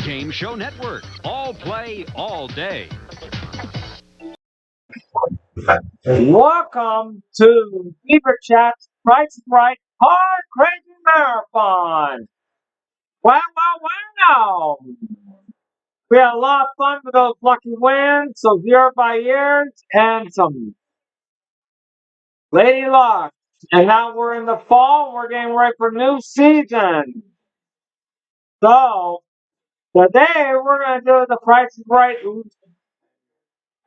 Game Show Network. All play, all day. Welcome to Fever Chat's Price is Right Hard Crazy Marathon. Wow. We had a lot of fun with those lucky wins, some year by years, and some lady luck. And now we're in the fall. We're getting ready for a new season. So, today we're going to do the Price is Right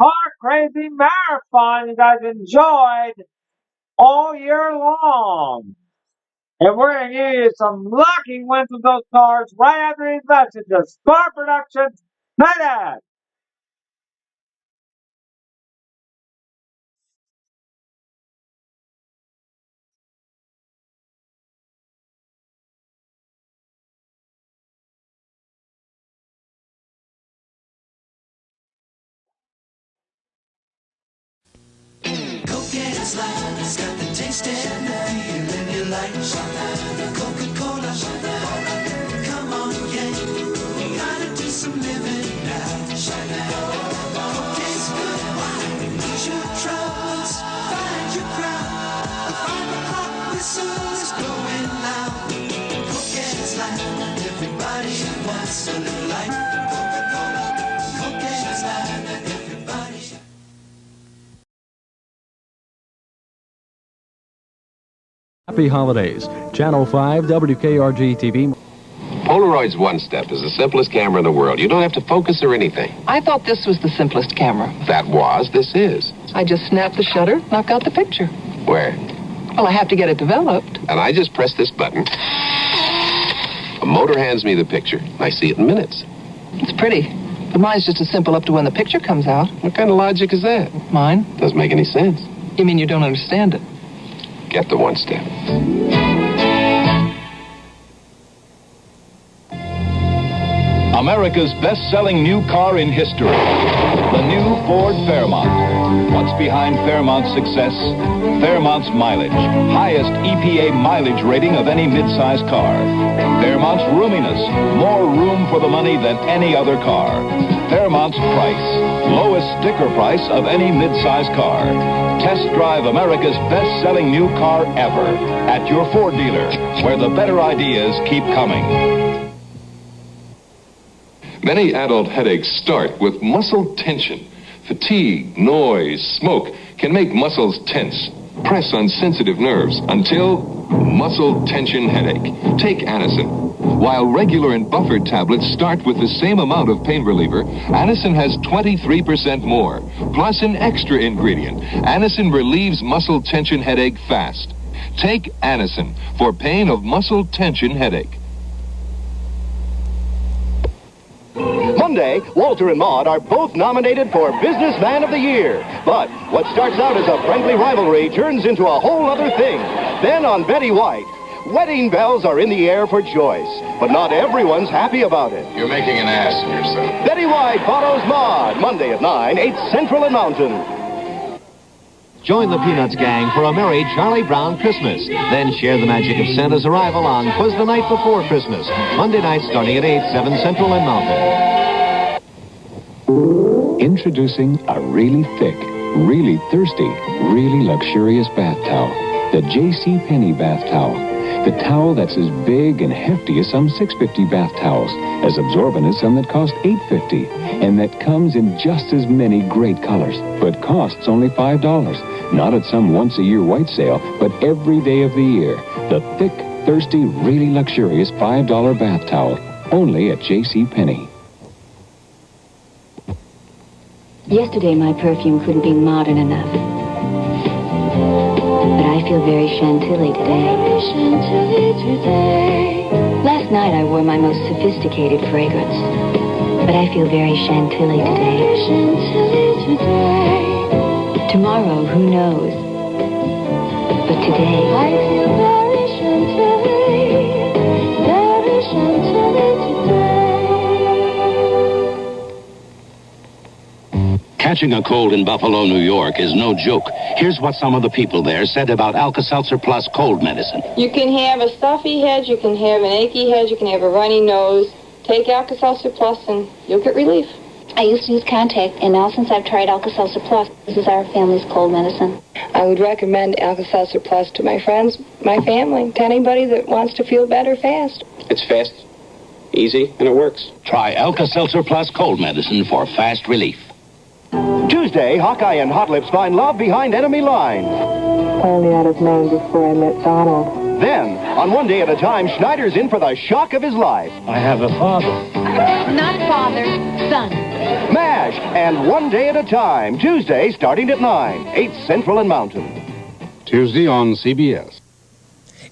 Hard Crazy Marathon you guys enjoyed all year long. And we're going to give you some lucky wins with those cards right after these messages. Star Productions, Head. Coke Slide, it's got the taste and the feeling you like. Coca-Cola, come on, yeah. You gotta do some living now. Coke tastes good, ease your troubles, find your crowd. The 5 o'clock whistle is going loud. Coke Slide, everybody wants to live life. Coca-Cola, Coke Slide, everybody. Happy holidays. Channel 5, WKRG-TV. Polaroid's One Step is the simplest camera in the world. You don't have to focus or anything. I thought this was the simplest camera. This is. I just snap the shutter, knock out the picture. Where? Well, I have to get it developed. And I just press this button. A motor hands me the picture. I see it in minutes. It's pretty. But mine's just as simple up to when the picture comes out. What kind of logic is that? Mine? Doesn't make any sense. You mean you don't understand it? Get the One Step. America's best-selling new car in history, the new Ford Fairmont. What's behind Fairmont's success? Fairmont's mileage, highest EPA mileage rating of any mid-size car. Fairmont's roominess, more room for the money than any other car. Fairmont's price, lowest sticker price of any mid-size car. Test drive America's best-selling new car ever at your Ford dealer, where the better ideas keep coming. Many adult headaches start with muscle tension. Fatigue, noise, smoke can make muscles tense, press on sensitive nerves until muscle tension headache. Take Anacin. While regular and buffered tablets start with the same amount of pain reliever, Anacin has 23% more, plus an extra ingredient. Anacin relieves muscle tension headache fast. Take Anacin for pain of muscle tension headache. Monday, Walter and Maude are both nominated for Businessman of the Year. But what starts out as a friendly rivalry turns into a whole other thing. Then on Betty White, wedding bells are in the air for Joyce. But not everyone's happy about it. You're making an ass of yourself. Betty White follows Maude, Monday at 9, 8 Central and Mountain. Join the Peanuts gang for a merry Charlie Brown Christmas. Then share the magic of Santa's arrival on 'Twas the Night Before Christmas. Monday night starting at 8, 7 Central and Mountain. Introducing a really thick, really thirsty, really luxurious bath towel. The J.C. Penney bath towel. The towel that's as big and hefty as some $6.50 bath towels, as absorbent as some that cost $8.50, and that comes in just as many great colors, but costs only $5. Not at some once-a-year white sale, but every day of the year. The thick, thirsty, really luxurious $5 bath towel, only at J.C. Penney. Yesterday, my perfume couldn't be modern enough. But I feel very Chantilly today. Last night, I wore my most sophisticated fragrance. But I feel very Chantilly today. Tomorrow, who knows? But today, I feel very Chantilly today. Catch Catching a cold in Buffalo, New York is no joke. Here's what some of the people there said about Alka-Seltzer Plus cold medicine. You can have a stuffy head, you can have an achy head, you can have a runny nose. Take Alka-Seltzer Plus and you'll get relief. I used to use Contact, and now since I've tried Alka-Seltzer Plus, this is our family's cold medicine. I would recommend Alka-Seltzer Plus to my friends, my family, to anybody that wants to feel better fast. It's fast, easy, and it works. Try Alka-Seltzer Plus cold medicine for fast relief. Tuesday, Hawkeye and Hot Lips find love behind enemy lines. Only I'd have known before I met Donald. Then, on One Day at a Time, Schneider's in for the shock of his life. I have a father. Not father, son. MASH and One Day at a Time, Tuesday starting at 9, 8 Central and Mountain. Tuesday on CBS.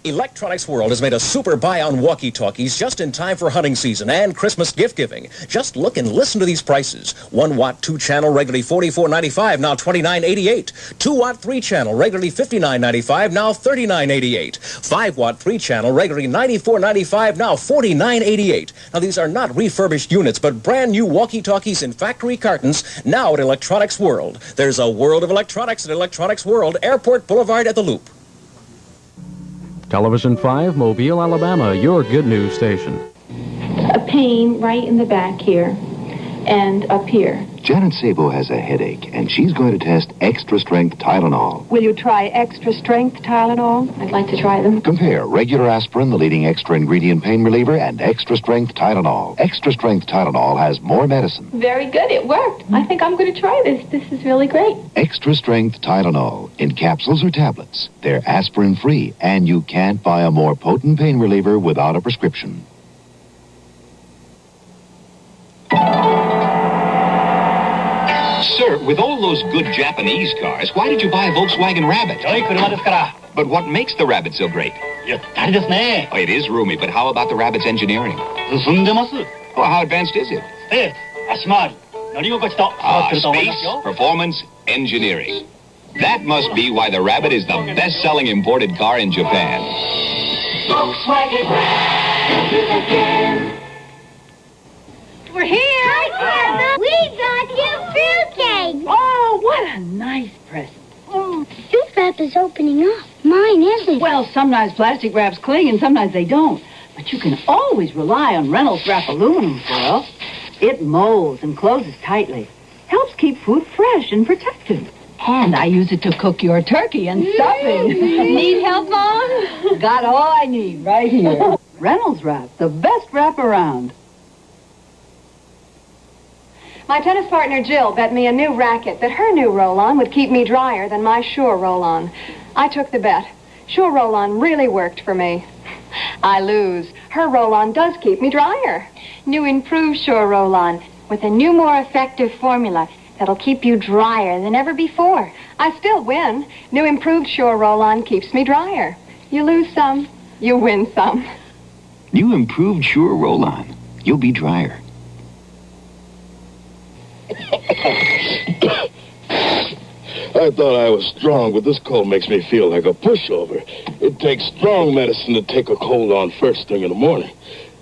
Electronics World has made a super buy on walkie-talkies just in time for hunting season and Christmas gift-giving. Just look and listen to these prices. 1-watt 2-channel regularly $44.95, now $29.88. 2-watt 3-channel regularly $59.95, now $39.88. 5-watt 3-channel regularly $94.95, now $49.88. Now these are not refurbished units, but brand new walkie-talkies in factory cartons now at Electronics World. There's a world of electronics at Electronics World, Airport Boulevard at the Loop. Television 5, Mobile, Alabama, your good news station. A pain right in the back here and up here. Janet Sabo has a headache, and she's going to test extra-strength Tylenol. Will you try extra-strength Tylenol? I'd like to try them. Compare regular aspirin, the leading extra-ingredient pain reliever, and extra-strength Tylenol. Extra-strength Tylenol has more medicine. Very good. It worked. I think I'm going to try this. This is really great. Extra-strength Tylenol, in capsules or tablets. They're aspirin-free, and you can't buy a more potent pain reliever without a prescription. Sir, with all those good Japanese cars, why did you buy a Volkswagen Rabbit? But what makes the Rabbit so great? Oh, it is roomy, but how about the Rabbit's engineering? Well, how advanced is it? Space, performance, engineering. That must be why the Rabbit is the best-selling imported car in Japan. Volkswagen Rabbit. We're here. Hi, we got you fruitcake. Oh, what a nice present. This wrap is opening up. Mine isn't. Well, sometimes plastic wraps cling and sometimes they don't. But you can always rely on Reynolds Wrap aluminum foil. It molds and closes tightly. Helps keep food fresh and protected. And I use it to cook your turkey and stuffing. Need help, Mom? Got all I need right here. Reynolds Wrap, the best wrap around. My tennis partner, Jill, bet me a new racket that her new roll-on would keep me drier than my Sure roll-on. I took the bet. Sure roll-on really worked for me. I lose. Her roll-on does keep me drier. New improved Sure roll-on with a new, more effective formula that'll keep you drier than ever before. I still win. New improved Sure roll-on keeps me drier. You lose some, you win some. New improved Sure Roll-On. You'll be drier. I thought I was strong, but this cold makes me feel like a pushover. It takes strong medicine to take a cold on first thing in the morning.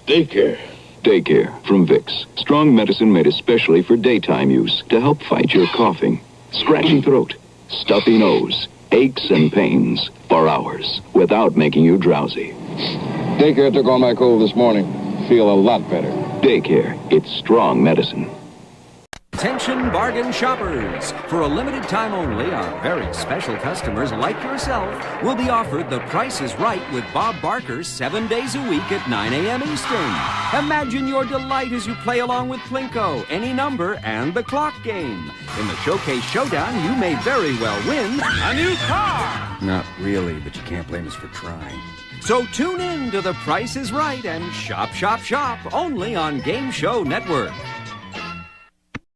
Daycare. Daycare from Vicks. Strong medicine made especially for daytime use to help fight your coughing, scratchy throat, stuffy nose, aches and pains for hours without making you drowsy. Daycare took on my cold this morning. Feel a lot better. Daycare. It's strong medicine. Attention bargain shoppers! For a limited time only, our very special customers like yourself will be offered The Price is Right with Bob Barker 7 days a week at 9 a.m. Eastern. Imagine your delight as you play along with Plinko, Any Number, and the Clock Game. In the Showcase Showdown, you may very well win a new car! Not really, but you can't blame us for trying. So tune in to The Price is Right and shop, shop, shop only on Game Show Network.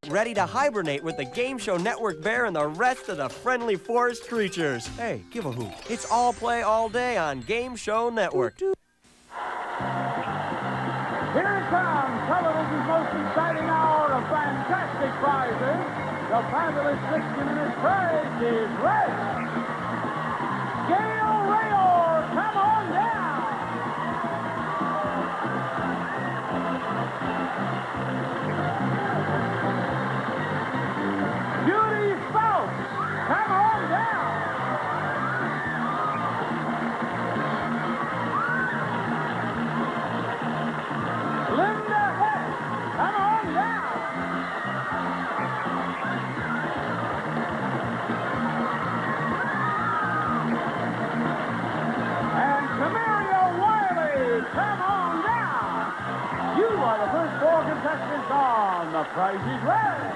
Ready to hibernate with the Game Show Network Bear and the rest of the friendly forest creatures. Hey, give a hoot. It's all play all day on Game Show Network. Here it comes, television's most exciting hour of fantastic prizes. The fabulous 60-minute prize is ready. Gail Rayor, come on down. You The Price is Right.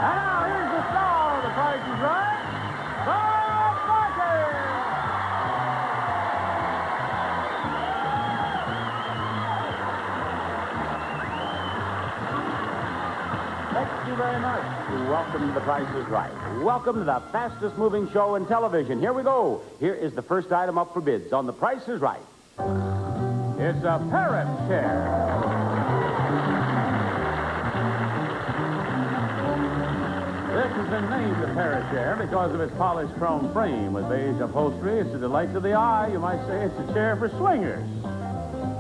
And now here's the star of The Price is Right, Bob Barker. Thank you very much. Welcome to The Price is Right. Welcome to the fastest moving show in television. Here we go. Here is the first item up for bids on The Price is Right. It's a parrot chair. This has been named the parrot chair because of its polished chrome frame with beige upholstery. It's a delight to the eye. You might say it's a chair for swingers.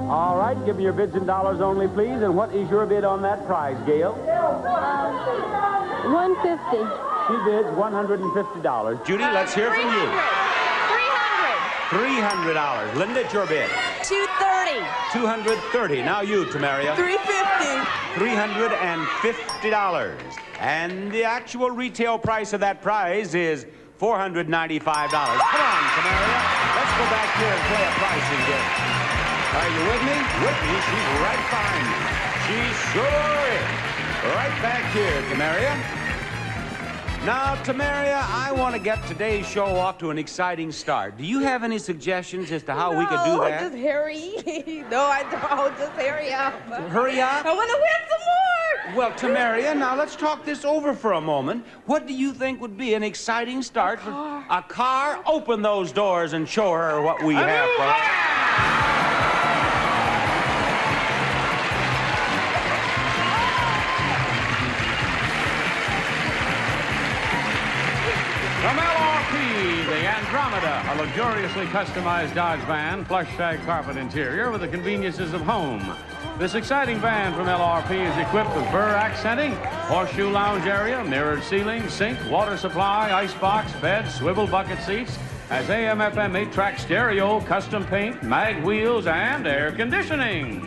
All right, give me your bids in dollars only, please. And what is your bid on that prize, Gail? $150. She bids $150. Judy, let's hear from you. $300. Linda, it's your bid. $230. $230. Now you, Tamaria. $350. $350. And the actual retail price of that prize is $495. Come on, Tamaria. Let's go back here and play a pricing game. Are you with me? Whitney, she's right behind me. She sure is. Right back here, Tamaria. Now, Tamaria, I want to get today's show off to an exciting start. Do you have any suggestions as to how we could do that? Just hurry. No, I don't. Just hurry up. Hurry up? I want to win some more. Well, Tamaria, now let's talk this over for a moment. What do you think would be an exciting start for a car? Open those doors and show her what we have for her. From LRP, the Andromeda, a luxuriously customized Dodge van, plush shag carpet interior with the conveniences of home. This exciting van from LRP is equipped with fur accenting, horseshoe lounge area, mirrored ceiling, sink, water supply, icebox, bed, swivel bucket seats, has AM/FM 8-track stereo, custom paint, mag wheels, and air conditioning.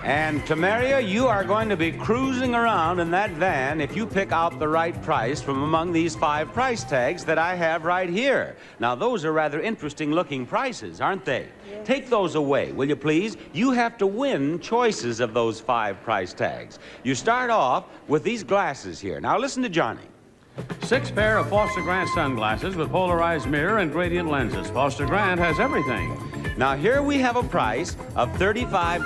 And, Tamaria, you are going to be cruising around in that van if you pick out the right price from among these 5 price tags that I have right here. Now, those are rather interesting-looking prices, aren't they? Yes. Take those away, will you please? You have to win choices of those 5 price tags. You start off with these glasses here. Now, listen to Johnny. 6 pair of Foster Grant sunglasses with polarized mirror and gradient lenses. Foster Grant has everything. Now, here we have a price of $35.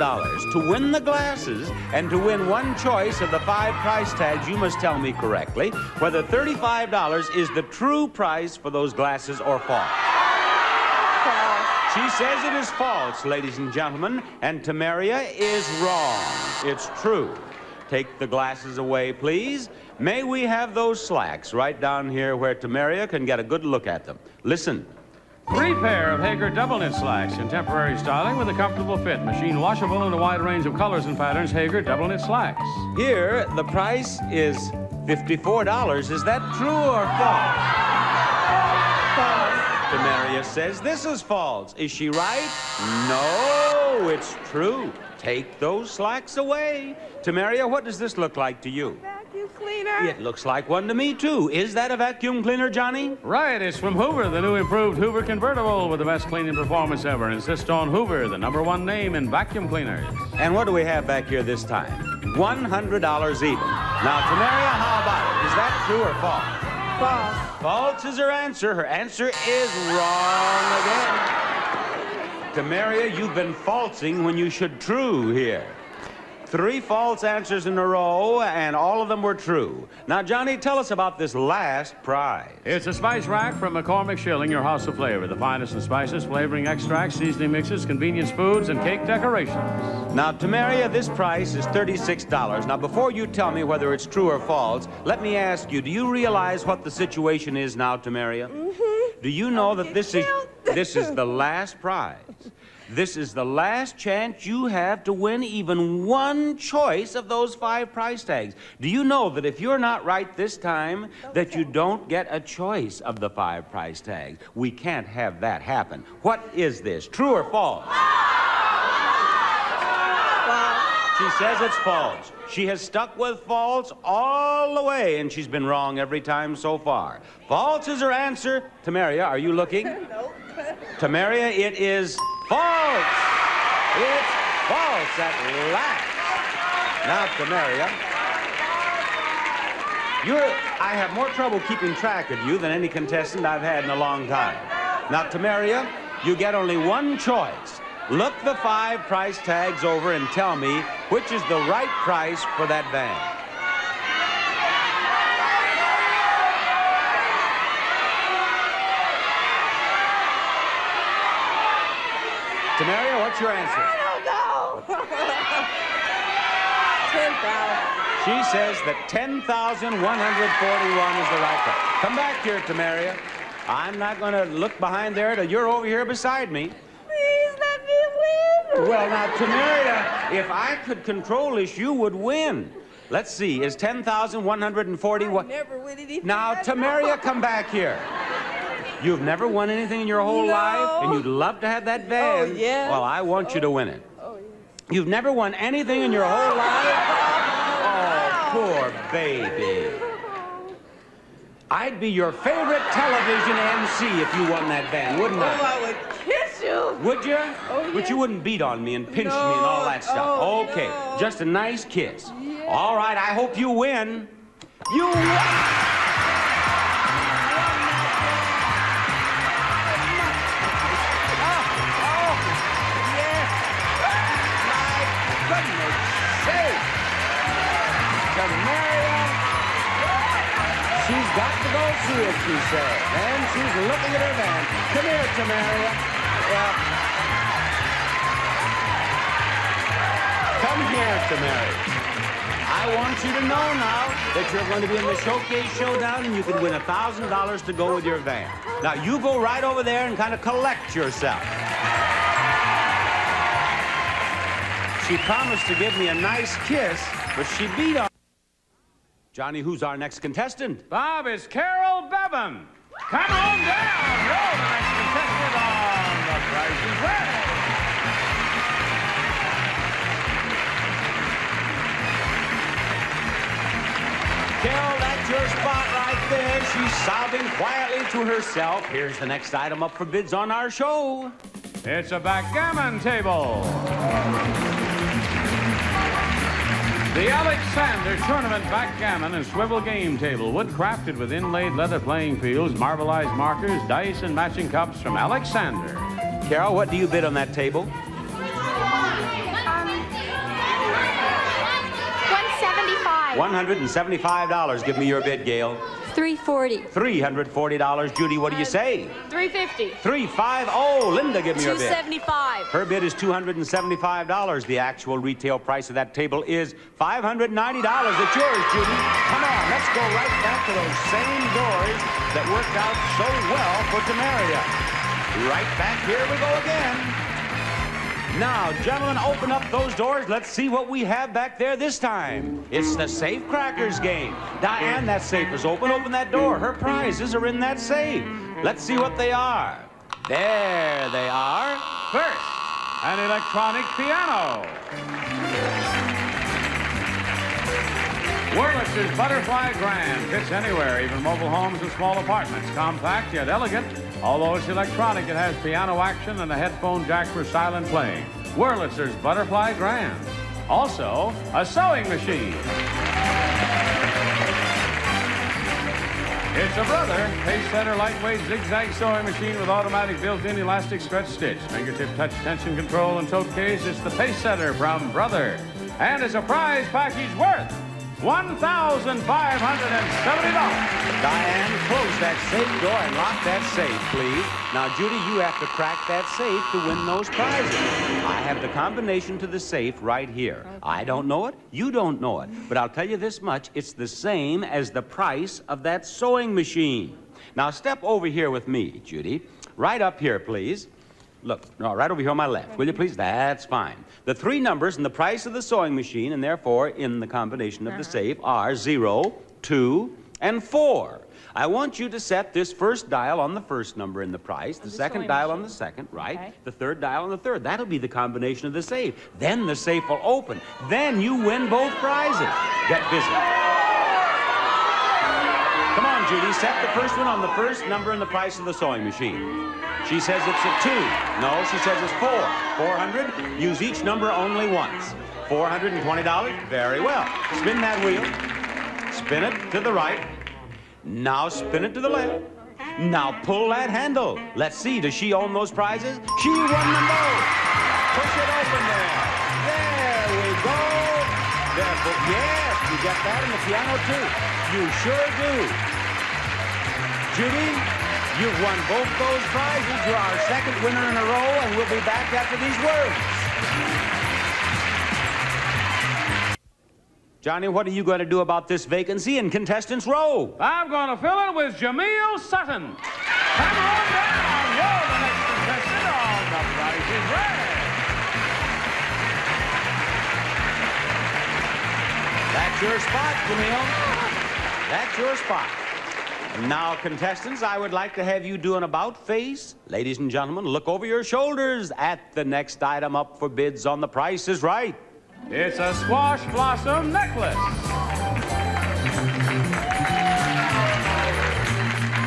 To win the glasses and to win one choice of the 5 price tags, you must tell me correctly whether $35 is the true price for those glasses or false. She says it is false, ladies and gentlemen, and Tamaria is wrong. It's true. Take the glasses away, please. May we have those slacks right down here where Tamaria can get a good look at them. Listen. 3 pair of Hager double knit slacks, contemporary styling with a comfortable fit, machine washable in a wide range of colors and patterns. Hager double knit slacks. Here, the price is $54. Is that true or false? False. Tamaria says this is false. Is she right? No, it's true. Take those slacks away. Tamaria, what does this look like to you? Vacuum cleaner. It looks like one to me, too. Is that a vacuum cleaner, Johnny? Right. It's from Hoover, the new improved Hoover convertible with the best cleaning performance ever. Insist on Hoover, the #1 name in vacuum cleaners. And what do we have back here this time? $100 even. Now, Tamaria, how about it? Is that true or false? False. False is her answer. Her answer is wrong again. Tamaria, you've been falsing when you should true here. 3 false answers in a row, and all of them were true. Now, Johnny, tell us about this last prize. It's a spice rack from McCormick Schilling, your house of flavor. The finest in spices, flavoring extracts, seasoning mixes, convenience foods, and cake decorations. Now, Tamaria, this price is $36. Now, before you tell me whether it's true or false, let me ask you, do you realize what the situation is now, Tamaria? Mm-hmm. Do you know that this is the last prize? This is the last chance you have to win even one choice of those 5 price tags. Do you know that if you're not right this time, that you don't get a choice of the 5 price tags? We can't have that happen. What is this, true or false? She says it's false. She has stuck with false all the way, and she's been wrong every time so far. False is her answer. Tamaria, are you looking? Nope. Tamaria, it is false. It's False at last. Now, Tamaria, I have more trouble keeping track of you than any contestant I've had in a long time. Now, Tamaria, you get only one choice. Look the 5 price tags over and tell me which is the right price for that van. Tamaria, what's your answer? I don't know. 10,000. She says that 10,141 is the right price. Come back here, Tamaria. I'm not going to look behind there till you're over here beside me. Please let me win. Well, now, Tamaria, if I could control this, you would win. Let's see, is 10,141? I never win anything. Now, Tamaria, come back here. You've never won anything in your whole life, and you'd love to have that van. Oh, yeah? Well, I want you to win it. Oh, yeah. You've never won anything in your whole life? Oh, poor baby. I'd be your favorite television MC if you won that van, wouldn't I? Oh, I would kiss you. Would you? Oh, yeah. But you wouldn't beat on me and pinch me and all that stuff. Oh, okay, no. just a nice kiss. Yeah. All right, I hope you win. You win! She's got to go see it, she said. And she's looking at her van. Come here, Tamaria. Come here, Tamaria. I want you to know now that you're going to be in the Showcase Showdown and you can win $1,000 to go with your van. Now, you go right over there and kind of collect yourself. She promised to give me a nice kiss, but she beat on. Johnny, who's our next contestant? Bob, it's Carol Bevan. Come on down. You're the next contestant on The Price is Right. Carol, that's your spot right there. She's sobbing quietly to herself. Here's the next item up for bids on our show. It's a backgammon table. The Alexander Tournament Backgammon and Swivel Game Table, wood-crafted with inlaid leather playing fields, marbleized markers, dice, and matching cups from Alexander. Carol, what do you bid on that table? $175. Give me your bid, Gail. $340. $340. Judy, what do you say? $350. $350. Oh, Linda, give me your bid. $275. Her bid is $275. The actual retail price of that table is $590. It's yours, Judy. Come on, let's go right back to those same doors that worked out so well for Tamaria. Right back here we go again. Now, gentlemen, open up those doors. Let's see what we have back there this time. It's the Safe Crackers game. Diane, that safe is open. Open that door. Her prizes are in that safe. Let's see what they are. There they are. First, an electronic piano. Wurlitzer's Butterfly Grand fits anywhere, even mobile homes and small apartments. Compact yet elegant. Although it's electronic, it has piano action and a headphone jack for silent playing. Wurlitzer's Butterfly Grand. Also, a sewing machine. It's a Brother Pace Setter lightweight zigzag sewing machine with automatic built-in elastic stretch stitch, fingertip touch tension control and tote case. It's the Pace Setter from Brother. And it's a prize package worth $1,570. Diane, close that safe door and lock that safe, please. Now, Judy, you have to crack that safe to win those prizes. I have the combination to the safe right here. Okay. I don't know it, you don't know it. But I'll tell you this much, it's the same as the price of that sewing machine. Now, step over here with me, Judy. Right up here, please. Look, no, right over here on my left. Will you please? That's fine. The three numbers in the price of the sewing machine, and therefore in the combination of the safe, are 0, 2, and 4. I want you to set this first dial on the first number in the price, the second dial on the second, right? Okay. The third dial on the third. That'll be the combination of the safe. Then the safe will open. Then you win both prizes. Get busy. Come on, on, Judy. Set the first one on the first number in the price of the sewing machine. She says it's a 2. No, she says it's 4. 400. Use each number only once. $420. Very well. Spin that wheel. Spin it to the right. Now spin it to the left. Now pull that handle. Let's see, does she own those prizes? She won them both. Push it open there. There we go. Yes, you got that in the piano too. You sure do. Judy, you've won both those prizes. You're our second winner in a row, and we'll be back after these words. Johnny, what are you going to do about this vacancy in contestants' row? I'm going to fill it with Jameel Sutton. Come on down. You're the next contestant on The Price is Right. That's your spot, Jameel. That's your spot. Now, contestants, I would like to have you do an about face. Ladies and gentlemen, look over your shoulders at the next item up for bids on The Price is Right. It's a squash blossom necklace.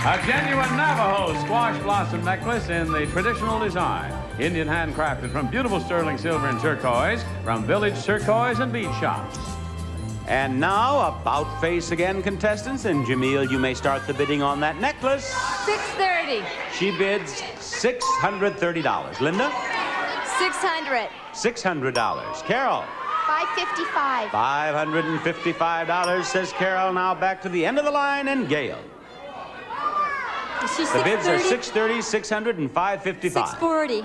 A genuine Navajo squash blossom necklace in the traditional design. Indian handcrafted from beautiful sterling silver and turquoise from Village Turquoise and Bead Shops. And now, about face again, contestants. And Jameel, you may start the bidding on that necklace. $630. She bids $630. Linda? $600. $600. Carol? $555. $555, says Carol. Now back to the end of the line, and Gail. The bids are $630, $600, and $555. $640.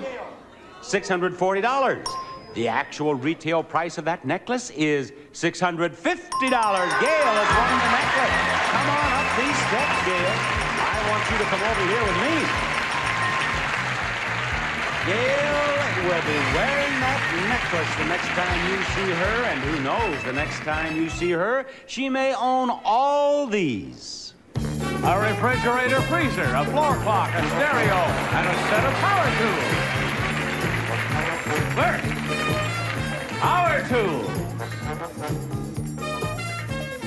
$640. The actual retail price of that necklace is $650. Gail has won the necklace. Come on up these steps, Gail. I want you to come over here with me. Gail will be wearing that necklace the next time you see her, and who knows, the next time you see her, she may own all these. A refrigerator freezer, a floor clock, a stereo, and a set of power tools. First, power tools.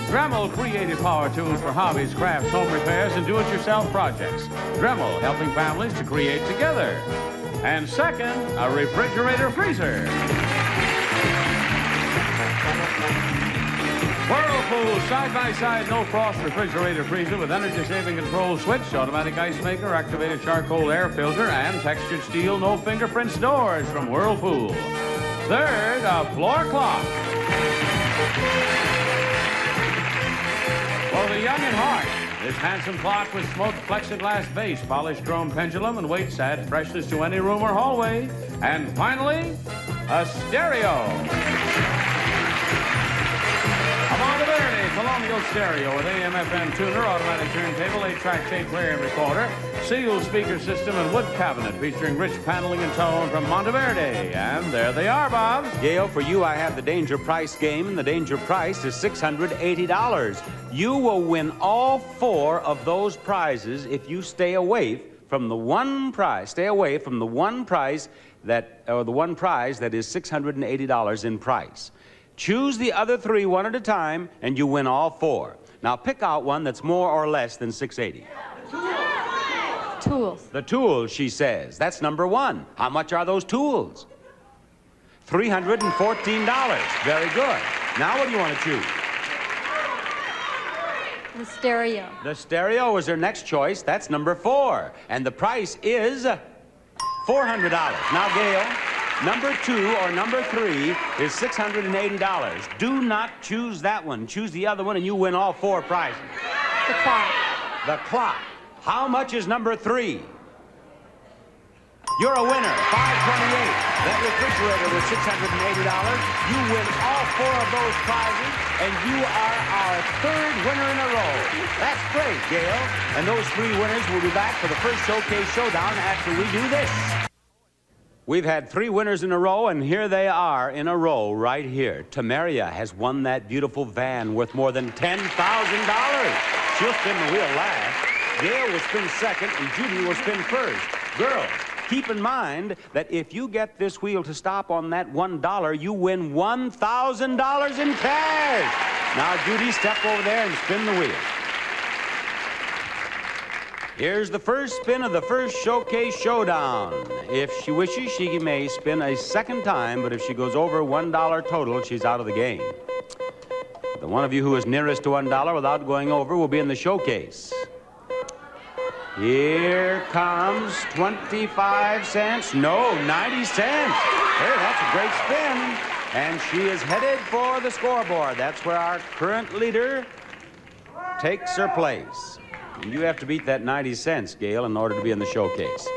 Dremel Creative Power Tools for hobbies, crafts, home repairs, and do-it-yourself projects. Dremel helping families to create together. And second, a refrigerator freezer. Whirlpool side-by-side no-frost refrigerator freezer with energy-saving control switch, automatic ice maker, activated charcoal air filter, and textured steel no-fingerprints doors from Whirlpool. Third, a floor clock. For the young at heart, this handsome clock with smoked plexiglass base, polished chrome pendulum, and weights add freshness to any room or hallway. And finally, a stereo. A Monteverde Colonial stereo with AM/FM tuner, automatic turntable, 8-track tape player and recorder, sealed speaker system, and wood cabinet featuring rich paneling and tone from Monteverde. And there they are, Bob. Gail, for you, I have the Danger Price game, and the Danger Price is $680. You will win all 4 of those prizes if you stay away from the one prize. Stay away from the one prize that, or the one prize that is $680 in price. Choose the other 3 one at a time, and you win all 4. Now pick out one that's more or less than $680. Tools. The tools, she says. That's number 1. How much are those tools? $314. Very good. Now what do you want to choose? The stereo. The stereo is her next choice. That's number 4. And the price is $400. Now, Gail, number 2 or number 3 is $680. Do not choose that one. Choose the other one, and you win all 4 prizes. The clock. The clock. How much is number 3? You're a winner, $528. That refrigerator was $680. You win all 4 of those prizes, and you are our 3rd winner in a row. That's great, Gail. And those 3 winners will be back for the first Showcase Showdown after we do this. We've had 3 winners in a row, and here they are in a row right here. Tamaria has won that beautiful van worth more than $10,000. She'll spin the wheel last. Gail will spin second, and Judy will spin first. Girls, keep in mind that if you get this wheel to stop on that $1, you win $1,000 in cash. Now, Judy, step over there and spin the wheel. Here's the first spin of the first Showcase Showdown. If she wishes, she may spin a second time, but if she goes over $1 total, she's out of the game. The one of you who is nearest to $1 without going over will be in the showcase. Here comes 25 cents. No, 90 cents. Hey, that's a great spin. And she is headed for the scoreboard. That's where our current leader takes her place. And you have to beat that 90 cents, Gail, in order to be in the showcase.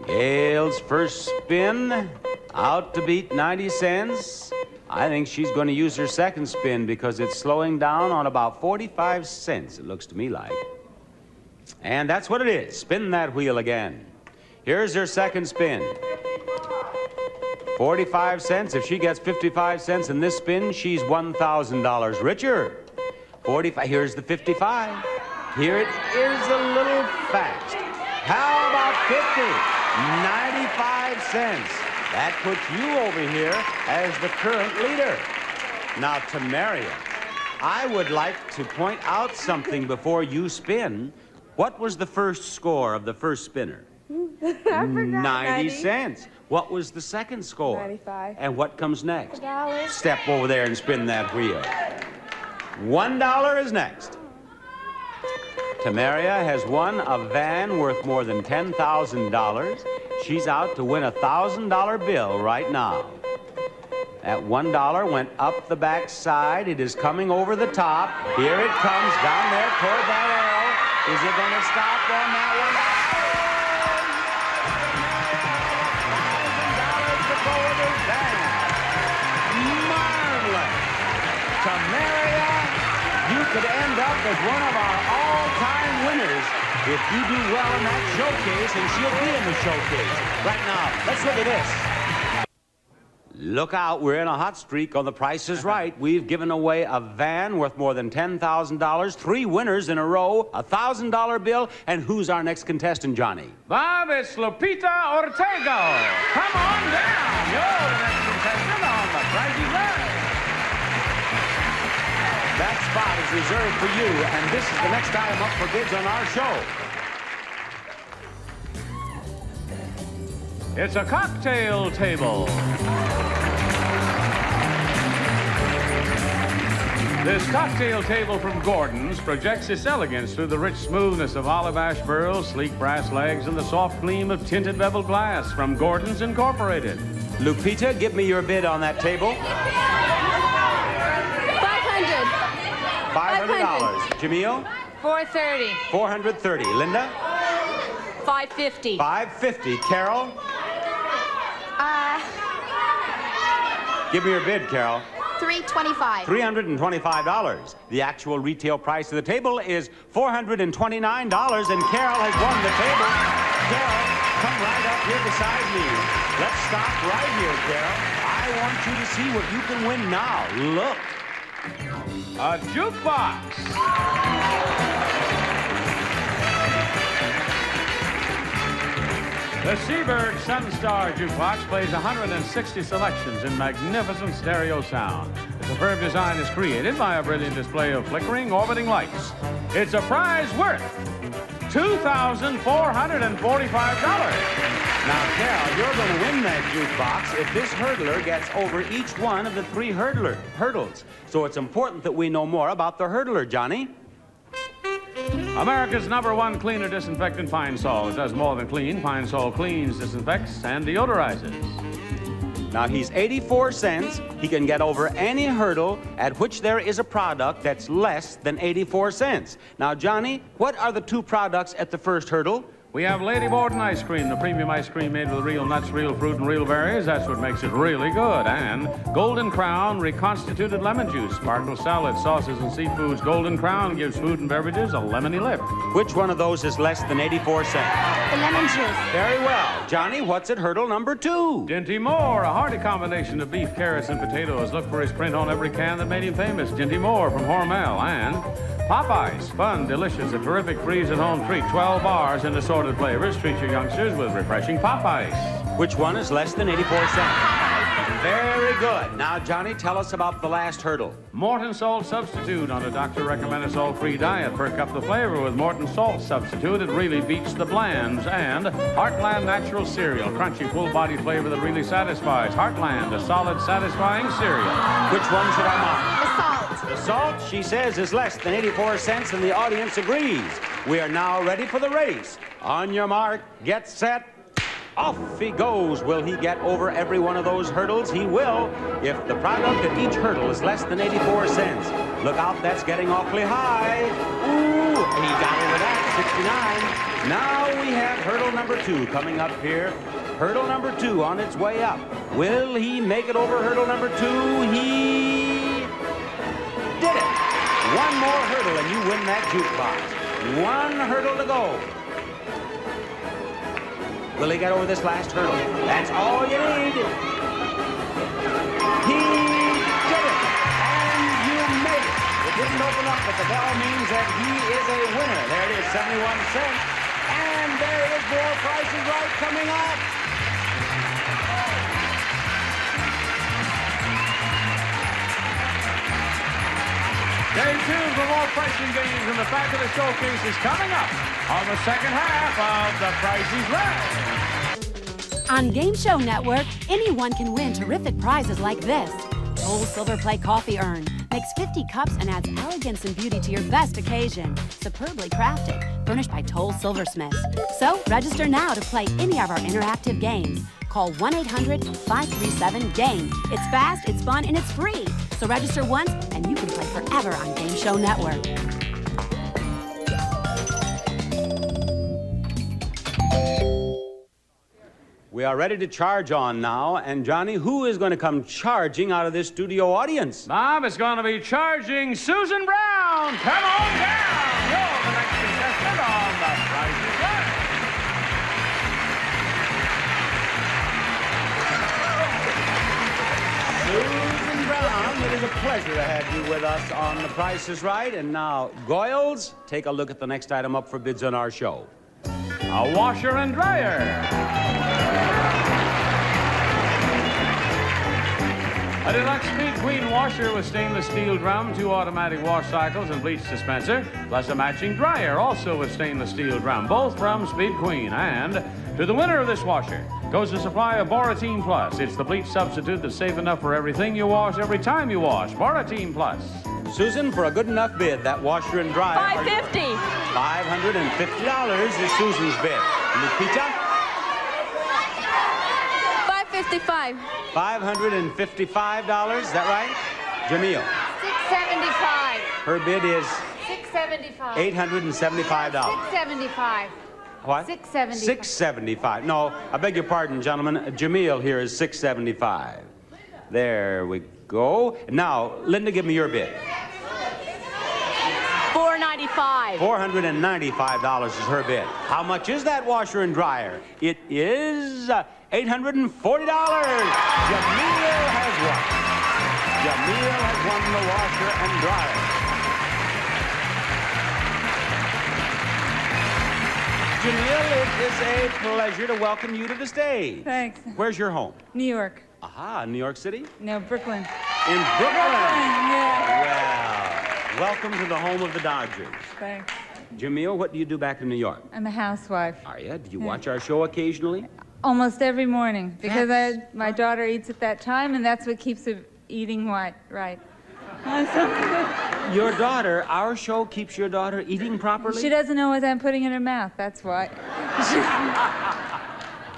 Gail's first spin, out to beat 90 cents. I think she's going to use her second spin because it's slowing down on about 45 cents, it looks to me like. And that's what it is. Spin that wheel again. Here's her second spin. 45 cents. If she gets 55 cents in this spin, she's $1,000 richer. 45. Here's the 55. Here it is a little fast. How about 50? 95 cents. That puts you over here as the current leader. Now, Tamaria, I would like to point out something before you spin. What was the first score of the first spinner? I forgot. 90 cents. What was the second score? 95. And what comes next? $1. Step over there and spin that wheel. $1 is next. Tamaria has won a van worth more than $10,000. She's out to win a $1,000 bill right now. That $1 went up the back side. It is coming over the top. Here it comes down there toward that arrow. Is it going to stop on that one? $1,000 to go with his van. Marvelous. Tamaria, you could end up as one of our all-time winners if you do well in that showcase, and she'll be in the showcase. Right now, let's look at this. Look out, we're in a hot streak on The Price is Right. We've given away a van worth more than $10,000, 3 winners in a row, a $1,000 bill, and who's our next contestant, Johnny? Bob, it's Lupita Ortega. Come on down. You're the next contestant on The Price is Right. That spot is reserved for you, and this is the next item up for bids on our show. It's a cocktail table. This cocktail table from Gordon's projects its elegance through the rich smoothness of olive ash burls, sleek brass legs, and the soft gleam of tinted beveled glass from Gordon's Incorporated. Lupita, give me your bid on that table. $500. Jamil? $430. $430. Linda? $550. $550. Carol? Give me your bid, Carol. $325. $325. The actual retail price of the table is $429, and Carol has won the table. Carol, come right up here beside me. Let's stop right here, Carol. I want you to see what you can win now. Look. A jukebox. The Seabird Sunstar Jukebox plays 160 selections in magnificent stereo sound. The superb design is created by a brilliant display of flickering, orbiting lights. It's a prize worth $2,445. Now, Carol, you're going to win that jukebox if this hurdler gets over each one of the 3 hurdles. So it's important that we know more about the hurdler, Johnny. America's #1 cleaner disinfectant, Pine Sol. It does more than clean. Pine Sol cleans, disinfects, and deodorizes. Now, he's 84 cents. He can get over any hurdle at which there is a product that's less than 84 cents. Now, Johnny, what are the 2 products at the first hurdle? We have Lady Borden ice cream, the premium ice cream made with real nuts, real fruit, and real berries. That's what makes it really good. And Golden Crown reconstituted lemon juice. Sparkle salad, sauces, and seafoods. Golden Crown gives food and beverages a lemony lip. Which one of those is less than 84 cents? The lemon juice. Very well. Johnny, what's at hurdle number 2? Dinty Moore, a hearty combination of beef, carrots, and potatoes. Look for his print on every can that made him famous. Dinty Moore from Hormel. And Popeyes, fun, delicious, a terrific freeze-at-home treat. 12 bars in assorted flavors. Treat your youngsters with refreshing Popeyes. Which one is less than 84 cents? Very good. Now, Johnny, tell us about the last hurdle. Morton Salt Substitute on a doctor-recommended salt-free diet. Perk up the flavor with Morton Salt Substitute. It really beats the blands. And Heartland Natural Cereal. Crunchy, full-body flavor that really satisfies. Heartland, a solid, satisfying cereal. Which one should I mark? The salt. The salt, she says, is less than 84 cents, and the audience agrees. We are now ready for the race. On your mark, get set. Off he goes. Will he get over every one of those hurdles? He will, if the product at each hurdle is less than 84 cents. Look out, that's getting awfully high. Ooh, he got over that, 69. Now we have hurdle number 2 coming up here. Hurdle number 2 on its way up. Will he make it over hurdle number 2? He did it. One more hurdle and you win that jukebox. One hurdle to go. Will he get over this last hurdle? That's all you need. He did it. And you made it. It didn't open up, but the bell means that he is a winner. There it is, 71 cents. And there is more Price is Right coming up. Stay tuned for more pricing games and the fabulous showcases coming up on the second half of The Price is Right. On Game Show Network, anyone can win terrific prizes like this. Toll Silver Play Coffee Urn makes 50 cups and adds elegance and beauty to your best occasion. Superbly crafted, furnished by Toll Silversmiths. So register now to play any of our interactive games. Call 1-800-537-GAME. It's fast, it's fun, and it's free. So register once, and you can play forever on Game Show Network. We are ready to charge on now. And, Johnny, who is going to come charging out of this studio audience? Bob, it's going to be charging Susan Brown. Come on down. You're the next contestant on The Price is Right. Susan Brown, it is a pleasure to have you with us on The Price is Right. And now, Goyles, take a look at the next item up for bids on our show. A washer and dryer. A deluxe Speed Queen washer with stainless steel drum, 2 automatic wash cycles, and bleach dispenser, plus a matching dryer, also with stainless steel drum, both from Speed Queen. And to the winner of this washer goes a supply of Boratine Plus. It's the bleach substitute that's safe enough for everything you wash, every time you wash. Boratine Plus. Susan, for a good enough bid, that washer and dryer. $550. $550 is Susan's bid. Lupita? $555. $555, is that right? Jamil? $675. Her bid is $675. $875. $675. What? $675. $675. No, I beg your pardon, gentlemen. Jamil here is $675. There we go. Now, Linda, give me your bid. $495. $495 is her bid. How much is that washer and dryer? It is $840. Jamil has won. Jamil has won the washer and dryer. Jamil, it is a pleasure to welcome you to the stage. Thanks. Where's your home? New York. Aha, New York City? No, Brooklyn. In Brooklyn? Yeah. Well, welcome to the home of the Dodgers. Thanks. Jamil, what do you do back in New York? I'm a housewife. Are you? Do you watch our show occasionally? Almost every morning, because my daughter eats at that time, and that's what keeps her eating right. Your daughter, our show keeps your daughter eating properly? She doesn't know what I'm putting in her mouth, that's why.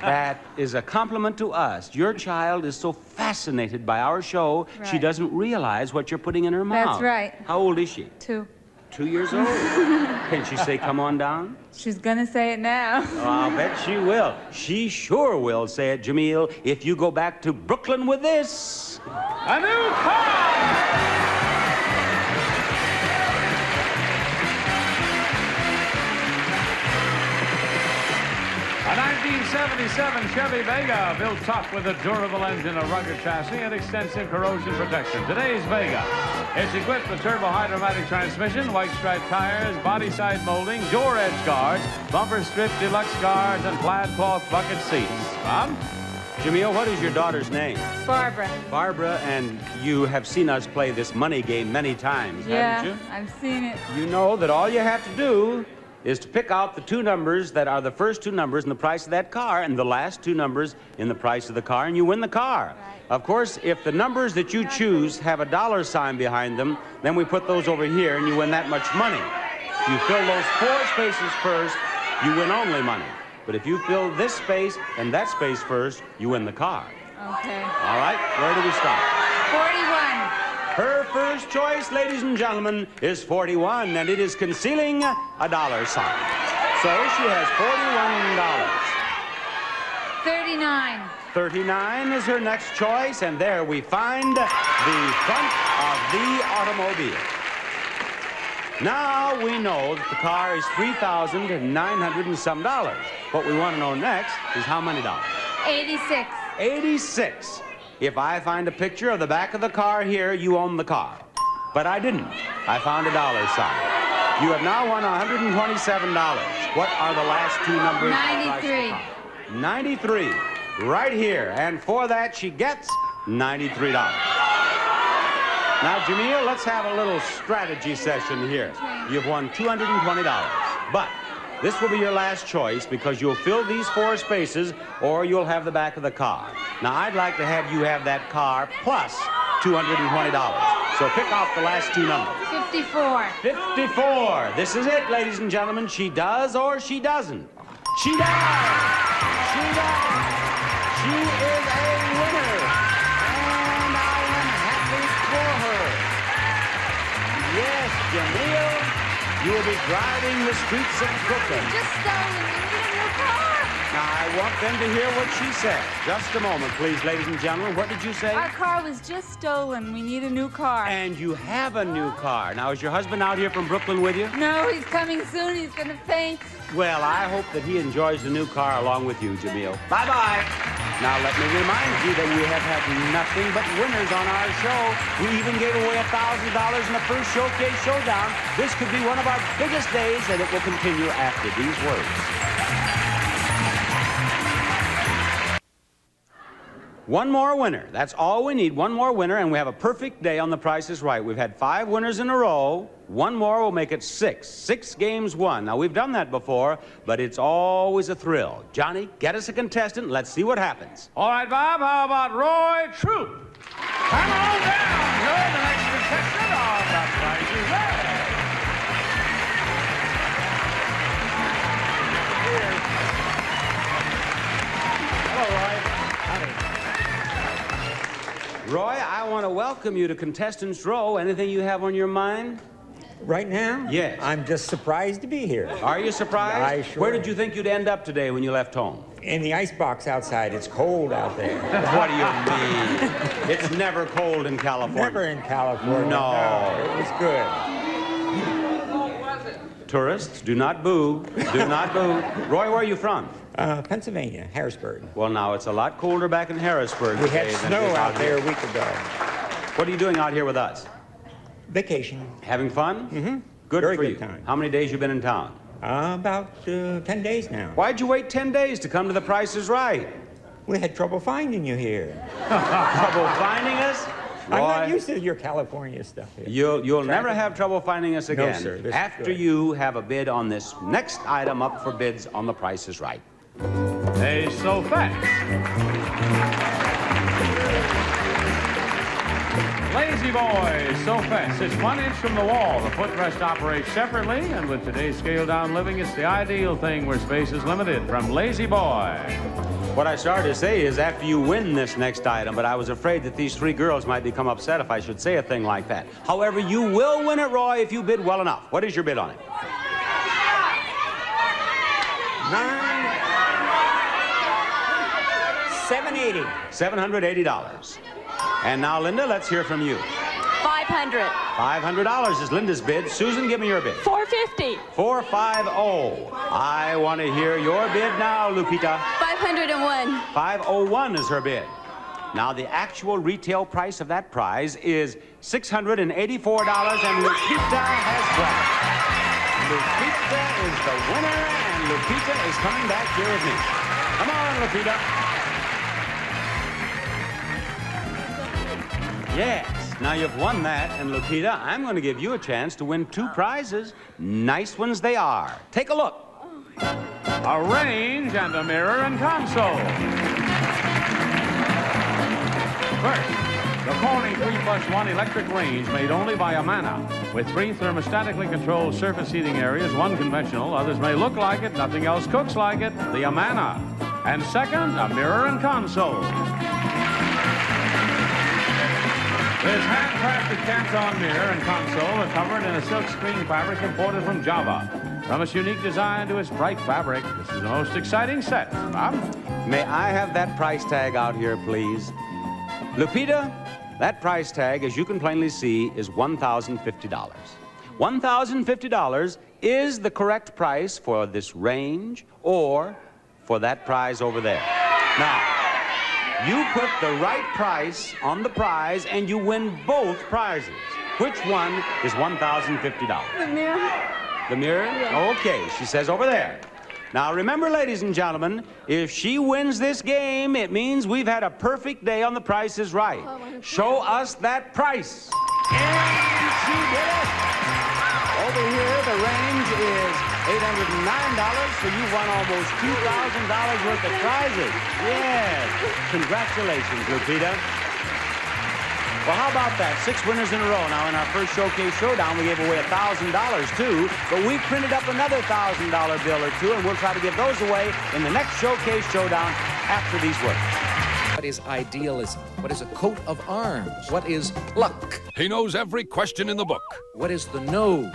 That is a compliment to us. Your child is so fascinated by our show, she Right. doesn't realize what you're putting in her mouth. That's right. How old is she? 2. 2 years old? Can she say, come on down? She's gonna say it now. Oh, I'll bet she will. She sure will say it, Jamil, if you go back to Brooklyn with this. A new car! A 1977 Chevy Vega, built tough with a durable engine, a rugged chassis, and extensive corrosion protection. Today's Vega. It's equipped with turbo-hydromatic transmission, white striped tires, body side molding, door edge guards, bumper strip deluxe guards, and plaid cloth bucket seats. Bob? Jamil, what is your daughter's name? Barbara. Barbara, and you have seen us play this money game many times, haven't you? Yeah, I've seen it. You know that all you have to do is to pick out the two numbers that are the first two numbers in the price of that car and the last two numbers in the price of the car, and you win the car. Right. Of course, if the numbers that you choose have a dollar sign behind them, then we put those over here and you win that much money. If you fill those 4 spaces first, you win only money. But if you fill this space and that space first, you win the car. Okay. All right, where do we start? 41. Her first choice, ladies and gentlemen, is 41, and it is concealing a dollar sign. So she has $41. 39. 39 is her next choice, and there we find the front of the automobile. Now we know that the car is $3,900 and some dollars. What we want to know next is how many dollars? 86. 86. If I find a picture of the back of the car here, you own the car. But I didn't. I found a dollar sign. You have now won $127. What are the last two numbers? 93. 93. Right here. And for that, she gets $93. Now, Jamil, let's have a little strategy session here. You've won $220. But this will be your last choice because you'll fill these 4 spaces or you'll have the back of the car. Now, I'd like to have you have that car plus $220. So pick off the last two numbers. 54. 54. This is it, ladies and gentlemen. She does or she doesn't. She does. She does. She is a winner. And I am happy for her. Yes, Jamil, you will be driving the streets of Brooklyn. Just stolen. We need a new car. Now, I want them to hear what she said. Just a moment, please, ladies and gentlemen. What did you say? Our car was just stolen. We need a new car. And you have a new car. Now, is your husband out here from Brooklyn with you? No, he's coming soon. He's going to faint. Well, I hope that he enjoys the new car along with you, Jamil. Bye-bye. Now, let me remind you that we have had nothing but winners on our show. We even gave away $1,000 in the first Showcase Showdown. This could be one of our biggest days, and it will continue after these words. One more winner. That's all we need. One more winner, and we have a perfect day on The Price is Right. We've had 5 winners in a row. One more will make it 6. 6 games won. Now, we've done that before, but it's always a thrill. Johnny, get us a contestant. Let's see what happens. All right, Bob, how about Roy Troop? Come on down. You're the next contestant on The Price is Right. Hello, Roy. Roy, I want to welcome you to Contestants Row. Anything you have on your mind? Right now? Yes. I'm just surprised to be here. Are you surprised? I sure Where did you think you'd end up today when you left home? In the icebox outside. It's cold out there. What do you mean? It's never cold in California. Never in California. No. It was good. Tourists, do not boo. Do not boo. Roy, where are you from? Pennsylvania, Harrisburg. Well, now, it's a lot colder back in Harrisburg We had today than snow it is out there here. a week ago. What are you doing out here with us? Vacation. Having fun? Mm-hmm. Good Very for good you. time. How many days you been in town? About 10 days now. Why'd you wait 10 days to come to The Price is Right? We had trouble finding you here. Trouble finding us? I'm not Roy, used to your California stuff here. You'll never have trouble finding us again. No, sir. This is after good. you have a bid on this next item up for bids on The Price is Right. Hey, so fast. Lazy Boy, so fast. It's 1 inch from the wall. The footrest operates separately, and with today's scaled-down living, it's the ideal thing where space is limited. From Lazy Boy. What I started to say is after you win this next item, but I was afraid that these 3 girls might become upset if I should say a thing like that. However, you will win it, Roy, if you bid well enough. What is your bid on it? $780. $780. And now, Linda, let's hear from you. $500. $500 is Linda's bid. Susan, give me your bid. $450. $450. I want to hear your bid now, Lupita. $501. $501 is her bid. Now, the actual retail price of that prize is $684, and Lupita has won. Lupita is the winner, and Lupita is coming back here with me. Come on, Lupita. Yes. Now you've won that, and Lupita, I'm going to give you a chance to win 2 prizes. Nice ones they are. Take a look. A range and a mirror and console. First, the Corning 3+1 electric range made only by Amana, with 3 thermostatically controlled surface heating areas, 1 conventional. Others may look like it, nothing else cooks like it. The Amana. And second, a mirror and console. This handcrafted Canton mirror and console are covered in a silk screen fabric imported from Java. From its unique design to its bright fabric, this is the most exciting set. Bob? May I have that price tag out here, please? Lupita, that price tag, as you can plainly see, is $1,050. $1,050 is the correct price for this range or for that prize over there. Now, you put the right price on the prize and you win both prizes. Which one is $1,050? The mirror. The mirror? Yeah. Okay, she says over there. Now remember, ladies and gentlemen, if she wins this game, it means we've had a perfect day on The Price is Right. Show us that price. And she did it. Over here, the range is $809, so you won almost $2,000 worth of prizes. Yes. Congratulations, Lupita. Well, how about that? 6 winners in a row. Now, in our first Showcase Showdown, we gave away $1,000, too, but we printed up another $1,000 bill or 2, and we'll try to give those away in the next Showcase Showdown after these words. What is idealism? What is a coat of arms? What is pluck? He knows every question in the book. What is the nose?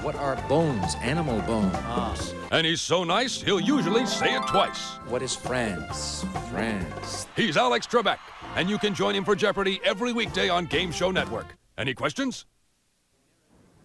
What are bones? Animal bones. And he's so nice, he'll usually say it twice. What is France? France. He's Alex Trebek, and you can join him for Jeopardy every weekday on Game Show Network. Any questions?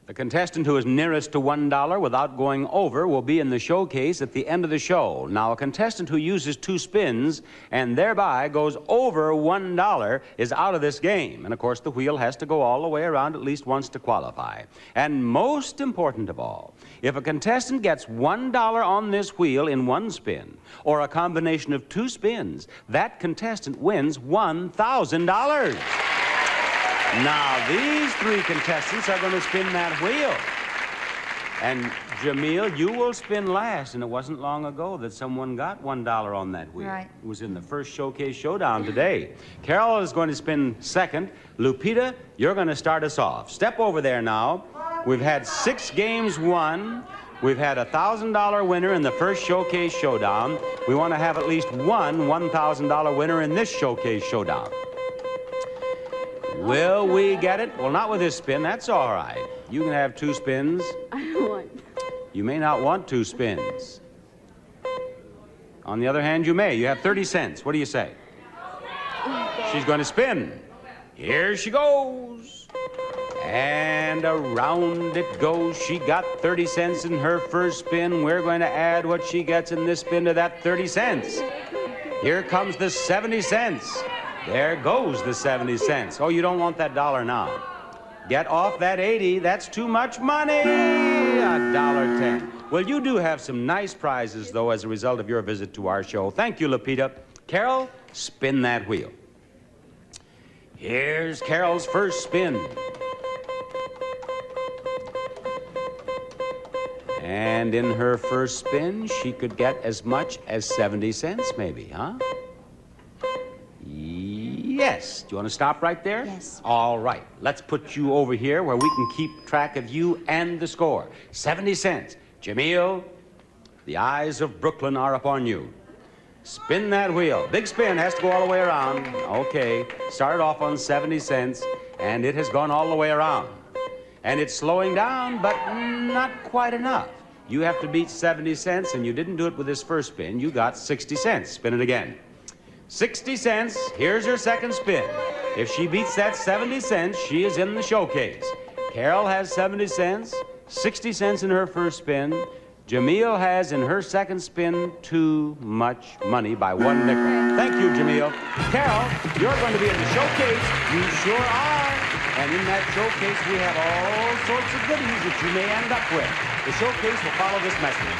The contestant who is nearest to $1 without going over will be in the showcase at the end of the show. Now, a contestant who uses 2 spins and thereby goes over $1 is out of this game. And, of course, the wheel has to go all the way around at least once to qualify. And most important of all, if a contestant gets $1 on this wheel in 1 spin, or a combination of 2 spins, that contestant wins $1,000. Now, these 3 contestants are going to spin that wheel. And, Jamil, you will spin last. And it wasn't long ago that someone got $1 on that wheel. Right. It was in the first Showcase Showdown today. Carol is going to spin second. Lupita, you're going to start us off. Step over there now. We've had 6 games won. We've had a $1,000 winner in the first Showcase Showdown. We want to have at least one $1,000 winner in this Showcase Showdown. Will we get it? Well, not with this spin. That's all right. You can have 2 spins. I don't want. You may not want 2 spins. On the other hand, you may. You have 30 cents. What do you say? She's going to spin. Here she goes. And around it goes. She got 30 cents in her first spin. We're going to add what she gets in this spin to that 30 cents. Here comes the 70 cents. There goes the 70 cents. Oh, you don't want that $1 now. Get off that 80. That's too much money. $1.10. Well, you do have some nice prizes, though, as a result of your visit to our show. Thank you, Lupita. Carol, spin that wheel. Here's Carol's first spin. And in her first spin, she could get as much as 70 cents, maybe, huh? Yes. Do you want to stop right there? Yes. All right. Let's put you over here where we can keep track of you and the score. 70 cents. Jamil, the eyes of Brooklyn are upon you. Spin that wheel. Big spin, has to go all the way around. Okay. Started off on 70 cents, and it has gone all the way around. And it's slowing down, but not quite enough. You have to beat 70 cents, and you didn't do it with this first spin. You got 60 cents. Spin it again. 60 cents. Here's her second spin. If she beats that 70 cents, she is in the showcase. Carol has 70 cents, 60 cents in her first spin. Jamil has in her second spin too much money by 1 nickel. Thank you, Jamil. Carol, you're going to be in the showcase. You sure are. And in that showcase, we have all sorts of goodies that you may end up with. The showcase will follow this message.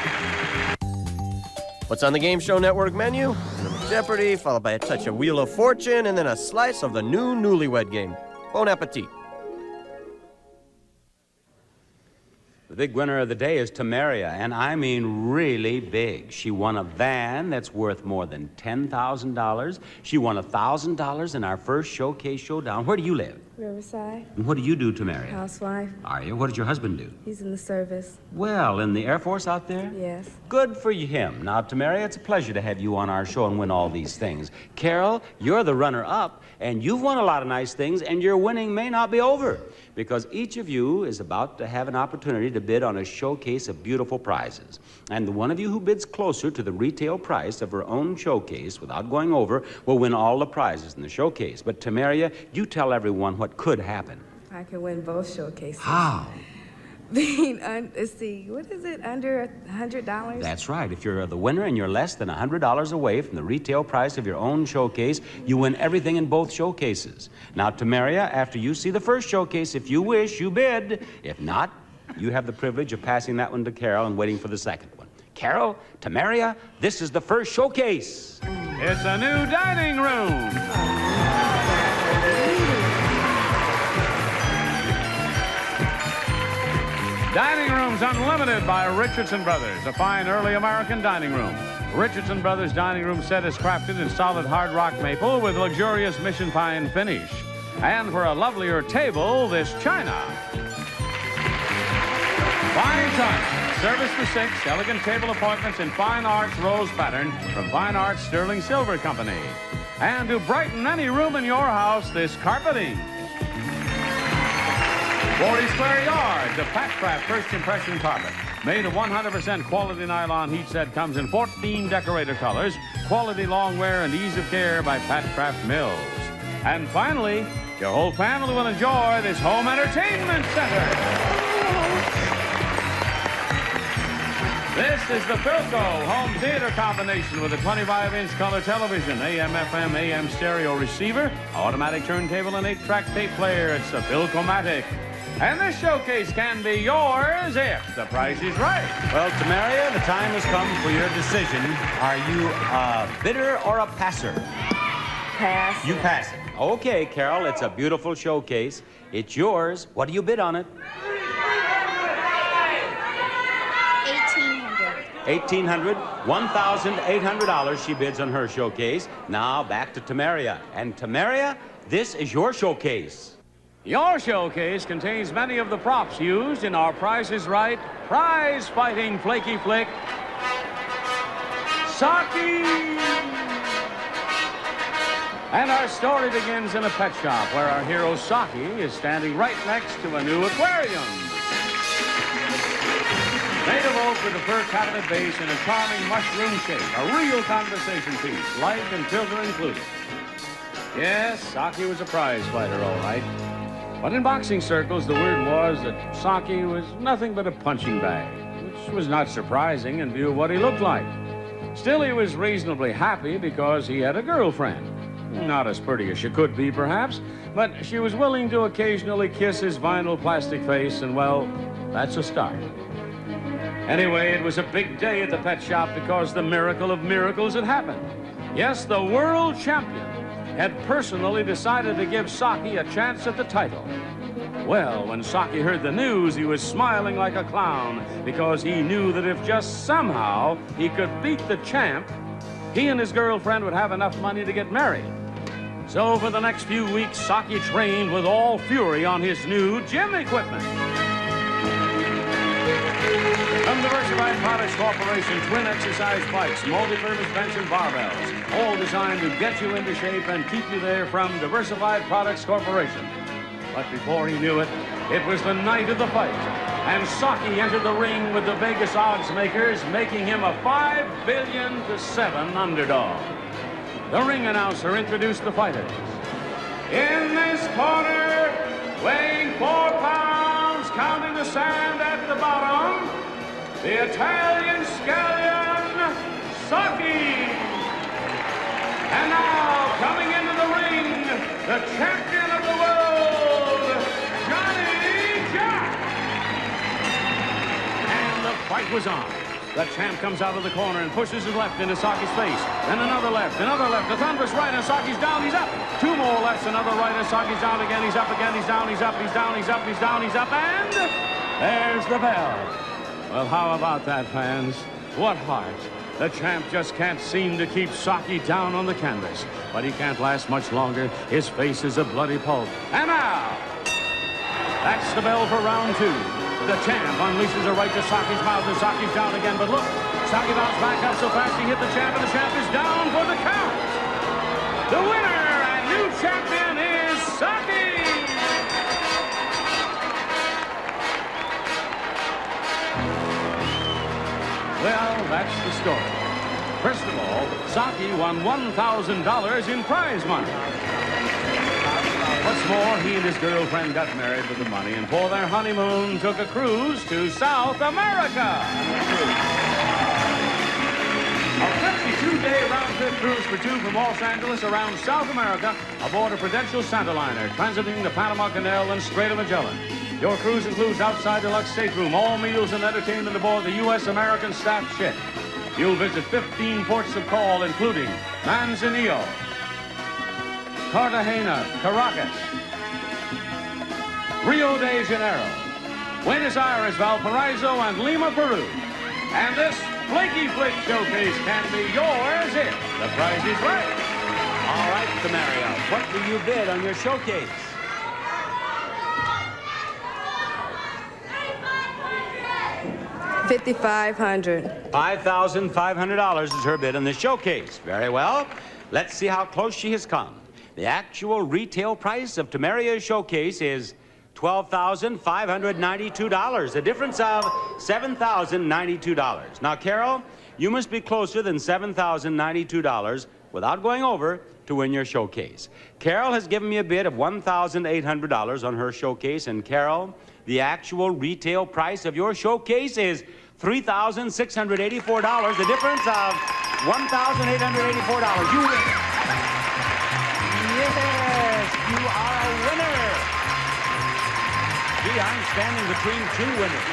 What's on the Game Show Network menu? Jeopardy, followed by a touch of Wheel of Fortune, and then a slice of the new Newlywed Game. Bon appetit. The big winner of the day is Tamaria, and I mean really big. She won a van that's worth more than $10,000. She won $1,000 in our first showcase showdown. Where do you live? Riverside. And what do you do, Tamaria? Housewife. Are you? What does your husband do? He's in the service. Well, in the Air Force out there? Yes. Good for him. Now, Tamaria, it's a pleasure to have you on our show and win all these things. Carol, you're the runner-up, and you've won a lot of nice things, and your winning may not be over, because each of you is about to have an opportunity to bid on a showcase of beautiful prizes. And the one of you who bids closer to the retail price of her own showcase without going over will win all the prizes in the showcase. But, Tamaria, you tell everyone what could happen. I can win both showcases. How? Being, let's see, what is it, under $100? That's right. If you're the winner and you're less than $100 away from the retail price of your own showcase, you win everything in both showcases. Now, Tamaria, after you see the first showcase, if you wish, you bid. If not, you have the privilege of passing that one to Carol and waiting for the second one. Carol, Tamaria, this is the first showcase. It's a new dining room. Dining Rooms Unlimited by Richardson Brothers, a fine early American dining room. Richardson Brothers dining room set is crafted in solid hard rock maple with luxurious mission pine finish. And for a lovelier table, this china. Fine china, service for 6, elegant table appointments in fine arts rose pattern from Fine Arts Sterling Silver Company. And to brighten any room in your house, this carpeting. 40 square yards of Patcraft First Impression carpet. Made of 100% quality nylon heat set, comes in 14 decorator colors, quality long wear and ease of care by Patcraft Mills. And finally, your whole family will enjoy this home entertainment center. This is the Philco home theater combination with a 25-inch color television, AM/FM, AM stereo receiver, automatic turntable, and 8-track tape player. It's the Philcomatic. And this showcase can be yours if the price is right. Well, Tamaria, the time has come for your decision. Are you a bidder or a passer? Pass. You pass it. Okay, Carol, it's a beautiful showcase. It's yours. What do you bid on it? $1,800. $1,800 she bids on her showcase. Now back to Tamaria. And Tamaria, this is your showcase. Your showcase contains many of the props used in our Price is Right, prize-fighting flaky flick, Saki! And our story begins in a pet shop where our hero Saki is standing right next to a new aquarium. Made of oak with a fur cabinet base and a charming mushroom shape, a real conversation piece, light and filter included. Yes, Saki was a prize fighter, all right. But in boxing circles, the word was that Saki was nothing but a punching bag, which was not surprising in view of what he looked like. Still, he was reasonably happy because he had a girlfriend. Not as pretty as she could be, perhaps, but she was willing to occasionally kiss his vinyl plastic face, and, well, that's a start. Anyway, it was a big day at the pet shop because the miracle of miracles had happened. Yes, the world champion had personally decided to give Saki a chance at the title. Well, when Saki heard the news, he was smiling like a clown because he knew that if just somehow he could beat the champ, he and his girlfriend would have enough money to get married. So for the next few weeks, Saki trained with all fury on his new gym equipment. From Diversified Products Corporation, twin exercise bikes, multi-purpose bench and barbells, all designed to get you into shape and keep you there from Diversified Products Corporation. But before he knew it, it was the night of the fight, and Saki entered the ring with the Vegas odds makers, making him a 5 billion to 7 underdog. The ring announcer introduced the fighters. In this corner, weighing 4 pounds, counting the sand at the bottom, the Italian Scallion, Saki. And now, coming into the ring, the champion of the world, Johnny Jack. And the fight was on. The champ comes out of the corner and pushes his left into Saki's face. Then another left, a thunderous right, and Saki's down, he's up. Two more lefts, another right, and Saki's down again, he's up again, he's down, he's up, he's down, he's up, he's down, he's up, and there's the bell. Well, how about that, fans? What heart. The champ just can't seem to keep Saki down on the canvas. But he can't last much longer. His face is a bloody pulp. And now, that's the bell for round two. The champ unleashes a right to Saki's mouth, and Saki's down again. But look, Saki bounced back up so fast he hit the champ, and the champ is down for the count. The winner and new champion is Saki. Well, that's the story. First of all, Saki won $1,000 in prize money. What's more, he and his girlfriend got married with the money, and for their honeymoon took a cruise to South America. A 52-day round-trip cruise for two from Los Angeles around South America aboard a Prudential Santa liner, transiting the Panama Canal and Strait of Magellan. Your cruise includes outside deluxe stateroom, all meals and entertainment aboard the U.S. American staff ship. You'll visit 15 ports of call, including Manzanillo, Cartagena, Caracas, Rio de Janeiro, Buenos Aires, Valparaiso, and Lima, Peru. And this Flaky Flake showcase can be yours if the price is right. All right, Demario, what do you bid on your showcase? $5,500. $5,500 is her bid on the showcase. Very well. Let's see how close she has come. The actual retail price of Temeria's showcase is $12,592, a difference of $7,092. Now, Carol, you must be closer than $7,092 without going over to win your showcase. Carol has given me a bid of $1,800 on her showcase, and Carol, the actual retail price of your showcase is $3,684, the difference of $1,884. You win. Yes, you are a winner. Gee, I'm standing between two winners.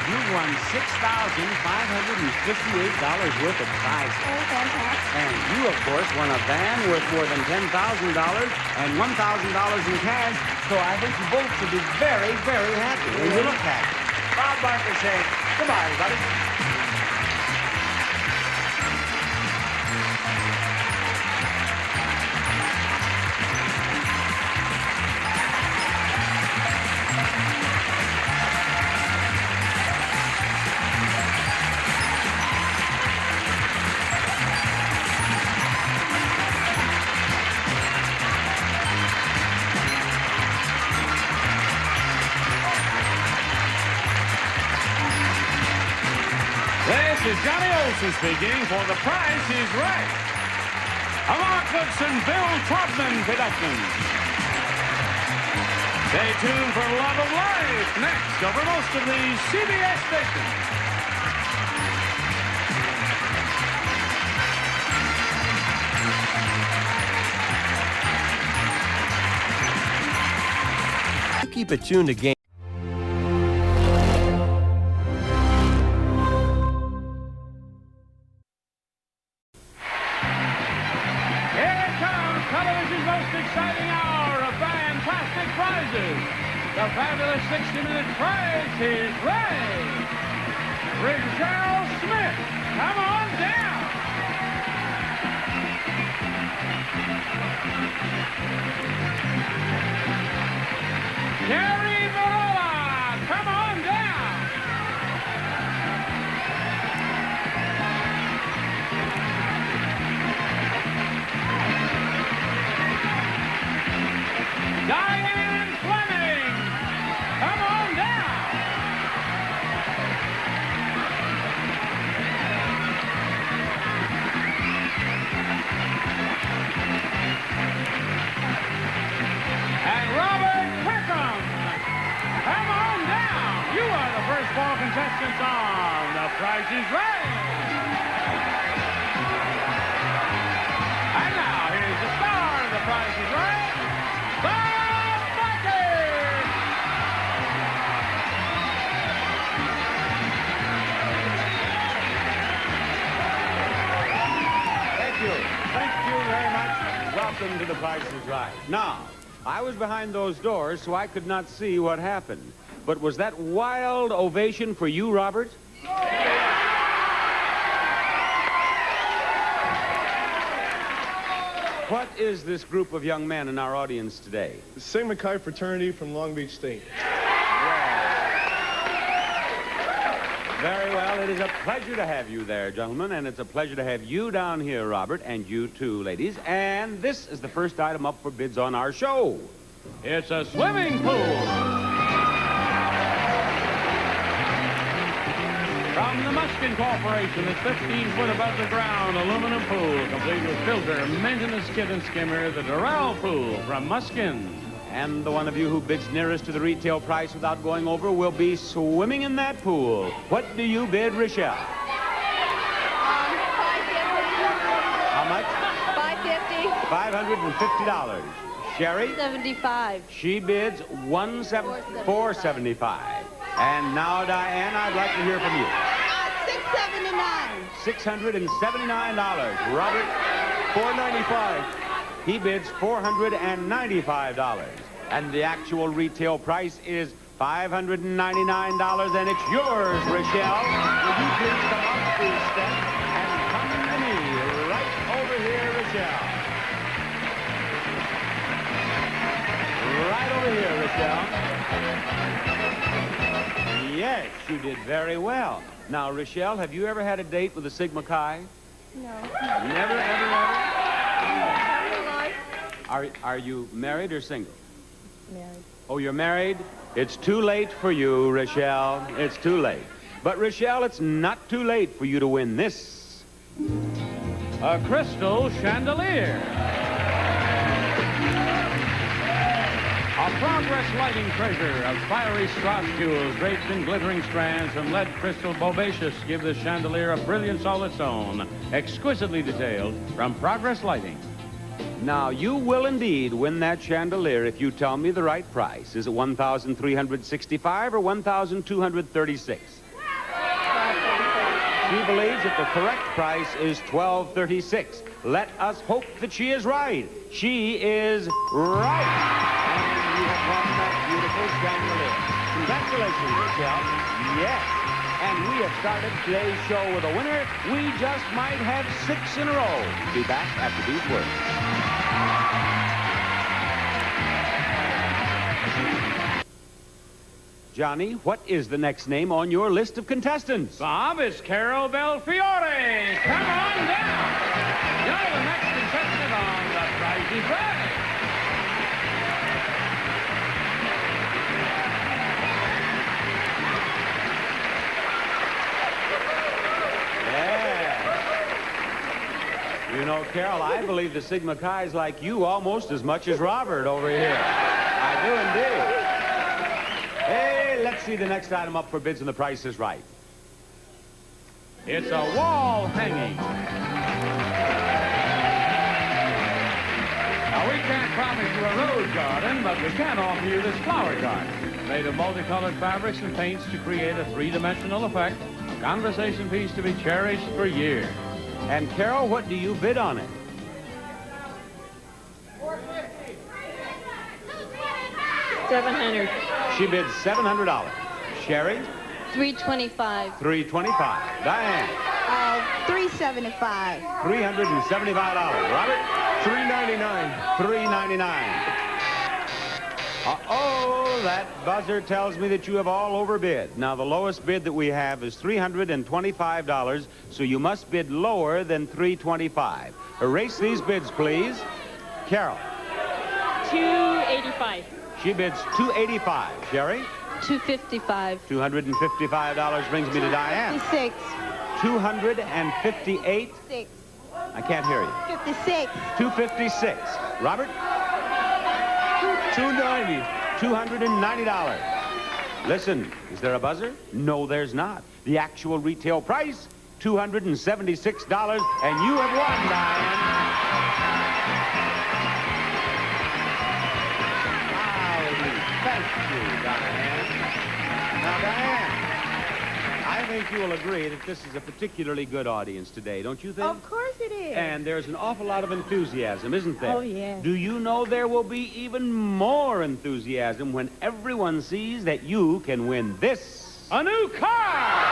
You won $6,558 worth of prizes. Oh, fantastic. And you, of course, won a van worth more than $10,000 and $1,000 in cash. So I think you both should be very, very happy. And you look happy. Bob Barker saying goodbye, everybody. This is Johnny Olson speaking for The Price is Right. A Mark Goodson, Bill Taubman production. Stay tuned for Love of Life next over most of the CBS stations. Keep it tuned to Game. Television's most exciting hour of fantastic prizes. The fabulous 60-minute Price is Right. Richelle Smith, come on down. Jerry Barola, come on down. Diane Fleming, come on down. welcome to The Price is Right. Now, I was behind those doors, so I could not see what happened. But was that wild ovation for you, Robert? What is this group of young men in our audience today? The Sigma Chi fraternity from Long Beach State. Very well. It is a pleasure to have you there, gentlemen, and it's a pleasure to have you down here, Robert, and you too, ladies. And this is the first item up for bids on our show. It's a swimming pool. From the Muskin Corporation, it's 15 foot above the ground, aluminum pool, complete with filter, maintenance kit and skimmer, the Durrell pool from Muskin. And the one of you who bids nearest to the retail price without going over will be swimming in that pool. What do you bid, Rochelle? How much? $550. $550. Sherry? $75. She bids $475. And now, Diane, I'd like to hear from you. $679. $679. Robert? $495. He bids $495. And the actual retail price is $599, and it's yours, Rochelle. Will you please come up the step and come to me right over here, Rochelle. Right over here, Rochelle. Yes, you did very well. Now, Rochelle, have you ever had a date with a Sigma Chi? No. Never, ever, ever? Are you married or single? Married. Oh, you're married? It's too late for you, Rochelle. It's too late. But, Rochelle, it's not too late for you to win this. A crystal chandelier. A Progress lighting treasure of fiery Strauss jewels draped in glittering strands from lead crystal bobaceous give the chandelier a brilliance all its own. Exquisitely detailed from Progress Lighting. Now, you will indeed win that chandelier if you tell me the right price. Is it $1,365 or $1,236? She believes that the correct price is $1,236. Let us hope that she is right. She is right. And you have won that beautiful chandelier. Congratulations, Rochelle. Yes. And we have started today's show with a winner. We just might have 6 in a row. Be back after these words. Johnny, what is the next name on your list of contestants? Bob, it's Carol Belfiore. Come on down. You're the next contestant on The Price is Right. You know, Carol, I believe the Sigma Chi's like you almost as much as Robert over here. I do indeed. Hey, let's see the next item up for bids and the price is right. It's a wall hanging. Now, we can't promise you a rose garden, but we can offer you this flower garden. Made of multicolored fabrics and paints to create a three-dimensional effect. A conversation piece to be cherished for years. And, Carol, what do you bid on it? $700. She bids $700. Sherry? $325. $325. Diane? $375. $375. Robert? $399. $399. Uh-oh, that buzzer tells me that you have all overbid. Now, the lowest bid that we have is $325, so you must bid lower than $325. Erase these bids, please. Carol? $285. She bids $285. Sherry? $255. $255 brings me to Diane. 56. $258. 6. I can't hear you. 56. $256. Robert? $290. $290. Listen, is there a buzzer? No, there's not. The actual retail price, $276, and you have won, Diane. Thank you, Diane. Now, Diane, I think you will agree that this is a particularly good audience today, don't you think? Of course it is. And there's an awful lot of enthusiasm, isn't there? Oh, yes. Do you know there will be even more enthusiasm when everyone sees that you can win this? A new car!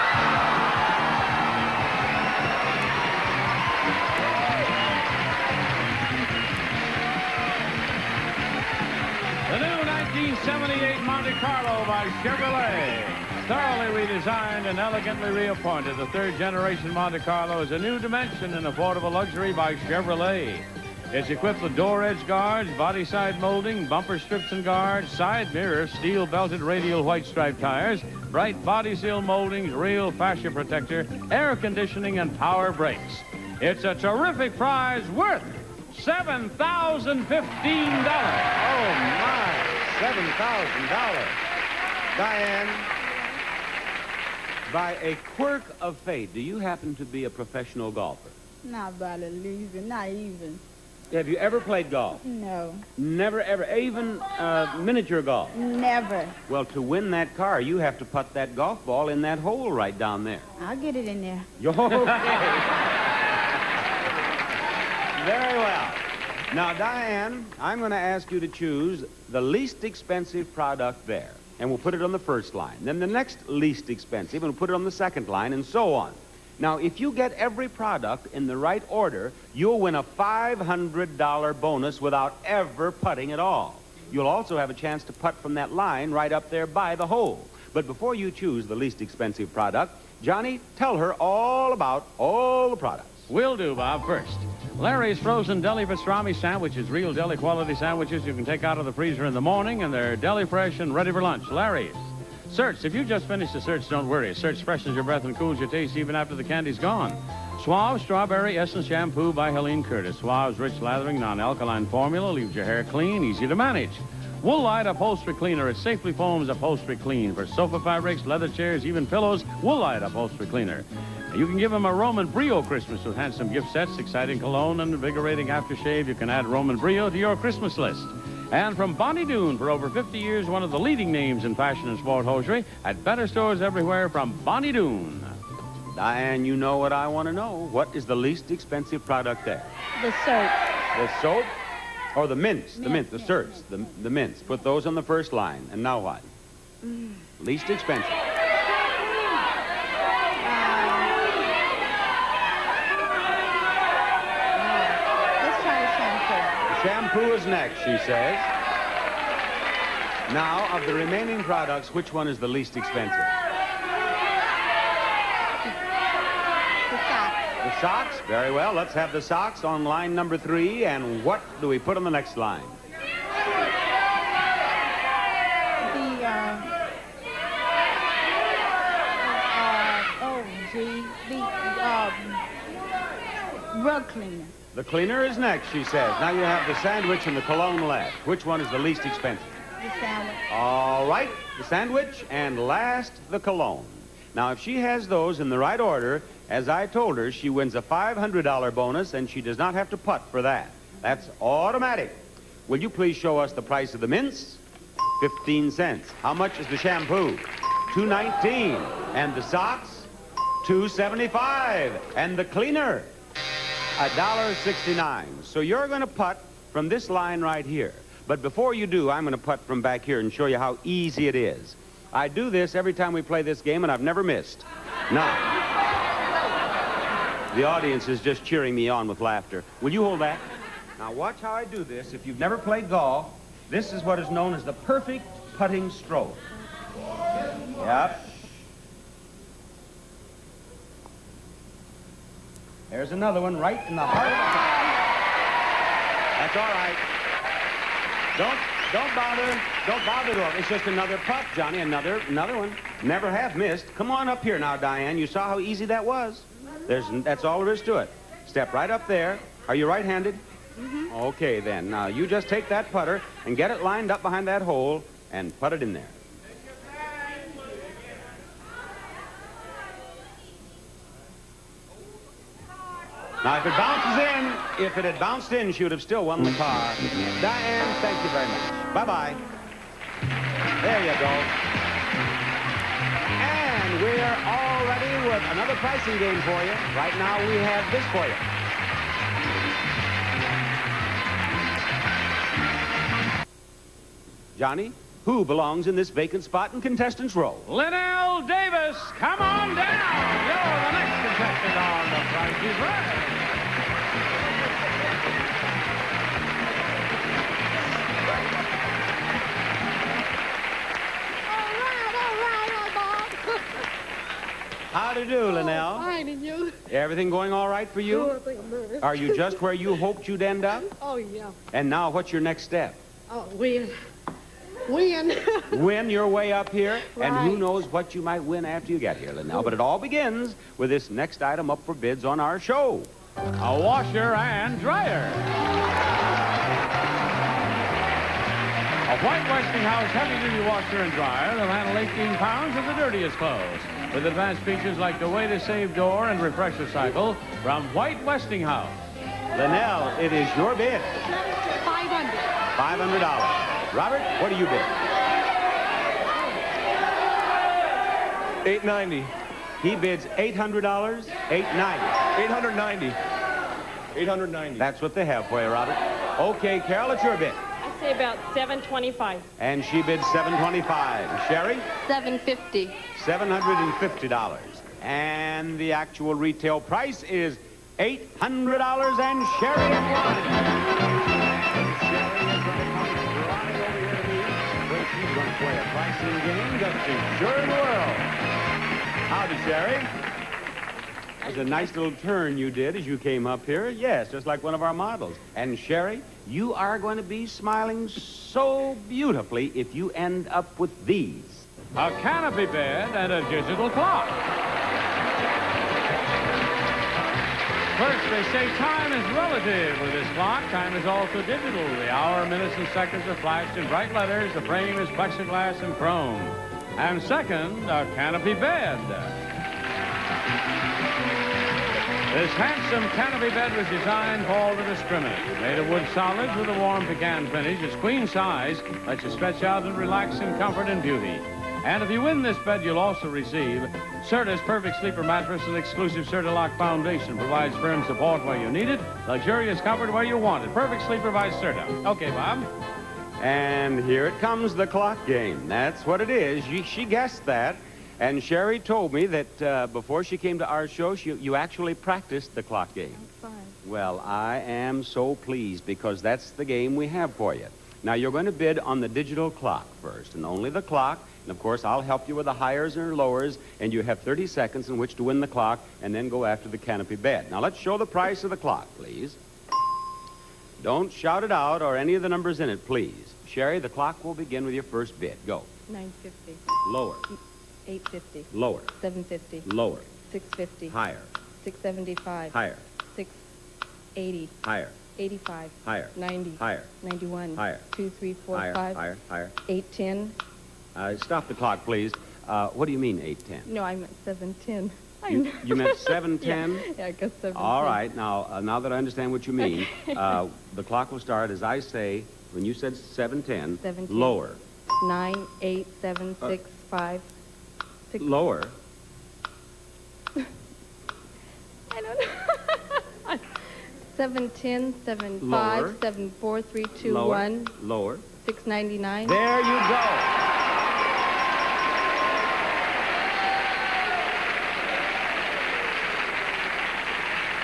The new 1978 Monte Carlo by Chevrolet. Thoroughly redesigned and elegantly reappointed, the third-generation Monte Carlo is a new dimension in affordable luxury by Chevrolet. It's equipped with door edge guards, body side molding, bumper strips and guards, side mirrors, steel-belted radial white stripe tires, bright body seal moldings, real fascia protector, air conditioning, and power brakes. It's a terrific prize worth $7,015. Oh, my, $7,000. Diane, by a quirk of fate, do you happen to be a professional golfer? Not by the least, not even. Have you ever played golf? No, Never, ever, even miniature golf? never. Well, to win that car, you have to putt that golf ball in that hole right down there. I'll get it in there. You're okay. Very well. Now, Diane, I'm going to ask you to choose the least expensive product there, and we'll put it on the first line. Then the next least expensive, and we'll put it on the second line, and so on. Now, if you get every product in the right order, you'll win a $500 bonus without ever putting at all. You'll also have a chance to putt from that line right up there by the hole. But before you choose the least expensive product, Johnny, tell her all about all the products. Will do, Bob. First, Larry's frozen deli pastrami sandwiches, real deli quality sandwiches you can take out of the freezer in the morning, and they're deli fresh and ready for lunch. Larry's. Search. If you just finished the search, don't worry. Search freshens your breath and cools your taste even after the candy's gone. Suave Strawberry Essence Shampoo by Helene Curtis. Suave's rich lathering non-alkaline formula leaves your hair clean, easy to manage. Woolite Upholstery Cleaner. It safely foams upholstery clean. For sofa fabrics, leather chairs, even pillows, Woolite Upholstery Cleaner. You can give them a Roman Brio Christmas with handsome gift sets, exciting cologne, and invigorating aftershave. You can add Roman Brio to your Christmas list. And from Bonnie Doon, for over 50 years, one of the leading names in fashion and sport hosiery, at better stores everywhere from Bonnie Doon. Diane, you know what I want to know. What is the least expensive product there? The soap. The soap or the mints? The mint, the certs, the mints. Put those on the first line. And now what? Least expensive. Let's try the shampoo. Shampoo is next, she says. Now, of the remaining products, which one is the least expensive? The socks. The socks? Very well. Let's have the socks on line number 3. And what do we put on the next line? The rug cleaner. The cleaner is next, she says. Now you have the sandwich and the cologne left. Which one is the least expensive? The sandwich. All right, the sandwich, and last, the cologne. Now, if she has those in the right order, as I told her, she wins a $500 bonus, and she does not have to putt for that. That's automatic. Will you please show us the price of the mints? 15 cents. How much is the shampoo? $2.19. And the socks? $2.75. And the cleaner? $1.69. So you're going to putt from this line right here. But before you do, I'm going to putt from back here and show you how easy it is. I do this every time we play this game, and I've never missed. Now, the audience is just cheering me on with laughter. Will you hold that? Now, watch how I do this. If you've never played golf, this is what is known as the perfect putting stroke. Yep. There's another one right in the heart of the putt. That's all right. Don't bother to. It's just another putt, Johnny. Another one. Never have missed. Come on up here now, Diane. You saw how easy that was. That's all there is to it. Step right up there. Are you right-handed? Mm-hmm. Okay, then. Now, you just take that putter and get it lined up behind that hole and put it in there. Now, if it had bounced in, she would have still won the car. Diane, thank you very much. Bye-bye. There you go. And We're all ready with another pricing game for you. Right now, we have this for you. Johnny, who belongs in this vacant spot in contestants' row? Linnell Davis, come on down. You're the next contestant on The Price is Right. How do you do, Linnell? Fine, and you? Everything going all right for you? Oh, I think I'm nervous. Are you just where you hoped you'd end up? Oh, yeah. And now, what's your next step? Oh, win. Win. Win your way up here, and who Right. knows what you might win after you get here, Linnell. But it all begins with this next item up for bids on our show. A washer and dryer. A white Westinghouse heavy-duty washer and dryer that'll handle 18 pounds of the dirtiest clothes. With advanced features like the Way to Save door and refresher cycle from White Westinghouse. Linnell, it is your bid. $500. $500. Robert, what do you bid? $890. He bids $800, $890. $890. That's what they have for you, Robert. Okay, Carol, it's your bid. I say about $725. And she bids $725. Sherry? $750. $750. And the actual retail price is $800, and Sherry has won. And Sherry is going to come running over here to me, where she's going to play a pricing game just as sure in the world. Howdy, Sherry. It was a nice little turn you did as you came up here. Yes, just like one of our models. And Sherry, you are going to be smiling so beautifully if you end up with these. A canopy bed and a digital clock. First, they say time is relative with this clock. Time is also digital. The hour, minutes, and seconds are flashed in bright letters. The frame is plexiglass and chrome. And second, a canopy bed. This handsome canopy bed was designed for all the discriminate. Made of wood solids with a warm pecan finish. It's queen size, lets you stretch out and relax in comfort and beauty. And if you win this bed, you'll also receive Serta's Perfect Sleeper Mattress and exclusive Serta-Lock Foundation. Provides firm support where you need it, luxurious comfort where you want it. Perfect Sleeper by Serta. Okay, Bob. And here it comes, the clock game. That's what it is. She guessed that. And Sherry told me that before she came to our show, you actually practiced the clock game. I'm fine. Well, I am so pleased because that's the game we have for you. Now, you're going to bid on the digital clock first, and only the clock. And, of course, I'll help you with the highers and lowers, and you have 30 seconds in which to win the clock and then go after the canopy bed. Now, let's show the price of the clock, please. Don't shout it out or any of the numbers in it, please. Sherry, the clock will begin with your first bid. Go. $9.50. Lower. $8.50. Lower. $7.50. Lower. $6.50. Higher. $6.75. Higher. $6.80. Higher. $85. Higher. $90. Higher. $91. Higher. 2, 3, 4, Higher. 5. Higher. Higher. $8.10. Stop the clock, please. What do you mean 8:10? No, I meant $7.10. You meant 7:10? Yeah, I guess 7:10. All right. Now that I understand what you mean, the clock will start as I say. When you said 7:10, 7:10. lower. 9, 8, 7, 6, 5, 6. Lower. I don't know. 7:10, 7, Lower. 5, 7, 4, 3, 2, Lower. 1. Lower. $6.99. There you go.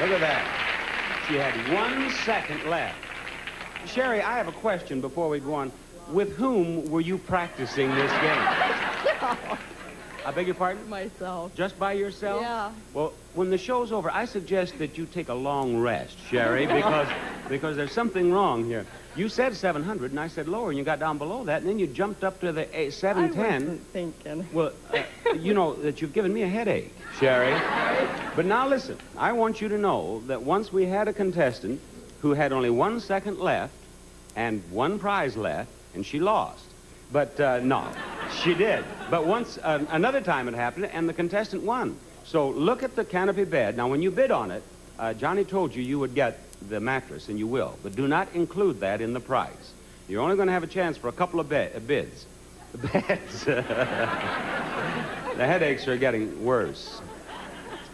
Look at that. She had 1 second left. Sherry, I have a question before we go on. With whom were you practicing this game? I beg your pardon? Myself. Just by yourself? Yeah. Well, when the show's over, I suggest that you take a long rest, Sherry, because there's something wrong here. You said 700, and I said lower, and you got down below that, and then you jumped up to the 710. I wasn't thinking. Well, you know that you've given me a headache, Sherry. But now listen, I want you to know that once we had a contestant who had only 1 second left and 1 prize left, and she lost. But no, she did. But once, another time it happened, and the contestant won. So look at the canopy bed. Now, when you bid on it, Johnny told you would get the mattress, and you will. But do not include that in the price. You're only going to have a chance for a couple of bids. Beds. The headaches are getting worse.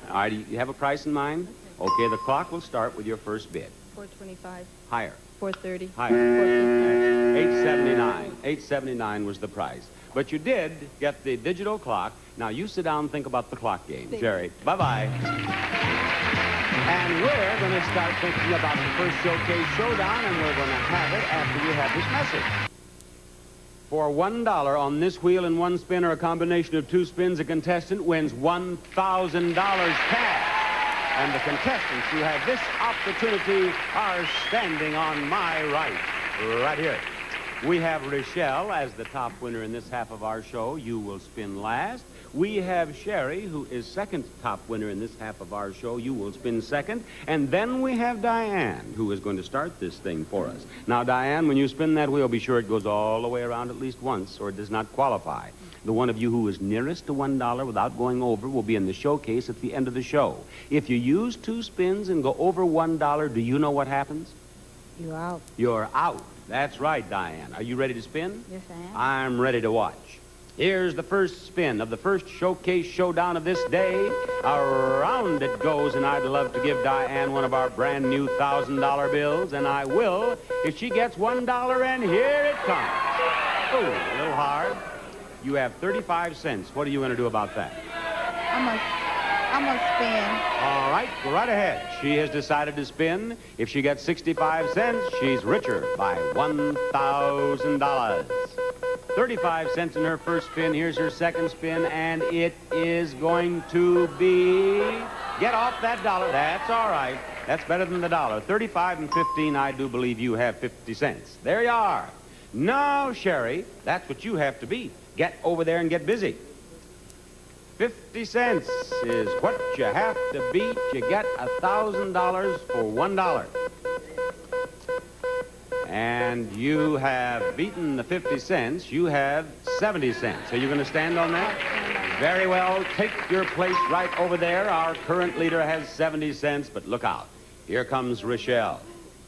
All right, you have a price in mind? Okay, the clock will start with your first bid. 425. Higher. 430. Higher. 879. 879 was the price. But you did get the digital clock. Now you sit down and think about the clock game. Jerry, bye-bye. And we're going to start thinking about the first Showcase Showdown, and we're going to have it after we have this message. For $1 on this wheel and one spin or a combination of two spins, a contestant wins $1,000 cash. And the contestants who have this opportunity are standing on my right here. We have Rochelle as the top winner in this half of our show. You will spin last. We have Sherry, who is second top winner in this half of our show. You will spin second. And then we have Diane, who is going to start this thing for us. Now, Diane, when you spin that wheel, be sure it goes all the way around at least once, or it does not qualify. The one of you who is nearest to $1 without going over will be in the showcase at the end of the show. If you use two spins and go over $1, do you know what happens? You're out. You're out. That's right, Diane. Are you ready to spin? Yes, I am. I'm ready to watch. Here's the first spin of the first Showcase Showdown of this day. Around it goes, and I'd love to give Diane one of our brand new $1,000 bills, and I will if she gets $1, and here it comes. Oh, a little hard. You have 35 cents. What are you going to do about that? I'm gonna spin. All right, go right ahead. She has decided to spin. If she gets 65 cents, she's richer by $1,000. 35 cents in her first spin. Here's her second spin, and it is going to be... Get off that dollar. That's all right. That's better than the dollar. 35 and 15, I do believe you have 50 cents. There you are. Now, Sherry, that's what you have to beat. Get over there and get busy. 50 cents is what you have to beat. You get $1,000 for $1. And you have beaten the 50 cents. You have 70 cents. Are you going to stand on that? Very well. Take your place right over there. Our current leader has 70 cents, but look out. Here comes Rochelle.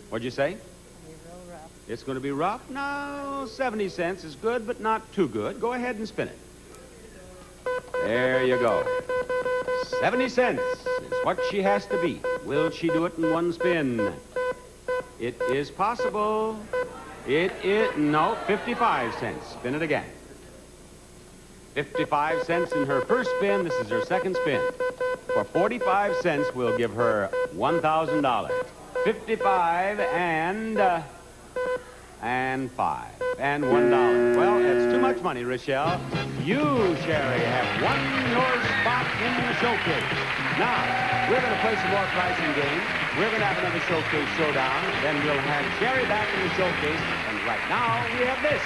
What'd you say? It's going to be rough? No, 70 cents is good, but not too good. Go ahead and spin it. There you go. 70 cents is what she has to beat. Will she do it in one spin? It is possible. It is, no, 55 cents. Spin it again. 55 cents in her first spin. This is her second spin. For 45 cents, we'll give her $1,000. 55 and 5 and $1. Well, that's too much money, Rochelle. You, Sherry, have won your spot in the showcase. Now, we're going to play some more pricing games. We're going to have another Showcase Showdown. Then we'll have Sherry back in the showcase. And right now, we have this.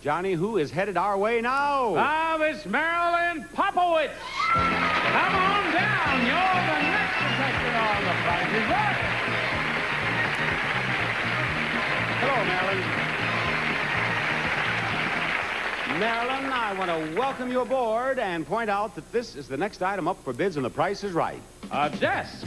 Johnny, who is headed our way now? Miss Marilyn Popowitz. Come on down. You're the next contestant on The Price is Right. Hello, Marilyn. Marilyn, I want to welcome you aboard and point out that this is the next item up for bids and The Price is Right. A desk.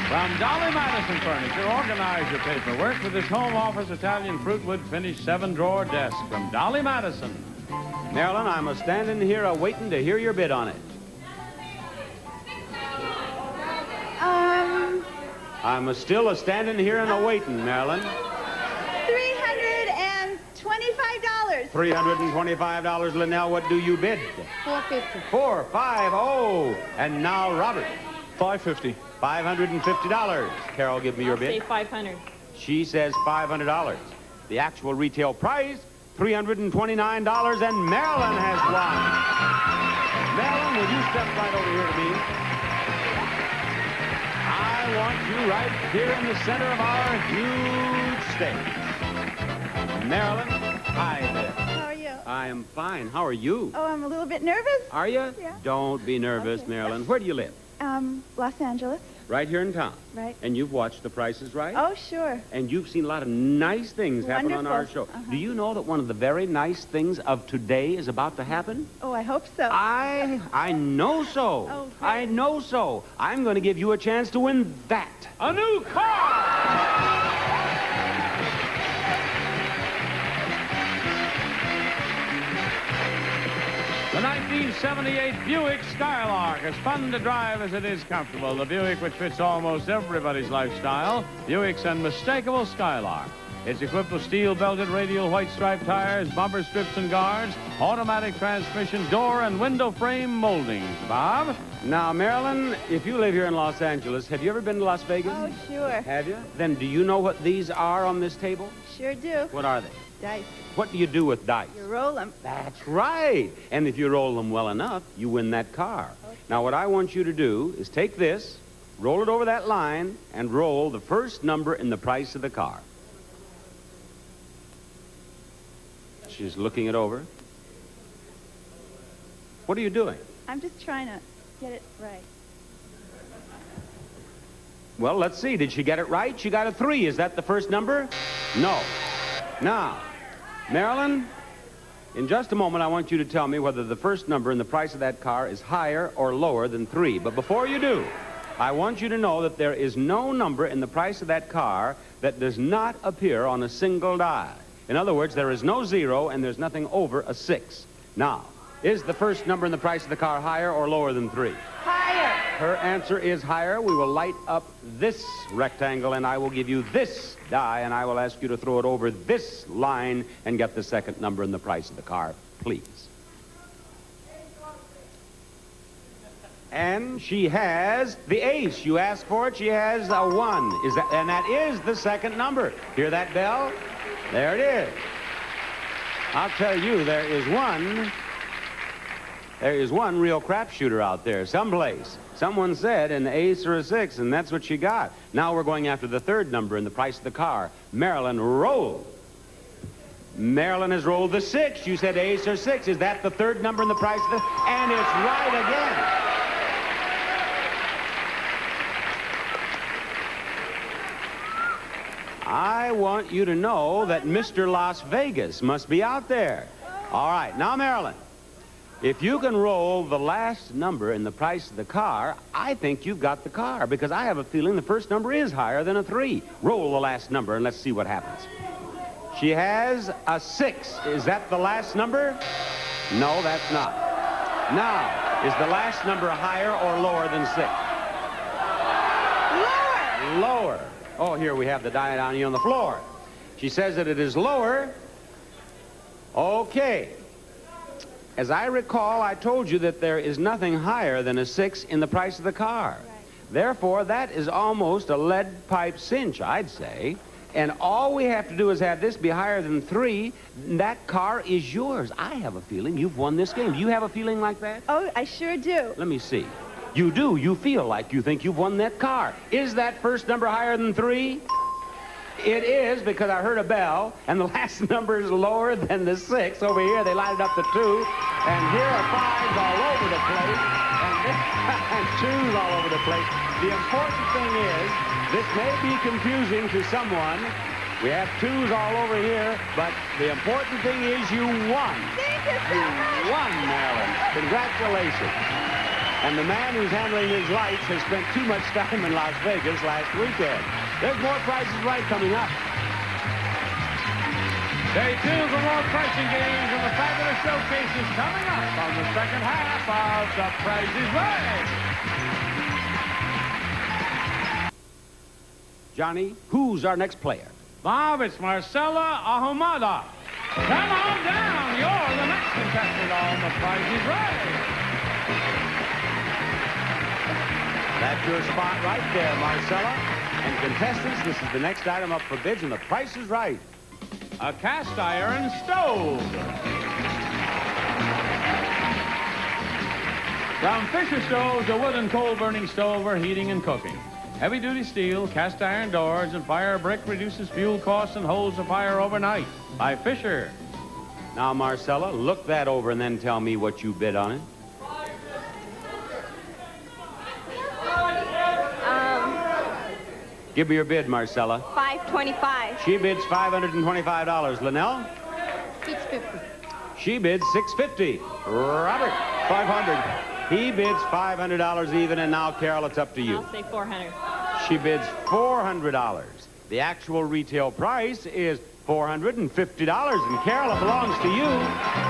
From Dolly Madison Furniture, organize your paperwork with this home office Italian fruitwood finish 7-drawer desk from Dolly Madison. Marilyn, I'm a-standing here a-waiting to hear your bid on it. I'm still a-standing here and a-waiting, Marilyn. $325. $325. Linnell, what do you bid? $450. $450. And now, Robert. $550. $550. Carol, give me your bid. Say $500. She says $500. The actual retail price, $329, and Marilyn has won. Marilyn, will you step right over here to me? I want you right here in the center of our huge stage. Marilyn, hi there. How are you? I am fine. How are you? Oh, I'm a little bit nervous. Are you? Yeah. Don't be nervous, Marilyn. Where do you live? Los Angeles. Right here in town. Right. And you've watched The Price is Right? Oh, sure. And you've seen a lot of nice things happen on our show. Wonderful. Do you know that one of the very nice things of today is about to happen? Oh, I hope so. I know so. Oh, great. I know so. I'm going to give you a chance to win that. A new car. 1978 Buick Skylark. As fun to drive as it is comfortable. The Buick which fits almost everybody's lifestyle. Buick's unmistakable Skylark. It's equipped with steel-belted radial white stripe tires, bumper strips and guards, automatic transmission, door and window frame moldings. Bob? Now, Marilyn, if you live here in Los Angeles, have you ever been to Las Vegas? Oh, sure. Have you? Then do you know what these are on this table? Sure do. What are they? Dice. What do you do with dice? You roll them. That's right. And if you roll them well enough, you win that car. Okay. Now, what I want you to do is take this, roll it over that line, and roll the first number in the price of the car. She's looking it over. What are you doing? I'm just trying to get it right. Well, let's see. Did she get it right? She got a 3. Is that the first number? No. Now, Marilyn, in just a moment, I want you to tell me whether the first number in the price of that car is higher or lower than 3. But before you do, I want you to know that there is no number in the price of that car that does not appear on a single die. In other words, there is no 0 and there's nothing over a 6. Now, is the first number in the price of the car higher or lower than 3? Higher. Her answer is higher. We will light up this rectangle and I will give you this die and I will ask you to throw it over this line and get the second number in the price of the car, please. And she has the ace. You asked for it. She has a 1. And that is the second number. Hear that bell? There it is. I'll tell you, there is one real crapshooter out there someplace. Someone said an ace or a 6, and that's what she got. Now we're going after the third number in the price of the car. Marilyn rolled. Marilyn has rolled the 6. You said ace or 6. Is that the third number in the price of the... And it's right again. I want you to know that Mr. Las Vegas must be out there. All right, now, Marilyn, if you can roll the last number in the price of the car, I think you've got the car, because I have a feeling the first number is higher than a 3. Roll the last number, and let's see what happens. She has a 6. Is that the last number? No, that's not. Now, is the last number higher or lower than 6? Lower. Lower. Oh, here we have the die down here on the floor. She says that it is lower. Okay. As I recall, I told you that there is nothing higher than a 6 in the price of the car. Right. Therefore, that is almost a lead pipe cinch, I'd say. And all we have to do is have this be higher than 3. That car is yours. I have a feeling you've won this game. Do you have a feeling like that? Oh, I sure do. Let me see. You do. You feel like you think you've won that car. Is that first number higher than 3? It is, because I heard a bell, and the last number is lower than the 6. Over here, they lighted up the 2, and here are 5s all over the place, and 2s all over the place. The important thing is, this may be confusing to someone. We have 2s all over here, but the important thing is you won. You won, Marilyn. Congratulations. And the man who's handling his lights has spent too much time in Las Vegas last weekend. There's more Prices Right coming up. Stay tuned for more pricing games and the fabulous showcases coming up on the second half of The Price is Right. Johnny, who's our next player? Bob, it's Marcella Ahumada. Come on down. You're the next contestant on The Price is Right. That's your spot right there, Marcella. And contestants, this is the next item up for bids, and The Price is Right. A cast iron stove. From Fisher Stoves, a wood and coal-burning stove for heating and cooking. Heavy-duty steel, cast iron doors, and fire brick reduces fuel costs and holds the fire overnight. By Fisher. Now, Marcella, look that over and then tell me what you bid on it. Give me your bid, Marcella. $525. She bids $525. Linnell? $650. She bids $650. Robert, $500. He bids $500 even, and now, Carol, it's up to you. I'll say $400. She bids $400. The actual retail price is $450, and Carol, it belongs to you.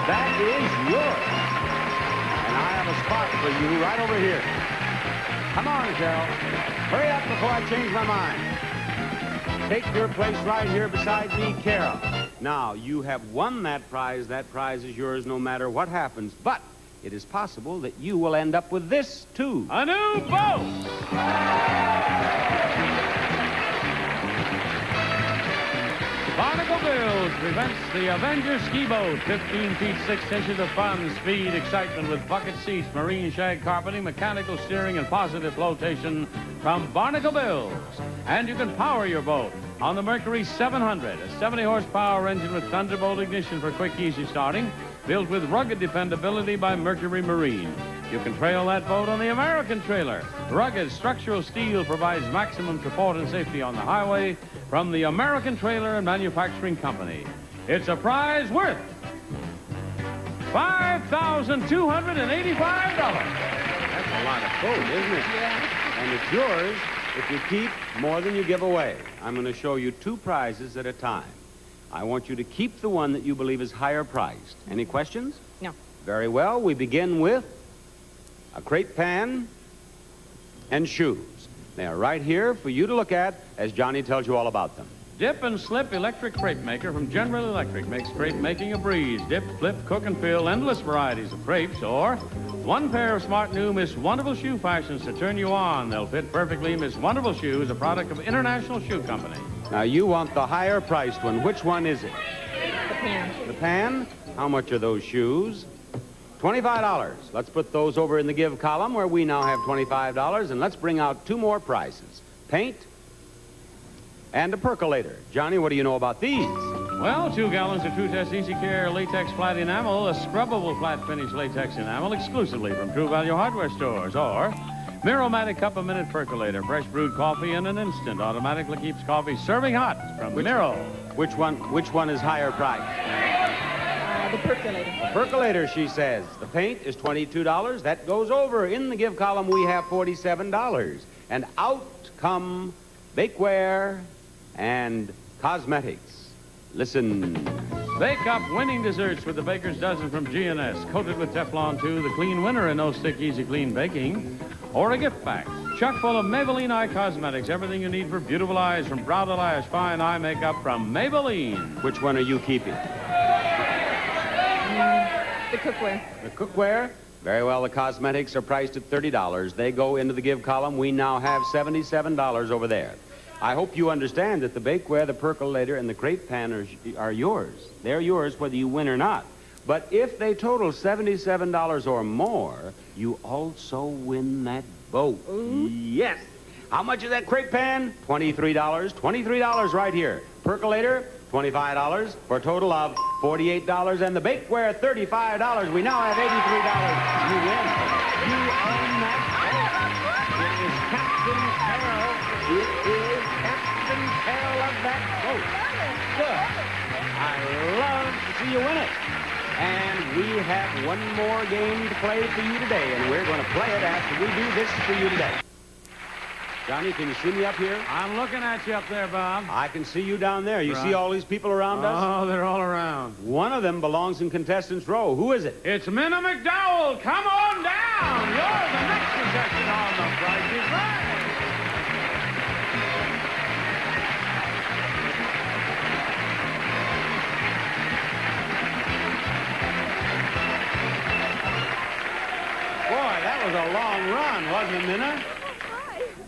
That is yours. spot for you right over here. Come on, Cheryl. Hurry up before I change my mind. Take your place right here beside me, Carol. Now, you have won that prize. That prize is yours no matter what happens. But it is possible that you will end up with this, too. A new boat! Barnacle Bills presents the Avenger Ski Boat. 15 feet 6 inches of fun, speed, excitement with bucket seats, marine shag carpeting, mechanical steering, and positive flotation from Barnacle Bills. And you can power your boat on the Mercury 700, a 70-horsepower engine with Thunderbolt ignition for quick, easy starting, built with rugged dependability by Mercury Marine. You can trail that boat on the American trailer. Rugged structural steel provides maximum support and safety on the highway from the American Trailer and Manufacturing Company. It's a prize worth $5,285. That's a lot of boat, isn't it? Yeah. And it's yours if you keep more than you give away. I'm going to show you 2 prizes at a time. I want you to keep the one that you believe is higher priced. Any questions? No. Very well. We begin with a crepe pan and shoes. They are right here for you to look at as Johnny tells you all about them. Dip and Slip Electric Crepe Maker from General Electric makes crepe making a breeze. Dip, flip, cook, and fill endless varieties of crepes. Or 1 pair of smart new Miss Wonderful shoe fashions to turn you on. They'll fit perfectly. Miss Wonderful Shoes, a product of International Shoe Company. Now, you want the higher priced one. Which one is it? The pan. The pan? How much are those shoes? $25. Let's put those over in the give column where we now have $25, and let's bring out 2 more prizes. Paint and a percolator. Johnny, what do you know about these? Well, 2 gallons of True Test Easy Care latex flat enamel, a scrubbable flat finish latex enamel exclusively from True Value Hardware stores. Or Miromatic Cup a Minute Percolator, fresh brewed coffee in an instant, automatically keeps coffee serving hot from Miro. Which one is higher priced? The percolator. The percolator, she says. The paint is $22. That goes over. In the give column, we have $47. And out come bakeware and cosmetics. Listen. Bake up winning desserts with the Baker's Dozen from G&S. Coated with Teflon 2, the clean winner in No Stick Easy Clean Baking. Or a gift pack. Chock full of Maybelline Eye Cosmetics. Everything you need for beautiful eyes, from brow to lash. Fine eye makeup from Maybelline. Which one are you keeping? The cookware. The cookware? Very well, the cosmetics are priced at $30. They go into the give column. We now have $77 over there. I hope you understand that the bakeware, the percolator, and the crepe pan are yours. They're yours whether you win or not. But if they total $77 or more, you also win that boat. Ooh. Yes. How much is that crepe pan? $23. $23 right here. Percolator, $25 for a total of $48. And the bakeware, $35. We now have $83. You win. You own that boat. It is Captain Carol. It is Captain Carol of that boat. Good. I love to see you win it. And we have one more game to play for you today, and we're going to play it after we do this for you today. Johnny, can you see me up here? I'm looking at you up there, Bob. I can see you down there. You see all these people around us? Oh, they're all around. One of them belongs in contestants' row. Who is it? It's Minna McDowell. Come on down. You're the next contestant on The Price is Right. Boy, that was a long run, wasn't it, Minna?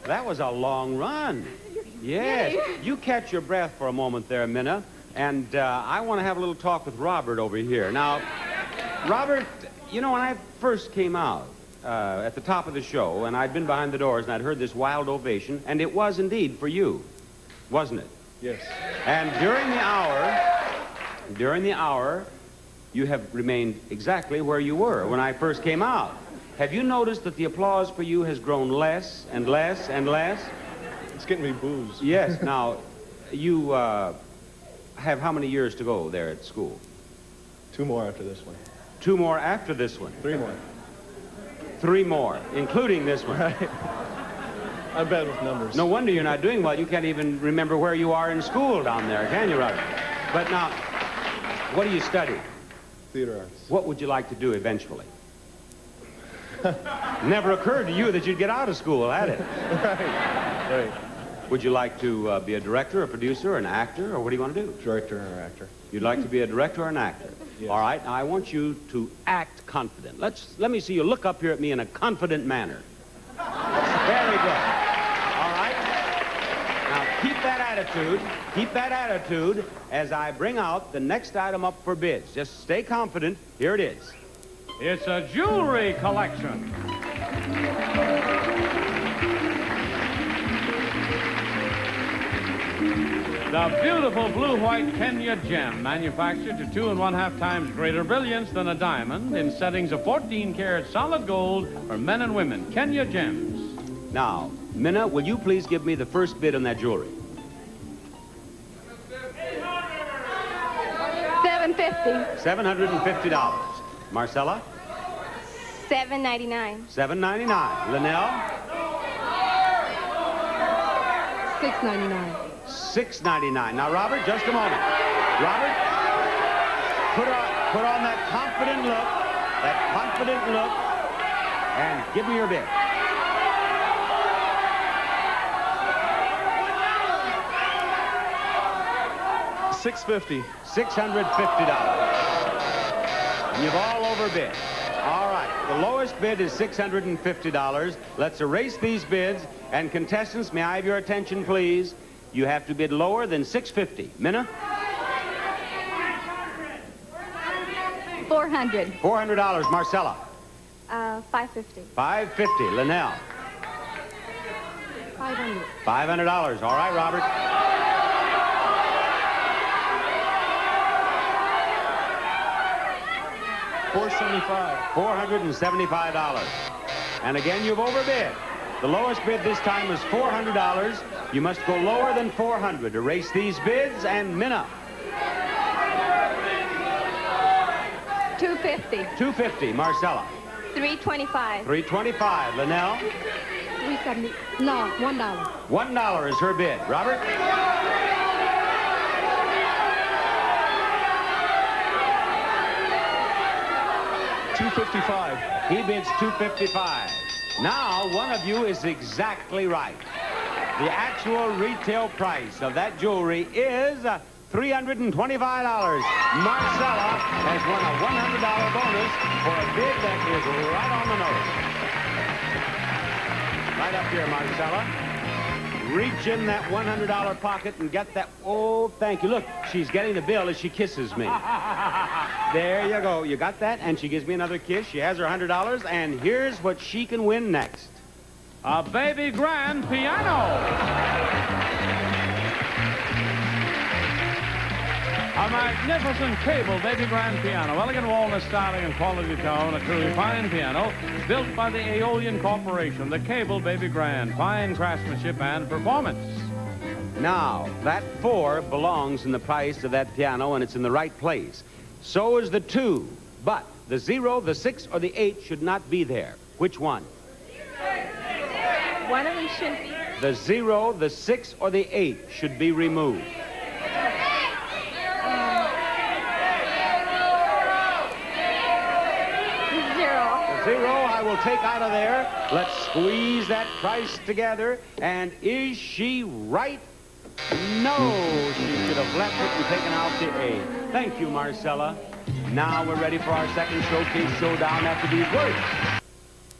That was a long run. Yes. You catch your breath for a moment there, Minna. And I want to have a little talk with Robert over here. Now, Robert, you know, when I first came out at the top of the show, and I'd been behind the doors, and I'd heard this wild ovation, and it was indeed for you, wasn't it? Yes. And during the hour, you have remained exactly where you were when I first came out. Have you noticed that the applause for you has grown less and less and less? It's getting me booze. Yes. Now, you have how many years to go there at school? 2 more after this one. 2 more after this one? 3 more. 3 more, including this one. Right. I'm bad with numbers. No wonder you're not doing well. You can't even remember where you are in school down there, can you, Robert? But now, what do you study? Theater arts. What would you like to do eventually? Never occurred to you that you'd get out of school, had it? Right. Would you like to be a director, a producer, an actor, or what do you want to do? Director or actor. You'd like to be a director or an actor? Yes. All right, now I want you to act confident. Let me see you look up here at me in a confident manner. Very good. All right. Now keep that attitude as I bring out the next item up for bids. Just stay confident. Here it is. It's a jewelry collection. The beautiful blue-white Kenya gem, manufactured to 2 1/2 times greater brilliance than a diamond in settings of 14-karat solid gold for men and women. Kenya gems. Now, Minna, will you please give me the first bid on that jewelry? $750. $750. Marcella? $799. $799. Linnell? $699. $699. Now, Robert, just a moment. Robert, put on that confident look, and give me your bid. $650. $650. You've all overbid. All right, the lowest bid is $650. Let's erase these bids. And contestants, may I have your attention, please? You have to bid lower than $650. Minna? $400. $400. Marcella? $550. $550. Linnell? $500. $500. All right, Robert. $475. And again, you've overbid. The lowest bid this time is $400. You must go lower than $400. Erase these bids, and Minna. $250. $250. Marcella. $325. $325. Linnell. $370. No, $1. $1 is her bid. Robert. $255. He bids $255. Now, one of you is exactly right. The actual retail price of that jewelry is $325. Marcella has won a $100 bonus for a bid that is right on the nose. Right up here, Marcella. Reach in that $100 pocket and get that. Oh, thank you. Look, she's getting the bill as she kisses me. There you go. You got that? And she gives me another kiss. She has her $100. And here's what she can win next. A baby grand piano. A magnificent cable baby grand piano, elegant walnut styling and quality tone, a truly fine piano, built by the Aeolian Corporation. The cable baby grand, fine craftsmanship and performance. Now, that 4 belongs in the price of that piano, and it's in the right place. So is the 2, but the 0, the 6, or the 8 should not be there. Which one? One of them shouldn't be. The 0, the 6, or the 8 should be removed. Zero I will take out of there. Let's squeeze that price together. And is she right? No, she should have left it and taken out the A. Thank you, Marcella. Now we're ready for our second showcase showdown after these words.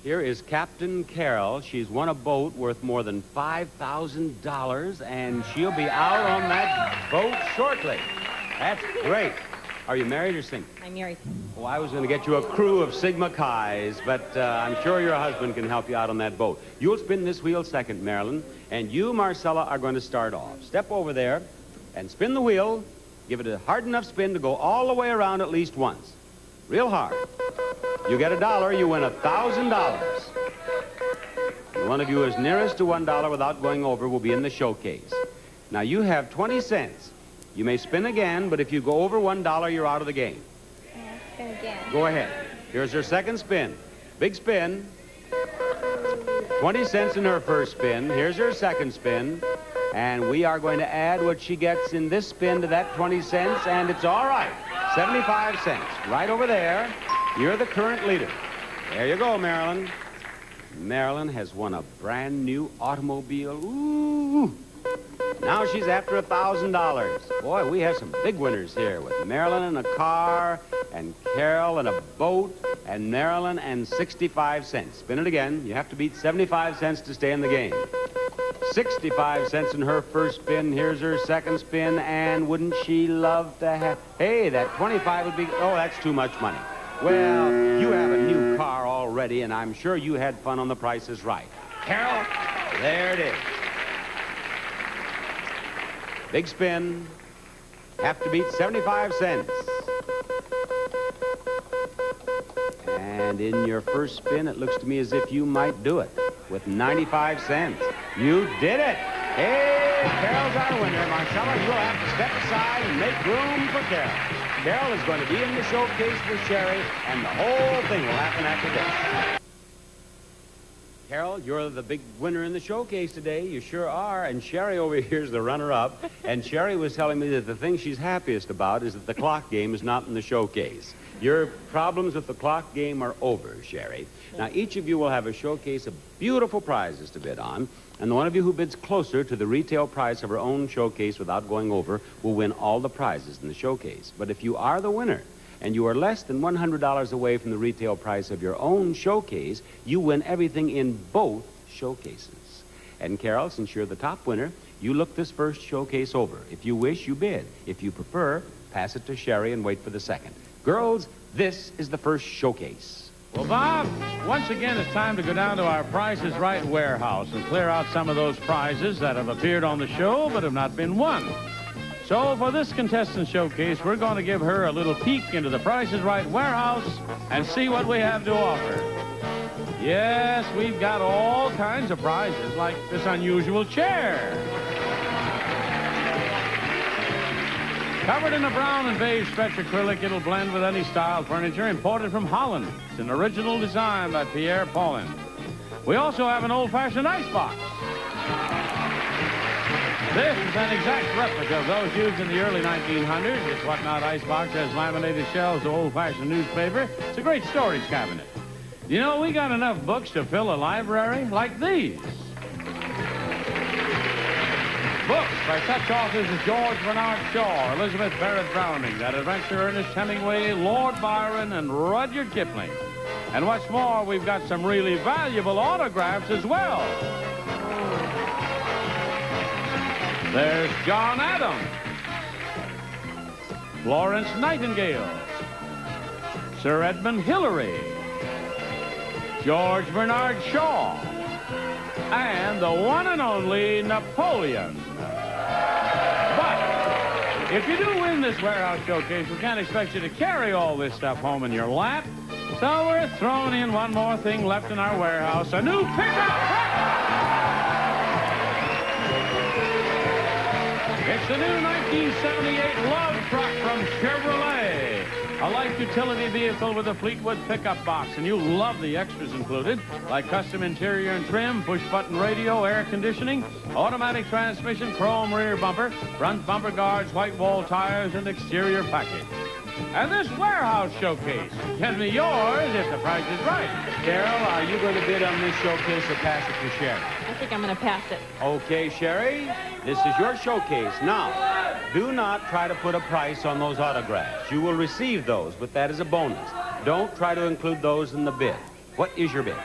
Here is Captain Carol. She's won a boat worth more than $5,000, and she'll be out on that boat shortly. That's great. Are you married or single? I'm married. Oh, I was going to get you a crew of Sigma Chi's, but I'm sure your husband can help you out on that boat. You'll spin this wheel second, Marilyn, and you, Marcella, are going to start off. Step over there and spin the wheel. Give it a hard enough spin to go all the way around at least once. Real hard. You get $1, you win $1,000. One of you is nearest to $1 without going over will be in the showcase. Now, you have 20 cents. You may spin again, but if you go over $1, you're out of the game. Spin again. Go ahead. Here's her second spin. Big spin. 20 cents in her first spin. Here's her second spin. And we are going to add what she gets in this spin to that 20 cents, and it's all right. 75 cents. Right over there. You're the current leader. There you go, Marilyn. Marilyn has won a brand new automobile. Ooh. Now she's after $1,000. Boy, we have some big winners here with Marilyn in a car and Carol in a boat and Marilyn and 65 cents. Spin it again. You have to beat 75 cents to stay in the game. 65 cents in her first spin. Here's her second spin, and wouldn't she love to have... Hey, that 25 would be... Oh, that's too much money. Well, you have a new car already, and I'm sure you had fun on The Price is Right. Carol, there it is. Big spin. Have to beat 75 cents. And in your first spin, it looks to me as if you might do it with 95 cents. You did it. Hey, Carol's our winner. Marcella, you'll have to step aside and make room for Carol. Carol is going to be in the showcase with Sherry, and the whole thing will happen after this. Carol, you're the big winner in the showcase today. You sure are. And Sherry over here is the runner-up. And Sherry was telling me that the thing she's happiest about is that the clock game is not in the showcase. Your problems with the clock game are over, Sherry. Now, each of you will have a showcase of beautiful prizes to bid on. And the one of you who bids closer to the retail price of her own showcase without going over will win all the prizes in the showcase. But if you are the winner, and you are less than $100 away from the retail price of your own showcase, you win everything in both showcases. And Carol, since you're the top winner, you look this first showcase over. If you wish, you bid. If you prefer, pass it to Sherry and wait for the second. Girls, this is the first showcase. Well, Bob, once again, it's time to go down to our Price is Right warehouse and clear out some of those prizes that have appeared on the show but have not been won. So for this contestant showcase, we're going to give her a little peek into the Price is Right warehouse and see what we have to offer. Yes, we've got all kinds of prizes, like this unusual chair. Covered in a brown and beige stretch acrylic, it'll blend with any style furniture imported from Holland. It's an original design by Pierre Paulin. We also have an old-fashioned icebox. This is an exact replica of those used in the early 1900s. This Whatnot icebox has laminated shelves of old-fashioned newspaper. It's a great storage cabinet. You know, we got enough books to fill a library like these. Books by such authors as George Bernard Shaw, Elizabeth Barrett Browning, that adventurer Ernest Hemingway, Lord Byron, and Rudyard Kipling. And what's more, we've got some really valuable autographs as well. There's John Adams, Florence Nightingale, Sir Edmund Hillary, George Bernard Shaw, and the one and only Napoleon. But if you do win this warehouse showcase, we can't expect you to carry all this stuff home in your lap. So we're throwing in one more thing left in our warehouse, a new pickup truck. It's the new 1978 Love Truck from Chevrolet. A light utility vehicle with a Fleetwood pickup box, and you'll love the extras included, like custom interior and trim, push-button radio, air conditioning, automatic transmission, chrome rear bumper, front bumper guards, white wall tires, and exterior package. And this warehouse showcase can be yours if the price is right. Carol, are you going to bid on this showcase or pass it to Sherry? I think I'm going to pass it. Okay, Sherry, this is your showcase. Now, do not try to put a price on those autographs. You will receive those, but that is a bonus. Don't try to include those in the bid. What is your bid?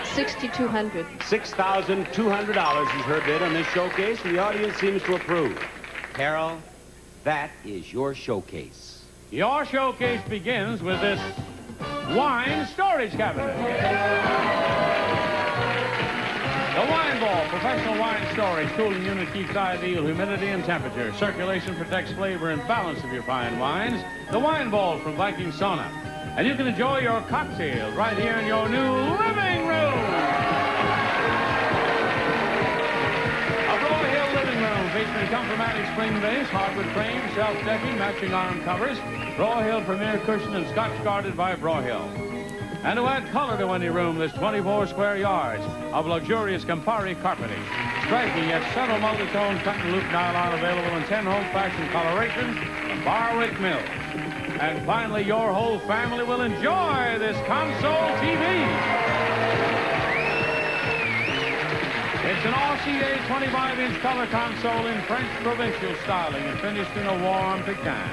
$6,200. $6,200 is her bid on this showcase, and the audience seems to approve. Carol, that is your showcase. Your showcase begins with this wine storage cabinet. The Wine Ball, professional wine storage. Cooling unit keeps ideal humidity and temperature. Circulation protects flavor and balance of your fine wines. The Wine Ball from Viking Sauna. And you can enjoy your cocktails right here in your new living room. Featuring Comformatic spring base, hardwood frame, self-decking, matching arm covers, Broyhill Premier Cushion, and Scotch-guarded by Broyhill. And to add color to any room, there's 24 square yards of luxurious Campari carpeting. Striking yet subtle multi-tone cut and loop nylon available in 10 home-fashioned colorations from Barwick Mills. And finally, your whole family will enjoy this console TV. It's an RCA 25-inch color console in French provincial styling and finished in a warm pecan.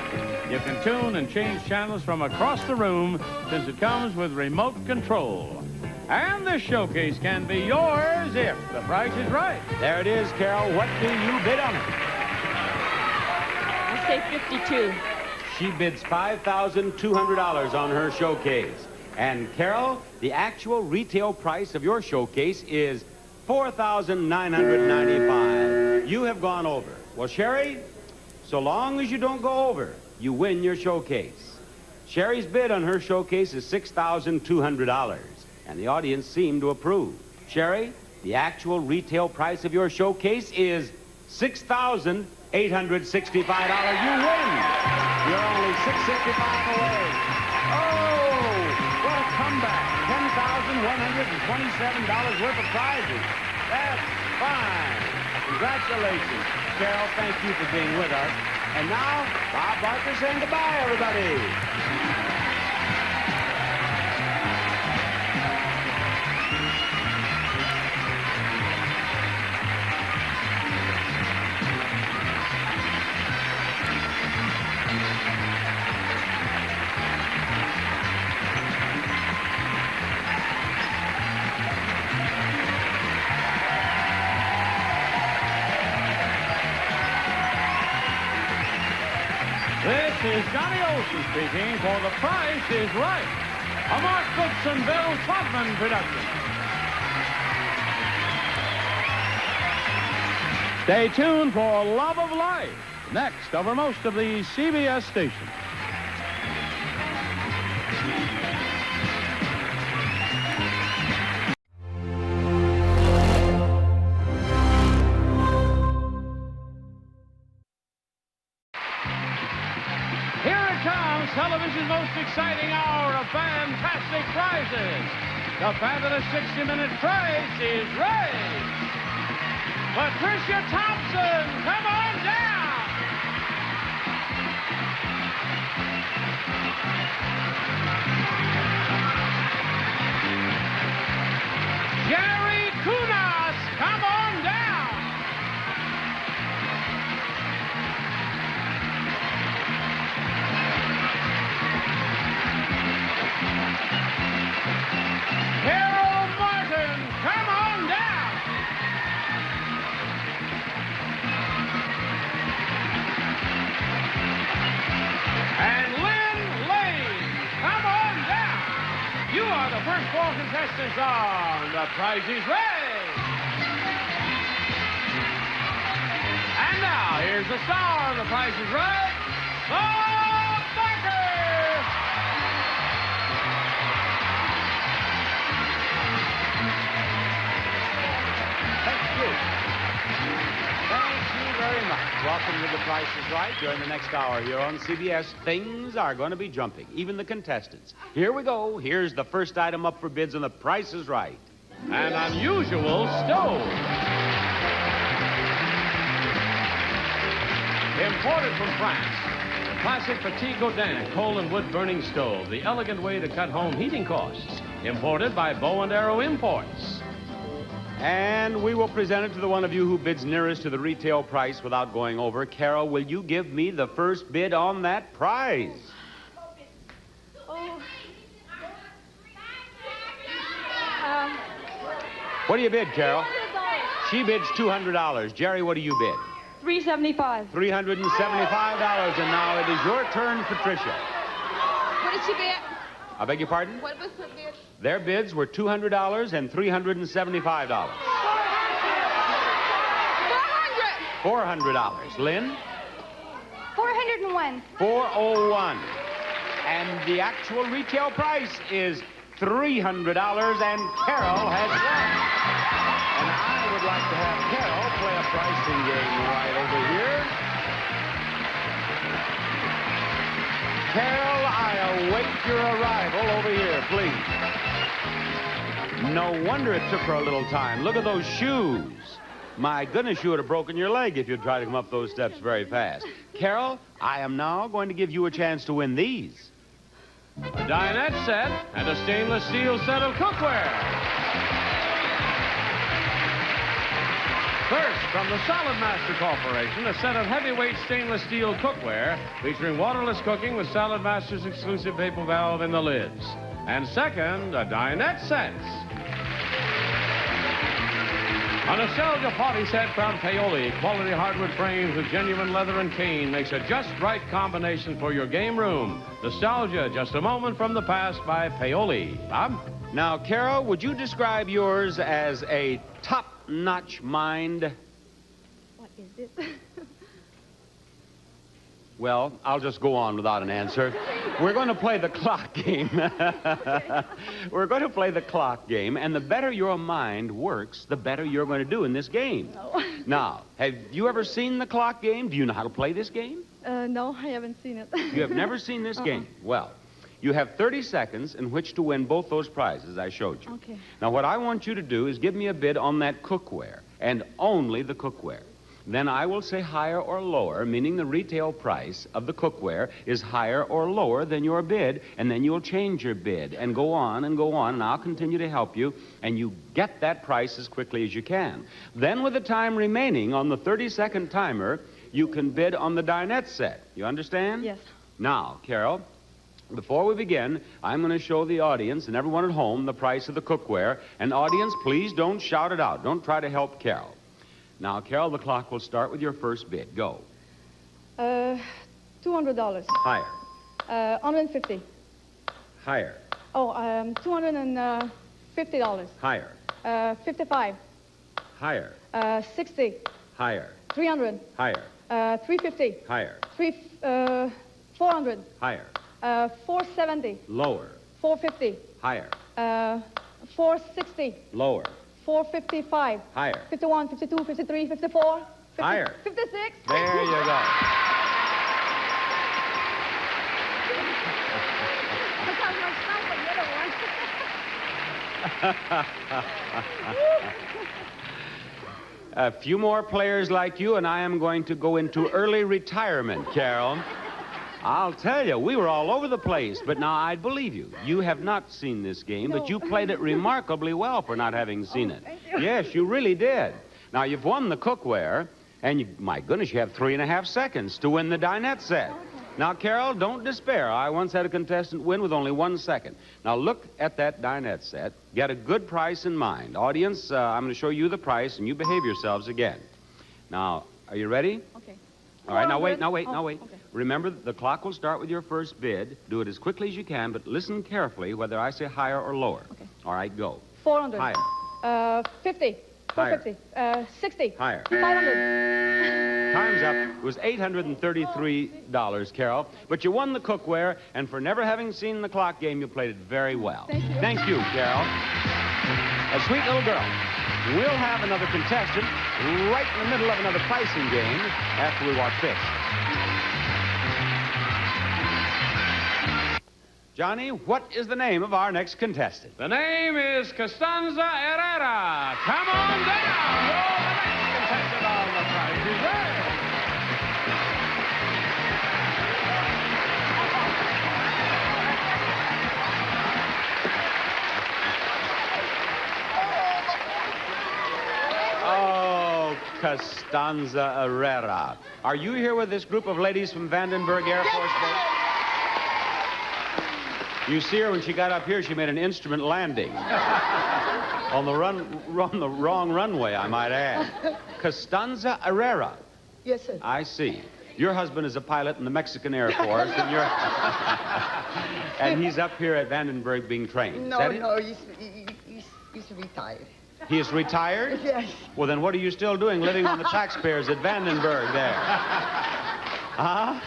You can tune and change channels from across the room since it comes with remote control. And this showcase can be yours if the price is right. There it is, Carol. What do you bid on it? I say 52. She bids $5,200 on her showcase. And Carol, the actual retail price of your showcase is $4,995. You have gone over. Well, Sherry, so long as you don't go over, you win your showcase. Sherry's bid on her showcase is $6,200, and the audience seemed to approve. Sherry, the actual retail price of your showcase is $6,865. You win. You're only $665 away. Oh, what a comeback. $10,127 worth of prizes. That's fine. Congratulations. Carol, thank you for being with us. And now, Bob Barker saying goodbye, everybody. This is Johnny Olson speaking for The Price is Right, a Mark Goodson, Bill Todman production. Stay tuned for Love of Life, next over most of the CBS stations. Television's most exciting hour of fantastic prizes. The fabulous 60-minute price is right. Patricia Thompson, come on down. Jerry Kunas, come on down. Carol Martin, come on down. And Lynn Lane, come on down. You are the first four contestants on The Price is Right. And now, here's the star of The Price is Right, Bob Barker. Thank you very much. Welcome to The Price is Right. During the next hour here on CBS, things are going to be jumping, even the contestants. Here we go. Here's the first item up for bids on The Price is Right. An unusual stove. Imported from France, the classic Petit Godin coal and wood burning stove, the elegant way to cut home heating costs. Imported by Bow and Arrow Imports. And we will present it to the one of you who bids nearest to the retail price without going over. Carol, will you give me the first bid on that prize? Oh. What do you bid, Carol? She bids $200. Jerry, what do you bid? $375. $375. And now it is your turn, Patricia. What did she bid? I beg your pardon? What was her bid? Their bids were $200 and $375. $400. Lynn? $401. $401. And the actual retail price is $300, and Carol has won. And I would like to have Carol play a pricing game right over here. Carol, I await your arrival over here, please. No wonder it took her a little time. Look at those shoes. My goodness, you would have broken your leg if you tried to come up those steps very fast. Carol, I am now going to give you a chance to win these. A dinette set and a stainless steel set of cookware. First, from the Solid Master Corporation, a set of heavyweight stainless steel cookware featuring waterless cooking with Solid Master's exclusive vapor valve in the lids. And second, a dinette set. A nostalgia party set from Paoli. Quality hardwood frames with genuine leather and cane makes a just right combination for your game room. Nostalgia, just a moment from the past by Paoli. Bob? Now, Carol, would you describe yours as a top-notch mind? What is it? Well, I'll just go on without an answer. We're going to play the clock game. We're going to play the clock game, and the better your mind works, the better you're going to do in this game. No. Now, have you ever seen the clock game? Do you know how to play this game? No, I haven't seen it. You have never seen this game? Well, you have 30 seconds in which to win both those prizes I showed you. Okay. Now, what I want you to do is give me a bid on that cookware, and only the cookware. Then I will say higher or lower, meaning the retail price of the cookware is higher or lower than your bid, and then you'll change your bid and go on, and I'll continue to help you, and you get that price as quickly as you can. Then with the time remaining on the 30-second timer, you can bid on the dinette set. You understand? Yes. Now, Carol, before we begin, I'm going to show the audience and everyone at home the price of the cookware, and audience, please don't shout it out. Don't try to help Carol. Now, Carol, the clock will start with your first bid. Go. $200. Higher. 150. Higher. Oh, $250. Higher. 55. Higher. 60. Higher. 300. Higher. 350. Higher. 400. Higher. 470. Lower. 450. Higher. 460. Lower. 455. Higher. 51, 52, 53, 54. 50, Higher. 56. There you go. A few more players like you, and I am going to go into early retirement, Carol. I'll tell you, we were all over the place, but now I believe you. You have not seen this game, but you played it remarkably well for not having seen it. Thank you. Yes, you really did. Now, you've won the cookware, and my goodness, you have 3.5 seconds to win the dinette set. Now, Carol, don't despair. I once had a contestant win with only 1 second. Now, look at that dinette set. Get a good price in mind. Audience, I'm going to show you the price, and you behave yourselves again. Now, are you ready? Okay. All right, now wait. Okay. Remember, the clock will start with your first bid. Do it as quickly as you can, but listen carefully whether I say higher or lower. Okay. All right, go. 400. Higher. 50. 450. 60. Higher. 500. Time's up. It was $833, Carol. But you won the cookware, and for never having seen the clock game, you played it very well. Thank you. Thank you, Carol. A sweet little girl. We'll have another contestant right in the middle of another pricing game after we watch this. Johnny, what is the name of our next contestant? The name is Costanza Herrera. Come on down. You're the next contestant on The Price is Right. Oh, Costanza Herrera. Are you here with this group of ladies from Vandenberg Air Force Base? You see her when she got up here, she made an instrument landing. on the wrong runway, I might add. Costanza Herrera. Yes, sir. I see. Your husband is a pilot in the Mexican Air Force, and you're... and he's up here at Vandenberg being trained. No, Is that no, it? he's retired. He is retired? Yes. Well, then what are you still doing living on the taxpayers at Vandenberg there? Huh?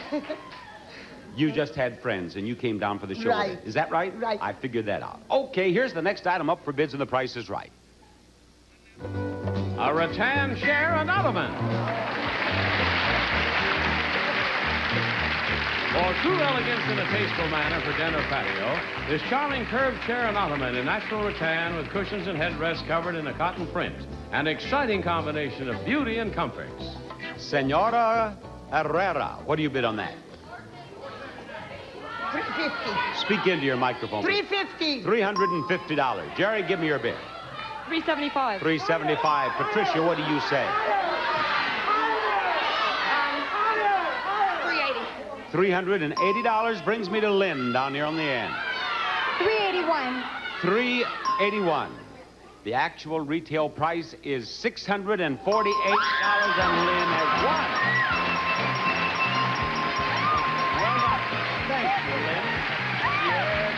You just had friends, and you came down for the show. Right. Is that right? Right. I figured that out. Okay, here's the next item up for bids, and the price is right. A rattan chair and ottoman. For true elegance in a tasteful manner for den or patio, this charming curved chair and ottoman in natural rattan with cushions and headrests covered in a cotton print. An exciting combination of beauty and comforts. Senora Herrera. What do you bid on that? $350. Speak into your microphone. $350. $350. Jerry, give me your bid. 375. $375. Patricia, what do you say? $380 brings me to Lynn down here on the end. 381. $381. The actual retail price is $648, and Lynn has won. Well done. Thank you, Lynn. Yes.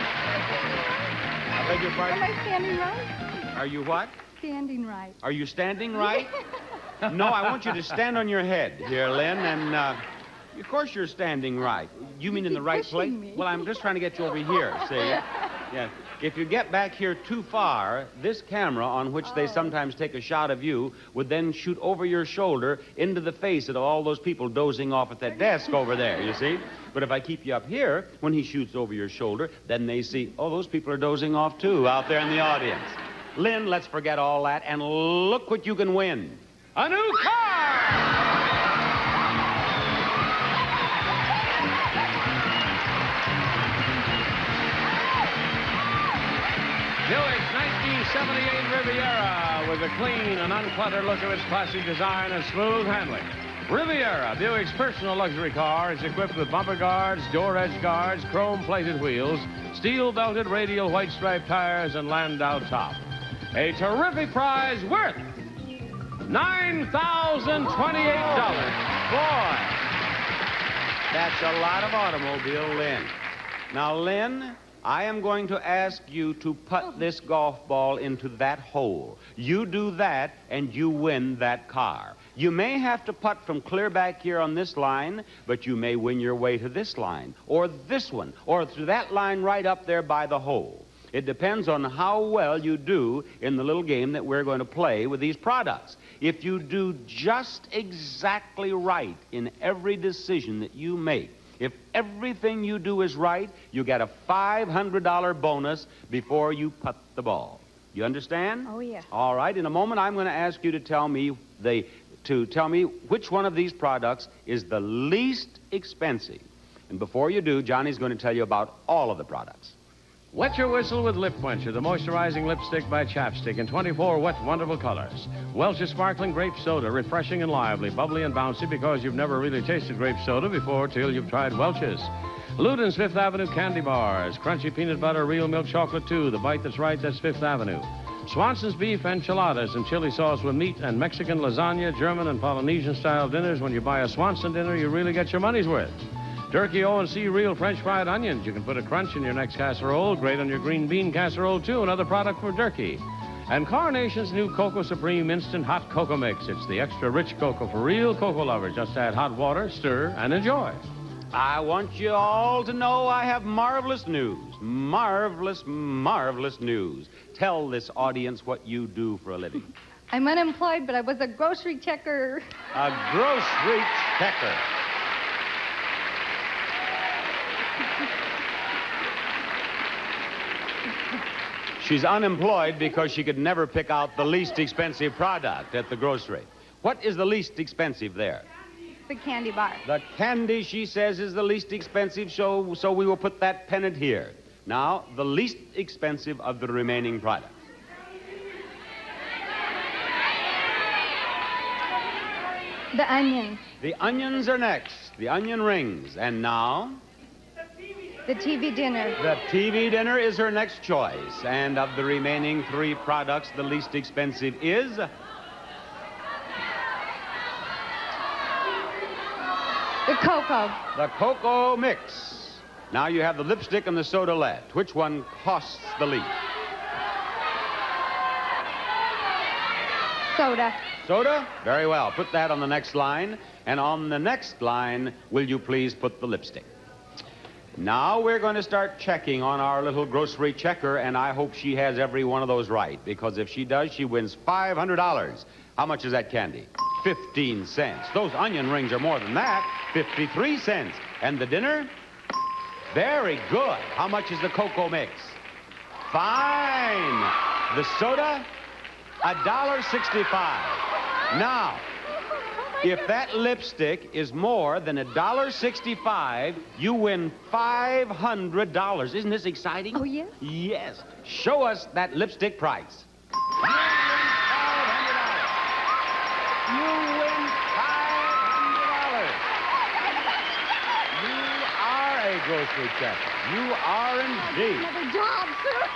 I beg your pardon? Am I standing right? Are you what? Standing right. Are you standing right? No, I want you to stand on your head here, Lynn, and of course you're standing right. You mean in the right place? Me. Well, I'm just trying to get you over here, see? Yeah. If you get back here too far, this camera on which they sometimes take a shot of you would then shoot over your shoulder into the face of all those people dozing off at that desk over there, you see? But if I keep you up here, when he shoots over your shoulder, then they see, oh, those people are dozing off too out there in the audience. Lynn, let's forget all that and look what you can win. A new car! Buick's 1978 Riviera with a clean and uncluttered look of its classic design and smooth handling. Riviera, Buick's personal luxury car, is equipped with bumper guards, door edge guards, chrome-plated wheels, steel-belted radial white striped tires, and Landau top. A terrific prize worth $9,028. Boy, that's a lot of automobile, Lynn. Now, Lynn, I am going to ask you to putt this golf ball into that hole. You do that, and you win that car. You may have to putt from clear back here on this line, but you may win your way to this line, or this one, or to that line right up there by the hole. It depends on how well you do in the little game that we're going to play with these products. If you do just exactly right in every decision that you make, if everything you do is right, you get a $500 bonus before you putt the ball. You understand? Oh, yeah. All right. In a moment, I'm going to ask you to tell me which one of these products is the least expensive. And before you do, Johnny's going to tell you about all of the products. Wet your whistle with Lip Quencher, the moisturizing lipstick by Chapstick in 24 wet, wonderful colors. Welch's Sparkling Grape Soda, refreshing and lively, bubbly and bouncy because you've never really tasted grape soda before till you've tried Welch's. Luden's Fifth Avenue Candy Bars, crunchy peanut butter, real milk chocolate too, the bite that's right, that's Fifth Avenue. Swanson's Beef Enchiladas and chili sauce with meat and Mexican lasagna, German and Polynesian-style dinners. When you buy a Swanson dinner, you really get your money's worth. Turkey O&C Real French fried onions. You can put a crunch in your next casserole. Great on your green bean casserole, too. Another product for Turkey. And Carnation's new Cocoa Supreme Instant Hot Cocoa Mix. It's the extra rich cocoa for real cocoa lovers. Just add hot water, stir, and enjoy. I want you all to know I have marvelous news. Marvelous, marvelous news. Tell this audience what you do for a living. I'm unemployed, but I was a grocery checker. A grocery checker. She's unemployed because she could never pick out the least expensive product at the grocery. What is the least expensive there? The candy bar. The candy, she says, is the least expensive, so we will put that pennant here. Now, the least expensive of the remaining products. The onions. The onions are next. The onion rings. And now? The TV dinner. The TV dinner is her next choice. And of the remaining three products, the least expensive is? The cocoa. The cocoa mix. Now you have the lipstick and the soda left. Which one costs the least? Soda. Soda? Very well. Put that on the next line. And on the next line, will you please put the lipstick? Now we're going to start checking on our little grocery checker, and I hope she has every one of those right, because if she does, she wins $500. How much is that candy? 15 cents. Those onion rings are more than that. 53 cents. And the dinner? Very good. How much is the cocoa mix? Fine. The soda? $1.65. Now, If that lipstick is more than $1.65, you win $500. Isn't this exciting? Oh, yeah? Yes. Show us that lipstick price. You win $500. You are a grocery check. You are indeed. Another job, sir.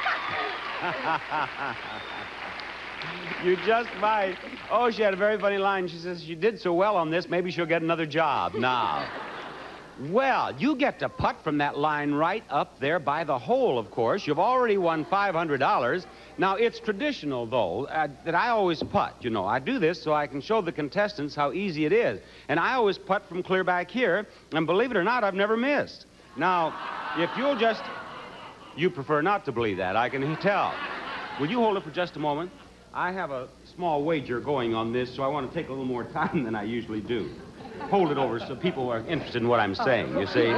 You just might. Oh, she had a very funny line. She says, she did so well on this, maybe she'll get another job now. Well, you get to putt from that line right up there by the hole, of course. You've already won $500. Now, it's traditional, though, that I always putt. You know, I do this so I can show the contestants how easy it is. And I always putt from clear back here, and believe it or not, I've never missed. Now, if you'll just... You prefer not to believe that, I can tell. Will you hold it for just a moment? I have a small wager going on this, so I want to take a little more time than I usually do. Hold it over so people are interested in what I'm saying, you see?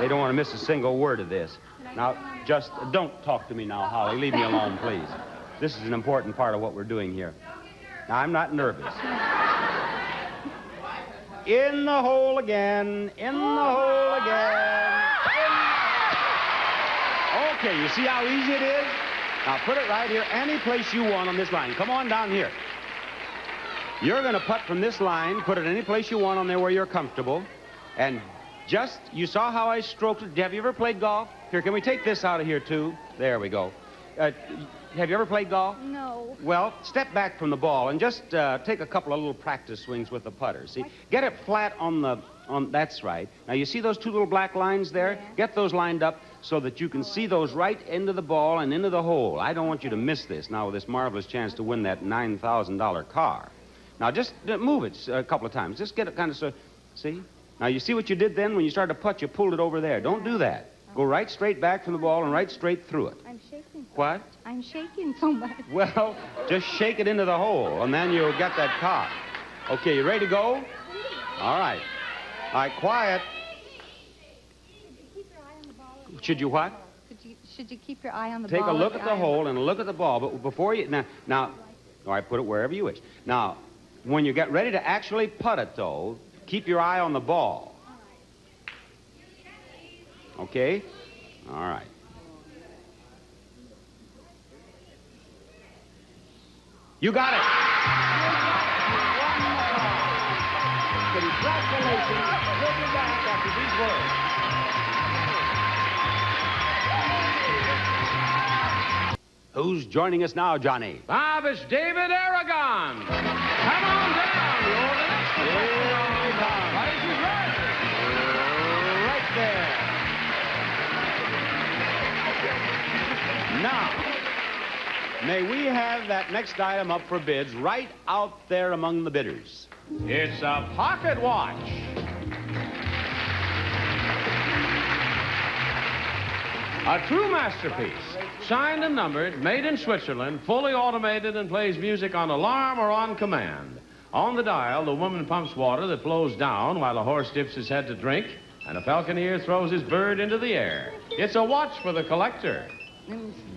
They don't want to miss a single word of this. Now, just don't talk to me now, Holly. Leave me alone, please. This is an important part of what we're doing here. Now, I'm not nervous. In the hole again. In the hole again. Okay, you see how easy it is? Now, put it right here, any place you want on this line. Come on down here. You're going to putt from this line, put it any place you want on there where you're comfortable, and just, you saw how I stroked it. Have you ever played golf? Here, can we take this out of here, too? There we go. Have you ever played golf? No. Well, step back from the ball and just take a couple of little practice swings with the putter. See, get it flat on the... that's right. Now, you see those two little black lines there? Yeah. Get those lined up so that you can see those right into the ball and into the hole. I don't want you to miss this now with this marvelous chance to win that $9,000 car. Now, just move it a couple of times. Just get it kind of... See? Now, you see what you did then? When you started to putt, you pulled it over there. Don't do that. Go right straight back from the ball and right straight through it. I'm shaking. What? I'm shaking so much. Well, just shake it into the hole, and then you'll get that car. Okay, you ready to go? All right. All right, quiet. Should you what? Should you keep your eye on the ball? Take a look at the hole and look at the ball, but before you... Now, all right, put it wherever you wish. Now, when you get ready to actually putt it, though, keep your eye on the ball. Okay? All right. You got it. Congratulations. We'll be back after these words. Who's joining us now, Johnny? Bob, it's David Aragon. Come on down. You're the next one. Price is right. Right there. Now, may we have that next item up for bids right out there among the bidders? It's a pocket watch. A true masterpiece. Signed and numbered, made in Switzerland, fully automated, and plays music on alarm or on command. On the dial, the woman pumps water that flows down while a horse dips his head to drink, and a falconer throws his bird into the air. It's a watch for the collector.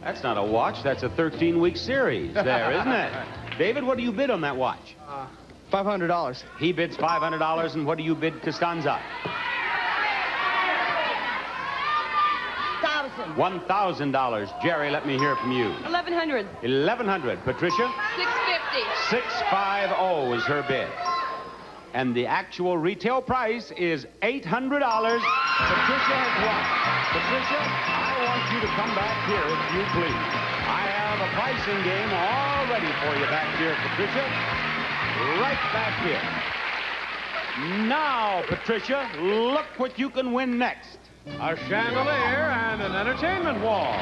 That's not a watch. That's a 13-week series there, isn't it? David, what do you bid on that watch? $500. He bids $500, and what do you bid, Costanza? $1,000. Jerry, let me hear from you. $1,100. $1,100. Patricia? $650. $650 is her bid. And the actual retail price is $800. Patricia has won. Patricia, I want you to come back here, if you please. I have a pricing game all ready for you back here, Patricia. Right back here. Now, Patricia, look what you can win next. A chandelier and an entertainment wall.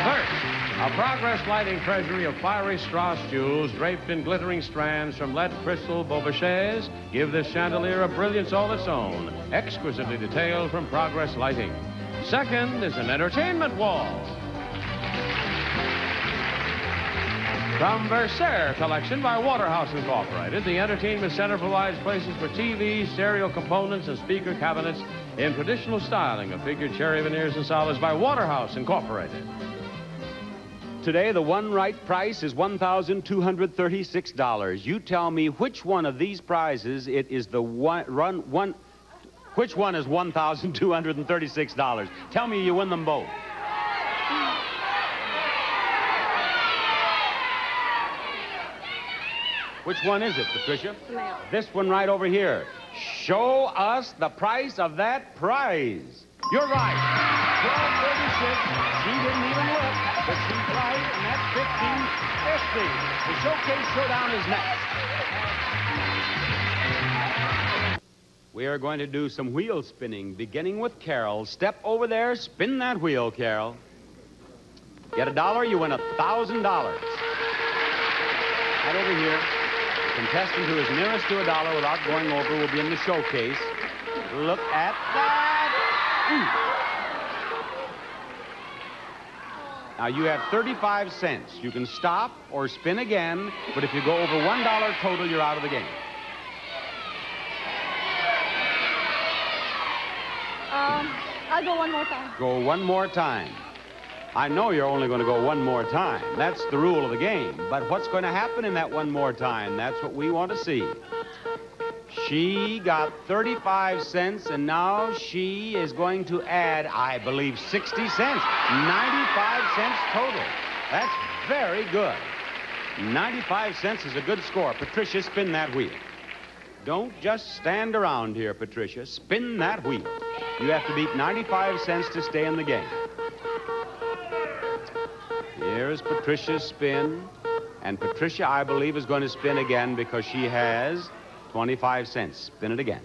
First, a Progress lighting treasury of fiery Strauss jewels draped in glittering strands from lead crystal Beaubouchers give this chandelier a brilliance all its own, exquisitely detailed from Progress lighting. Second is an entertainment wall. From Versailles Collection by Waterhouse Incorporated, the entertainment center provides places for TVs, stereo components, and speaker cabinets in traditional styling of figured cherry veneers and solids by Waterhouse Incorporated. Today, the one right price is $1,236. You tell me which one of these prizes it is the which one is $1,236? Tell me you win them both. Which one is it, Patricia? Now. This one right over here. Show us the price of that prize. You're right. 1236. She didn't even look, but she's right, and that's 1550. The Showcase Showdown is next. We are going to do some wheel spinning, beginning with Carol. Step over there, spin that wheel, Carol. Get $1, you win $1,000. Right over here. Contestant who is nearest to $1 without going over will be in the showcase. Look at that. Now, you have 35 cents. You can stop or spin again, but if you go over $1 total, you're out of the game. I'll go one more time. Go one more time. I know you're only going to go one more time. That's the rule of the game. But what's going to happen in that one more time? That's what we want to see. She got 35 cents, and now she is going to add, I believe, 60 cents. 95 cents total. That's very good. 95 cents is a good score. Patricia, spin that wheel. Don't just stand around here, Patricia. Spin that wheel. You have to beat 95 cents to stay in the game. Here's Patricia's spin. And Patricia, I believe, is going to spin again because she has 25 cents. Spin it again.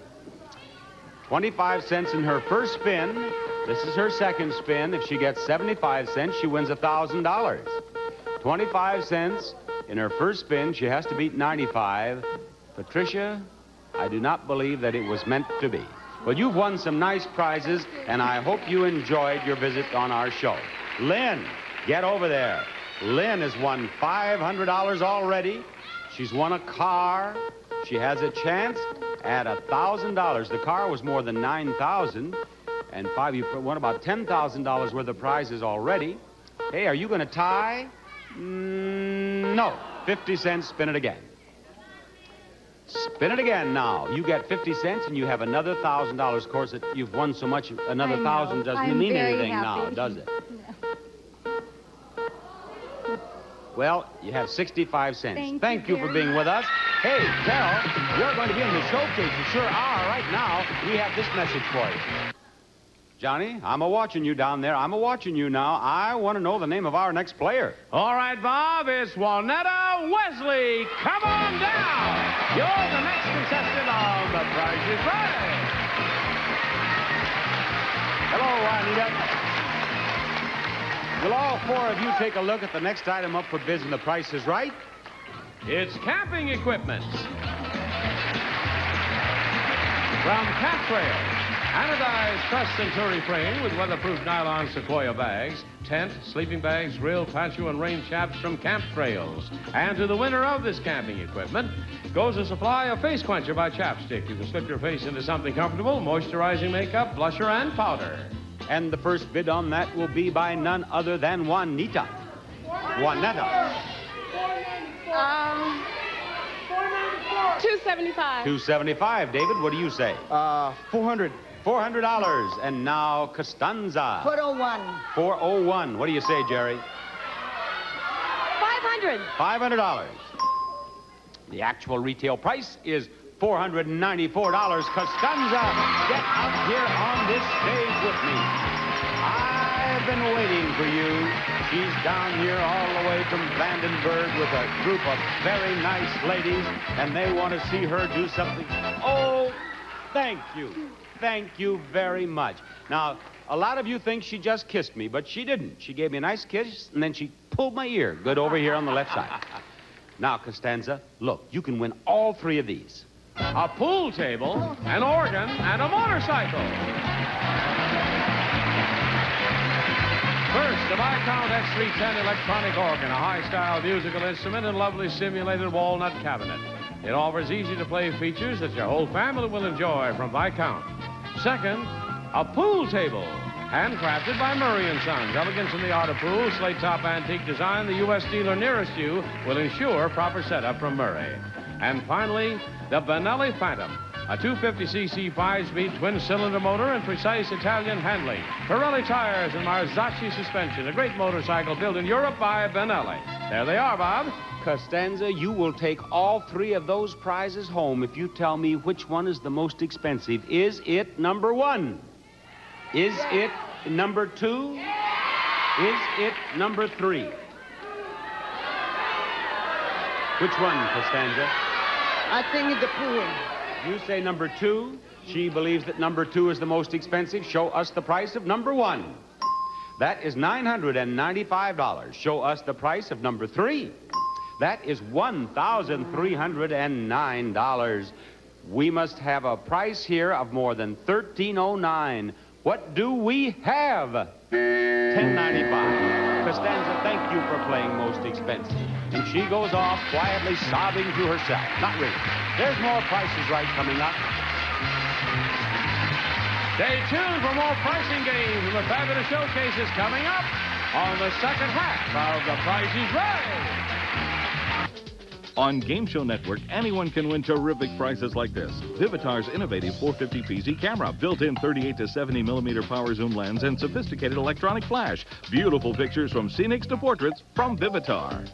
25 cents in her first spin. This is her second spin. If she gets 75 cents, she wins $1,000. 25 cents in her first spin. She has to beat 95. Patricia, I do not believe that it was meant to be. Well, you've won some nice prizes, and I hope you enjoyed your visit on our show. Lynn, get over there. Lynn has won $500 already. She's won a car. She has a chance at $1,000. The car was more than $9,000, and you've won about $10,000 worth of prizes already. Hey, are you going to tie? No. 50 cents, spin it again. Spin it again now. You get 50 cents and you have another $1,000. Of course, you've won so much, another $1,000 doesn't mean anything now, does it? No. Well, you have 65 cents. Thank you for being with us. Hey, Carol, you're going to be in the showcase. You sure are. Right now, we have this message for you. Johnny, I'm a-watching you down there. I'm a-watching you now. I want to know the name of our next player. All right, Bob, it's Juanetta Wesley. Come on down. You're the next contestant on The Price is Right. Hello, Juanita. Will all four of you take a look at the next item up for bids and The Price is Right? It's camping equipment. From Camp Trail. Anodized truss Centuri frame with weatherproof nylon Sequoia bags, tent, sleeping bags, grill, patio, and rain chaps from Camp Trails. And to the winner of this camping equipment goes a supply of Face Quencher by Chapstick. You can slip your face into something comfortable, moisturizing makeup, blusher, and powder. And the first bid on that will be by none other than Juanita. Juanetta. $275. $275. David, what do you say? $400. $400. And now Costanza. 401. 401. What do you say, Jerry? $500. $500. The actual retail price is $494. Costanza, get out here on this stage with me. I've been waiting for you. She's down here all the way from Vandenberg with a group of very nice ladies, and they want to see her do something. Oh, thank you. Thank you very much. Now, a lot of you think she just kissed me, but she didn't. She gave me a nice kiss, and then she pulled my ear good over here on the left side. Now, Costanza, look, you can win all three of these. A pool table, an organ, and a motorcycle. First, the Viscount X310 electronic organ, a high-style musical instrument and lovely simulated walnut cabinet. It offers easy-to-play features that your whole family will enjoy from Viscount. Second, a pool table. Handcrafted by Murray & Sons. Elegance in the art of pool, slate top antique design. The U.S. dealer nearest you will ensure proper setup from Murray. And finally, the Benelli Phantom. A 250cc 5-speed twin-cylinder motor and precise Italian handling. Pirelli tires and Marzocchi suspension. A great motorcycle built in Europe by Benelli. There they are, Bob. Costanza, you will take all three of those prizes home if you tell me which one is the most expensive. Is it number 1? Is it number 2? Is it number 3? Which one, Costanza? I think it's the pool. You say number 2. She believes that number 2 is the most expensive. Show us the price of number 1. That is $995. Show us the price of number 3. That is $1,309. We must have a price here of more than $1,309. What do we have? $10.95. Costanza, thank you for playing most expensive. And she goes off quietly sobbing to herself. Not really. There's more Prices Right coming up. Stay tuned for more pricing games and the fabulous showcases coming up on the second half of The Price is Right. On Game Show Network, anyone can win terrific prizes like this. Vivitar's innovative 450pz camera, built-in 38 to 70 millimeter power zoom lens, and sophisticated electronic flash. Beautiful pictures from scenics to portraits from Vivitar.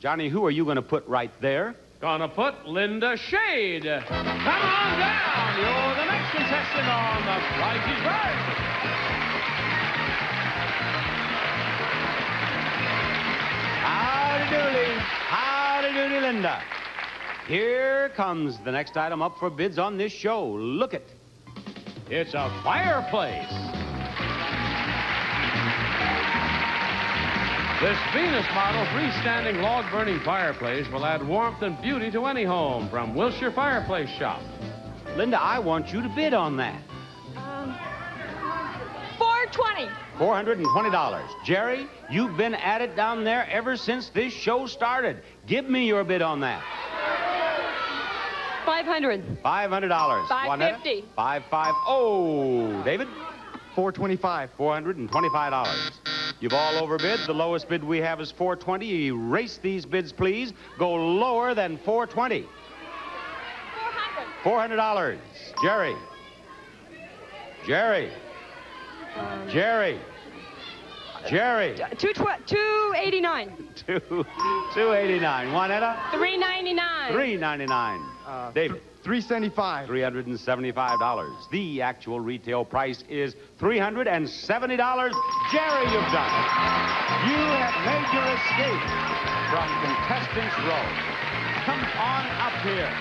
Johnny, who are you going to put right there? Gonna put Linda Shade. Come on down. You're the next contestant on The Price is Right. Howdy doody, Linda. Here comes the next item up for bids on this show. Look it. It's a fireplace. This Venus model freestanding log-burning fireplace will add warmth and beauty to any home from Wilshire Fireplace Shop. Linda, I want you to bid on that. $420. $420. Jerry, you've been at it down there ever since this show started. Give me your bid on that. $500. $500. $550. $550. David? $425. $425. You've all overbid. The lowest bid we have is $420. Erase these bids, please. Go lower than $420. $400. Jerry. Jerry. Jerry. Jerry. $289. $289. Juanetta? $399. $399. David? $375. $375. The actual retail price is $370. Jerry, you've done it. You have made your escape from Contestants Row. Come on up here.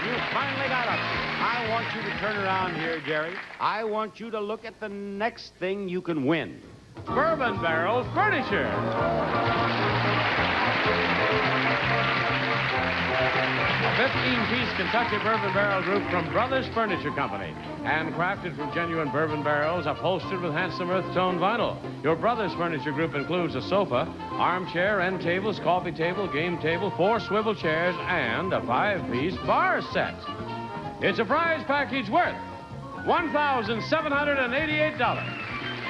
You finally got up. I want you to turn around here, Jerry. I want you to look at the next thing you can win. Bourbon Barrel Furniture. A 15-piece Kentucky bourbon barrel group from Brothers Furniture Company. Handcrafted from genuine bourbon barrels, upholstered with handsome earth tone vinyl. Your Brothers Furniture group includes a sofa, armchair, end tables, coffee table, game table, 4 swivel chairs, and a 5-piece bar set. It's a prize package worth $1,788.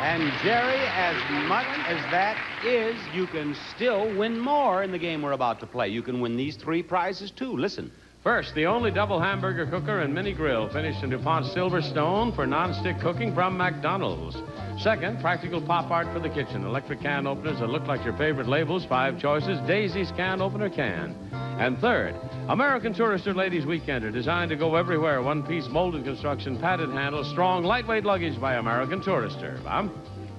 And Jerry, as much as that is, you can still win more in the game we're about to play. You can win these 3 prizes, too. Listen. First, the only double hamburger cooker and mini grill finished in DuPont Silverstone for non-stick cooking from McDonald's. Second, practical pop art for the kitchen. Electric can openers that look like your favorite labels. 5 choices. Daisy's can opener can. And third, American Tourister Ladies Weekender, designed to go everywhere. 1-piece molded construction, padded handle, strong, lightweight luggage by American Tourister. Bob?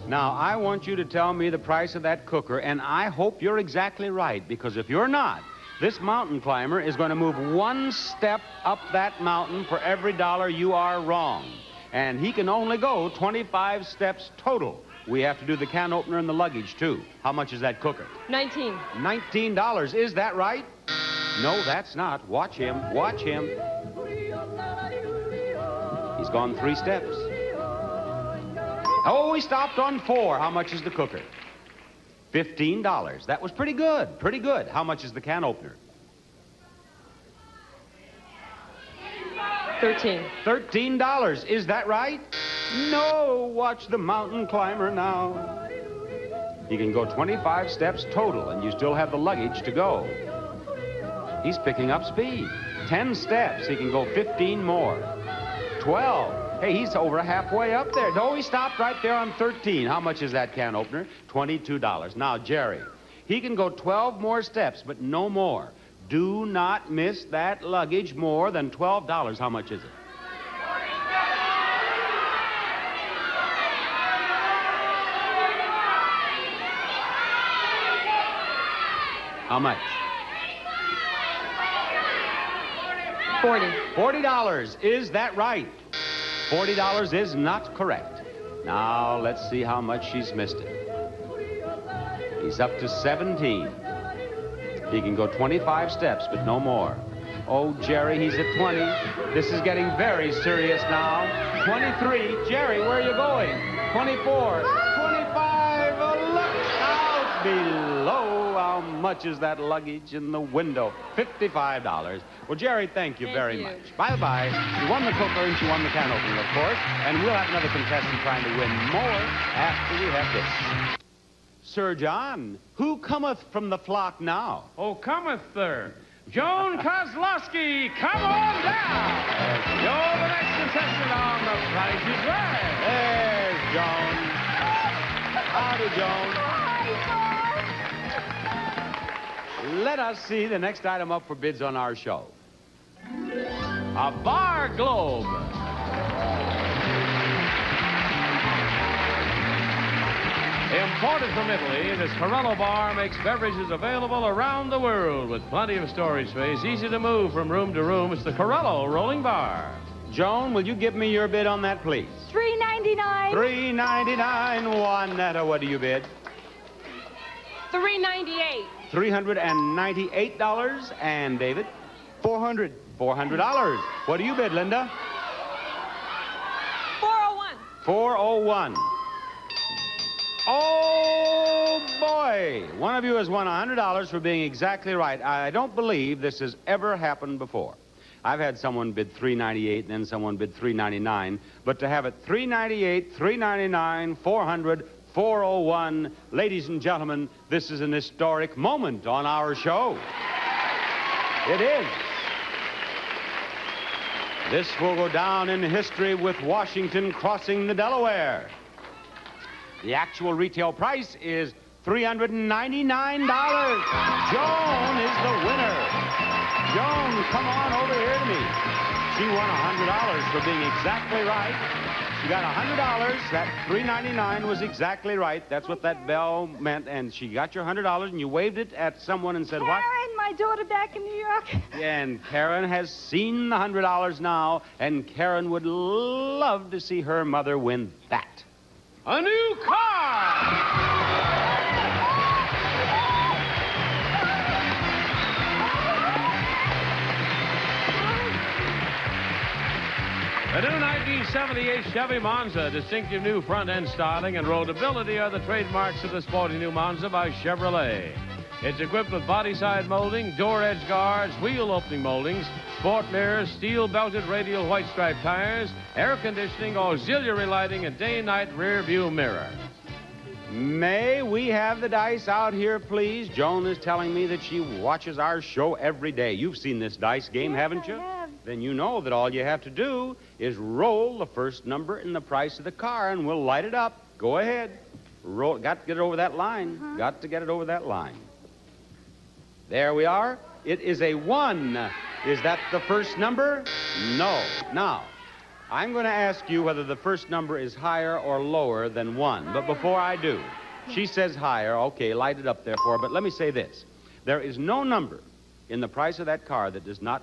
Now, I want you to tell me the price of that cooker, and I hope you're exactly right, because if you're not, this mountain climber is going to move 1 step up that mountain for every dollar you are wrong. And he can only go 25 steps total. We have to do the can opener and the luggage, too. How much is that cooker? $19. $19. Is that right? No, that's not. Watch him. Watch him. He's gone 3 steps. Oh, he stopped on 4. How much is the cooker? $15. That was pretty good. Pretty good. How much is the can opener? $13. $13. Is that right? No, watch the mountain climber now. He can go 25 steps total, and you still have the luggage to go. He's picking up speed. 10 steps, he can go 15 more. 12. Hey, he's over halfway up there. No, he stopped right there on 13. How much is that can opener? $22. Now, Jerry, he can go 12 more steps, but no more. Do not miss that luggage more than $12. How much is it? How much? 40. $40. Is that right? $40 is not correct. Now, let's see how much she's missed it. He's up to 17. He can go 25 steps, but no more. Oh, Jerry, he's at 20. This is getting very serious now. 23. Jerry, where are you going? 24. 25. Oh, look out below. How much is that luggage in the window? $55. Well, Jerry, thank you very much. Bye-bye. You won the cooker and you won the can opener, of course. And we'll have another contestant trying to win more after we have this. Sir John, who cometh from the flock now? Oh, cometh there. Joan Kozlowski, come on down. You're the next contestant on The Price is Right. There's Joan. Howdy, Joan. Let us see the next item up for bids on our show. A bar globe. Imported from Italy, this Corello bar makes beverages available around the world with plenty of storage space, easy to move from room to room. It's the Corello Rolling Bar. Joan, will you give me your bid on that, please? $3.99. $3.99. Juanetta, what do you bid? $3.98. $398. And David? $400. $400. What do you bid, Linda? $401. $401. Oh, boy. One of you has won $100 for being exactly right. I don't believe this has ever happened before. I've had someone bid $398 and then someone bid $399. But to have it $398, $399, $400, $401, ladies and gentlemen, this is an historic moment on our show. It is. This will go down in history with Washington crossing the Delaware. The actual retail price is $399. Joan is the winner. Joan, come on over here to me. She won $100 for being exactly right. She got $100. That $399 was exactly right. That's what that bell meant. And she got your $100, and you waved it at someone and said, what? Karen, my daughter back in New York. And Karen has seen the $100 now, and Karen would love to see her mother win that. A new car! The new 1978 Chevy Monza, distinctive new front-end styling and roadability are the trademarks of the sporty new Monza by Chevrolet. It's equipped with body-side molding, door edge guards, wheel opening moldings, sport mirrors, steel-belted radial white stripe tires, air conditioning, auxiliary lighting, and day-night rear-view mirror. May we have the dice out here, please? Joan is telling me that she watches our show every day. You've seen this dice game, haven't you? I have. Then you know that all you have to do is roll the first number in the price of the car, and we'll light it up. Go ahead. Roll. Got to get it over that line. Got to get it over that line. There we are. It is a 1. Is that the first number? No. Now, I'm going to ask you whether the first number is higher or lower than 1. But before I do, she says higher. Okay, light it up there for her. But let me say this. There is no number in the price of that car that does not...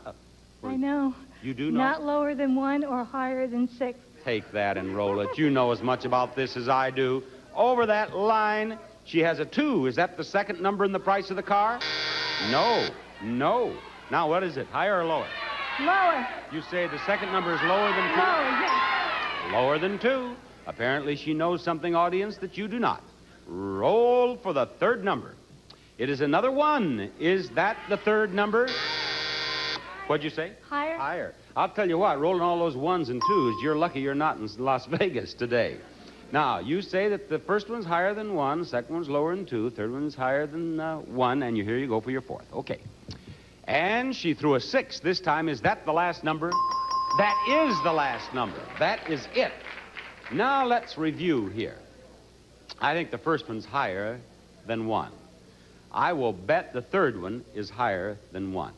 I know. You do know? Not lower than 1 or higher than 6. Take that and roll it. You know as much about this as I do. Over that line, she has a 2. Is that the second number in the price of the car? No. No. Now, what is it? Higher or lower? Lower. You say the second number is lower than 2? Lower, yes. Lower than 2. Apparently, she knows something, audience, that you do not. Roll for the third number. It is another 1. Is that the third number? What'd you say? Higher. Higher. I'll tell you what, rolling all those ones and twos, you're lucky you're not in Las Vegas today. Now, you say that the first one's higher than 1, second one's lower than 2, third one's higher than 1, and here you go for your fourth. Okay. And she threw a 6 this time. Is that the last number? That is the last number. That is it. Now, let's review here. I think the first one's higher than 1. I will bet the third one is higher than 1.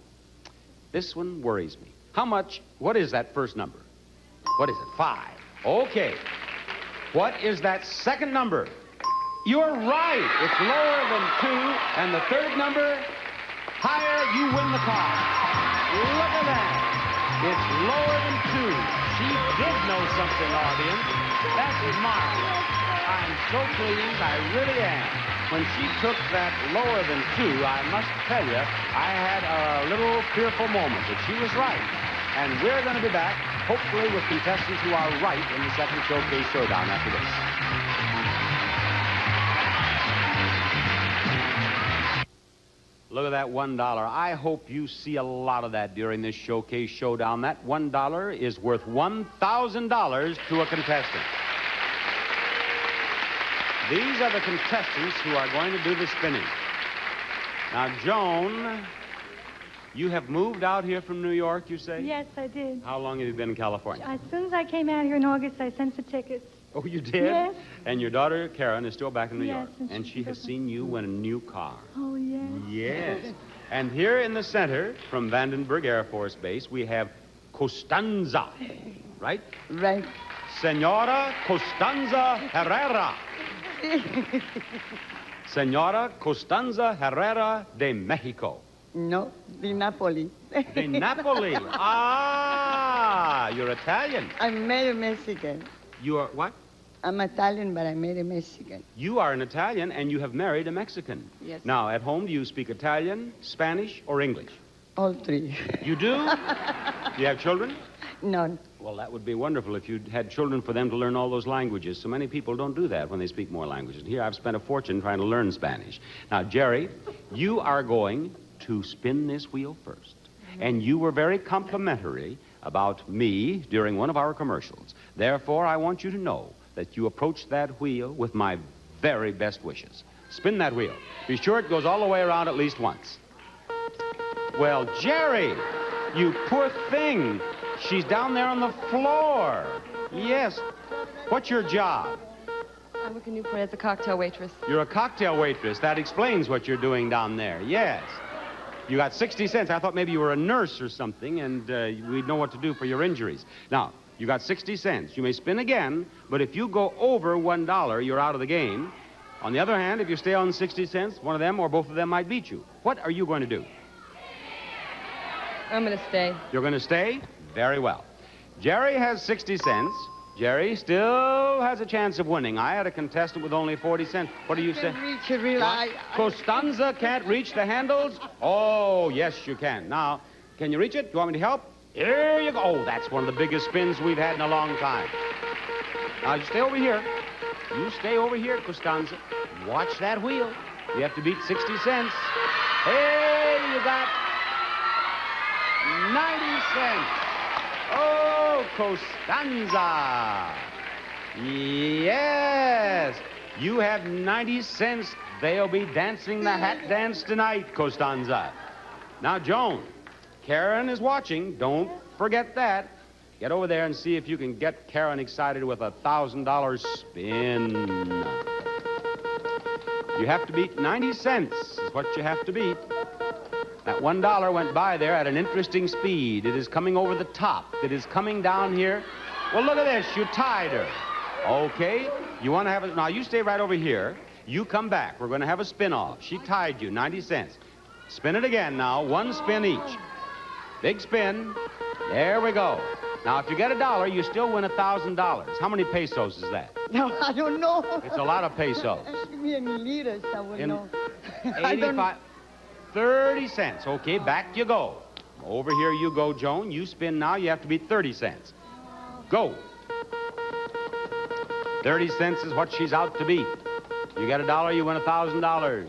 This one worries me. How much? What is that first number? What is it? 5. Okay. What is that second number? You're right. It's lower than 2. And the third number, higher, you win the car. Look at that. It's lower than 2. She did know something, audience. That's marvelous. I'm so pleased. I really am. When she took that lower than 2, I must tell you, I had a little fearful moment that she was right. And we're going to be back, hopefully with contestants who are right in the second Showcase Showdown after this. Look at that $1. I hope you see a lot of that during this Showcase Showdown. That $1 is worth $1,000 to a contestant. These are the contestants who are going to do the spinning. Now, Joan, you have moved out here from New York, you say? Yes, I did. How long have you been in California? As soon as I came out here in August, I sent for tickets. Oh, you did? Yes. And your daughter, Karen, is still back in New Yes, York. And she has seen you win a new car. Oh, yes. Yes. And here in the center, from Vandenberg Air Force Base, we have Costanza, right? Right. Senora Costanza Herrera. Senora Costanza Herrera de Mexico. No, the Napoli. De Napoli. Ah, you're Italian. I'm married Mexican. You are what? I'm Italian, but I married Mexican. You are an Italian, and you have married a Mexican. Yes. Now, at home, do you speak Italian, Spanish, or English? All three. You do? Do you have children? None. Well, that would be wonderful if you had children for them to learn all those languages. So many people don't do that when they speak more languages. And here I've spent a fortune trying to learn Spanish. Now, Jerry, you are going to spin this wheel first. And you were very complimentary about me during one of our commercials. Therefore, I want you to know that you approach that wheel with my very best wishes. Spin that wheel. Be sure it goes all the way around at least once. Well, Jerry, you poor thing. She's down there on the floor. Yes. What's your job? I work in Newport as a cocktail waitress. You're a cocktail waitress. That explains what you're doing down there. Yes. You got 60 cents. I thought maybe you were a nurse or something, and we'd know what to do for your injuries. Now, you got 60 cents. You may spin again, but if you go over $1, you're out of the game. On the other hand, if you stay on 60 cents, one of them or both of them might beat you. What are you going to do? I'm going to stay. You're going to stay? Very well. Jerry has 60 cents. Jerry still has a chance of winning. I had a contestant with only 40 cents. What do you say? Reach it real high. Costanza can't reach the handles? Oh, yes, you can. Now, can you reach it? Do you want me to help? Here you go. Oh, that's one of the biggest spins we've had in a long time. Now, you stay over here. You stay over here, Costanza. Watch that wheel. You have to beat 60 cents. Hey, you got 90 cents. Oh, Costanza. Yes. You have 90 cents. They'll be dancing the hat dance tonight, Costanza. Now, Joan, Karen is watching. Don't forget that. Get over there and see if you can get Karen excited with a $1,000 spin. You have to beat 90 cents is what you have to beat. That $1 went by there at an interesting speed. It is coming over the top. It is coming down here. Well, look at this. You tied her. Okay. You want to have it. Now, you stay right over here. You come back. We're going to have a spin-off. She tied you, 90 cents. Spin it again now. One spin each. Big spin. There we go. Now, if you get $1, you still win $1,000. How many pesos is that? No, I don't know. It's a lot of pesos. Ask me any liters, I would know. 85, 30 cents. Okay, back you go. Over here you go, Joan. You spin now. You have to beat 30 cents. Go. 30 cents is what she's out to beat. You get $1, you win $1,000.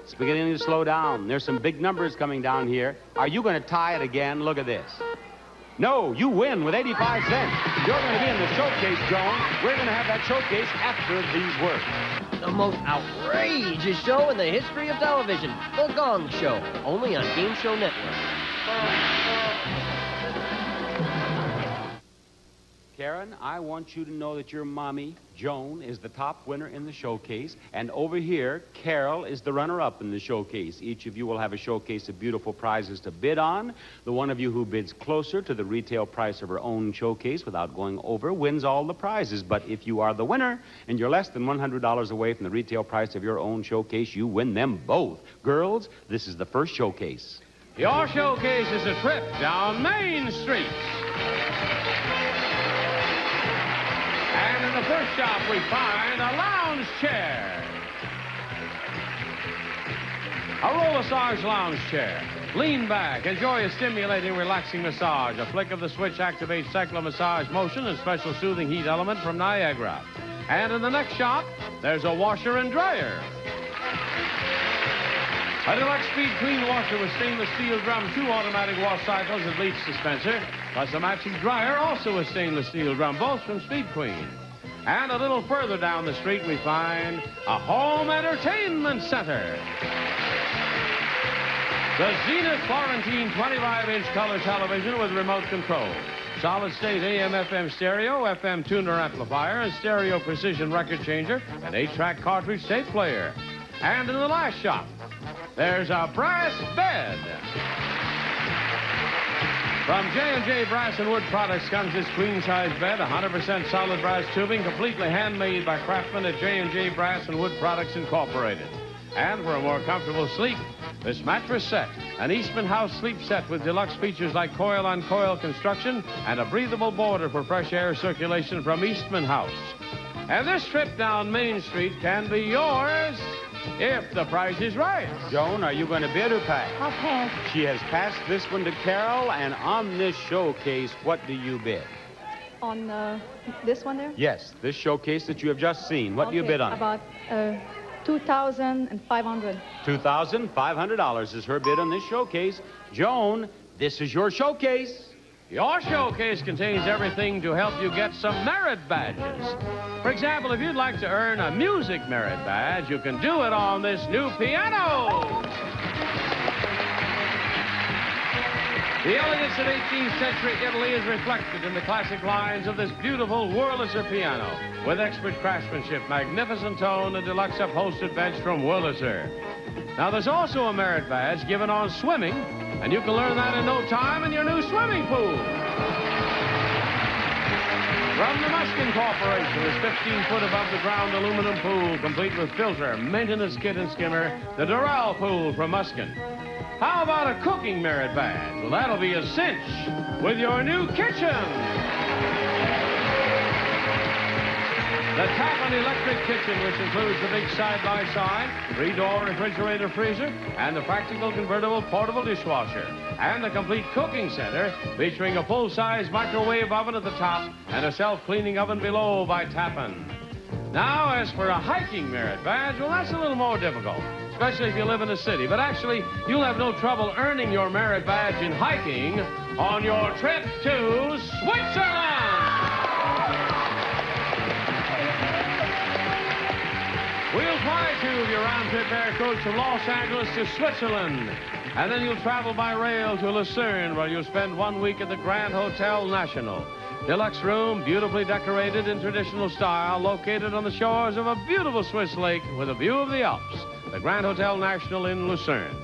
It's beginning to slow down. There's some big numbers coming down here. Are you going to tie it again? Look at this. No, you win with 85 cents. You're going to be in the showcase, Joan. We're going to have that showcase after these words. The most outrageous show in the history of television. The Gong Show. Only on Game Show Network. Karen, I want you to know that your mommy, Joan, is the top winner in the showcase. And over here, Carol is the runner-up in the showcase. Each of you will have a showcase of beautiful prizes to bid on. The one of you who bids closer to the retail price of her own showcase without going over wins all the prizes. But if you are the winner and you're less than $100 away from the retail price of your own showcase, you win them both. Girls, this is the first showcase. Your showcase is a trip down Main Street. And in the first shop, we find a lounge chair. A Roll-Massage lounge chair. Lean back, enjoy a stimulating, relaxing massage. A flick of the switch activates cyclo-massage motion and special soothing heat element from Niagara. And in the next shop, there's a washer and dryer. A deluxe speed clean washer with stainless steel drum, 2 automatic wash cycles and bleach dispenser, plus a matching dryer, also a stainless steel drum, both from Speed Queen. And a little further down the street, we find a home entertainment center. The Zenith Florentine 25-inch color television with remote control. Solid-state AM/FM stereo, FM tuner amplifier, and stereo precision record changer, an 8-track cartridge tape player. And in the last shop, there's a brass bed. From J&J Brass and Wood Products comes this queen-size bed, 100% solid brass tubing, completely handmade by craftsmen at J&J Brass and Wood Products Incorporated. And for a more comfortable sleep, this mattress set, an Eastman House sleep set with deluxe features like coil-on-coil construction and a breathable border for fresh air circulation from Eastman House. And this trip down Main Street can be yours if the price is right. Joan, are you going to bid or pass? I'll pass. She has passed this one to Carol, and on this showcase, what do you bid? On this one there? Yes, this showcase that you have just seen. What do you bid on? About $2,500. $2,500 is her bid on this showcase. Joan, this is your showcase. Your showcase contains everything to help you get some merit badges. For example, if you'd like to earn a music merit badge, you can do it on this new piano. The elegance of 18th century Italy is reflected in the classic lines of this beautiful Wurlitzer piano. With expert craftsmanship, magnificent tone, and deluxe upholstered bench from Wurlitzer. Now, there's also a merit badge given on swimming, and you can learn that in no time in your new swimming pool. From the Muskin Corporation, this 15-foot above-the-ground aluminum pool, complete with filter, maintenance kit, and skimmer, the Doral Pool from Muskin. How about a cooking merit badge? Well, that'll be a cinch with your new kitchen. The Tappan electric kitchen, which includes the big side-by-side, 3-door refrigerator freezer, and the practical convertible portable dishwasher. And the complete cooking center, featuring a full-size microwave oven at the top and a self-cleaning oven below by Tappan. Now, as for a hiking merit badge, well, that's a little more difficult, especially if you live in a city. But actually, you'll have no trouble earning your merit badge in hiking on your trip to Switzerland. We'll fly two of your round-trip air coach from Los Angeles to Switzerland. And then you'll travel by rail to Lucerne, where you'll spend 1 week at the Grand Hotel National. Deluxe room, beautifully decorated in traditional style, located on the shores of a beautiful Swiss lake with a view of the Alps. The Grand Hotel National in Lucerne.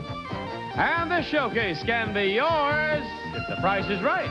And this showcase can be yours if the price is right.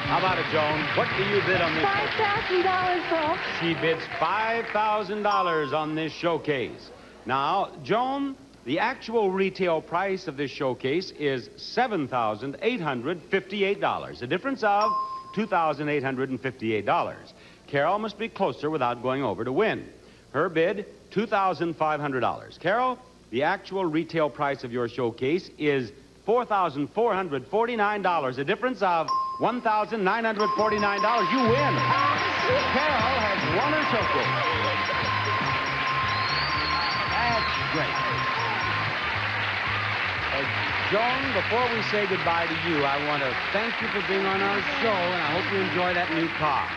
How about it, Joan? What do you bid on this? $5,000, Paul. She bids $5,000 on this showcase. Now, Joan, the actual retail price of this showcase is $7,858, a difference of $2,858. Carol must be closer without going over to win. Her bid, $2,500. Carol, the actual retail price of your showcase is $4,449, a difference of $1,949. You win. Carol has won her showcase. That's great. Joan, before we say goodbye to you, I want to thank you for being on our show, and I hope you enjoy that new car.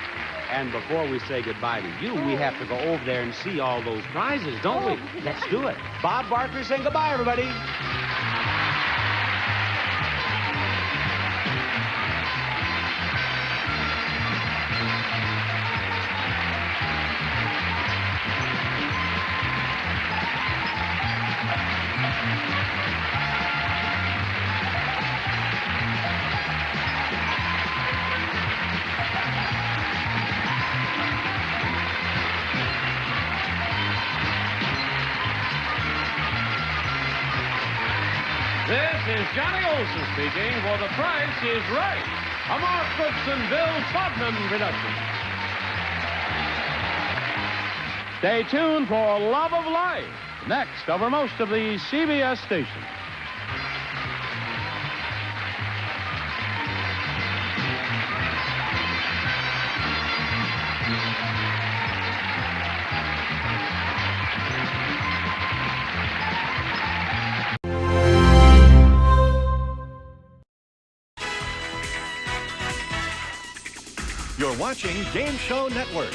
And before we say goodbye to you, we have to go over there and see all those prizes, don't we? Let's do it. Bob Barker saying goodbye, everybody. This is Johnny Olson speaking for The Price is Right, a Mark Brooks and Bill Todman production. Stay tuned for Love of Life, next over most of the CBS stations. You're watching Game Show Network.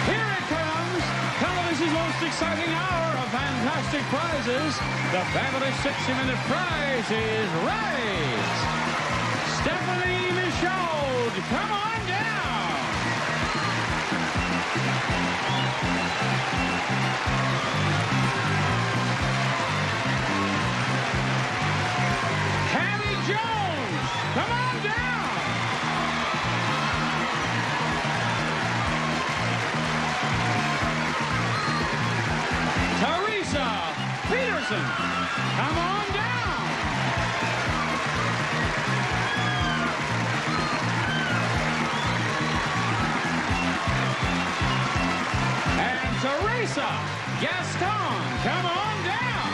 Here it comes, television's most exciting hour of fantastic prizes. The fabulous 60-minute prize is right. Stephanie Michaud, come on down. Hattie Jones, come on down. Teresa Peterson, come on down. And Teresa Gaston, come on down.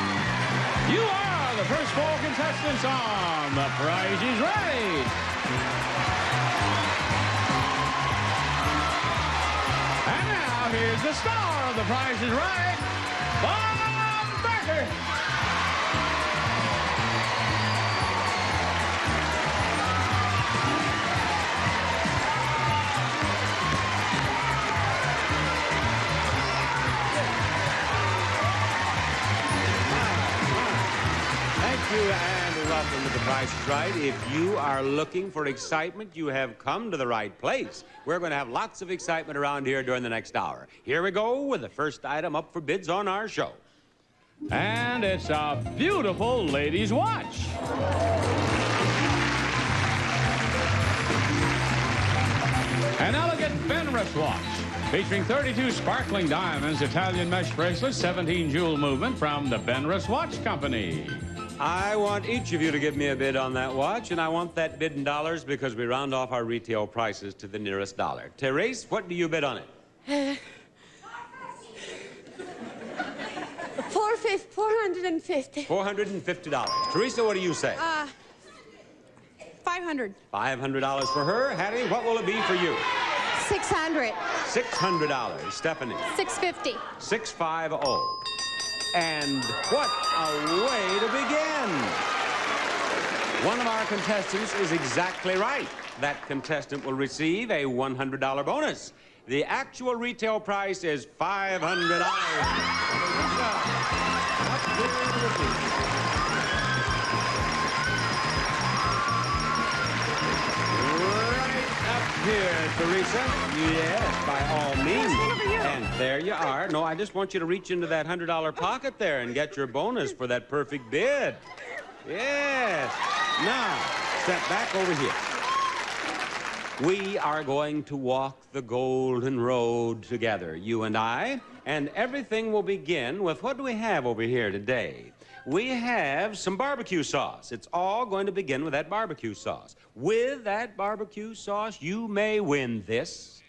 You are the first four contestants on The Price is Right. And now here's the star of The Price is Right, Bob Barker. Thank you and welcome to The Price is Right. If you are looking for excitement, you have come to the right place. We're going to have lots of excitement around here during the next hour. Here we go with the first item up for bids on our show. And it's a beautiful ladies' watch. An elegant Benrus watch featuring 32 sparkling diamonds, Italian mesh bracelets, 17 jewel movement from the Benrus Watch Company. I want each of you to give me a bid on that watch, and I want that bid in dollars because we round off our retail prices to the nearest dollar. Therese, what do you bid on it? $450. $450. Teresa, what do you say? $500. $500 for her. Hattie, what will it be for you? $600. $600. Stephanie? $650. $650. And what a way to begin. One of our contestants is exactly right. That contestant will receive a $100 bonus. The actual retail price is $500. Here, Teresa. Yes, by all means. And there you are. No, I just want you to reach into that $100 pocket there and get your bonus for that perfect bid. Yes. Now, step back over here. We are going to walk the golden road together, you and I, and everything will begin with what do we have over here today? We have some barbecue sauce. It's all going to begin with that barbecue sauce. With that barbecue sauce, you may win this.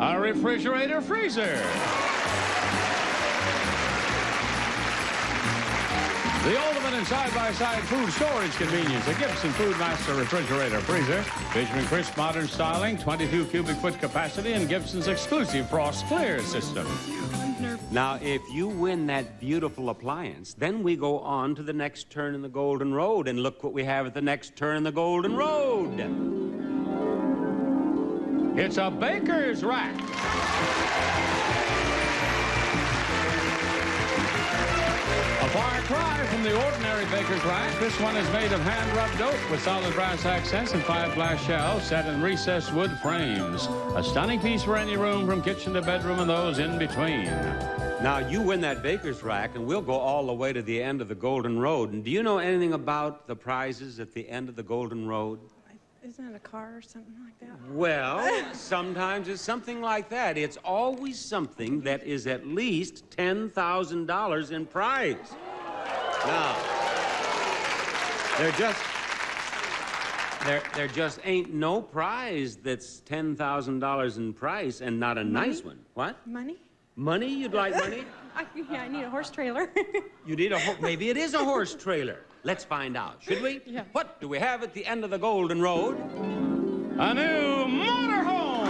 A refrigerator freezer. The ultimate in side-by-side food storage convenience, a Gibson Foodmaster refrigerator freezer featuring crisp modern styling, 22 cubic foot capacity, and Gibson's exclusive frost clear system. Now, if you win that beautiful appliance, then we go on to the next turn in the Golden Road, and look what we have at the next turn in the Golden Road. It's a baker's rack. A far cry from the ordinary baker's rack. This one is made of hand-rubbed oak with solid brass accents and 5 glass shelves set in recessed wood frames. A stunning piece for any room from kitchen to bedroom and those in between. Now, you win that baker's rack, and we'll go all the way to the end of the Golden Road. And do you know anything about the prizes at the end of the Golden Road? Isn't it a car or something like that? Well, sometimes it's something like that. It's always something that is at least $10,000 in prize. Now, there just ain't no prize that's $10,000 in price and not a nice one. What? Money? Money? You'd like money? Yeah, I need a horse trailer. You need maybe it is a horse trailer. Let's find out, should we? Yeah. What do we have at the end of the Golden Road? A new motorhome!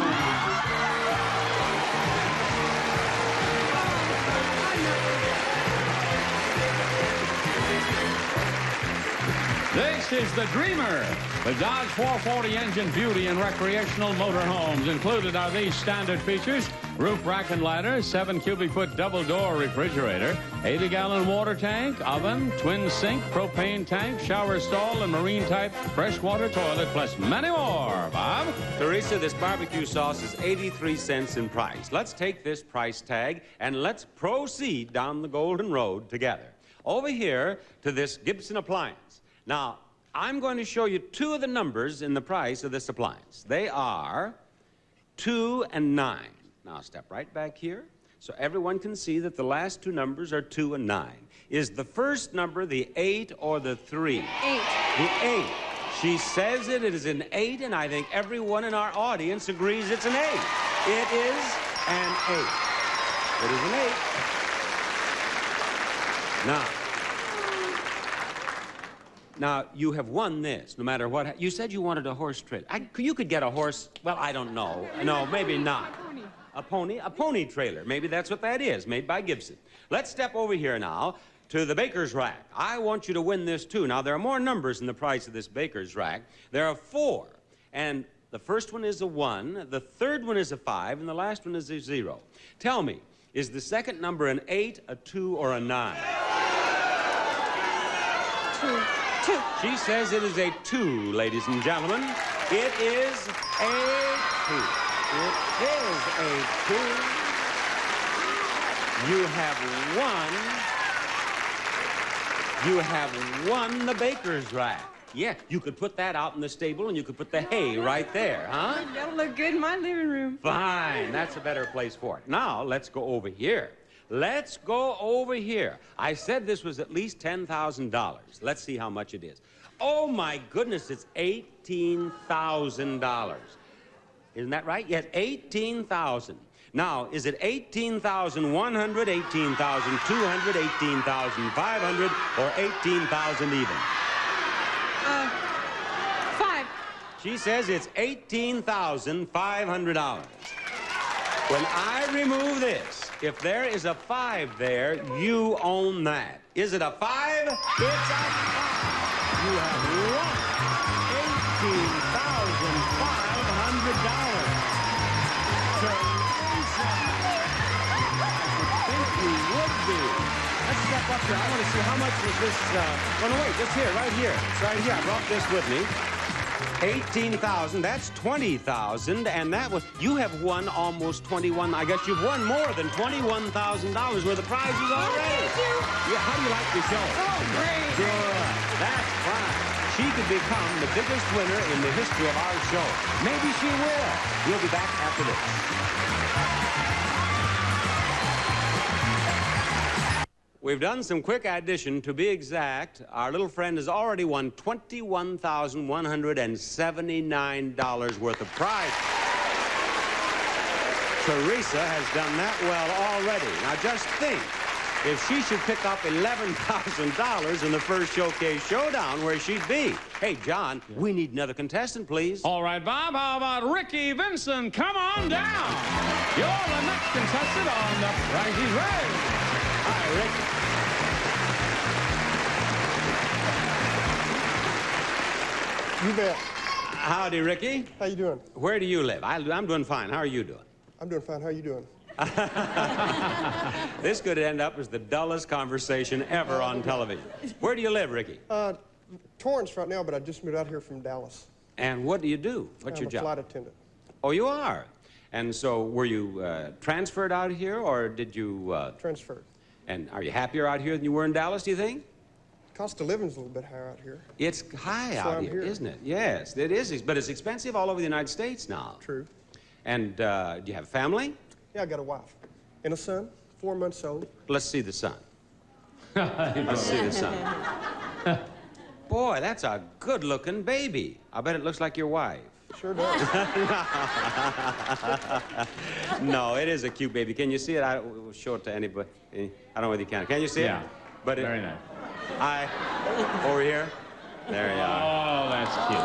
This is the Dreamer. The Dodge 440 engine beauty and recreational motorhomes. Included are these standard features: roof rack and ladder, 7 cubic foot double door refrigerator, 80-gallon water tank, oven, twin sink, propane tank, shower stall, and marine type freshwater toilet, plus many more. Bob? Teresa, this barbecue sauce is 83 cents in price. Let's take this price tag and let's proceed down the Golden Road together. Over here to this Gibson appliance. Now, I'm going to show you 2 of the numbers in the price of this appliance. They are 2 and 9. Now, step right back here so everyone can see that the last 2 numbers are 2 and 9. Is the first number the 8 or the 3? 8. The 8. She says it is an 8, and I think everyone in our audience agrees it's an 8. It is an 8. It is an 8. Now, you have won this, no matter what. You said you wanted a horse trailer. You could get a horse, well, I don't know. No, maybe not. A pony trailer. Maybe that's what that is, made by Gibson. Let's step over here now to the baker's rack. I want you to win this, too. Now, there are more numbers in the price of this baker's rack. There are 4, and the first one is a 1, the third one is a 5, and the last one is a 0. Tell me, is the second number an 8, a 2, or a 9? 2. She says it is a 2, ladies and gentlemen. It is a 2. It is a 2. You have won the baker's rack. Yeah, you could put that out in the stable and you could put the hay right there, huh? That'll look good in my living room. Fine, that's a better place for it. Now, let's go over here. Let's go over here. I said this was at least $10,000. Let's see how much it is. Oh, my goodness, it's $18,000. Isn't that right? Yes, $18,000. Now, is it 18,100, 18,200, 18,500, or 18,000 even? 5. She says it's $18,500. When I remove this, if there is a 5 there, you own that. Is it a 5? It's a 5. You have won $18,500. Let's step up here. I want to see how much was this. Oh, no, wait, just here, right here. It's right here. I brought this with me. 18,000, that's 20,000, and that was, you have won almost 21, I guess you've won more than $21,000 worth of prizes already. Thank you. Yeah, how do you like the show? Oh, great. Good. That's fine. She could become the biggest winner in the history of our show. Maybe she will. We'll be back after this. We've done some quick addition. To be exact, our little friend has already won $21,179 worth of prizes. Teresa has done that well already. Now just think, if she should pick up $11,000 in the first Showcase Showdown, where she'd be. Hey, John, we need another contestant, please. All right, Bob, how about Ricky Vincent? Come on down. You're the next contestant on The Price is Right. Hi, Rick. You bet. Howdy, Ricky. How you doing? Where do you live? I'm doing fine. How are you doing? I'm doing fine. How you doing? This could end up as the dullest conversation ever on television. Where do you live, Ricky? Torrance right now, but I just moved out here from Dallas. And what do you do? What's I'm your job? a flight attendant. Oh, you are? And so were you transferred out here, or did you... Transferred. And are you happier out here than you were in Dallas, do you think? Cost of living's a little bit higher out here. It's high That's why out I'm here, here. isn't it? Yes, it is. But it's expensive all over the United States now. True. And do you have family? Yeah, I got a wife and a son, 4 months old. Let's see the son. Let's see the son. Boy, that's a good-looking baby. I bet it looks like your wife. Sure does. No, it is a cute baby. Can you see it? We'll show it to anybody. I don't know whether you can. Can you see it? Yeah. But Very nice. Over here. There you are. Oh, that's cute.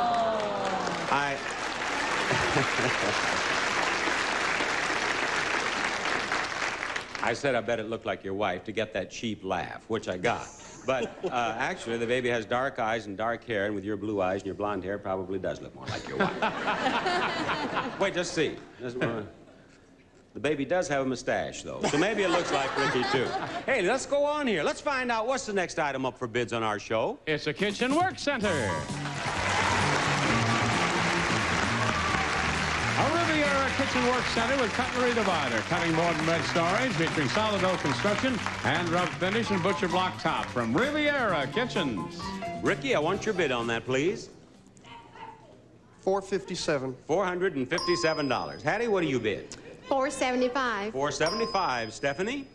I said I bet it looked like your wife to get that cheap laugh, which I got. But actually, the baby has dark eyes and dark hair, and with your blue eyes and your blonde hair, probably does look more like your wife. Wait, just see. The baby does have a mustache, though, so maybe it looks like Ricky, too. Hey, let's go on here. Let's find out what's the next item up for bids on our show. It's a kitchen work center. A Riviera Kitchen Work Center with cutlery divider, cutting board and bed storage, featuring solid oak construction, hand rub finish, and butcher block top from Riviera Kitchens. Ricky, I want your bid on that, please. $457. $457. Hattie, what do you bid? $475. $475. Stephanie?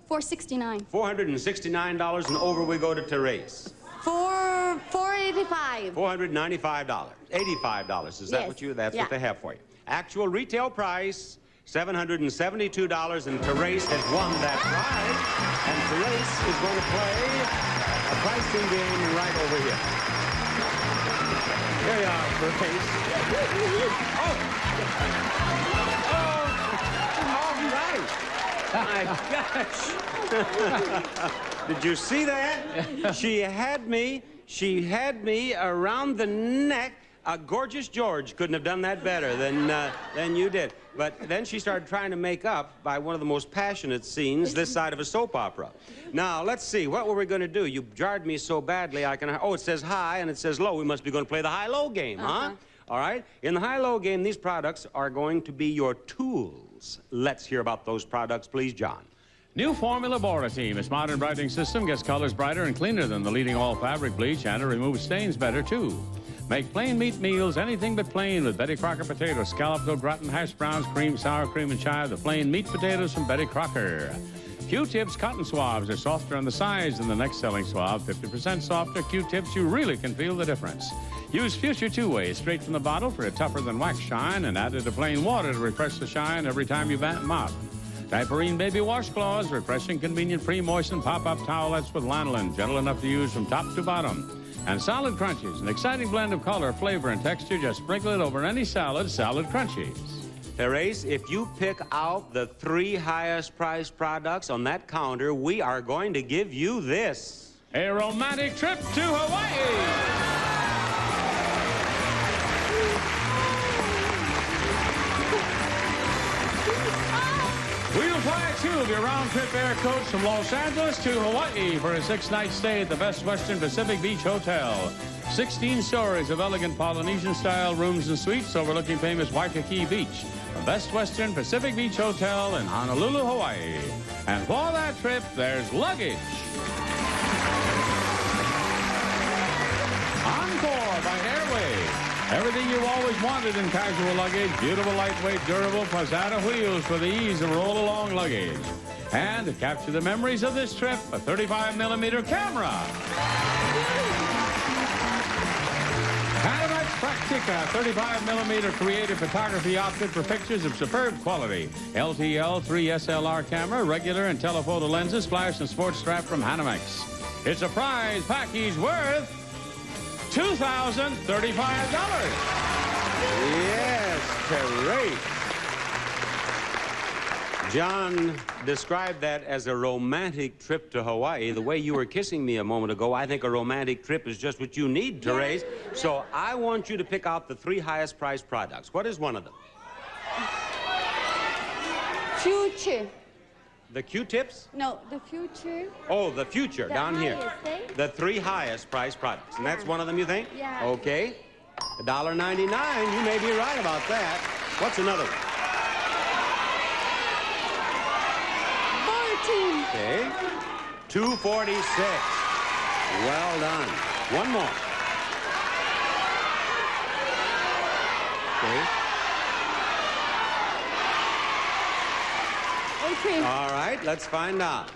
$469. $469, and over we go to Therese. $485. $495. $85. Is that Yes. what you? That's Yeah. what they have for you. Actual retail price, $772, and Therese has won that prize. And Therese is going to play a pricing game right over here. Here you are, Therese. All right. My gosh. Did you see that? She had me around the neck. Gorgeous George couldn't have done that better than you did. But then she started trying to make up by one of the most passionate scenes this side of a soap opera. Now, let's see. What were we going to do? You jarred me so badly I can... Oh, it says high and it says low. We must be going to play the high-low game, huh? All right? In the high-low game, these products are going to be your tools. Let's hear about those products, please, John. New Formula Bora Team. Its modern brightening system gets colors brighter and cleaner than the leading all-fabric bleach, and it removes stains better, too. Make plain meat meals anything but plain with Betty Crocker potatoes, scalloped au gratin, hash browns, cream, sour cream, and chive. The plain meat potatoes from Betty Crocker. Q-Tips cotton swabs are softer on the sides than the next selling swab. 50% softer Q-Tips. You really can feel the difference. Use Future Two-Way straight from the bottle for a tougher than wax shine, and add it to plain water to refresh the shine every time you mop. Diaperine baby washcloths, refreshing, convenient, pre-moistened pop-up towelettes with lanolin, gentle enough to use from top to bottom. And Salad Crunchies, an exciting blend of color, flavor, and texture. Just sprinkle it over any salad. Salad Crunchies. Therese, if you pick out the 3 highest priced products on that counter, we are going to give you this. A romantic trip to Hawaii. We'll fly 2 of your round-trip air coach from Los Angeles to Hawaii for a 6-night stay at the Best Western Pacific Beach Hotel. 16 stories of elegant Polynesian-style rooms and suites overlooking famous Waikiki Beach. The Best Western Pacific Beach Hotel in Honolulu, Hawaii. And for that trip, there's luggage. Encore by Airway. Everything you always wanted in casual luggage. Beautiful, lightweight, durable, Posada wheels for the ease of roll-along luggage. And to capture the memories of this trip, a 35mm camera. And a much Praktica 35mm creative photography outfit for pictures of superb quality. LTL 3 SLR camera, regular and telephoto lenses, flash and sports strap from Hanamex. It's a prize package worth $2,035. Yes, great. John described that as a romantic trip to Hawaii. The way you were kissing me a moment ago, I think a romantic trip is just what you need, Therese. So I want you to pick out the 3 highest priced products. What is one of them? Future. The Q-tips? No, the future. Oh, the future, The down here. highest, eh? The 3 highest priced products. And that's one of them, you think? Yeah. Okay. $1.99. You may be right about that. What's another one? Okay. $2.46. Well done. One more. Okay. Okay. All right, let's find out.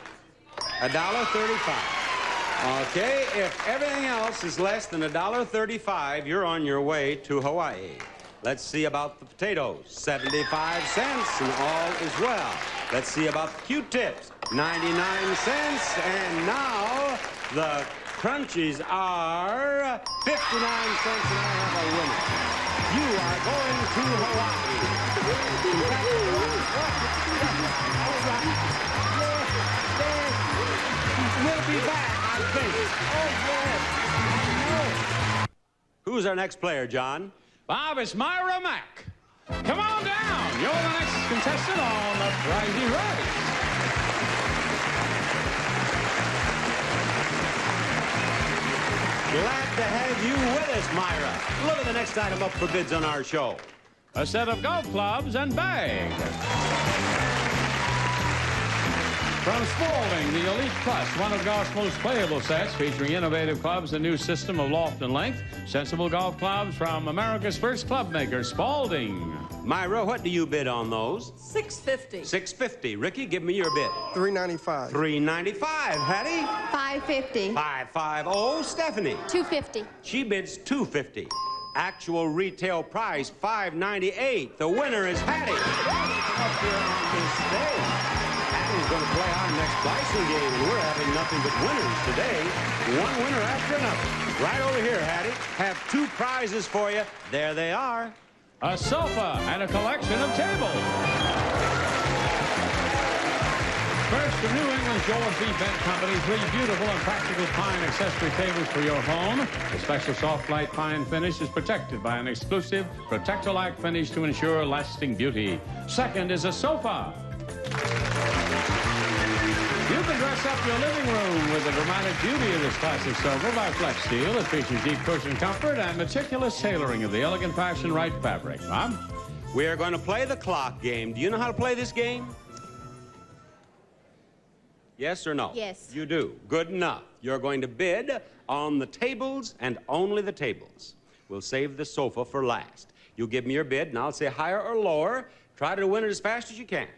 $1.35. Okay, if everything else is less than $1.35, you're on your way to Hawaii. Let's see about the potatoes. 75 cents, and all is well. Let's see about the Q-tips. 99 cents, and now the crunchies are 59 cents, and I have a winner. You are going to Hawaii. We'll be back, I think. Oh, yes, I know. Who's our next player, John? Bob, it's Myra Mack. Come on down. You're the next contestant on the Friday Race. Glad to have you with us, Myra. Look at the next item up for bids on our show. A set of golf clubs and bag. From Spalding, the Elite Plus, one of golf's most playable sets, featuring innovative clubs, a new system of loft and length, sensible golf clubs from America's first club maker, Spalding. Myra, what do you bid on those? $6.50. $6.50. Ricky, give me your bid. $3.95. $3.95. Hattie? $5.50. $5.50. Stephanie? $2.50. She bids $2.50. Actual retail price, $5.98. The winner is Hattie. Up here on this stage. Hattie's going to play our next Bison game, and we're having nothing but winners today. One winner after another. Right over here, Hattie. Have 2 prizes for you. There they are. A sofa and a collection of tables. First, from New England George B. Bent Company, 3 beautiful and practical pine accessory tables for your home. The special soft light pine finish is protected by an exclusive Protector-Like finish to ensure lasting beauty. Second is a sofa. You can dress up your living room with the dramatic beauty of this classic sofa by Flex Steel. It features deep cushion comfort and meticulous tailoring of the elegant fashion right fabric. Bob? We are going to play the clock game. Do you know how to play this game? Yes or no? Yes. You do. Good enough. You're going to bid on the tables and only the tables. We'll save the sofa for last. You'll give me your bid, and I'll say higher or lower. Try to win it as fast as you can.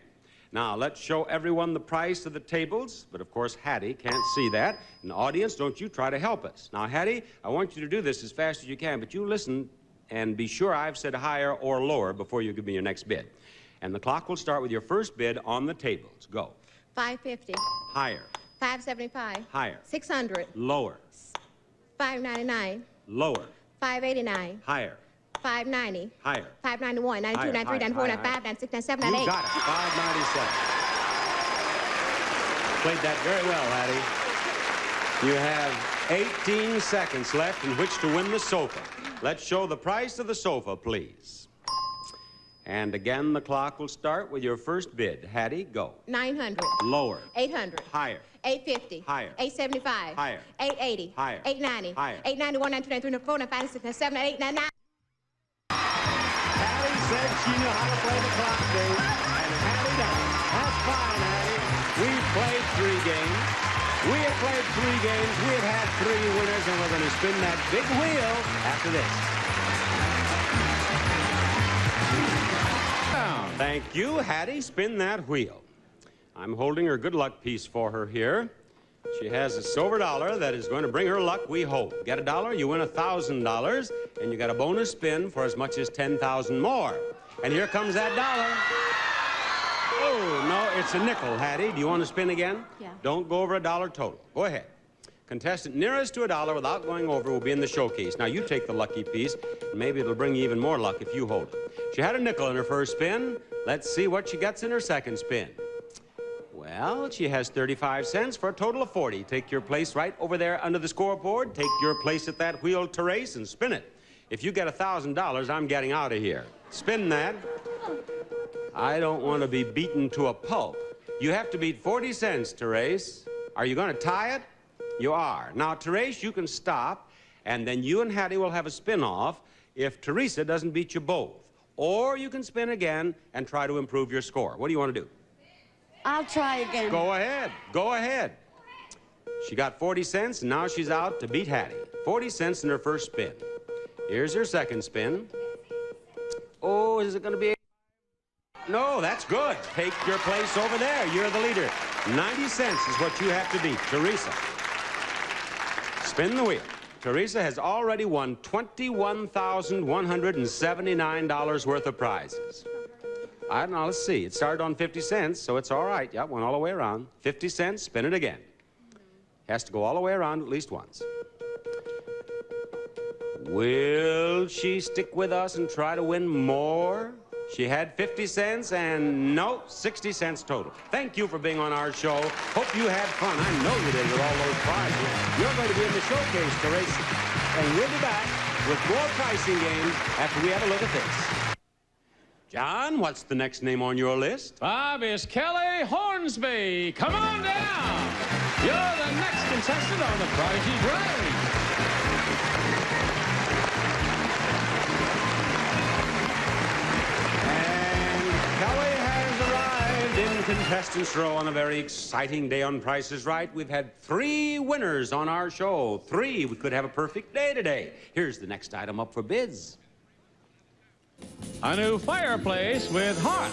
Now, let's show everyone the price of the tables, but of course, Hattie can't see that. And audience, don't you try to help us. Now, Hattie, I want you to do this as fast as you can, but you listen and be sure I've said higher or lower before you give me your next bid. And the clock will start with your first bid on the tables. Go. $5.50. Higher. $5.75. Higher. $600. Lower. $5.99. Lower. $5.89. Higher. $5.90. Higher. $5.91. $92. Higher, $93. higher, $94. higher, $95. $96. $97. You $98. got it. $5.97. Played that very well, Hattie. You have 18 seconds left in which to win the sofa. Let's show the price of the sofa, please. And again, the clock will start with your first bid. Hattie, go. $900. Lower. $800. Higher. $850. Higher. $875. Higher. $880. Higher. $890. Higher. $891. $92. $93. $94. $95. $96. $97. $98. Hattie said she knew how to play the clock game, and Hattie does. That's fine, Hattie. We've played 3 games. We have played 3 games. We have had 3 winners, and we're going to spin that big wheel after this. Thank you, Hattie. Spin that wheel. I'm holding her good luck piece for her here. She has a silver dollar that is going to bring her luck, we hope. Get a dollar, you win $1,000, and you got a bonus spin for as much as 10,000 more. And here comes that dollar. Oh, no, it's a nickel, Hattie. Do you want to spin again? Yeah. Don't go over $1 total. Go ahead. Contestant nearest to $1 without going over will be in the showcase. Now, you take the lucky piece, and maybe it'll bring you even more luck if you hold it. She had a nickel in her first spin. Let's see what she gets in her second spin. Well, she has 35 cents for a total of 40. Take your place right over there under the scoreboard. Take your place at that wheel, Therese, and spin it. If you get $1,000, I'm getting out of here. Spin that. I don't want to be beaten to a pulp. You have to beat 40 cents, Therese. Are you going to tie it? You are. Now, Therese, you can stop, and then you and Hattie will have a spin-off if Teresa doesn't beat you both. Or you can spin again and try to improve your score. What do you want to do? I'll try again. Go ahead. Go ahead. She got 40 cents, and now she's out to beat Hattie. 40 cents in her first spin. Here's her second spin. Oh, is it going to be... No, that's good. Take your place over there. You're the leader. 90 cents is what you have to beat. Teresa. Spin the wheel. Teresa has already won $21,179 worth of prizes. I don't know, let's see. It started on 50 cents, so it's all right. Yeah, went all the way around. 50 cents, spin it again. Has to go all the way around at least once. Will she stick with us and try to win more? She had 50 cents and no, 60 cents total. Thank you for being on our show. Hope you had fun. I know you did with all those prizes. You're going to be in the showcase, Teresa. And we'll be back with more pricing games after we have a look at this. John, what's the next name on your list? Bob is Kelly Hornsby. Come on down. You're the next contestant on The Price is Right. Kelly has arrived in contestants' row on a very exciting day on Price is Right. We've had 3 winners on our show. 3. We could have a perfect day today. Here's the next item up for bids. A new fireplace with heart.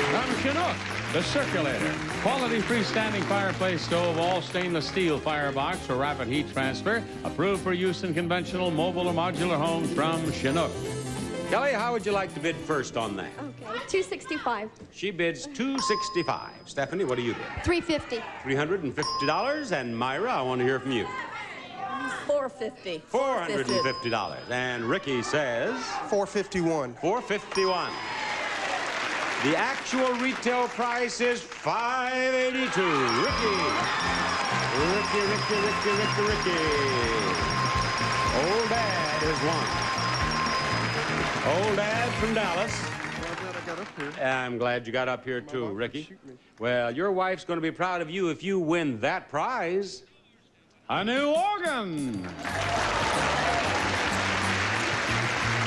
From Chinook, the Circulator. Quality freestanding fireplace stove, all stainless steel firebox for rapid heat transfer. Approved for use in conventional, mobile, or modular homes from Chinook. Kelly, how would you like to bid first on that? Okay, $265. She bids $265. Stephanie, what do you bid? $350. $350. And Myra, I want to hear from you. $450. $450. And Ricky says? $451. $451. The actual retail price is $582. Ricky. Ricky. Old Dad is one. Old Dad from Dallas. I'm glad you got up here too, Ricky. Well, your wife's going to be proud of you if you win that prize. A new organ.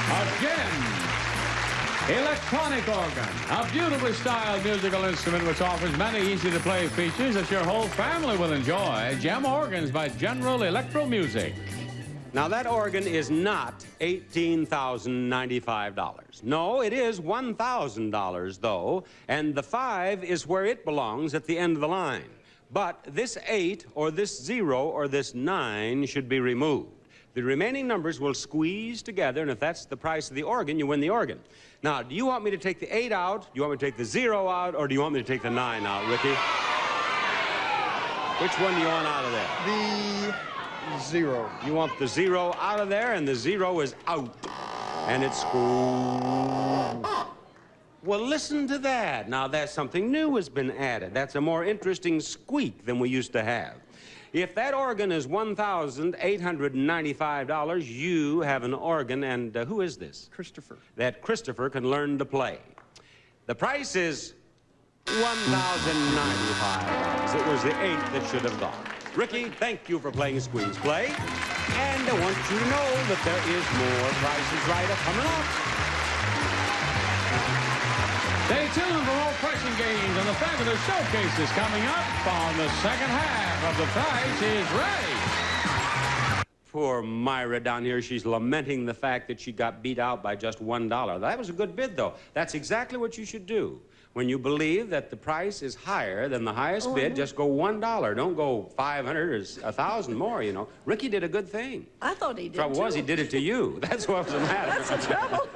Again. Electronic organ. A beautifully styled musical instrument which offers many easy-to-play features that your whole family will enjoy. Gem Organs by General Electro Music. Now, that organ is not $18,095. No, it is $1,000, though, and the 5 is where it belongs at the end of the line. But this 8 or this 0 or this 9 should be removed. The remaining numbers will squeeze together, and if that's the price of the organ, you win the organ. Now, do you want me to take the 8 out, do you want me to take the 0 out, or do you want me to take the 9 out, Ricky? Which one do you want out of there? The 0. You want the 0 out of there, and the 0 is out. And it's squeezed. Well, listen to that. Now, that's something new has been added. That's a more interesting squeak than we used to have. If that organ is $1,895, you have an organ, and who is this? Christopher. That Christopher can learn to play. The price is $1,095. It was the 8 that should have gone. Ricky, thank you for playing Squeeze Play. And I want you to know that there is more Prices Right coming up. Stay tuned for more pricing games and the fabulous showcases coming up on the second half of The Price is Right. Poor Myra down here, she's lamenting the fact that she got beat out by just $1. That was a good bid, though. That's exactly what you should do. When you believe that the price is higher than the highest bid, just go $1. Don't go 500 or 1,000 more, you know. Ricky did a good thing. I thought he did, Trouble was, he did it to you. That's what was the matter. That's the trouble.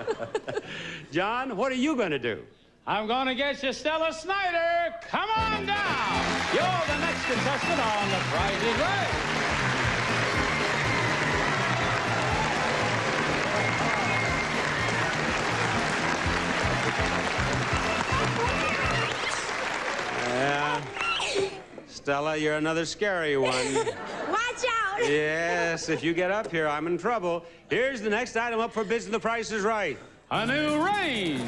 John, what are you going to do? I'm going to get you Stella Snyder. Come on down. You're the next contestant on The Price is Right. Stella, you're another scary one. Watch out. Yes, if you get up here, I'm in trouble. Here's the next item up for bids, and The Price is Right. A new range.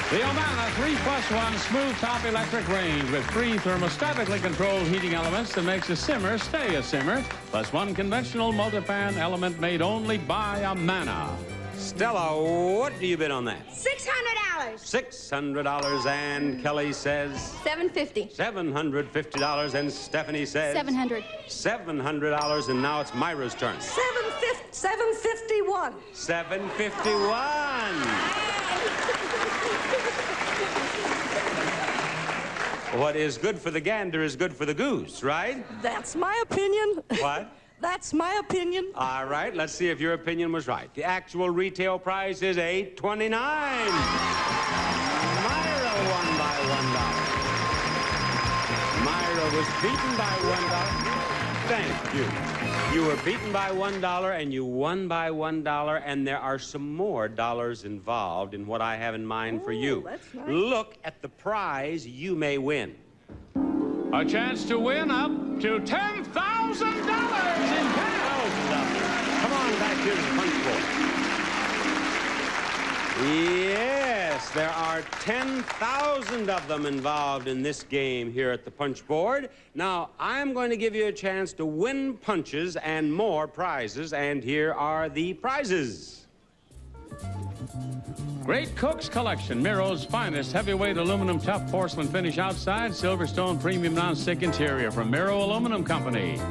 The Omana 3+1 smooth top electric range with 3 thermostatically controlled heating elements that makes a simmer stay a simmer, plus 1 conventional multi-fan element made only by Omana. Stella, what do you bid on that? $600. $600, and Kelly says? $750. $750, and Stephanie says? $700. $700, and now it's Myra's turn. $751. $751. What is good for the gander is good for the goose, right? That's my opinion. What? That's my opinion. All right, let's see if your opinion was right. The actual retail price is $8.29. Myra won by $1. Myra was beaten by $1. Thank you. You were beaten by $1 and you won by $1, and there are some more dollars involved in what I have in mind for you. That's nice. Look at the prize you may win. A chance to win up to $10,000 in cash. Come on back here to the punch board. Yes, there are 10,000 of them involved in this game here at the punch board. Now, I'm going to give you a chance to win punches and more prizes, and here are the prizes. Great Cook's Collection, Miro's finest heavyweight aluminum tough porcelain finish outside, Silverstone premium nonstick interior from Miro Aluminum Company.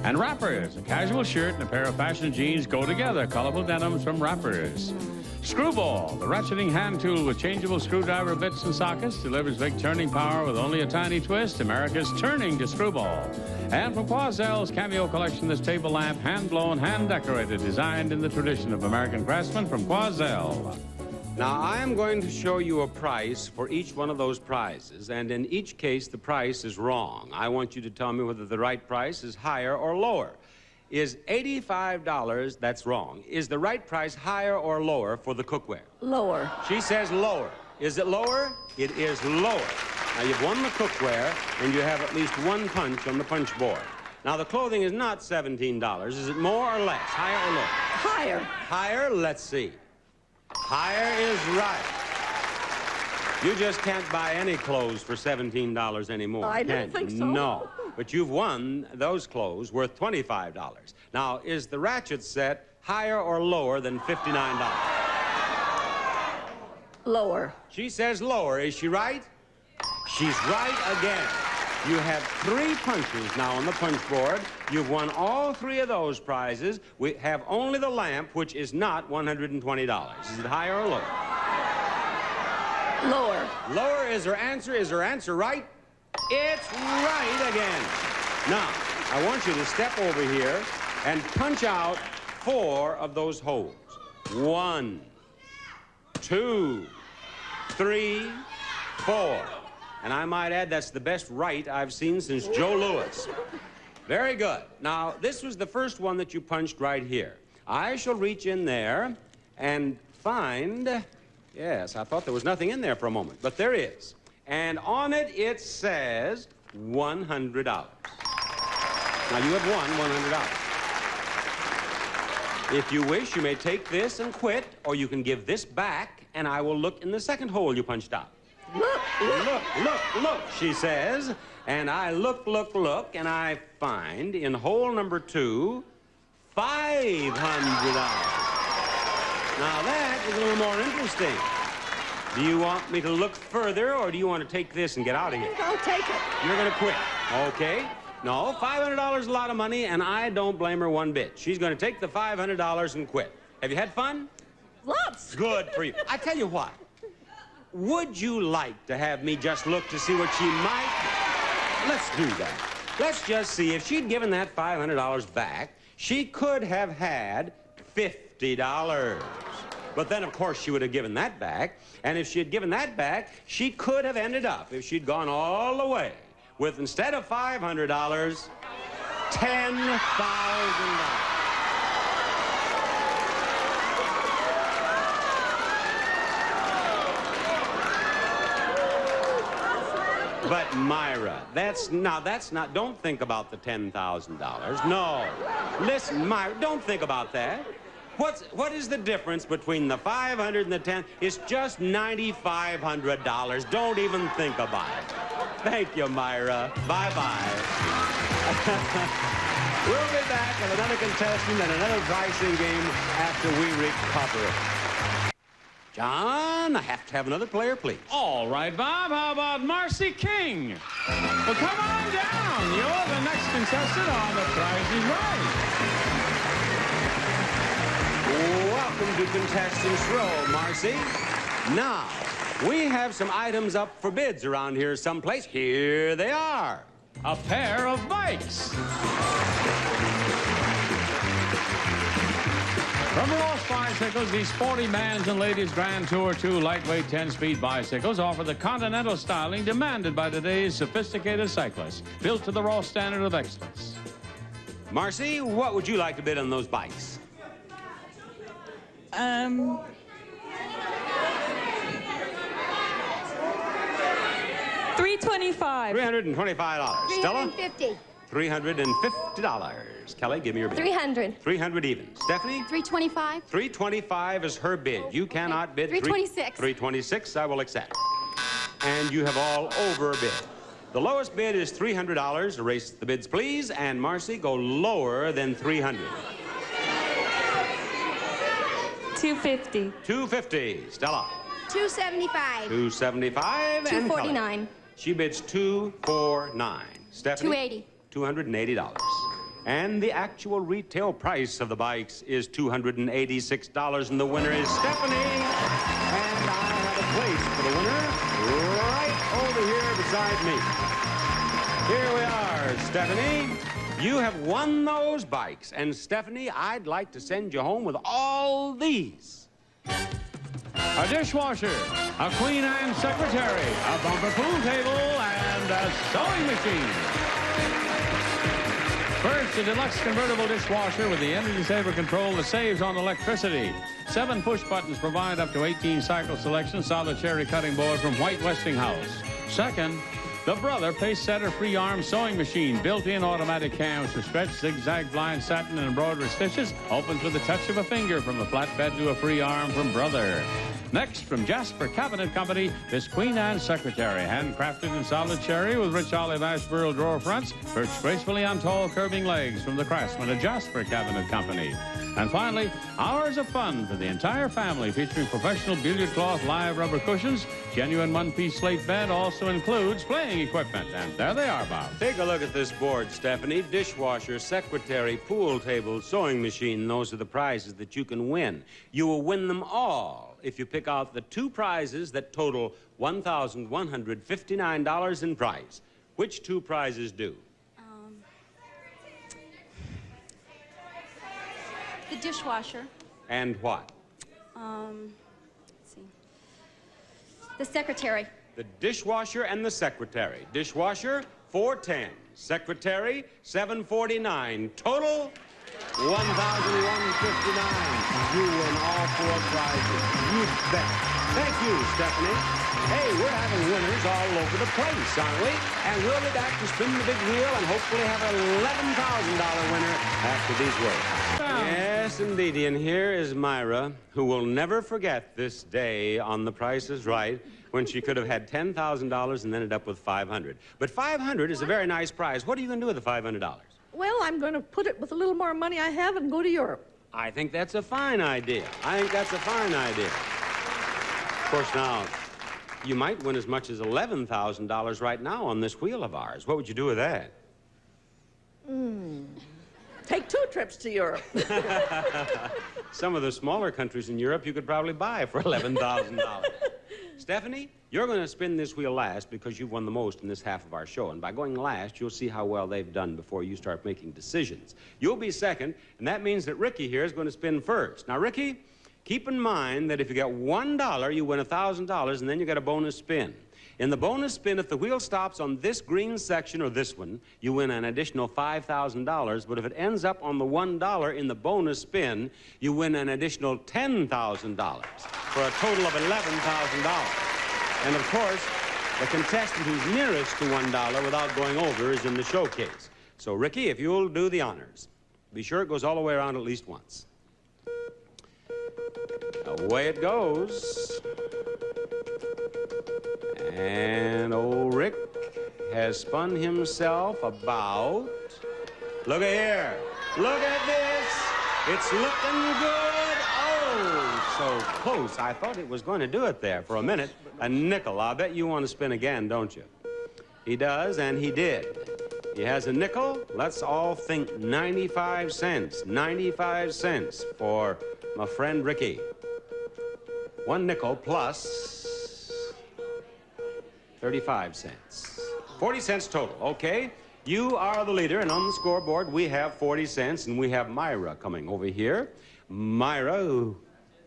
And Rappers, a casual shirt and a pair of fashion jeans go together, colorful denims from Rappers. Screwball, the ratcheting hand tool with changeable screwdriver bits and sockets, delivers big turning power with only a tiny twist. America's turning to Screwball. And from Quazel's Cameo Collection, this table lamp, hand-blown, hand-decorated, designed in the tradition of American craftsmen from Quazel. Now, I am going to show you a price for each one of those prizes, and in each case, the price is wrong. I want you to tell me whether the right price is higher or lower. Is $85, that's wrong. Is the right price higher or lower for the cookware? Lower. She says lower. Is it lower? It is lower. Now, you've won the cookware, and you have at least one punch on the punch board. Now, the clothing is not $17. Is it more or less? Higher or lower? Higher. Higher? Let's see. Higher is right. You just can't buy any clothes for $17 anymore. I don't think so. No. But you've won those clothes worth $25. Now, is the ratchet set higher or lower than $59? Lower. She says lower. Is she right? She's right again. You have 3 punches now on the punch board. You've won all 3 of those prizes. We have only the lamp, which is not $120. Is it higher or lower? Lower. Lower is her answer. Is her answer right? It's right again. Now, I want you to step over here and punch out 4 of those holes. 1, 2, 3, 4. And I might add, that's the best right I've seen since Joe Louis. Very good. Now, this was the first one that you punched right here. I shall reach in there and find... Yes, I thought there was nothing in there for a moment, but there is. And on it, it says $100. Now, you have won $100. If you wish, you may take this and quit, or you can give this back, and I will look in the second hole you punched out. Look, look, look, look, she says. And I look, and I find in hole number 2, $500. Now, that is a little more interesting. Do you want me to look further, or do you want to take this and get out of here? I'll take it. You're going to quit. Okay. No, $500 is a lot of money, and I don't blame her one bit. She's going to take the $500 and quit. Have you had fun? Lots. Good for you. I tell you what. Would you like to have me just look to see what she might? Let's do that. Let's just see if she'd given that $500 back, she could have had $50. But then, of course, she would have given that back. And if she had given that back, she could have ended up, if she'd gone all the way, with instead of $500, $10,000. But Myra, that's not, don't think about the $10,000. No. Listen, Myra, don't think about that. What is the difference between the 500 and the 10? It's just $9,500. Don't even think about it. Thank you, Myra. Bye-bye. We'll be back with another contestant and another pricing game after we recover. John, I have to have another player, please. All right, Bob, how about Marcy King? Well, come on down. You're the next contestant on The Price is Right. Welcome to Contestants Row, Marcy. Now, we have some items up for bids around here someplace. Here they are. A pair of bikes. From Ross Bicycles, these sporty man's and ladies' Grand Tour 2 lightweight 10-speed bicycles offer the continental styling demanded by today's sophisticated cyclists, built to the Ross standard of excellence. Marcy, what would you like to bid on those bikes? $325. $325. Stella? $350. $350. Kelly, give me your bid. 300. 300 even. Stephanie? 325. 325 is her bid. You cannot bid 326. 326, I will accept. And you have all over bid. The lowest bid is $300. Erase the bids, please. And Marcy, go lower than 300. $250. $250. Stella? $275. $275. And Kelly? $249. She bids $249. Stephanie? $280. $280. And the actual retail price of the bikes is $286, and the winner is Stephanie. And I have a place for the winner right over here beside me. Here we are, Stephanie. You have won those bikes. And Stephanie, I'd like to send you home with all these. A dishwasher, a Queen Anne secretary, a bumper pool table, and a sewing machine. First, a deluxe convertible dishwasher with the energy saver control that saves on electricity. 7 push buttons provide up to 18 cycle selection solid cherry cutting board from White Westinghouse. Second, the Brother Pace Setter free arm sewing machine, built-in automatic cams for stretch, zigzag, blind, satin, and embroidery stitches, opens with the touch of a finger from a flatbed to a free arm from Brother. Next, from Jasper Cabinet Company, this Queen Anne secretary, handcrafted in solid cherry with rich olive ash burl drawer fronts, perched gracefully on tall curving legs from the craftsman at Jasper Cabinet Company. And finally, hours of fun for the entire family, featuring professional billiard cloth live rubber cushions. Genuine one-piece slate bed also includes playing equipment. And there they are, Bob. Take a look at this board, Stephanie. Dishwasher, secretary, pool table, sewing machine. Those are the prizes that you can win. You will win them all if you pick out the 2 prizes that total $1,159 in prize. Which 2 prizes do? The dishwasher. And what? Let's see. The secretary. The dishwasher and the secretary. Dishwasher, $410. Secretary, $749. Total, $1,159. You win all 4 prizes. You bet. Thank you, Stephanie. Hey, we're having winners all over the place, aren't we? And we'll be back to spin the big wheel and hopefully have an $11,000 winner after these words. Yes, indeed. And here is Myra, who will never forget this day on The Price is Right, when she could have had $10,000 and ended up with $500. But $500 is a very nice prize. What are you going to do with the $500? Well, I'm going to put it with a little more money I have and go to Europe. I think that's a fine idea. Of course, now, you might win as much as $11,000 right now on this wheel of ours. What would you do with that? take 2 trips to Europe. Some of the smaller countries in Europe you could probably buy for $11,000. Stephanie, you're going to spin this wheel last because you've won the most in this half of our show. And by going last, you'll see how well they've done before you start making decisions. You'll be second, and that means that Ricky here is going to spin first. Now, Ricky, keep in mind that if you get $1, you win $1,000, and then you get a bonus spin. In the bonus spin, if the wheel stops on this green section or this one, you win an additional $5,000. But if it ends up on the $1 in the bonus spin, you win an additional $10,000 for a total of $11,000. And of course, the contestant who's nearest to $1 without going over is in the showcase. So, Ricky, if you'll do the honors, be sure it goes all the way around at least once. Away it goes. And old Rick has spun himself about... Look at here. Look at this. It's looking good. Oh, so close. I thought it was going to do it there for a minute. A nickel. I'll bet you want to spin again, don't you? He does, and he did. He has a nickel. Let's all think 95 cents. 95 cents for my friend Ricky. 1 nickel plus 35 cents. 40 cents total, okay? You are the leader, and on the scoreboard, we have 40 cents, and we have Myra coming over here. Myra, who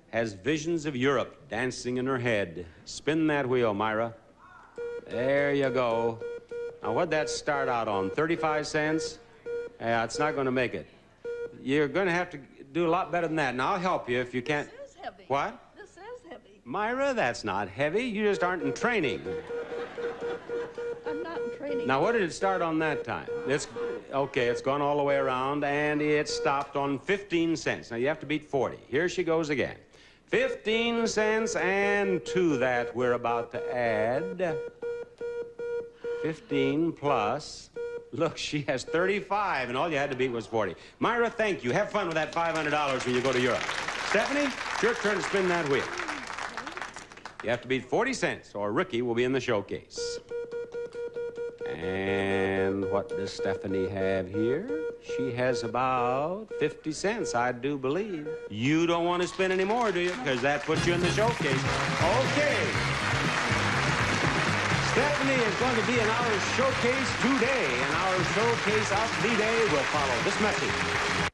has visions of Europe dancing in her head. Spin that wheel, Myra. There you go. Now, what'd that start out on? 35 cents? Yeah, it's not going to make it. You're going to have to do a lot better than that, and I'll help you if you can't. This is heavy. What? This is heavy. Myra, that's not heavy. You just aren't in training. I'm not in training. Now, what did it start on that time? Okay, it's gone all the way around, and it stopped on 15 cents. Now, you have to beat 40. Here she goes again. 15 cents, and to that, we're about to add 15 plus... Look, she has 35, and all you had to beat was 40. Myra, thank you. Have fun with that $500 when you go to Europe. Stephanie, it's your turn to spin that wheel. You have to beat 40 cents, or Ricky will be in the showcase. And what does Stephanie have here? She has about 50 cents, I do believe. You don't want to spin any more, do you? Because that puts you in the showcase. Okay. Stephanie is going to be in our showcase today, and our showcase of the day will follow this message.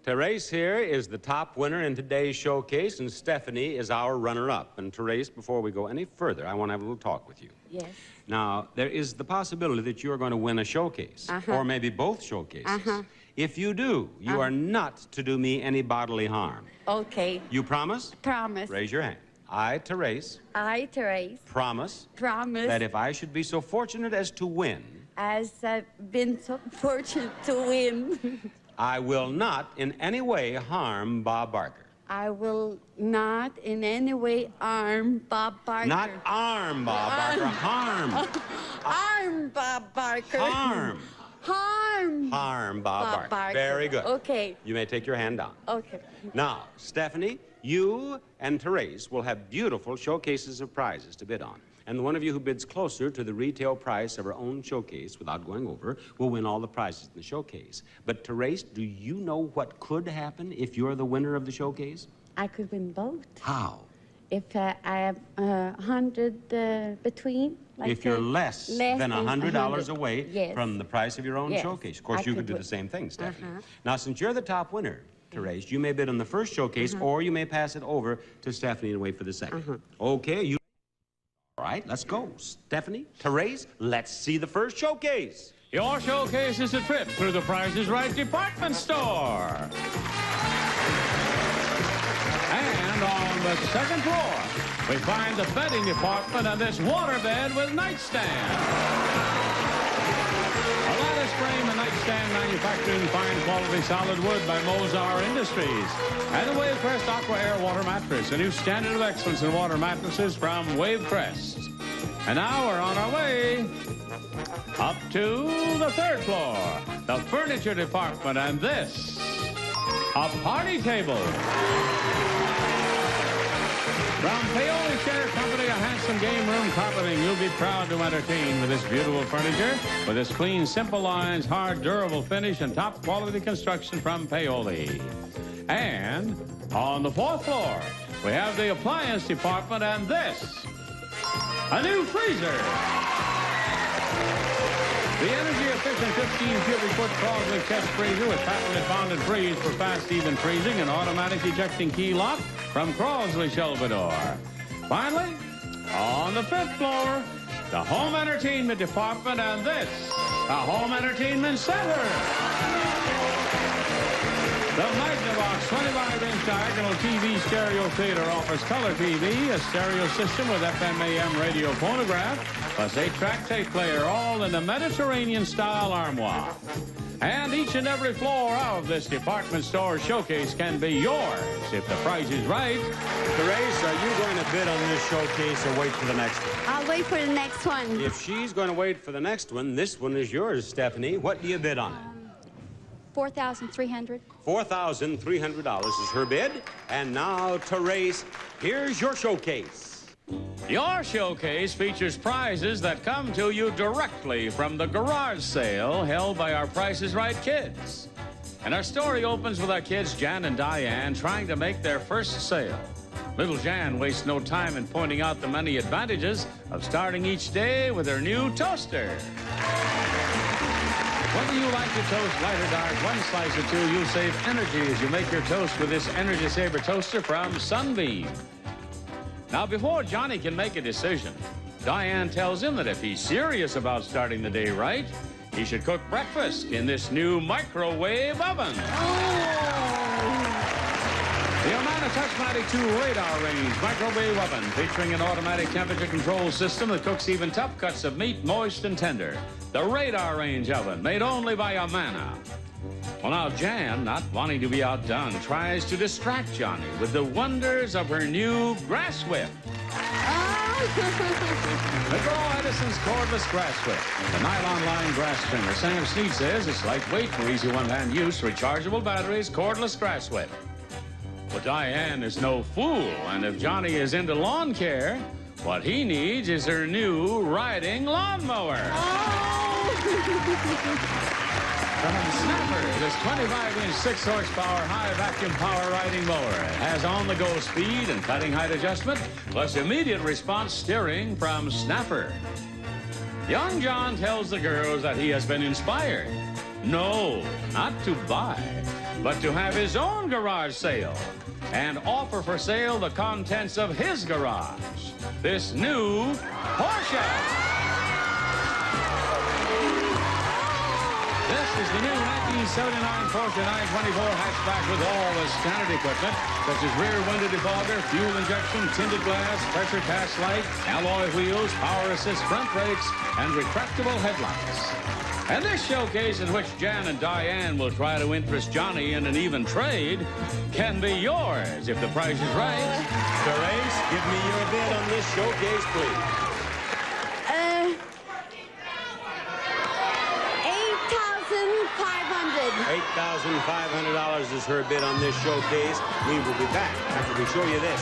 Therese here is the top winner in today's showcase, and Stephanie is our runner-up. And Therese, before we go any further, I want to have a little talk with you. Yes. Now, there is the possibility that you are going to win a showcase, or maybe both showcases. If you do, you are not to do me any bodily harm. Okay. You promise? Promise. Raise your hand. I, Therese. I, Therese. Promise. Promise. That if I should be so fortunate as to win. As I've been so fortunate to win. I will not in any way harm Bob Barker. I will not in any way harm Bob Barker. Not arm Bob Barker, harm. Harm Bob Barker. Harm. Harm. Harm Bob Barker. Very good. Okay. You may take your hand down. Okay. Now, Stephanie, you and Therese will have beautiful showcases of prizes to bid on. And the one of you who bids closer to the retail price of her own showcase without going over will win all the prizes in the showcase. But Therese, do you know what could happen if you're the winner of the showcase? I could win both. How? If I have 100 between. Like if you're less than $100 away yes. from the price of your own yes. showcase. Of course, you could do the same thing, Stephanie. Now, since you're the top winner, Therese, you may bid on the first showcase, or you may pass it over to Stephanie and wait for the second. Okay, you... All right, let's go. Stephanie, Therese, let's see the first showcase. Your showcase is a trip through the Price is Right department store. And on the second floor, we find the bedding department and this waterbed with nightstand. A lattice frame and nightstand manufactured in fine quality solid wood by Mozar Industries. And the Wavecrest Aqua Air Water Mattress, a new standard of excellence in water mattresses from Wavecrest. And now we're on our way up to the third floor, the furniture department, and this, a party table. From Paoli Chair Company, a handsome game room carpeting. You'll be proud to entertain with this beautiful furniture, with this clean, simple lines, hard, durable finish, and top quality construction from Paoli. And on the 4th floor, we have the appliance department and this, a new freezer. The energy-efficient 15 cubic foot Crosley chest freezer with patented bonded freeze for fast, even freezing and automatic ejecting key lock from Crosley Shelvador. Finally, on the 5th floor, the home entertainment department and this, a home entertainment center. The Magnavox 25-inch diagonal TV stereo theater offers color TV, a stereo system with FM/AM radio phonograph, plus 8-track tape player, all in the Mediterranean-style armoire. And each and every floor of this department store showcase can be yours if the price is right. Therese, are you going to bid on this showcase or wait for the next one? I'll wait for the next one. If she's going to wait for the next one, this one is yours, Stephanie. What do you bid on it? $4,300. $4,300 is her bid. And now, Therese, here's your showcase. Your showcase features prizes that come to you directly from the garage sale held by our Price is Right kids. And our story opens with our kids, Jan and Diane, trying to make their first sale. Little Jan wastes no time in pointing out the many advantages of starting each day with her new toaster. Whether you like your toast light or dark, one slice or two, you'll save energy as you make your toast with this Energy Saver toaster from Sunbeam. Now, before Johnny can make a decision, Diane tells him that if he's serious about starting the day right, he should cook breakfast in this new microwave oven. The Omana Touchmatic 2 radar range microwave oven, featuring an automatic temperature control system that cooks even tough cuts of meat moist and tender. The radar range oven, made only by Omana. Well, now, Jan, not wanting to be outdone, tries to distract Johnny with the wonders of her new grass whip. McGraw Edison's cordless grass whip. The nylon line grass trimmer. Sam Snead says it's lightweight for easy one-hand use, rechargeable batteries, cordless grass whip. Well, Diane is no fool, and if Johnny is into lawn care, what he needs is her new riding lawnmower. From Snapper, this 25-inch 6-horsepower high vacuum power riding mower. It has on-the-go speed and cutting height adjustment, plus immediate response steering from Snapper. Young John tells the girls that he has been inspired. No, not to buy, but to have his own garage sale and offer for sale the contents of his garage. This new Porsche. This is the new 1979 Porsche 924 hatchback with all the standard equipment, such as rear window defogger, fuel injection, tinted glass, pressure cast light, alloy wheels, power assist front brakes, and retractable headlights. And this showcase, in which Jan and Diane will try to interest Johnny in an even trade, can be yours if the price is right. Therese, give me your bid on this showcase, please. $8,500 is her bid on this showcase. We will be back after we show you this.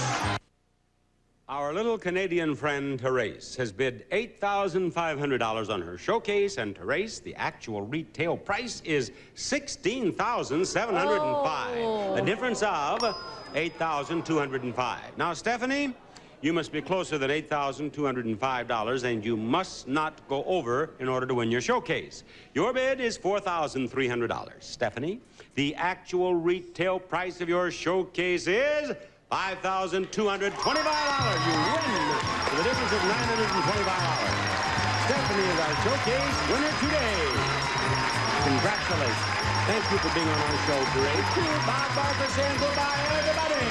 Our little Canadian friend, Therese, has bid $8,500 on her showcase, and Therese, the actual retail price is $16,705. The difference of $8,205. Now, Stephanie, you must be closer than $8,205, and you must not go over in order to win your showcase. Your bid is $4,300. Stephanie, the actual retail price of your showcase is $5,225. You win with a difference of $925. Stephanie is our showcase winner today. Congratulations. Thank you for being on our show, Therese. Bob Barker saying goodbye, everybody.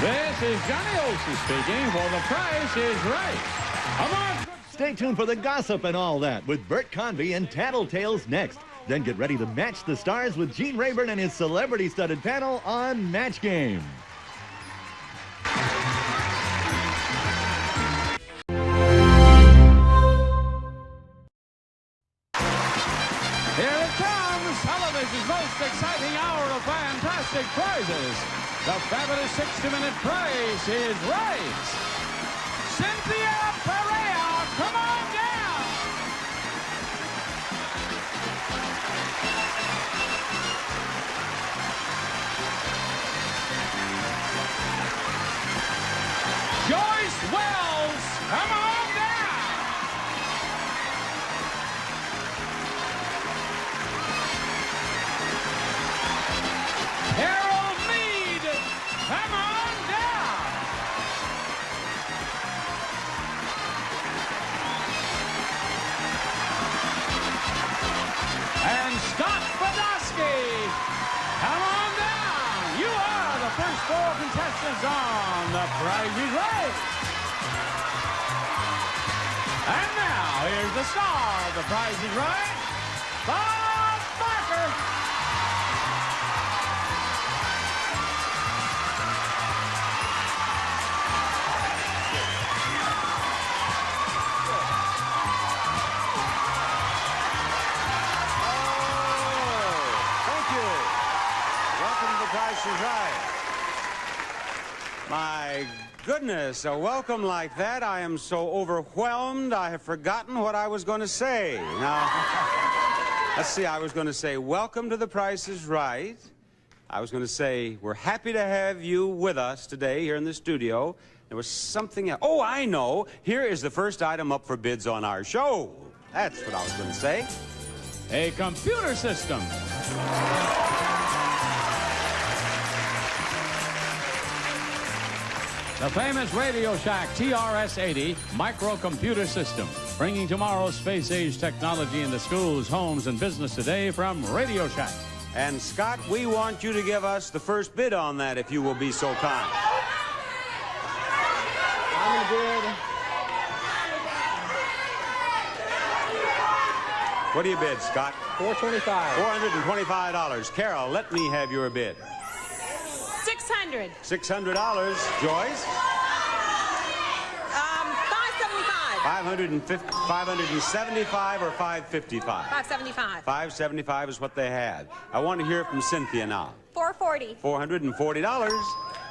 This is Johnny Olson speaking for The Price is Right. Stay tuned for the gossip and all that with Bert Convy and Tattletales next. Then get ready to match the stars with Gene Rayburn and his celebrity-studded panel on Match Game. Here it comes, television's most exciting hour of fantastic prizes. The fabulous 60-minute Price is Right. Cynthia Perea, come on down. Joyce Wells, come on down. Harold Mead, come on down. And Scott Badowski, come on down. You are the first four contestants on The Price is Right. And now, here's the star of The Price is Right, Bob Barker. Price is Right. My goodness, a welcome like that. I am so overwhelmed, I have forgotten what I was going to say. Now, let's see, I was going to say, welcome to The Price is Right. I was going to say, we're happy to have you with us today here in the studio. There was something else. Oh, I know. Here is the first item up for bids on our show. That's what I was going to say. A computer system. The famous Radio Shack TRS-80 microcomputer system, bringing tomorrow's space-age technology into schools, homes, and business today from Radio Shack. And Scott, we want you to give us the first bid on that, if you will be so kind. I'm going to bid. What do you bid, Scott? $425. $425. Carol, let me have your bid. $600. $600. Joyce? $575. 575 or 555? $575. 575 is what they had. I want to hear from Cynthia now. $440. $440.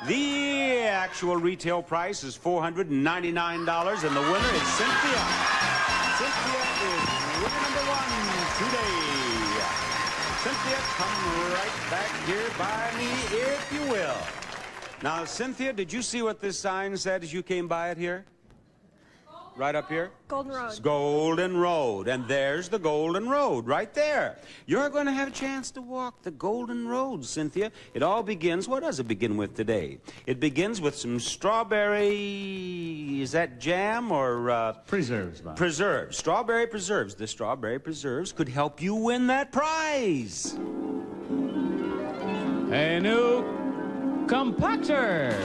The actual retail price is $499, and the winner is Cynthia. Cynthia is winner number one today. Cynthia, come right back here by me, if you will. Now, Cynthia, did you see what this sign said as you came by it here? Right up here? Golden Road. It's Golden Road, and there's the Golden Road right there. You're going to have a chance to walk the Golden Road, Cynthia. It all begins, what does it begin with today? It begins with some strawberry, is that jam or... Preserves, Bob. Preserves, strawberry preserves. The strawberry preserves could help you win that prize. A new compactor.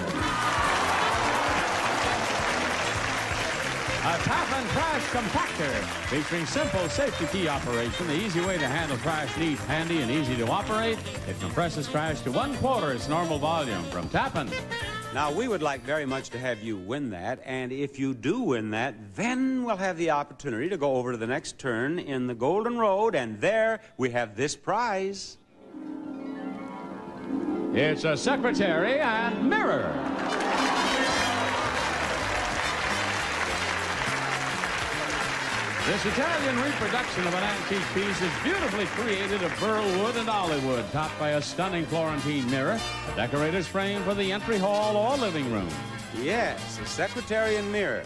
A Tap and Trash compactor featuring simple safety key operation, the easy way to handle trash neat, handy, and easy to operate. It compresses trash to 1/4 its normal volume from Tappan. Now, we would like very much to have you win that, and if you do win that, then we'll have the opportunity to go over to the next turn in the Golden Road, and there we have this prize. It's a secretary and mirror. This Italian reproduction of an antique piece is beautifully created of burl wood and olive wood, topped by a stunning Florentine mirror, a decorator's frame for the entry hall or living room. Yes, a secretary and mirror.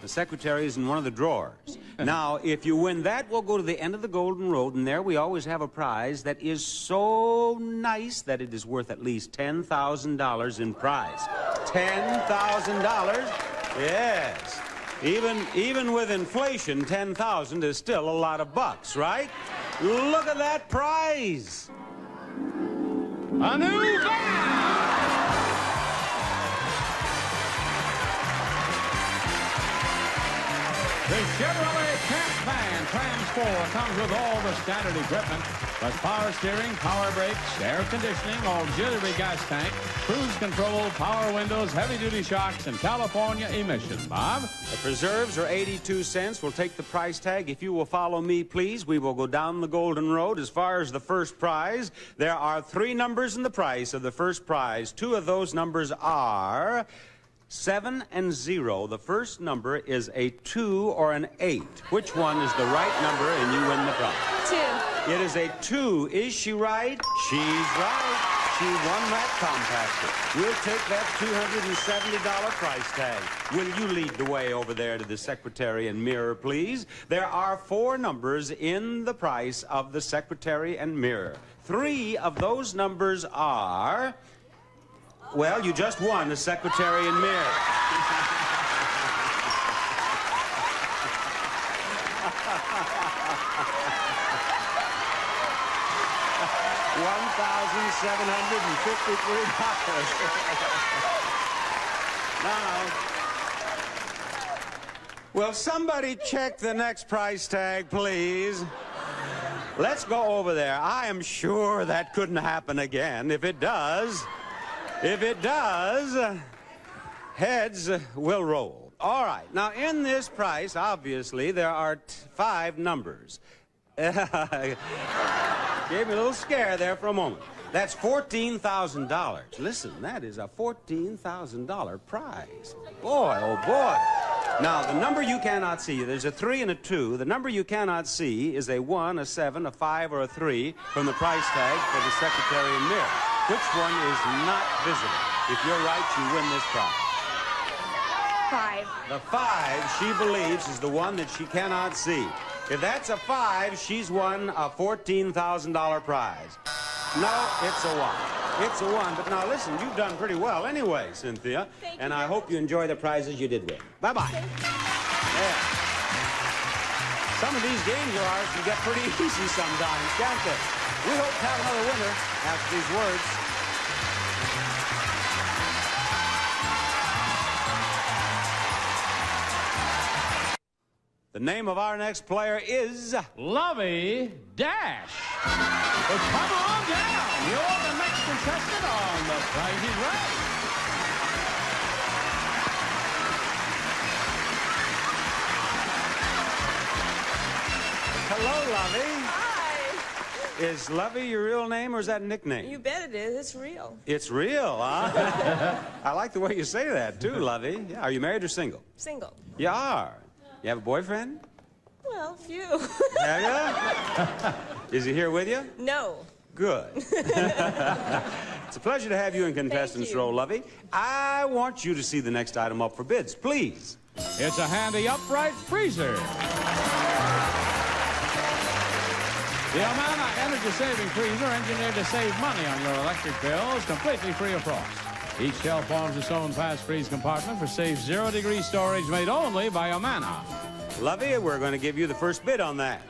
The secretary is in one of the drawers. Now, if you win that, we'll go to the end of the Golden Road, and there we always have a prize that is so nice that it is worth at least $10,000 in prize. $10,000? Yes. Even with inflation, 10,000 is still a lot of bucks, right? Look at that prize. A new van! The Chevrolet Camp Van Trans 4 comes with all the standard equipment, plus power steering, power brakes, air conditioning, auxiliary gas tank, cruise control, power windows, heavy-duty shocks, and California emission. Bob? The preserves are 82 cents. We'll take the price tag. If you will follow me, please, we will go down the Golden Road. As far as the first prize, there are 3 numbers in the price of the first prize. 2 of those numbers are 7 and 0. The first number is a 2 or an 8. Which one is the right number and you win the prize? 2. It is a 2. Is she right? She's right. She won that compactor. We'll take that $270 price tag. Will you lead the way over there to the secretary and mirror, please? There are 4 numbers in the price of the secretary and mirror. 3 of those numbers are... Well, you just won the secretary and mirror. $1,753. Now, will somebody check the next price tag, please? Let's go over there. I am sure that couldn't happen again. If it does, heads will roll. All right. Now, in this price, obviously, there are 5 numbers. Gave me a little scare there for a moment. That's $14,000. Listen, that is a $14,000 prize. Boy, oh boy. Now, the number you cannot see, there's a 3 and a 2. The number you cannot see is a 1, a 7, a 5, or a 3 from the price tag for the secretary and mirror. Which one is not visible? If you're right, you win this prize. 5. The 5, she believes, is the one that she cannot see. If that's a 5, she's won a $14,000 prize. No, it's a 1. It's a 1. But now, listen, you've done pretty well anyway, Cynthia. Thank and you. I hope you enjoy the prizes you did win. Bye-bye. Yeah. Some of these games of ours can get pretty easy sometimes, can't they? We hope to have another winner after these words. The name of our next player is... Lovey Dash. Well, come on down. You're the next contestant on The Price is Right. Hello, Lovey. Hi. Is Lovey your real name or is that a nickname? You bet it is. It's real. It's real, huh? I like the way you say that, too, Lovey. Yeah. Are you married or single? Single. You are. You have a boyfriend? Well, few. Have you? Is he here with you? No. Good. It's a pleasure to have you in contestants row, Lovey. I want you to see the next item up for bids, please. It's a handy upright freezer. The Amana energy-saving freezer engineered to save money on your electric bills, completely free of frost. Each shelf forms its own fast freeze compartment for safe 0-degree storage made only by Amana. Lovey, we're going to give you the first bid on that.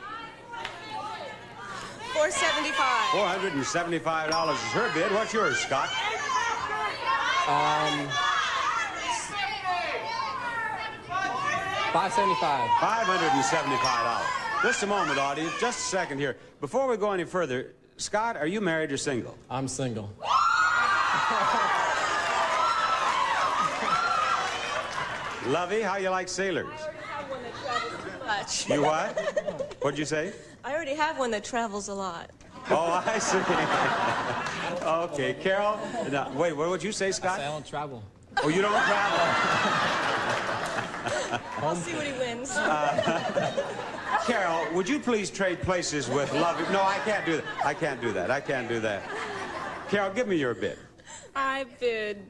$475. $475 is her bid. What's yours, Scott? $575. $575. Just a moment, audience. Just a second here. Before we go any further, Scott, are you married or single? I'm single. Lovey, how you like sailors? Much. You what? What'd you say? I already have one that travels a lot. Oh, I see. Okay, Carol. Now, wait, what would you say, Scott? I don't travel. Oh, you don't travel? I'll see what he wins. Carol, would you please trade places with Lovey? No, I can't do that. I can't do that. I can't do that. Carol, give me your bid. I bid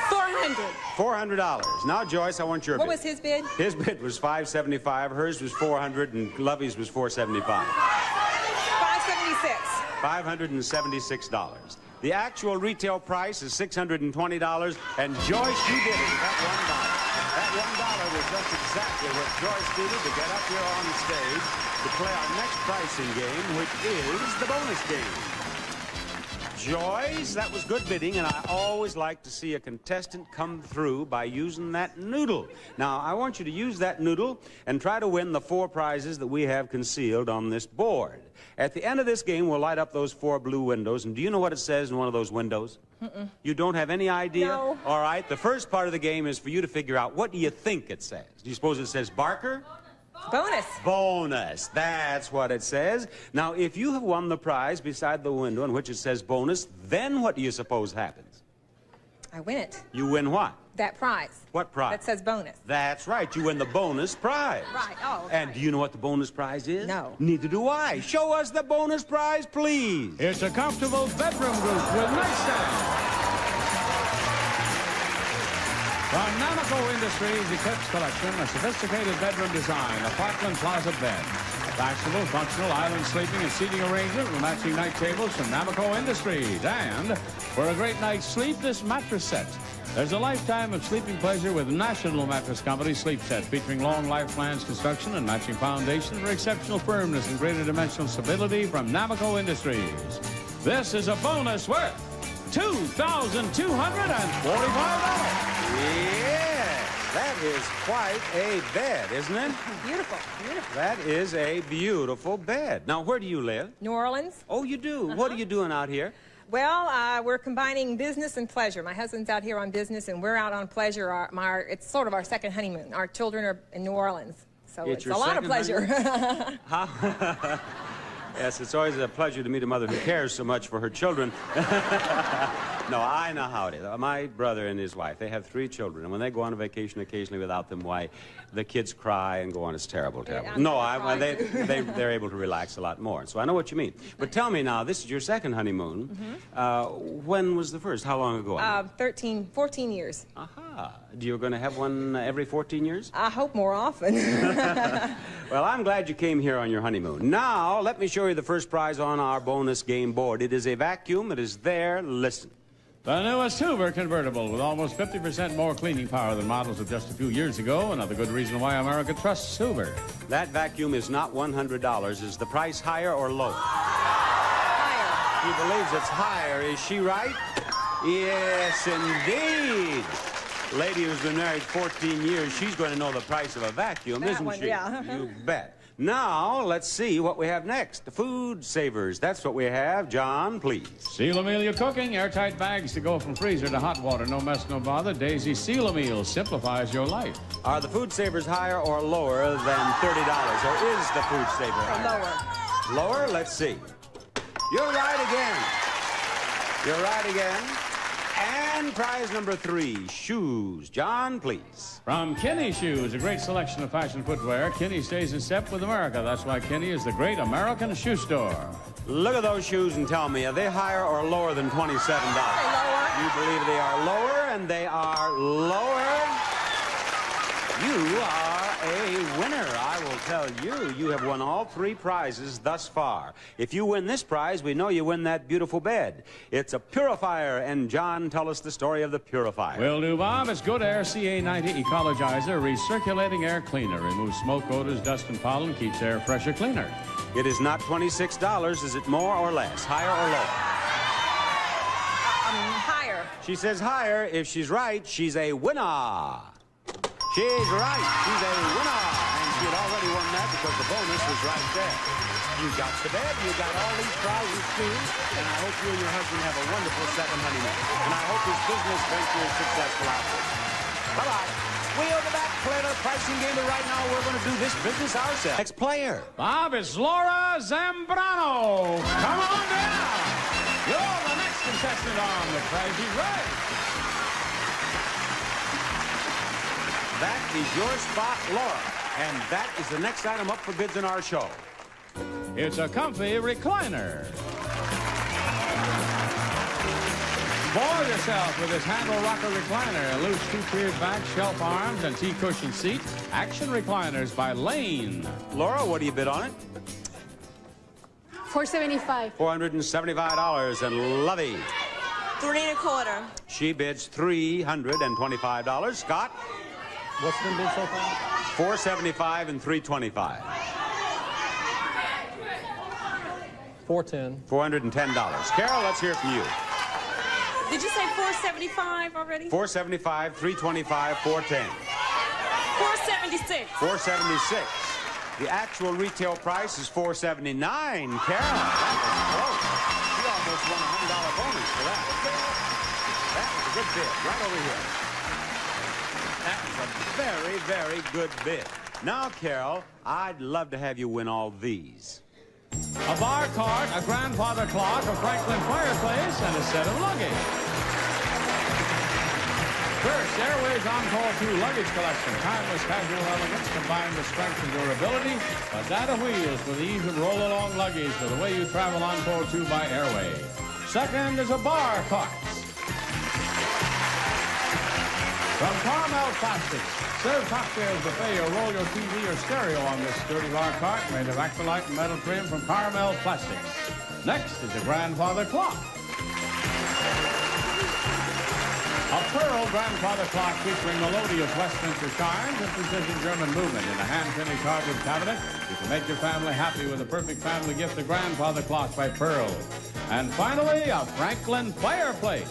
$400. $400. Now, Joyce, I want your What bid. was his bid? His bid was $575. Hers was $400, and Lovey's was $475. $576. $576. The actual retail price is $620, and Joyce, you did it. That $1 was just exactly what Joyce needed to get up here on the stage to play our next pricing game, which is the bonus game. Joyce, that was good bidding, and I always like to see a contestant come through by using that noodle. Now, I want you to use that noodle and try to win the 4 prizes that we have concealed on this board. At the end of this game, we'll light up those 4 blue windows, and do you know what it says in one of those windows? You don't have any idea? No. All right, the first part of the game is for you to figure out, what do you think it says? Do you suppose it says Barker? Bonus. Bonus. That's what it says. Now, if you have won the prize beside the window in which it says bonus, then what do you suppose happens? I win it. You win what? That prize. What prize? That says bonus. That's right. You win the bonus prize. Right. Oh, okay. And do you know what the bonus prize is? No. Neither do I. Show us the bonus prize, please. It's a comfortable bedroom group with nightstand. From Namaco Industries Eclipse Collection, a sophisticated bedroom design, a Parkland closet bed. A fashionable, functional island sleeping and seating arrangement with matching night tables from Namaco Industries. And for a great night's sleep, this mattress set. There's a lifetime of sleeping pleasure with National Mattress Company sleep set, featuring long life plans construction and matching foundation for exceptional firmness and greater dimensional stability from Namaco Industries. This is a bonus worth $2,245. Yes, that is quite a bed, isn't it? Beautiful, beautiful. That is a beautiful bed. Now, where do you live? New Orleans. Oh, you do? What are you doing out here? Well, we're combining business and pleasure. My husband's out here on business, and we're out on pleasure. It's sort of our second honeymoon. Our children are in New Orleans, so it's a lot of pleasure. Yes, it's always a pleasure to meet a mother who cares so much for her children. No, I know how it is. My brother and his wife, they have 3 children, and when they go on a vacation occasionally without them, why, the kids cry and go on. It's terrible, terrible. Yeah, they're able to relax a lot more. So I know what you mean. But tell me now, this is your second honeymoon. When was the first? How long ago? 14 years. Aha. You were going to have one every 14 years? I hope more often. Well, I'm glad you came here on your honeymoon. Now, let me show you the first prize on our bonus game board. It is a vacuum. It is there. Listen. The newest Hoover convertible with almost 50% more cleaning power than models of just a few years ago. Another good reason why America trusts Hoover. That vacuum is not $100. Is the price higher or lower? Higher. She believes it's higher. Is she right? Yes, indeed. Lady who's been married 14 years, she's going to know the price of a vacuum, isn't she? Yeah. You bet. Now, let's see what we have next. The food savers. That's what we have. John, please. Seal Amelia Cooking. Airtight bags to go from freezer to hot water. No mess, no bother. Daisy Seal Meal simplifies your life. Are the food savers higher or lower than $30? Or is the food saver higher? Lower. Lower? Let's see. You're right again. You're right again. And prize number 3, shoes. John, please. From Kinney Shoes, a great selection of fashion footwear. Kinney stays in step with America. That's why Kinney is the great American shoe store. Look at those shoes and tell me, are they higher or lower than $27? Lower. You believe they are lower, and they are lower. You are a winner, I will tell you. You have won all 3 prizes thus far. If you win this prize, we know you win that beautiful bed. It's a purifier, and John, tell us the story of the purifier. Will do, Bob. It's Good Air CA90 Ecologizer, recirculating air cleaner. Removes smoke, odors, dust, and pollen, keeps air fresher, cleaner. It is not $26. Is it more or less? Higher or lower? Higher. She says higher. If she's right, she's a winner. She's right. She's a winner. And she had already won that because the bonus was right there. You got the bed. You got all these prizes, too. And I hope you and your husband have a wonderful second honeymoon. And I hope this business venture is successful out there. Bye-bye. We'll be back to play another pricing game, but right now we're going to do this business ourselves. Next player. Bob, it's Laura Zambrano. Come on down. You're the next contestant on The Price is Right. That is your spot, Laura. And that is the next item up for bids in our show. It's a comfy recliner. Board yourself with this handle rocker recliner. A loose 2-tiered back, shelf arms, and T-cushion seat. Action recliners by Lane. Laura, what do you bid on it? $475. $475. And Lovey? 3 1/4. She bids $325. Scott? What's been bid so far? $475 and $325. 410. $410. Carol, let's hear from you. Did you say 475 already? 475, 325, 410. 476. 476. The actual retail price is $479. Carol, that was close. You almost won a $100 bonus for that. That was a good bid, right over here. That was a very, very good bid. Now, Carol, I'd love to have you win all these. A bar cart, a grandfather clock, a Franklin fireplace, and a set of luggage. First, Airways Encore 2 luggage collection. Timeless casual elegance combined with strength and durability. Bandana wheels for the ease of roll-along luggage for the way you travel Encore 2 by Airways. Second is a bar cart. From Carmel Plastics. Serve cocktails, buffet, or roll your TV or stereo on this sturdy bar cart made of acrylite and metal trim from Carmel Plastics. Next is a grandfather clock. A pearl grandfather clock featuring melodious Westminster chimes and precision German movement in a hand-finished hardwood cabinet. You can make your family happy with a perfect family gift, a grandfather clock by Pearl. And finally, a Franklin fireplace.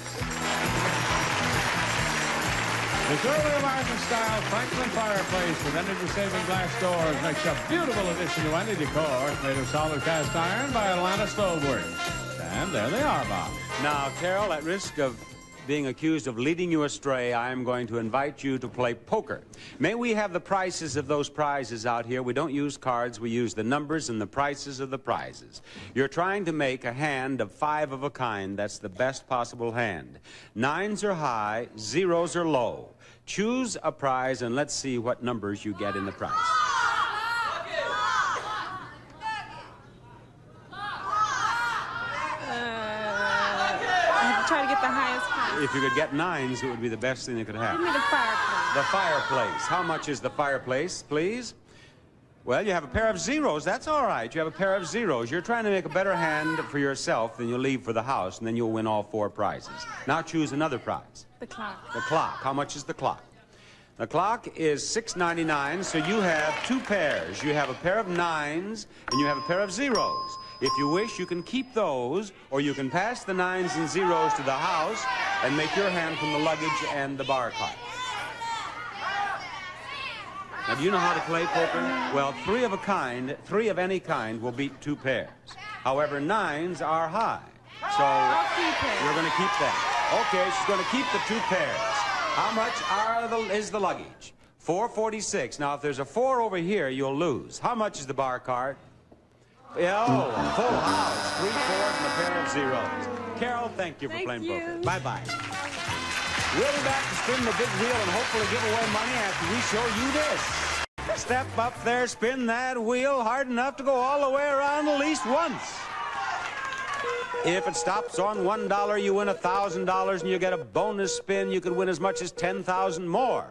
This early American-style Franklin fireplace with energy-saving glass doors makes a beautiful addition to any decor. It's made of solid cast iron by Atlanta Stove Works. And there they are, Bob. Now, Carol, at risk of being accused of leading you astray, I am going to invite you to play poker. May we have the prices of those prizes out here? We don't use cards. We use the numbers and the prices of the prizes. You're trying to make a hand of 5 of a kind. That's the best possible hand. 9s are high, 0s are low. Choose a prize, and let's see what numbers you get in the prize. Try to get the highest price. If you could get 9s, it would be the best thing that could happen. Give me the fireplace. The fireplace. How much is the fireplace, please? Well, you have a pair of 0s. That's all right. You have a pair of 0s. You're trying to make a better hand for yourself than you'll leave for the house, and then you'll win all 4 prizes. Now choose another prize. The clock. The clock. How much is the clock? The clock is $6.99, so you have 2 pairs. You have a pair of 9s, and you have a pair of 0s. If you wish, you can keep those, or you can pass the 9s and 0s to the house and make your hand from the luggage and the bar cart. Now, do you know how to play poker? Well, 3 of a kind, 3 of any kind will beat 2 pairs. However, 9s are high. So you're going to keep them. Okay, she's going to keep the 2 pairs. How much is the luggage? $4.46. Now, if there's a 4 over here, you'll lose. How much is the bar cart? Oh, a full house. 3 4s and a pair of 0s. Carol, thank you for playing poker. Bye-bye. We'll be back to spin the big wheel and hopefully give away money after we show you this. Step up there, spin that wheel hard enough to go all the way around at least once. If it stops on $1, you win $1,000 and you get a bonus spin. You could win as much as $10,000 more.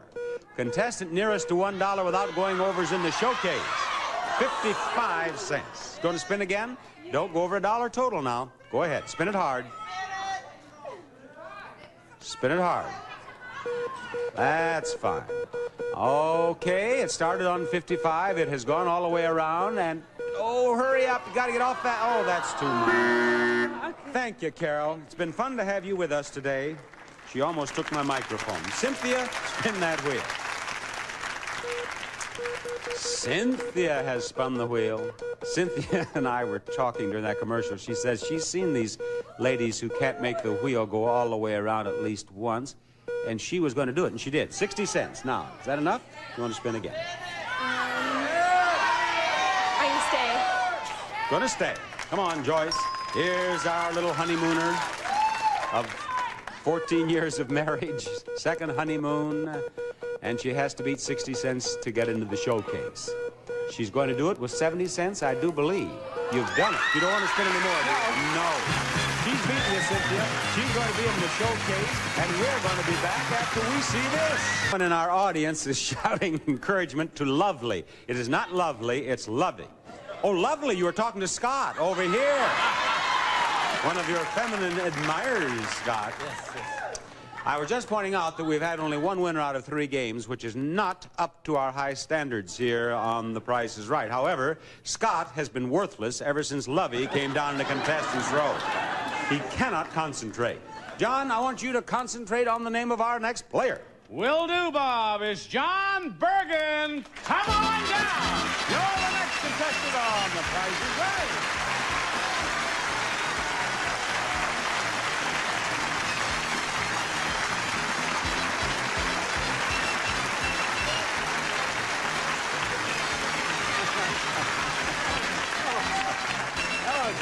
Contestant nearest to $1 without going over is in the showcase. 55 cents. Going to spin again? Don't go over $1 total now. Go ahead. Spin it hard. Spin it hard. That's fine. Okay, it started on 55. It has gone all the way around, and oh, hurry up. You got to get off that. Oh, that's too much. Okay. Thank you, Carol. It's been fun to have you with us today. She almost took my microphone. Cynthia, spin that wheel. Cynthia has spun the wheel. Cynthia and I were talking during that commercial. She says she's seen these ladies who can't make the wheel go all the way around at least once, and she was going to do it, and she did. 60 cents. Now, is that enough? You want to spin again? I can stay. Going to stay. Come on, Joyce. Here's our little honeymooner of 14 years of marriage, second honeymoon, and she has to beat 60 cents to get into the showcase. She's going to do it with 70 cents, I do believe. You've done it. You don't want to spin anymore, do you? No. She's beaten you, Cynthia. She's going to be in the showcase, and we're going to be back after we see this. Someone in our audience is shouting encouragement to Lovely. It is not Lovely, it's Lovey. Oh, Lovely, you were talking to Scott over here. One of your feminine admirers, Scott. Yes, yes. I was just pointing out that we've had only one winner out of 3 games, which is not up to our high standards here on The Price is Right. However, Scott has been worthless ever since Lovey came down in the contestants' row. He cannot concentrate. John, I want you to concentrate on the name of our next player. Will do, Bob. It's John Bergen. Come on down. You're the next contestant on The Price is Right.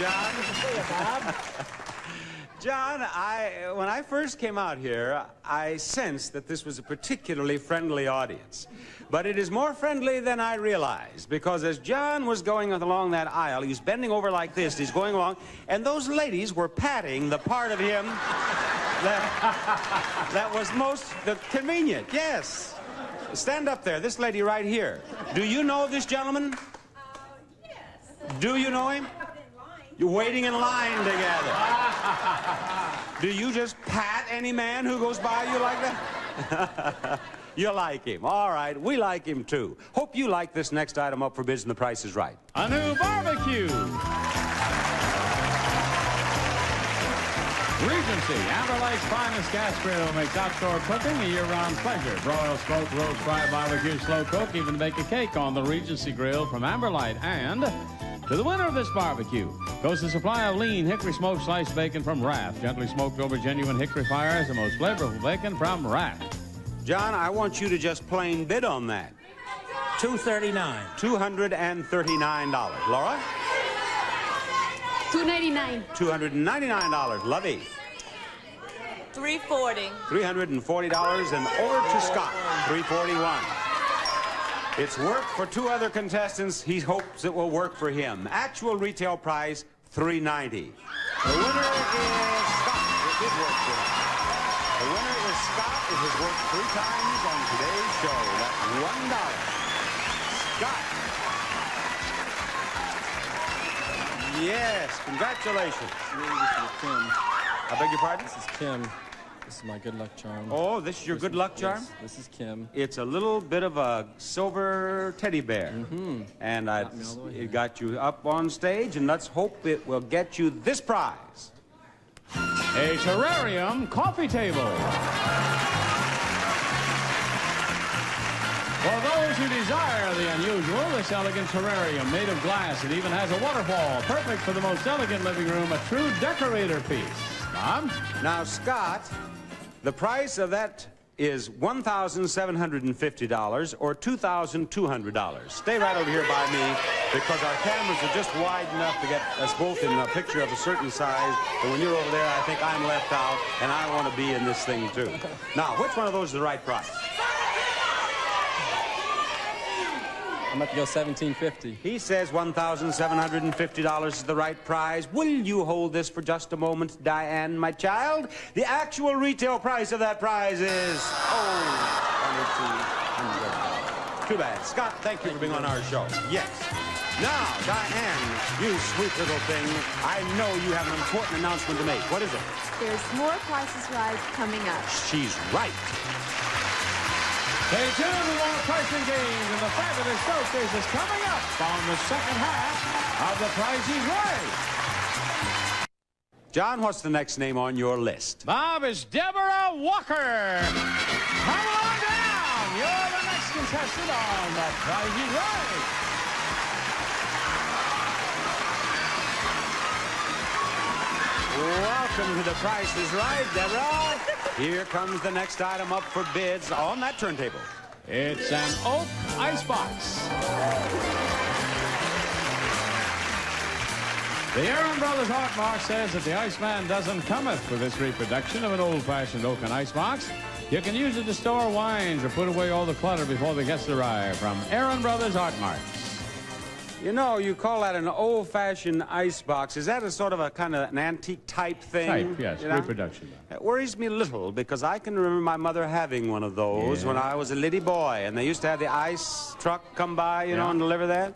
John. John, when I first came out here, I sensed that this was a particularly friendly audience. But it is more friendly than I realized, because as John was going along that aisle, he was bending over like this, he's going along, and those ladies were patting the part of him that was most convenient. Yes. Stand up there, this lady right here. Do you know this gentleman? Yes. Do you know him? You're waiting in line together. Do you just pat any man who goes by you like that? You like him. All right, we like him too. Hope you like this next item up for bids and The Price is Right. A new barbecue. Regency, Amber Lake's finest gas grill, makes outdoor cooking a year-round pleasure. Broil, smoke, roast, fry, barbecue, slow cook, even bake a cake on the Regency grill from Amber Light. And to the winner of this barbecue goes the supply of lean hickory smoked sliced bacon from Raft. Gently smoked over genuine hickory fires, the most flavorful bacon from Raft. John, I want you to just plain bid on that. $239. $239. Laura? $299. $299. Lovey? $340. $340. And over to Scott. $341. It's worked for 2 other contestants. He hopes it will work for him. Actual retail price, $390. The winner is Scott. It did work for him. The winner is Scott. It has worked 3 times on today's show. That's $1. Scott. Yes, congratulations. This is Kim. I beg your pardon? This is Kim. This is my good luck charm. Oh, this is your good luck charm? Yes, this is Kim. It's a little bit of a silver teddy bear. Mm-hmm. And it got you up on stage, and let's hope it will get you this prize. A terrarium coffee table. For those who desire the unusual, this elegant terrarium made of glass. It even has a waterfall, perfect for the most elegant living room, a true decorator piece. Bob? Now, Scott, the price of that is $1,750 or $2,200. Stay right over here by me, because our cameras are just wide enough to get us both in a picture of a certain size. But when you're over there, I think I'm left out, and I want to be in this thing too. Now, which one of those is the right price? I'm about to go $1,750. He says $1,750 is the right prize. Will you hold this for just a moment, Diane, my child? The actual retail price of that prize is, $2,200. Too bad. Scott, thank you for being on our show. Yes. Now, Diane, you sweet little thing, I know you have an important announcement to make. What is it? There's more Price is Right coming up. She's right. Stay tuned for more pricing games, and the fabulous showcase is coming up on the second half of The Price is Right. John, what's the next name on your list? Bob, is Deborah Walker. Come on down. You're the next contestant on The Price is Right. Welcome to The Price is Right, Deborah. Here comes the next item up for bids on that turntable. It's an oak icebox. The Aaron Brothers Art Mark says that the Iceman doesn't cometh with this reproduction of an old-fashioned oaken icebox. You can use it to store wines or put away all the clutter before the guests arrive. From Aaron Brothers Art Marks. You know, you call that an old-fashioned icebox. Is that a sort of a kind of an antique type thing? Type, yes, you know? reproduction. It worries me a little, because I can remember my mother having one of those when I was a little boy, and they used to have the ice truck come by, you know, and deliver that.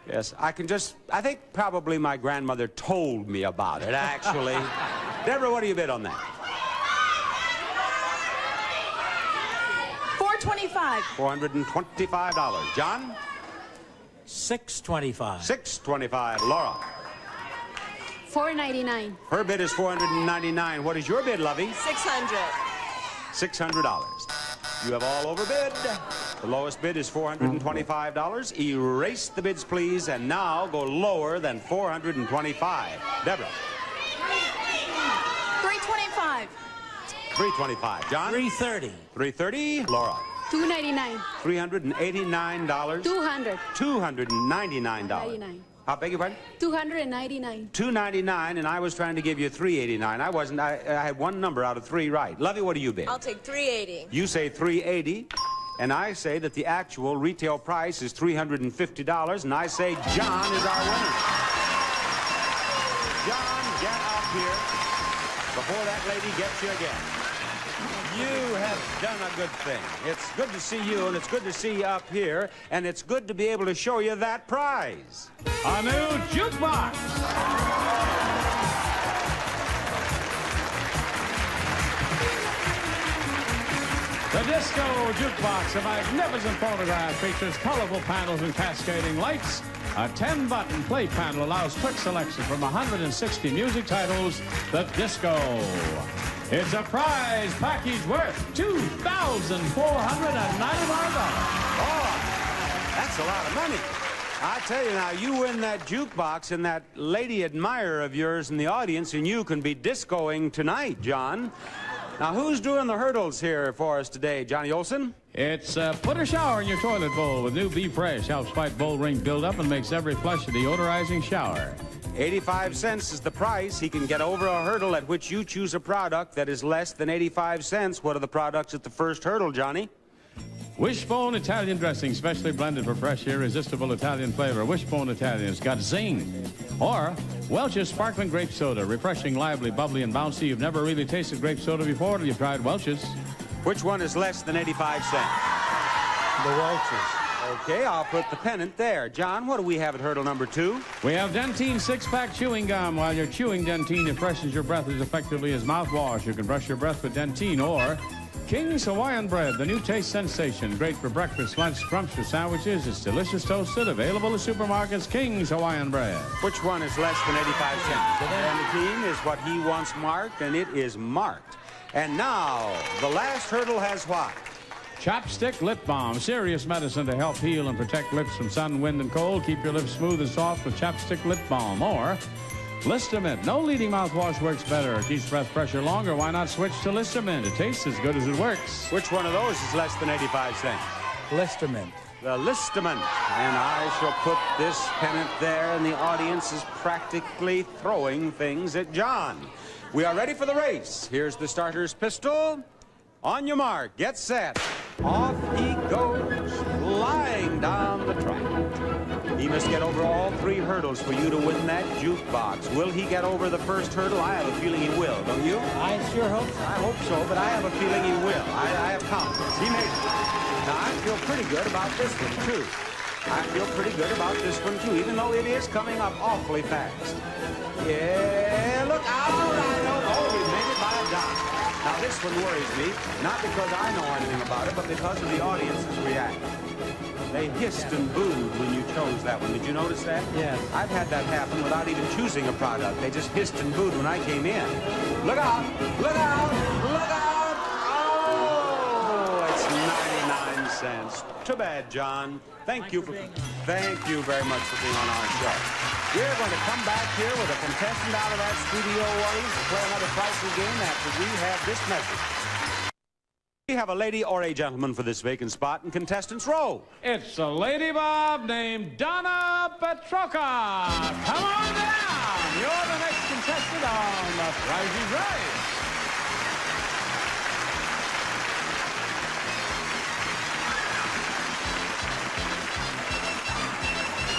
Yes, I think probably my grandmother told me about it, actually. Deborah, what do you bid on that? $425. $425. John? $625. $625. Laura? $499. Her bid is $499. What is your bid, Lovey? $600. $600. You have all overbid. The lowest bid is $425. Erase the bids, please, and now go lower than $425. Deborah? $325. $325. John? $330. $330. Laura? $299. $389. $200. $299. $99. I beg your pardon? $299. $299, and I was trying to give you $389. I wasn't. I had one number out of three right. Lovey, what do you bid? I'll take $380. You say $380, and I say that the actual retail price is $350, and I say John is our winner. John, get up here before that lady gets you again. You have done a good thing. It's good to see you, and it's good to see you up here, and it's good to be able to show you that prize. A new jukebox. The Disco Jukebox, a magnificent phonograph, features colorful panels and cascading lights. A 10-button play panel allows quick selection from 160 music titles. The Disco. It's a prize package worth $2,495. Oh, that's a lot of money. I tell you now, you win that jukebox and that lady admirer of yours in the audience, and you can be discoing tonight, John. Now, who's doing the hurdles here for us today, Johnny Olson? It's put a shower in your toilet bowl with new Be Fresh. Helps fight bowl ring buildup and makes every flush a deodorizing shower. 85 cents is the price. He can get over a hurdle at which you choose a product that is less than 85 cents. What are the products at the first hurdle, Johnny? Wishbone Italian dressing, specially blended for fresh, irresistible Italian flavor. Wishbone Italian, it's got zing. Or Welch's sparkling grape soda, refreshing, lively, bubbly, and bouncy. You've never really tasted grape soda before till you've tried Welch's. Which one is less than 85 cents? The Welch's. Okay, I'll put the pennant there. John, what do we have at hurdle number 2? We have Dentine 6-pack chewing gum. While you're chewing Dentine, it freshens your breath as effectively as mouthwash. You can brush your breath with Dentine. Or King's Hawaiian Bread, the new taste sensation. Great for breakfast, lunch, scrumptious sandwiches. It's delicious toasted, available at supermarkets. King's Hawaiian Bread. Which one is less than 85 cents? The Dentine is what he wants marked, and it is marked. And now, the last hurdle has what? Chapstick Lip Balm, serious medicine to help heal and protect lips from sun, wind, and cold. Keep your lips smooth and soft with Chapstick Lip Balm. Or Listamint. No leading mouthwash works better. Keeps breath fresher longer. Why not switch to Listamint? It tastes as good as it works. Which one of those is less than 85 cents? Listamint. The Listamint. And I shall put this pennant there, and the audience is practically throwing things at John. We are ready for the race. Here's the starter's pistol. On your mark, get set. Off he goes, flying down the track. He must get over all 3 hurdles for you to win that jukebox. Will he get over the first hurdle? I have a feeling he will, don't you? I sure hope so. I hope so, but I have a feeling he will. I have confidence. He may. Now, I feel pretty good about this one, too. I feel pretty good about this one, too, even though it is coming up awfully fast. Yeah, look out! Oh, we made it by a dot. Now, this one worries me, not because I know anything about it, but because of the audience's reaction. They hissed and booed when you chose that one. Did you notice that? Yes. I've had that happen without even choosing a product. They just hissed and booed when I came in. Look out! Look out! Look out! Oh, it's 99 cents. Too bad, John. Thank you very much for being on our show. We're going to come back here with a contestant out of that studio audience to play another pricing game after we have this message. We have a lady or a gentleman for this vacant spot in contestants row. It's a lady Bob named Donna Petroka. Come on down. You're the next contestant on The Price is Right.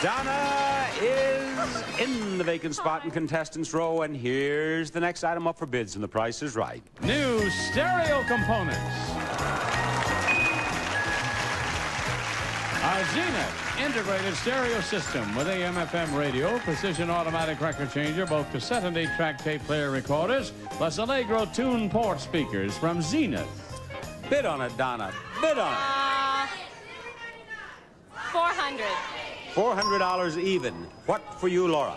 Donna is in the vacant spot in contestants row, and here's the next item up for bids, and The Price is Right. New stereo components. A Zenith integrated stereo system with AM/FM radio, precision automatic record changer, both cassette and 8-track tape player recorders, plus Allegro tune port speakers from Zenith. Bid on it, Donna. Bid on it. $400. $400 even. What for you, Laura?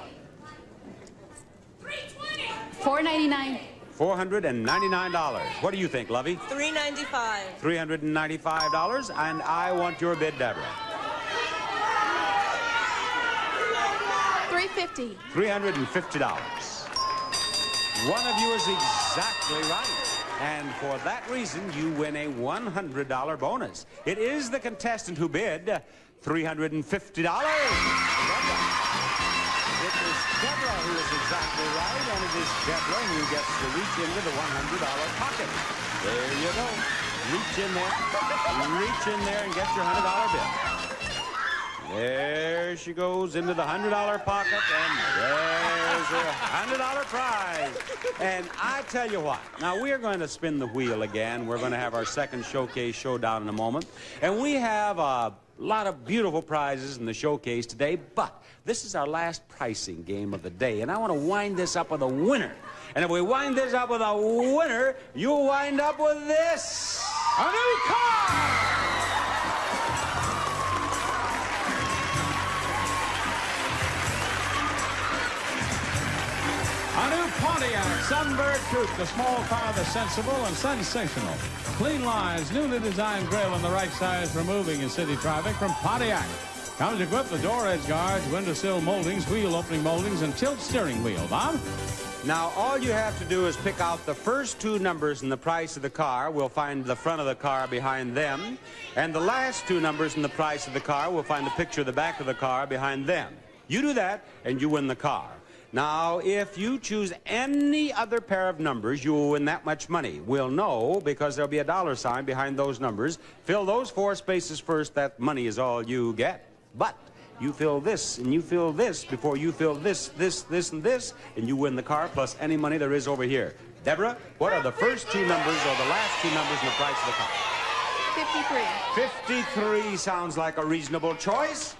$4.99. $499. What do you think, Lovey? $395. $395, and I want your bid, Deborah. $350. $350. One of you is exactly right. And for that reason, you win a $100 bonus. It is the contestant who bid $350. It is Deborah who is exactly right, and it is Deborah who gets to reach into the $100 pocket. There you go. Reach in there and get your $100 bill. There she goes into the $100 pocket, and there's her $100 prize. And I tell you what, now we're going to spin the wheel again. We're going to have our second showcase showdown in a moment. And we have a lot of beautiful prizes in the showcase today, but this is our last pricing game of the day, and I want to wind this up with a winner. And if we wind this up with a winner, you'll wind up with this. A new car! A new Pontiac Sunbird Coupe, the small car that's sensible and sensational. Clean lines, newly designed grille on the right size for moving in city traffic from Pontiac. Comes equipped with door edge guards, windowsill moldings, wheel opening moldings, and tilt steering wheel. Bob? Now, all you have to do is pick out the first two numbers in the price of the car. We'll find the front of the car behind them. And the last two numbers in the price of the car, we'll find the picture of the back of the car behind them. You do that, and you win the car. Now, if you choose any other pair of numbers, you will win that much money. We'll know because there'll be a dollar sign behind those numbers. Fill those 4 spaces first. That money is all you get. But you fill this, and you fill this before you fill this, this, and this, and you win the car plus any money there is over here. Deborah, what are the first two numbers or the last two numbers in the price of the car? 53. 53 sounds like a reasonable choice.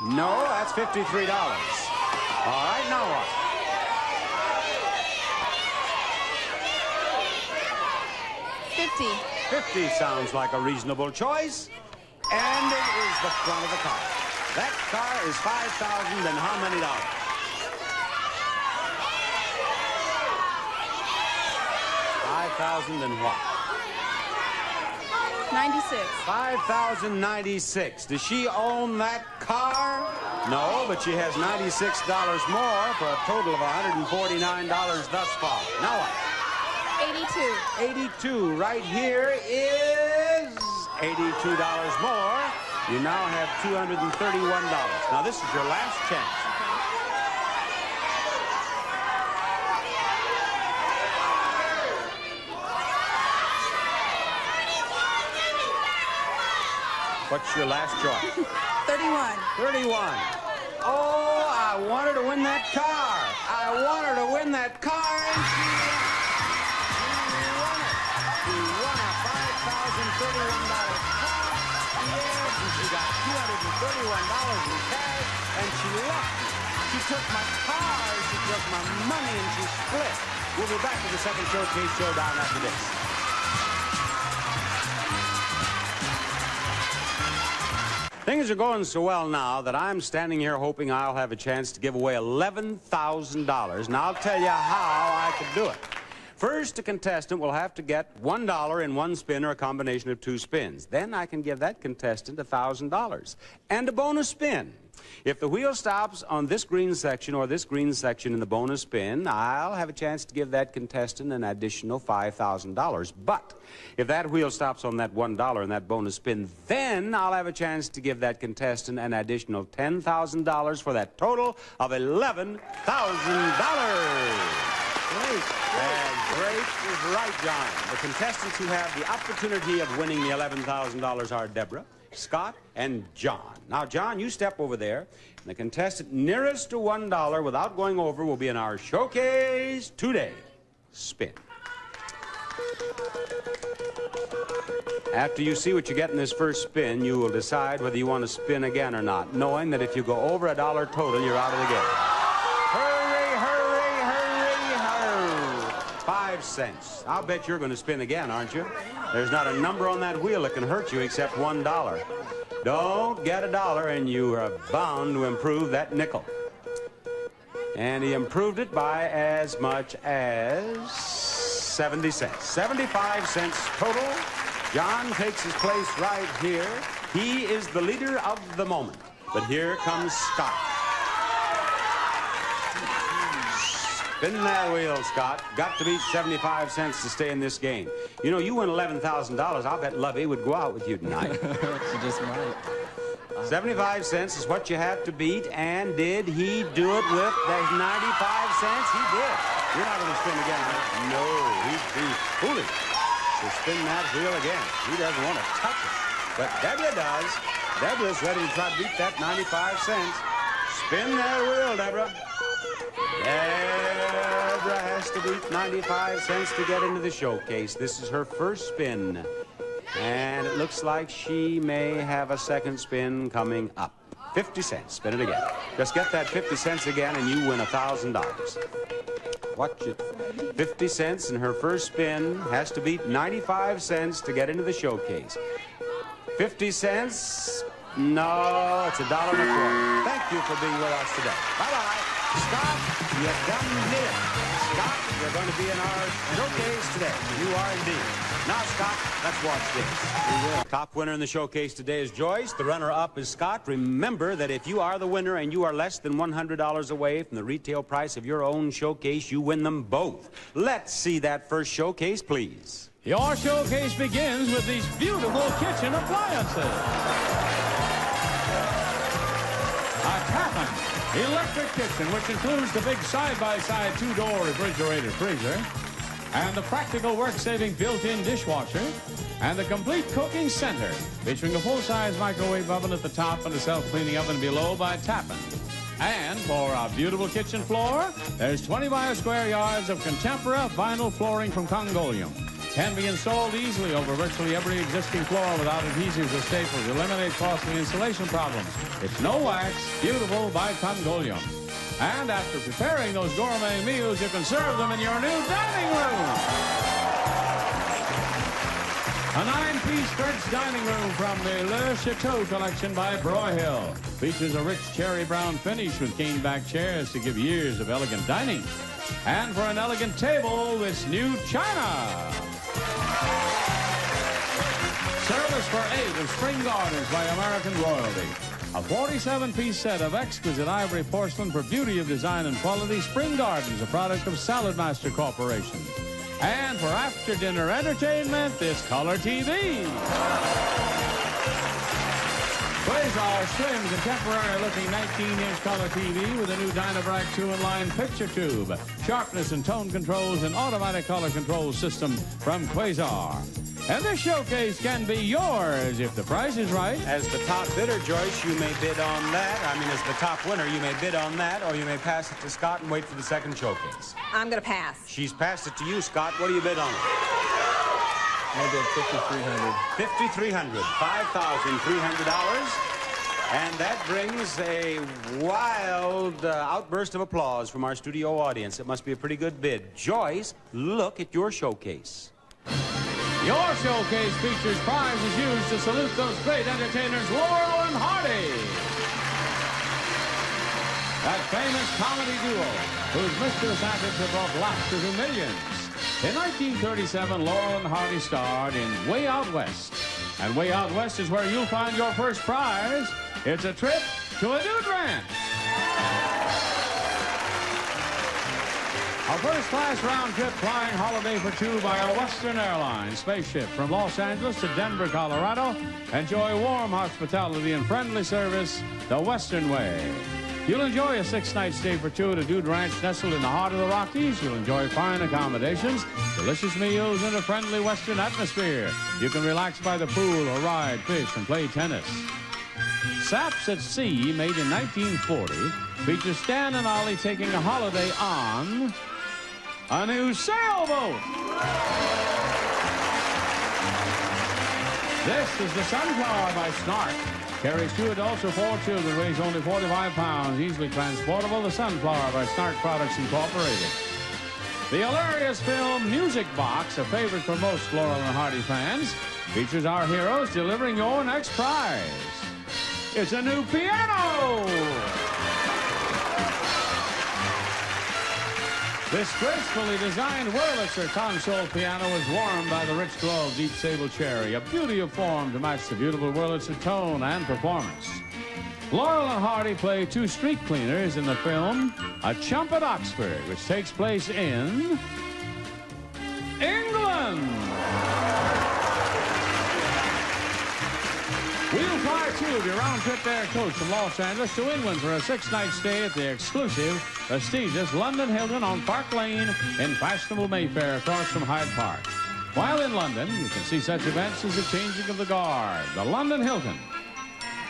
No, that's $53. All right, now what? 50. 50 sounds like a reasonable choice. And it is the front of the car. That car is $5,000 and how many dollars? $5,000 and what? 96. $5,096. Does she own that car? No, but she has $96 more for a total of $149 thus far. Now what? 82. 82 right here is $82 more. You now have $231. Now this is your last chance. What's your last choice? 31. 31. Oh, I want her to win that car. I want her to win that car, and she won it. She won a $5,031 car. Yes, and she got $231 in cash, and she left me. She took my car, she took my money, and she split. We'll be back to the second showcase showdown after this. Things are going so well now that I'm standing here hoping I'll have a chance to give away $11,000, and I'll tell you how I could do it. First, a contestant will have to get $1 in one spin or a combination of two spins. Then I can give that contestant $1,000 and a bonus spin. If the wheel stops on this green section or this green section in the bonus spin, I'll have a chance to give that contestant an additional $5,000. But if that wheel stops on that $1 in that bonus spin, then I'll have a chance to give that contestant an additional $10,000 for that total of $11,000. Great. And great is right, John. The contestants who have the opportunity of winning the $11,000 are Deborah, Scott, and John. Now, John, you step over there, and the contestant nearest to $1 without going over will be in our showcase today. Spin. After you see what you get in this first spin, you will decide whether you want to spin again or not, knowing that if you go over $1 total, you're out of the game. Hurry, hurry, hurry, hurry. 75 cents. I'll bet you're going to spin again, aren't you? There's not a number on that wheel that can hurt you except $1. Don't get $1 and you are bound to improve that nickel. And he improved it by as much as 70 cents. 75 cents total. John takes his place right here. He is the leader of the moment. But here comes Scott. Spin that wheel, Scott. Got to beat 75 cents to stay in this game. You know, you win $11,000. I'll bet Lovey would go out with you tonight. She just might. 75 cents is what you have to beat, and did he do it with the 95 cents? He did. You're not going to spin again, right? No, he's foolish to spin that wheel again. He doesn't want to touch it. But Deborah does. Deborah's ready to try to beat that 95 cents. Spin that wheel, Deborah. Deborah has to beat 95 cents to get into the showcase. This is her first spin. And it looks like she may have a second spin coming up. 50 cents. Spin it again. Just get that 50 cents again and you win $1,000. Watch it. 50 cents in her first spin. Has to beat 95 cents to get into the showcase. 50 cents. No, it's $1.25. Thank you for being with us today. Bye-bye. Scott, you done did it. Scott, you're going to be in our showcase today. You are indeed. Now, Scott, let's watch this. Top winner in the showcase today is Joyce. The runner-up is Scott. Remember that if you are the winner and you are less than $100 away from the retail price of your own showcase, you win them both. Let's see that first showcase, please. Your showcase begins with these beautiful kitchen appliances. A Tappan electric kitchen, which includes the big side-by-side two-door refrigerator freezer, and the practical work-saving built-in dishwasher, and the complete cooking center, featuring a full-size microwave oven at the top and a self-cleaning oven below by Tappan. And for our beautiful kitchen floor, there's 25 square yards of contemporary vinyl flooring from Congolium. Can be installed easily over virtually every existing floor without adhesives or staples. Eliminate costly installation problems. It's no wax, beautiful by Congolium. And after preparing those gourmet meals, you can serve them in your new dining room. A 9-piece French dining room from the Le Chateau collection by Broyhill. Features a rich cherry brown finish with cane-back chairs to give years of elegant dining. And for an elegant table, this new china. Service for 8 of Spring Gardens by American Royalty. A 47-piece set of exquisite ivory porcelain for beauty of design and quality. Spring Gardens, a product of Salad Master Corporation. And for after-dinner entertainment, this color TV. Quasar slim, contemporary-looking 19-inch color TV with a new Dynabrite 2-in-line picture tube, sharpness and tone controls, and automatic color control system from Quasar. And this showcase can be yours if the price is right. As the top bidder, Joyce, you may bid on that. As the top winner, you may bid on that, or you may pass it to Scott and wait for the second showcase. I'm going to pass. She's passed it to you, Scott. What do you bid on it? I bid $5,300. $5,300. $5,300. And that brings a wild outburst of applause from our studio audience. It must be a pretty good bid. Joyce, look at your showcase. Your showcase features prizes used to salute those great entertainers, Laurel and Hardy. That famous comedy duo, whose mischievous antics have brought laughter to millions. In 1937, Laurel and Hardy starred in Way Out West. And Way Out West is where you'll find your first prize. It's a trip to a dude ranch. A first-class round-trip flying holiday for two by a Western Airlines spaceship from Los Angeles to Denver, Colorado. Enjoy warm hospitality and friendly service the Western way. You'll enjoy a 6-night stay for two at a dude ranch nestled in the heart of the Rockies. You'll enjoy fine accommodations, delicious meals, and a friendly Western atmosphere. You can relax by the pool or ride, fish, and play tennis. Saps at Sea, made in 1940, features Stan and Ollie taking a holiday on a new sailboat. This is the Sunflower by Snark. Carries 2 adults or 4 children, weighs only 45 pounds, easily transportable. The Sunflower by Snark Products Incorporated. The hilarious film Music Box, a favorite for most Laurel and Hardy fans, features our heroes delivering your next prize. It's a new piano! This gracefully designed Wurlitzer console piano is warmed by the rich glow of deep sable cherry, a beauty of form to match the beautiful Wurlitzer tone and performance. Laurel and Hardy play two street cleaners in the film A Chump at Oxford, which takes place in England. We'll fly tube your round-trip air coach from Los Angeles to England for a 6-night stay at the exclusive, prestigious London Hilton on Park Lane in fashionable Mayfair across from Hyde Park. While in London, you can see such events as the changing of the guard, the London Hilton.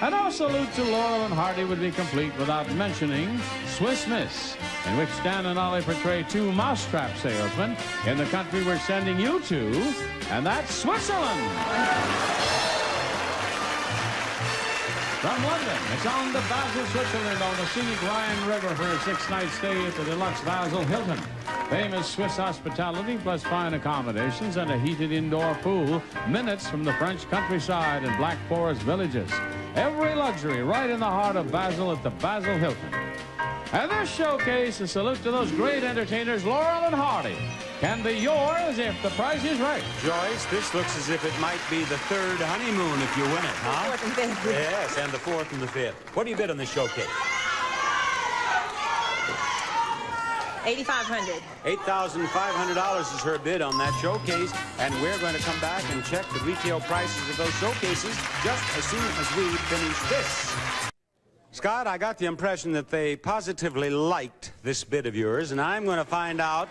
And our salute to Laurel and Hardy would be complete without mentioning Swiss Miss, in which Dan and Ollie portray two mousetrap salesmen in the country we're sending you to, and that's Switzerland. From London, it's on to Basel, Switzerland on the scenic Rhine River for a 6-night stay at the deluxe Basel Hilton. Famous Swiss hospitality plus fine accommodations and a heated indoor pool minutes from the French countryside and Black Forest villages. Every luxury right in the heart of Basel at the Basel Hilton. And this showcase, a salute to those great entertainers, Laurel and Hardy, can be yours if the price is right. Joyce, this looks as if it might be the third honeymoon if you win it, huh? The 4th and 5th. Yes, and the 4th and the 5th. What do you bid on this showcase? $8,500. $8,500 is her bid on that showcase, and we're going to come back and check the retail prices of those showcases just as soon as we finish this. Scott, I got the impression that they positively liked this bid of yours, and I'm going to find out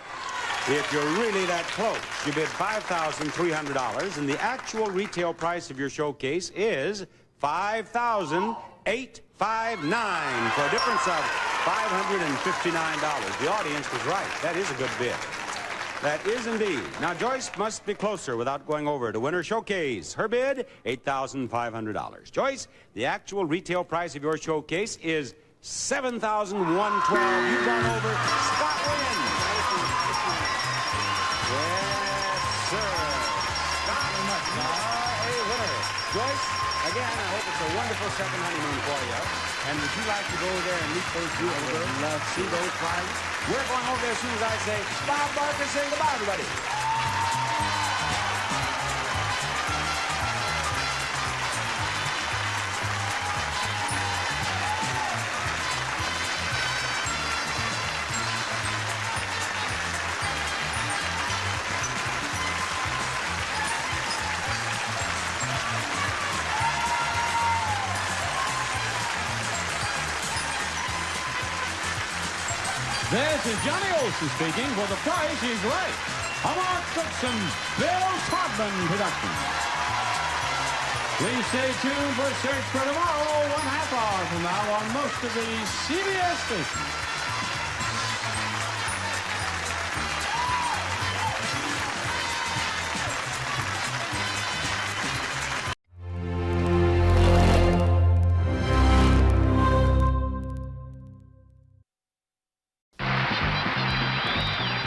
if you're really that close. You bid $5,300, and the actual retail price of your showcase is $5,859 for a difference of $559. The audience was right. That is a good bid. That is indeed. Now, Joyce must be closer without going over to win her showcase. Her bid, $8,500. Joyce, the actual retail price of your showcase is $7,112. You've gone over. Scott wins. Yes, sir. Scott, a winner. Joyce, again, I hope it's a wonderful second honeymoon for you. And would you like to go there and meet those beautiful girls? Love to see those prizes. We're going over there as soon as I say, Bob Barker saying goodbye, everybody. This is Johnny Olson speaking for The Price is Right, a Mark Goodson, Bill Todman production. Please stay tuned for Search for Tomorrow, 1/2 hour from now on most of the CBS stations.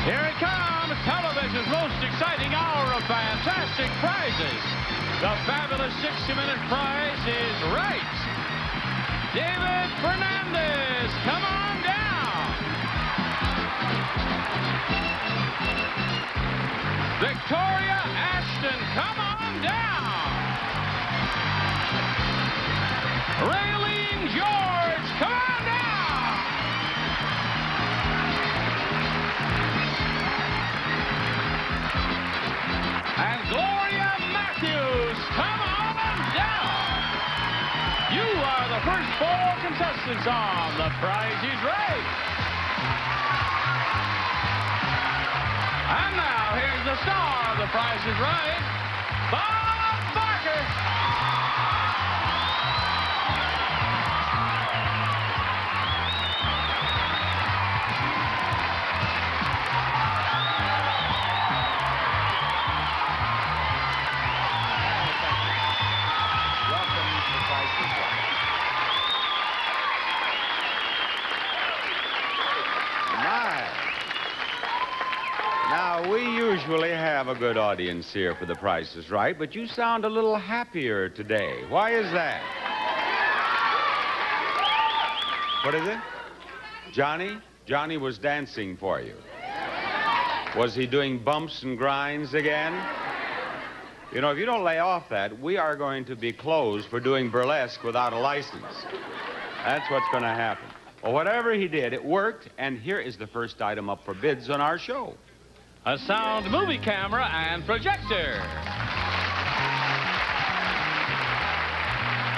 Here it comes, television's most exciting hour of fantastic prizes. The fabulous 60-minute prize is right. David Fernandez, come on down. Victoria Ashton, come on down. Raylene George, come on down. And Gloria Matthews, come on down. You are the first 4 contestants on The Price is Right. And now, here's the star of The Price is Right, Bob Barker. good audience here for The Price is Right, but you sound a little happier today. Why is that? What is it? Johnny? Johnny was dancing for you. Was he doing bumps and grinds again? You know, if you don't lay off that, we are going to be closed for doing burlesque without a license. That's what's going to happen. Well, whatever he did, it worked, and here is the first item up for bids on our show. A sound movie camera and projector.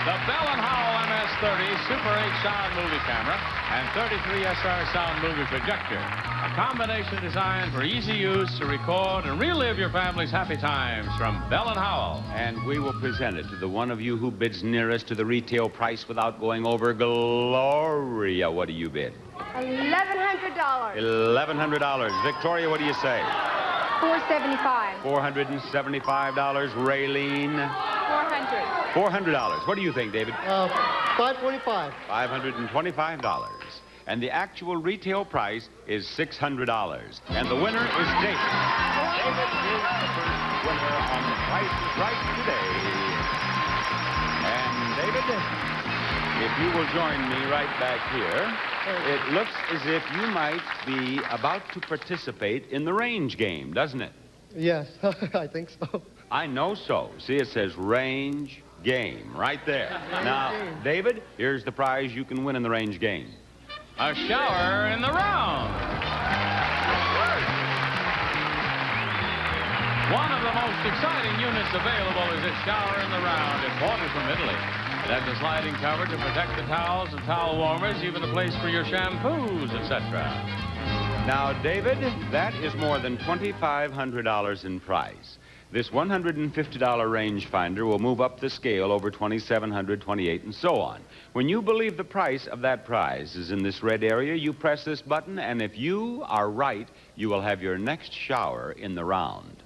The Bell & Howell MS-30 Super 8 sound movie camera and 33SR sound movie projector. A combination designed for easy use to record and relive your family's happy times from Bell & Howell. And we will present it to the one of you who bids nearest to the retail price without going over. Gloria, what do you bid? $1,100. $1,100. Victoria, what do you say? $475. $475. Raylene? $400. What do you think, David? $525. $525. And the actual retail price is $600. And the winner is David. David is the first winner on The Price is Right today. And David, if you will join me right back here, it looks as if you might be about to participate in the range game, doesn't it? Yes, I think so. I know so. See, it says range game right there. Now, David, here's the prize you can win in the range game. A shower in the round. One of the most exciting units available is a shower in the round, imported from Italy. It has a sliding cover to protect the towels and towel warmers, even a place for your shampoos, etc. Now, David, that is more than $2,500 in price. This $150 rangefinder will move up the scale over $2,700, $2,800, and so on. When you believe the price of that prize is in this red area, you press this button, and if you are right, you will have your next shower in the round.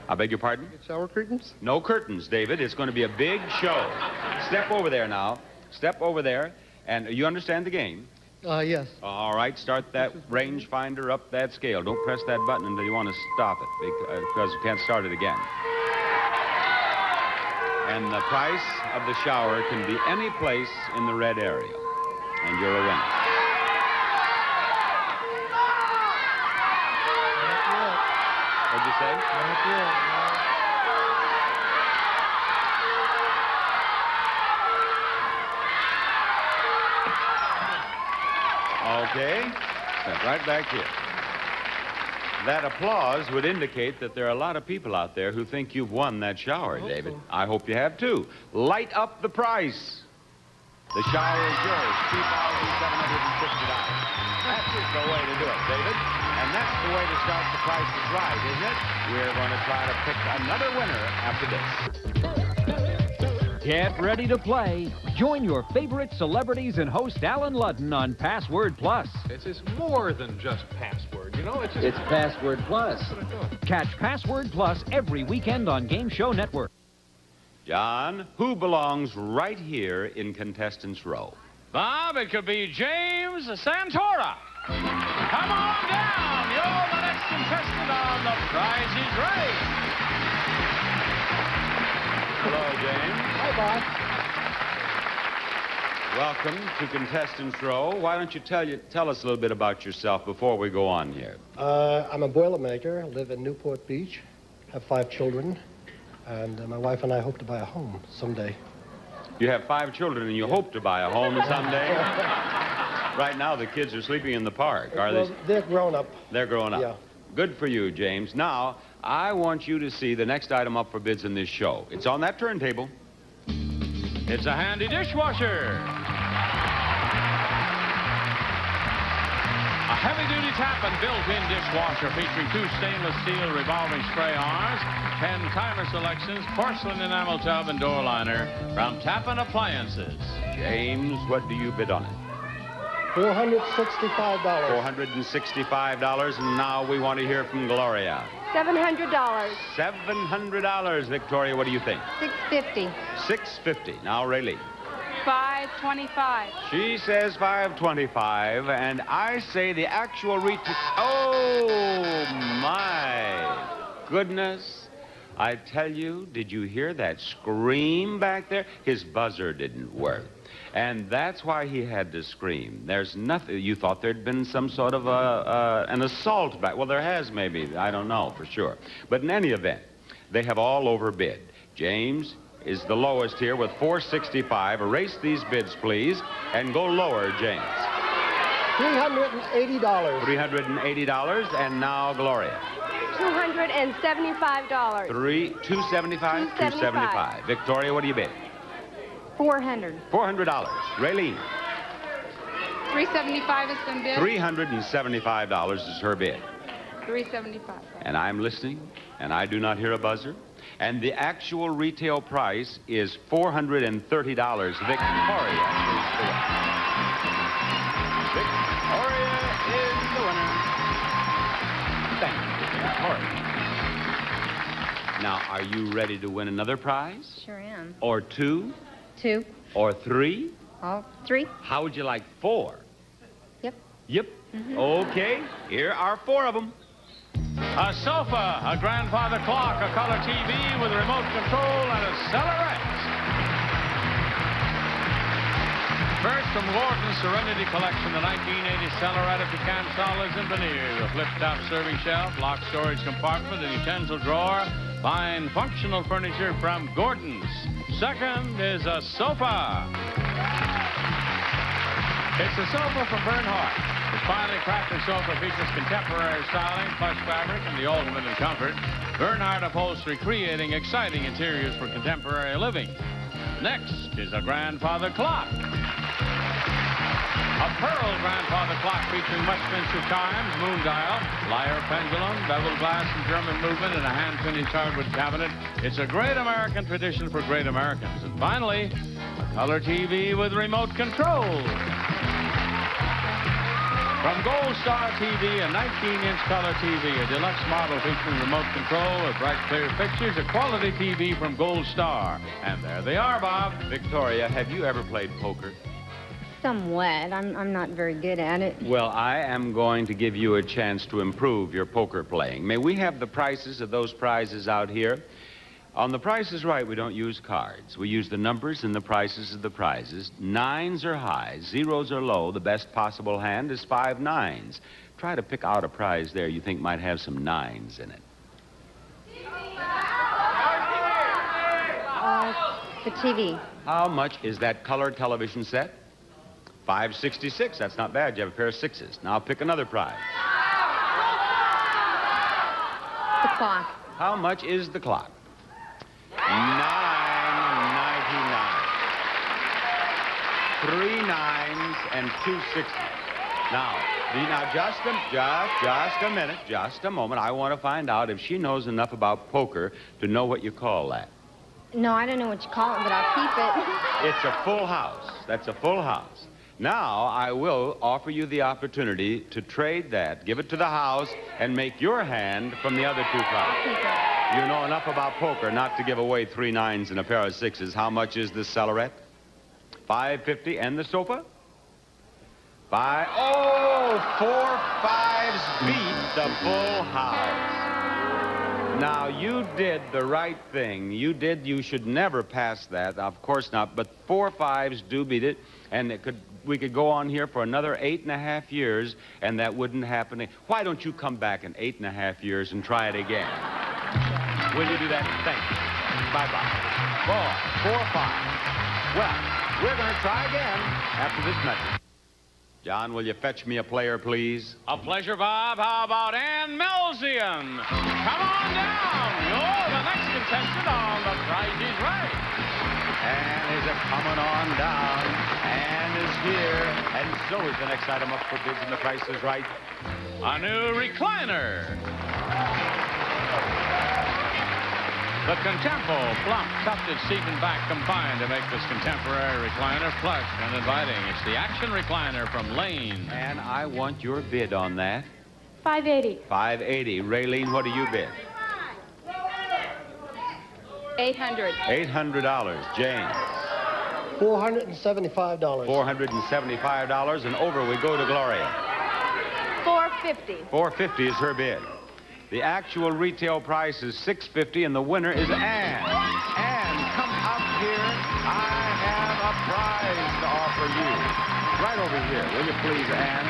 I beg your pardon? Shower curtains? No curtains, David. It's going to be a big show. Step over there now. Step over there. And you understand the game? Yes. All right, start that rangefinder up that scale. Don't press that button until you want to stop it, because you can't start it again. And the price of the shower can be any place in the red area. And you're a winner. What'd you say? Okay, step right back here. That applause would indicate that there are a lot of people out there who think you've won that shower, David. So. I hope you have, too. Light up the price. The shower is yours, $2,750. That's just the way to do it, David. And that's the way to start The Price is Right, isn't it? We're going to try to pick another winner after this. Get ready to play. Join your favorite celebrities and host Alan Ludden on Password Plus. It's more than just password, you know? It's Password Plus. Catch Password Plus every weekend on Game Show Network. John, who belongs right here in Contestants Row? Bob, it could be James Santora. Come on down. You're the next contestant on The Price is Right. Hello, James. Hi, Bob. Welcome to Contestants Row. Why don't you tell us a little bit about yourself before we go on here? I'm a Boilermaker. I live in Newport Beach. Have 5 children. And my wife and I hope to buy a home someday. You have 5 children and you hope to buy a home someday? Right now, the kids are sleeping in the park, are they? They're grown up. They're grown up. Yeah. Good for you, James. Now, I want you to see the next item up for bids in this show. It's on that turntable. It's a handy dishwasher. A heavy-duty tap and built-in dishwasher featuring 2 stainless steel revolving spray arms, 10 timer selections, porcelain enamel tub, and door liner from Tappan Appliances. James, what do you bid on it? $465. $465, and now we want to hear from Gloria. $700. $700. Victoria, what do you think? $650. $650. Now, Raylene. 525. She says 525, and I say the actual retail. Oh, my goodness. I tell you, did you hear that scream back there? His buzzer didn't work. And that's why he had to scream. There's nothing. You thought there'd been some sort of an assault back. Well, there has maybe. I don't know for sure. But in any event, they have all overbid. James is the lowest here with 465. Erase these bids, please, and go lower, James. $380. $380, and now Gloria. $275. $275? $275. Victoria, what do you bid? $400. $400. Raylene. 375 has been bid. $375 is her bid. 375. And I'm listening, and I do not hear a buzzer. And the actual retail price is $430. Victoria is the winner. Victoria is the winner. Thank you, Victoria. Now, are you ready to win another prize? Sure am. Or two? 2. Or 3? All 3. How would you like 4? Yep. Yep. Okay, here are 4 of them. A sofa, a grandfather clock, a color TV with a remote control, and a Cellaret. First, from Gordon's Serenity Collection, the 1980 Cellaret of pecan solids and veneer, a flip-top serving shelf, locked storage compartment, and utensil drawer. Fine functional furniture from Gordon's. Second is a sofa. It's a sofa from Bernhardt. This finely crafted sofa features contemporary styling, plush fabric, and the ultimate in comfort. Bernhardt Upholstery, creating exciting interiors for contemporary living. Next is a grandfather clock. A pearl grandfather clock featuring much Spencer chimes, moon dial, lyre pendulum, beveled glass and German movement, and a hand-finished hardwood cabinet. It's a great American tradition for great Americans. And finally, a color TV with remote control. From Gold Star TV, a 19-inch color TV, a deluxe model featuring remote control with bright, clear pictures, a quality TV from Gold Star. And there they are, Bob. Victoria, have you ever played poker? Somewhat. I'm not very good at it. Well, I am going to give you a chance to improve your poker playing. May we have the prices of those prizes out here? On The Price is Right, we don't use cards. We use the numbers and the prices of the prizes. 9s are high, 0s are low. The best possible hand is 5 9s. Try to pick out a prize there you think might have some 9s in it. The TV. How much is that color television set? $566. That's not bad. You have a pair of 6s. Now pick another prize. The clock. How much is the clock? $9.99. 3 9s and 2 6s. Now just a minute, just a moment. I want to find out if she knows enough about poker to know what you call that. No, I don't know what you call it, but I'll keep it. It's a full house. That's a full house. Now, I will offer you the opportunity to trade that, give it to the house, and make your hand from the other 2 prizes. You know enough about poker not to give away 3 9s and a pair of 6s. How much is this Cellaret? $550. And the sofa? 4 5s beat the full house. Now, you did the right thing. You should never pass that. Of course not. But 4 5s do beat it. And we could go on here for another 8.5 years, and that wouldn't happen. Why don't you come back in 8.5 years and try it again? Will you do that? Thank you. Bye-bye. 4 5. Well, we're going to try again after this message. John, will you fetch me a player, please? A pleasure, Bob. How about Ann Melzian? Come on down. You're the next contestant on The Price is Right. Ann is coming on down. Ann is here. And so is the next item up for bids, and The Price is Right. A new recliner. The Contempo plump, tufted seat and back combine to make this contemporary recliner plush and inviting. It's the action recliner from Lane. And I want your bid on that. $580. $580. Raylene, what do you bid? $800. $800. James. $475. $475, and over we go to Gloria. $450. $450 is her bid. The actual retail price is $650, and the winner is Ann. Ann, come up here. I have a prize to offer you. Right over here, will you please, Ann?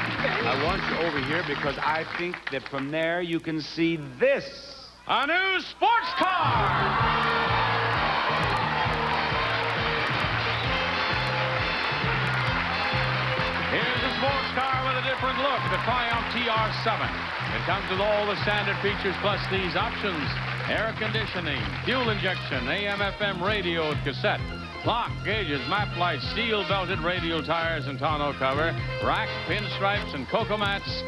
I want you over here because I think that from there you can see this. A new sports car! Here's a sports car with a different look, the Triumph TR7. It comes with all the standard features plus these options: air conditioning, fuel injection, AM/FM radio and cassette, clock, gauges, map lights, steel-belted radial tires and tonneau cover, rack, pinstripes, and cocoa mats.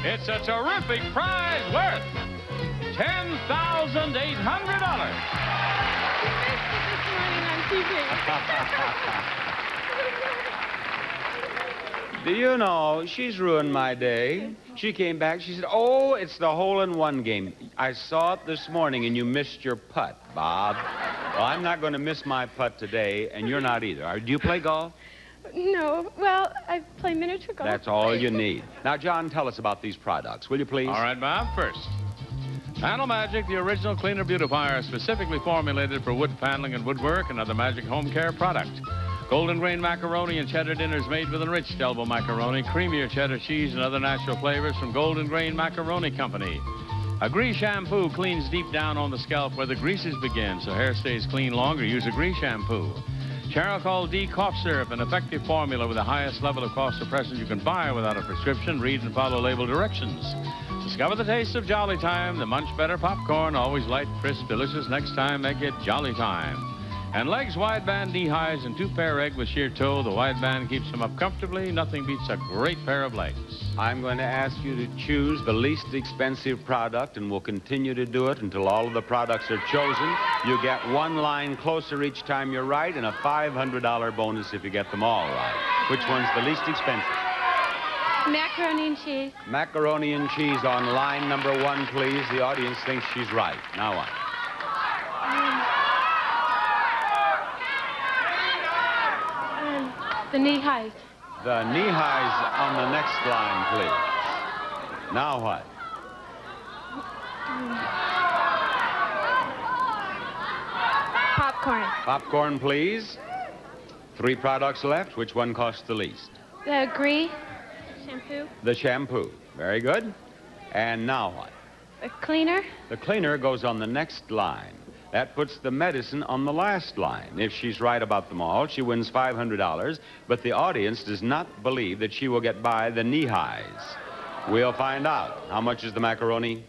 It's a terrific prize worth $10,800. Do you know, she's ruined my day. She came back, she said, oh, it's the hole-in-one game. I saw it this morning, and you missed your putt, Bob. Well, I'm not going to miss my putt today, and you're not either. Do you play golf? No. Well, I play miniature golf. That's all you need. Now, John, tell us about these products, will you please? All right, Bob, first. Panel Magic, the original cleaner beautifier, specifically formulated for wood paneling and woodwork, another Magic home care product. Golden grain macaroni and cheddar dinners made with enriched elbow macaroni, creamier cheddar cheese, and other natural flavors from Golden Grain Macaroni Company. Agree shampoo cleans deep down on the scalp where the greases begin, so hair stays clean longer. Use Agree shampoo. Charcoal D cough syrup, an effective formula with the highest level of cough suppressant you can buy without a prescription. Read and follow label directions. Discover the taste of Jolly Time, the Munch Better popcorn, always light, crisp, delicious. Next time, make it Jolly Time. And Legs wideband knee highs and 2-pair egg with sheer toe. The wideband keeps them up comfortably. Nothing beats a great pair of legs. I'm going to ask you to choose the least expensive product, and we'll continue to do it until all of the products are chosen. You get one line closer each time you're right, and a $500 bonus if you get them all right. Which one's the least expensive? Macaroni and cheese. Macaroni and cheese on line number 1, please. The audience thinks she's right. Now on. The knee highs. The knee highs on the next line, please. Now what? Popcorn. Popcorn, please. 3 products left. Which one costs the least? The Agree shampoo. The shampoo. Very good. And now what? The cleaner. The cleaner goes on the next line. That puts the medicine on the last line. If she's right about them all, she wins $500, but the audience does not believe that she will get by the knee highs. We'll find out. How much is the macaroni?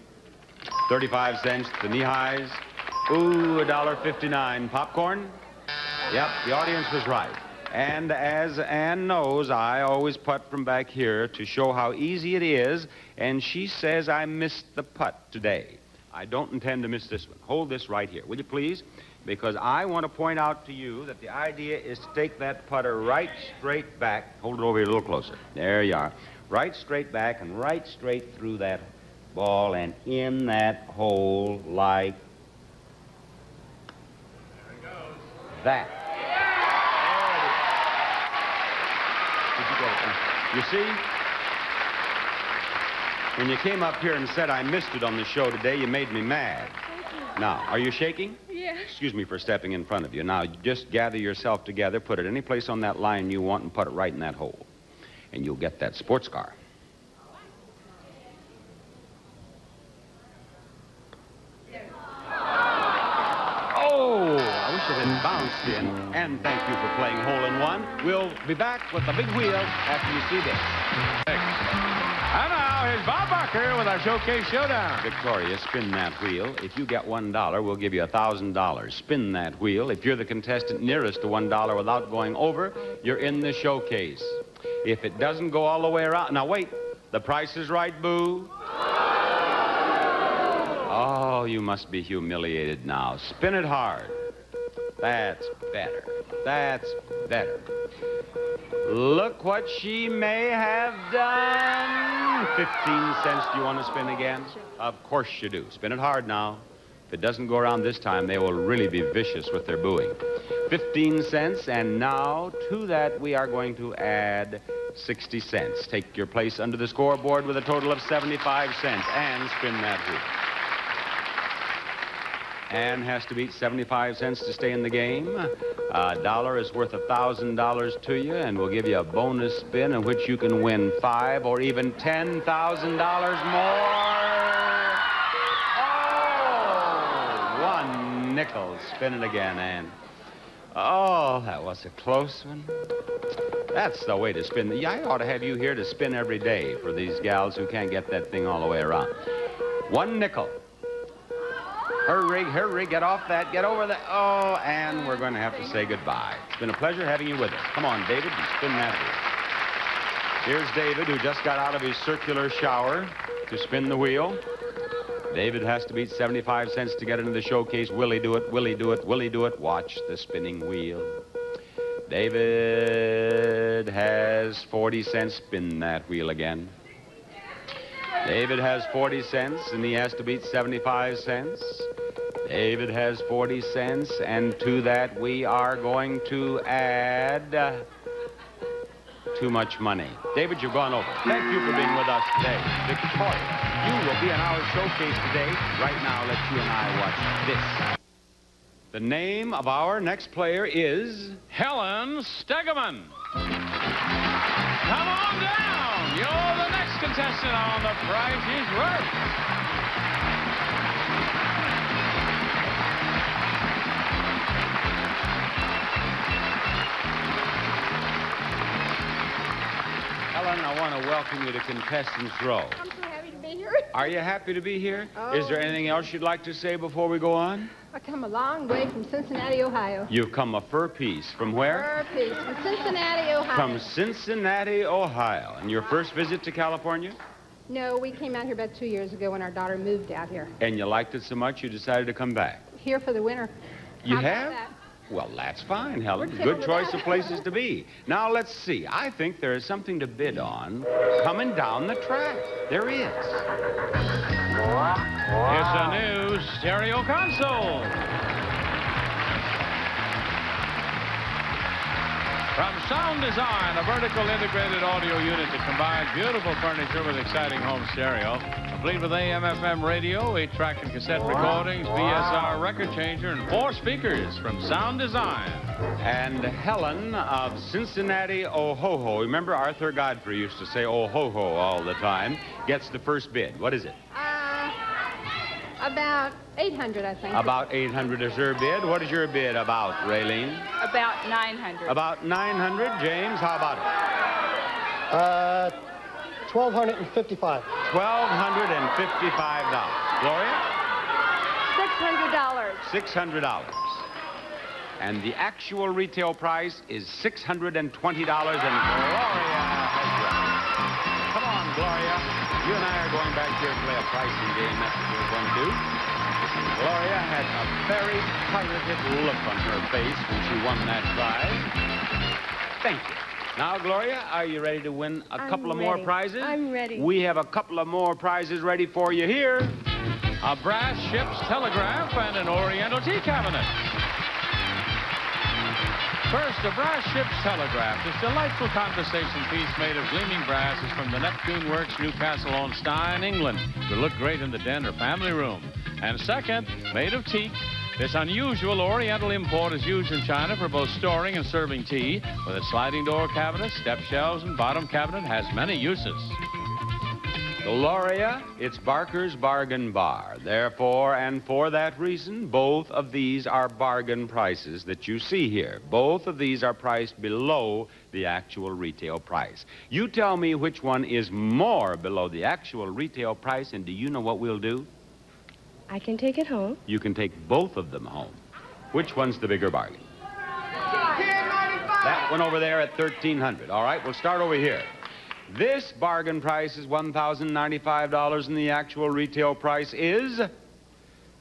35 cents. The knee highs? Ooh, $1.59. Popcorn? Yep, the audience was right. And as Ann knows, I always putt from back here to show how easy it is, and she says I missed the putt today. I don't intend to miss this one. Hold this right here, will you please? Because I want to point out to you that the idea is to take that putter right straight back. Hold it over here a little closer. There you are. Right straight back and right straight through that ball and in that hole like that. Did you get it? You see? When you came up here and said I missed it on the show today, you made me mad. Now, are you shaking? Yeah. Excuse me for stepping in front of you. Now, just gather yourself together, put it any place on that line you want, and put it right in that hole. And you'll get that sports car. Oh, I wish it had bounced in. And thank you for playing hole-in-one. We'll be back with the big wheel after you see this. And now, here's Bob Barker with our Showcase Showdown. Victoria, spin that wheel. If you get $1, we'll give you $1,000. Spin that wheel. If you're the contestant nearest to $1 without going over, you're in the showcase. If it doesn't go all the way around... Now, wait. The Price is Right, boo. Oh, you must be humiliated now. Spin it hard. That's better. That's better. Look what she may have done. 15 cents. Do you want to spin again? Of course you do. Spin it hard now. If it doesn't go around this time, they will really be vicious with their booing. 15 cents, and now to that we are going to add 60 cents. Take your place under the scoreboard with a total of 75 cents and spin that wheel. Ann has to beat 75 cents to stay in the game. A dollar is worth $1,000 to you, and we'll give you a bonus spin in which you can win $5,000 or even $10,000 more. Oh, one nickel. Spin it again, Ann. Oh, that was a close one. That's the way to spin. I ought to have you here to spin every day for these gals who can't get that thing all the way around. One nickel. Hurry, hurry, get off that, get over that. Oh, and we're going to have to say goodbye. It's been a pleasure having you with us. Come on, David, and spin that wheel. Here's David, who just got out of his circular shower to spin the wheel. David has to beat 75 cents to get into the showcase. Will he do it? Will he do it? Will he do it? Watch the spinning wheel. David has 40 cents. Spin that wheel again. David has 40 cents, and he has to beat 75 cents. David has 40 cents, and to that we are going to add too much money. David, you've gone over. Thank you for being with us today. Victoria, you will be in our showcase today. Right now, let you and I watch this. The name of our next player is Helen Stegeman. Come on down. You're the next contestant on The Price is Right. Helen, I want to welcome you to Contestants Row. I'm so happy to be here. Are you happy to be here? Oh. Is there anything else you'd like to say before we go on? I come a long way from Cincinnati, Ohio. You've come a fur piece. From where? Fur piece from Cincinnati, Ohio. From Cincinnati, Ohio. And your first visit to California? No, we came out here about 2 years ago when our daughter moved out here. And you liked it so much you decided to come back? Here for the winter. You How about have? that? Well, that's fine, Helen. We're Good tickled choice about of it. places to be. Now, let's see. I think there is something to bid on coming down the track. There is. It's a new stereo console. From Sound Design, a vertical integrated audio unit that combines beautiful furniture with exciting home stereo, complete with AM/FM radio, 8-track and cassette recordings, VSR record changer, and 4 speakers from Sound Design. And Helen of Cincinnati, Ohoho, remember Arthur Godfrey used to say Ohoho all the time, gets the first bid. What is it? About 800, I think. About 800 is her bid. What is your bid about, Raylene? About 900. About 900. James, how about it? $1,255. $1,255. Gloria? $600. $600. And the actual retail price is $620, and Gloria has won. Come on, Gloria. You and I are going back here to play a pricing game. That's what we're going to do. Gloria had a very pirated look on her face when she won that prize. Thank you. Now, Gloria, are you ready to win a couple of more prizes? I'm ready. We have a couple of more prizes ready for you here. A brass ship's telegraph and an oriental tea cabinet. First, a brass ship's telegraph. This delightful conversation piece made of gleaming brass is from the Neptune Works, Newcastle-on-Tyne, England. It will look great in the den or family room. And second, made of teak. This unusual oriental import is used in China for both storing and serving tea. With its sliding door cabinet, step shelves, and bottom cabinet, has many uses. Gloria, it's Barker's Bargain Bar. Therefore, and for that reason, both of these are bargain prices that you see here. Both of these are priced below the actual retail price. You tell me which one is more below the actual retail price, and do you know what we'll do? I can take it home. You can take both of them home. Which one's the bigger bargain? That one over there at $1,300. All right, we'll start over here. This bargain price is $1,095, and the actual retail price is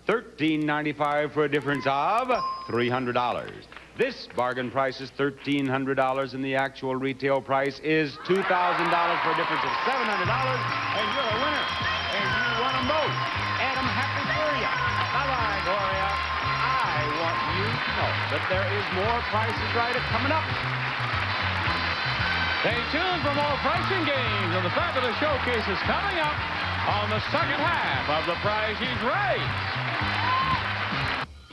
$1,395 for a difference of $300. This bargain price is $1,300, and the actual retail price is $2,000 for a difference of $700, and you're a winner. And you won them both. And I'm happy for you. Bye-bye, Gloria. I want you to know but there is more Price is Right coming up. Stay tuned for more pricing games, and the fabulous showcase is coming up on the second half of The Price is Right.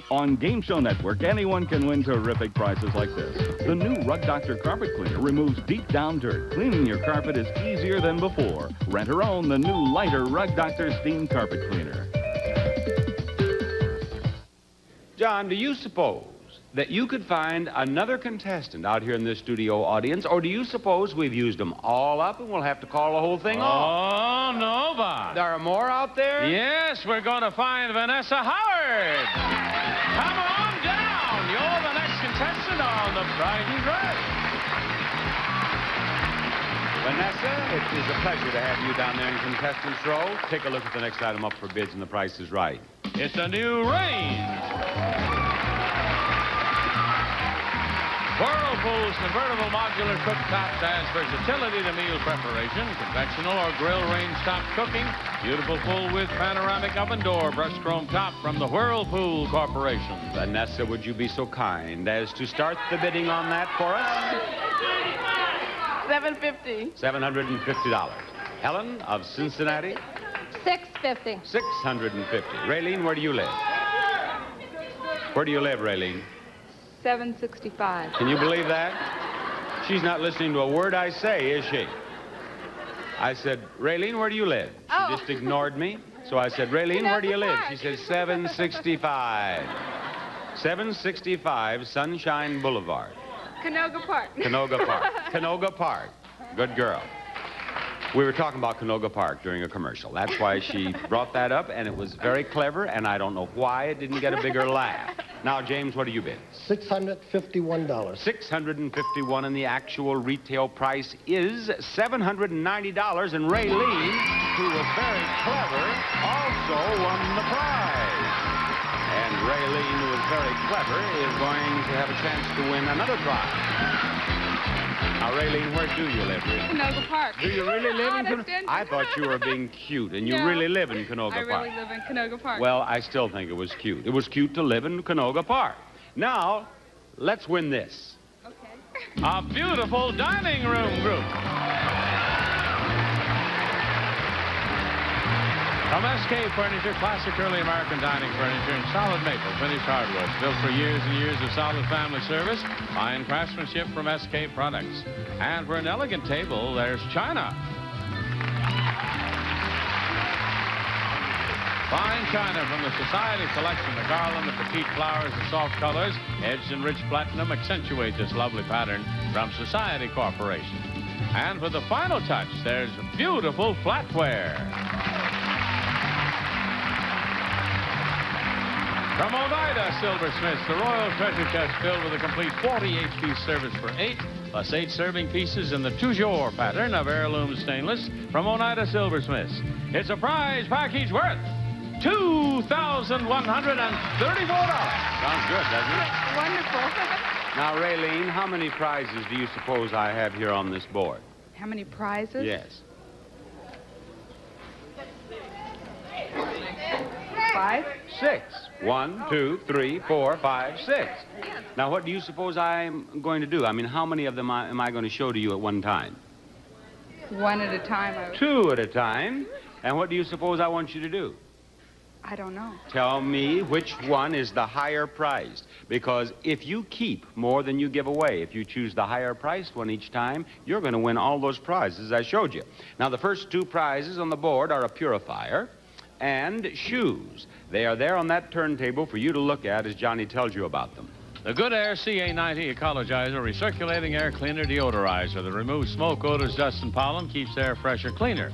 On Game Show Network, anyone can win terrific prizes like this. The new Rug Doctor Carpet Cleaner removes deep down dirt. Cleaning your carpet is easier than before. Rent or own the new lighter Rug Doctor Steam Carpet Cleaner. John, do you suppose that you could find another contestant out here in this studio audience, or do you suppose we've used them all up and we'll have to call the whole thing off? Oh, no, Bob. There are more out there? Yes, we're going to find Vanessa Howard. Come on down. You're the next contestant on The Price is Right. Vanessa, it is a pleasure to have you down there in contestants row. Take a look at the next item up for bids, and The Price is Right. It's a new range. Whirlpool's convertible modular cooktop adds versatility to meal preparation, conventional or grill range top cooking, beautiful full-width panoramic oven door, brushed chrome top from the Whirlpool Corporation. Vanessa, would you be so kind as to start the bidding on that for us? $750. $750. Helen of Cincinnati? $650. $650. Raylene, where do you live? Where do you live, Raylene? $765. Can you believe that? She's not listening to a word I say, is she? I said, Raylene, where do you live? She just ignored me. So I said, Raylene, where do you live? She said, 765. 765 Sunshine Boulevard. Canoga Park. Canoga Park. Canoga Park. Good girl. We were talking about Canoga Park during a commercial. That's why she brought that up, and it was very clever, and I don't know why it didn't get a bigger laugh. Now, James, what do you bid? $651. $651, and the actual retail price is $790, and Raylene, who was very clever, also won the prize. And Raylene, who is very clever, is going to have a chance to win another prize. Now, Raylene, where do you live? Canoga Park. Do you really live in Canoga Park? I thought you were being cute, and you really live in Canoga Park. I really live in Canoga Park. Well, I still think it was cute. It was cute to live in Canoga Park. Now, let's win this. Okay. A beautiful dining room group. From SK Furniture, classic early American dining furniture in solid maple finished hardwood, built for years and years of solid family service, fine craftsmanship from SK Products. And for an elegant table, there's China. Fine china from the Society Collection. The garland of petite flowers and soft colors, edged in rich platinum, accentuate this lovely pattern from Society Corporation. And for the final touch, there's beautiful flatware. From Oneida Silversmiths, the Royal Treasure Chest filled with a complete 48-piece service for 8, plus 8 serving pieces in the toujours pattern of heirloom stainless from Oneida Silversmiths. It's a prize package worth $2,134. Sounds good, doesn't it? Wonderful. Now, Raylene, how many prizes do you suppose I have here on this board? How many prizes? Yes. 5. 6. 1, 2, 3, 4, 5, 6. Now, what do you suppose I'm going to do? I mean, how many of them am I going to show to you at one time? One at a time. 2 at a time. And what do you suppose I want you to do? I don't know. Tell me which one is the higher priced. Because if you keep more than you give away, if you choose the higher priced one each time, you're going to win all those prizes I showed you. Now, the first 2 prizes on the board are a purifier and shoes. They are there on that turntable for you to look at as Johnny tells you about them. The Good Air CA90 Ecologizer Recirculating Air Cleaner Deodorizer that removes smoke, odors, dust, and pollen, keeps air fresher, cleaner.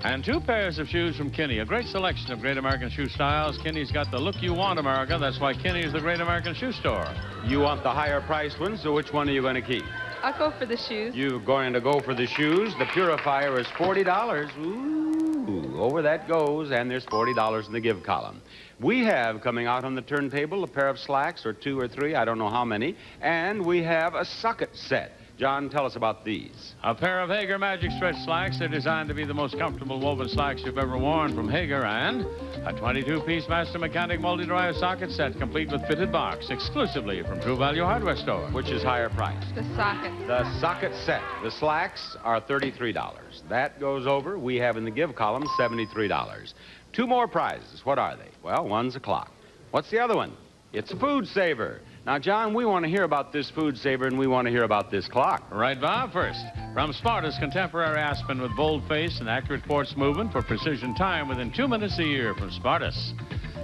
And 2 pairs of shoes from Kinney, a great selection of great American shoe styles. Kinney's got the look you want, America. That's why Kinney is the great American shoe store. You want the higher priced one, so which one are you going to keep? I'll go for the shoes. You're going to go for the shoes. The purifier is $40. Ooh, over that goes, and there's $40 in the give column. We have coming out on the turntable a pair of slacks, or 2 or 3, I don't know how many, and we have a socket set. John, tell us about these. A pair of Hager Magic Stretch slacks. They're designed to be the most comfortable woven slacks you've ever worn from Hager. And a 22-piece Master Mechanic multi-drive socket set complete with fitted box exclusively from True Value Hardware Store. Which is higher priced? The socket. The socket set. The slacks are $33. That goes over. We have in the give column $73. 2 more prizes. What are they? Well, one's a clock. What's the other one? It's a food saver. Now, John, we want to hear about this food saver, and we want to hear about this clock. Right, Bob? First, from Sparta's contemporary Aspen with bold face and accurate quartz movement for precision time within 2 minutes a year from Spartas.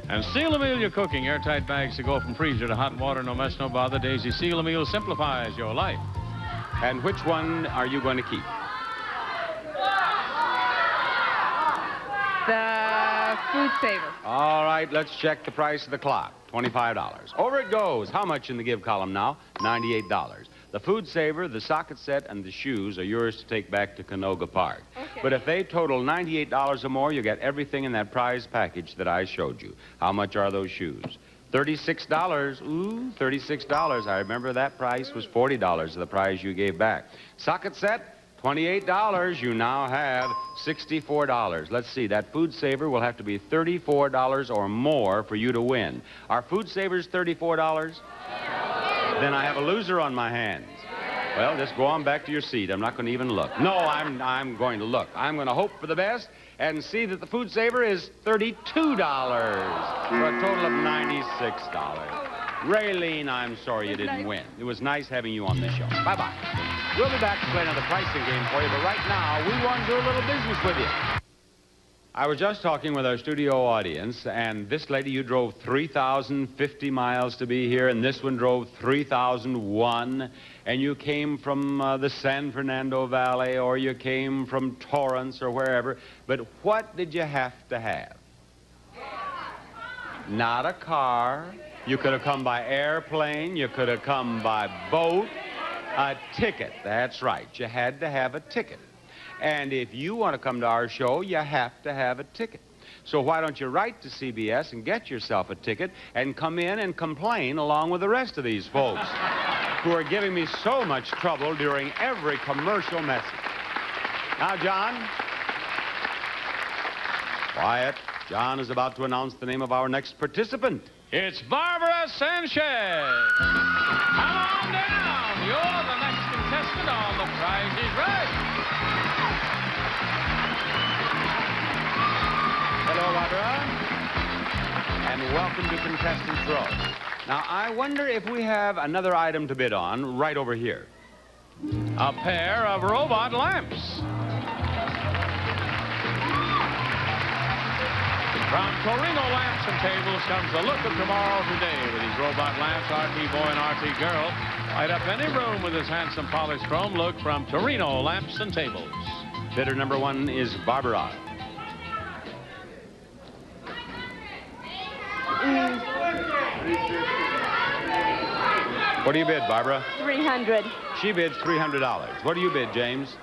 And Seal Amelia Cooking, airtight bags to go from freezer to hot water, no mess, no bother. Daisy Seal Meal simplifies your life. And which one are you going to keep? The food saver. All right, let's check the price of the clock. $25. Over it goes. How much in the give column now? $98. The food saver, the socket set, and the shoes are yours to take back to Canoga Park. Okay. But if they total $98 or more, you get everything in that prize package that I showed you. How much are those shoes? $36. Ooh, $36. I remember that price was $40 of the prize you gave back. Socket set, $28. You now have $64. Let's see, that food saver will have to be $34 or more for you to win. Are food savers $34? Then I have a loser on my hands. Well, just go on back to your seat. I'm not going to even look. No, I'm going to look. I'm going to hope for the best and see that the food saver is $32 for a total of $96. Raylene, I'm sorry you didn't win. It was nice having you on the show. Bye-bye. We'll be back to play another pricing game for you, but right now, we want to do a little business with you. I was just talking with our studio audience, and this lady, you drove 3,050 miles to be here, and this one drove 3,001, and you came from the San Fernando Valley, or you came from Torrance, or wherever, but what did you have to have? Not a car. You could have come by airplane. You could have come by boat. A ticket. That's right. You had to have a ticket. And if you want to come to our show, you have to have a ticket. So why don't you write to CBS and get yourself a ticket and come in and complain along with the rest of these folks who are giving me so much trouble during every commercial message. Now, John. Quiet. John is about to announce the name of our next participant. It's Barbara Sanchez. Come on down. You're the next contestant on The Price is Right. Hello, Barbara. And welcome to Contestants Row. Now, I wonder if we have another item to bid on right over here. A pair of robot lamps. From Torino Lamps and Tables comes the look of tomorrow today with these robot lamps, RT Boy and RT Girl. Light up any room with this handsome polished chrome look from Torino Lamps and Tables. Bidder number 1 is Barbara. What do you bid, Barbara? 300. She bids $300. What do you bid, James?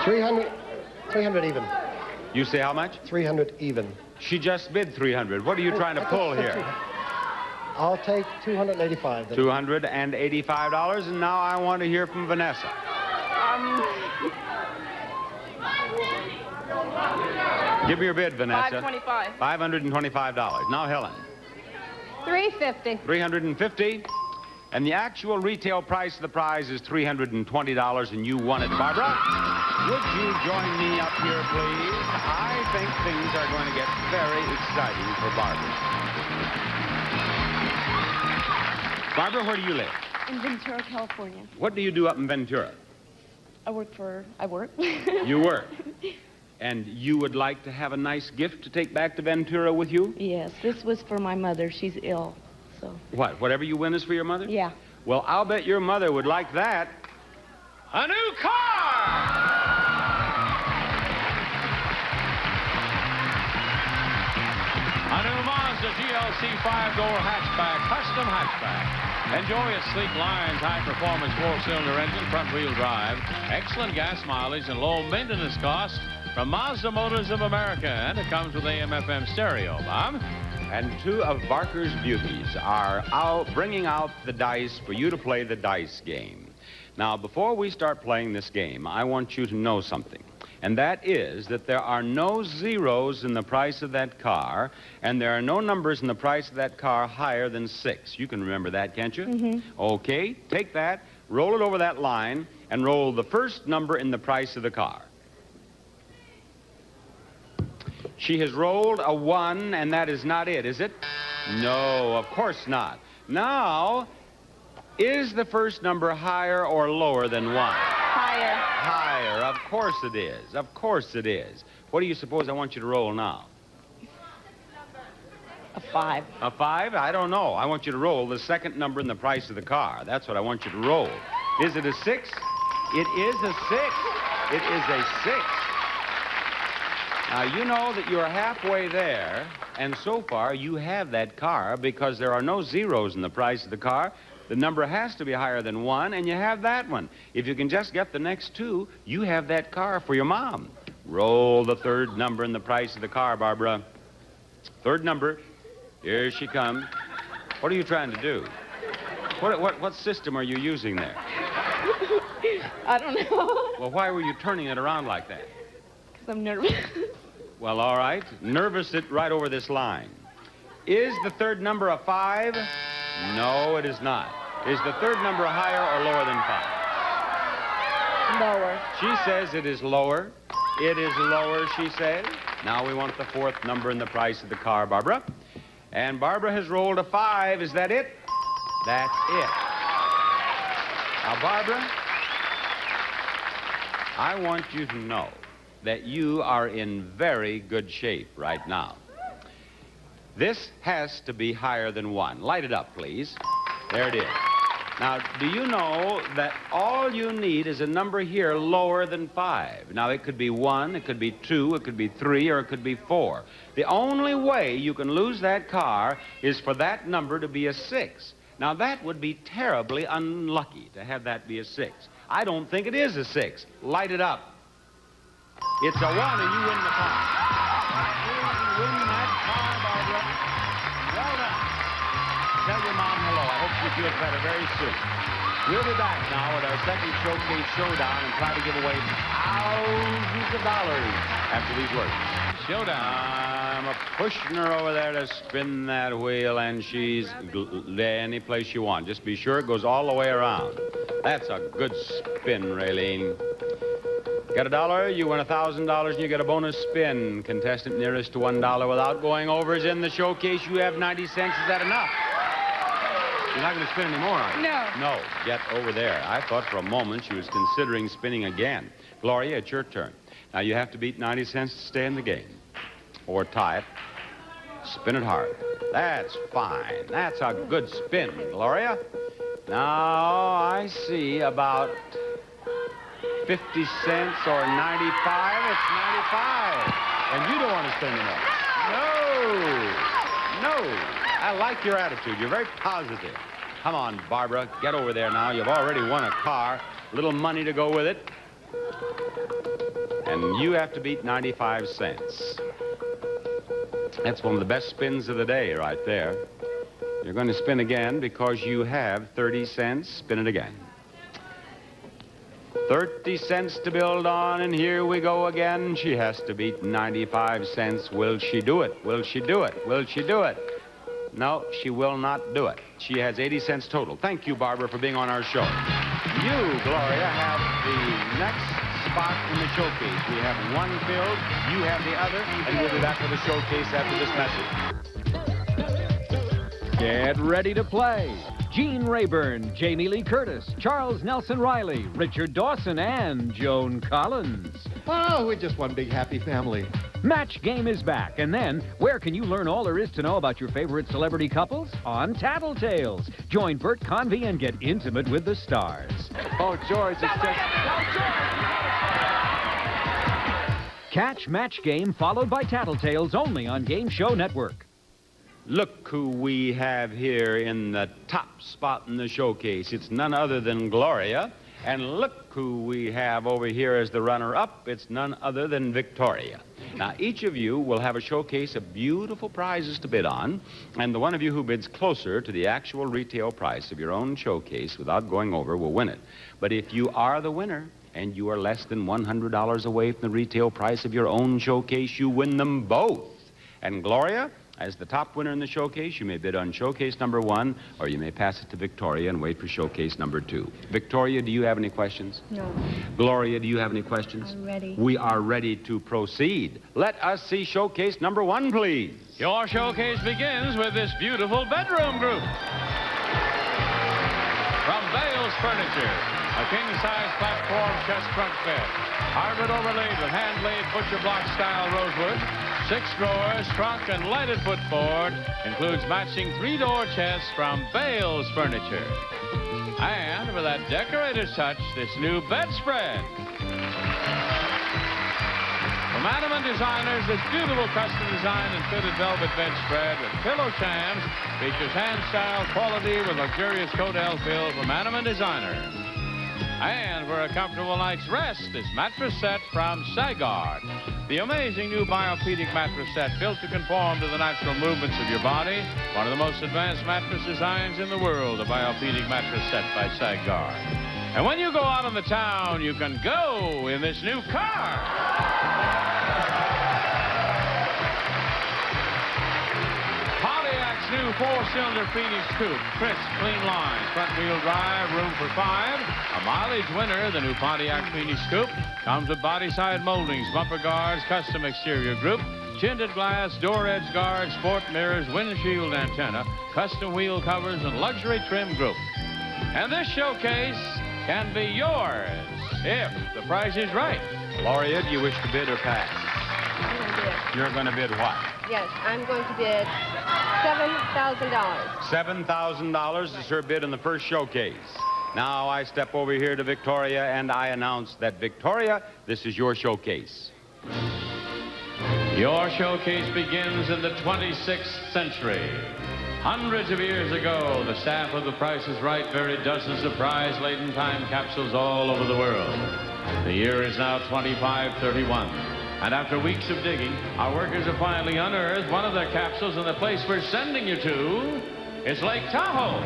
300 even. You say how much? 300 even. She just bid 300. What are you trying to pull here? I'll take $285 then. $285, and now I want to hear from Vanessa. Give me your bid, Vanessa. $525. $525. Now, Helen. $350. $350. And the actual retail price of the prize is $320, and you won it, Barbara. Would you join me up here, please? I think things are going to get very exciting for Barbara. Barbara, where do you live? In Ventura, California. What do you do up in Ventura? I work. You work. And you would like to have a nice gift to take back to Ventura with you? Yes, this was for my mother. She's ill, so. What, whatever you win is for your mother? Yeah. Well, I'll bet your mother would like that. A new car! A new Mazda GLC 5-door hatchback, custom hatchback. Enjoy its sleek lines, high-performance 4-cylinder engine, front-wheel drive, excellent gas mileage, and low maintenance costs from Mazda Motors of America. And it comes with AM/FM stereo, Bob. And two of Barker's beauties are bringing out the dice for you to play the dice game. Now, before we start playing this game, I want you to know something. And that is that there are no zeros in the price of that car, and there are no numbers in the price of that car higher than 6. You can remember that, can't you? Mm-hmm. Okay, take that, roll it over that line, and roll the first number in the price of the car. She has rolled a 1, and that is not it, is it? No, of course not. Now, is the first number higher or lower than 1? Higher. Higher, of course it is. Of course it is. What do you suppose I want you to roll now? A 5. A 5? I don't know. I want you to roll the second number in the price of the car. That's what I want you to roll. Is it a 6? It is a 6. It is a 6. Now, you know that you're halfway there, and so far you have that car because there are no zeros in the price of the car. The number has to be higher than 1, and you have that one. If you can just get the next 2, you have that car for your mom. Roll the third number in the price of the car, Barbara. Third number. Here she comes. What are you trying to do? What system are you using there? I don't know. Well, why were you turning it around like that? Because I'm nervous. Well, all right. Nervous it right over this line. Is the third number a 5? No, it is not. Is the third number higher or lower than 5? Lower. She says it is lower. It is lower, she says. Now we want the fourth number in the price of the car, Barbara. And Barbara has rolled a 5. Is that it? That's it. Now, Barbara, I want you to know that you are in very good shape right now. This has to be higher than 1. Light it up, please. There it is. Now, do you know that all you need is a number here lower than 5? Now, it could be 1, it could be 2, it could be 3, or it could be 4. The only way you can lose that car is for that number to be a 6. Now, that would be terribly unlucky to have that be a 6. I don't think it is a 6. Light it up. It's a 1, and you win the car. You win that car, Barbara. Well done. Tell your mom hello. I hope she feels better very soon. We'll be back now with our second showcase showdown and try to give away thousands of dollars after these words. Showdown. I'm pushing her over there to spin that wheel, and she's any place you want. Just be sure it goes all the way around. That's a good spin, Raylene. Get $1, you win $1,000, and you get a bonus spin. Contestant nearest to $1 without going over is in the showcase. You have 90 cents. Is that enough? You're not going to spin anymore, are you? No. No. Get over there. I thought for a moment she was considering spinning again. Gloria, it's your turn. Now, you have to beat 90 cents to stay in the game. Or tie it. Spin it hard. That's fine. That's a good spin, Gloria. Now, I see about 50 cents or 95. It's 95. And you don't want to spend enough. No. I like your attitude. You're very positive. Come on, Barbara. Get over there now. You've already won a car. A little money to go with it. And you have to beat 95 cents. That's one of the best spins of the day right there. You're going to spin again because you have 30 cents. Spin it again. 30 cents to build on, and here we go again. She has to beat 95 cents. Will she do it? Will she do it? Will she do it? No, she will not do it. She has 80 cents total. Thank you, Barbara, for being on our show. You, Gloria, have the next spot in the showcase. We have one filled, you have the other, and we'll be back with the showcase after this message. Get ready to play. Gene Rayburn, Jamie Lee Curtis, Charles Nelson Riley, Richard Dawson, and Joan Collins. Oh, we're just one big happy family. Match Game is back, and then where can you learn all there is to know about your favorite celebrity couples? On Tattletales. Join Bert Convy and get intimate with the stars. Oh, George, it's just... Catch Match Game followed by Tattletales only on Game Show Network. Look who we have here in the top spot in the showcase. It's none other than Gloria. And look who we have over here as the runner-up. It's none other than Victoria. Now, each of you will have a showcase of beautiful prizes to bid on, and the one of you who bids closer to the actual retail price of your own showcase without going over will win it. But if you are the winner and you are less than $100 away from the retail price of your own showcase, you win them both. And Gloria, as the top winner in the showcase, you may bid on showcase number 1, or you may pass it to Victoria and wait for showcase number 2. Victoria, do you have any questions? No. Gloria, do you have any questions? I'm ready. We are ready to proceed. Let us see showcase number 1, please. Your showcase begins with this beautiful bedroom group. From Bales Furniture, a king-size platform chest trunk bed, hardwood overlaid with hand-laid butcher block style rosewood, 6 drawers, trunk, and lighted footboard, includes matching 3-door chests from Bales Furniture. And for that decorator's touch, this new bedspread. From Adam & Designers, this beautiful custom design and fitted velvet bedspread with pillow shams features hand-style quality with luxurious Codell fill from Adam & Designers. And for a comfortable night's rest, this mattress set from Sagard. The amazing new Biopedic mattress set built to conform to the natural movements of your body. One of the most advanced mattress designs in the world, a Biopedic mattress set by Sagard. And when you go out on the town, you can go in this new car. Pontiac's new 4-cylinder Phoenix Coupe. Crisp, clean lines, front-wheel drive, room for 5. A mileage winner, the new Pontiac Phoenix Coupe, comes with body-side moldings, bumper guards, custom exterior group, tinted glass, door edge guards, sport mirrors, windshield antenna, custom wheel covers, and luxury trim group. And this showcase can be yours if the price is right. Gloria, do you wish to bid or pass? I'm going to bid. You're going to bid what? Yes, I'm going to bid $7,000. $7,000 is her bid in the first showcase. Now I step over here to Victoria and I announce that, Victoria, this is your showcase. Your showcase begins in the 26th century. Hundreds of years ago, the staff of The Price is Right buried dozens of prize-laden time capsules all over the world. The year is now 2531. And after weeks of digging, our workers have finally unearthed one of their capsules, and the place we're sending you to is Lake Tahoe.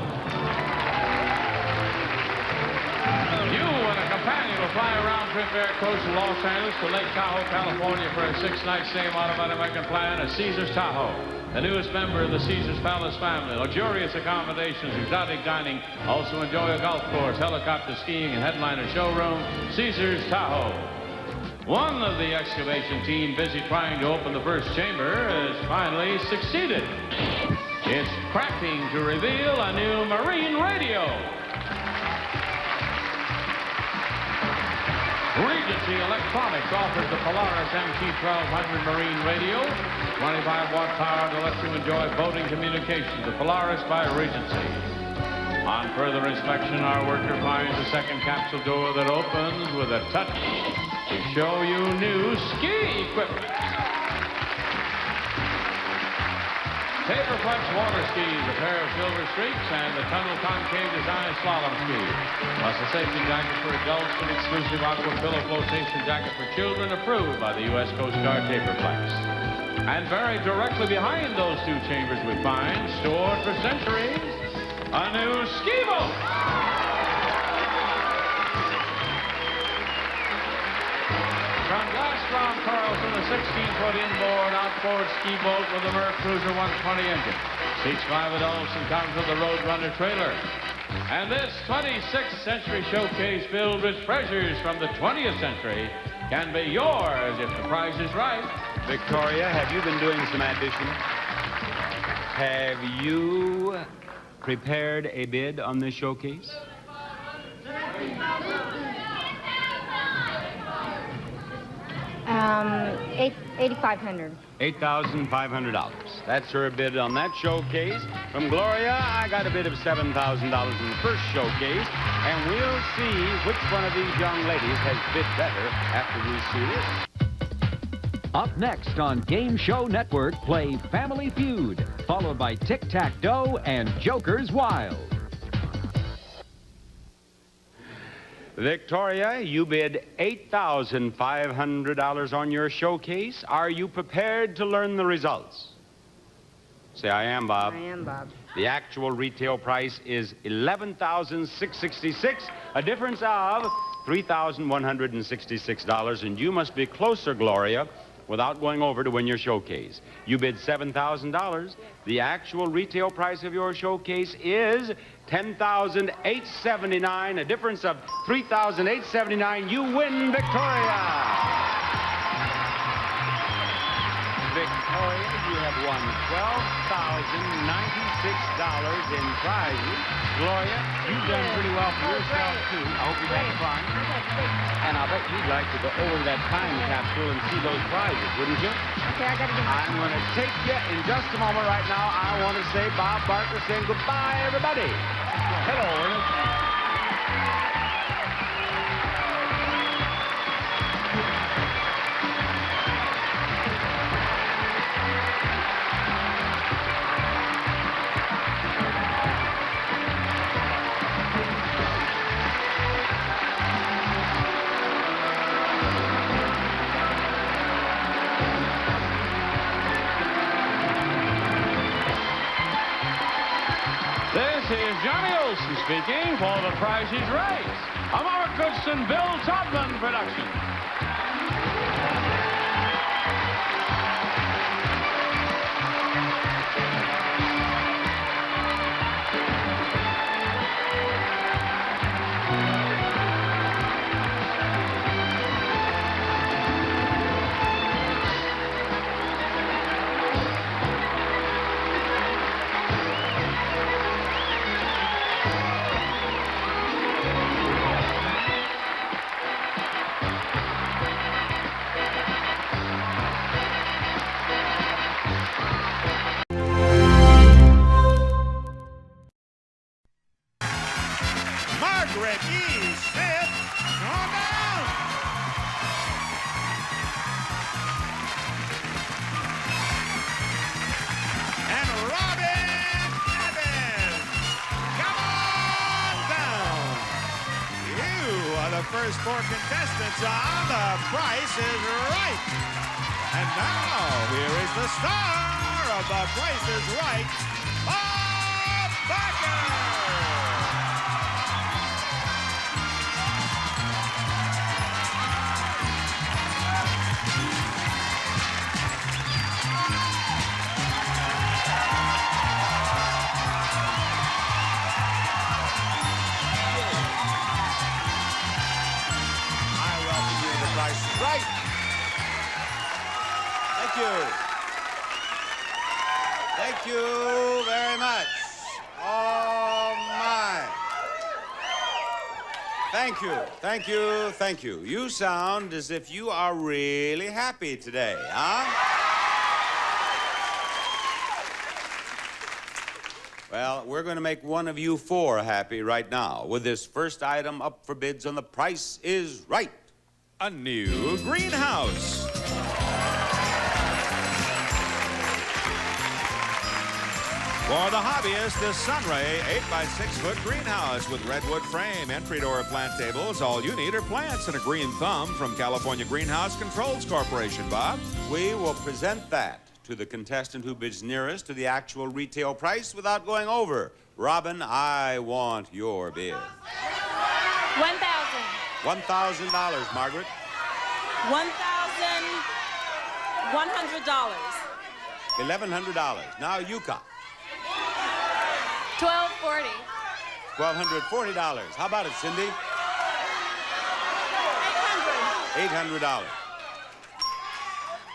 You and a companion will fly a round-trip air coach from Los Angeles to Lake Tahoe, California for a 6-night stay on an American plan at Caesars Tahoe. The newest member of the Caesars Palace family. Luxurious accommodations, exotic dining. Also enjoy a golf course, helicopter skiing, and headliner showroom. Caesars Tahoe. One of the excavation team busy trying to open the first chamber has finally succeeded. It's cracking to reveal a new marine radio. Regency Electronics offers the Polaris MT-1200 marine radio. 25-watt power to let you enjoy boating communications. The Polaris by Regency. On further inspection, our worker finds a second capsule door that opens with a touch to show you new ski equipment. Taperflex water skis, a pair of silver streaks, and the tunnel concave design slalom skis. Plus a safety jacket for adults and exclusive aqua pillow flotation jacket for children approved by the U.S. Coast Guard Taperflex. And buried directly behind those two chambers we find, stored for centuries, a new ski boat. From Gastron Carlson, a 16-foot inboard outboard ski boat with a Merc Cruiser 120 engine. Seats 5 adults and comes with a Roadrunner trailer. And this 26th century showcase filled with treasures from the 20th century can be yours if the price is right. Victoria, have you been doing some addition? Have you prepared a bid on this showcase? $8,500. $8,500. That's her bid on that showcase. From Gloria, I got a bid of $7,000 in the first showcase, and we'll see which one of these young ladies has bid better after we see this. Up next on Game Show Network, play Family Feud, followed by Tic-Tac-Doe and Joker's Wild. Victoria, you bid $8,500 on your showcase. Are you prepared to learn the results? Say, I am, Bob. I am, Bob. The actual retail price is $11,666, a difference of $3,166, and you must be closer, Gloria, without going over to win your showcase. You bid $7,000. The actual retail price of your showcase is $10,879, a difference of $3,879. You win, Victoria. Victoria, you have won $12,096 in prizes. Gloria, you've done pretty well for yourself, too. I hope you've had fun. And I'll bet you'd like to go over that time capsule and see those prizes, wouldn't you? Okay, I gotta get my... I'm going to take you in just a moment. Right now, I want to say Bob Barker saying goodbye, everybody. Hello, Ernest. This is Johnny Olson speaking for The Price is Right, a Mark Goodson, Bill Todman production. Margaret E. Smith, come on down. And Robin Evans, come on down. You are the first four contestants on The Price is Right. And now, here is the star of The Price is Right, Bob Barker. Right. Thank you. Thank you very much. Oh, my. Thank you. Thank you. Thank you. You sound as if you are really happy today, huh? Well, we're going to make one of you four happy right now with this first item up for bids on The Price is Right. A new greenhouse. For the hobbyist, this Sunray 8x6-foot greenhouse with redwood frame, entry door plant tables. All you need are plants and a green thumb from California Greenhouse Controls Corporation, Bob. We will present that to the contestant who bids nearest to the actual retail price without going over. Robin, I want your bid. $1,000. $1,000, Margaret. $1,100. $1,100. Now, Yuka. $1,240. $1,240. How about it, Cindy? $800.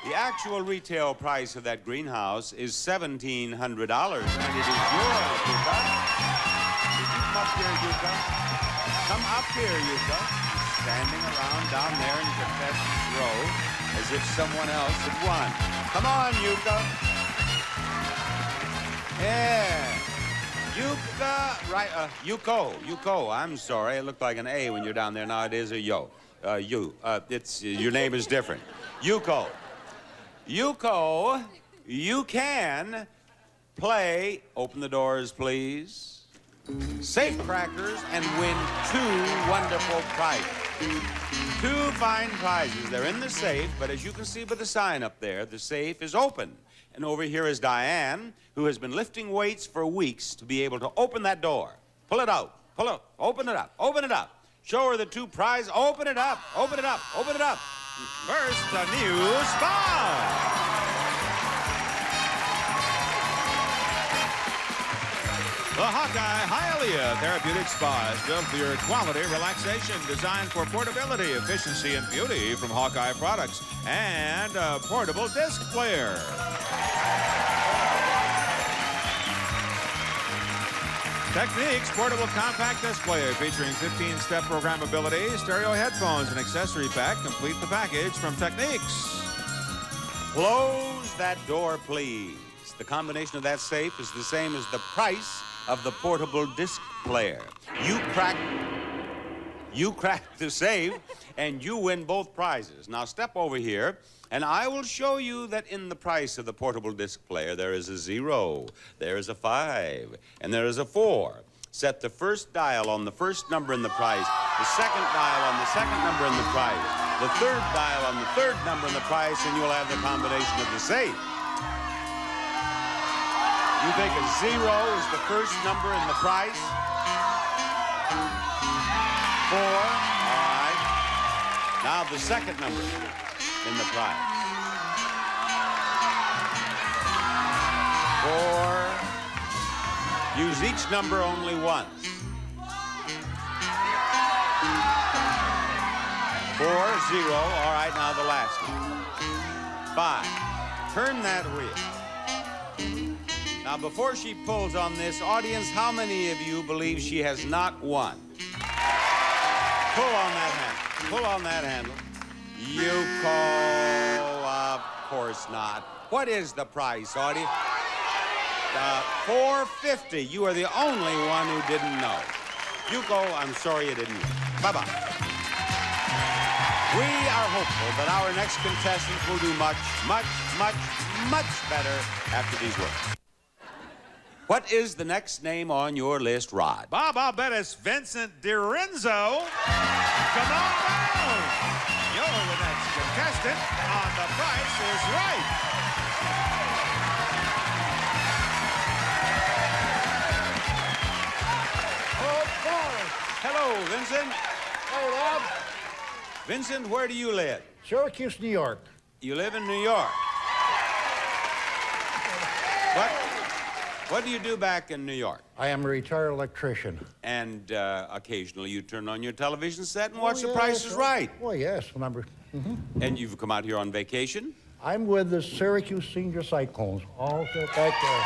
The actual retail price of that greenhouse is $1,700, and it is yours, Yuka. Did you come up here, Yuka? Come up here, Yuka. Standing around down there in the contestants' row as if someone else had won. Come on, Yuka. Yeah. Yuka, right, Yuko. I'm sorry, it looked like an A when you're down there. Now it is a yo. Your name is different. Yuko. You can play, open the doors, please. safe crackers and win 2 wonderful prizes. 2 fine prizes. They're in the safe, but as you can see by the sign up there, the safe is open. And over here is Diane, who has been lifting weights for weeks to be able to open that door. Pull it out. Pull it. Open it up. Open it up. Show her the 2 prizes. Open it up. Open it up. Open it up. First, the new spa. The Hawkeye Hialeah Therapeutic Spa is built for your quality relaxation, designed for portability, efficiency, and beauty from Hawkeye products, and a portable disc player. Techniques portable compact disc player featuring 15-step programmability, stereo headphones, and accessory pack complete the package from Techniques. Close that door, please. The combination of that safe is the same as the price of the portable disc player. You crack the safe, and you win both prizes. Now step over here, and I will show you that in the price of the portable disc player, there is a 0, there is a 5, and there is a 4. Set the first dial on the first number in the price, the second dial on the second number in the price, the third dial on the third number in the price, and you'll have the combination of the safe. You think a 0 is the first number in the price? 4, all right. Now the second number in the price. 4. Use each number only once. 4, 0, all right, now the last one. 5. Turn that wheel. Now, before she pulls on this, audience, how many of you believe she has not won? Pull on that handle. Pull on that handle. You call, of course not. What is the price, audience? $4.50. You are the only one who didn't know. You go, I'm sorry you didn't know. Bye-bye. We are hopeful that our next contestant will do much, much, much, much better after these words. What is the next name on your list, Rod? Bob, I'll bet it's Vincent DiRenzo. Come on down. You're the next contestant on The Price is Right. Oh, boy. Hello, Vincent. Hey, Bob. Vincent, where do you live? Syracuse, New York. You live in New York. What do you do back in New York? I am a retired electrician. And occasionally you turn on your television set and watch The Price is Right. Oh, yes. And you've come out here on vacation? I'm with the Syracuse Senior Cyclones. All set back there.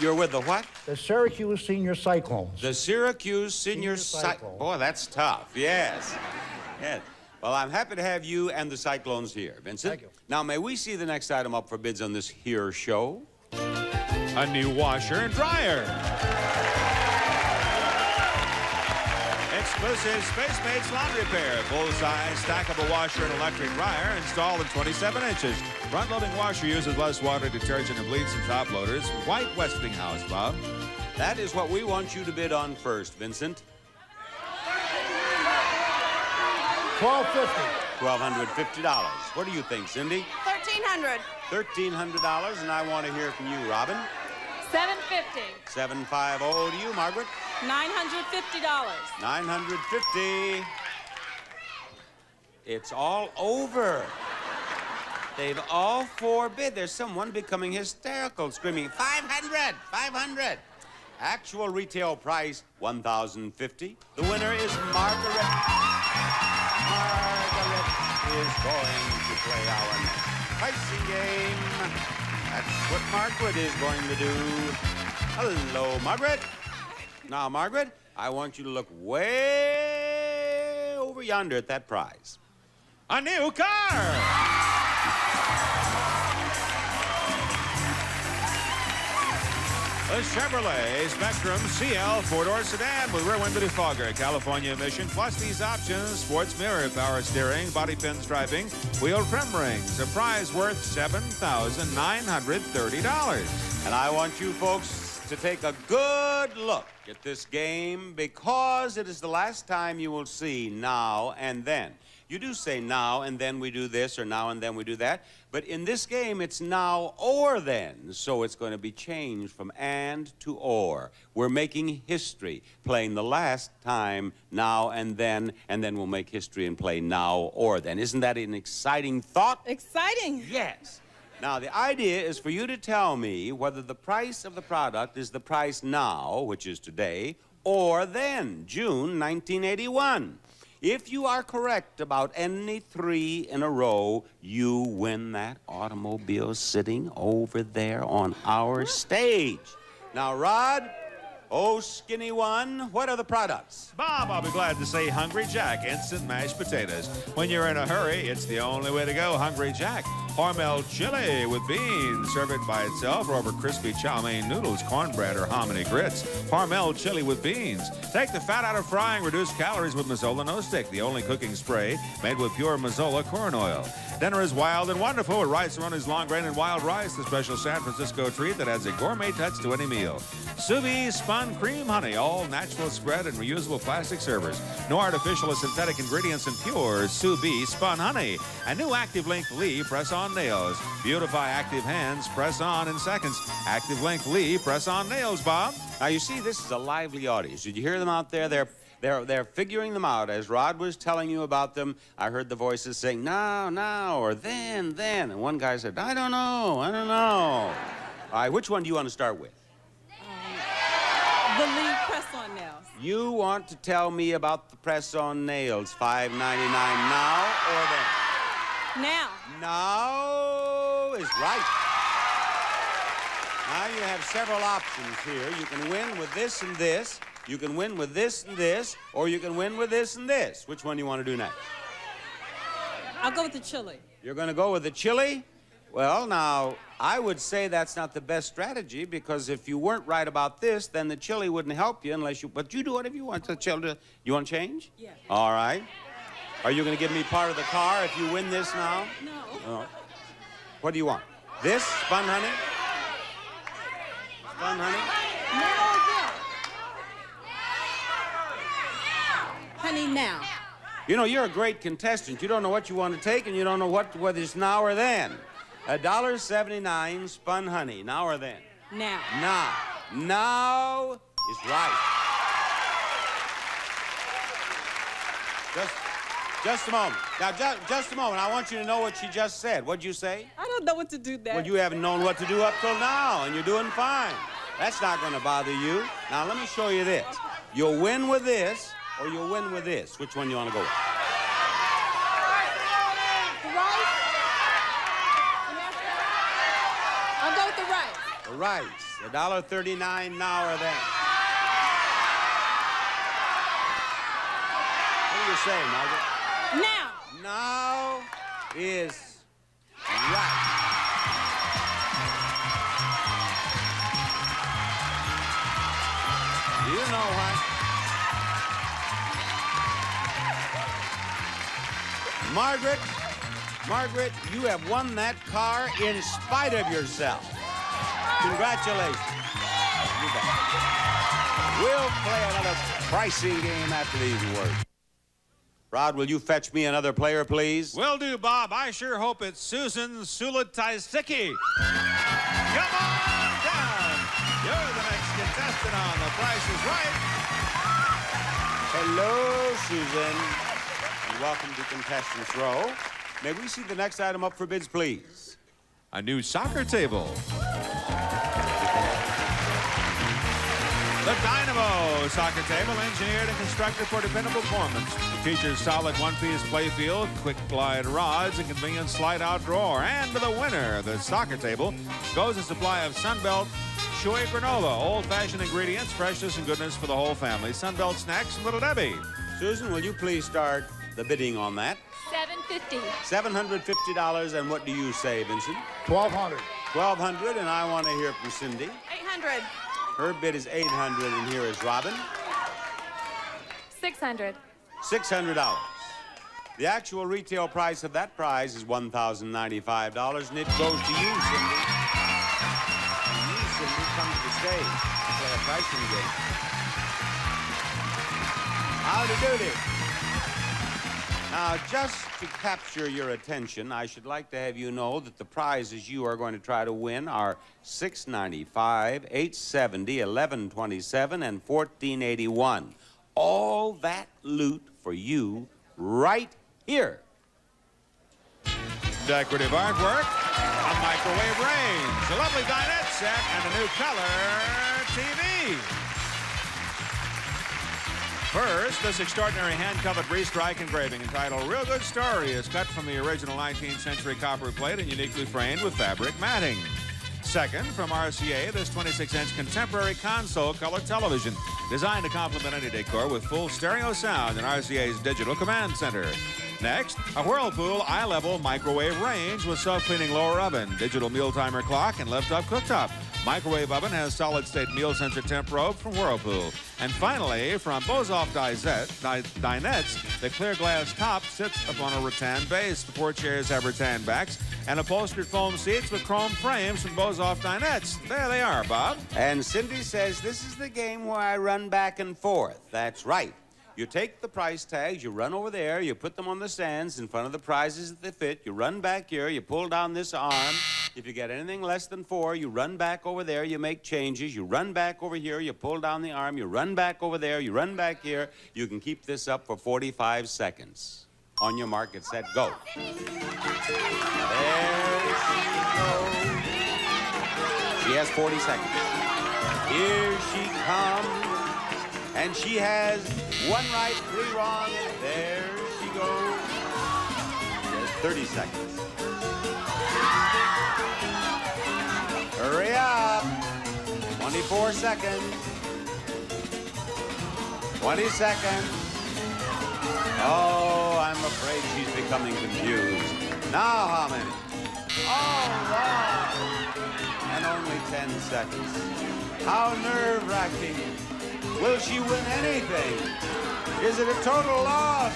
You're with the what? The Syracuse Senior Cyclones. The Syracuse Senior Cyclones. Boy, that's tough. Yes. Yes. Well, I'm happy to have you and the Cyclones here, Vincent. Thank you. Now, may we see the next item up for bids on this here show? A new washer and dryer. Exclusive Space Mates laundry repair. Full-size stackable washer and electric dryer installed in 27 inches. Front-loading washer uses less water, detergent, and bleeds and top loaders. White Westinghouse, Bob. That is what we want you to bid on first, Vincent. $1,250. What do you think, Cindy? $1,300. $1,300, and I want to hear from you, Robin. $750. $750 to you, Margaret. $950. $950. It's all over. They've all forbid. There's someone becoming hysterical, screaming, 500, 500. Actual retail price, $1,050. The winner is Margaret. Margaret is going to play our next pricing game. That's what Margaret is going to do. Hello, Margaret. Now, Margaret, I want you to look way over yonder at that prize. A new car! The Chevrolet Spectrum CL four-door sedan with rear window defogger, California emission, plus these options: sports mirror, power steering, body pin striping, wheel trim rings. A prize worth $7,930. And I want you folks to take a good look at this game because it is the last time you will see now and then. You do say now and then we do this or now and then we do that, but in this game it's now or then, so it's going to be changed from and to or. We're making history, playing the last time now and then we'll make history and play now or then. Isn't that an exciting thought? Exciting. Yes. Now, the idea is for you to tell me whether the price of the product is the price now, which is today, or then, June 1981. If you are correct about any three in a row, you win that automobile sitting over there on our stage. Now, Rod, oh, skinny one, what are the products? Bob, I'll be glad to say Hungry Jack instant mashed potatoes. When you're in a hurry, it's the only way to go. Hungry Jack. Hormel chili with beans. Serve it by itself or over crispy chow mein noodles, cornbread, or hominy grits. Hormel chili with beans. Take the fat out of frying. Reduce calories with Mazola No Stick, the only cooking spray made with pure Mazola corn oil. Dinner is wild and wonderful with rice Ronnie's long grain and wild rice, the special San Francisco treat that adds a gourmet touch to any meal. Sous vide spun cream honey, all natural spread and reusable plastic servers. No artificial or synthetic ingredients and pure sous vide spun honey. A new Active Link Lee press-on nails. Beautify active hands, press on in seconds. Active Link Lee press-on nails, Bob. Now, you see, this is a lively audience. Did you hear them out there? They're figuring them out. As Rod was telling you about them, I heard the voices saying, now, or then. And one guy said, I don't know. All right, which one do you want to start with? The Lee press-on nails. You want to tell me about the press-on nails, $5.99 now or then? Now. Now is right. Now you have several options here. You can win with this and this. You can win with this and this, or you can win with this and this. Which one do you want to do next? I'll go with the chili. You're going to go with the chili? Well, now, I would say that's not the best strategy because if you weren't right about this, then the chili wouldn't help you unless you... But you do whatever you want to chili. You want to change? Yeah. All right. Are you going to give me part of the car if you win this now? No. Oh. What do you want? This? Spun honey? Spun honey? Now again. Honey, now. You know, you're a great contestant. You don't know what you want to take, and you don't know whether it's now or then. $1.79 spun honey, now or then? Now. Now is right. Just a moment. Now, just a moment. I want you to know what she just said. What'd you say? I don't know what to do next. Well, you haven't known what to do up till now, and you're doing fine. That's not going to bother you. Now, let me show you this. You'll win with this, or you'll win with this. Which one do you want to go with? I'll go with the rice. The rice. $1.39 now or then. What do you say, Margaret? Now. Now is right. Do you know what? Margaret, you have won that car in spite of yourself. Congratulations. You bet. We'll play another pricing game after these words. Rod, will you fetch me another player, please? Will do, Bob. I sure hope it's Susan Sulataisicki. Come on down. You're the next contestant on The Price is Right. Hello, Susan. And welcome to Contestants Row. May we see the next item up for bids, please? A new soccer table. The Dynamo soccer table, engineered and constructed for dependable performance. It features solid one-piece playfield, quick glide rods, and convenient slide-out drawer. And to the winner, the soccer table, goes a supply of Sunbelt Chewy granola, old-fashioned ingredients, freshness and goodness for the whole family. Sunbelt snacks from Little Debbie. Susan, will you please start the bidding on that? $750. $750, and what do you say, Vincent? $1,200. $1,200, and I want to hear from Cindy. $800. Her bid is $800, and here is Robin. $600. $600. The actual retail price of that prize is $1,095, and it goes to you, Cindy. And you, Cindy, come to the stage. pricing game. Howdy doody. Now, just to capture your attention, I should like to have you know that the prizes you are going to try to win are $6.95, $8.70, $11.27, and $14.81. All that loot for you right here. Decorative artwork, a microwave range, a lovely dinette set, and a new color TV. First, this extraordinary hand-covered three-strike engraving entitled Real Good Story is cut from the original 19th century copper plate and uniquely framed with fabric matting. Second, from RCA, this 26-inch contemporary console color television designed to complement any decor with full stereo sound in RCA's digital command center. Next, a Whirlpool eye-level microwave range with self-cleaning lower oven, digital meal timer clock, and lift-up cooktop. Microwave oven has solid-state meal sensor temp probe from Whirlpool. And finally, from Bozoff Dinettes, the clear glass top sits upon a rattan base. The 4 chairs have rattan backs and upholstered foam seats with chrome frames from Bozoff Dinettes. There they are, Bob. And Cindy says this is the game where I run back and forth. That's right. You take the price tags, you run over there, you put them on the stands in front of the prizes that they fit, you run back here, you pull down this arm. If you get anything less than 4, you run back over there, you make changes, you run back over here, you pull down the arm, you run back over there, you run back here. You can keep this up for 45 seconds. On your mark, get set, go. There she goes. She has 40 seconds. Here she comes. And she has 1 right, 3 wrong, and there she goes. She has 30 seconds. Hurry up. 24 seconds. 20 seconds. Oh, I'm afraid she's becoming confused. Now how many? Oh, wrong. And only 10 seconds. How nerve-wracking. Will she win anything? Is it a total loss?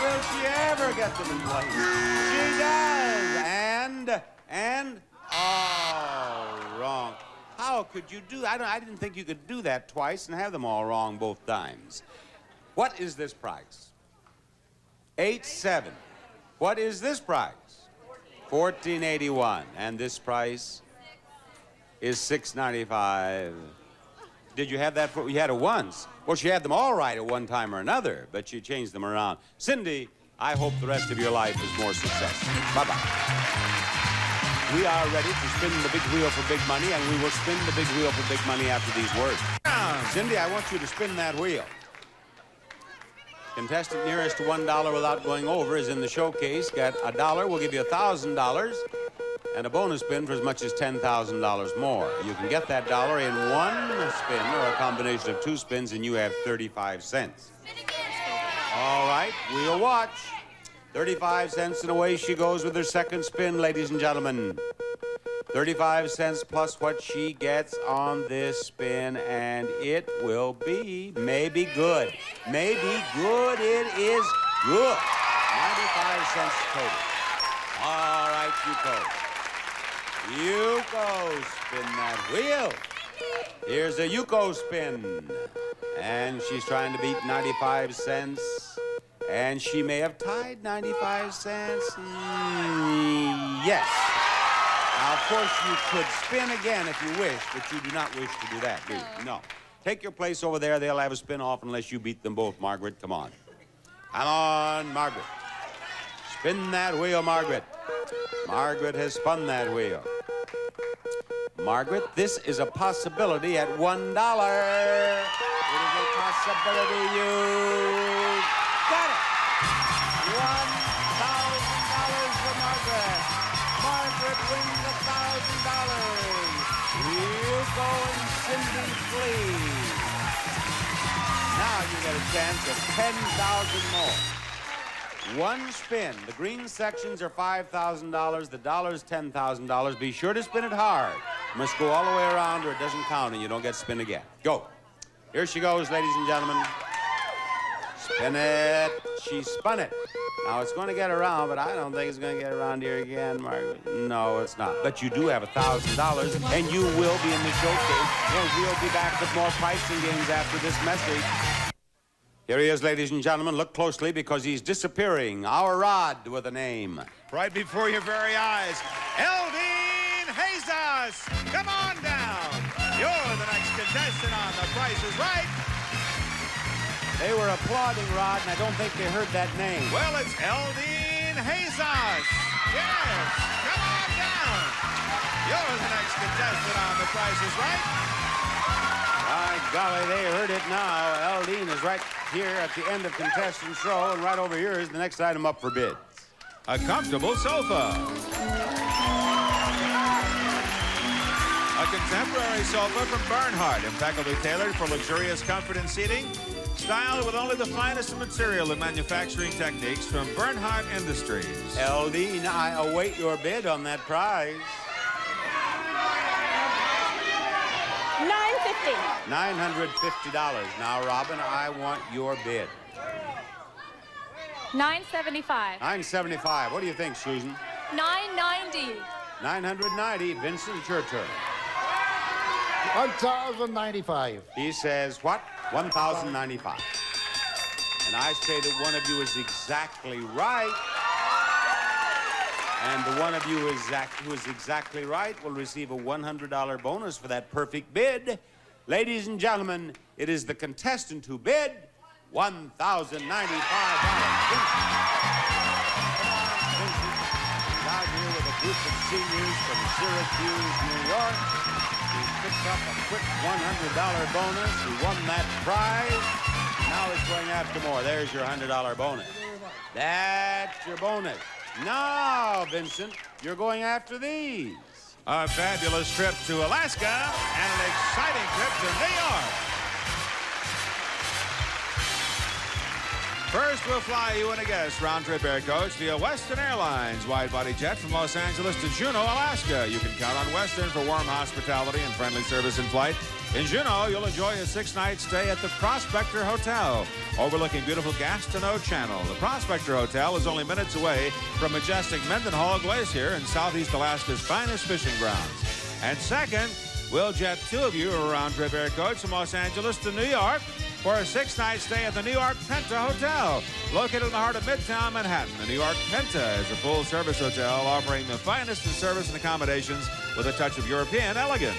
Will she ever get them in place? She does. And, oh, wrong. How could you do that? I didn't think you could do that twice and have them all wrong both times. What is this price? 8.7. What is this price? $14.81. And this price is $6.95. Did you have that? You had it once. Well, she had them all right at one time or another, but she changed them around. Cindy, I hope the rest of your life is more successful. Bye-bye. We are ready to spin the big wheel for big money, and we will spin the big wheel for big money after these words. Cindy, I want you to spin that wheel. Contestant nearest to $1 without going over is in the showcase. Got $1. We'll give you $1,000. And a bonus spin for as much as $10,000 more. You can get that dollar in 1 spin or a combination of 2 spins, and you have 35 cents. All right, we'll watch. 35 cents, and away she goes with her second spin, ladies and gentlemen. 35 cents plus what she gets on this spin, and it will be maybe good. Maybe good. It is good. 95 cents total. All right, Yuko, spin that wheel. Here's a Yuko spin. And she's trying to beat 95 cents. And she may have tied 95 cents. Yes. Now, of course, you could spin again if you wish, but you do not wish to do that, do you? No. Take your place over there. They'll have a spin off unless you beat them both, Margaret. Come on. Come on, Margaret. Spin that wheel, Margaret. Margaret has spun that wheel. Margaret, this is a possibility at $1. It is a possibility. You got it. $1,000 for Margaret. Margaret wins $1,000. You go and Cindy flee. Now you get a chance at $10,000 more. 1 spin. The green sections are $5,000. The dollar's $10,000. Be sure to spin it hard. You must go all the way around or it doesn't count and you don't get spin again. Go. Here she goes, ladies and gentlemen. Spin it. She spun it. Now, it's going to get around, but I don't think it's going to get around here again, Margaret. No, it's not. But you do have $1,000, and you will be in the showcase, and we'll be back with more pricing games after this message. Here he is, ladies and gentlemen. Look closely because he's disappearing. Our Rod with a name. Right before your very eyes, Eldine Jesus! Come on down! You're the next contestant on The Price is Right. They were applauding, Rod, and I don't think they heard that name. Well, it's Eldine Jesus. Yes, come on down. You're the next contestant on The Price is Right. My golly, they heard it now. Eldine is right here at the end of contestant's row, and right over here is the next item up for bid. A comfortable sofa. A contemporary sofa from Bernhardt, impeccably tailored for luxurious comfort and seating. Styled with only the finest of material and manufacturing techniques from Bernhardt Industries. Eldine, I await your bid on that prize. $950. $950. Now, Robin, I want your bid. $975. $975. What do you think, Susan? $990. $990. Vincent, it's your turn. $1,095. He says what? $1,095. And I say that one of you is exactly right. And the one of you who is exactly right will receive a $100 bonus for that perfect bid. Ladies and gentlemen, it is the contestant who bid $1,095. Out here with a group of seniors from Syracuse, New York. He picked up a quick $100 bonus. He won that prize. Now he's going after more. There's your $100 bonus. That's your bonus. Now, Vincent, you're going after these. A fabulous trip to Alaska and an exciting trip to New York. First, we'll fly you and a guest round-trip air coach via Western Airlines wide-body jet from Los Angeles to Juneau, Alaska. You can count on Western for warm hospitality and friendly service in flight. In Juneau, you'll enjoy a 6-night stay at the Prospector Hotel, overlooking beautiful Gastineau Channel. The Prospector Hotel is only minutes away from majestic Mendenhall Glacier in southeast Alaska's finest fishing grounds. And second, we'll jet 2 of you a round-trip air coach from Los Angeles to New York for a 6-night stay at the New York Penta Hotel, located in the heart of Midtown Manhattan. The New York Penta is a full-service hotel offering the finest in service and accommodations with a touch of European elegance.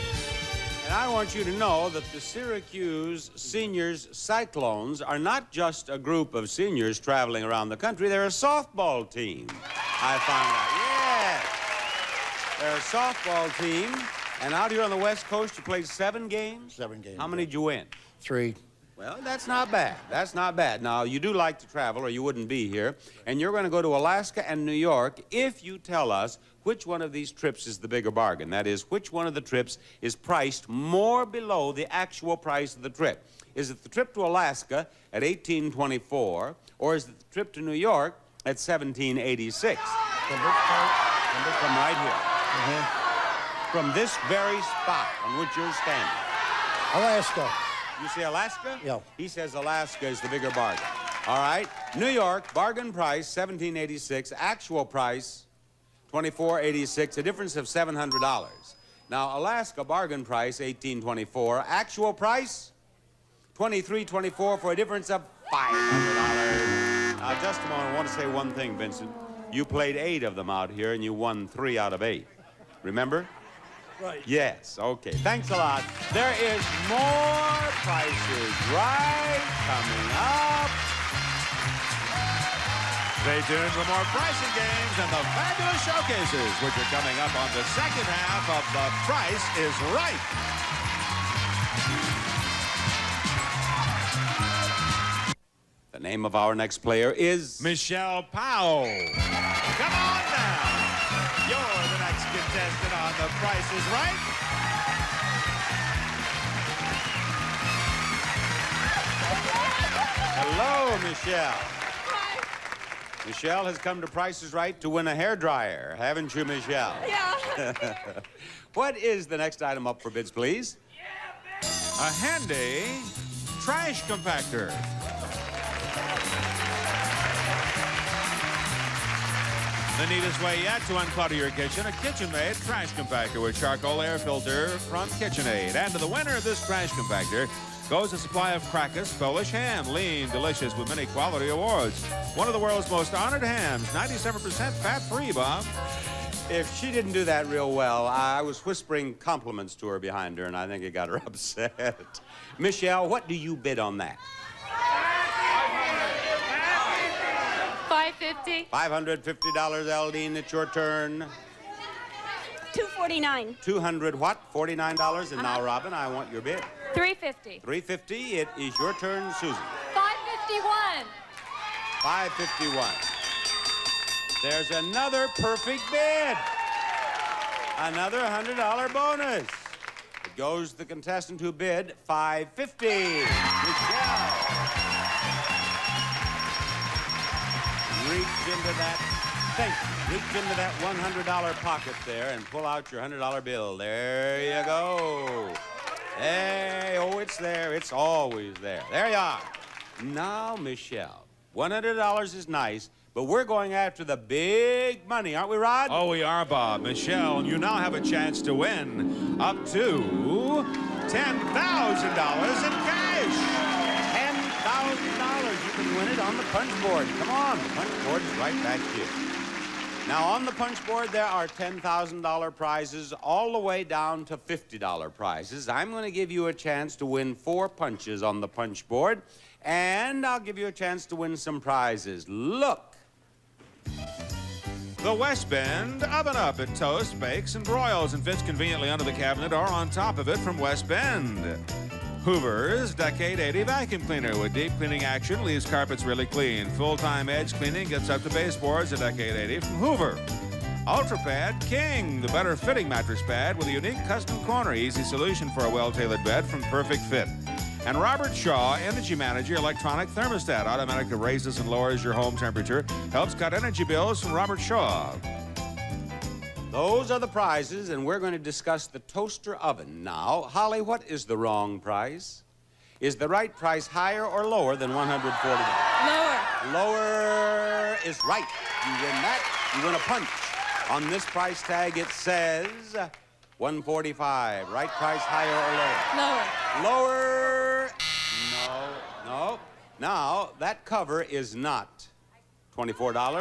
And I want you to know that the Syracuse Seniors Cyclones are not just a group of seniors traveling around the country. They're a softball team, I found out. Yeah. They're a softball team. And out here on the West Coast, you played 7 games? 7 games. How many did you win? 3. Well, that's not bad. That's not bad. Now, you do like to travel, or you wouldn't be here. And you're going to go to Alaska and New York if you tell us which one of these trips is the bigger bargain. That is, which one of the trips is priced more below the actual price of the trip. Is it the trip to Alaska at $18.24, or is it the trip to New York at $17.86? From right here. From this very spot on which you're standing. Alaska. You say Alaska? Yeah. He says Alaska is the bigger bargain. All right. New York, bargain price, $17.86. Actual price, $24.86. A difference of $700. Now, Alaska, bargain price, $18.24. Actual price, $23.24 for a difference of $500. Now, just a moment. I want to say one thing, Vincent. You played 8 of them out here, and you won 3 out of 8. Remember? Right. Yes, okay. Thanks a lot. There is more Prices Right coming up. Stay tuned for more pricing games and the fabulous showcases, which are coming up on the second half of The Price is Right. The name of our next player is Michelle Powell. Come on down. You're the next contestant on The Price is Right. Hello, Michelle. Hi. Michelle has come to Price is Right to win a hairdryer, haven't you, Michelle? Yeah. What is the next item up for bids, please? A handy trash compactor. The neatest way yet to unclutter your kitchen, a KitchenMaid trash compactor with charcoal air filter from KitchenAid. And to the winner of this trash compactor goes a supply of Crackus Polish ham, lean, delicious with many quality awards. One of the world's most honored hams, 97% fat-free, Bob. If she didn't do that real well, I was whispering compliments to her behind her, and I think it got her upset. Michelle, what do you bid on that? $550. $550, Eldine, it's your turn. $249. 200 what? $49. And now, Robin, I want your bid. $350. $350. It is your turn, Susan. $551. $551. There's another perfect bid. Another $100 bonus. It goes to the contestant who bid $550. Michelle. Reach into that. Thank you. Reach into that $100 pocket there and pull out your $100 bill. There you go. Hey, oh, it's there. It's always there. There you are. Now, Michelle, $100 is nice, but we're going after the big money, aren't we, Rod? Oh, we are, Bob. Michelle, you now have a chance to win up to $10,000 in cash. $10,000. You can win it on the punch board. Come on, the punch board is right back here. Now, on the punch board, there are $10,000 prizes all the way down to $50 prizes. I'm going to give you a chance to win 4 punches on the punch board, and I'll give you a chance to win some prizes. Look. The West Bend Oven Up. It toasts, bakes, and broils and fits conveniently under the cabinet or on top of it from West Bend. Hoover's Decade 80 vacuum cleaner with deep cleaning action leaves carpets really clean. Full-time edge cleaning gets up to baseboards at Decade 80 from Hoover. UltraPad King, the better fitting mattress pad with a unique custom corner. Easy solution for a well-tailored bed from Perfect Fit. And Robert Shaw Energy Manager electronic thermostat automatically raises and lowers your home temperature. Helps cut energy bills from Robert Shaw. Those are the prizes, and we're going to discuss the toaster oven now. Holly, what is the wrong price? Is the right price higher or lower than $140? Lower. Lower is right. You win that, you win a punch. On this price tag, it says $145. Right price higher or lower? Lower. Lower. No. Now, that cover is not $24.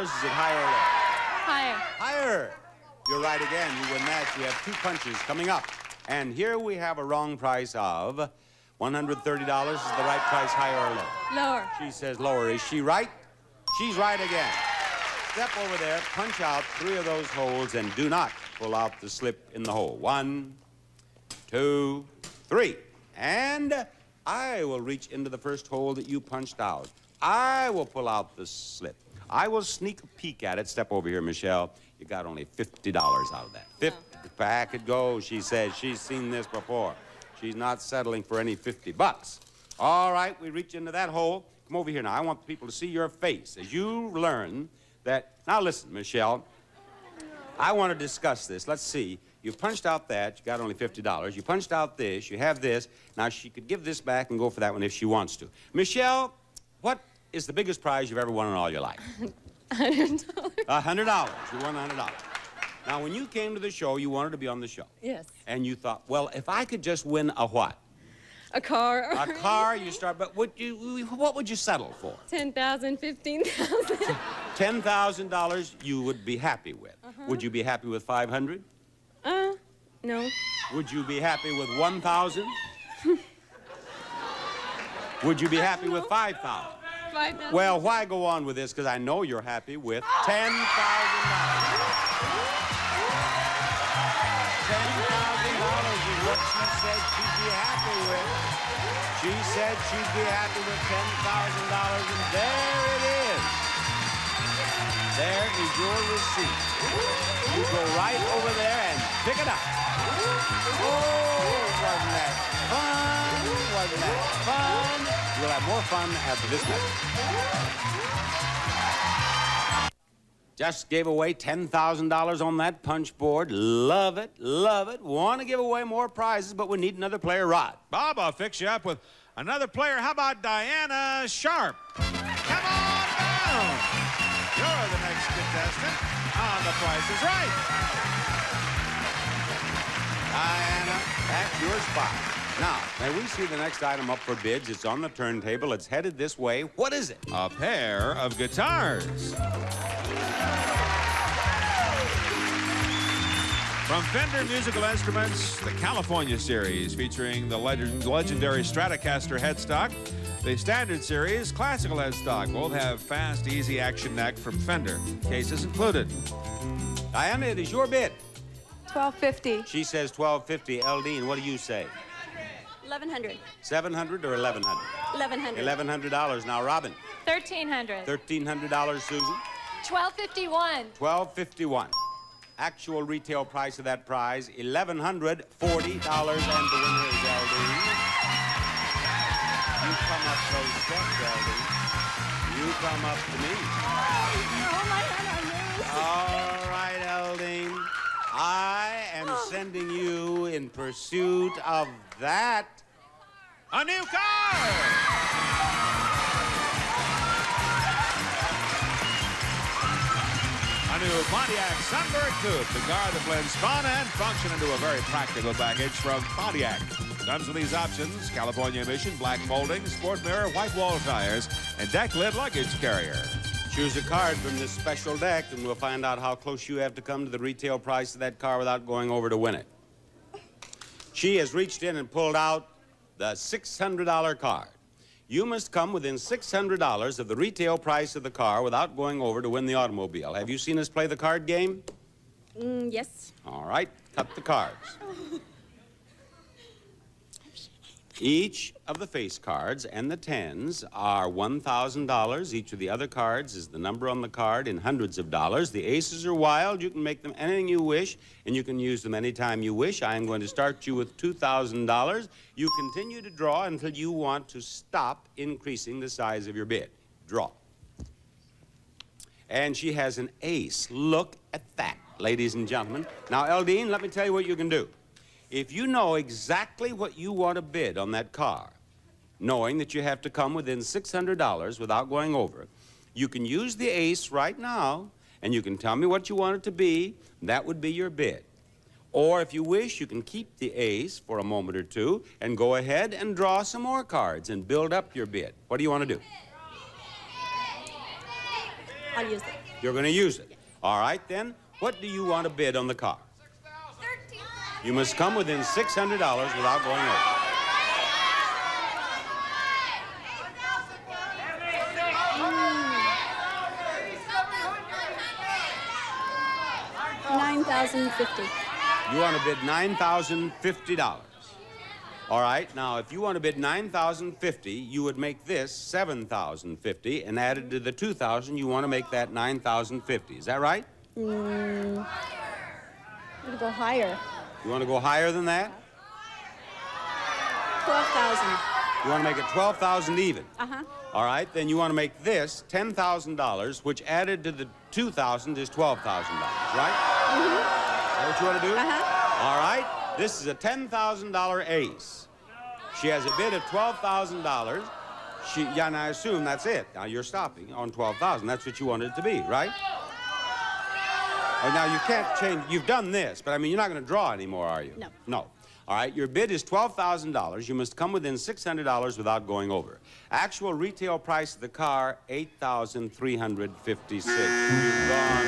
Is it higher or lower? Higher. Higher. You're right again. You win that. You have 2 punches coming up. And here we have a wrong price of $130. Is the right price higher or lower? Lower. She says lower. Is she right? She's right again. Step over there, punch out 3 of those holes, and do not pull out the slip in the hole. 1, 2, 3. And I will reach into the first hole that you punched out. I will pull out the slip. I will sneak a peek at it. Step over here, Michelle. You got only $50 out of that. 50. Back it goes, she says. She's seen this before. She's not settling for any $50. All right, we reach into that hole. Come over here now. I want people to see your face as you learn that. Now listen, Michelle. I want to discuss this. Let's see. You punched out that. You got only $50. You punched out this. You have this. Now she could give this back and go for that one if she wants to. Michelle, what is the biggest prize you've ever won in all your life? $100. $100. You won $100. Now, when you came to the show, you wanted to be on the show. Yes. And you thought, well, if I could just win a what? A car. A car, you start, but what would you settle for? $10,000, $15,000. $10,000 you would be happy with. Would you be happy with $500? No. Would you be happy with $1,000? Would you be happy with $5,000? $5,000. Well, why go on with this? Because I know you're happy with $10,000. $10,000 is what she said she'd be happy with. She said she'd be happy with $10,000, and there it is. There is your receipt. You go right over there and pick it up. Oh, wasn't that fun? Wasn't that fun? We'll have more fun after this message. Just gave away $10,000 on that punch board. Love it, love it. Want to give away more prizes, but we need another player, Rod. Bob, I'll fix you up with another player. How about Diana Sharp? Come on! contestant on The Price is Right. Diana, that's your spot. Now, may we see the next item up for bids? It's on the turntable. It's headed this way. What is it? A pair of guitars. From Fender Musical Instruments, the California Series, featuring the legendary Stratocaster headstock, the Standard Series classical headstock. Both have fast, easy action neck from Fender. Cases included. Diana, it is your bid. $12.50. She says $12.50. Eldine, what do you say? $1,100. $700 or $1,100? $1,100. $1,100. Now, Robin. $1,300. $1,300, Susan. $1,251. $1,251. Actual retail price of that prize, $1,140, and the winner is Eldine. You come up so steps, Eldine. You come up to me. Oh, my God, I'm nervous. All right, Eldine. I am sending you in pursuit of that. A new car! A new Pontiac Sunbird Coupe, the car that blends fun and function into a very practical package from Pontiac. Comes with these options: California emission, black molding, sport mirror, white wall tires, and deck lid luggage carrier. Choose a card from this special deck, and we'll find out how close you have to come to the retail price of that car without going over to win it. She has reached in and pulled out the $600 card. You must come within $600 of the retail price of the car without going over to win the automobile. Have you seen us play the card game? Yes. All right, cut the cards. Each of the face cards and the tens are $1,000. Each of the other cards is the number on the card in hundreds of dollars. The aces are wild. You can make them anything you wish, and you can use them anytime you wish. I am going to start you with $2,000. You continue to draw until you want to stop increasing the size of your bid. Draw. And she has an ace. Look at that, ladies and gentlemen. Now, Eldine, let me tell you what you can do. If you know exactly what you want to bid on that car, knowing that you have to come within $600 without going over, you can use the ace right now, and you can tell me what you want it to be. That would be your bid. Or if you wish, you can keep the ace for a moment or two and go ahead and draw some more cards and build up your bid. What do you want to do? I'll use it. You're going to use it. All right, then. What do you want to bid on the car? You must come within $600 without going over. $9,050. You want to bid $9,050. All right, now if you want to bid $9,050, you would make this $7,050, and added to the $2,000, you want to make that $9,050. Is that right? I'm gonna go higher. You want to go higher than that? 12,000. You want to make it 12,000 even. Uh-huh. All right, then you want to make this $10,000, which added to the 2,000 is $12,000, right? Mm-hmm. Is that what you want to do? Uh-huh. All right, this is a $10,000 ace. She has a bid of $12,000. And I assume that's it. Now you're stopping on 12,000. That's what you wanted it to be, right? Now you can't change. You've done this, but I mean, you're not going to draw anymore, are you? No. No. All right, your bid is $12,000. You must come within $600 without going over. Actual retail price of the car, $8,356. You've gone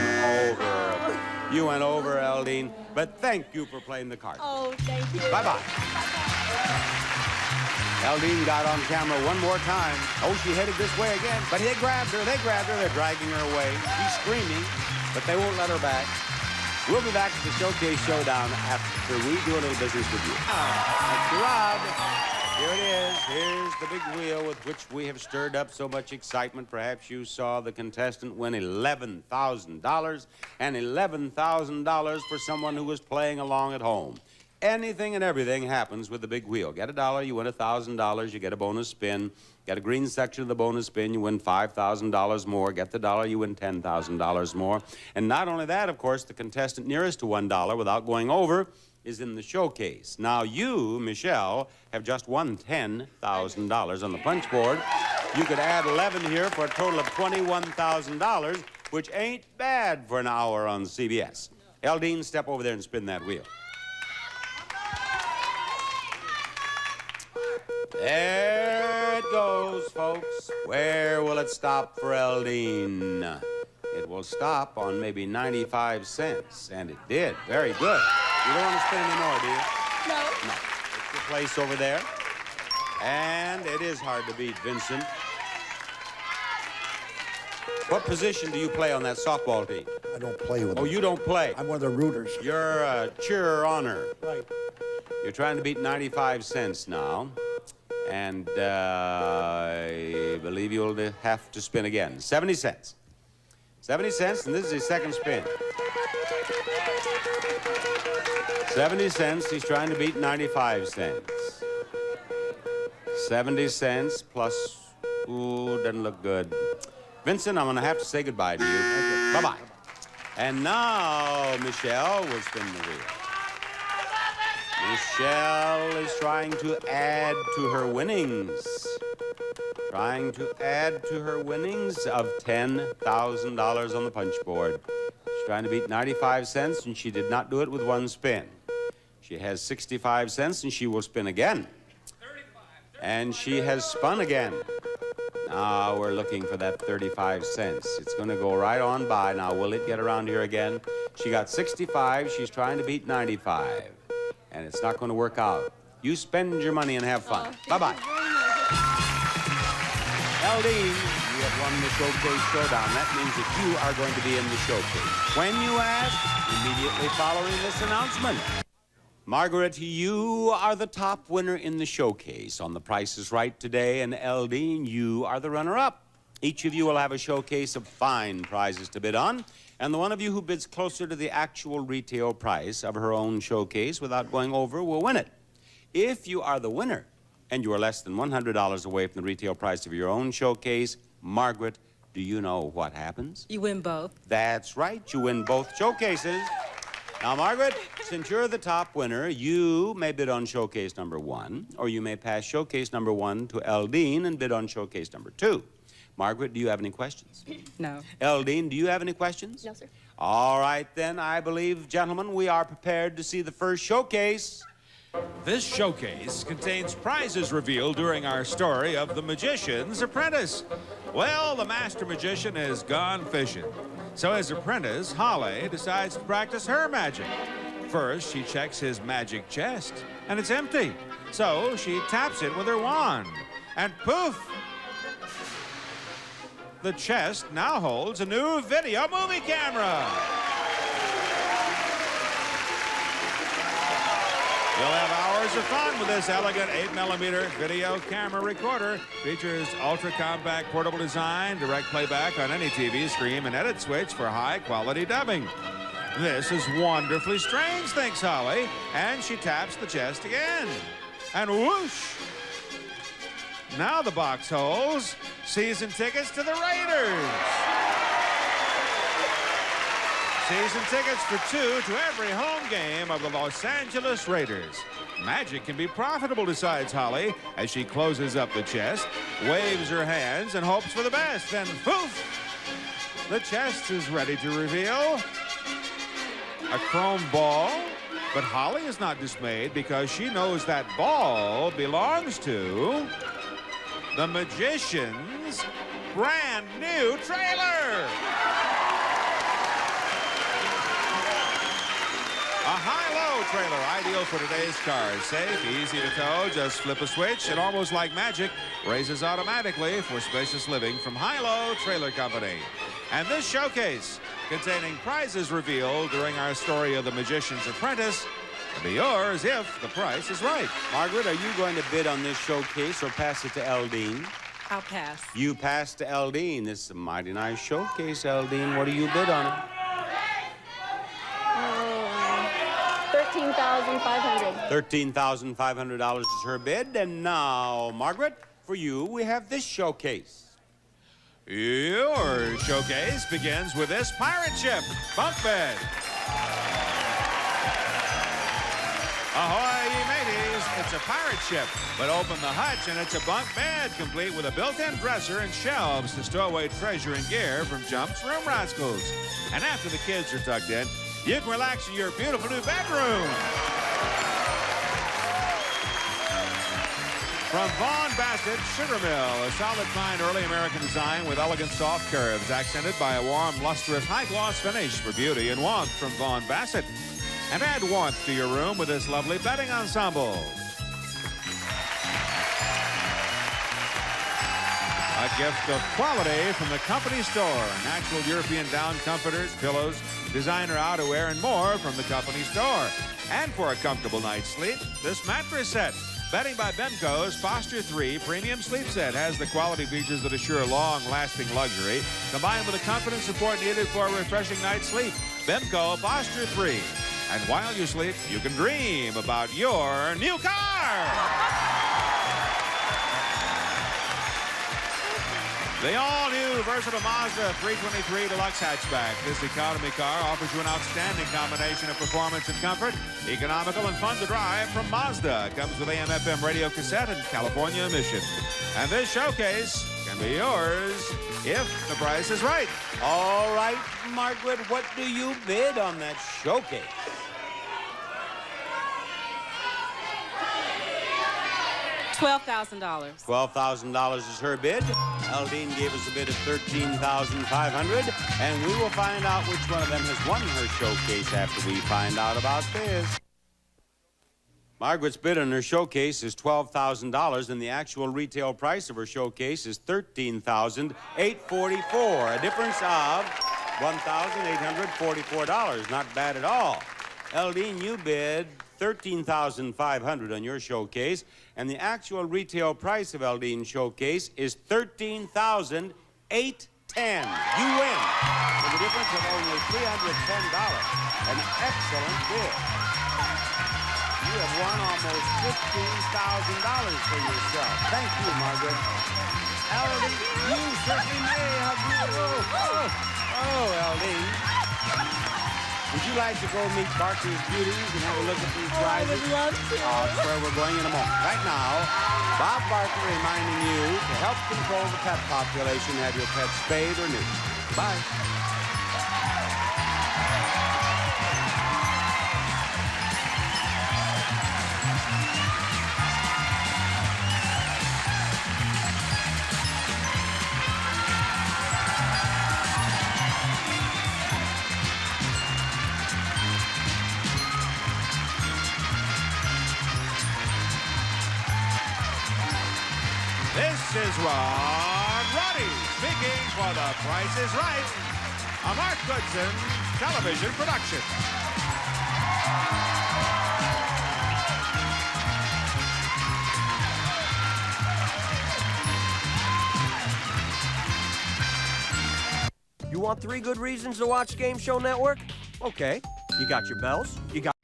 over. You went over, Eldine. But thank you for playing the card. Oh, thank you. Bye-bye. Eldine got on camera one more time. Oh, she headed this way again. But they grabbed her. They're dragging her away. She's screaming, but they won't let her back. We'll be back to the Showcase Showdown after we do a little business with you. Thank you, Rod. Here it is. Here's the big wheel with which we have stirred up so much excitement. Perhaps you saw the contestant win $11,000 and $11,000 for someone who was playing along at home. Anything and everything happens with the big wheel. Get $1, you win $1,000, you get a bonus spin. Get a green section of the bonus spin, you win $5,000 more. Get the dollar, you win $10,000 more. And not only that, of course, the contestant nearest to $1 without going over is in the showcase. Now you, Michelle, have just won $10,000 on the punch board. You could add 11 here for a total of $21,000. which ain't bad for an hour on CBS. Eldine, step over there and spin that wheel. There it goes, folks. Where will it stop for Eldine? It will stop on maybe 95 cents, and it did. Very good. You don't want to spin any more, do you? No. No. It's your place over there. And it is hard to beat, Vincent. What position do you play on that softball team? I don't play with them. Oh, you don't play? I'm one of the rooters. You're a cheerer honor. Right. You're trying to beat 95 cents now. And I believe you'll have to spin again. 70 cents. 70 cents, and this is his second spin. 70 cents, he's trying to beat 95 cents. 70 cents plus, ooh, doesn't look good. Vincent, I'm gonna have to say goodbye to you. Okay. Bye-bye. And now Michelle will spin the wheel. Michelle is trying to add to her winnings. Trying to add to her winnings of $10,000 on the punch board. She's trying to beat 95 cents, and she did not do it with one spin. She has 65 cents, and she will spin again. And she has spun again. Now we're looking for that 35 cents. It's going to go right on by. Now, will it get around here again? She got 65. She's trying to beat 95. And it's not going to work out. You spend your money and have fun. Bye-bye. Eldine, you have won the Showcase Showdown. That means that you are going to be in the showcase. When, you ask? Immediately following this announcement. Margaret, you are the top winner in the showcase on The Price is Right today, and Eldine, you are the runner-up. Each of you will have a showcase of fine prizes to bid on, and the one of you who bids closer to the actual retail price of her own showcase without going over will win it. If you are the winner, and you are less than $100 away from the retail price of your own showcase, Margaret, do you know what happens? You win both. That's right, you win both showcases. Now, Margaret, since you're the top winner, you may bid on showcase number 1, or you may pass showcase number 1 to Eldine and bid on showcase number 2. Margaret, do you have any questions? No. Eldine, do you have any questions? No, sir. All right, then, I believe, gentlemen, we are prepared to see the first showcase. This showcase contains prizes revealed during our story of The Magician's Apprentice. Well, the master magician has gone fishing. So his apprentice, Holly, decides to practice her magic. First, she checks his magic chest, and it's empty. So she taps it with her wand, and poof! The chest now holds a new video movie camera. You'll have hours of fun with this elegant 8mm video camera recorder. Features ultra-compact portable design, direct playback on any TV, stream, and edit switch for high-quality dubbing. This is wonderfully strange, thinks Holly, and she taps the chest again. And whoosh! Now the box holds season tickets to the Raiders. Season tickets for 2 to every home game of the Los Angeles Raiders. Magic can be profitable, decides Holly, as she closes up the chest, waves her hands, and hopes for the best. Then, poof! The chest is ready to reveal a chrome ball. But Holly is not dismayed because she knows that ball belongs to the Magician's brand new trailer. A high-low trailer, ideal for today's cars. Safe, easy to tow, just flip a switch, and almost like magic, raises automatically for spacious living from High-Low Trailer Company. And this showcase, containing prizes revealed during our story of The Magician's Apprentice, will be yours if the price is right. Margaret, are you going to bid on this showcase or pass it to Eldine? I'll pass. You pass to Eldine. This is a mighty nice showcase, Eldine. What do you bid on it? $13,500. $13,500 is her bid. And now, Margaret, for you, we have this showcase. Your showcase begins with this pirate ship, bunk bed. Ahoy, ye mateys, it's a pirate ship. But open the hatch and it's a bunk bed, complete with a built-in dresser and shelves to stow away treasure and gear from Jump's Room Rascals. And after the kids are tucked in, you can relax in your beautiful new bedroom. From Vaughn Bassett Sugar Mill, a solid fine early American design with elegant soft curves, accented by a warm, lustrous, high-gloss finish for beauty and warmth from Vaughn Bassett. And add warmth to your room with this lovely bedding ensemble. A gift of quality from the company store. Natural European down comforters, pillows, designer outerwear, and more from the company store. And for a comfortable night's sleep, this mattress set. Bedding by Bemco's Posture 3 Premium Sleep Set has the quality features that assure long-lasting luxury, combined with the comfort and support needed for a refreshing night's sleep. Bemco Posture 3. And while you sleep, you can dream about your new car. The all-new versatile Mazda 323 Deluxe hatchback. This economy car offers you an outstanding combination of performance and comfort, economical and fun to drive from Mazda. Comes with AM/FM radio cassette and California emission. And this showcase can be yours if the price is right. All right, Margaret, what do you bid on that showcase? $12,000. $12,000 is her bid. Eldine gave us a bid of $13,500, and we will find out which one of them has won her showcase after we find out about this. Margaret's bid on her showcase is $12,000, and the actual retail price of her showcase is $13,844, a difference of $1,844. Not bad at all. Eldine, you bid $13,500 on your showcase, and the actual retail price of Eldine's showcase is $13,810. You win with a difference of only $310. An excellent bid. You have won almost $15,000 for yourself. Thank you, Margaret. Eldine, you certainly may have won. Oh, Eldine. Would you like to go meet Barker's Beauties and have a look at these prizes? I would love to. That's where we're going in a moment. Right now, Bob Barker reminding you to help control the pet population, have your pet spayed or neutered. Bye. This is Ron Roddy speaking for The Price is Right, a Mark Goodson television production. You want 3 good reasons to watch Game Show Network? Okay, you got your bells, you got...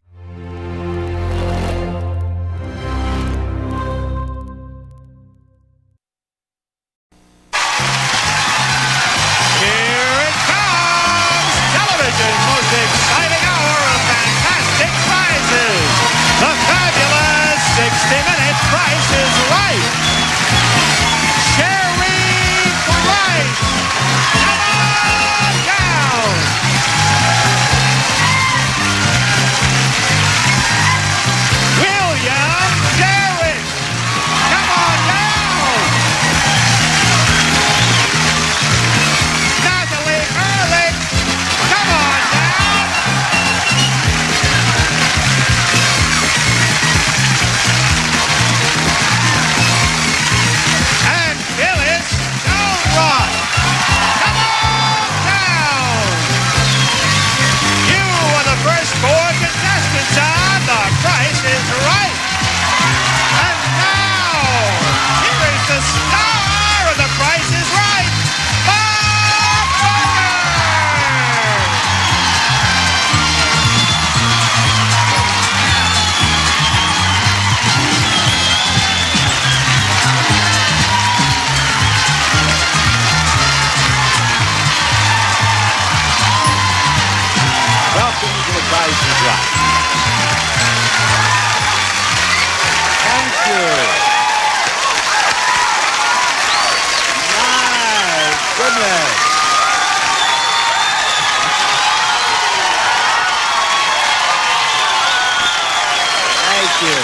goodness. Thank you.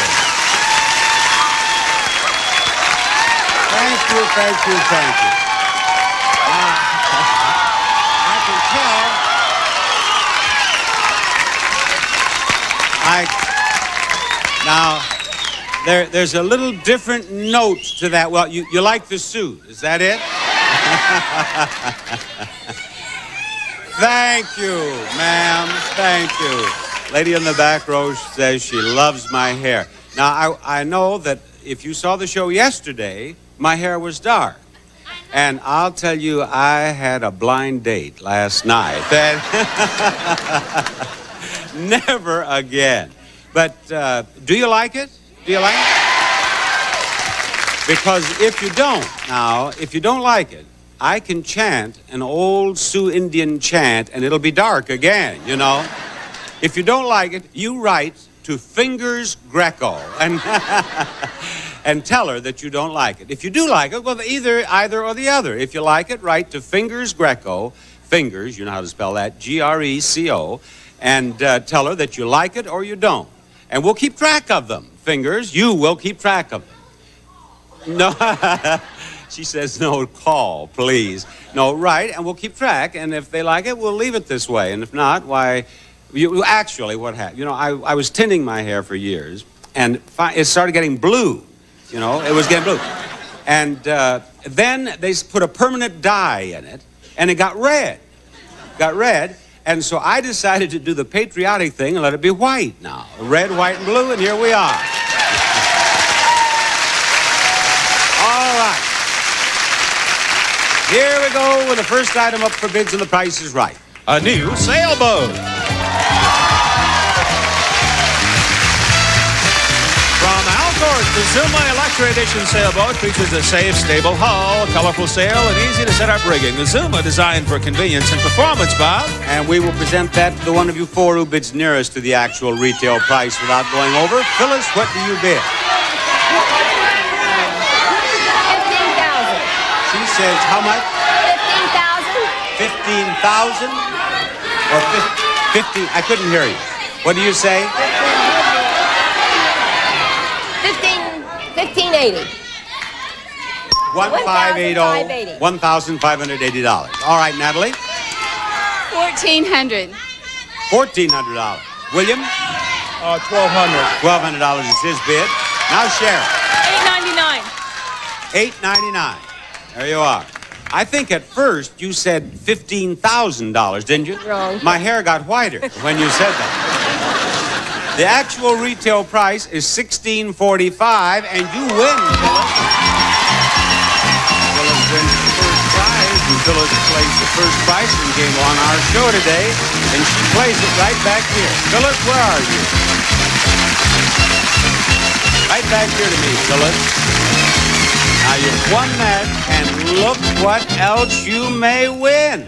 Thank you, thank you, thank you. Now, I can tell. Now, there's a little different note to that. Well, you like the suit, is that it? Thank you, ma'am. Thank you. Lady in the back row says she loves my hair. Now, I know that if you saw the show yesterday, my hair was dark. And I'll tell you, I had a blind date last night. Never again. But do you like it? Do you like it? Because if you don't like it, I can chant an old Sioux Indian chant, and it'll be dark again, you know. If you don't like it, you write to Fingers Greco and tell her that you don't like it. If you do like it, well, either or the other. If you like it, write to Fingers Greco, Fingers, you know how to spell that, Greco, and tell her that you like it or you don't. And we'll keep track of them. Fingers, you will keep track of them. No, she says, no, call, please. No, write, and we'll keep track. And if they like it, we'll leave it this way. And if not, why, actually, what happened? You know, I was tinning my hair for years, and it started getting blue. You know, it was getting blue. And then they put a permanent dye in it, and it got red. And so I decided to do the patriotic thing and let it be white now. Red, white, and blue, and here we are. All right. Here we go with the first item up for bids, and the price is right. A new sailboat. From Alcorn, the Zuma Electra Edition sailboat features a safe, stable hull, colorful sail, and easy-to-set-up rigging. The Zuma designed for convenience and performance, Bob. And we will present that to the one of you four who bids nearest to the actual retail price without going over. Phyllis, what do you bid? 15,000. She says how much? 15,000. 15,000? Or 50? I couldn't hear you. What do you say? 1580. 1580. $1,580. All right, Natalie. 1,400. $1,400. William? $1,200. $1,200 is his bid. Now, Sharon. $899. $899. There you are. I think at first you said $15,000, didn't you? Wrong. My hair got whiter when you said that. The actual retail price is $1,645, and you win, Phyllis. Phyllis wins the first prize, and Phyllis plays the first pricing game on our show today, and she plays it right back here. Phyllis, where are you? Right back here to me, Phyllis. Now you've won that, and look what else you may win.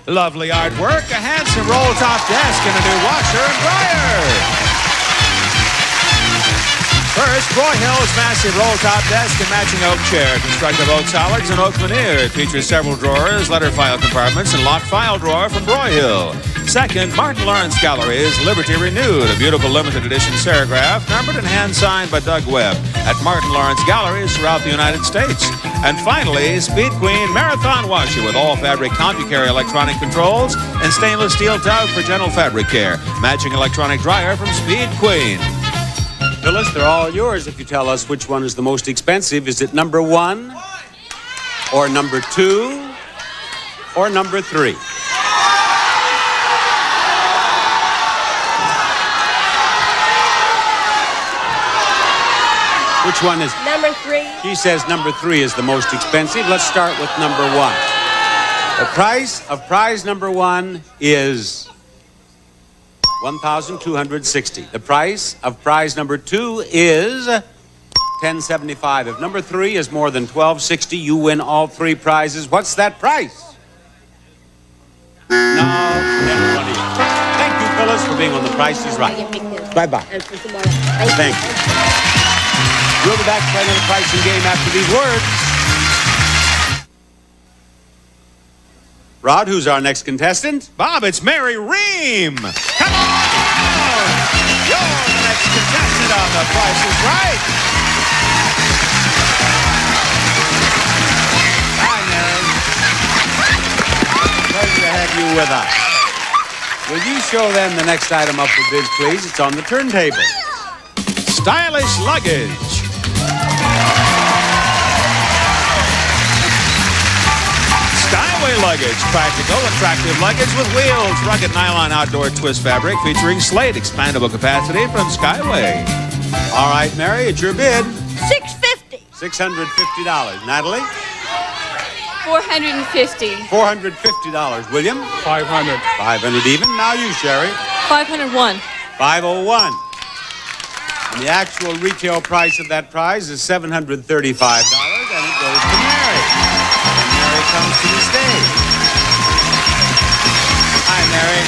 Lovely artwork, a handsome roll-top desk, and a new washer and dryer. First, Broyhill's massive roll-top desk and matching oak chair, constructed of oak solids and oak veneer. It features several drawers, letter file compartments, and locked file drawer from Broyhill. Second, Martin Lawrence Gallery's Liberty Renewed, a beautiful limited edition serigraph, numbered and hand-signed by Doug Webb at Martin Lawrence Galleries throughout the United States. And finally, Speed Queen Marathon Washer with all fabric CompuCarry electronic controls and stainless steel tub for gentle fabric care. Matching electronic dryer from Speed Queen. Phyllis, they're all yours if you tell us which one is the most expensive. Is it number 1, or number 2, or number 3? Which one is it? Number 3. She says number 3 is the most expensive. Let's start with number 1. The price of prize number 1 is $1,260. The price of prize number 2 is $1,075. If number 3 is more than $1,260, you win all 3 prizes. What's that price? No, $1,020. Thank you, Phyllis, for being on The Price is Right. Bye-bye. Thank you. We'll be back to play another pricing game after these words. Rod, who's our next contestant? Bob, it's Mary Ream. Come on! You're the next contestant on The Price is Right. Hi, Mary. Pleasure to have you with us. Will you show them the next item up for bids, please? It's on the turntable. Stylish luggage. Skyway luggage. Practical, attractive luggage with wheels. Rugged nylon outdoor twist fabric featuring Slate expandable capacity from Skyway. All right, Mary, it's your bid. $650. $650. Natalie? $450. $450. William? 500. 500 even. Now you, Sherry. 501. 501. And the actual retail price of that prize is $735, and it goes to Mary. And Mary comes to the stage. Hi, Mary.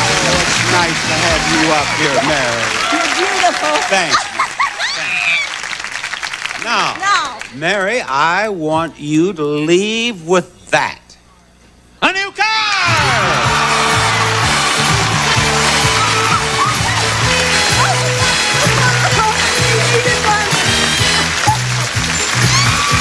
Oh, it's nice to have you up here, Mary. You're beautiful. Thank you. Now, Mary, I want you to leave with that. A new car!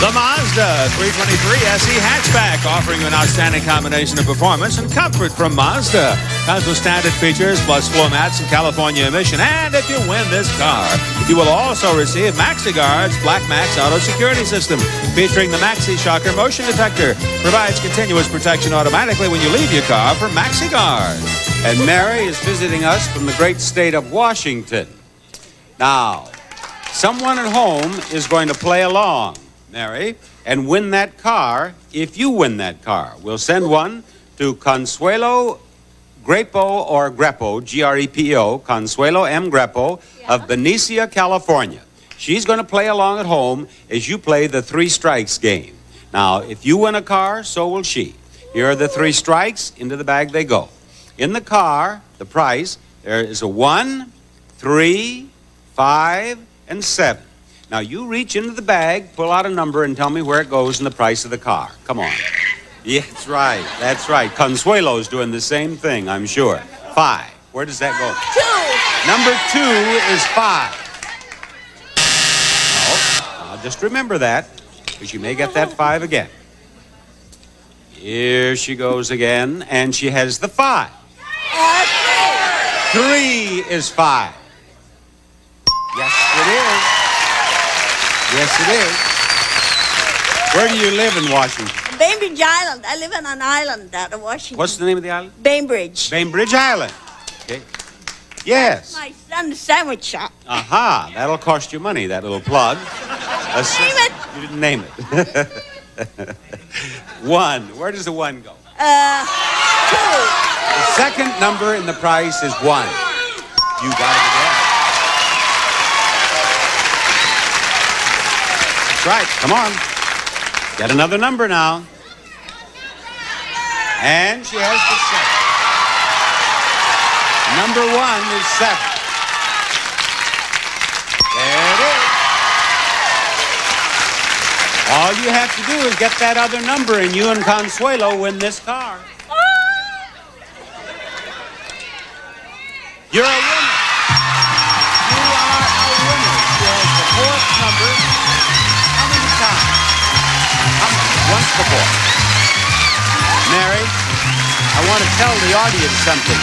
The Mazda 323 SE hatchback, offering you an outstanding combination of performance and comfort from Mazda. Comes with standard features plus floor mats and California emission. And if you win this car, you will also receive MaxiGuard's Black Max Auto Security System, featuring the Maxi Shocker motion detector. Provides continuous protection automatically when you leave your car from MaxiGuard. And Mary is visiting us from the great state of Washington. Now, someone at home is going to play along, Mary, and win that car if you win that car. We'll send one to Consuelo Grepo or Grepo, G-R-E-P-O, Consuelo M. Grepo of Benicia, California. She's going to play along at home as you play the three strikes game. Now, if you win a car, so will she. Here are the three strikes. Into the bag they go. In the car, the price, there is a 1, 3, 5, and 7. Now, you reach into the bag, pull out a number, and tell me where it goes in the price of the car. Come on. Yeah, that's right. That's right. Consuelo's doing the same thing, I'm sure. 5. Where does that go? 2. Number 2 is 5. Now, just remember that, because you may get that 5 again. Here she goes again, and she has the 5. 3 is 5. Yes, it is. Yes, it is. Where do you live in Washington? Bainbridge Island. I live on an island out of Washington. What's the name of the island? Bainbridge. Bainbridge Island. Okay. Yes. My son's sandwich shop. Aha. That'll cost you money, that little plug. Name it. You didn't name it. 1. Where does the 1 go? 2. The second number in the price is 1. You got it again. That's right. Come on. Get another number now. And she has the 7. Number 1 is 7. There it is. All you have to do is get that other number, and you and Consuelo win this car. You're a winner. You are a winner. She has the 4th number. How many times? Once before. Mary, I want to tell the audience something.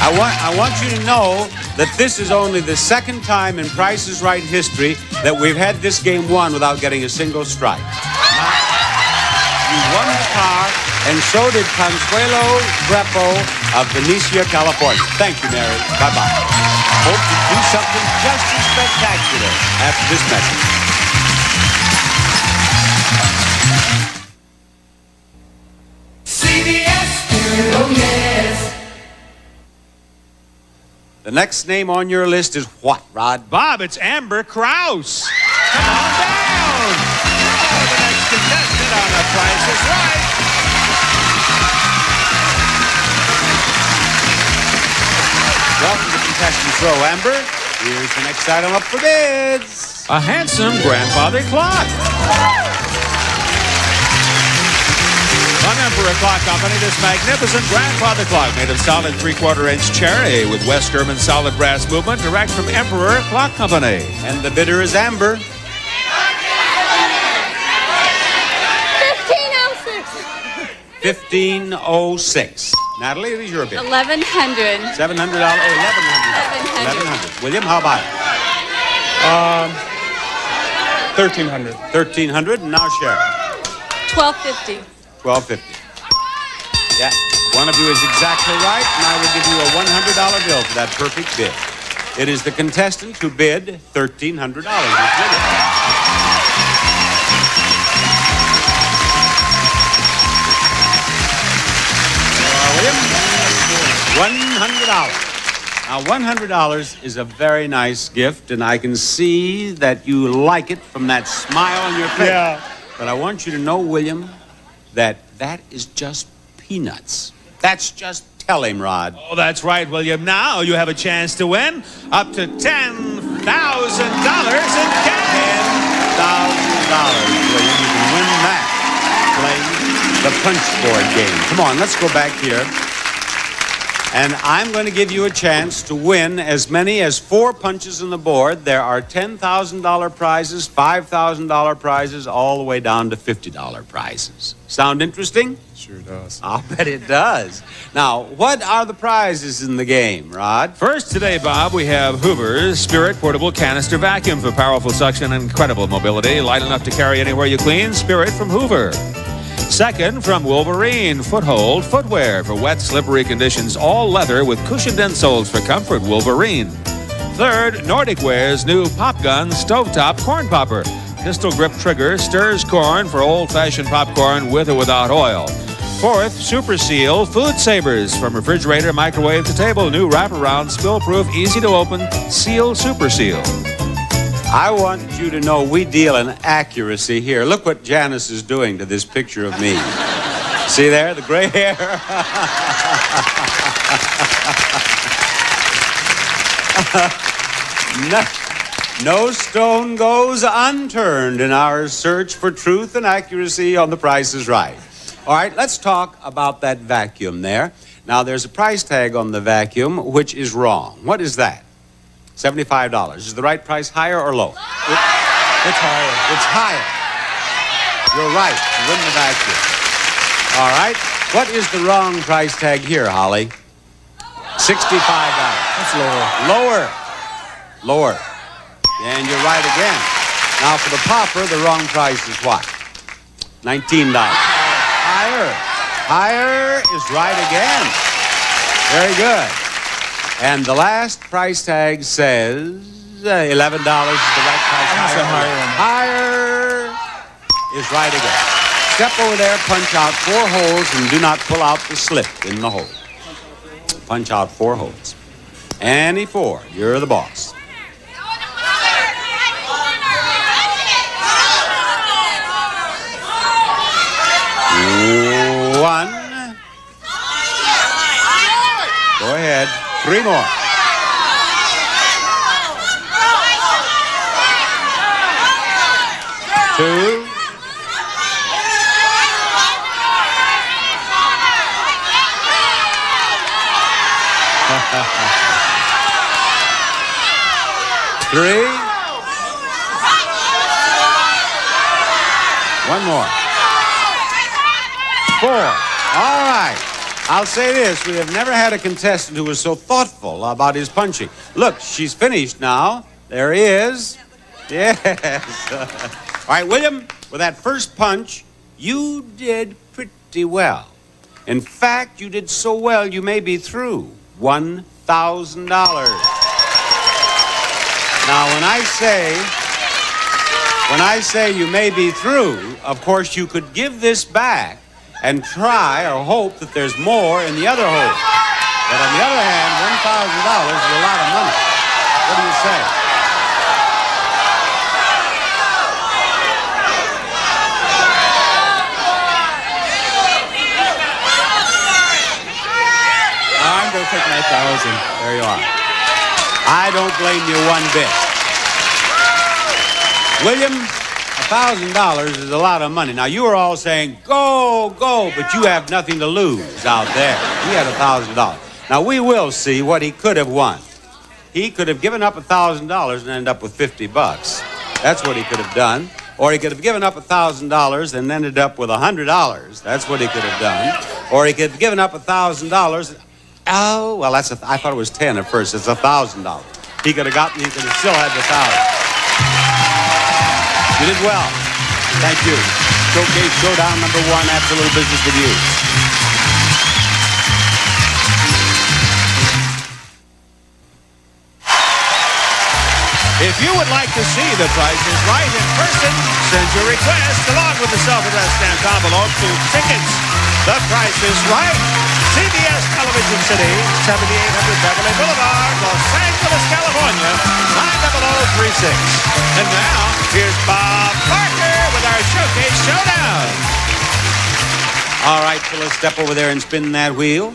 I want you to know that this is only the second time in Price is Right history that we've had this game won without getting a single strike. You won the car, and so did Consuelo Grepo of Benicia, California. Thank you, Mary. Bye-bye. Hope to do something just as spectacular after this message. CBS, oh yes. The next name on your list is what, Rod? Bob, it's Amber Krause. Come on down. Oh, the next contestant on The Price is Right. Welcome to Contestants Row, Amber. Here's the next item up for bids. A handsome grandfather clock. From Clock Company, this magnificent grandfather clock made of solid 3/4-inch cherry with West German solid brass movement, direct from Emperor Clock Company. And the bidder is Amber. 1506. Natalie, it is your bid. $1,100. $700. $1,100. William, how about it? 1,300. 1,300. And now Sharon. $1,250. 1,250. Yeah. One of you is exactly right, and I will give you a $100 bill for that perfect bid. It is the contestant who bid $1,300. $100. Now, $100 is a very nice gift, and I can see that you like it from that smile on your face. Yeah. But I want you to know, William, that is just peanuts. That's just tell him, Rod. Oh, that's right, William. Now you have a chance to win up to $10,000 in cash. $10,000, William. You can win that playing the punch board game. Come on, let's go back here. And I'm going to give you a chance to win as many as 4 punches on the board. There are $10,000 prizes, $5,000 prizes, all the way down to $50 prizes. Sound interesting? Sure does. I'll bet it does. Now, what are the prizes in the game, Rod? First today, Bob, we have Hoover's Spirit Portable Canister Vacuum for powerful suction and incredible mobility. Light enough to carry anywhere you clean. Spirit from Hoover. Second, from Wolverine, Foothold Footwear for wet, slippery conditions, all leather with cushioned insoles for comfort, Wolverine. Third, Nordic Ware's new Pop Gun Stovetop Corn Popper. Pistol grip trigger stirs corn for old-fashioned popcorn with or without oil. Fourth, Super Seal Food Savers from refrigerator, microwave to table. New wraparound, spill-proof, easy to open, Seal Super Seal. I want you to know we deal in accuracy here. Look what Janice is doing to this picture of me. See there, the gray hair? No stone goes unturned in our search for truth and accuracy on The Price is Right. All right, let's talk about that vacuum there. Now, there's a price tag on the vacuum, which is wrong. What is that? $75. Is the right price higher or lower? It's higher. It's higher. You're right. You win the vacuum. All right. What is the wrong price tag here, Holly? $65. That's lower. Lower. And you're right again. Now, for the popper, the wrong price is what? $19. Higher is right again. Very good. And the last price tag says $11 is the right price. Higher is right again. Step over there, punch out 4 holes, and do not pull out the slip in the hole. Punch out 4 holes. Any 4. You're the boss. One. Go ahead. 3 more. 2. 3. 1 more. 4. All right. I'll say this. We have never had a contestant who was so thoughtful about his punching. Look, she's finished now. There he is. Yes. All right, William, with that first punch, you did pretty well. In fact, you did so well, you may be through. $1,000. Now, when I say you may be through, of course, you could give this back and try or hope that there's more in the other hole. But on the other hand, $1,000 is a lot of money. What do you say? I'm going to take my 1,000. There you are. I don't blame you one bit. William, a $1,000 is a lot of money. Now, you are all saying, go, go, but you have nothing to lose out there. He had $1,000. Now, we will see what he could have won. He could have given up $1,000 and ended up with $50. That's what he could have done. Or he could have given up $1,000 and ended up with $100. That's what he could have done. Or he could have given up $1,000. Oh, well, I thought it was 10 at first. It's $1,000. He could have gotten, he could have still had the 1,000. You did well. Thank you. Showcase Showdown number 1, Absolute Business with you. If you would like to see The Price is Right in person, send your request along with the self-addressed stamped envelope to Tickets. The Price is Right, CBS Television City, 7800 Beverly Boulevard, Los Angeles, California, 90036. And now, here's Bob Barker with our Showcase Showdown. All right, so let's step over there and spin that wheel.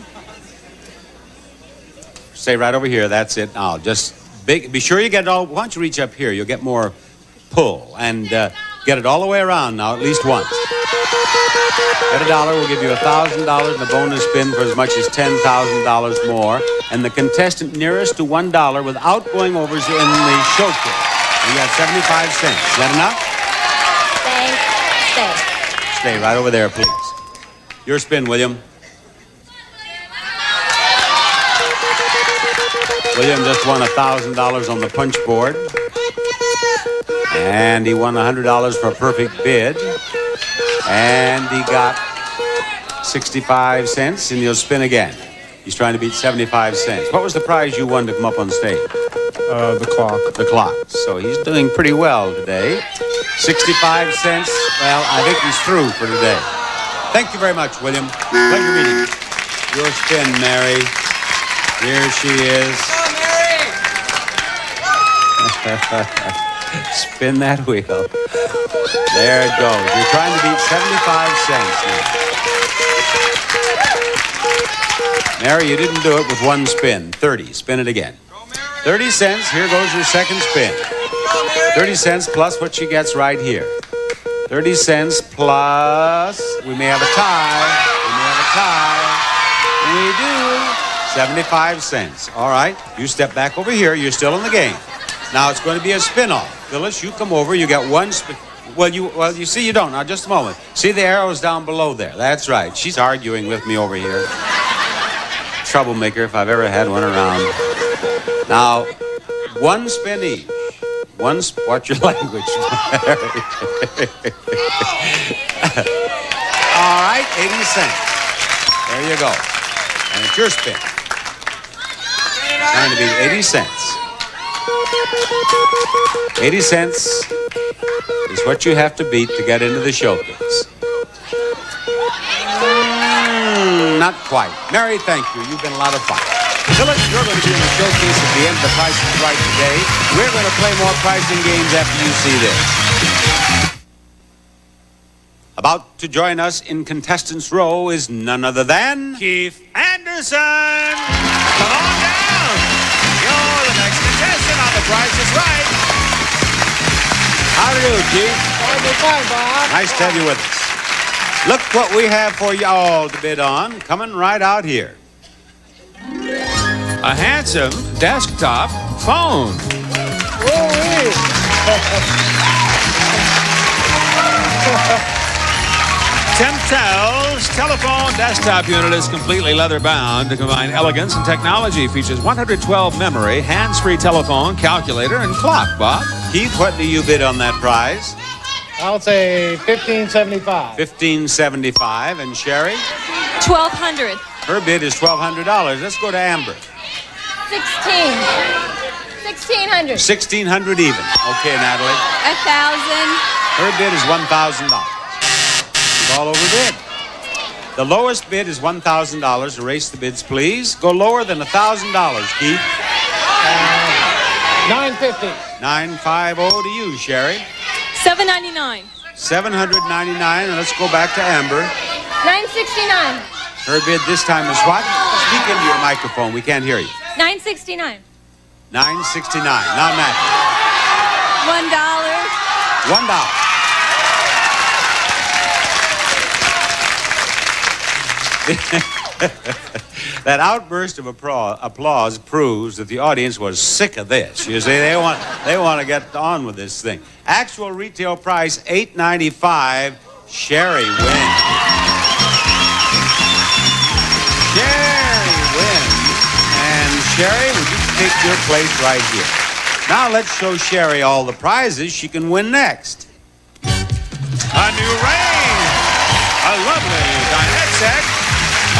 Stay right over here. That's it. Now, just be sure you get it all. Why don't you reach up here? You'll get more pull. And get it all the way around now, at least once. Bet $1, we'll give you $1,000 in a bonus spin for as much as $10,000 more. And the contestant nearest to $1 without going over is in the showcase. You got 75 cents. Is that enough? Stay. Stay right over there, please. Your spin, William. William just won $1,000 on the punch board. And he won $100 for a perfect bid. And he got 65 cents, and he'll spin again. He's trying to beat 75 cents. What was the prize you won to come up on stage? The clock. The clock. So he's doing pretty well today. 65 cents. Well, I think he's through for today. Thank you very much, William. Pleasure meeting you. Your spin, Mary. Here she is. Spin that wheel. There it goes. You're trying to beat 75 cents now. Mary, you didn't do it with one spin. 30. Spin it again. 30 cents. Here goes your second spin. 30 cents plus what she gets right here. 30 cents plus... We may have a tie. We do. 75 cents. All right. You step back over here. You're still in the game. Now it's going to be a spin-off. Phyllis, you come over. You got one spin. Well, you see, you don't. Now, just a moment. See the arrows down below there? That's right. She's arguing with me over here. Troublemaker, if I've ever had one around. Now, one spin each. Watch your language. All right, 80 cents. There you go. And it's your spin. Trying to be 80 cents. 80 cents is what you have to beat to get into the showcase. Not quite. Mary, thank you. You've been a lot of fun. Phyllis, you're going to be in the showcase at the end of The Price is Right today. We're going to play more pricing games after you see this. About to join us in contestants' row is none other than... Keith Anderson! Come on down! You're the next contestant on The Price is Right. How do you do, Keith? Fine, Bob. Nice to have you with us. Look what we have for you all to bid on, coming right out here. A handsome desktop phone. Temptel's telephone desktop unit is completely leather-bound to combine elegance and technology. Features 112 memory, hands-free telephone, calculator, and clock, Bob. Keith, what do you bid on that prize? I'll say $1,575. $1,575. And Sherry? $1,200. Her bid is $1,200. Let's go to Amber. $1,600. $1,600 even. Okay, Natalie. $1,000. Her bid is $1,000. She's all over bid. The lowest bid is $1,000. Erase the bids, please. Go lower than $1,000, Keith. $950. $950 to you, Sherry. $799. $799. And let's go back to Amber. $969. Her bid this time is what? Speak into your microphone. We can't hear you. $969. $969. Now, Natalie. $1. $1. That outburst of applause proves that the audience was sick of this. You see, they want to get on with this thing. Actual retail price $8.95. Sherry wins. Sherry wins. And Sherry, would you take your place right here? Now let's show Sherry all the prizes she can win next. A new range, a lovely dinette set,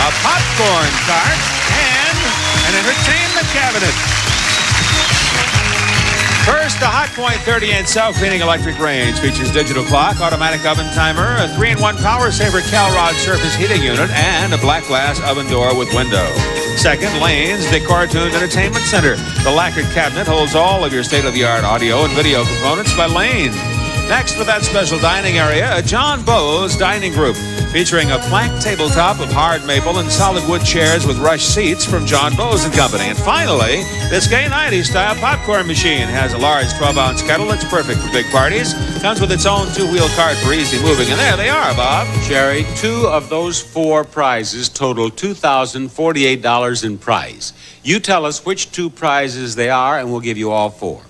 a popcorn cart, and an entertainment cabinet. First, the Hot Point 30-inch self-cleaning electric range features digital clock, automatic oven timer, a 3-in-1 power saver Calrod surface heating unit, and a black glass oven door with window. Second, Lane's Decor-tuned Entertainment Center. The lacquered cabinet holds all of your state-of-the-art audio and video components by Lane. Next, for that special dining area, a John Bowes dining group featuring a plank tabletop of hard maple and solid wood chairs with rush seats from John Bowes & Company. And finally, this gay 90s style popcorn machine has a large 12-ounce kettle that's perfect for big parties. Comes with its own 2-wheel cart for easy moving. And there they are, Bob. Sherry, 2 of those 4 prizes total $2,048 in prize. You tell us which 2 prizes they are, and we'll give you all 4.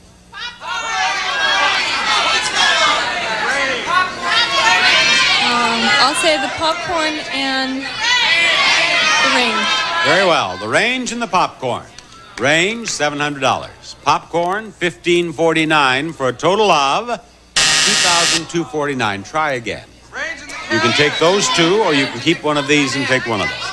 I'll say the popcorn and the range. Very well. The range and the popcorn. Range, $700. Popcorn, $1,549 for a total of $2,249. Try again. You can take those 2, or you can keep one of these and take one of those.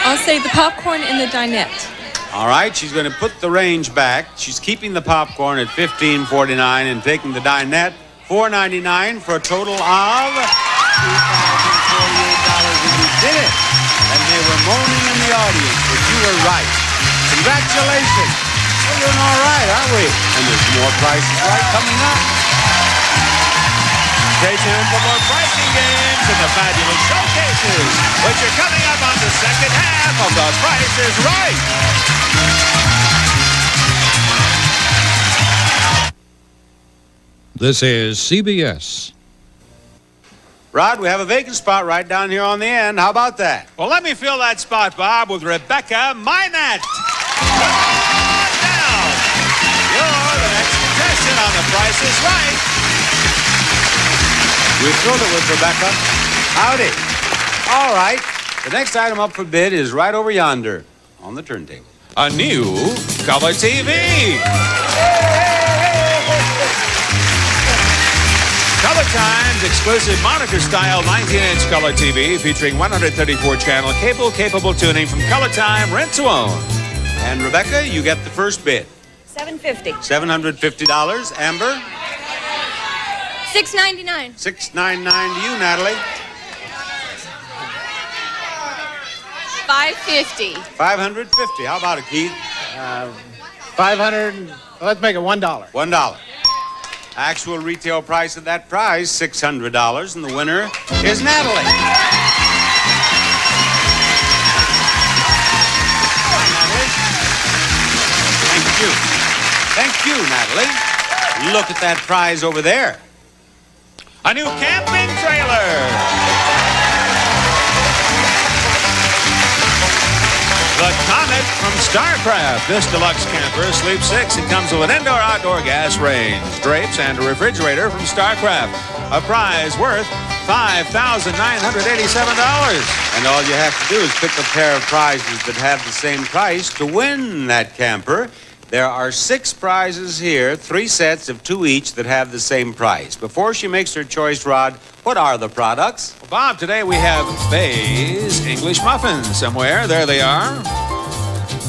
I'll say the popcorn and the dinette. All right, she's going to put the range back. She's keeping the popcorn at $1,549 and taking the dinette, $4.99 for a total of $2,048. And you did it. And they were moaning in the audience, but you were right. Congratulations. We're doing all right, aren't we? And there's more prices right coming up. Stay tuned for more pricing games and the fabulous showcases, which are coming up on the second half of The Price is Right. This is CBS. Rod, we have a vacant spot right down here on the end. How about that? Well, let me fill that spot, Bob, with Rebecca Minette. Come on down. You're the next contestant on The Price is Right. We filled it with Rebecca. Howdy. All right. The next item up for bid is right over yonder on the turntable. A new color TV. Color Time's exclusive monitor-style 19-inch color TV featuring 134-channel cable-capable tuning from Color Time, rent to own. And Rebecca, you get the first bid. $750. $750. Amber? $699. $699 to you, Natalie. $550. $550. How about it, Keith? 500. Let's make it $1. $1. Actual retail price of that prize, $600, and the winner is Natalie. Thank you. Thank you, Natalie. Look at that prize over there. A new camping trailer. The Comet from StarCraft. This deluxe camper sleeps 6 and comes with an indoor-outdoor gas range, drapes, and a refrigerator from StarCraft. A prize worth $5,987. And all you have to do is pick a pair of prizes that have the same price to win that camper. There are 6 prizes here, 3 sets of 2 each that have the same price. Before she makes her choice, Rod, what are the products? Well, Bob, today we have Bay's English Muffins. Somewhere, there they are.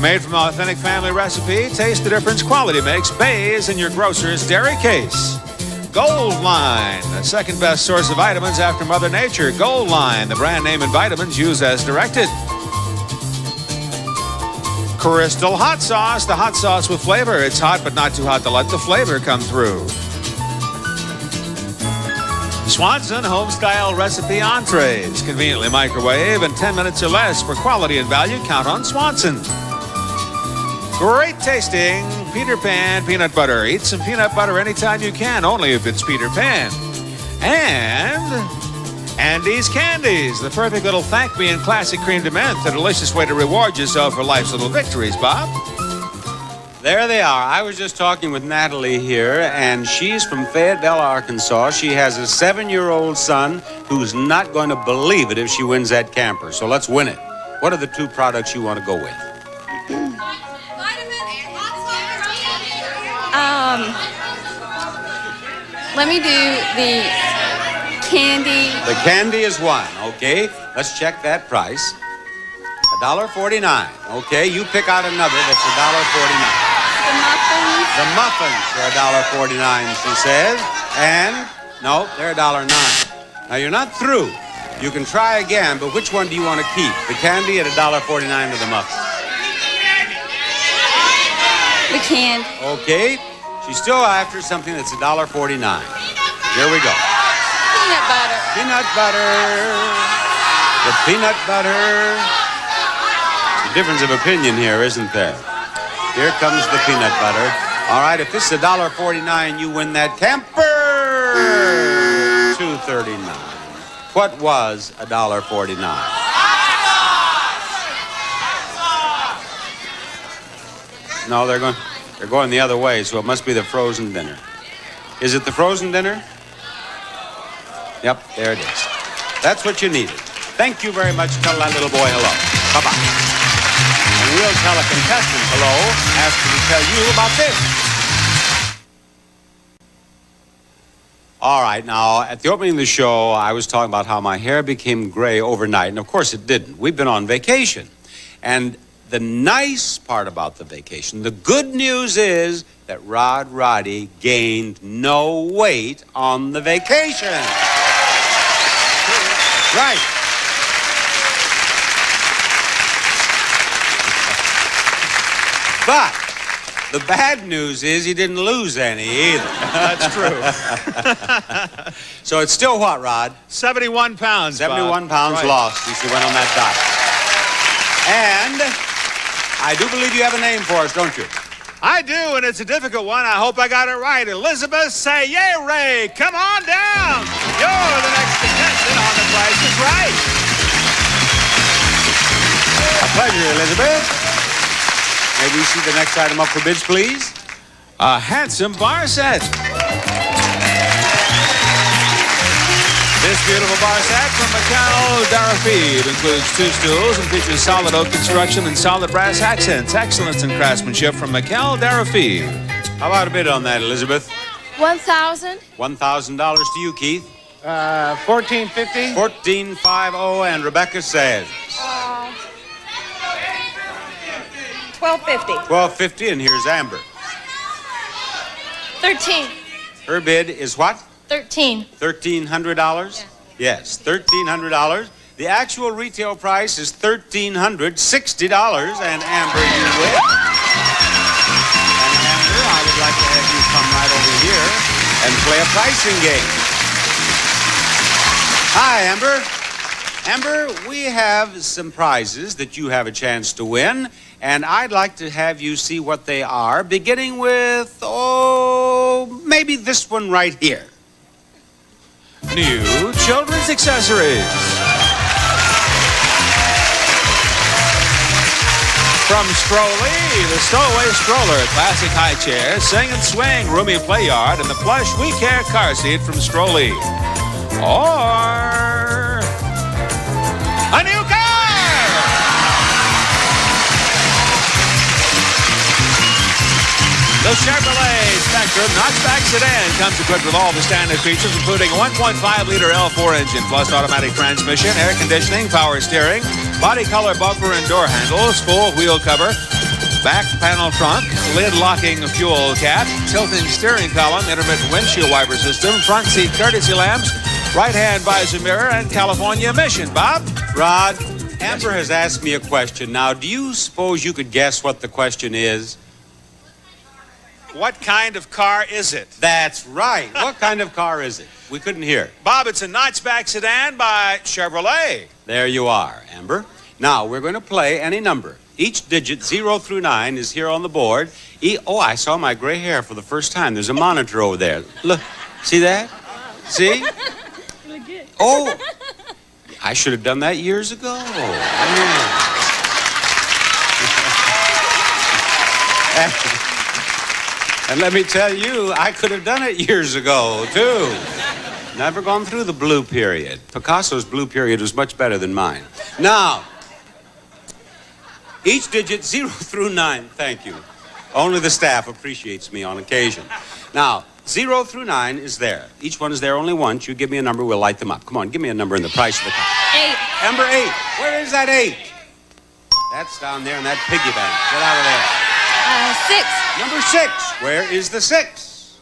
Made from authentic family recipe, taste the difference quality makes. Bay's in your grocer's dairy case. Gold Line, the second best source of vitamins after Mother Nature. Gold Line, the brand name in vitamins used as directed. Crystal Hot Sauce, the hot sauce with flavor. It's hot, but not too hot to let the flavor come through. Swanson home-style recipe entrees. Conveniently microwave in 10 minutes or less. For quality and value, count on Swanson. Great tasting Peter Pan peanut butter. Eat some peanut butter anytime you can, only if it's Peter Pan. And Andy's Candies, the perfect little thank me and classic cream de menthe, a delicious way to reward yourself for life's little victories, Bob. There they are. I was just talking with Natalie here, and she's from Fayetteville, Arkansas. She has a 7-year-old son who's not going to believe it if she wins that camper. So let's win it. What are the 2 products you want to go with? Let me do the candy. The candy is 1, okay? Let's check that price. $1.49. Okay, you pick out another that's $1.49. The muffins. The muffins are $1.49, she says. And, no, they're $1.09. Now, you're not through. You can try again, but which one do you want to keep? The candy at $1.49 or the muffins? The candy. Okay. She's still after something that's $1.49. Here we go. Peanut butter. Peanut butter. The peanut butter. There's a difference of opinion here, isn't there? Here comes the peanut butter. All right, if this is $1.49, you win that camper. $2.39. What was $1.49? No, they're going the other way, so it must be the frozen dinner. Is it the frozen dinner? Yep, there it is. That's what you needed. Thank you very much. Tell that little boy hello. Bye-bye. And we'll tell a contestant hello after we tell you about this. All right, now, at the opening of the show, I was talking about how my hair became gray overnight, and of course it didn't. We've been on vacation. And the nice part about the vacation, the good news is that Rod Roddy gained no weight on the vacation. Right. But the bad news is he didn't lose any either. That's true. So it's still what, Rod? 71 pounds, 71 Bob. pounds Right. lost since you went on that diet. And I do believe you have a name for us, don't you? I do, and it's a difficult one. I hope I got it right. Elizabeth Sayre, come on down. You're the next contestant on The Price is Right. A pleasure, Elizabeth. May we see the next item up for bids, please? A handsome bar set. This beautiful bar set from Macau Darafid includes 2 stools and features solid oak construction and solid brass accents. Excellence in craftsmanship from Macau Darafid. How about a bid on that, Elizabeth? 1,000. $1,000 to you, Keith. $14.50. $14.50, and Rebecca says. $12.50. $12.50, and here's Amber. 13. Her bid is what? 13. $1,300? Yes, $1,300. The actual retail price is $1,360, and Amber, you win. And Amber, I would like to have you come right over here and play a pricing game. Hi, Amber. Amber, we have some prizes that you have a chance to win, and I'd like to have you see what they are, beginning with, maybe this one right here. New children's accessories. From Strolly, the Stowaway Stroller, classic high chair, sing and swing, roomy play yard, and the plush We Care car seat from Strolly. Or a new car! The Chevrolet Spectrum notchback sedan comes equipped with all the standard features, including a 1.5-liter L4 engine, plus automatic transmission, air conditioning, power steering, body color bumper and door handles, full wheel cover, back panel trunk, lid locking fuel cap, tilting steering column, intermittent windshield wiper system, front seat courtesy lamps, right-hand visor mirror, and California emission. Bob? Rod, Amber has asked me a question. Now, do you suppose you could guess what the question is? What kind of car is it? That's right. What kind of car is it? We couldn't hear. Bob, it's a notchback sedan by Chevrolet. There you are, Amber. Now, we're going to play any number. Each digit, 0 through 9, is here on the board. I saw my gray hair for the first time. There's a monitor over there. Look, see that? See? Oh, I should have done that years ago. Man. And let me tell you, I could have done it years ago, too. Never gone through the blue period. Picasso's blue period was much better than mine. Now, each digit 0 through 9, thank you. Only the staff appreciates me on occasion. Now, 0 through 9 is there. Each one is there only once. You give me a number, we'll light them up. Come on, give me a number and the price of the car. 8. Number 8. Where is that 8? That's down there in that piggy bank. Get out of there. 6. Number 6. Where is the 6?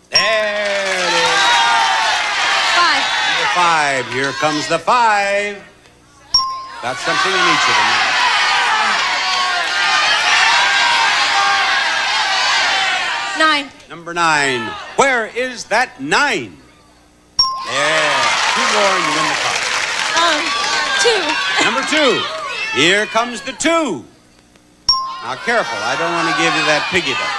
There it is. 5. Number 5. Here comes the 5. Got something in each of them. Nine. Number 9. Where is that 9? There. 2 more and you win the car. 2. Number 2. Here comes the 2. Now, careful. I don't want to give you that piggy bank.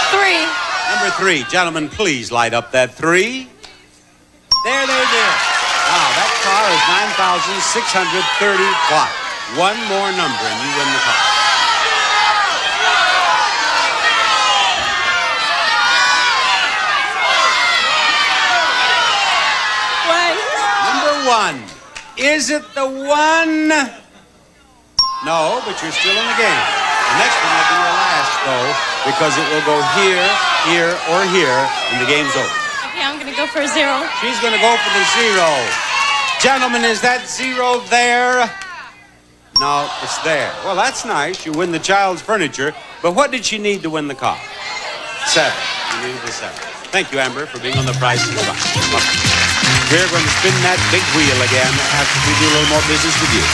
3. Number 3. Gentlemen, please light up that 3. There they did. Now, that car is 9,630 watts. 1 more number and you win the car. Number 1. Is it the 1? No, but you're still in the game. The next one will be your last, though, because it will go here, here, or here, and the game's over. Okay, I'm gonna go for a 0. She's going to go for the 0. Gentlemen, is that 0 there? No, it's there. Well, that's nice. You win the child's furniture, but what did she need to win the car? 7. You needed the 7. Thank you, Amber, for being on the Price is Right. We're going to spin that big wheel again after we do a little more business with you.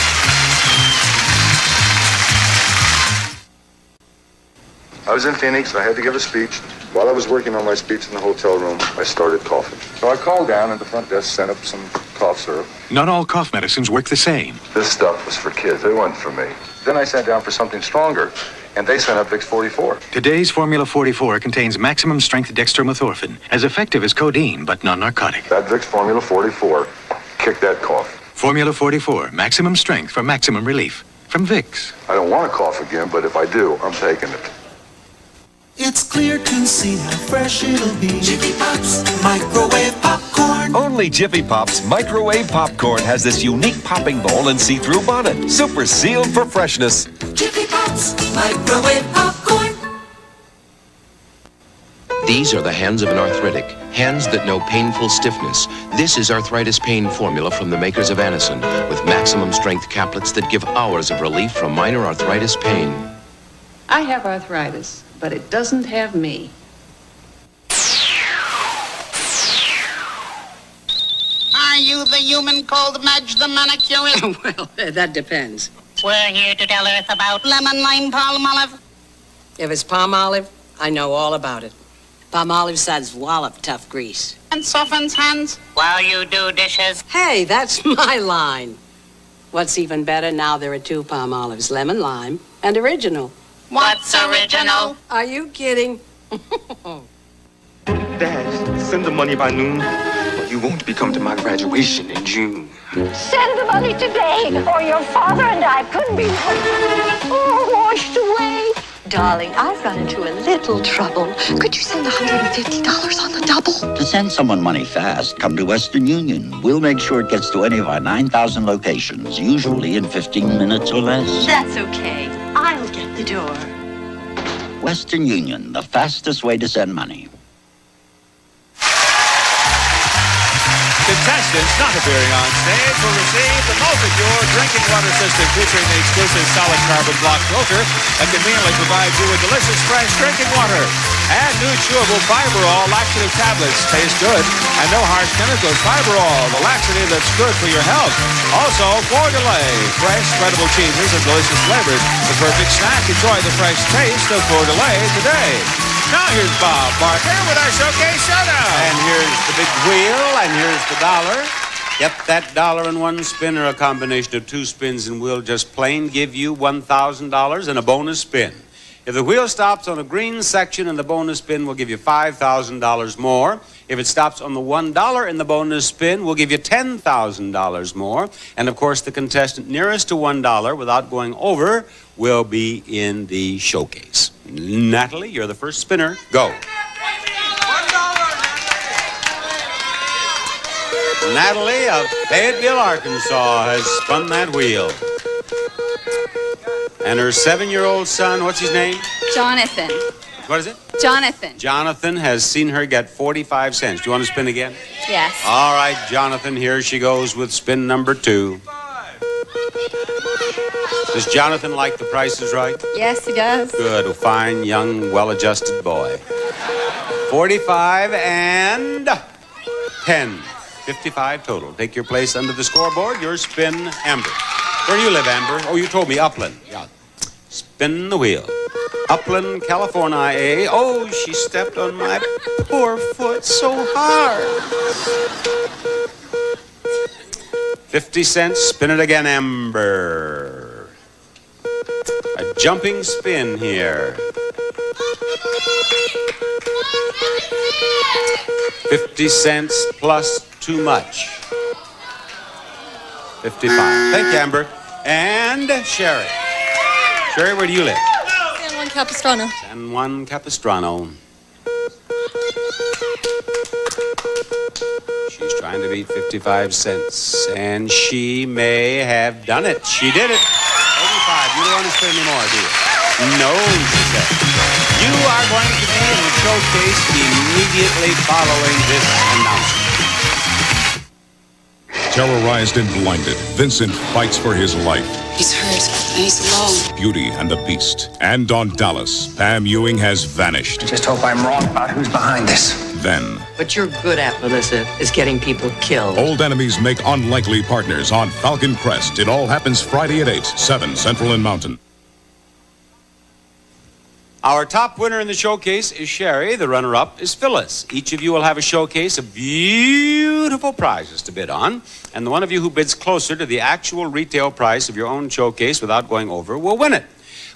I was in Phoenix. I had to give a speech. While I was working on my speech in the hotel room, I started coughing. So I called down, and the front desk sent up some cough syrup. Not all cough medicines work the same. This stuff was for kids. It wasn't for me. Then I sat down for something stronger, and they sent up Vicks 44. Today's Formula 44 contains maximum strength dextromethorphan, as effective as codeine, but non-narcotic. That Vicks Formula 44 kicked that cough. Formula 44, maximum strength for maximum relief. From Vicks. I don't want to cough again, but if I do, I'm taking it. It's clear to see how fresh it'll be. Jiffy Pops microwave popcorn. Only Jiffy Pops microwave popcorn has this unique popping bowl and see-through bonnet. Super sealed for freshness. Jiffy Pops microwave popcorn. These are the hands of an arthritic. Hands that know painful stiffness. This is arthritis pain formula from the makers of Anacin, with maximum strength caplets that give hours of relief from minor arthritis pain. I have arthritis, but it doesn't have me. Are you the human called Madge the manicurist? Well, that depends. We're here to tell Earth about lemon, lime, palm olive. If it's palm olive, I know all about it. Palm olive suds wallop tough grease. And softens hands while you do dishes. Hey, that's my line. What's even better, now there are 2 palm olives, lemon, lime, and original. What's original? Are you kidding? Dad, send the money by noon, or you won't be coming to my graduation in June. Send the money today, or your father and I couldn't be washed away. Darling, I've run into a little trouble. Could you send $150 on the double? To send someone money fast, come to Western Union. We'll make sure it gets to any of our 9,000 locations, usually in 15 minutes or less. That's okay. I'll get the door. Western Union, the fastest way to send money. Contestants not appearing on stage will receive the Multi-Pure drinking water system featuring the exclusive solid carbon block filter that conveniently provides you with delicious fresh drinking water. And new chewable Fiberall laxative tablets. Taste good and no harsh chemicals. Fiberall, the laxative that's good for your health. Also, Fleur de Lis, fresh spreadable cheeses and delicious flavors. The perfect snack. Enjoy the fresh taste of Fleur de Lis today. Now here's Bob Barker with our Showcase Showdown. And here's the big wheel, and here's the dollar. Get that dollar in one spin or a combination of 2 spins and we'll just plain give you $1,000 and a bonus spin. If the wheel stops on a green section and the bonus spin will give you $5,000 more. If it stops on the $1 in the bonus spin, we'll give you $10,000 more. And, of course, the contestant nearest to $1 without going over will be in the showcase. Natalie, you're the first spinner. Go. Natalie of Fayetteville, Arkansas, has spun that wheel. And her 7-year-old son, what's his name? Jonathan. What is it? Jonathan. Jonathan has seen her get 45 cents. Do you want to spin again? Yes. All right, Jonathan, here she goes with spin number 2. Does Jonathan like The Price is Right? Yes, he does. Good, a fine, young, well-adjusted boy. 45 and 10. 55 total. Take your place under the scoreboard. Your spin, Amber. Where do you live, Amber? Oh, you told me Upland. Yeah. Spin the wheel. Upland, California. Oh, she stepped on my poor foot so hard. 50 cents. Spin it again, Amber. A jumping spin here. 50 cents plus too much. 55. Thank you, Amber. And Sherry. Sherry, where do you live? San Juan Capistrano. San Juan Capistrano. She's trying to beat 55 cents, and she may have done it. She did it. 85. You don't want to spend any more, do you? No, she said. You are going to be in the showcase immediately following this announcement. Terrorized and blinded, Vincent fights for his life. He's hurt, and he's alone. Beauty and the Beast. And on Dallas, Pam Ewing has vanished. Just hope I'm wrong about who's behind this. Then, What you're good at, Melissa, is getting people killed. old enemies make unlikely partners on Falcon Crest. It all happens Friday at 8, 7 Central and Mountain. Our top winner in the showcase is Sherry. The runner-up is Phyllis. Each of you will have a showcase of beautiful prizes to bid on. And the one of you who bids closer to the actual retail price of your own showcase without going over will win it.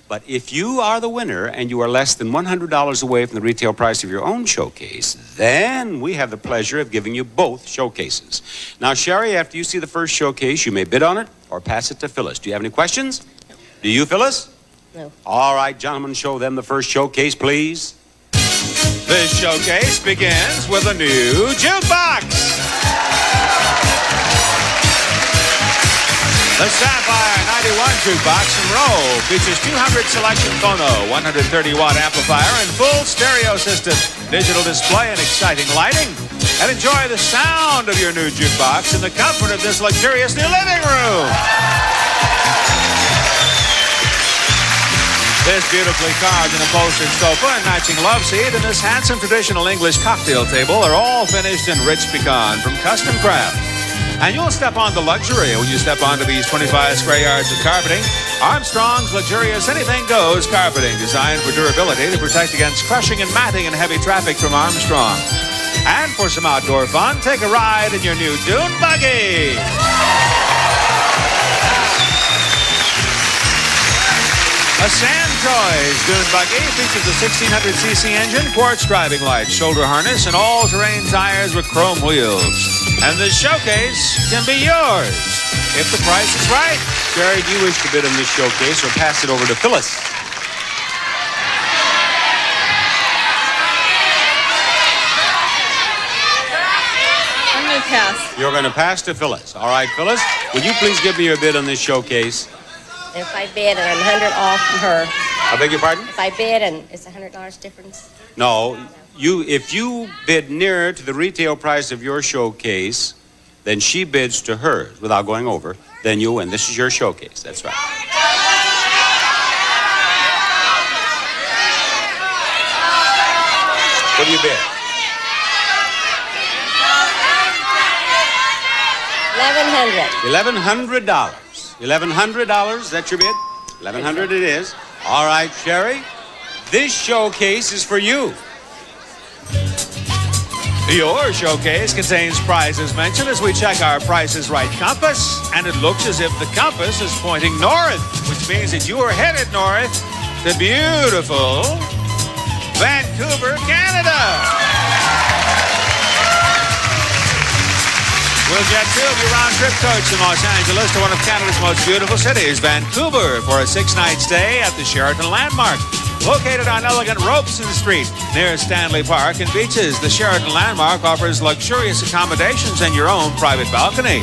But if you are the winner and you are less than $100 away from the retail price of your own showcase, then we have the pleasure of giving you both showcases. Now, Sherry, after you see the first showcase, you may bid on it or pass it to Phyllis. Do you have any questions? Do you, Phyllis? No. All right, gentlemen, show them the first showcase, please. This showcase begins with a new jukebox. The Sapphire 91 jukebox in row features 200 selection phono, 130-watt amplifier, and full stereo system, digital display, and exciting lighting. And enjoy the sound of your new jukebox in the comfort of this luxurious new living room. This beautifully carved and upholstered sofa and matching love seat and this handsome traditional English cocktail table are all finished in rich pecan from Custom Craft. And you'll step on the luxury when you step onto these 25 square yards of carpeting. Armstrong's luxurious anything goes carpeting, designed for durability to protect against crushing and matting in heavy traffic from Armstrong. And for some outdoor fun, take a ride in your new Dune Buggy. A Sand Toys Dune Buggy features a 1600cc engine, quartz driving lights, shoulder harness, and all-terrain tires with chrome wheels. And the showcase can be yours if the price is right. Jerry, do you wish to bid on this showcase or pass it over to Phyllis? I'm going to pass. You're going to pass to Phyllis. All right, Phyllis, would you please give me your bid on this showcase? If I bid and I'm 100 off from her. I beg your pardon? If I bid and it's $100 difference. No, if you bid nearer to the retail price of your showcase, then she bids to hers without going over, then you win. This is your showcase. That's right. What do you bid? $1,100. $1,100. $1,100, that's your bid? $1,100 it is. All right, Sherry, this showcase is for you. Your showcase contains prizes mentioned as we check our Price is Right compass, and it looks as if the compass is pointing north, which means that you are headed north to beautiful Vancouver, Canada. We'll jet two of your round-trip coach from Los Angeles to one of Canada's most beautiful cities, Vancouver, for a 6-night stay at the Sheraton Landmark. Located on elegant Robeson Street near Stanley Park and beaches, the Sheraton Landmark offers luxurious accommodations and your own private balcony.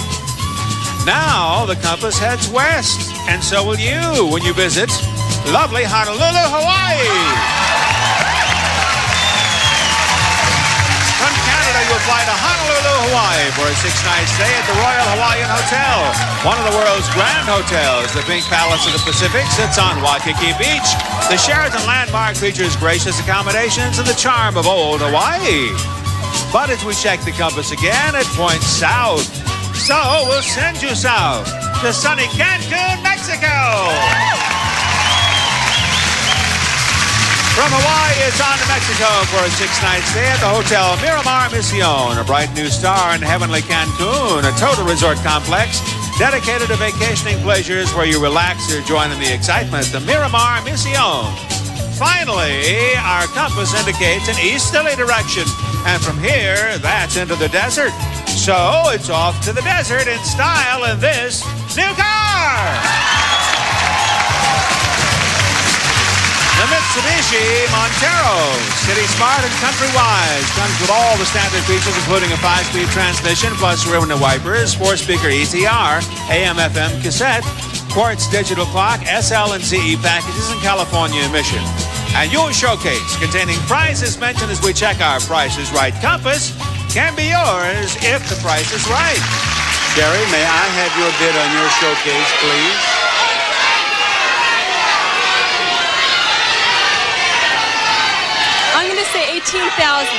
Now the compass heads west, and so will you when you visit lovely Honolulu, Hawaii. From Canada, you'll fly to Honolulu, Hawaii for a 6-night stay at the Royal Hawaiian Hotel, one of the world's grand hotels. The Pink Palace of the Pacific sits on Waikiki Beach. The Sheraton Landmark features gracious accommodations and the charm of old Hawaii. But as we check the compass again, it points south. So we'll send you south to sunny Cancun, Mexico. From Hawaii, it's on to Mexico for a 6-night stay at the Hotel Miramar Mission, a bright new star in heavenly Cancun, a total resort complex dedicated to vacationing pleasures where you relax or join in the excitement. The Miramar Mission. Finally, our compass indicates an easterly direction, and from here, that's into the desert. So it's off to the desert in style in this new car. The Mitsubishi Montero, city smart and country wise, comes with all the standard features, including a 5-speed transmission, plus rear window wipers, 4-speaker ETR, AM/FM cassette, quartz digital clock, SL and CE packages, and California emission. And your showcase, containing prizes mentioned as we check our Price is Right compass, can be yours if the price is right. Sherry, may I have your bid on your showcase, please? I'm going to say $18,000.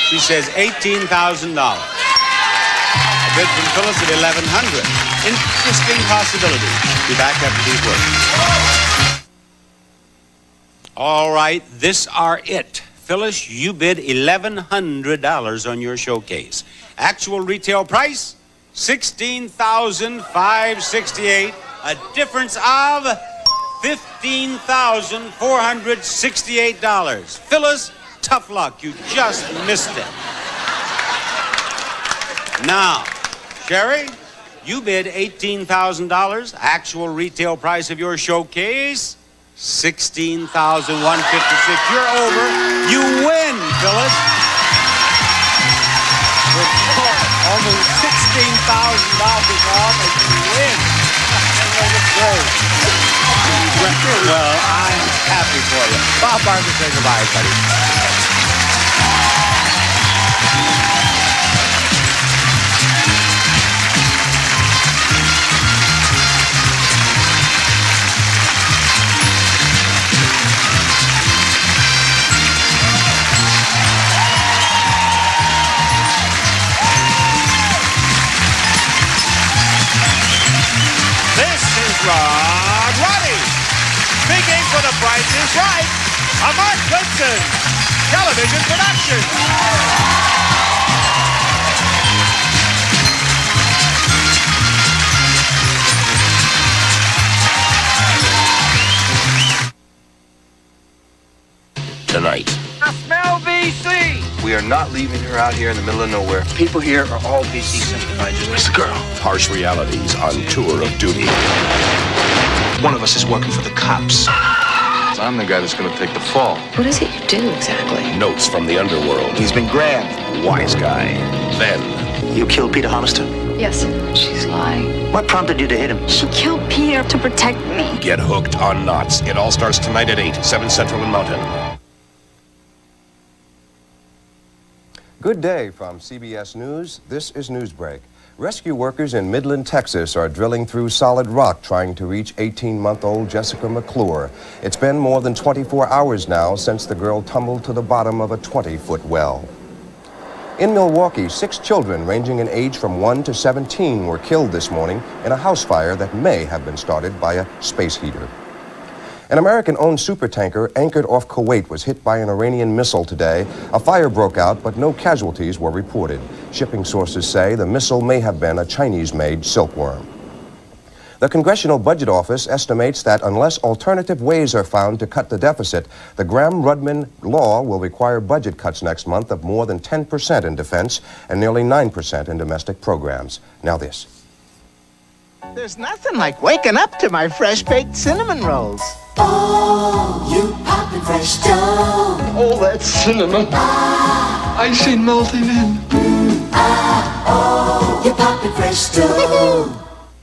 She says $18,000. A bid from Phyllis at $1,100. Interesting possibility. Be back after these words. All right, this are it. Phyllis, you bid $1,100 on your showcase. Actual retail price, $16,568. A difference of $15,468. Phyllis, tough luck. You just missed it. Now, Sherry, you bid $18,000. Actual retail price of your showcase, $16,156. You're over. You win, Phyllis. With almost $16,000 off, and you win. Well, I'm happy for you. Bob Barker, say goodbye, buddy. This is Rod Roddy, speaking for The Price is Right, a Mark Goodson television production. Tonight. I smell VC. We are not leaving her out here in the middle of nowhere. People here are all VC sympathizers. Where's the girl? Harsh realities on tour of duty. One of us is working for the cops. I'm the guy that's going to take the fall. What is it you do exactly? Notes from the underworld. He's been grabbed. Wise guy. Then, You killed Peter Hollister? Yes. She's lying. What prompted you to hit him? She killed Peter to protect me. get hooked on Knots. It all starts tonight at 8, 7 Central and Mountain. Good day from CBS News. This is Newsbreak. Rescue workers in Midland, Texas are drilling through solid rock trying to reach 18-month-old Jessica McClure. It's been more than 24 hours now since the girl tumbled to the bottom of a 20-foot well. In Milwaukee, 6 children ranging in age from 1 to 17 were killed this morning in a house fire that may have been started by a space heater. An American-owned supertanker anchored off Kuwait was hit by an Iranian missile today. A fire broke out, but no casualties were reported. Shipping sources say the missile may have been a Chinese-made silkworm. The Congressional Budget Office estimates that unless alternative ways are found to cut the deficit, the Gramm-Rudman law will require budget cuts next month of more than 10% in defense and nearly 9% in domestic programs. Now this. There's nothing like waking up to my fresh-baked cinnamon rolls. Oh, you poppin' fresh dough. Oh, that cinnamon. Icing melting in. Oh, you poppin' fresh dough.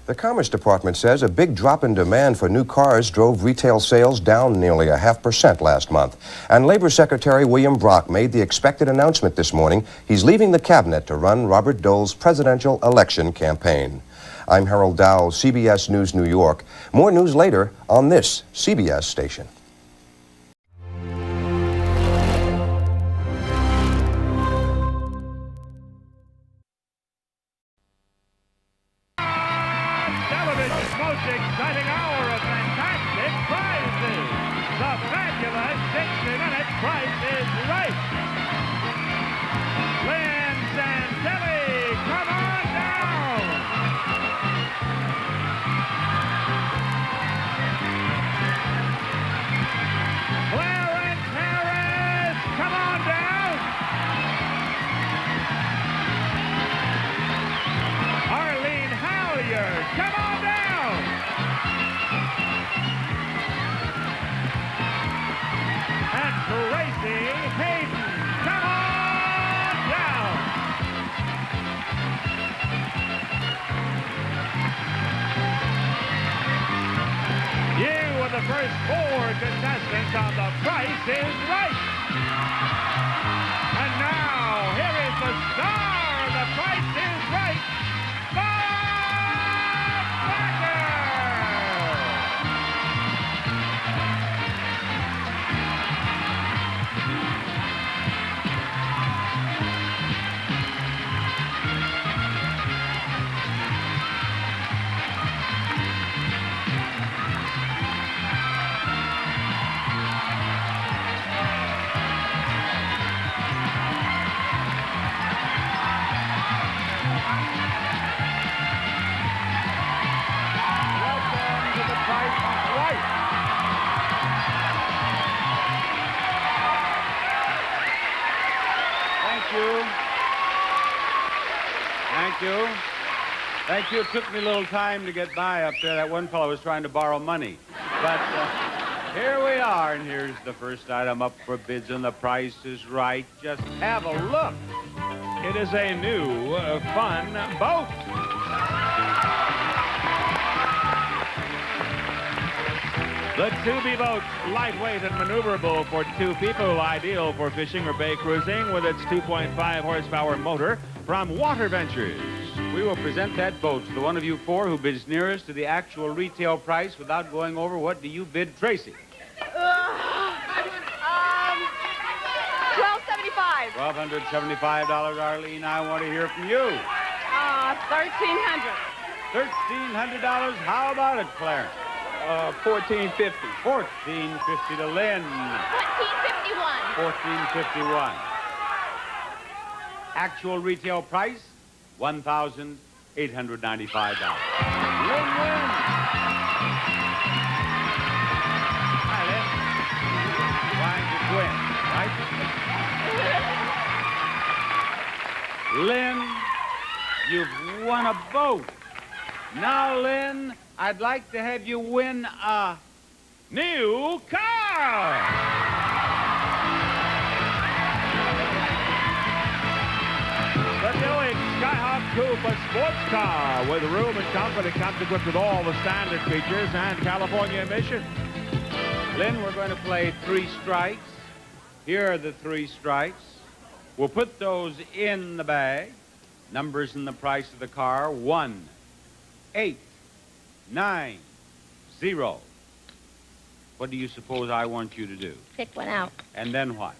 The Commerce Department says a big drop in demand for new cars drove retail sales down nearly 0.5% last month. And Labor Secretary William Brock made the expected announcement this morning. He's leaving the cabinet to run Robert Dole's presidential election campaign. I'm Harold Dow, CBS News, New York. More news later on this CBS station. Television's most exciting hour of fantastic prizes. The fabulous 60-minute Price is Right. Lynn Santelli, come on down. Clarence Harris, come on down. Arlene Halyard, come on down. And Tracy Hayden, come on down. You are the first 4 contestants on The Price is Right. And now, here is the star of The Price is Right, Bob Barker. Thank you. It took me a little time to get by up there. That one fellow was trying to borrow money. But here we are, and here's the first item up for bids, and The Price is Right. Just have a look. It is a new, fun boat. The Tubi boat, lightweight and maneuverable for 2 people, ideal for fishing or bay cruising with its 2.5 horsepower motor from Water Ventures. We will present that boat to the one of you 4 who bids nearest to the actual retail price without going over. What do you bid, Tracy? $1,275. $1,275, Arlene. I want to hear from you. $1,300. $1,300. How about it, Clarence? $1,450. $1,450 to Lynn. $1,451. $1,451. Actual retail price, $1,895. Lynn wins. Hi, Lynn. Trying to win, right? Lynn, you've won a boat. Now, Lynn, I'd like to have you win a new car. The Buick Skyhawk Coupe, a sports car with room and comfort. It comes equipped with all the standard features and California emissions. Lynn, we're going to play 3 strikes. Here are the 3 strikes. We'll put those in the bag. Numbers and the price of the car: 1, 8, 9, 0. What do you suppose I want you to do? Pick one out. And then what?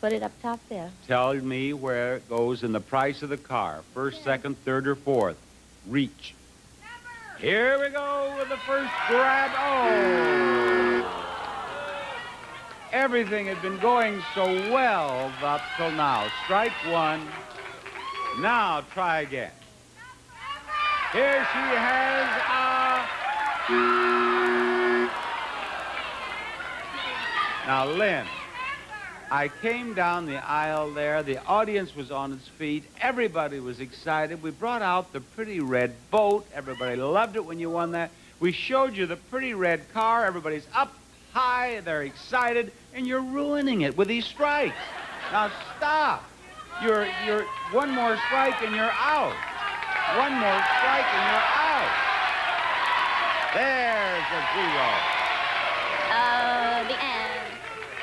Put it up top there. Tell me where it goes in the price of the car. First, second, third, or fourth. Reach. Never. Here we go with the first grab. Oh! Everything had been going so well up till now. Strike 1. Now try again. Here she has a Now, Lynn, I came down the aisle there. The audience was on its feet. Everybody was excited. We brought out the pretty red boat. Everybody loved it when you won that. We showed you the pretty red car. Everybody's up high. They're excited. And you're ruining it with these strikes. Now, stop. You're one more strike and you're out. One more strike and you're out. There's a 0. The end.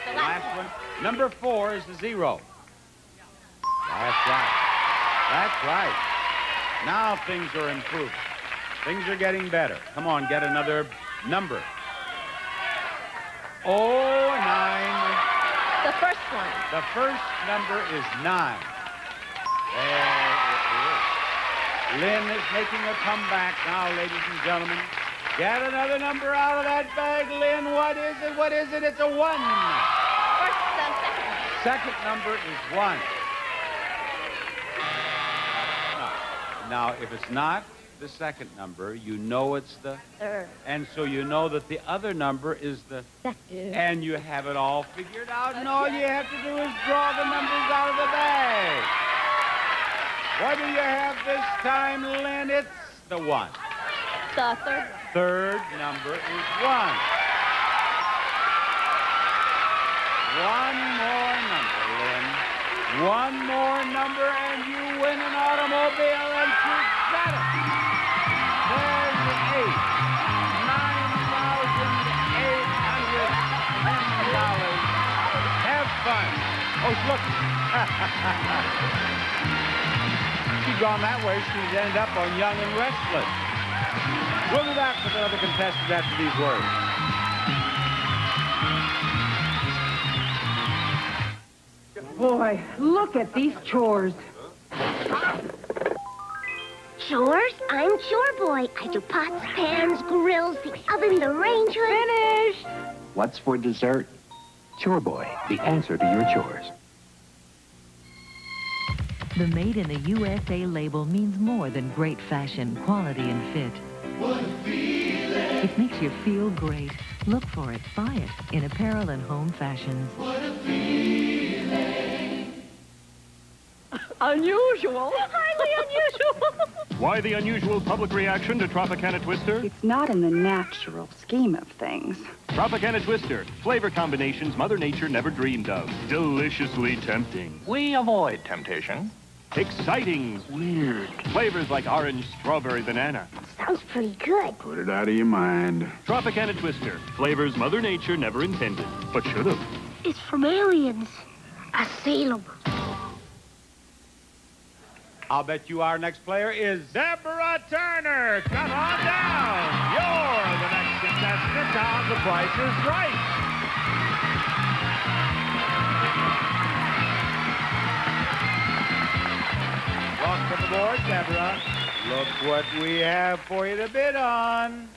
The Last one. Number 4 is the 0. That's right. That's right. Now things are improving. Things are getting better. Come on, get another number. Oh, 9. The first one. The first number is 9. There it is. Lynn is making a comeback now, ladies and gentlemen. Get another number out of that bag, Lynn. What is it? What is it? It's a 1. Second number is 1. Now, if it's not the second number, you know it's the third. And so you know that the other number is the second. And you have it all figured out, and all you have to do is draw the numbers out of the bag. What do you have this time, Lynn? It's the 1. The third. Third number is 1. One more number, Lynn. One more number, and you win an automobile, and you got it. There's the 8. $9,810. Have fun. Oh, look. She'd gone that way, she'd end up on Young and Restless. We'll be back with another contestant after these words. Boy, look at these chores. Chores? I'm chore boy. I do pots, pans, grills, the oven, the range hood. Finished! What's for dessert? Chore Boy, the answer to your chores. The Made in the USA label means more than great fashion, quality, and fit. What a feeling. It makes you feel great. Look for it, buy it in apparel and home fashions. What a feeling. Unusual. Highly unusual. Why the unusual public reaction to Tropicana Twister? It's not in the natural scheme of things. Tropicana Twister. Flavor combinations Mother Nature never dreamed of. Deliciously tempting. We avoid temptation. Exciting. Weird. Flavors like orange, strawberry, banana. Sounds pretty good. Put it out of your mind. Tropicana Twister. Flavors Mother Nature never intended, but should have. It's from aliens. Asylum. I'll bet you our next player is Deborah Turner. Come on down. You're the next contestant on The Price is Right. Welcome aboard, Deborah. Look what we have for you to bid on.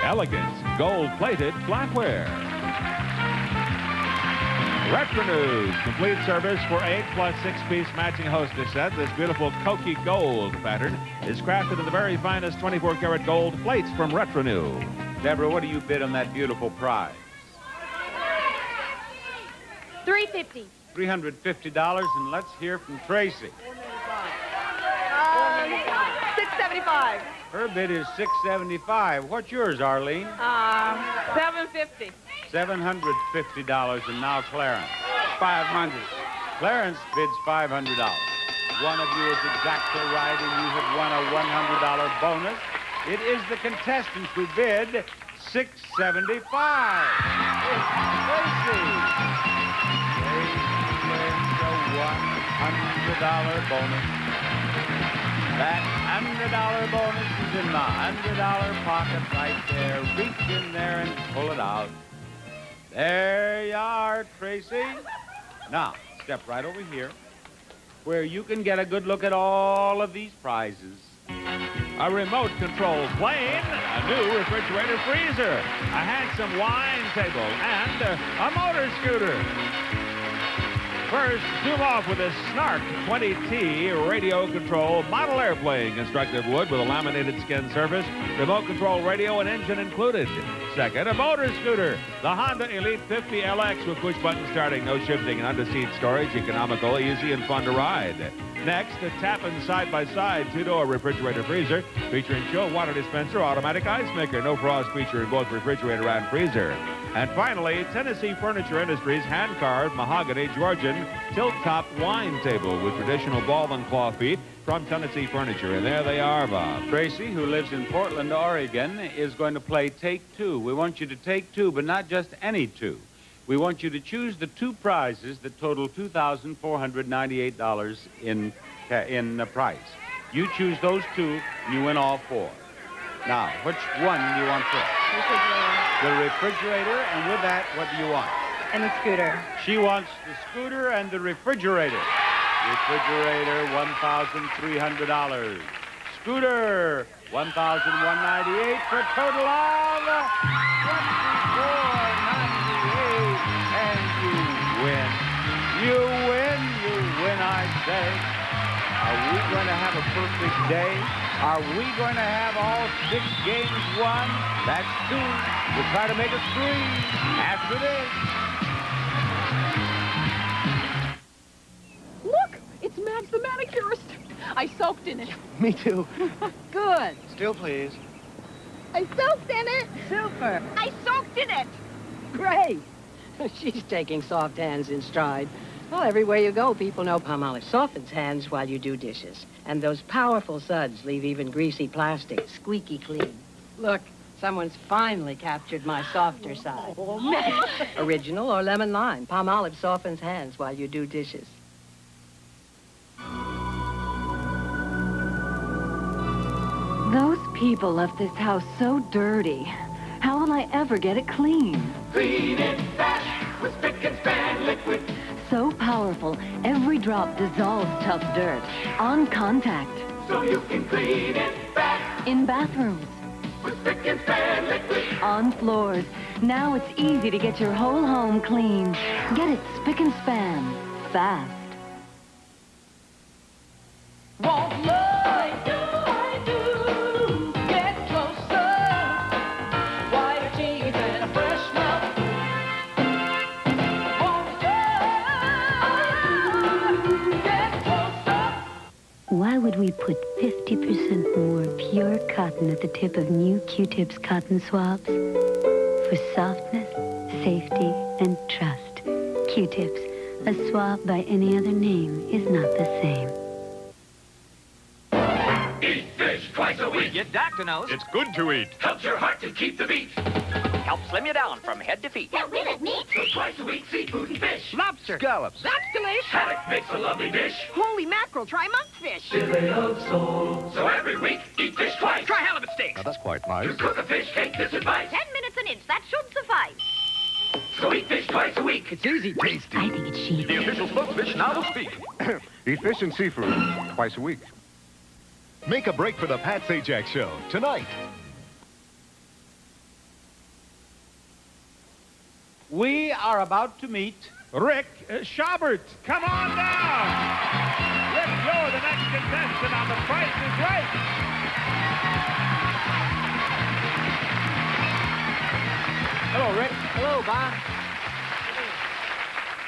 Elegant, gold-plated flatware. Retro News, complete service for 8 plus 6-piece matching hostess set. This beautiful Koki gold pattern is crafted in the very finest 24-karat gold plates from Retro News. Deborah, what do you bid on that beautiful prize? $350. $350, and let's hear from Tracy. $675. Her bid is $675. What's yours, Arlene? $750. $750, and now Clarence. $500. Clarence bids $500. One of you is exactly right, and you have won a $100 bonus. It is the contestants who bid $675. It's Tracy. Tracy wins a $100 bonus. That $100 bonus is in the $100 pocket right there. Reach in there and pull it out. There you are, Tracy. Now, step right over here, where you can get a good look at all of these prizes. A remote control plane, a new refrigerator freezer, a handsome wine table, and a motor scooter. First, zoom off with a Snark 20T radio control model airplane constructed of wood with a laminated skin surface, remote control radio and engine included. Second, a motor scooter, the Honda Elite 50 LX with push button starting, no shifting and under-seat storage, economical, easy, and fun to ride. Next, a Tappan side-by-side two-door refrigerator freezer featuring chill water dispenser, automatic ice maker, no frost feature in both refrigerator and freezer. And finally, Tennessee Furniture Industries hand-carved mahogany Georgian tilt-top wine table with traditional ball and claw feet from Tennessee Furniture. And there they are, Bob. Tracy, who lives in Portland, Oregon, is going to play Take Two. We want you to take two, but not just any two. We want you to choose the two prizes that total $2,498 in price. You choose those two, and you win all four. Now, which one do you want first? The refrigerator, and with that, what do you want? And the scooter. She wants the scooter and the refrigerator. Refrigerator, $1,300. Scooter, $1,198 for a total of $2,498. And you win. You win, I say. Are we going to have a perfect day? Are we going to have all 6 games won? That's 2. We'll try to make it 3 after this. Look, it's Max the manicurist. I soaked in it. Me too. Good. Still, please. I soaked in it. Super. I soaked in it. Great. She's taking soft hands in stride. Well, everywhere you go, people know Palmolive softens hands while you do dishes. And those powerful suds leave even greasy plastic squeaky clean. Look, someone's finally captured my softer side. Oh, man. Original or lemon lime. Palmolive softens hands while you do dishes. Those people left this house so dirty. How will I ever get it clean? Clean it fast with Spick and Span liquid. So powerful, every drop dissolves tough dirt. On contact. So you can clean it fast In bathrooms. with Spick and Span liquid. On floors. Now it's easy to get your whole home clean. Get it spick and span. Fast. Want love? I do. Get closer. Whiter teeth and a fresh mouth. Want love? Get closer. Why would we put 50% more pure cotton at the tip of new Q-Tips cotton swabs? For softness, safety, and trust. Q-Tips, a swab by any other name is not the same. Eat fish twice a week. Your doctor knows. It's good to eat. Helps your heart to keep the beat. Helps slim you down from head to feet. So twice a week, seafood and fish. Lobster. Scallops. That's delish. Haddock makes a lovely dish. Holy mackerel, try monkfish. Fillet of sole. So every week, eat fish twice. Try halibut steaks. Now, that's quite To nice. cook a fish, take this advice. 10 minutes an inch, that should suffice. So eat fish twice a week. It's easy, tasty. I think it's sheep. The official spokesfish now will speak. Eat fish and seafood twice a week. Make a break for the Pat Sajak Show tonight. We are about to meet Rick Schaubert. Come on down. Rick, you're the next contestant on The Price is Right. Hello, Rick. Hello, Bob.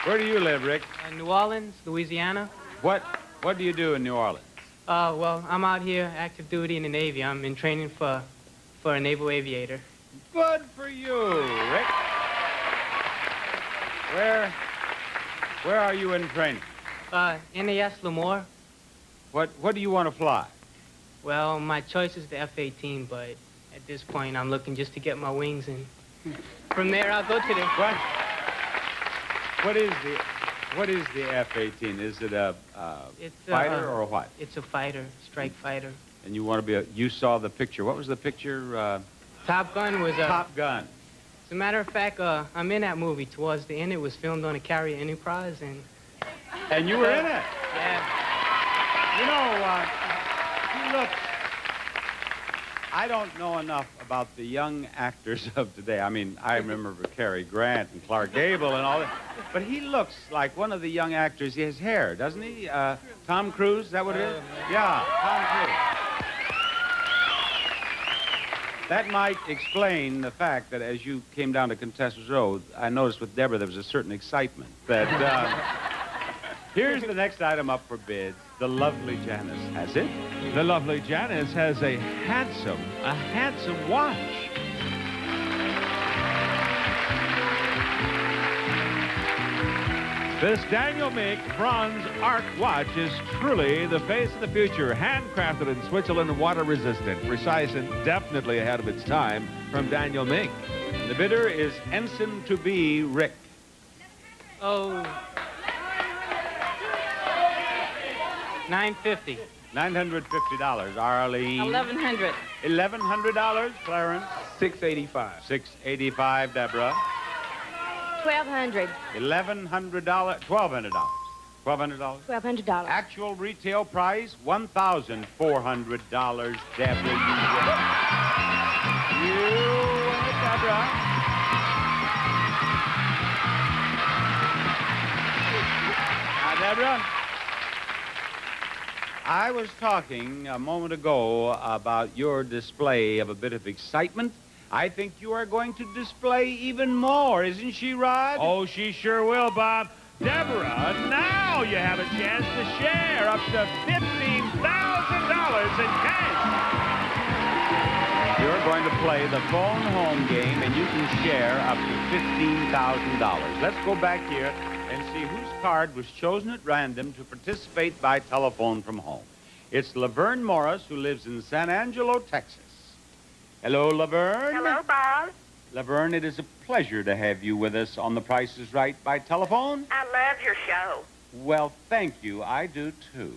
Where do you live, Rick? New Orleans, Louisiana. What do you do in New Orleans? Well, I'm out here active duty in the Navy. I'm in training for a naval aviator. Good for you, Rick. Where are you in training? NAS Lemoore. What do you want to fly? Well, my choice is the F-18, but at this point, I'm looking just to get my wings, and from there, I'll go to the... What is the F-18? Is it a fighter or what? It's a fighter, strike fighter. And you want to be you saw the picture. What was the picture? Top Gun was a... Top Gun. As a matter of fact, I'm in that movie. Towards the end, it was filmed on a Carrier Enterprise, and... And you were in it? Yeah. You know, I don't know enough about the young actors of today. I mean, I remember Cary Grant and Clark Gable and all that. But he looks like one of the young actors. He has hair, doesn't he? Tom Cruise, is that what it is? Yeah, Tom Cruise. That might explain the fact that as you came down to Contestants Row, I noticed with Deborah there was a certain excitement. That here's the next item up for bid. The lovely Janice has it. The lovely Janice has a handsome watch. This Daniel Mink bronze arc watch is truly the face of the future. Handcrafted in Switzerland and water resistant. Precise and definitely ahead of its time from Daniel Mink. The bidder is Ensign to be Rick. Oh. $950. $950. Arlene. $1,100. $1,100. Clarence. $685. $685. Deborah. $1,200. $1,100. $1,200. $1,200. $1,200. Actual retail price $1,400. Deborah, you win it, Deborah. Now, Deborah. I was talking a moment ago about your display of a bit of excitement. I think you are going to display even more, isn't she, Rod? Oh, she sure will, Bob. Deborah, now you have a chance to share up to $15,000 in cash. You're going to play the phone home game, and you can share up to $15,000. Let's go back here and see whose card was chosen at random to participate by telephone from home. It's Laverne Morris, who lives in San Angelo, Texas. Hello, Laverne. Hello, Bob. Laverne, it is a pleasure to have you with us on The Price is Right by telephone. I love your show. Well, thank you. I do, too.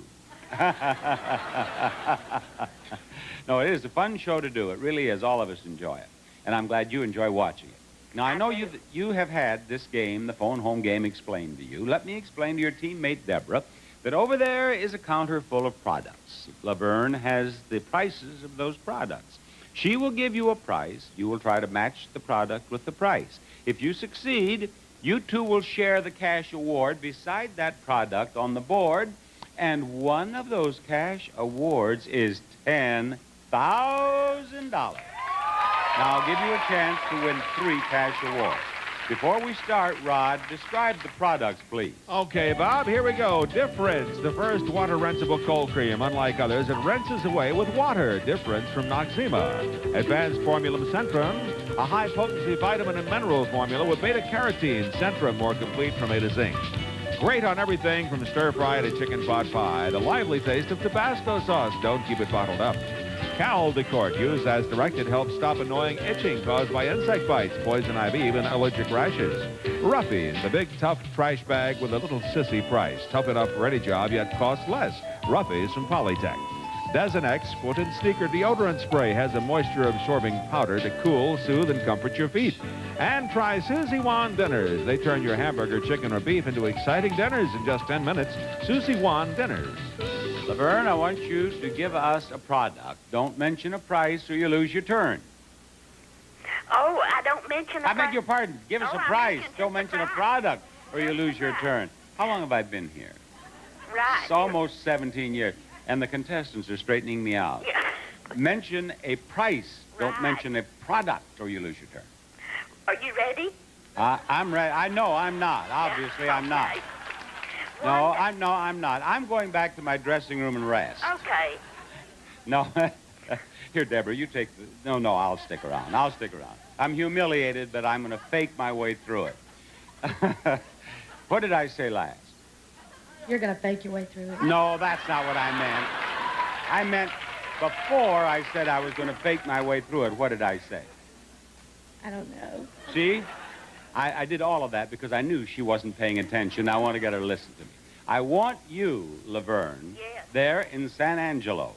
No, it is a fun show to do. It really is. All of us enjoy it. And I'm glad you enjoy watching it. Now, I know you have had this game, the phone home game, explained to you. Let me explain to your teammate, Deborah, that over there is a counter full of products. Laverne has the prices of those products. She will give you a price. You will try to match the product with the price. If you succeed, you two will share the cash award beside that product on the board, and one of those cash awards is $10,000. Now, I'll give you a chance to win 3 cash awards. Before we start, Rod, describe the products, please. Okay, Bob, here we go. Difference, the first water-rinsable cold cream. Unlike others, it rinses away with water. Difference from Noxzema. Advanced Formula Centrum, a high-potency vitamin and mineral formula with beta-carotene. Centrum, more complete from A to Zinc. Great on everything from stir-fry to chicken pot pie. The lively taste of Tabasco sauce. Don't keep it bottled up. Caldecort, used as directed, helps stop annoying itching caused by insect bites, poison ivy, even allergic rashes. Roughies, the big, tough trash bag with a little sissy price. Tough enough for any job, yet costs less. Roughies from Polytech. Desenex foot and sneaker deodorant spray has a moisture-absorbing powder to cool, soothe, and comfort your feet. And try Susie Wan dinners. They turn your hamburger, chicken, or beef into exciting dinners in just 10 minutes. Susie Wan dinners. Laverne, I want you to give us a product. Don't mention a price or you lose your turn. Oh, I don't mention the I beg your pardon. Give us a price. Don't mention a product or you lose your turn. How long have I been here? Right. It's almost 17 years. And the contestants are straightening me out. Yeah. Mention a price. Don't mention a product or you lose your turn. Are you ready? I'm ready. I know I'm not. Obviously, I'm not. No, I'm not. I'm going back to my dressing room and rest. Okay. No. Here, Deborah, you take the... No, I'll stick around. I'm humiliated, but I'm going to fake my way through it. What did I say last? You're going to fake your way through it. No, that's not what I meant. I meant before I said I was going to fake my way through it. What did I say? I don't know. See? I did all of that because I knew she wasn't paying attention. I want to get her to listen to me. I want you, Laverne, there in San Angelo,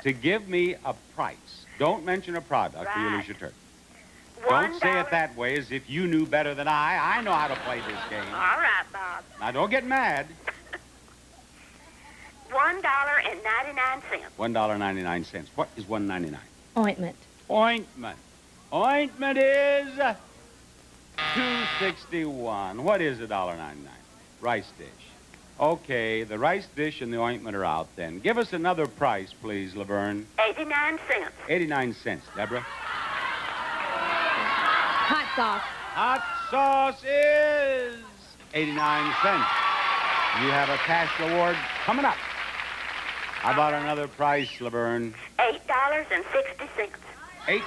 to give me a price. Don't mention a product or you lose your turn. Don't say it that way as if you knew better than I. I know how to play this game. All right, Bob. Now, don't get mad. $1.99. $1.99. What is $1.99? Ointment. Ointment. Ointment is $2.61. What is $1.99? Rice dish. Okay, the rice dish and the ointment are out then. Give us another price, please, Laverne. 89 cents. 89 cents, Deborah. Hot sauce. Hot sauce is 89 cents. You have a cash reward coming up. How about another price, Laverne? $8.66. $8.66.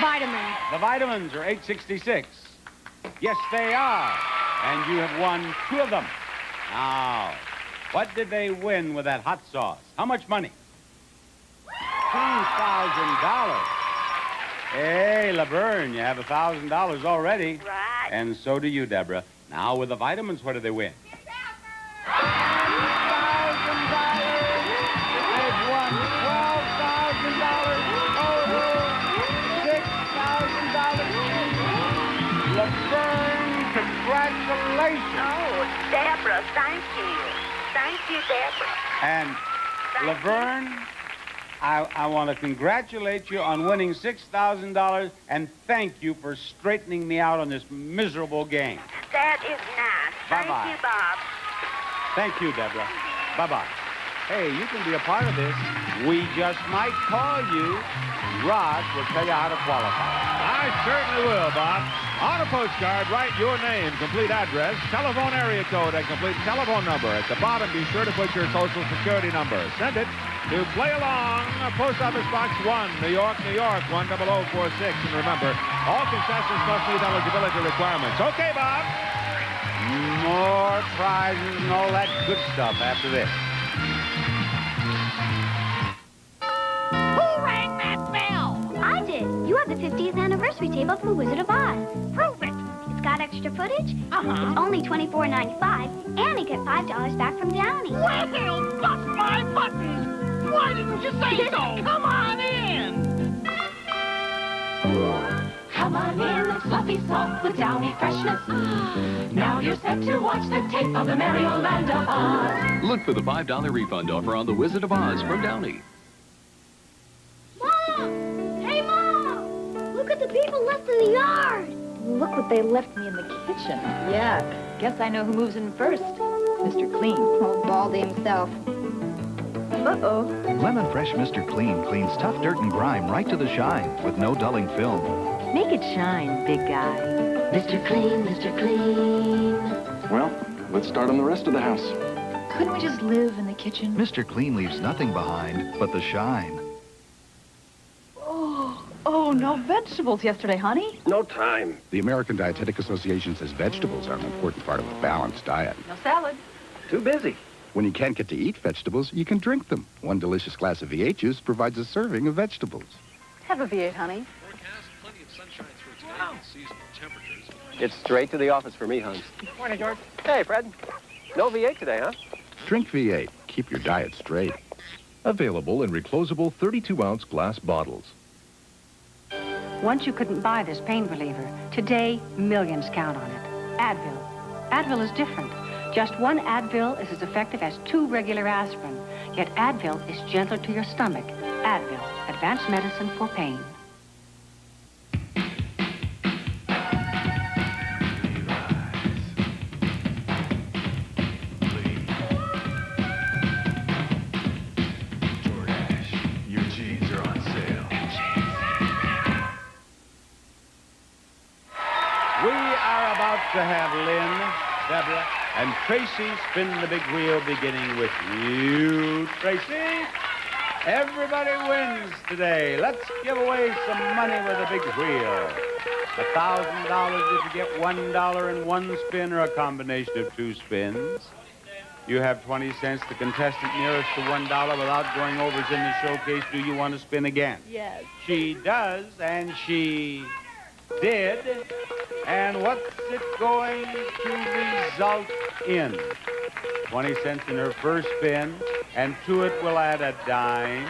Vitamins. The vitamins are $8.66. Yes, they are. And you have won 2 of them. Now, what did they win with that hot sauce? How much money? $2,000. Hey, Laverne, you have $1,000 already. Right. And so do you, Deborah. Now, with the vitamins, what do they win? $2,000. They've won $12,000. Total $6,000. Laverne, congratulations. Oh, Deborah, thank you. Thank you, Deborah. And Laverne, I want to congratulate you on winning $6,000 and thank you for straightening me out on this miserable game. That is nice. Bye-bye. Thank you, Bob. Thank you, Deborah. Bye-bye. Hey, you can be a part of this. We just might call you. Rod will tell you how to qualify. I certainly will, Bob. On a postcard, write your name, complete address, telephone area code, and complete telephone number. At the bottom, be sure to put your Social Security number. Send it to Play Along, Post Office Box 1, New York, New York, 10046. And remember, all contestants must meet eligibility requirements. Okay, Bob? More prizes and all that good stuff after this. Who rang that bell? I did. You have the 50th anniversary tape of The Wizard of Oz. Prove it. It's got extra footage. Uh-huh. It's only $24.95, and you get $5 back from Downey. Well, bust my buttons. Why didn't you say so? Come on in. Come on in, it's fluffy soft with Downy freshness. Now you're set to watch the tape of the merry old land of Oz. Look for the $5 refund offer on The Wizard of Oz from Downey. Mom! Hey, Mom! Look at the people left in the yard. Look what they left me in the kitchen. Yeah, guess I know who moves in first. Mr. Clean. Old Baldy himself. Uh-oh. Lemon Fresh Mr. Clean cleans tough dirt and grime right to the shine with no dulling film. Make it shine, big guy. Mr. Clean, Mr. Clean. Well, let's start on the rest of the house. Couldn't we just live in the kitchen? Mr. Clean leaves nothing behind but the shine. Oh, no vegetables yesterday, honey. No time. The American Dietetic Association says vegetables are an important part of a balanced diet. No salad. Too busy. When you can't get to eat vegetables, you can drink them. One delicious glass of V8 juice provides a serving of vegetables. Have a V8, honey. Plenty of sunshine through today and seasonal temperatures. It's straight to the office for me, Hans. Morning, George. Hey, Fred. No V8 today, huh? Drink V8. Keep your diet straight. Available in reclosable 32-ounce glass bottles. Once you couldn't buy this pain reliever. Today, millions count on it. Advil. Advil is different. Just one Advil is as effective as 2 regular aspirin. Yet Advil is gentler to your stomach. Advil, advanced medicine for pain. Your jeans are on sale. We are about to have Lynn, Deborah, and Tracy spin the big wheel, beginning with you, Tracy. Everybody wins today. Let's give away some money with a big wheel. $1,000 if you get $1 in one spin or a combination of 2 spins. You have 20 cents. The contestant nearest to $1 without going over is in the showcase. Do you want to spin again? Yes. She does, and she did. And what's it going to result in? 20 cents in her first spin, and to it we'll add a dime.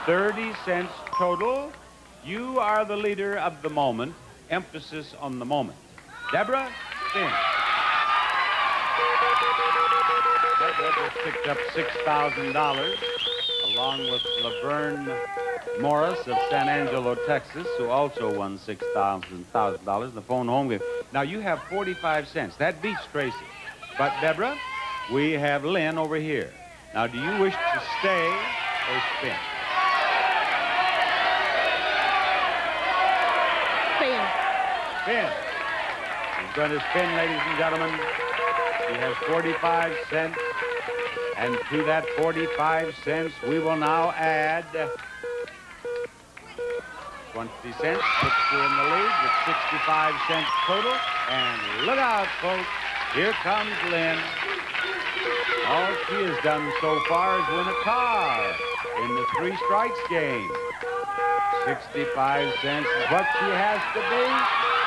30 cents total. You are the leader of the moment. Emphasis on the moment. Deborah, spin. Deborah just picked up $6,000 along along with Laverne Morris of San Angelo, Texas, who also won $6,000 in the phone home game. Now, you have 45 cents. That beats Tracy. But, Deborah, we have Lynn over here. Now, do you wish to stay or spin? Spin. Spin. He's going to spin, ladies and gentlemen. He has 45 cents. And to that 45 cents, we will now add 20 cents, puts you in the lead with 65 cents total. And look out, folks. Here comes Lynn. All she has done so far is win a car in the three strikes game. 65 cents is what she has to be.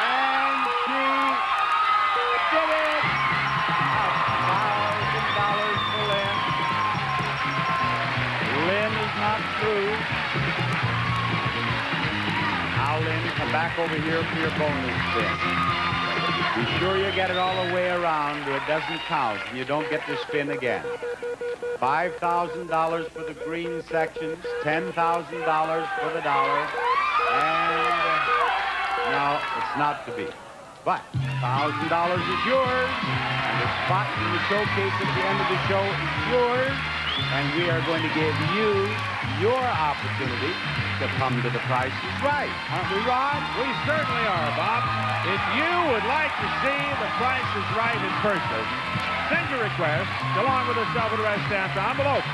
And she did it! $1,000 for Lynn. Lynn is not through. Now, Lynn, come back over here for your bonus spin. Be sure you get it all the way around or it doesn't count and you don't get to spin again. $5,000 for the green sections, $10,000 for the dollar, and no, it's not to be. But $1,000 is yours, and the spot in the showcase at the end of the show is yours, and we are going to give you your opportunity to come to the Price is Right. Aren't we, Rod? We certainly are, Bob. If you would like to see The Price is Right in person, send your request along with a self-addressed stamped envelope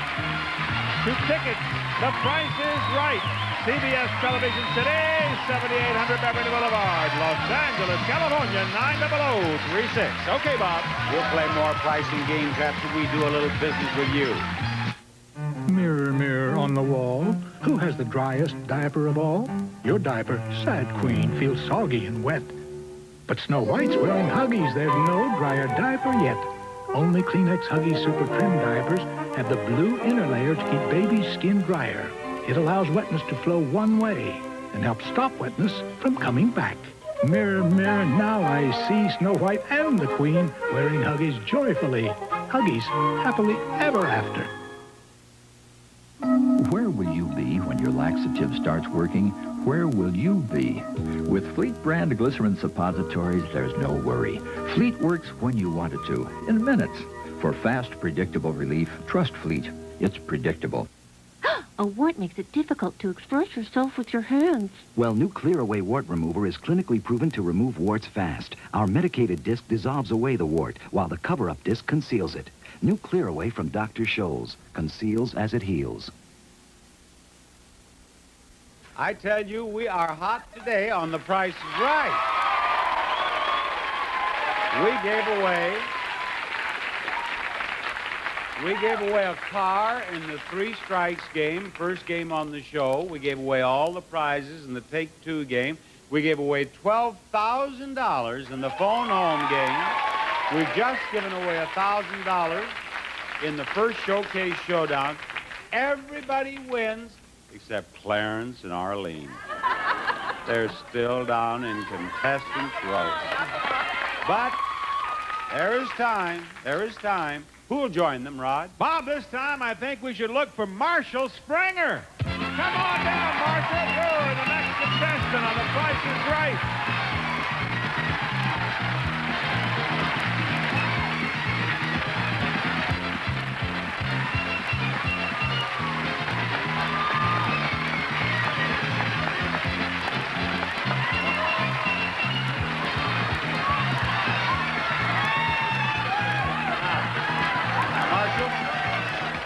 to tickets. The Price is Right. CBS Television City, 7800 Beverly Boulevard, Los Angeles, California, 90036. Okay, Bob. We'll play more pricing games after we do a little business with you. Mirror, mirror on the wall, who has the driest diaper of all? Your diaper, sad queen, feels soggy and wet. But Snow White's wearing Huggies. There's no drier diaper yet. Only Kleenex Huggies Super Trim diapers have the blue inner layer to keep baby's skin drier. It allows wetness to flow one way and helps stop wetness from coming back. Mirror, mirror, now I see Snow White and the Queen wearing Huggies joyfully. Huggies, happily ever after. Where will you be when your laxative starts working? Where will you be? With Fleet brand glycerin suppositories, there's no worry. Fleet works when you want it to, in minutes. For fast, predictable relief, trust Fleet. It's predictable. A wart makes it difficult to express yourself with your hands. Well, new Clear Away Wart Remover is clinically proven to remove warts fast. Our medicated disc dissolves away the wart, while the cover-up disc conceals it. New Clear Away from Dr. Scholl's. Conceals as it heals. I tell you, we are hot today on The Price is Right. We gave away a car in the three strikes game, first game on the show. We gave away all the prizes in the Take-Two game. We gave away $12,000 in the phone home game. We've just given away $1,000 in the first showcase showdown. Everybody wins except Clarence and Arlene. They're still down in contestants' row. But there is time. There is time. Who'll join them, Rod? Bob, this time I think we should look for Marshall Springer. Come on down, Marshall. You're the next contestant on The Price is Right.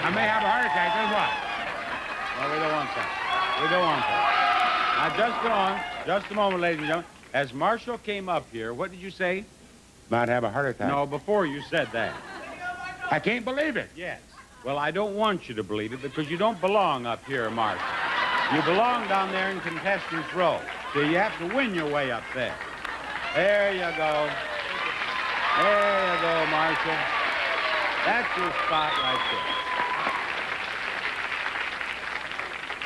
I may have a heart attack, then what? Well, we don't want that. We don't want that. Now, just go on. Just a moment, ladies and gentlemen. As Marshall came up here, what did you say? Might have a heart attack. No, before you said that. I can't believe it. Yes. Well, I don't want you to believe it because you don't belong up here, Marshall. You belong down there in contestants' row. So you have to win your way up there. There you go. There you go, Marshall. That's your spot right there.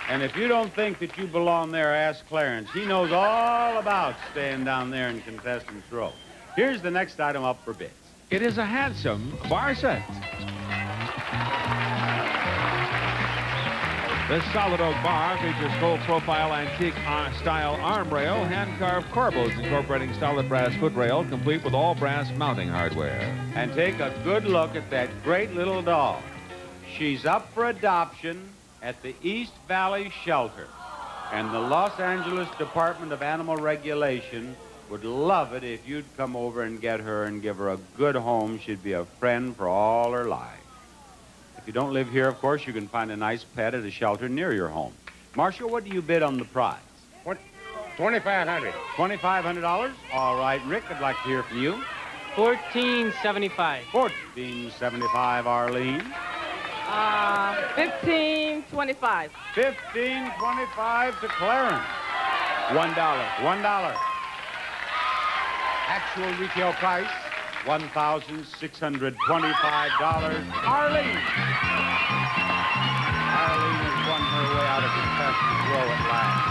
And if you don't think that you belong there, ask Clarence. He knows all about staying down there in contestants' row. Here's the next item up for bids. It is a handsome bar set. This solid oak bar features full-profile antique-style arm rail, hand-carved corbels incorporating solid brass foot rail, complete with all brass mounting hardware. And take a good look at that great little dog. She's up for adoption at the East Valley Shelter. And the Los Angeles Department of Animal Regulation would love it if you'd come over and get her and give her a good home. She'd be a friend for all her life. If you don't live here, of course, you can find a nice pet at a shelter near your home. Marshall, what do you bid on the prize? $2,500. $2,500? All right, Rick, I'd like to hear from you. $14.75. $14.75, Arlene. $15.25. $15.25 to Clarence. $1. Actual retail price, $1,625. Arlene. Arlene has won her way out of contestant's row at last.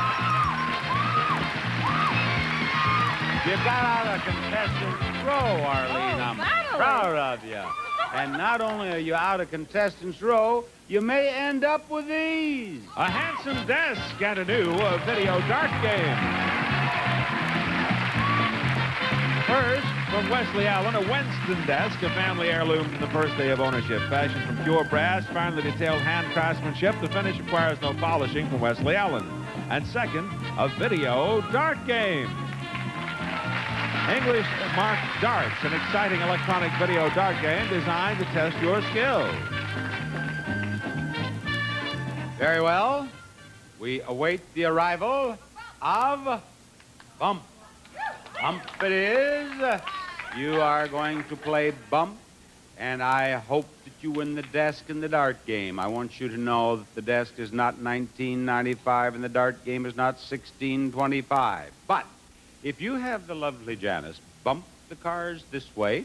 You got out of contestant's row, Arlene. I'm proud of you. And not only are you out of contestant's row, you may end up with these. A handsome desk and a new video dart game. First, from Wesley Allen, a Winston desk, a family heirloom from the first day of ownership. Fashioned from pure brass, finely detailed hand craftsmanship, the finish requires no polishing from Wesley Allen. And second, a video dart game. English marked darts, an exciting electronic video dart game designed to test your skills. Very well. We await the arrival of Bump. Bump it is. You are going to play Bump, and I hope that you win the desk in the dart game. I want you to know that the desk is not $19.95 and the dart game is not $16.25. But if you have the lovely Janice bump the cars this way,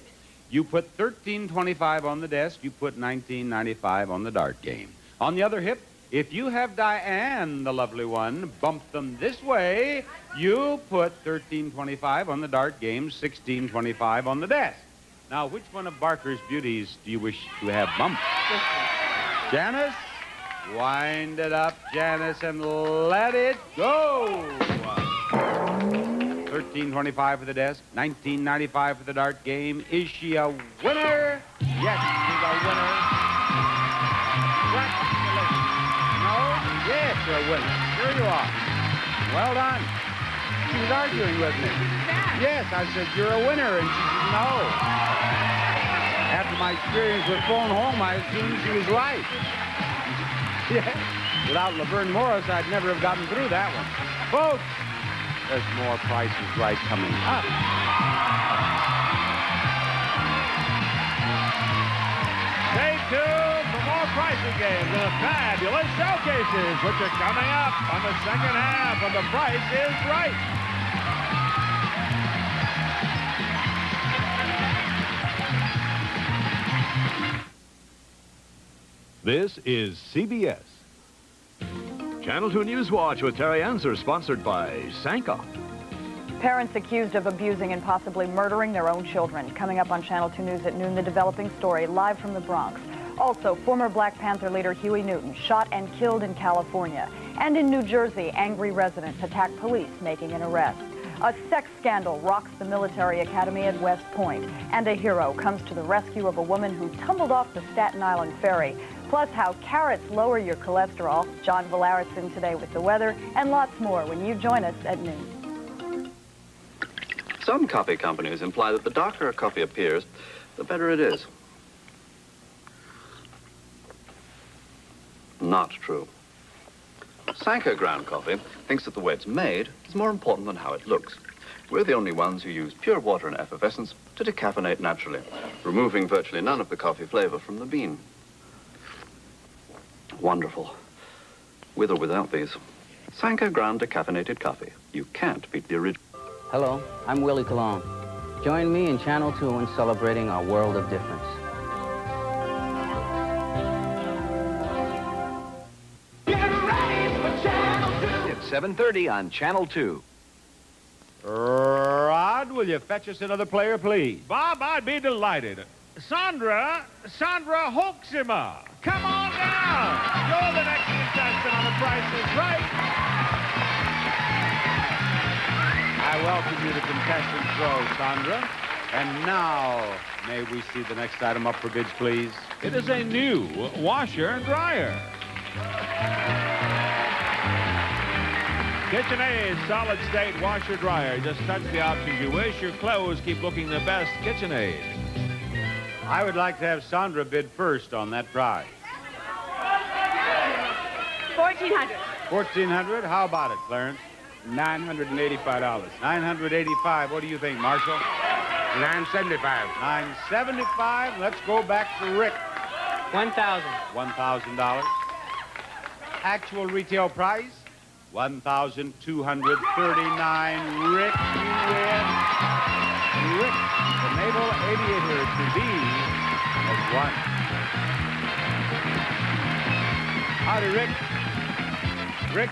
you put $13.25 on the desk, you put $19.95 on the dart game. On the other hip, if you have Diane, the lovely one, bump them this way, you put $13.25 on the dart game, $16.25 on the desk. Now, which one of Barker's beauties do you wish to have bumped? Janice? Wind it up, Janice, and let it go. $13.25 for the desk, $19.95 for the dart game. Is she a winner? Yes, she's a winner. Congratulations. No? Yes, you're a winner. Here you are. Well done. She was arguing with me. Yes, I said, you're a winner, and she said, no. After my experience with Phone Home, I assumed she was right. Yes. Without Laverne Morris, I'd never have gotten through that one. Folks, there's more Price is Right coming up. Stay tuned for more Prices games and the fabulous showcases, which are coming up on the second half of The Price is Right. This is CBS. Channel 2 News Watch with Terry Answer, sponsored by Sanka. Parents accused of abusing and possibly murdering their own children. Coming up on Channel 2 News at noon, the developing story live from the Bronx. Also, former Black Panther leader Huey Newton shot and killed in California. And in New Jersey, angry residents attack police making an arrest. A sex scandal rocks the military academy at West Point. And a hero comes to the rescue of a woman who tumbled off the Staten Island ferry. Plus, how carrots lower your cholesterol. John Villaritson today with the weather, and lots more when you join us at noon. Some coffee companies imply that the darker a coffee appears, the better it is. Not true. Sanka ground coffee thinks that the way it's made is more important than how it looks. We're the only ones who use pure water and effervescence to decaffeinate naturally, removing virtually none of the coffee flavor from the bean. Wonderful. With or without these. Sanka ground decaffeinated coffee. You can't beat the original. Hello, I'm Willie Colon. Join me in Channel 2 in celebrating our world of difference. It's 7:30 on Channel 2. Rod, will you fetch us another player, please? Bob, I'd be delighted. Sandra Hoaxima. Come on down. You're the next contestant on Price is Right. I welcome you to contestants row, Sandra. And now, may we see the next item up for bids, please? It is a new washer and dryer. KitchenAid solid state washer dryer. Just touch the options you wish. Your clothes keep looking the best. KitchenAid. I would like to have Sandra bid first on that prize. $1,400. $1,400. How about it, Clarence? $985. $985. What do you think, Marshall? $975. $975. Let's go back to Rick. $1,000. $1,000. Actual retail price, $1,239. Rick, you win. Rick, the Naval Aviator to be has won. Howdy, Rick. Rick,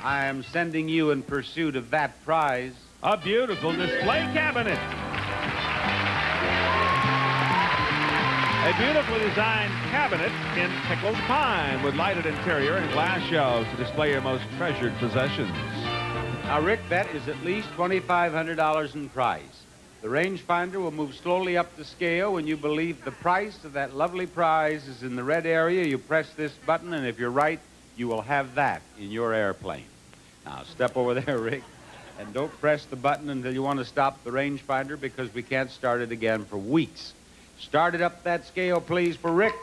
I am sending you in pursuit of that prize. A beautiful display cabinet. A beautifully designed cabinet in pickled pine with lighted interior and glass shelves to display your most treasured possessions. Now, Rick, that is at least $2,500 in price. The rangefinder will move slowly up the scale. When you believe the price of that lovely prize is in the red area, you press this button, and if you're right, you will have that in your airplane. Now, step over there, Rick, and don't press the button until you want to stop the rangefinder because we can't start it again for weeks. Start it up that scale, please, for Rick.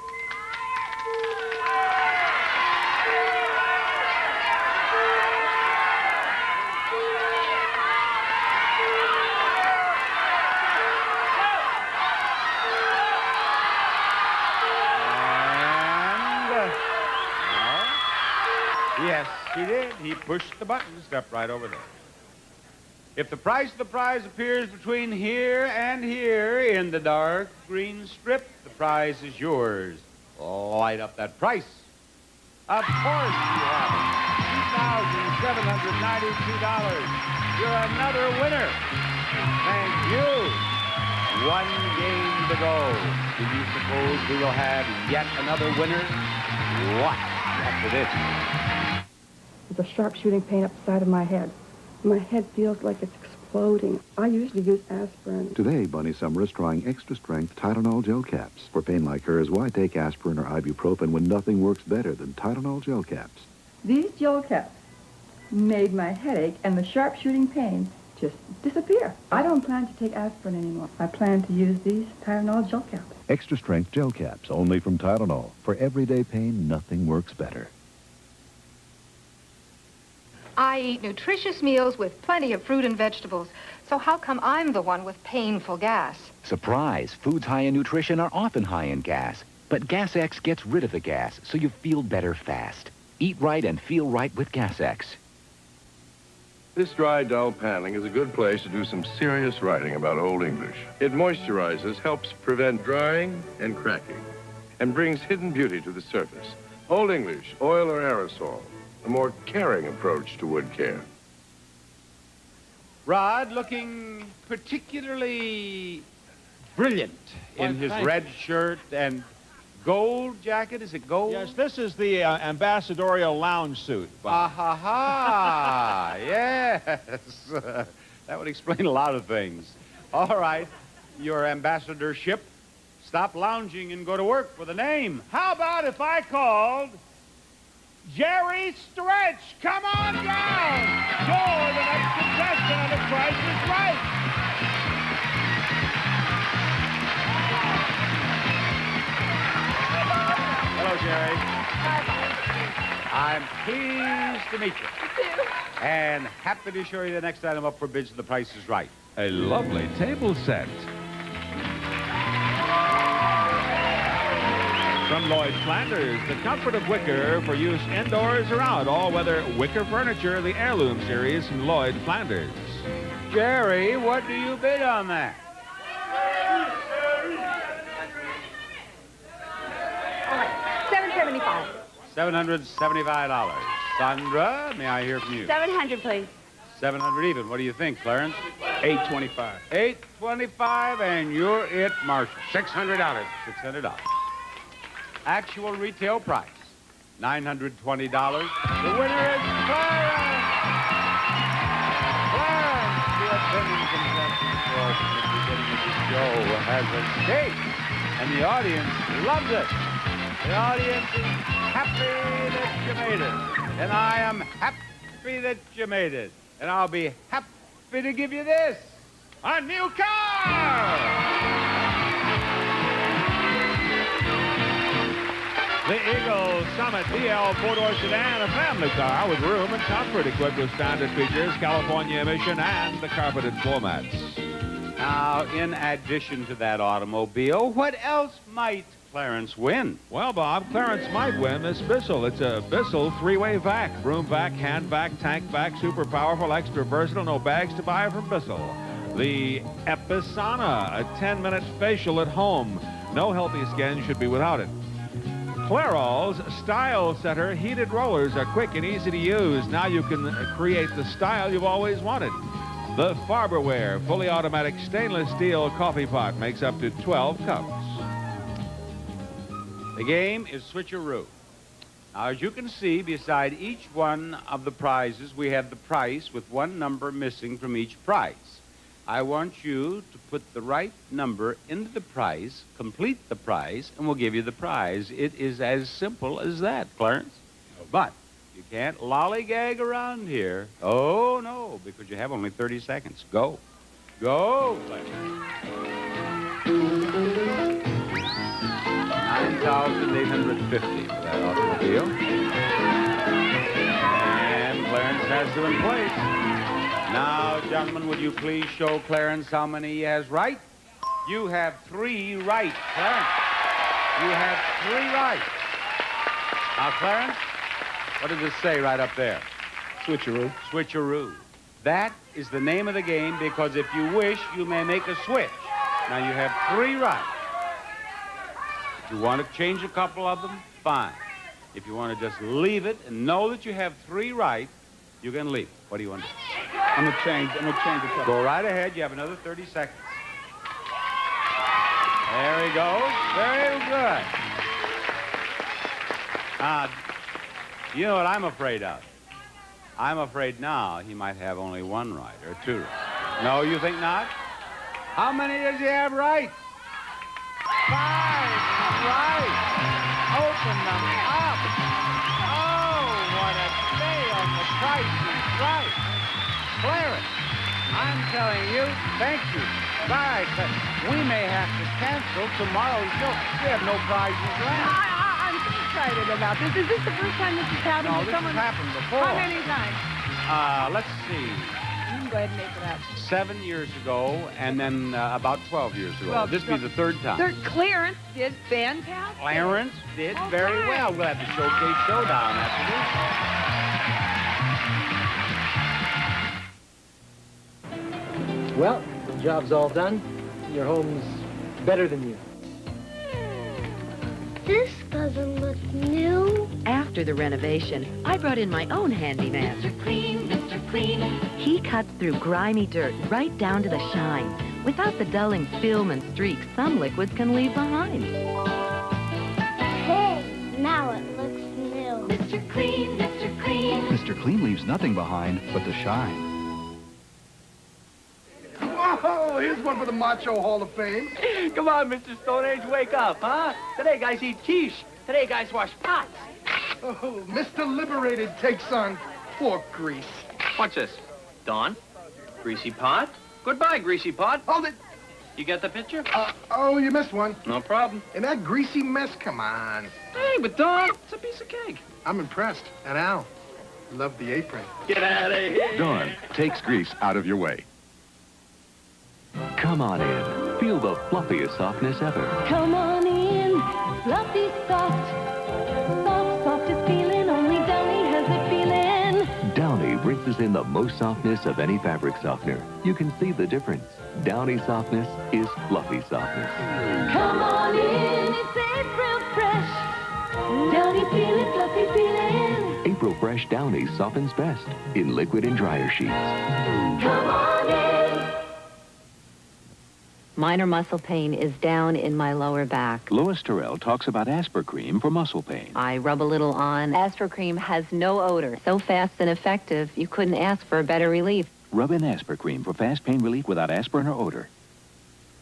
Yes, he did. He pushed the button. Step right over there. If the price of the prize appears between here and here in the dark green strip, the prize is yours. Light up that price. Of course you have it. $2,792. You're another winner. Thank you. One game to go. Do you suppose we will have yet another winner? What? After this. There's a sharp shooting pain up the side of my head. My head feels like it's exploding. I usually use aspirin. Today, Bunny Summer is trying extra-strength Tylenol gel caps. For pain like hers, why take aspirin or ibuprofen when nothing works better than Tylenol gel caps? These gel caps made my headache and the sharp shooting pain just disappear. I don't plan to take aspirin anymore. I plan to use these Tylenol gel caps. Extra-strength gel caps, only from Tylenol. For everyday pain, nothing works better. I eat nutritious meals with plenty of fruit and vegetables. So how come I'm the one with painful gas? Surprise! Foods high in nutrition are often high in gas. But Gas X gets rid of the gas, so you feel better fast. Eat right and feel right with Gas X. This dry, dull paneling is a good place to do some serious writing about Old English. It moisturizes, helps prevent drying and cracking, and brings hidden beauty to the surface. Old English, oil or aerosol. A more caring approach to wood care. Rod looking particularly brilliant in his red shirt and gold jacket. Is it gold? Yes, this is the ambassadorial lounge suit. Ah, ha, ha. Yes. That would explain a lot of things. All right, your ambassadorship. Stop lounging and go to work for the name. How about if I called Jerry Stretch? Come on down. You're the next contestant on The Price is Right. Hello, Jerry. I'm pleased to meet you. And happy to show you the next item up for bids. The Price is Right. A lovely table set. From Lloyd Flanders, the comfort of wicker for use indoors or out. All-weather wicker furniture, the Heirloom series from Lloyd Flanders. Jerry, what do you bid on that? All right, $775. $775. Sandra, may I hear from you? 700, please. 700 even. What do you think, Clarence? $825. $825, and you're it, Marshall. $600. $600. Actual retail price, $920. The winner is Clarence! Clarence, the attending contestant for the beginning of the show, has escaped. And the audience loves it. The audience is happy that you made it. And I am happy that you made it. And I'll be happy to give you this. A new car! The Eagle Summit DL four-door sedan, a family car with room and comfort, equipped with standard features, California emission, and the carpeted floor mats. Now, in addition to that automobile, what else might Clarence win? Well, Bob, Clarence might win this Bissell. It's a Bissell three-way vac. Room vac, hand vac, tank vac, super powerful, extra versatile, no bags to buy from Bissell. The Episana, a 10-minute facial at home. No healthy skin should be without it. Clairol's Style Setter heated rollers are quick and easy to use. Now you can create the style you've always wanted. The Farberware fully automatic stainless steel coffee pot makes up to 12 cups. The game is Switcheroo. Now, as you can see, beside each one of the prizes, we have the price with one number missing from each prize. I want you to put the right number into the prize, complete the prize, and we'll give you the prize. It is as simple as that, Clarence. But you can't lollygag around here. Oh, no, because you have only 30 seconds. Go. Go, Clarence. 9,850 for that automobile. And Clarence has them in place. Now, gentlemen, would you please show Clarence how many he has right? You have 3 right, Clarence. You have 3 right. Now, Clarence, what does it say right up there? Switcheroo. Switcheroo. That is the name of the game because if you wish, you may make a switch. Now, you have 3 right. If you want to change a couple of them, fine. If you want to just leave it and know that you have 3 right, you can leave it. What do you want to do? I'm gonna change the color. Go right ahead. You have another 30 seconds. There he goes. Very good. You know what I'm afraid of? I'm afraid now he might have only 1 right or 2 right. No, you think not? How many does he have right? 5 right. Open them up. Oh, what a day on the Price is Right. Clarence, I'm telling you, thank you. Bye. We may have to cancel tomorrow's show. We have no prizes left. I'm so excited about this. Is this the first time this has happened? No, to this someone? has happened before. How many times? Let's see. You can go ahead and make it up. 7 years ago, and then about 12 years ago. Well, This will be the 3rd time. Clarence did fantastic. Clarence did very well. We'll have the Showcase Showdown after this. Well, the job's all done. Your home's better than you. This doesn't look new. After the renovation, I brought in my own handyman. Mr. Clean, Mr. Clean. He cuts through grimy dirt right down to the shine, without the dulling film and streaks some liquids can leave behind. Hey, now it looks new. Mr. Clean, Mr. Clean. Mr. Clean leaves nothing behind but the shine. Whoa, here's one for the Macho Hall of Fame. Come on, Mr. Stone Age, wake up, huh? Today guys eat quiche. Today guys wash pots. Oh, Mr. Liberated takes on fork grease. What's this? Dawn? Greasy pot? Goodbye, greasy pot. Hold it. You get the picture? Oh, you missed one. No problem. And that greasy mess, come on. Hey, but Dawn, it's a piece of cake. I'm impressed. And Al, love the apron. Get out of here. Dawn takes grease out of your way. Come on in. Feel the fluffiest softness ever. Come on in, fluffy soft. Soft, softest feeling, only Downy has that feeling. Downy brings us in the most softness of any fabric softener. You can see the difference. Downy softness is fluffy softness. Come on in, it's April Fresh. Downy feeling, fluffy feeling. April Fresh Downy softens best in liquid and dryer sheets. Come on in. Minor muscle pain is down in my lower back. Lois Terrell talks about Aspercream for muscle pain. I rub a little on. Aspercream has no odor. So fast and effective, you couldn't ask for a better relief. Rub in Aspercream for fast pain relief without aspirin or odor.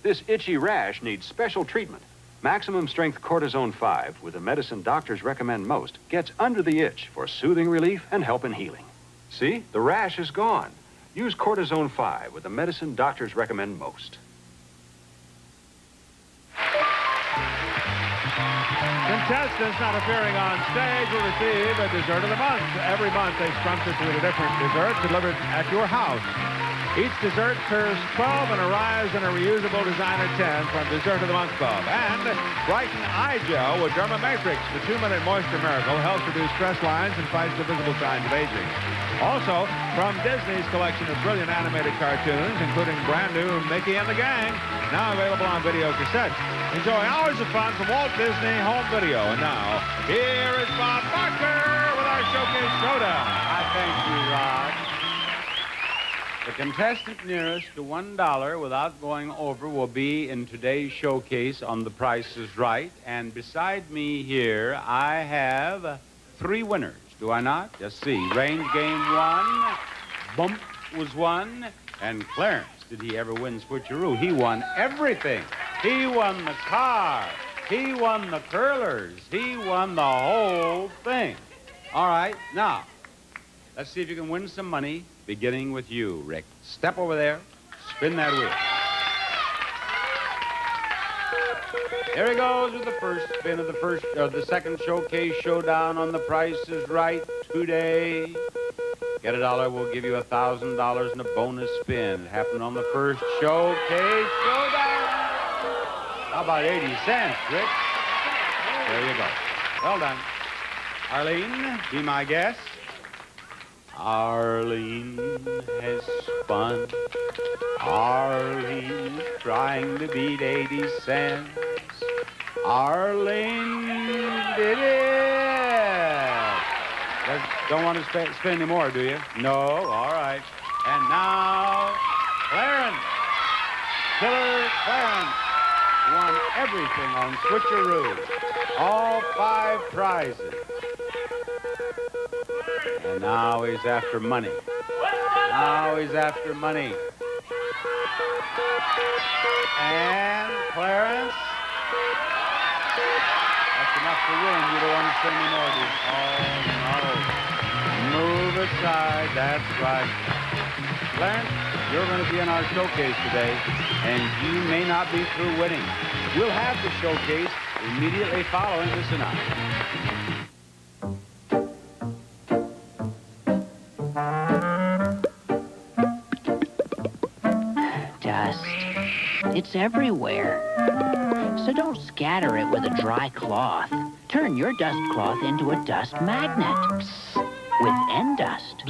This itchy rash needs special treatment. Maximum Strength Cortisone 5, with the medicine doctors recommend most, gets under the itch for soothing relief and help in healing. See? The rash is gone. Use Cortisone 5 with the medicine doctors recommend most. Contestants not appearing on stage will receive a dessert of the month. Every month, a scrumptious with a different dessert delivered at your house. Each dessert serves 12 and arrives in a reusable designer tin from Dessert of the Month Club. And Brighten Eye Gel with Derma Matrix, the 2-minute moisture miracle, helps reduce stress lines and fights the visible signs of aging. Also, from Disney's collection of brilliant animated cartoons, including brand new Mickey and the Gang, now available on video cassettes. Enjoy hours of fun from Walt Disney Home Video. And now, here is Bob Barker with our Showcase Showdown. I thank you, Rod. The contestant nearest to $1 without going over will be in today's showcase on The Price is Right. And beside me here, I have 3 winners, do I not? Just see. Range Game 1, Bump was 1, and Clarence, did he ever win Switcheroo? He won everything. He won the car. He won the curlers. He won the whole thing. All right, now, let's see if you can win some money. Beginning with you, Rick. Step over there. Spin that wheel. Here he goes with the first spin of the second showcase showdown on The Price is Right today. Get $1, we'll give you $1,000 in a bonus spin. It happened on the first showcase showdown. How about 80 cents, Rick? There you go. Well done. Arlene, be my guest. Arlene has spun. Arlene is trying to beat 80 cents. Arlene did it. Don't want to spin any more, do you? No? All right. And now, Clarence. Killer Clarence won everything on Switcheroo. All 5 prizes. And now he's after money. Now he's after money. And Clarence, that's enough to win. You don't want to spend any more, do you? Oh, no. Move aside. That's right. Clarence, you're going to be in our showcase today, and you may not be through winning. We'll have the showcase immediately following this announcement. Dust. It's everywhere. So don't scatter it with a dry cloth. Turn your dust cloth into a dust magnet. Psst. With Endust.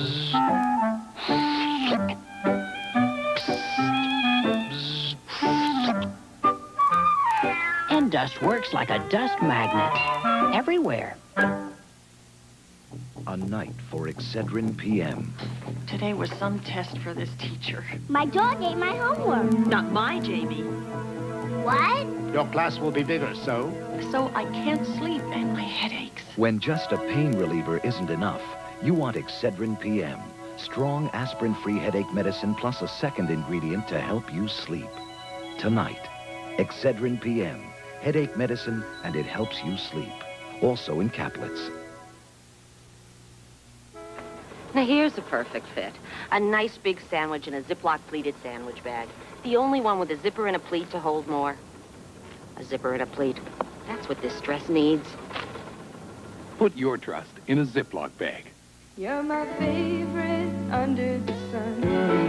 Endust works like a dust magnet. Everywhere. A night for Excedrin PM. Today was some test for this teacher. My dog ate my homework. Not my Jamie. What? Your class will be bigger, so? So I can't sleep and my head aches. When just a pain reliever isn't enough, you want Excedrin PM. Strong aspirin-free headache medicine plus a second ingredient to help you sleep. Tonight, Excedrin PM. Headache medicine, and it helps you sleep. Also in caplets. Now here's a perfect fit. A nice big sandwich in a Ziploc pleated sandwich bag. The only one with a zipper and a pleat to hold more. A zipper and a pleat. That's what this dress needs. Put your trust in a Ziploc bag. You're my favorite under the sun.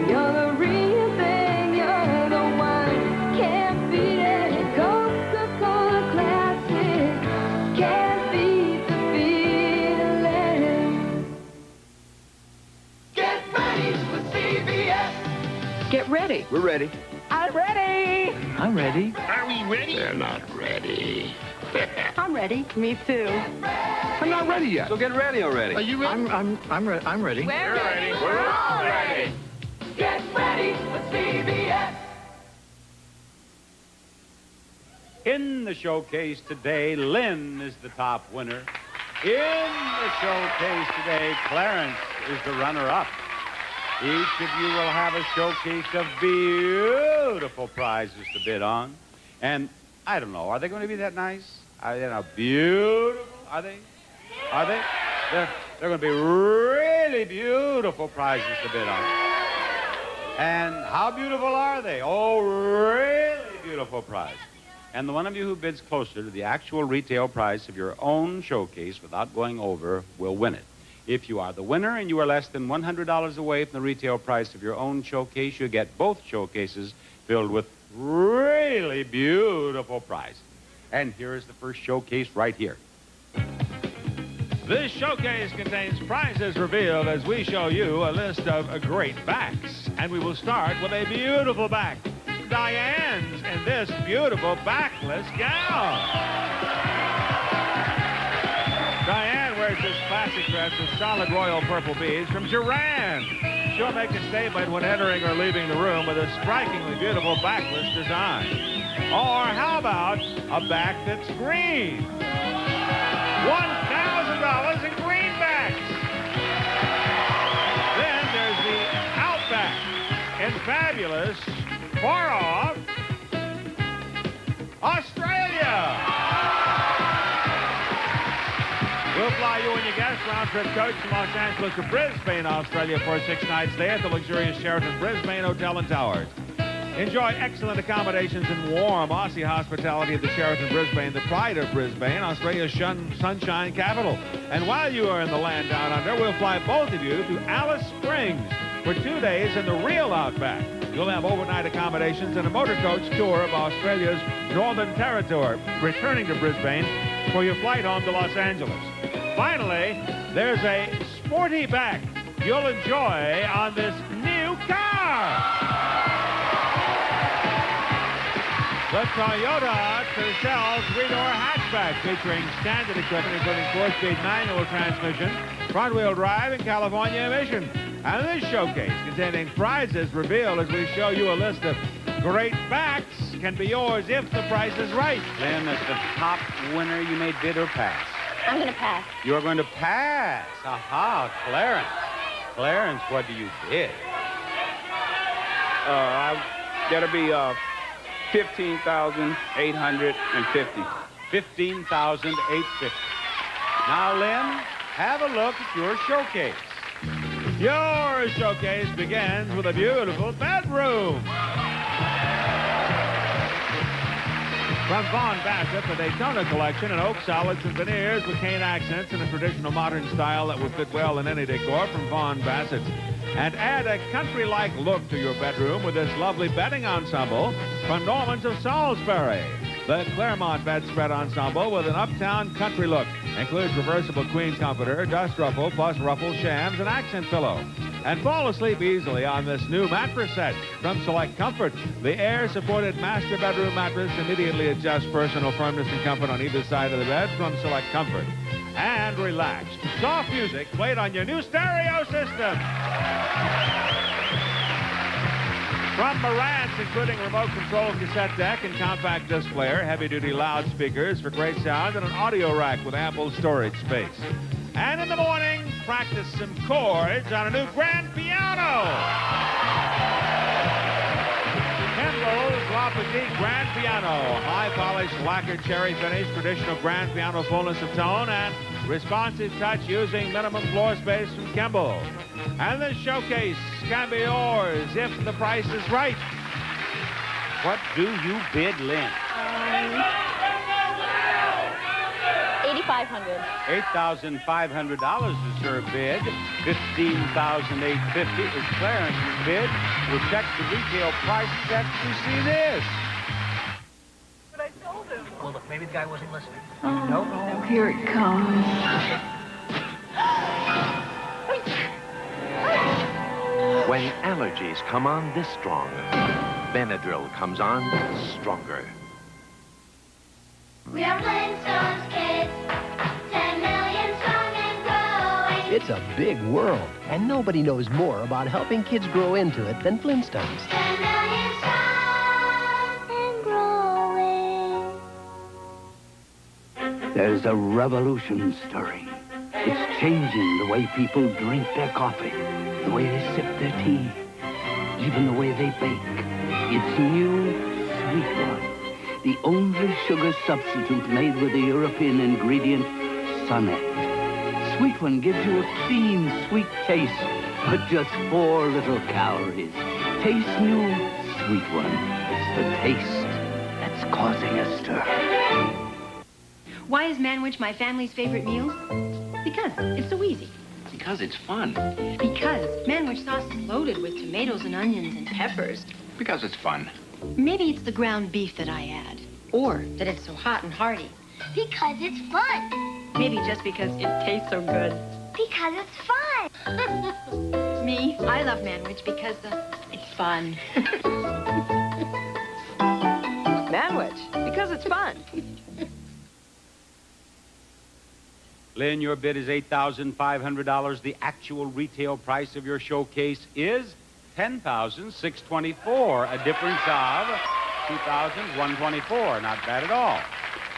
You're the real thing. You're the one. Can't beat it. Coca-Cola Classic. Can't beat the feeling. Get ready with CBS. Get ready. We're ready. I'm ready. I'm ready. Are we ready? They're not ready. I'm ready. Me too. I'm not ready yet. So get ready already. Are you ready? I'm ready. We're ready. We're all ready. Get ready with CBS. In the showcase today, Lynn is the top winner. In the showcase today, Clarence is the runner-up. Each of you will have a showcase of beautiful prizes to bid on. And I don't know, are they going to be that nice? Are they not beautiful? Are they? Are they? They're going to be really beautiful prizes to bid on. And how beautiful are they? Oh, really beautiful prizes. And the one of you who bids closer to the actual retail price of your own showcase without going over will win it. If you are the winner and you are less than $100 away from the retail price of your own showcase, you get both showcases filled with really beautiful prizes. And here is the first showcase right here. This showcase contains prizes revealed as we show you a list of great backs. And we will start with a beautiful back. Diane's in this beautiful backless gown. Diane wears this classic dress with solid royal purple beads from Joran. She'll make a statement when entering or leaving the room with a strikingly beautiful backless design. Or how about a back that's green? $1,000 in greenbacks. Then there's the Outback in fabulous, far-off Australia. We'll fly you and your guests round-trip coach from Los Angeles to Brisbane, Australia for a 6-night stay at the luxurious Sheraton Brisbane Hotel and Towers. Enjoy excellent accommodations and warm Aussie hospitality at the Sheraton Brisbane, the pride of Brisbane, Australia's sunshine capital. And while you are in the land down under, we'll fly both of you to Alice Springs for 2 days in the real Outback. You'll have overnight accommodations and a motor coach tour of Australia's Northern Territory, returning to Brisbane for your flight home to Los Angeles. Finally, there's a sporty back you'll enjoy on this new car. The Toyota Tercel 3-door hatchback featuring standard equipment including 4-speed manual transmission, front-wheel drive, and California emission. And this showcase containing prizes revealed as we show you a list of great backs can be yours if the price is right. Lynn, as the top winner, you may bid or pass. I'm going to pass. You're going to pass. Aha, Clarence. Clarence, what do you bid? That'll be $15,850. $15,850. Now, Lynn, have a look at your showcase. Your showcase begins with a beautiful bedroom. From Von Bassett, the Daytona collection in oak solids and veneers with cane accents in a traditional modern style that will fit well in any decor from Von Bassett. And add a country-like look to your bedroom with this lovely bedding ensemble from Normans of Salisbury. The Claremont bedspread ensemble with an uptown country look includes reversible queen comforter, dust ruffle, plus ruffle shams, and accent pillow. And fall asleep easily on this new mattress set from Select Comfort. The air-supported master bedroom mattress immediately adjusts personal firmness and comfort on either side of the bed from Select Comfort. And relax. Soft music played on your new stereo system. From Marantz, including remote control cassette deck and compact disc player, heavy-duty loudspeakers for great sound, and an audio rack with ample storage space. And in the morning, practice some chords on a new grand piano. Kimball's La Petite Grand Piano. High-polished lacquered cherry finish, traditional grand piano fullness of tone, and responsive touch using minimum floor space from Kimball. And this showcase can be yours if the price is right. What do you bid, Lynn? $8,500. $8,500 is her bid. $15,850 is Clarence's bid. We'll check the retail price set to see this. But I told him. Well, look, maybe the guy wasn't listening. Oh, Nope. no, here it comes. When allergies come on this strong, Benadryl comes on stronger. We are Flintstones kids, 10 million strong and growing. It's a big world, and nobody knows more about helping kids grow into it than Flintstones. 10 million strong and growing. There's a revolution stirring. It's changing the way people drink their coffee, the way they sip their tea, even the way they bake. It's new Sweet One, the only sugar substitute made with the European ingredient Sonnet. Sweet One gives you a clean, sweet taste, but just 4 little calories. Taste new Sweet One. It's the taste that's causing a stir. Why is manwich my family's favorite meal? Because it's so easy. Because it's fun. Because manwich sauce is loaded with tomatoes and onions and peppers. Because it's fun. Maybe it's the ground beef that I add. Or that it's so hot and hearty. Because it's fun. Maybe just because it tastes so good. Because it's fun. Me, I love manwich because it's fun. Manwich, because it's fun. Lynn, your bid is $8,500. The actual retail price of your showcase is $10,624, a difference of $2,124. Not bad at all.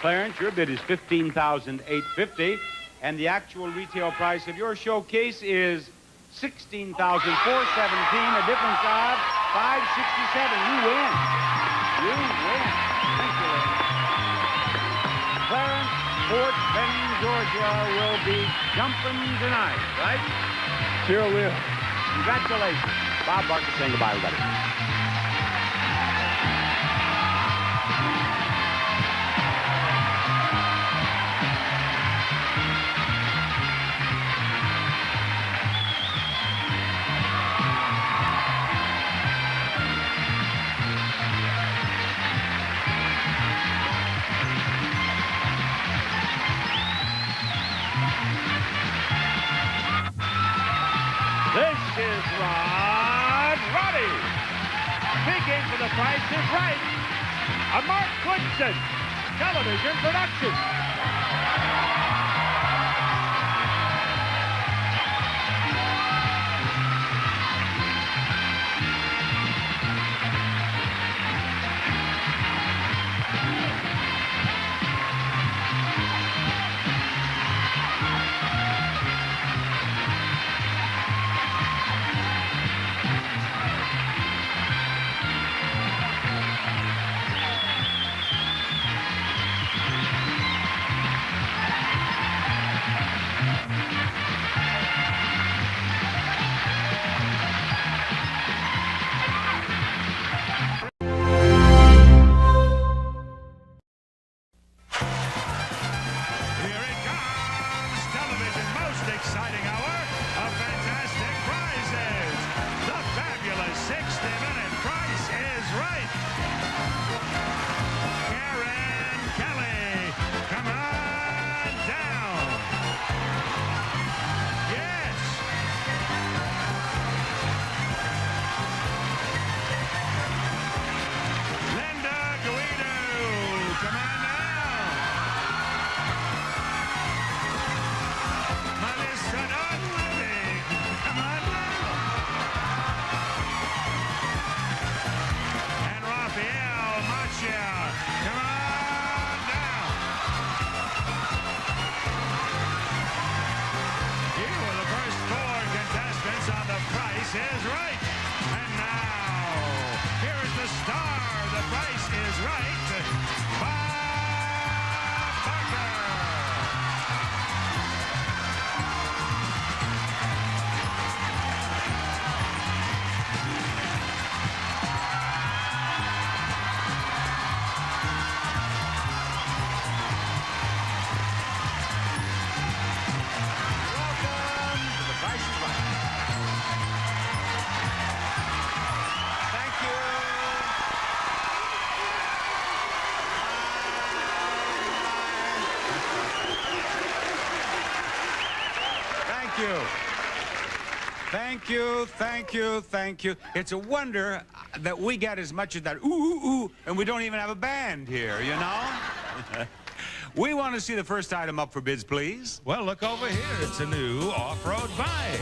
Clarence, your bid is $15,850, and the actual retail price of your showcase is $16,417, a difference of $567. You win. You win. Thank you, Lynn. Clarence, Fort Benning, Georgia will be jumping tonight, right? Sure will. Congratulations. Bob Barker saying goodbye, everybody. This is Rod Roddy. Speaking for The Price is Right. A Mark Goodson television production. Thank you, thank you, thank you. It's a wonder that we get as much as that ooh, ooh, ooh, and we don't even have a band here, you know? We want to see the first item up for bids, please. Well, look over here. It's a new off-road bike.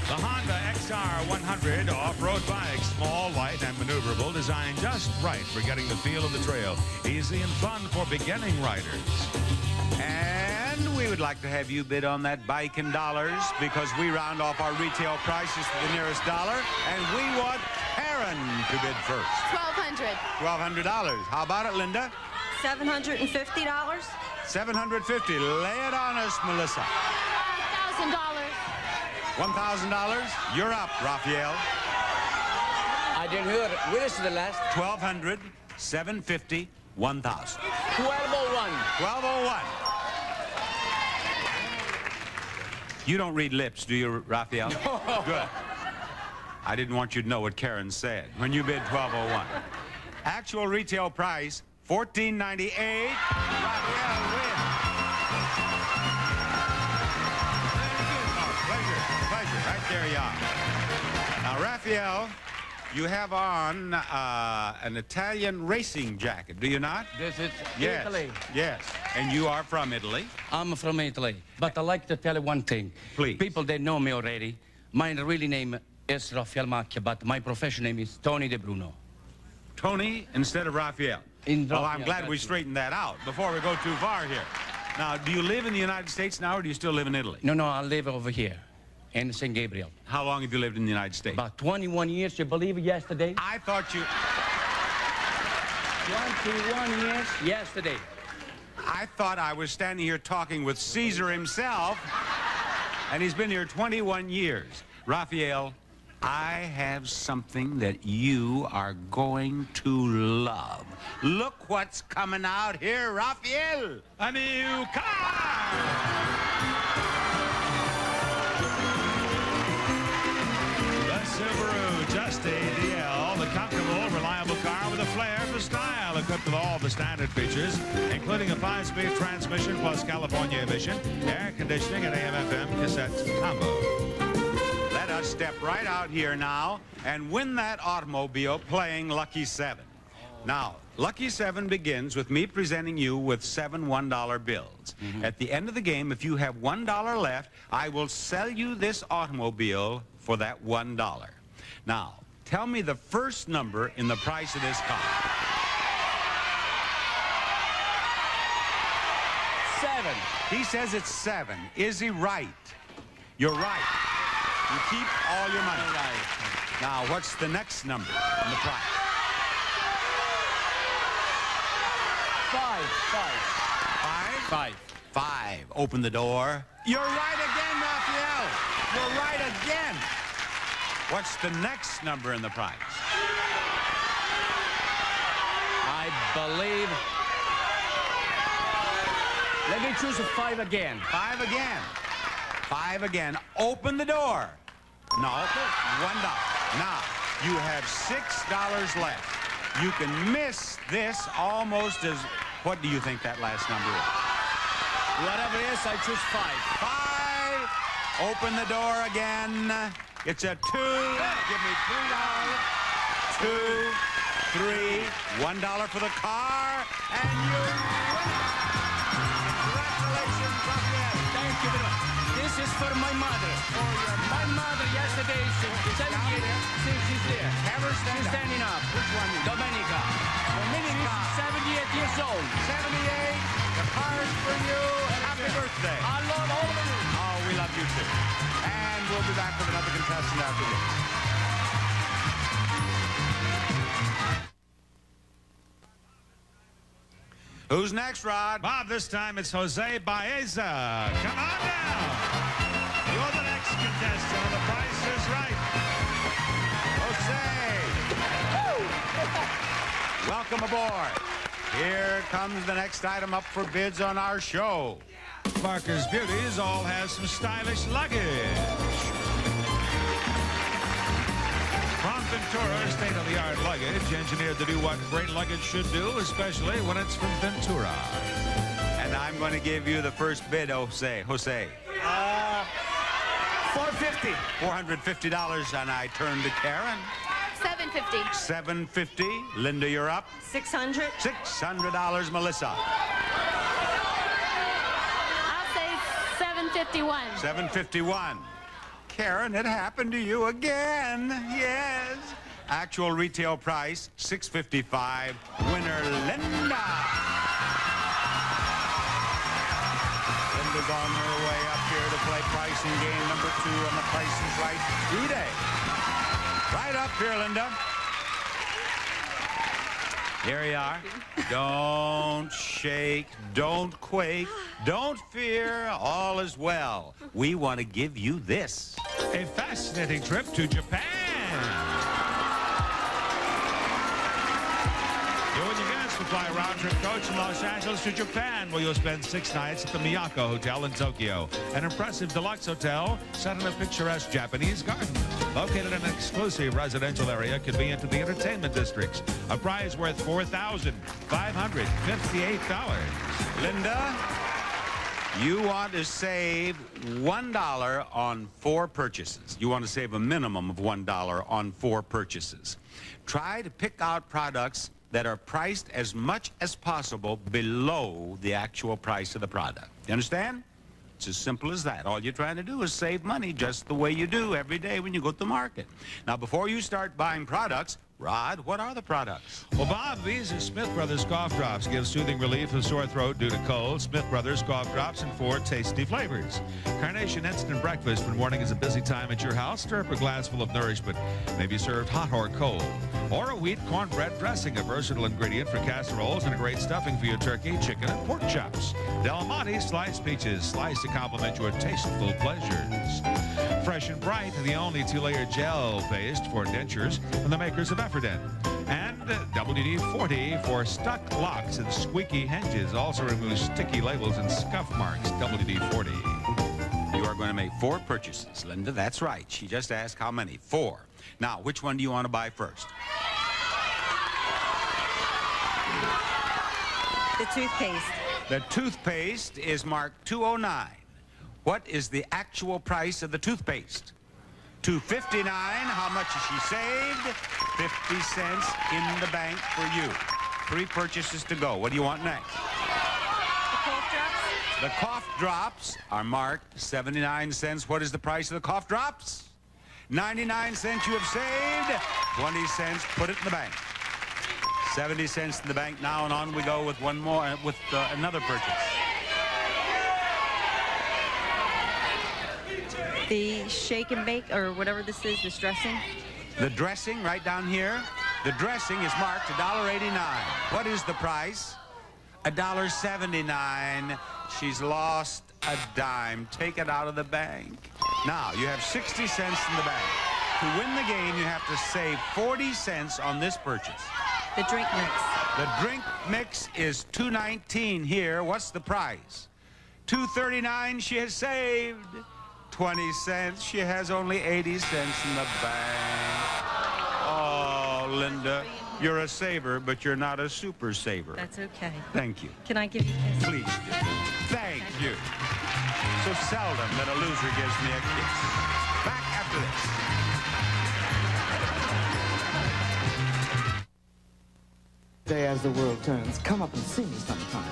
The Honda XR Dynastar 100 off-road bike. Small, light, and maneuverable. Designed just right for getting the feel of the trail. Easy and fun for beginning riders. And we would like to have you bid on that bike in dollars because we round off our retail prices to the nearest dollar, and we want Karen to bid first. $1,200. $1,200. How about it, Linda? $750. $750. Lay it on us, Melissa. $1,000. $1,000. You're up, Raphael. I didn't hear it. Where is the last? 1,200, 750, 1,000. 1201. 1201. You don't read lips, do you, Raphael? No. Good. I didn't want you to know what Karen said when you bid 1201. Actual retail price, $1,498. Raphael wins. Pleasure. Right there you are. Now, Raphael, you have on an Italian racing jacket, do you not? This is Yes. Italy. Yes. And you are from Italy? I'm from Italy. But I like to tell you one thing. Please. People, they know me already. My really name is Raphael Macchia, but my profession name is Tony De Bruno. Tony instead of Raphael? Well, I'm glad we straightened that out before we go too far here. Now, do you live in the United States now, or do you still live in Italy? No, I live over here in St. Gabriel. How long have you lived in the United States? About 21 years, you believe it, yesterday? I thought you... 21 years yesterday. I thought I was standing here talking with Caesar himself, and he's been here 21 years. Raphael, I have something that you are going to love. Look what's coming out here, Raphael. A new car! The Subaru Just ADL, the comfortable, reliable car with a flair for style, equipped with all the standard features, including a 5-speed transmission plus California emission, air conditioning, and AM/FM cassette combo. Let us step right out here now and win that automobile playing Lucky 7. Now, Lucky 7 begins with me presenting you with 7 $1 bills. At the end of the game, if you have $1 left, I will sell you this automobile for that $1. Now, tell me the first number in the price of this car. 7. He says it's 7. Is he right? You're right. You keep all your money. Right. Now, what's the next number in the price? 5. 5. Open the door. You're right again, Raphael. You're right again. What's the next number in the price? I believe... Let me choose a 5 again. 5 again. 5 again. Open the door. No, $1. Now, you have $6 left. You can miss this almost as... What do you think that last number is? Whatever it is, I choose 5. Open the door again. It's a 2. Give me $3. 2, 3, $1 for the car, and you win it. Congratulations, Raphael. Thank you very much. This is for my mother. My mother yesterday, she's there. Have her stand She's standing up. Which one? Domenica. She's 78 years old. 78. The car's for you. Happy birthday. I love all of you. Oh, we love you too. And we'll be back with another contestant after this. Who's next, Rod? Bob, this time it's Jose Baeza. Come on down. You're the next contestant. The price is right. Jose. Welcome aboard. Here comes the next item up for bids on our show. Parker's Beauties all has some stylish luggage. From Ventura, state-of-the-art luggage, engineered to do what great luggage should do, especially when it's from Ventura. And I'm going to give you the first bid, Jose. $450. $450, and I turn to Karen. $750. $750. Linda, you're up. $600. $600, Melissa. I'll say $751. $751. Karen, it happened to you again. Yes. Actual retail price, $6.55. Winner, Linda. Linda's on her way up here to play pricing game number 2 on the Price is Right D-Day. Right up here, Linda. Here you are. Don't shake, don't quake, don't fear, all is well. We want to give you this. A fascinating trip to Japan. You and your guests will fly a round-trip coach from Los Angeles to Japan, where you'll spend 6 nights at the Miyako Hotel in Tokyo, an impressive deluxe hotel set in a picturesque Japanese garden, located in an exclusive residential area convenient to the entertainment districts. A prize worth $4,558. Linda, you want to save $1 on 4 purchases. You want to save a minimum of $1 on 4 purchases. Try to pick out products that are priced as much as possible below the actual price of the product. You understand? It's as simple as that. All you're trying to do is save money just the way you do every day when you go to the market. Now, before you start buying products, Rod, what are the products? Well, Bob, these are Smith Brothers cough drops. Give soothing relief of sore throat due to cold. Smith Brothers cough drops in 4 tasty flavors. Carnation Instant Breakfast. When morning is a busy time at your house, stir up a glass full of nourishment. May be served hot or cold. Or a wheat cornbread dressing, a versatile ingredient for casseroles and a great stuffing for your turkey, chicken, and pork chops. Del Monte sliced peaches, sliced to complement your tasteful pleasures. Fresh and Bright, the only 2-layer gel paste for dentures from the makers of Efferdent. And WD-40 for stuck locks and squeaky hinges. Also removes sticky labels and scuff marks. WD-40. You are going to make 4 purchases, Linda. That's right. She just asked how many. 4. Now, which one do you want to buy first? The toothpaste. The toothpaste is marked 209. What is the actual price of the toothpaste? $2.59. How much has she saved? 50 cents in the bank for you. 3 purchases to go. What do you want next? The cough drops. The cough drops are marked 79 cents. What is the price of the cough drops? 99 cents you have saved. 20 cents, put it in the bank. 70 cents in the bank now, and on we go with one more, with another purchase. The shake and bake, or whatever this is, this dressing. The dressing, right down here. The dressing is marked $1.89. What is the price? $1.79. She's lost a dime. Take it out of the bank. Now, you have 60 cents in the bank. To win the game, you have to save 40 cents on this purchase. The drink mix. The drink mix is $2.19 here. What's the price? $2.39 she has saved. 20 cents. She has only 80 cents in the bank. Oh, Linda, you're a saver, but you're not a super saver. That's okay. Thank you. Can I give you a kiss? Please do. Thank you. So seldom that a loser gives me a kiss. Back after this. Day as the world turns, come up and see me sometime.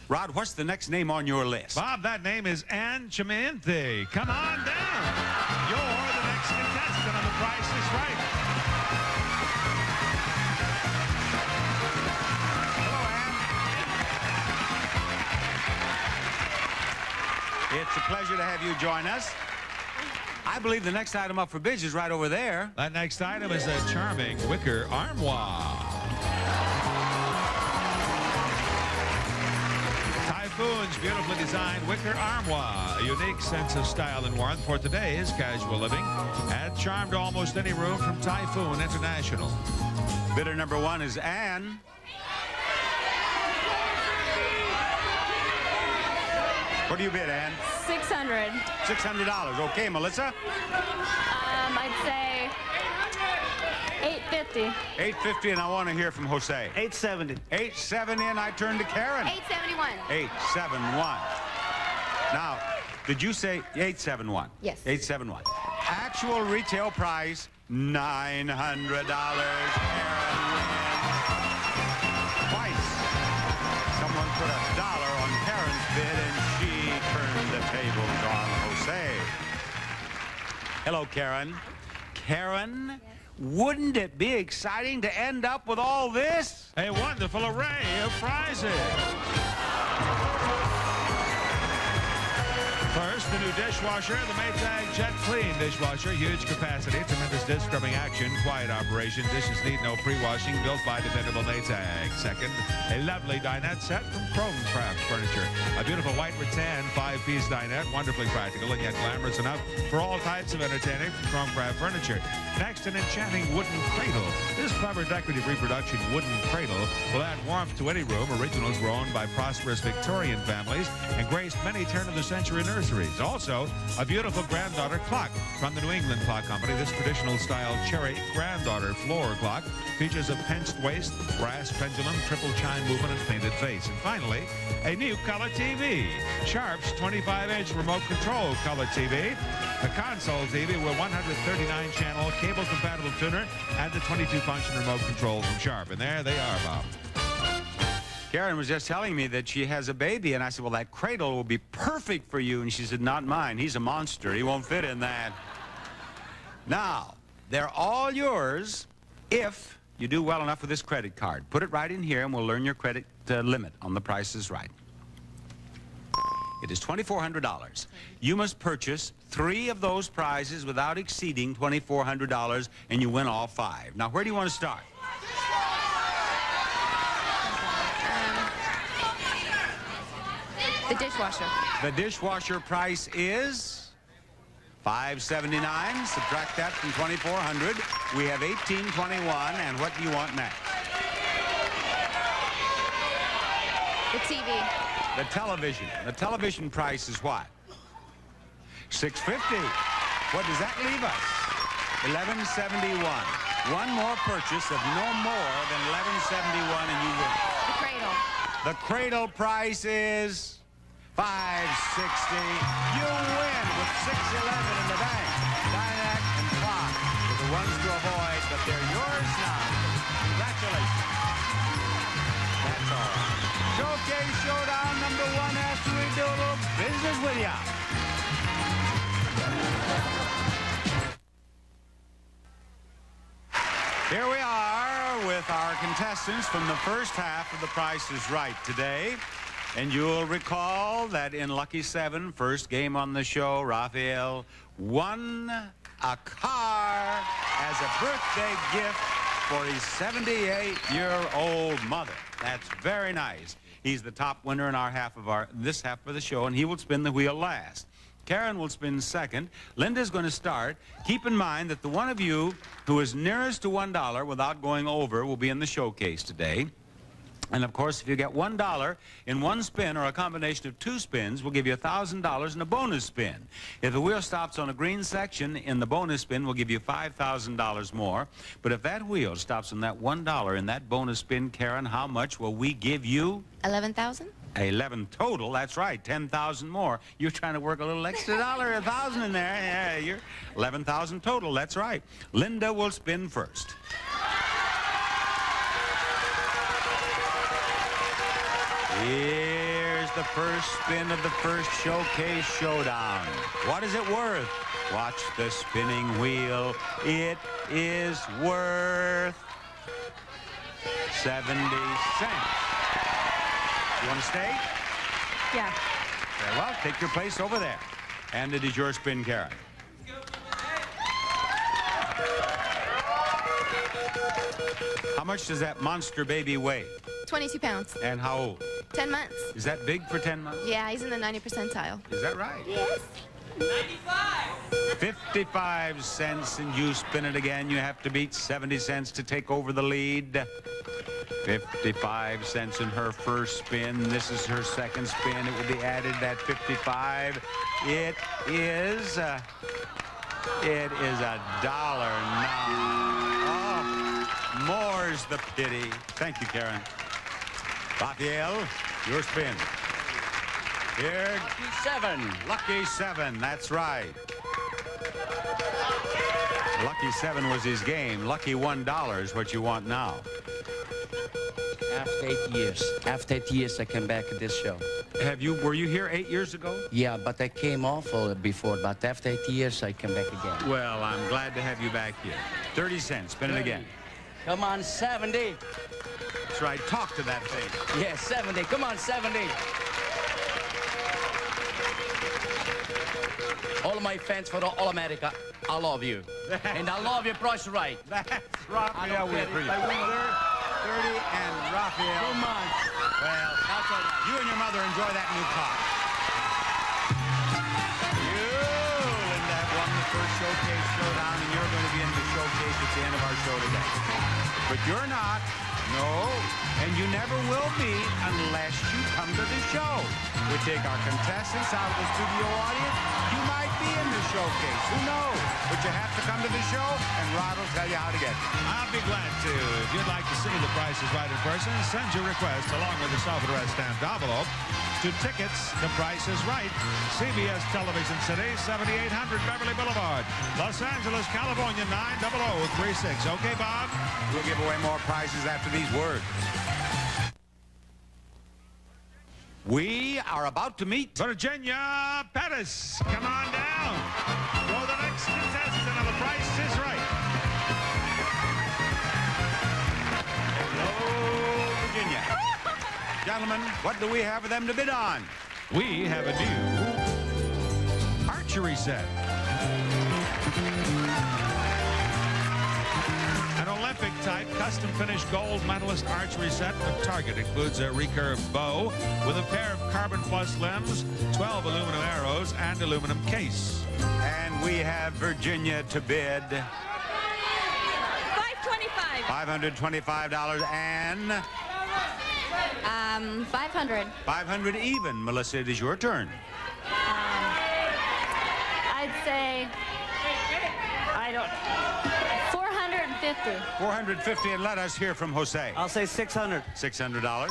Rod, what's the next name on your list? Bob, that name is Ann Chimente. Come on down. You're the next contestant on The Price is Right. Hello, Ann. It's a pleasure to have you join us. I believe the next item up for bids is right over there. That next item is a charming wicker armoire. Typhoon's beautifully designed wicker armoire, a unique sense of style and warmth for today's casual living, and charmed almost any room from Typhoon International. Bidder number 1 is Ann. What do you bid, Ann? $600. $600. Okay, Melissa? I'd say $850. $850, and I want to hear from Jose. $870. $870, and I turn to Karen. $871. $871. Now, did you say $871? Yes. $871. Actual retail price, $900. Karen wins. Twice. Someone put $1 on Karen's bid, and she turned tables on Jose. Hello, Karen. Karen, wouldn't it be exciting to end up with all this? A wonderful array of prizes. First, the new dishwasher, the Maytag Jet Clean dishwasher. Huge capacity, tremendous dish scrubbing action, quiet operation. Dishes need no pre-washing, built by dependable Maytag. Second, a lovely dinette set from Chrome Craft Furniture. A beautiful white rattan 5-piece dinette, wonderfully practical and yet glamorous enough for all types of entertaining from Chrome Craft Furniture. Next, an enchanting wooden cradle. This clever decorative reproduction wooden cradle will add warmth to any room. Originals were owned by prosperous Victorian families and graced many turn-of-the-century nurseries. Also, a beautiful granddaughter clock from the New England Clock Company. This traditional-style cherry granddaughter floor clock features a pinched waist, brass pendulum, triple chime movement, and painted face. And finally, a new color TV. Sharp's 25-inch remote control color TV. A console TV with 139-channel cable-compatible tuner and the 22-function remote control from Sharp. And there they are, Bob. Karen was just telling me that she has a baby, and I said, well, that cradle will be perfect for you. And she said, not mine. He's a monster. He won't fit in that. Now, they're all yours if you do well enough with this credit card. Put it right in here, and we'll learn your credit limit on The Price is Right. It is $2,400. You must purchase 3 of those prizes without exceeding $2,400, and you win all 5. Now, where do you want to start? The dishwasher. The dishwasher price is $579. Subtract that from $2,400. We have $1,821. And what do you want next? The TV. The television. The television price is what? $650. What does that leave us? $1,171. One more purchase of no more than $1,171, and you win. The cradle. The cradle price is $560. You win with $611 in the bank. Dynac and Clock are the ones to avoid, but they're yours now. Congratulations. That's all right. Showcase Showdown #1 after we do a little business with ya. Here we are with our contestants from the first half of The Price is Right today. And you'll recall that in Lucky 7, first game on the show, Raphael won a car as a birthday gift for his 78-year-old mother. That's very nice. He's the top winner in this half of the show, and he will spin the wheel last. Karen will spin second. Linda's going to start. Keep in mind that the one of you who is nearest to $1 without going over will be in the showcase today. And, of course, if you get $1 in one spin or a combination of 2 spins, we'll give you $1,000 in a bonus spin. If the wheel stops on a green section in the bonus spin, we'll give you $5,000 more. But if that wheel stops on that $1 in that bonus spin, Karen, how much will we give you? 11,000. 11 total, that's right, 10,000 more. You're trying to work a little extra dollar, 1,000 in there. Yeah, you're 11,000 total, that's right. Linda will spin first. Here's the first spin of the first Showcase Showdown. What is it worth? Watch the spinning wheel. It is worth 70 cents. You want to stay? Yeah. Very well, take your place over there. And it is your spin, Karen. How much does that monster baby weigh? 22 pounds. And how old? 10 months. Is that big for 10 months? Yeah, he's in the 90 percentile. Is that right? Yes. 55 cents, and you spin it again. You have to beat 70 cents to take over the lead. 55 cents in her first spin. This is her second spin. It will be added, that 55. It is $1 now. Oh, more's the pity. Thank you, Karen. Raphael, your spin. Here, Lucky 7. Lucky 7, that's right. Lucky 7 was his game. Lucky $1 is what you want now. after 8 years. After 8 years, I came back at this show. Were you here 8 years ago? Yeah, but I came awful before. But after 8 years, I came back again. Well, I'm glad to have you back here. 30 cents. Spin it again. Come on, 70. That's right. Talk to that thing. Yeah, 70. Come on, 70. All of my fans for All America, I love you. And I love your Price Right. That's Raphael with you. 30 and Raphael. Come on. Well, That's all right. you and your mother enjoy that new car. You, Linda, have won the first showcase showdown, and you're going to be in the showcase at the end of our show today. But you're not. No. And you never will be unless you come to the show. We take our contestants out of the studio audience. You might be in the showcase. Who knows? But you have to come to the show, and Rod will tell you how to get there. I'll be glad to. If you'd like to see The Price is Right in person, send your request along with the self-addressed stamped envelope to Tickets, The Price is Right, CBS Television City, 7800 Beverly Boulevard, Los Angeles, California, 90036. Okay, Bob? We'll give away more prizes after these words. We are about to meet Virginia Pettis. Come on down. For the next contestant of The Price is Right. Hello, Virginia. Gentlemen, what do we have for them to bid on? We have a new archery set. An Olympic-type, custom-finished gold medalist archery set from Target includes a recurved bow with a pair of carbon plus limbs, 12 aluminum arrows, and aluminum case. And we have Virginia to bid $525. $525 and $500. $500 even. Melissa, it is your turn. I'd say, I don't, $450. $450, and let us hear from Jose. I'll say $600. $600.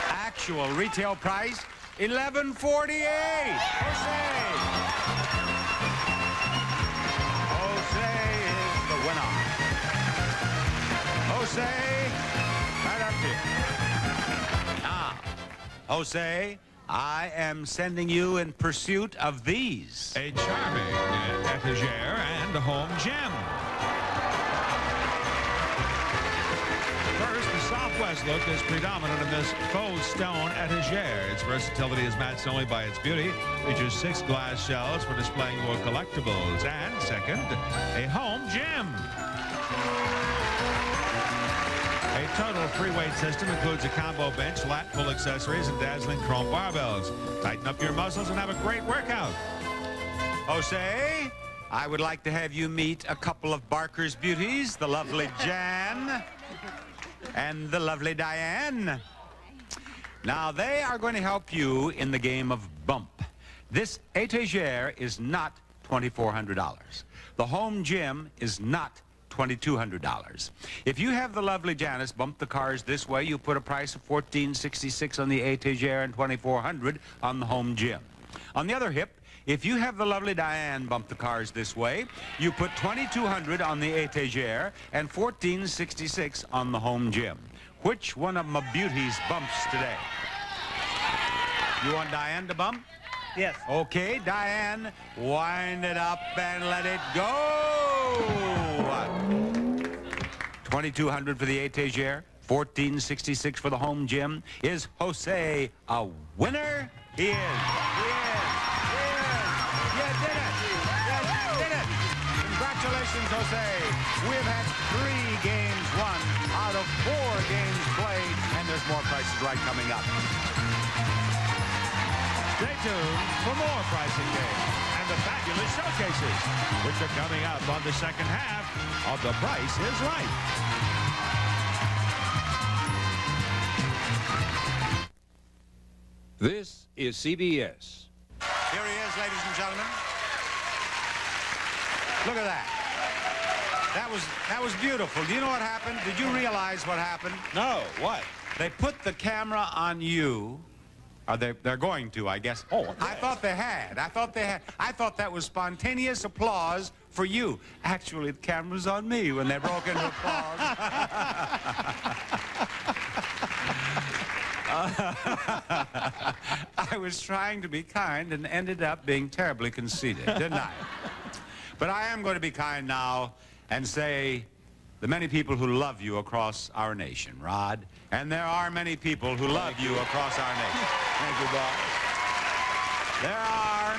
Actual retail price, $1148. Jose. Jose is the winner. Jose, right up here. Now, Jose, I am sending you in pursuit of these. A charming etagere and a home gym. First, the Southwest look is predominant in this faux stone etagere. Its versatility is matched only by its beauty. Features 6 glass shelves for displaying more collectibles. And second, a home gym. A total free weight system includes a combo bench, lat pull accessories, and dazzling chrome barbells. Tighten up your muscles and have a great workout. Jose, I would like to have you meet a couple of Barker's beauties, the lovely Jan and the lovely Diane. Now, they are going to help you in the game of bump. This etagere is not $2,400. The home gym is not $2,200. If you have the lovely Janice bump the cars this way, you put a price of $1,466 on the etagere and $2,400 on the home gym. On the other hip, if you have the lovely Diane bump the cars this way, you put $2,200 on the etagere and $1,466 on the home gym. Which one of my beauties bumps today? You want Diane to bump? Yes. Okay, Diane, wind it up and let it go. $2,200 for the etagere, $1,466 for the home gym. Is Jose a winner? He is. He is. He is. You did it. You did it. Congratulations, Jose. We've had 3 games won out of 4 games played, and there's more Prices Right coming up. Stay tuned for more pricing games and the fabulous showcases, which are coming up on the second half of The Price is Right. This is CBS. Here he is, ladies and gentlemen. Look at that. That was beautiful. Do you know what happened? Did you realize what happened? No, what? They put the camera on you. They're going to, I guess. Oh, okay. I thought they had. I thought that was spontaneous applause for you. Actually, the camera's on me when they broke into applause. I was trying to be kind and ended up being terribly conceited, didn't I? But I am going to be kind now and say the many people who love you across our nation, Rod. And there are many people who love you across our nation. Thank you, Bob. There are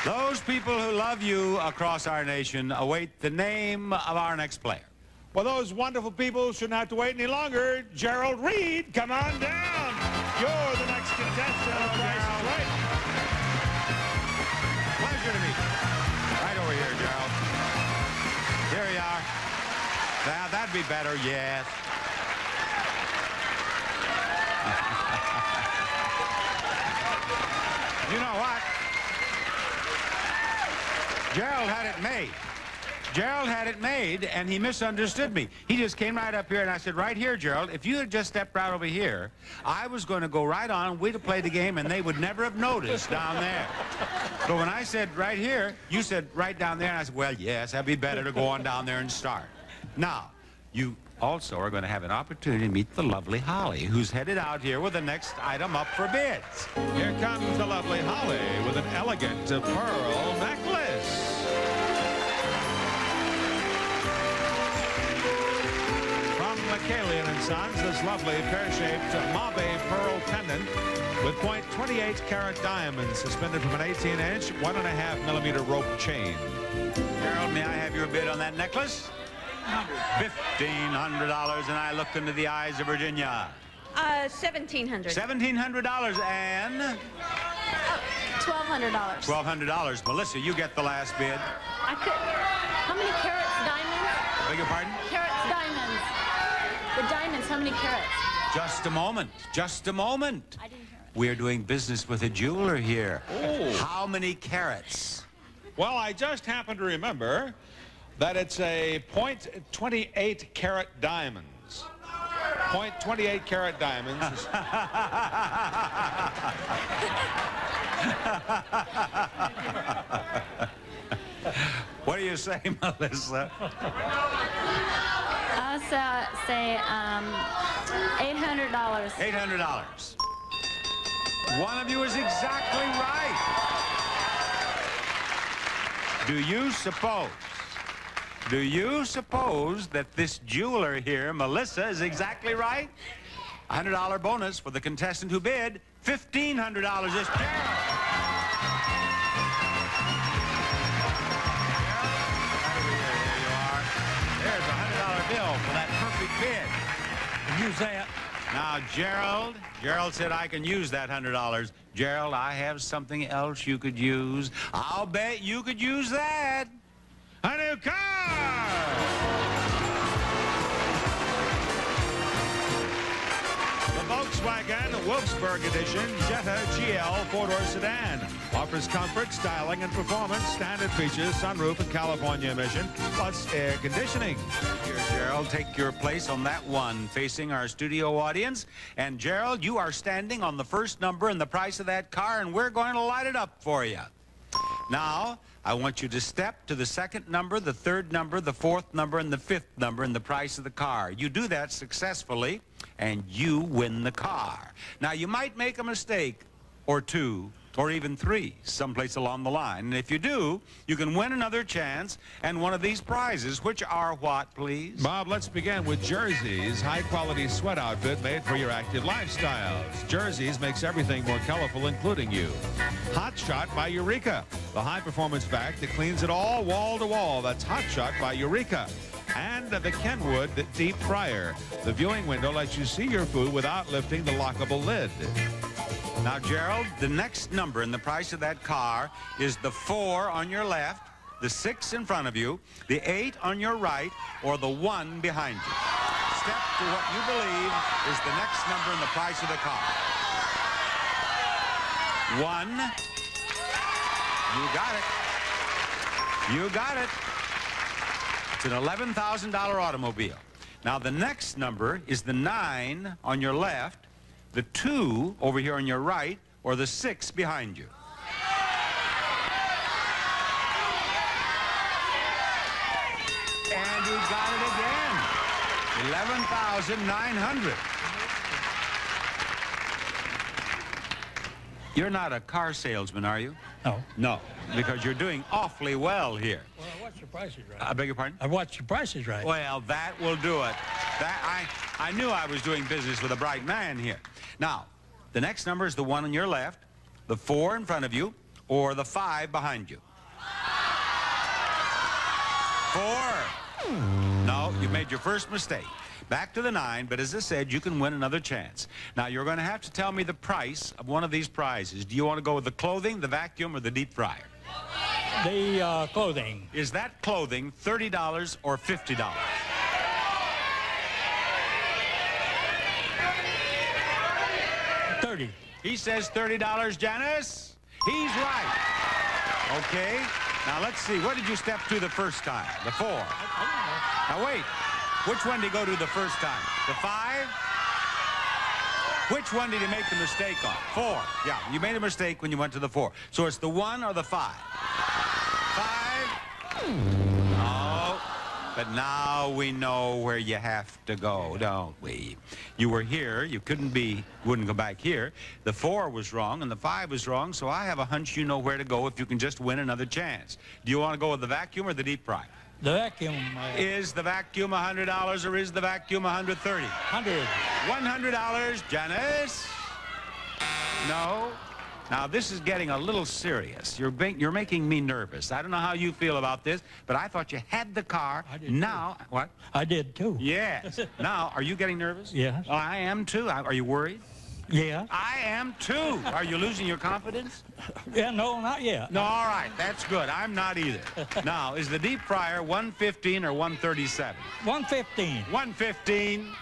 those people who love you across our nation. Await the name of our next player. Well, those wonderful people shouldn't have to wait any longer. Gerald Reed, come on down. You're the next contestant on Price is Right. Pleasure to meet you. Right over here, Gerald. Here you are. Now, that'd be better, yes. You know what? Gerald had it made. Gerald had it made, and he misunderstood me. He just came right up here, and I said, right here, Gerald, if you had just stepped right over here, I was going to go right on, we'd have played the game, and they would never have noticed down there. But when I said right here, you said right down there, and I said, well, yes, that'd be better to go on down there and start. Now, you also are going to have an opportunity to meet the lovely Holly, who's headed out here with the next item up for bids. Here comes the lovely Holly with an elegant pearl necklace. From McCallion & Sons, this lovely pear-shaped Mabe pearl pendant with .28 carat diamonds suspended from an 18-inch, 1.5 millimeter rope chain. Gerald, may I have your bid on that necklace? $1,500, and I looked into the eyes of Virginia. $1,700. $1,700 and $1,200. $1,200. Melissa, you get the last bid. I could. How many carats diamonds? Beg your pardon? Carats diamonds. The diamonds, how many carats? Just a moment. Just a moment. I didn't hear it. We're doing business with a jeweler here. Oh. How many carats? Well, I just happen to remember that it's a .28 carat diamonds. .28 carat diamonds. What do you say, Melissa? I'll say $800. $800. One of you is exactly right. Do you suppose that this jeweler here, Melissa, is exactly right? $100 bonus for the contestant who bid $1,500 is Gerald. There's a $100 bill for that perfect bid. Use that. Now, Gerald said I can use that $100. Gerald, I have something else you could use. I'll bet you could use that. A new car! The Volkswagen Wolfsburg Edition Jetta GL four-door sedan offers comfort, styling, and performance. Standard features, sunroof and California emission, plus air conditioning. Here, Gerald, take your place on that one facing our studio audience. And, Gerald, you are standing on the first number and the price of that car, and we're going to light it up for you. Now, I want you to step to the second number, the third number, the fourth number, and the fifth number in the price of the car. You do that successfully, and you win the car. Now, you might make a mistake or two or even three someplace along the line. And if you do, you can win another chance and one of these prizes, which are what, please? Bob, let's begin with Jerseys, high-quality sweat outfit made for your active lifestyles. Jerseys makes everything more colorful, including you. Hot Shot by Eureka, the high-performance vac that cleans it all wall to wall. That's Hot Shot by Eureka. And the Kenwood Deep Fryer. The viewing window lets you see your food without lifting the lockable lid. Now, Gerald, the next number in the price of that car is the 4 on your left, the 6 in front of you, the 8 on your right, or the 1 behind you. Step to what you believe is the next number in the price of the car. 1. You got it. You got it. It's an $11,000 automobile. Now, the next number is the 9 on your left, the 2 over here on your right, or the 6 behind you. And you got it again. $11,900. You're not a car salesman, are you? No. No, because you're doing awfully well here. Well, I watched your prices right. I beg your pardon? I watched your prices right. Well, that will do it. I knew I was doing business with a bright man here. Now, the next number is the one on your left, the 4 in front of you, or the 5 behind you. 4. No, you made your first mistake. Back to the 9, but as I said, you can win another chance. Now, you're going to have to tell me the price of one of these prizes. Do you want to go with the clothing, the vacuum, or the deep fryer? The clothing. Is that clothing $30 or $50? $30. He says $30, Janice. He's right. Okay. Now, let's see. What did you step to the first time? The 4. Now, wait. Which one did you go to the first time? The 5? Which one did you make the mistake on? 4. Yeah, you made a mistake when you went to the 4. So it's the 1 or the 5? 5? No. But now we know where you have to go, don't we? You were here. You wouldn't go back here. The 4 was wrong and the 5 was wrong, so I have a hunch you know where to go if you can just win another chance. Do you want to go with the vacuum or the deep fry? The vacuum. Is the vacuum $100 or is the vacuum $130? $100. $100, Janice? No. Now, this is getting a little serious. You're making me nervous. I don't know how you feel about this, but I thought you had the car. I did now, too. What? I did, too. Yes. Now, are you getting nervous? Yes. Oh, I am, too. Are you worried? Yeah. I am, too. Are you losing your confidence? Yeah, no, not yet. No, all right. That's good. I'm not either. Now, is the deep fryer 115 or 137? 115. 115.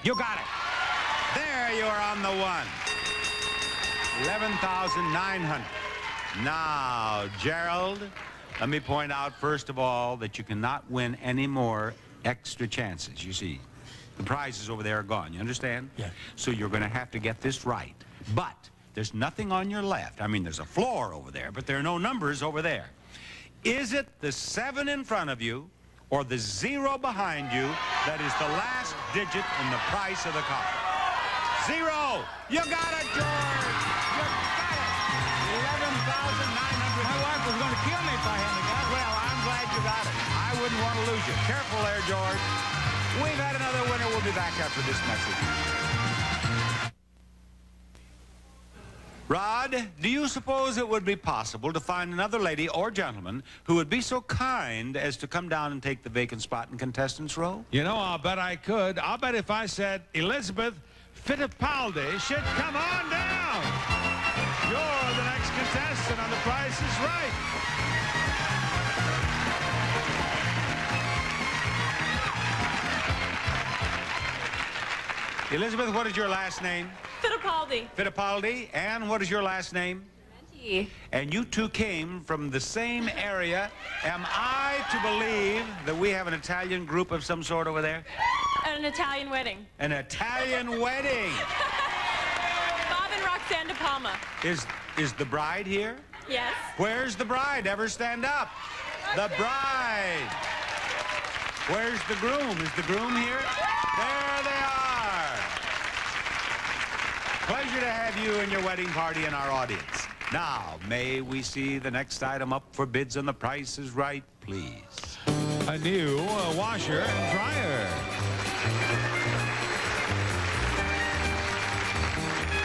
You got it. There you are on the 1. 11,900. Now, Gerald, let me point out, first of all, that you cannot win any more extra chances, you see. The prizes over there are gone, you understand? Yeah. So you're going to have to get this right. But there's nothing on your left. I mean, there's a floor over there, but there are no numbers over there. Is it the 7 in front of you or the 0 behind you that is the last digit in the price of the car? 0! You got it, George! You got it! 11,900. My wife was going to kill me if I hadn't got it. Well, I'm glad you got it. I wouldn't want to lose you. Careful there, George. We've had another winner. We'll be back after this message. Rod, do you suppose it would be possible to find another lady or gentleman who would be so kind as to come down and take the vacant spot in contestants' row? You know, I'll bet I could. I'll bet if I said Elizabeth Fittipaldi should come on down. You're the next contestant on The Price is Right. Elizabeth, what is your last name? Fittipaldi. Fittipaldi. And what is your last name? Menti. And you two came from the same area. Am I to believe that we have an Italian group of some sort over there? At an Italian wedding. An Italian wedding. Bob and Roxanne De Palma. Is the bride here? Yes. Where's the bride? Ever stand up? The bride. Where's the groom? Is the groom here? There they are. Pleasure to have you and your wedding party in our audience. Now, may we see the next item up for bids on The Price is Right, please. A new washer and dryer.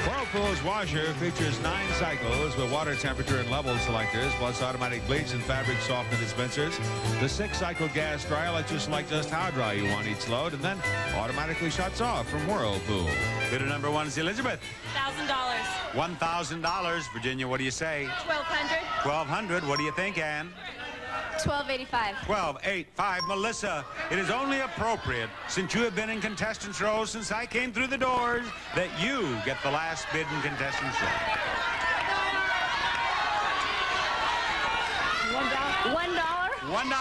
Whirlpool's washer features 9 cycles with water temperature and level selectors, plus automatic bleach and fabric softener dispensers. The 6-cycle gas dryer lets you select just how dry you want each load, and then automatically shuts off from Whirlpool. Bidder number 1 is Elizabeth. $1,000. $1,000. Virginia, what do you say? $1,200. $1,200. What do you think, Ann? $1,285. $1,285. Melissa, it is only appropriate, since you have been in contestants' row since I came through the doors, that you get the last bid in contestants' row. $1. $1.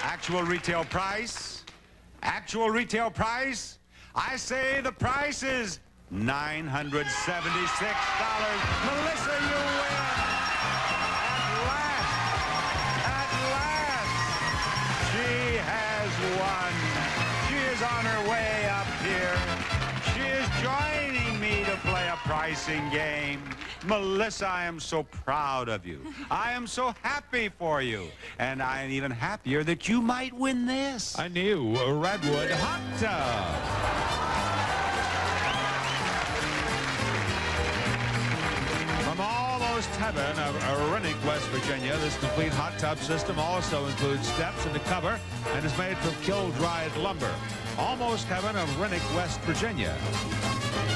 Actual retail price. Actual retail price. I say the price is $976. Melissa, you win. She has won. She is on her way up here. She is joining me to play a prize. enticing game. Melissa, I am so proud of you. I am so happy for you. And I am even happier that you might win this. A new Redwood hot tub. From almost heaven of Rennick, West Virginia, this complete hot tub system also includes steps and a cover and is made from kiln-dried lumber. Almost heaven of Rennick, West Virginia.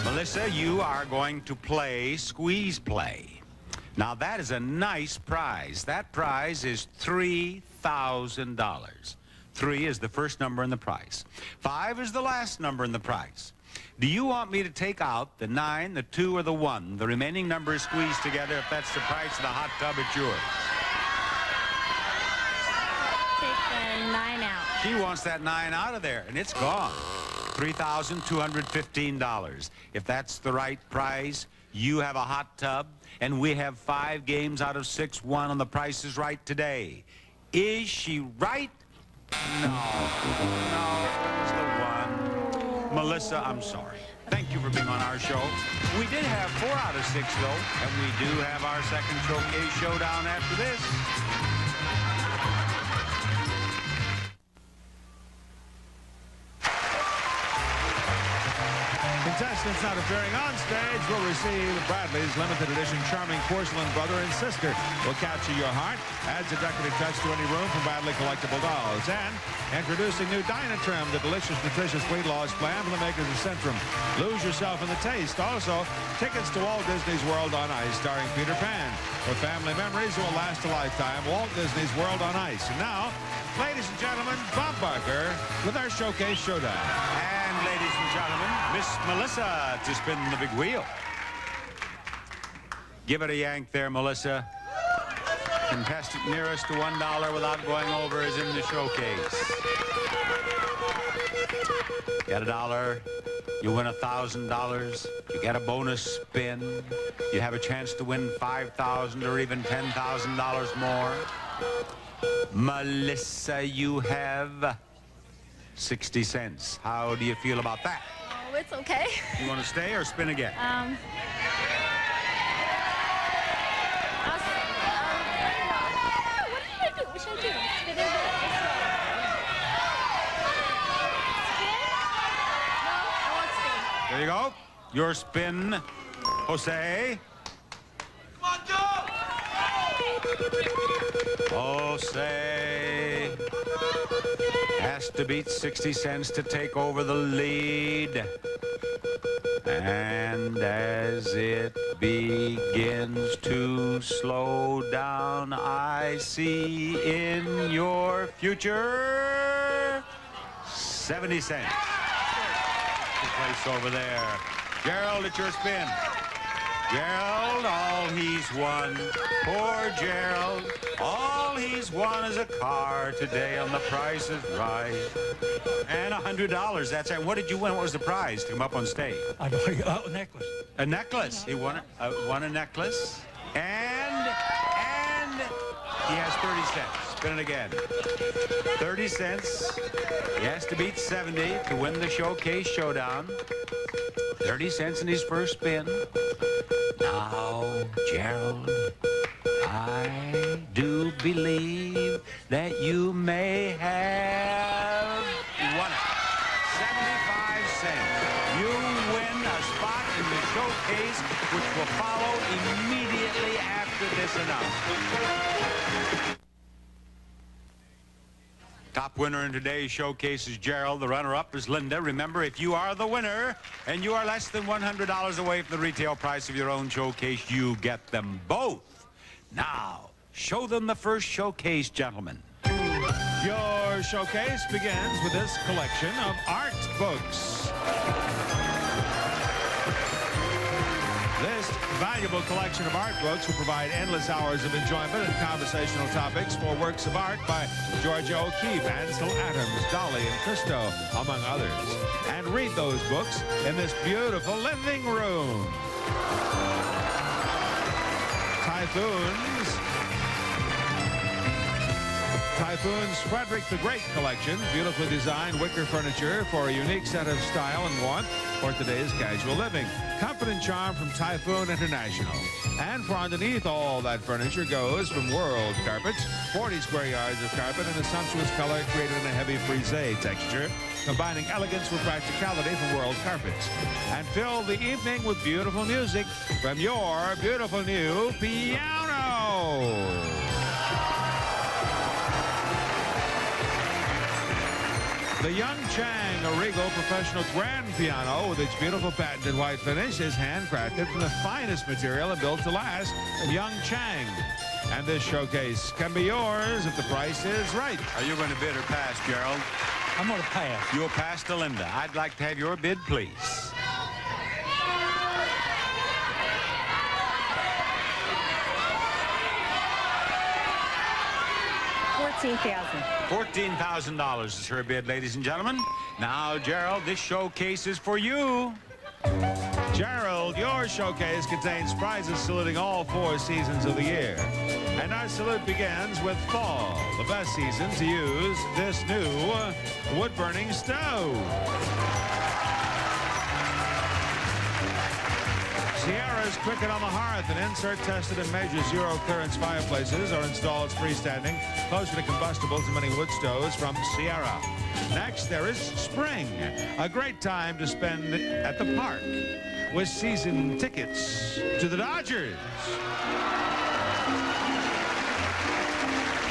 Melissa, you are going to play squeeze play. Now, that is a nice prize. That prize is $3,000. 3 is the first number in the prize. 5 is the last number in the prize. Do you want me to take out the 9, the 2, or the 1? The remaining number is squeezed together. If that's the price of the hot tub, it's yours. Take the 9 out. She wants that 9 out of there, and it's gone. $3,215. If that's the right prize, you have a hot tub, and we have 5 games out of 6 won on The Price is Right today. Is she right? No, it was the 1. Melissa, I'm sorry. Thank you for being on our show. We did have 4 out of 6, though, and we do have our second showcase showdown after this. Contestants not appearing on stage will receive Bradley's limited edition charming porcelain brother and sister. Will capture your heart, adds a decorative touch to any room from Bradley Collectible Dolls. And introducing new Dynatrim, the delicious, nutritious weight loss plan from the makers of Centrum. Lose yourself in the taste. Also, tickets to Walt Disney's World on Ice, starring Peter Pan. For family memories that will last a lifetime, Walt Disney's World on Ice. And now, ladies and gentlemen, Bob Barker with our Showcase Showdown. And ladies and gentlemen, Miss Melissa to spin the big wheel. Give it a yank there, Melissa. Contestant nearest to $1 without going over is in the showcase. Get $1, you win $1,000. You get a bonus spin. You have a chance to win $5,000 or even $10,000 more. Melissa, you have 60 cents. How do you feel about that? Oh, it's okay. You want to stay or spin again? What should I do? What should I do? Spin in the spin? No, I won't spin. There you go. Your spin, Jose. Come on, Joe! Jose has to beat 60 cents to take over the lead. And as it begins to slow down, I see in your future 70 cents. Place over there. Gerald, it's your spin. Gerald, all he's won. Poor Gerald. All he's won is a car today on The Price is Right. And $100. That's it. What did you win? What was the prize to come up on stage? I got a necklace. A necklace. He won a necklace. And he has 30 cents. Spin it again. 30 cents. He has to beat 70 to win the Showcase Showdown. 30 cents in his first spin. Now, Gerald, I do believe that you may have won it. 75 cents. You win a spot in the showcase, which will follow immediately after this announcement. Top winner in today's showcase is Gerald. The runner-up is Linda. Remember, if you are the winner and you are less than $100 away from the retail price of your own showcase, you get them both. Now, show them the first showcase, gentlemen. Your showcase begins with this collection of art books. This valuable collection of art books will provide endless hours of enjoyment and conversational topics for works of art by Georgia O'Keeffe, Ansel Adams, Dolly, and Christo, among others. And read those books in this beautiful living room. Typhoons, Typhoon's Frederick the Great collection. Beautifully designed wicker furniture for a unique set of style and warmth for today's casual living. Comfort and charm from Typhoon International. And for underneath all that furniture goes from World Carpets, 40 square yards of carpet in a sumptuous color created in a heavy frisé texture, combining elegance with practicality from World Carpets. And fill the evening with beautiful music from your beautiful new piano. The Young Chang, a regal professional grand piano with its beautiful patented white finish, is handcrafted from the finest material and built to last from Young Chang. And this showcase can be yours if the price is right. Are you going to bid or pass, Gerald? I'm going to pass. You'll pass to Linda. I'd like to have your bid, please. $14,000 is her bid, ladies and gentlemen. Now, Gerald, this showcase is for you. Gerald, your showcase contains prizes saluting all 4 seasons of the year. And our salute begins with fall, the best season to use this new wood-burning stove. Sierra's Cricket on the Hearth, an insert-tested and measured zero-clearance fireplaces are installed freestanding, closer to combustibles than many wood stoves from Sierra. Next, there is spring, a great time to spend at the park with season tickets to the Dodgers.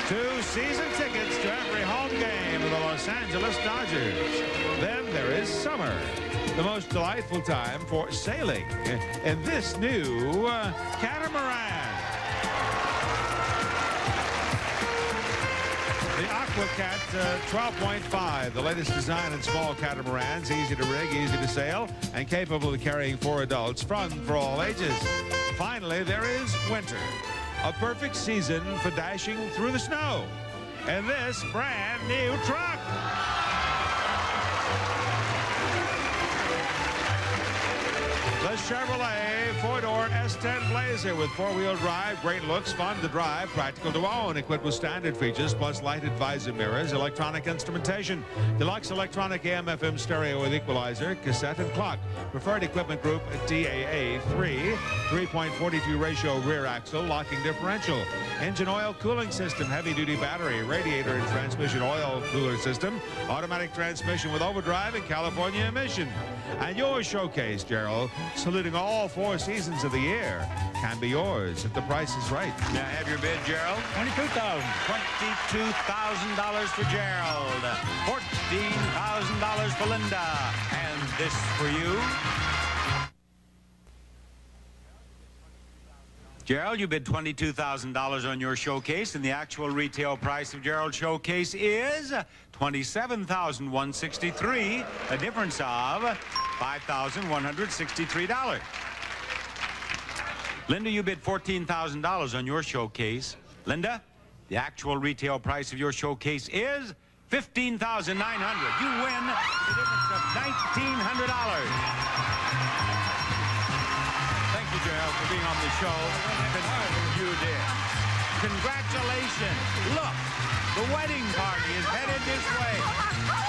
2 season tickets to every home game of the Los Angeles Dodgers. Then there is summer, the most delightful time for sailing in this new catamaran. The AquaCat 12.5, the latest design in small catamarans, easy to rig, easy to sail, and capable of carrying 4 adults, fun for all ages. Finally, there is winter, a perfect season for dashing through the snow in this brand new truck. The Chevrolet 4-door S10 Blazer with 4-wheel drive, great looks, fun to drive, practical to own, equipped with standard features plus lighted visor mirrors, electronic instrumentation, deluxe electronic AM/FM stereo with equalizer, cassette and clock. Preferred equipment group DAA 3.42 ratio rear axle, locking differential, engine oil cooling system, heavy-duty battery, radiator and transmission oil cooler system, automatic transmission with overdrive and California emission. And your showcase, Gerald, saluting all 4 seasons of the year, can be yours if the price is right. Now have your bid, Gerald. $22,000. $22,000 for Gerald. $14,000 for Linda. And this for you. Gerald, you bid $22,000 on your showcase, and the actual retail price of Gerald's showcase is $27,163, a difference of $5,163. Linda, you bid $14,000 on your showcase. Linda, the actual retail price of your showcase is $15,900. You win the difference of $1,900. Thank you, Gerald, for being on the show. You did. Congratulations. Look, the wedding party is headed this way.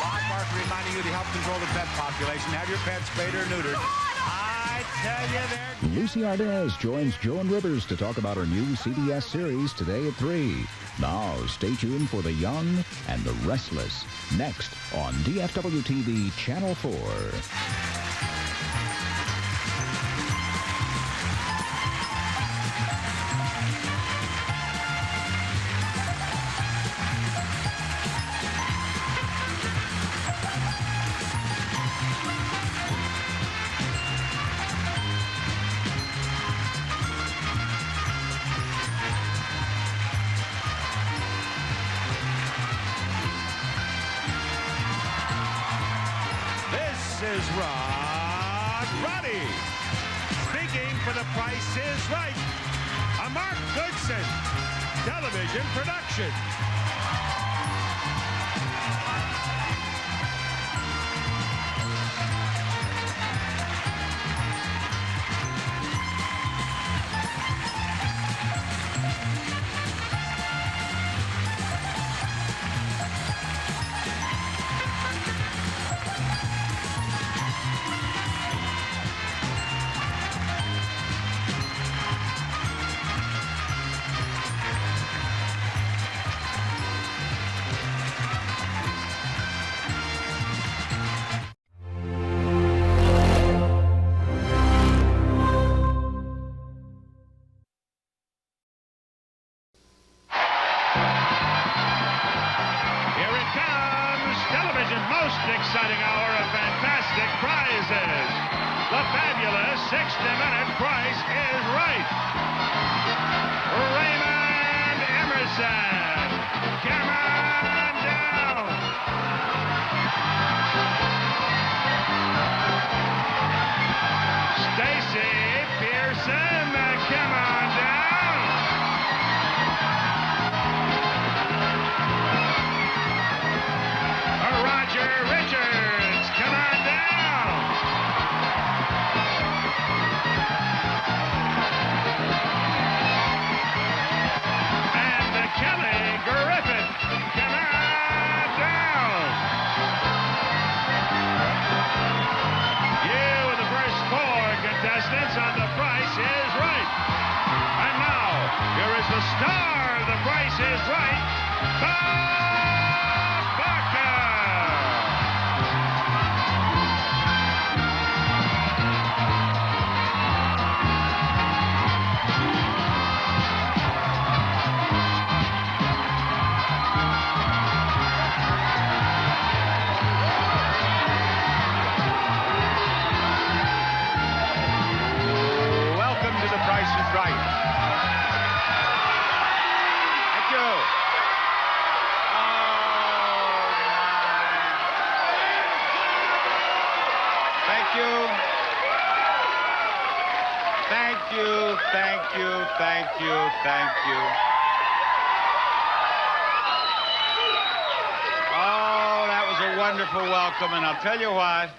Bob Barker reminding you to help control the pet population. Have your pets spayed or neutered. I tell you, they're... Lucy Ardez joins Joan Rivers to talk about her new CBS series today at 3. Now, stay tuned for The Young and the Restless, next on DFW-TV Channel 4. Is Rod Roddy. Speaking for The Price is Right, a Mark Goodson television production. 60-minute price is right. Raymond Emerson. Come on down. Stacy Pearson. Come on down. Roger Richards. Come on down. Kelly Griffin, come on down. You with the first 4 contestants on The Price is Right. And now, here is the star of The Price is Right, Bob Barker. Right. Thank you. Thank you. Thank you, thank you, thank you, thank you. Oh, that was a wonderful welcome, and I'll tell you what,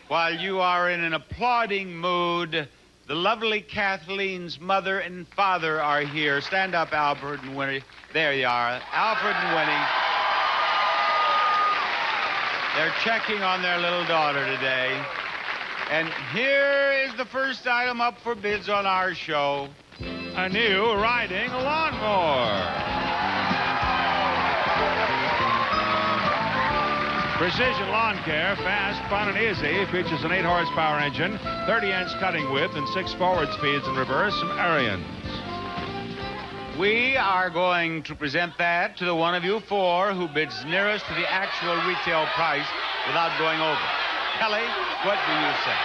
while you are in an applauding mood, the lovely Kathleen's mother and father are here. Stand up, Alfred and Winnie. There you are, Alfred and Winnie. They're checking on their little daughter today. And here is the first item up for bids on our show. A new riding lawnmower. Precision Lawn Care, fast, fun, and easy. Features an 8-horsepower engine, 30-inch cutting width, and 6 forward speeds in reverse from Ariens. We are going to present that to the one of you 4 who bids nearest to the actual retail price without going over. Kelly, what do you say?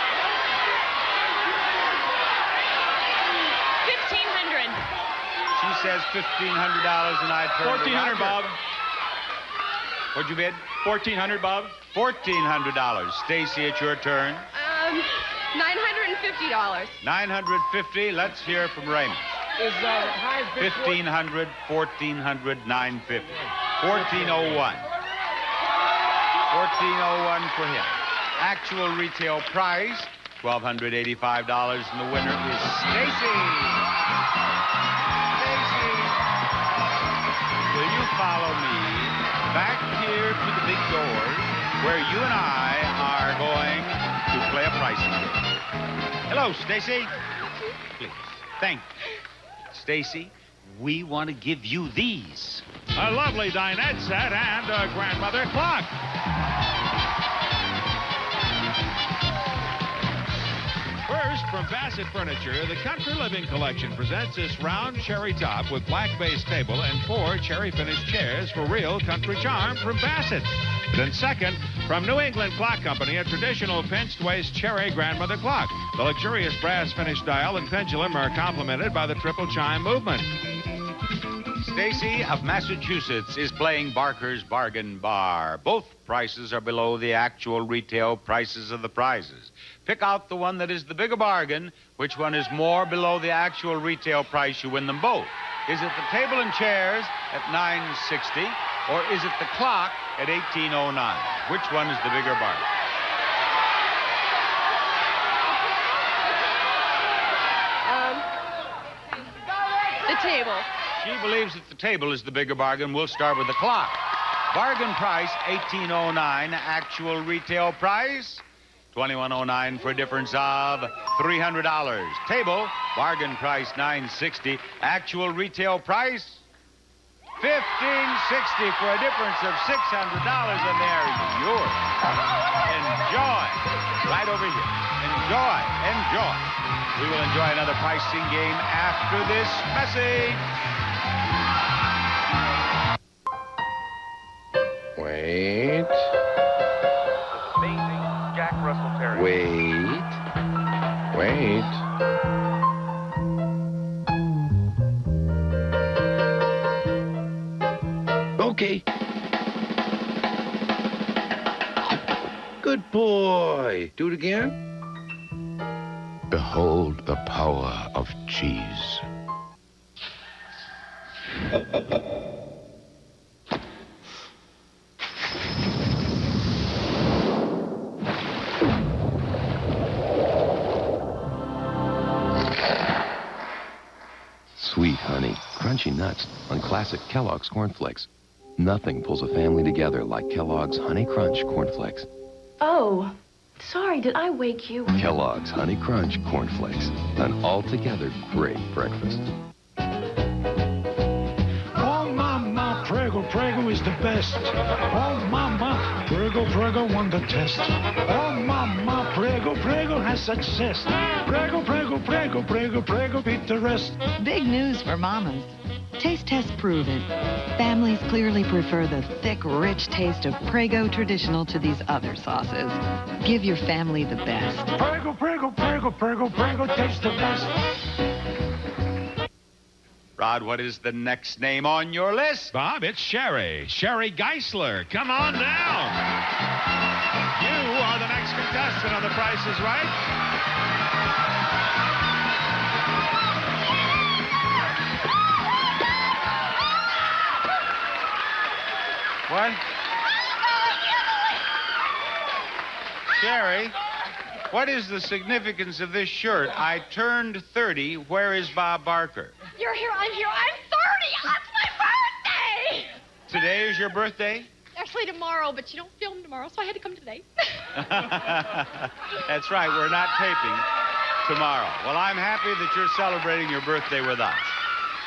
$1,500. She says $1,500, and I turn to $1,400, Bob. What'd you bid? $1,400, Bob. $1,400. Stacy, it's your turn. $950. $950. Let's hear from Raymond. Is highest bid $1,500, $1,400, $950. $1,401. $1,401 for him. Actual retail price, $1,285, and the winner is Stacy. Stacy, will you follow me back here to the big doors where you and I are going to play a pricing game? Hello, Stacy. Please. Thank you. Stacy, we want to give you these. A lovely dinette set and a grandmother clock. First, from Bassett Furniture, the Country Living Collection presents this round cherry top with black base table and 4 cherry finished chairs for real country charm from Bassett. Then second, from New England Clock Company, a traditional pinched waist cherry grandmother clock. The luxurious brass finished dial and pendulum are complemented by the triple chime movement. Stacy of Massachusetts is playing Barker's Bargain Bar. Both prices are below the actual retail prices of the prizes. Pick out the one that is the bigger bargain. Which one is more below the actual retail price? You win them both. Is it the table and chairs at $960, or is it the clock at $1809? Which one is the bigger bargain? The table. She believes that the table is the bigger bargain. We'll start with the clock. Bargain price, $1809. Actual retail price, $2109 for a difference of $300. Table, bargain price, $960. Actual retail price, $1,560 for a difference of $600, and they're yours. Enjoy. Right over here. Enjoy. Enjoy. We will enjoy another pricing game after this message. Wait. Jack Russell Terrier. Wait. Wait. Okay. Good boy. Do it again. Behold the power of cheese. Sweet honey, crunchy nuts on classic Kellogg's Corn Flakes. Nothing pulls a family together like Kellogg's Honey Crunch Corn Flakes. Oh, sorry, did I wake you? Kellogg's Honey Crunch Corn Flakes, an altogether great breakfast. Oh, Mama, Prego, Prego is the best. Oh, Mama, Prego, Prego won the test. Oh, Mama, Prego, Prego has such zest. Prego, Prego, Prego, Prego, Prego beat the rest. Big news for mamas. Taste tests prove it. Families clearly prefer the thick, rich taste of Prego Traditional to these other sauces. Give your family the best. Prego, Prego, Prego, Prego, Prego tastes the best. Rod, what is the next name on your list? Bob, it's Sherry. Sherry Geisler. Come on down. You are the next contestant on The Price is Right. What? Sherry, what is the significance of this shirt? I turned 30. Where is Bob Barker? You're here, I'm here. I'm 30. That's my birthday. Today is your birthday? Actually, tomorrow, but you don't film tomorrow, so I had to come today. That's right. We're not taping tomorrow. Well, I'm happy that you're celebrating your birthday with us.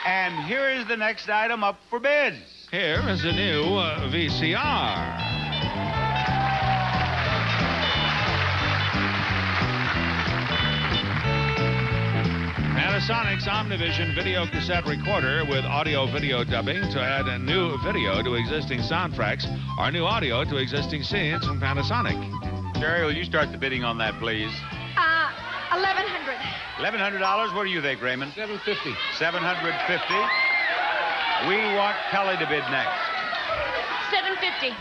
And here is the next item up for bids. Here is a new VCR. Panasonic's Omnivision video cassette recorder with audio-video dubbing to add a new video to existing soundtracks or new audio to existing scenes from Panasonic. Sherry, will you start the bidding on that, please? $1,100. $1,100. What do you think, Raymond? $750. $750. We want Kelly to bid next. $750.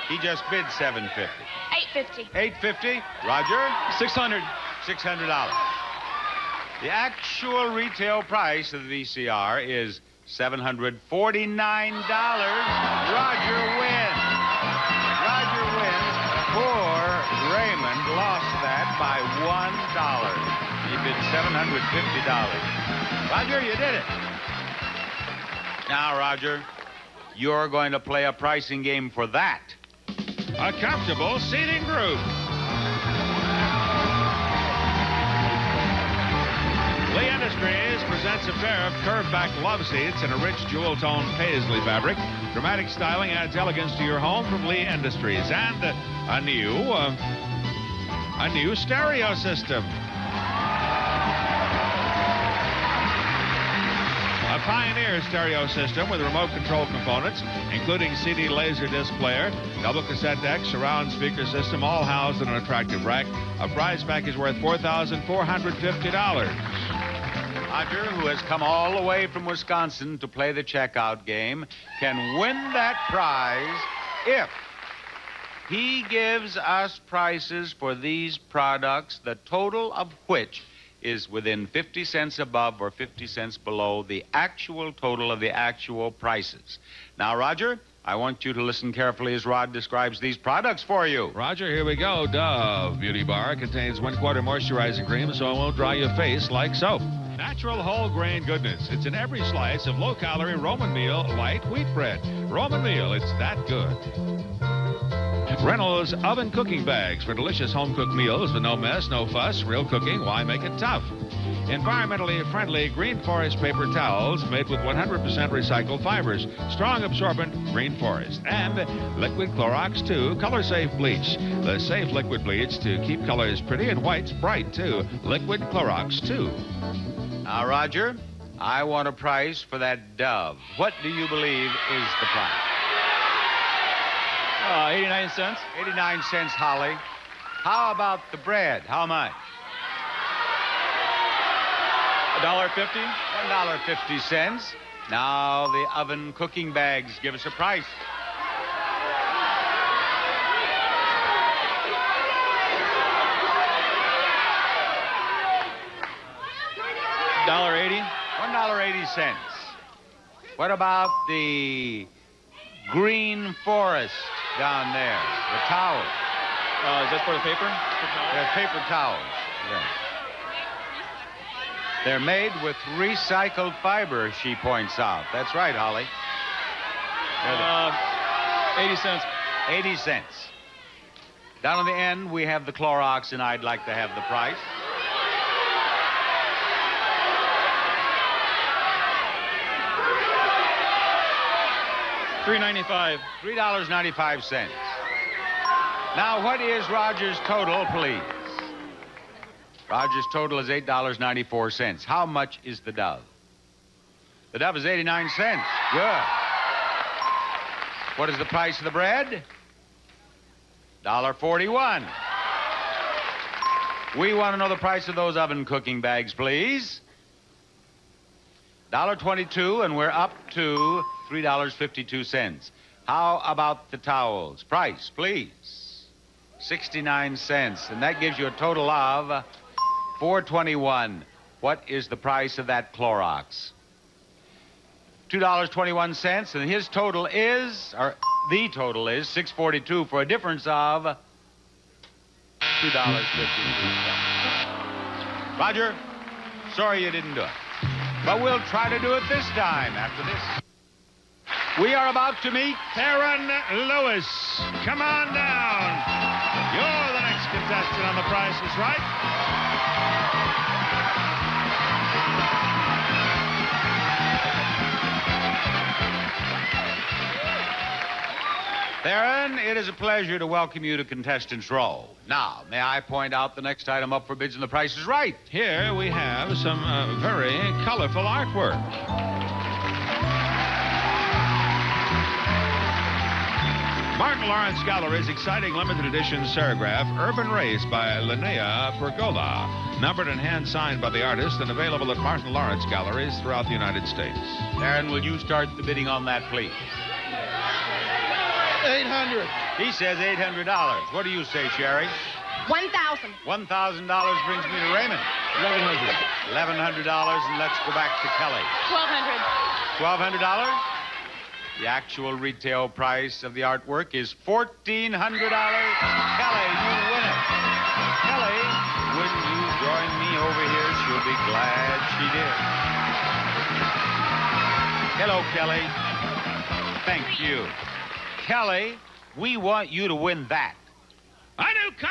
He just bid $750. $850. $850. Roger? $600. $600. The actual retail price of the VCR is $749. Roger wins. Roger wins. Poor Raymond lost that by $1. He bid $750. Roger, you did it. Now, Roger, you're going to play a pricing game for that. A comfortable seating group. Lee Industries presents a pair of curved-back love seats in a rich jewel-tone paisley fabric. Dramatic styling adds elegance to your home from Lee Industries. And a new stereo system. A Pioneer stereo system with remote control components, including CD Laserdisc player, double cassette deck, surround speaker system, all housed in an attractive rack. A prize package worth $4,450. Roger, who has come all the way from Wisconsin to play the checkout game, can win that prize if he gives us prices for these products, the total of which is within 50 cents above or 50 cents below the actual total of the actual prices. Now, Roger, I want you to listen carefully as Rod describes these products for you. Roger, here we go. Dove Beauty Bar contains 1/4 moisturizing cream, so it won't dry your face like soap. Natural whole grain goodness. It's in every slice of low-calorie Roman meal light wheat bread. Roman meal, it's that good. Reynolds oven cooking bags for delicious home-cooked meals with no mess, no fuss. Real cooking, why make it tough? Environmentally friendly Green Forest paper towels made with 100% recycled fibers. Strong absorbent Green Forest. And Liquid Clorox 2 Color Safe Bleach. The safe liquid bleach to keep colors pretty and whites bright, too. Liquid Clorox 2. Now, Roger, I want a price for that Dove. What do you believe is the price? 89 cents. 89 cents, Holly. How about the bread? How much? $1.50. $1.50. Now the oven cooking bags. Give us a price. $1.80. $1.80. What about the green forest down there? The towel. Is that for the paper? They're paper towels. Yes. They're made with recycled fiber, she points out. That's right, Holly. 80 cents. 80 cents. Down on the end, we have the Clorox, and I'd like to have the price. $3.95. $3.95. Now, what is Roger's total, please? Roger's total is $8.94. How much is the Dove? The Dove is 89 cents. Good. What is the price of the bread? $1.41. We want to know the price of those oven cooking bags, please. $1.22, and we're up to $3.52. How about the towels? Price, please. 69 cents, and that gives you a total of $4.21. What is the price of that Clorox? $2.21, and his total is, or the total is, $6.42 for a difference of $2.52. Roger, sorry you didn't do it, but we'll try to do it this time after this. We are about to meet Theron Lewis. Come on down. You're the next contestant on The Price is Right. Theron, it is a pleasure to welcome you to Contestants Row. Now, may I point out the next item up for bids and The Price is Right? Here we have some very colorful artwork. Martin Lawrence Gallery's exciting limited edition serigraph, Urban Race by Linnea Pergola. Numbered and hand-signed by the artist and available at Martin Lawrence Galleries throughout the United States. Theron, will you start the bidding on that, please? $800. He says $800. What do you say, Sherry? $1,000. $1,000 brings me to Raymond. $1,100. $1,100, and let's go back to Kelly. $1,200. $1,200? The actual retail price of the artwork is $1,400. Kelly, you win it. Kelly, wouldn't you join me over here? She'll be glad she did. Hello, Kelly. Thank you. Kelly, we want you to win that. A new car!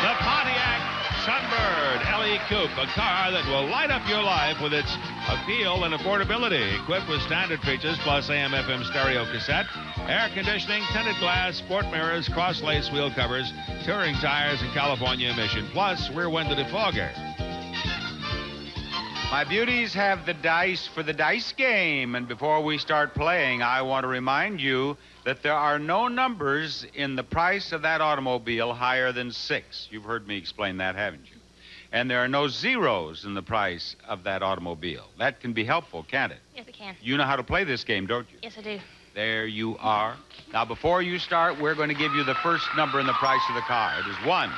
The Pontiac Sunbird LE Coupe, a car that will light up your life with its appeal and affordability. Equipped with standard features plus AM/FM stereo cassette, air conditioning, tinted glass, sport mirrors, cross-lace wheel covers, touring tires, and California emission, plus rear window defogger. My beauties have the dice for the dice game, and before we start playing, I want to remind you that there are no numbers in the price of that automobile higher than 6. You've heard me explain that, haven't you? And there are no zeros in the price of that automobile. That can be helpful, can't it? Yes, it can. You know how to play this game, don't you? Yes, I do. There you are. Now, before you start, we're going to give you the first number in the price of the car. It is 1.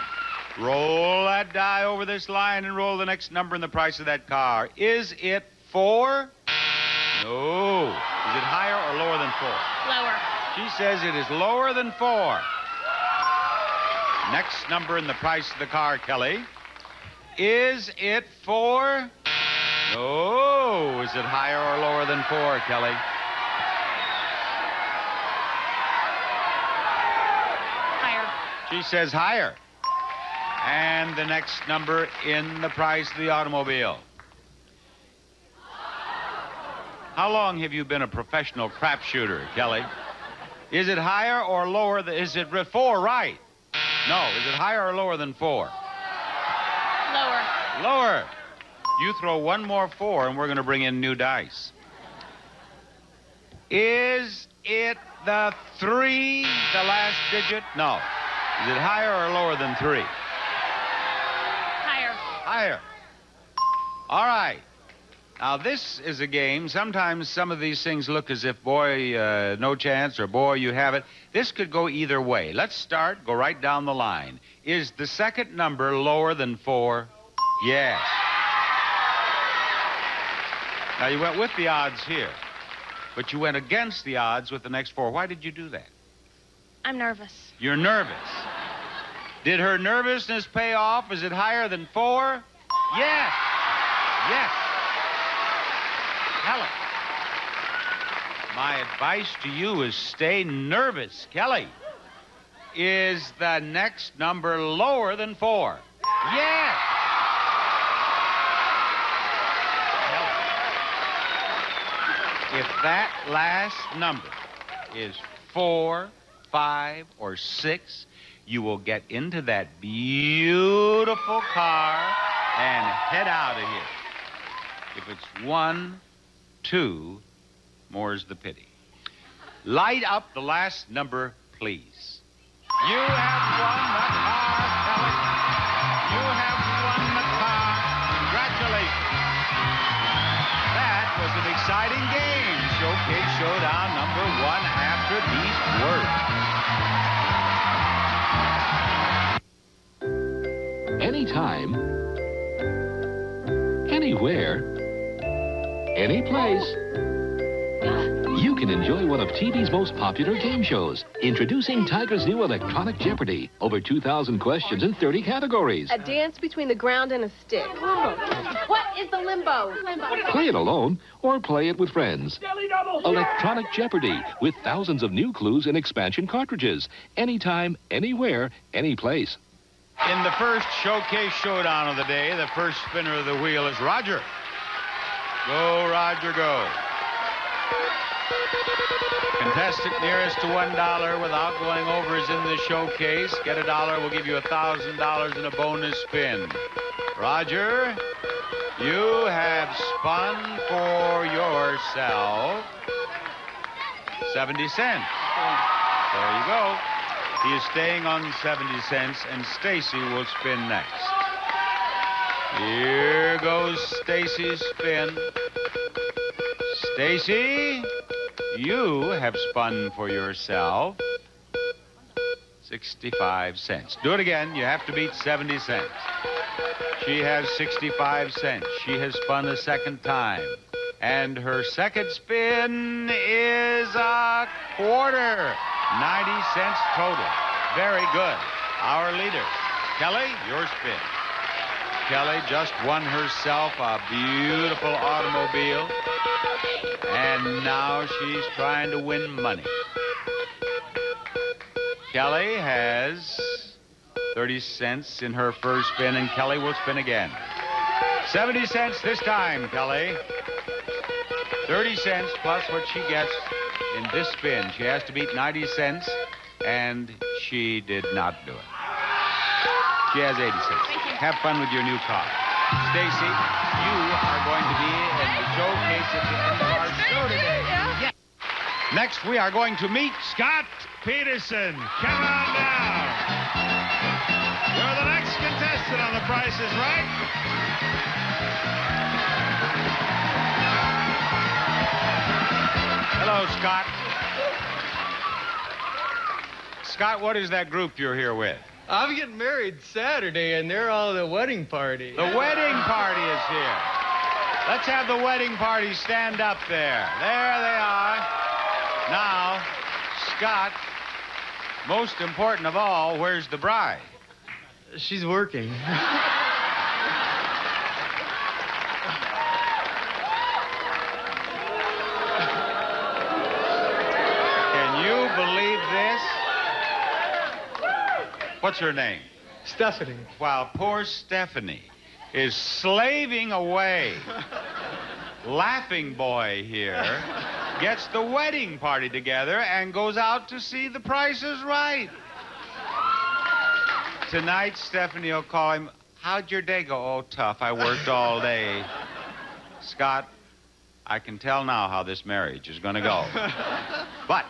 Roll that die over this line and roll the next number in the price of that car. Is it 4? No. Is it higher or lower than 4? Lower. She says it is lower than 4. Next number in the price of the car, Kelly. Is it 4? No. Is it higher or lower than 4, Kelly? Higher. She says higher. And the next number in the price of the automobile. How long have you been a professional crap shooter, Kelly? Is it higher or lower? Is it 4 right? No. Is it higher or lower than 4? Lower. Lower. You throw one more 4, and we're going to bring in new dice. Is it the 3, the last digit? No. Is it higher or lower than 3? Higher. Higher. All right. Now, this is a game. Sometimes some of these things look as if, boy, no chance, or boy, you have it. This could go either way. Let's start, go right down the line. Is the second number lower than 4? Yes. Now, you went with the odds here, but you went against the odds with the next 4. Why did you do that? I'm nervous. You're nervous. Did her nervousness pay off? Is it higher than 4? Yes. Yes. Helen. My advice to you is stay nervous. Kelly, is the next number lower than 4? Yes. Helen. If that last number is 4, 5, or 6, you will get into that beautiful car and head out of here. If it's 1, 2, more's the pity. Light up the last number, please. You have won the car, Kelly. You have won the car. Congratulations. That was an exciting game. Showcase Showdown number 1 after these words. Anytime, anywhere, any place, you can enjoy one of TV's most popular game shows. Introducing Tiger's new Electronic Jeopardy! Over 2,000 questions in 30 categories. A dance between the ground and a stick. What is the limbo? Play it alone or play it with friends. Electronic Jeopardy! With thousands of new clues and expansion cartridges. Anytime, anywhere, any place. In the first Showcase Showdown of the day, the first spinner of the wheel is Roger. Go, Roger, go. Contestant nearest to $1 without going over is in the showcase. Get $1, we'll give you $1,000 in a bonus spin. Roger, you have spun for yourself 70 cents. There you go. He is staying on 70 cents, and Stacy will spin next. Here goes Stacy's spin. Stacy, you have spun for yourself 65 cents. Do it again. You have to beat 70 cents. She has 65 cents. She has spun a second time. And her second spin is a quarter. 90 cents total. Very good. Our leader. Kelly, your spin. Kelly just won herself a beautiful automobile. And now she's trying to win money. Kelly has 30 cents in her first spin, and Kelly will spin again. 70 cents this time, Kelly. 30 cents plus what she gets in this spin. She has to beat 90 cents, and she did not do it. She has 80 cents. Have fun with your new car. Stacy, you are going to be in the showcase at the end of our show today. Yeah. Next, we are going to meet Scott Peterson. Come on down. You're the next contestant on The Price is Right. Hello, Scott. Scott, what is that group you're here with? I'm getting married Saturday, and they're all at the wedding party. The wedding party is here. Let's have the wedding party stand up there. There they are. Now, Scott, most important of all, where's the bride? She's working. Can you believe this? What's her name? Stephanie. While poor Stephanie is slaving away, Laughing Boy here gets the wedding party together and goes out to see The Price is Right. Tonight, Stephanie will call him, how'd your day go? Oh, tough. I worked all day. Scott, I can tell now how this marriage is going to go. But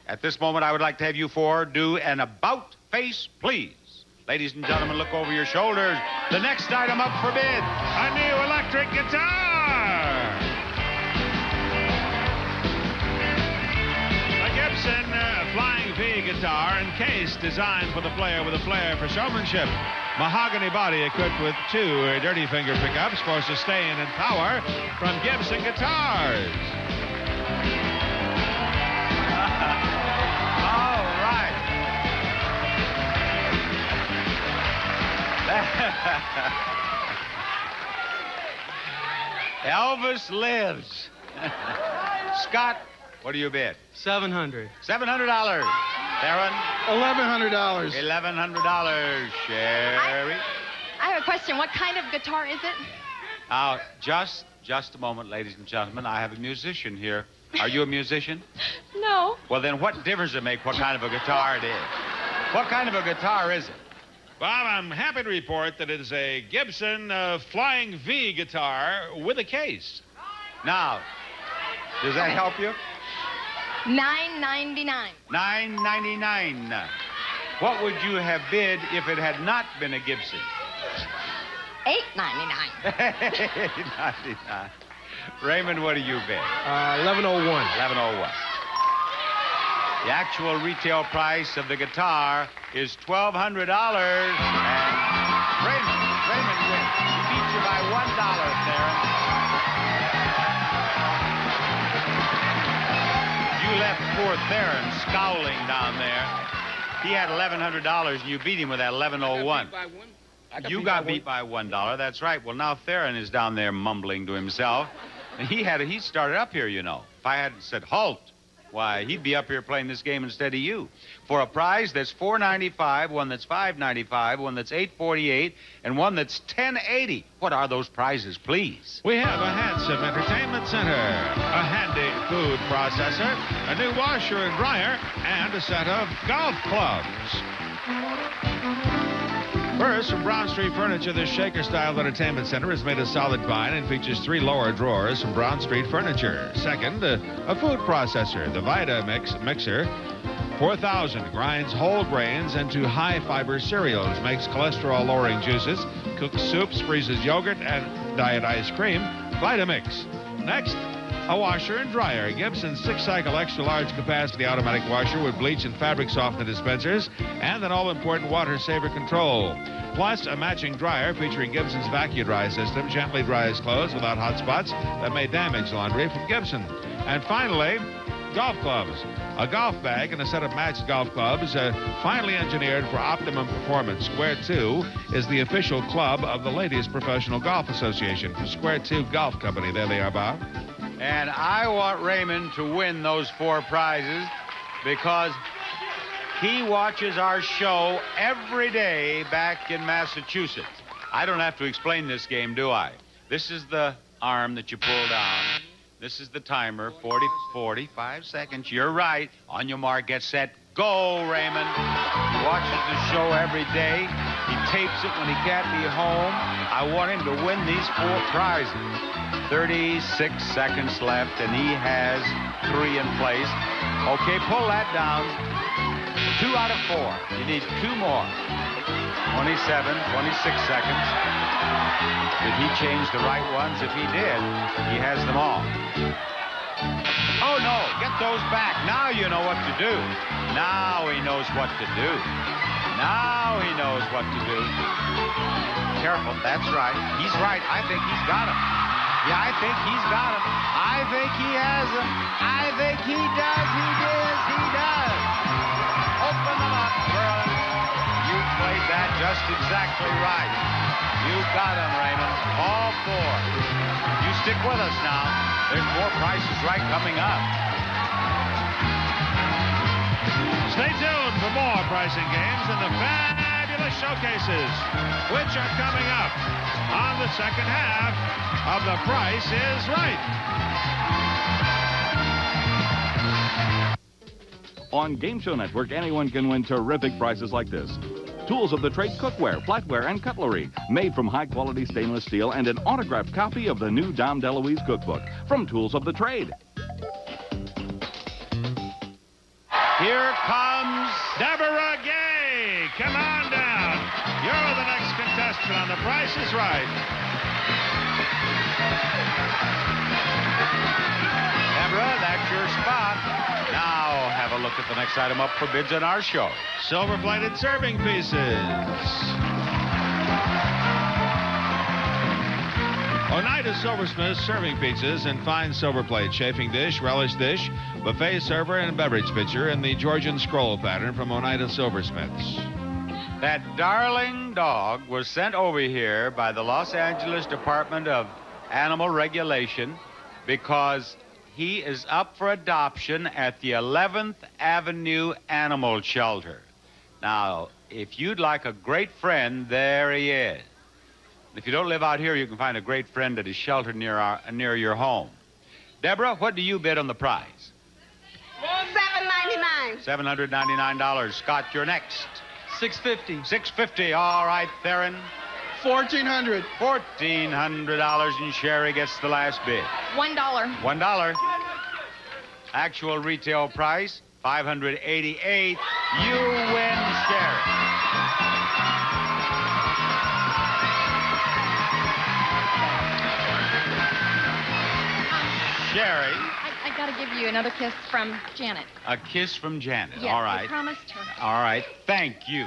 at this moment, I would like to have you four do an about face, please. Ladies and gentlemen, look over your shoulders. The next item up for bid. A new electric guitar. A Gibson Flying V guitar and case designed for the player with a flair for showmanship. Mahogany body equipped with 2 dirty finger pickups for sustain and power from Gibson Guitars. All right. Elvis lives. Scott, what do you bid? $700. $700. Theron? $1,100. $1,100. Sherry? I have a question. What kind of guitar is it? Just a moment, ladies and gentlemen. I have a musician here. Are you a musician? No. Well, then what difference does it make what kind of a guitar it is? What kind of a guitar is it? Well, I'm happy to report that it is a Gibson Flying V guitar with a case. Now, does that help you? $9.99. $9.99. What would you have bid if it had not been a Gibson? $8.99. $8.99. Raymond, what do you bid? $11.01. $11.01. The actual retail price of the guitar is $1,200. And Raymond wins. He beat you by $1, Theron. You left poor Theron scowling down there. He had $1,100, and you beat him with that $11.01. You got beat by $1. That's right. Well, now Theron is down there mumbling to himself. And he started up here, you know. If I hadn't said halt, why, he'd be up here playing this game instead of you. For a prize that's $4.95, one that's $5.95, one that's $8.48, and one that's $10.80. What are those prizes, please? We have a handsome entertainment center, a handy food processor, a new washer and dryer, and a set of golf clubs. First, from Brown Street Furniture, this shaker-style entertainment center is made of solid pine and features 3 lower drawers from Brown Street Furniture. Second, a food processor, the Vitamix mixer, 4,000, grinds whole grains into high-fiber cereals, makes cholesterol-lowering juices, cooks soups, freezes yogurt, and diet ice cream. Vitamix. Next, a washer and dryer. Gibson's 6-cycle extra-large capacity automatic washer with bleach and fabric softener dispensers and an all-important water-saver control. Plus, a matching dryer featuring Gibson's Vacu-Dry system, gently dries clothes without hot spots that may damage laundry from Gibson. And finally, golf clubs. A golf bag and a set of matched golf clubs, finely engineered for optimum performance. Square 2 is the official club of the Ladies Professional Golf Association. For Square 2 Golf Company. There they are, Bob. And I want Raymond to win those 4 prizes because he watches our show every day back in Massachusetts. I don't have to explain this game, do I? This is the arm that you pull down. This is the timer, 45 seconds. You're right. On your mark, get set, go, Raymond. He watches the show every day. He tapes it when he can't be home. I want him to win these 4 prizes. 36 seconds left, and he has 3 in place. Okay, pull that down. 2 out of 4. You need 2 more. 27, 26 seconds. Did he change the right ones? If he did, he has them all. Oh, no, get those back. Now you know what to do. Now he knows what to do. Now he knows what to do. Careful, that's right. He's right. I think he's got him. Yeah, I think he's got him. I think he has him. I think he does. He does. He does. Open them up, Merlin. You played that just exactly right. You got him, Raymond. All 4. You stick with us now. There's more Prices Right coming up. Stay tuned for more pricing games and the fabulous showcases, which are coming up on the second half of The Price is Right. On Game Show Network, anyone can win terrific prizes like this. Tools of the trade cookware, flatware, and cutlery made from high-quality stainless steel and an autographed copy of the new Dom DeLuise cookbook from Tools of the Trade. Here comes Deborah Gay. Come on down. You're the next contestant on The Price is Right. Deborah, that's your spot. Now have a look at the next item up for bids on our show. Silver-plated serving pieces. Oneida Silversmith's serving pizzas in fine silver plate, chafing dish, relish dish, buffet server, and beverage pitcher in the Georgian scroll pattern from Oneida Silversmiths. That darling dog was sent over here by the Los Angeles Department of Animal Regulation because he is up for adoption at the 11th Avenue Animal Shelter. Now, if you'd like a great friend, there he is. If you don't live out here, you can find a great friend at his shelter near your home. Deborah, what do you bid on the prize? $7.99. $799. Scott, you're next. $650. $650. All right, Theron. $1,400. $1,400, and Sherry gets the last bid. $1. $1. Actual retail price, $588. You win, Sherry. Sherry. I gotta give you another kiss from Janet. A kiss from Janet. Yes, all right. I promised her. All right. Thank you.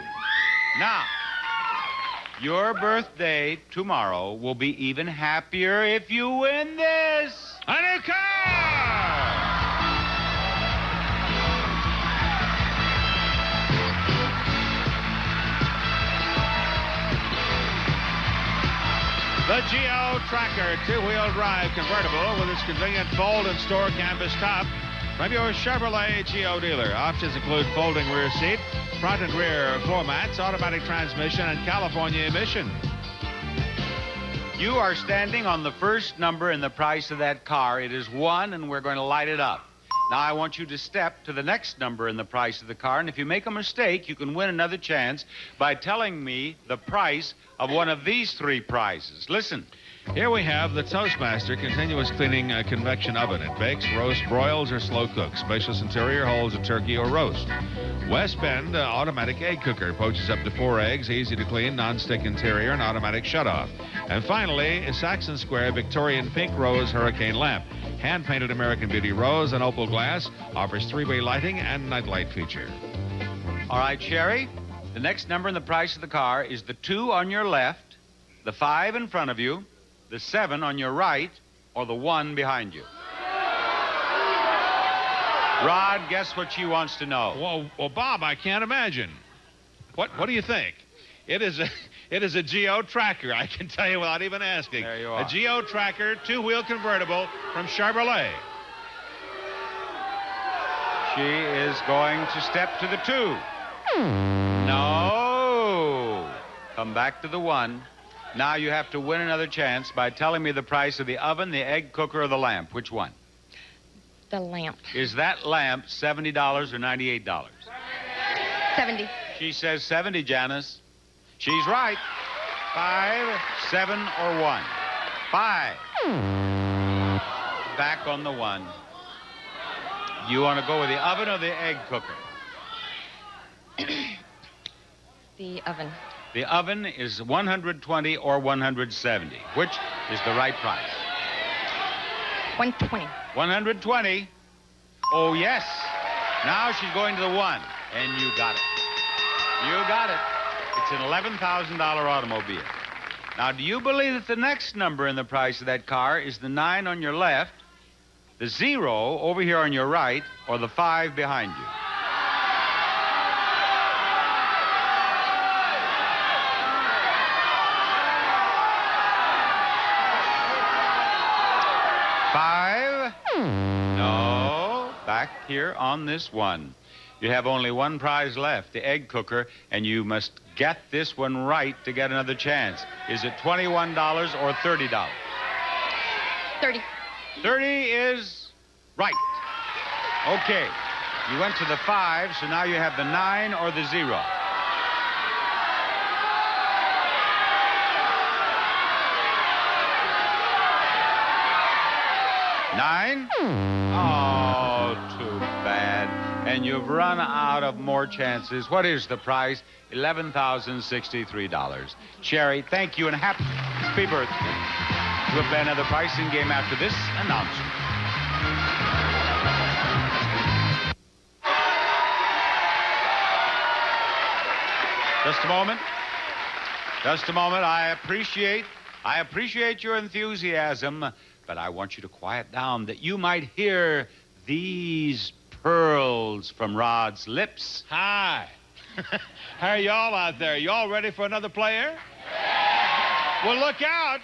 Now, your birthday tomorrow will be even happier if you win this. A new car! The Geo Tracker two-wheel drive convertible with its convenient fold and store canvas top from your Chevrolet Geo dealer. Options include folding rear seat, front and rear floor mats, automatic transmission, and California emission. You are standing on the first number in the price of that car. It is 1, and we're going to light it up. Now, I want you to step to the next number in the price of the car, and if you make a mistake, you can win another chance by telling me the price of one of these 3 prizes. Listen. Here we have the Toastmaster continuous cleaning convection oven. It bakes, roasts, broils, or slow cooks. Spacious interior holds a turkey or roast. West Bend automatic egg cooker poaches up to 4 eggs, easy to clean, non-stick interior, and automatic shutoff. And finally, a Saxon Square Victorian pink rose hurricane lamp. Hand-painted American Beauty rose and opal glass, offers 3-way lighting and nightlight feature. All right, Sherry, the next number in the price of the car is the 2 on your left, the 5 in front of you, the 7 on your right, or the 1 behind you. Rod, guess what she wants to know. Well, Bob, I can't imagine. What do you think? It is a Geo Tracker, I can tell you without even asking. There you are. A Geo Tracker two-wheel convertible from Chevrolet. She is going to step to the 2. No. Come back to the 1. Now you have to win another chance by telling me the price of the oven, the egg cooker, or the lamp. Which one? The lamp. Is that lamp $70 or $98? 70. She says 70, Janice. She's right. 5, 7, or 1. 5. Back on the 1. You want to go with the oven or the egg cooker? The oven. The oven is 120 or 170. Which is the right price? 120. 120. Oh, yes. Now she's going to the 1. And you got it. You got it. It's an $11,000 automobile. Now, do you believe that the next number in the price of that car is the 9 on your left, the 0 over here on your right, or the 5 behind you? No, back here on this 1. You have only 1 prize left, the egg cooker, and you must get this one right to get another chance. Is it $21 or $30? 30. 30 is right. Okay, you went to the 5, so now you have the 9 or the 0. $9? Oh, too bad. and you've run out of more chances. What is the price? $11,063. Sherry, thank you and happy birthday. We'll play another pricing game after this announcement. Just a moment. Just a moment. I appreciate your enthusiasm, but I want you to quiet down that you might hear these pearls from Rod's lips. Hi. How are y'all out there? Y'all ready for another player? Well, look out.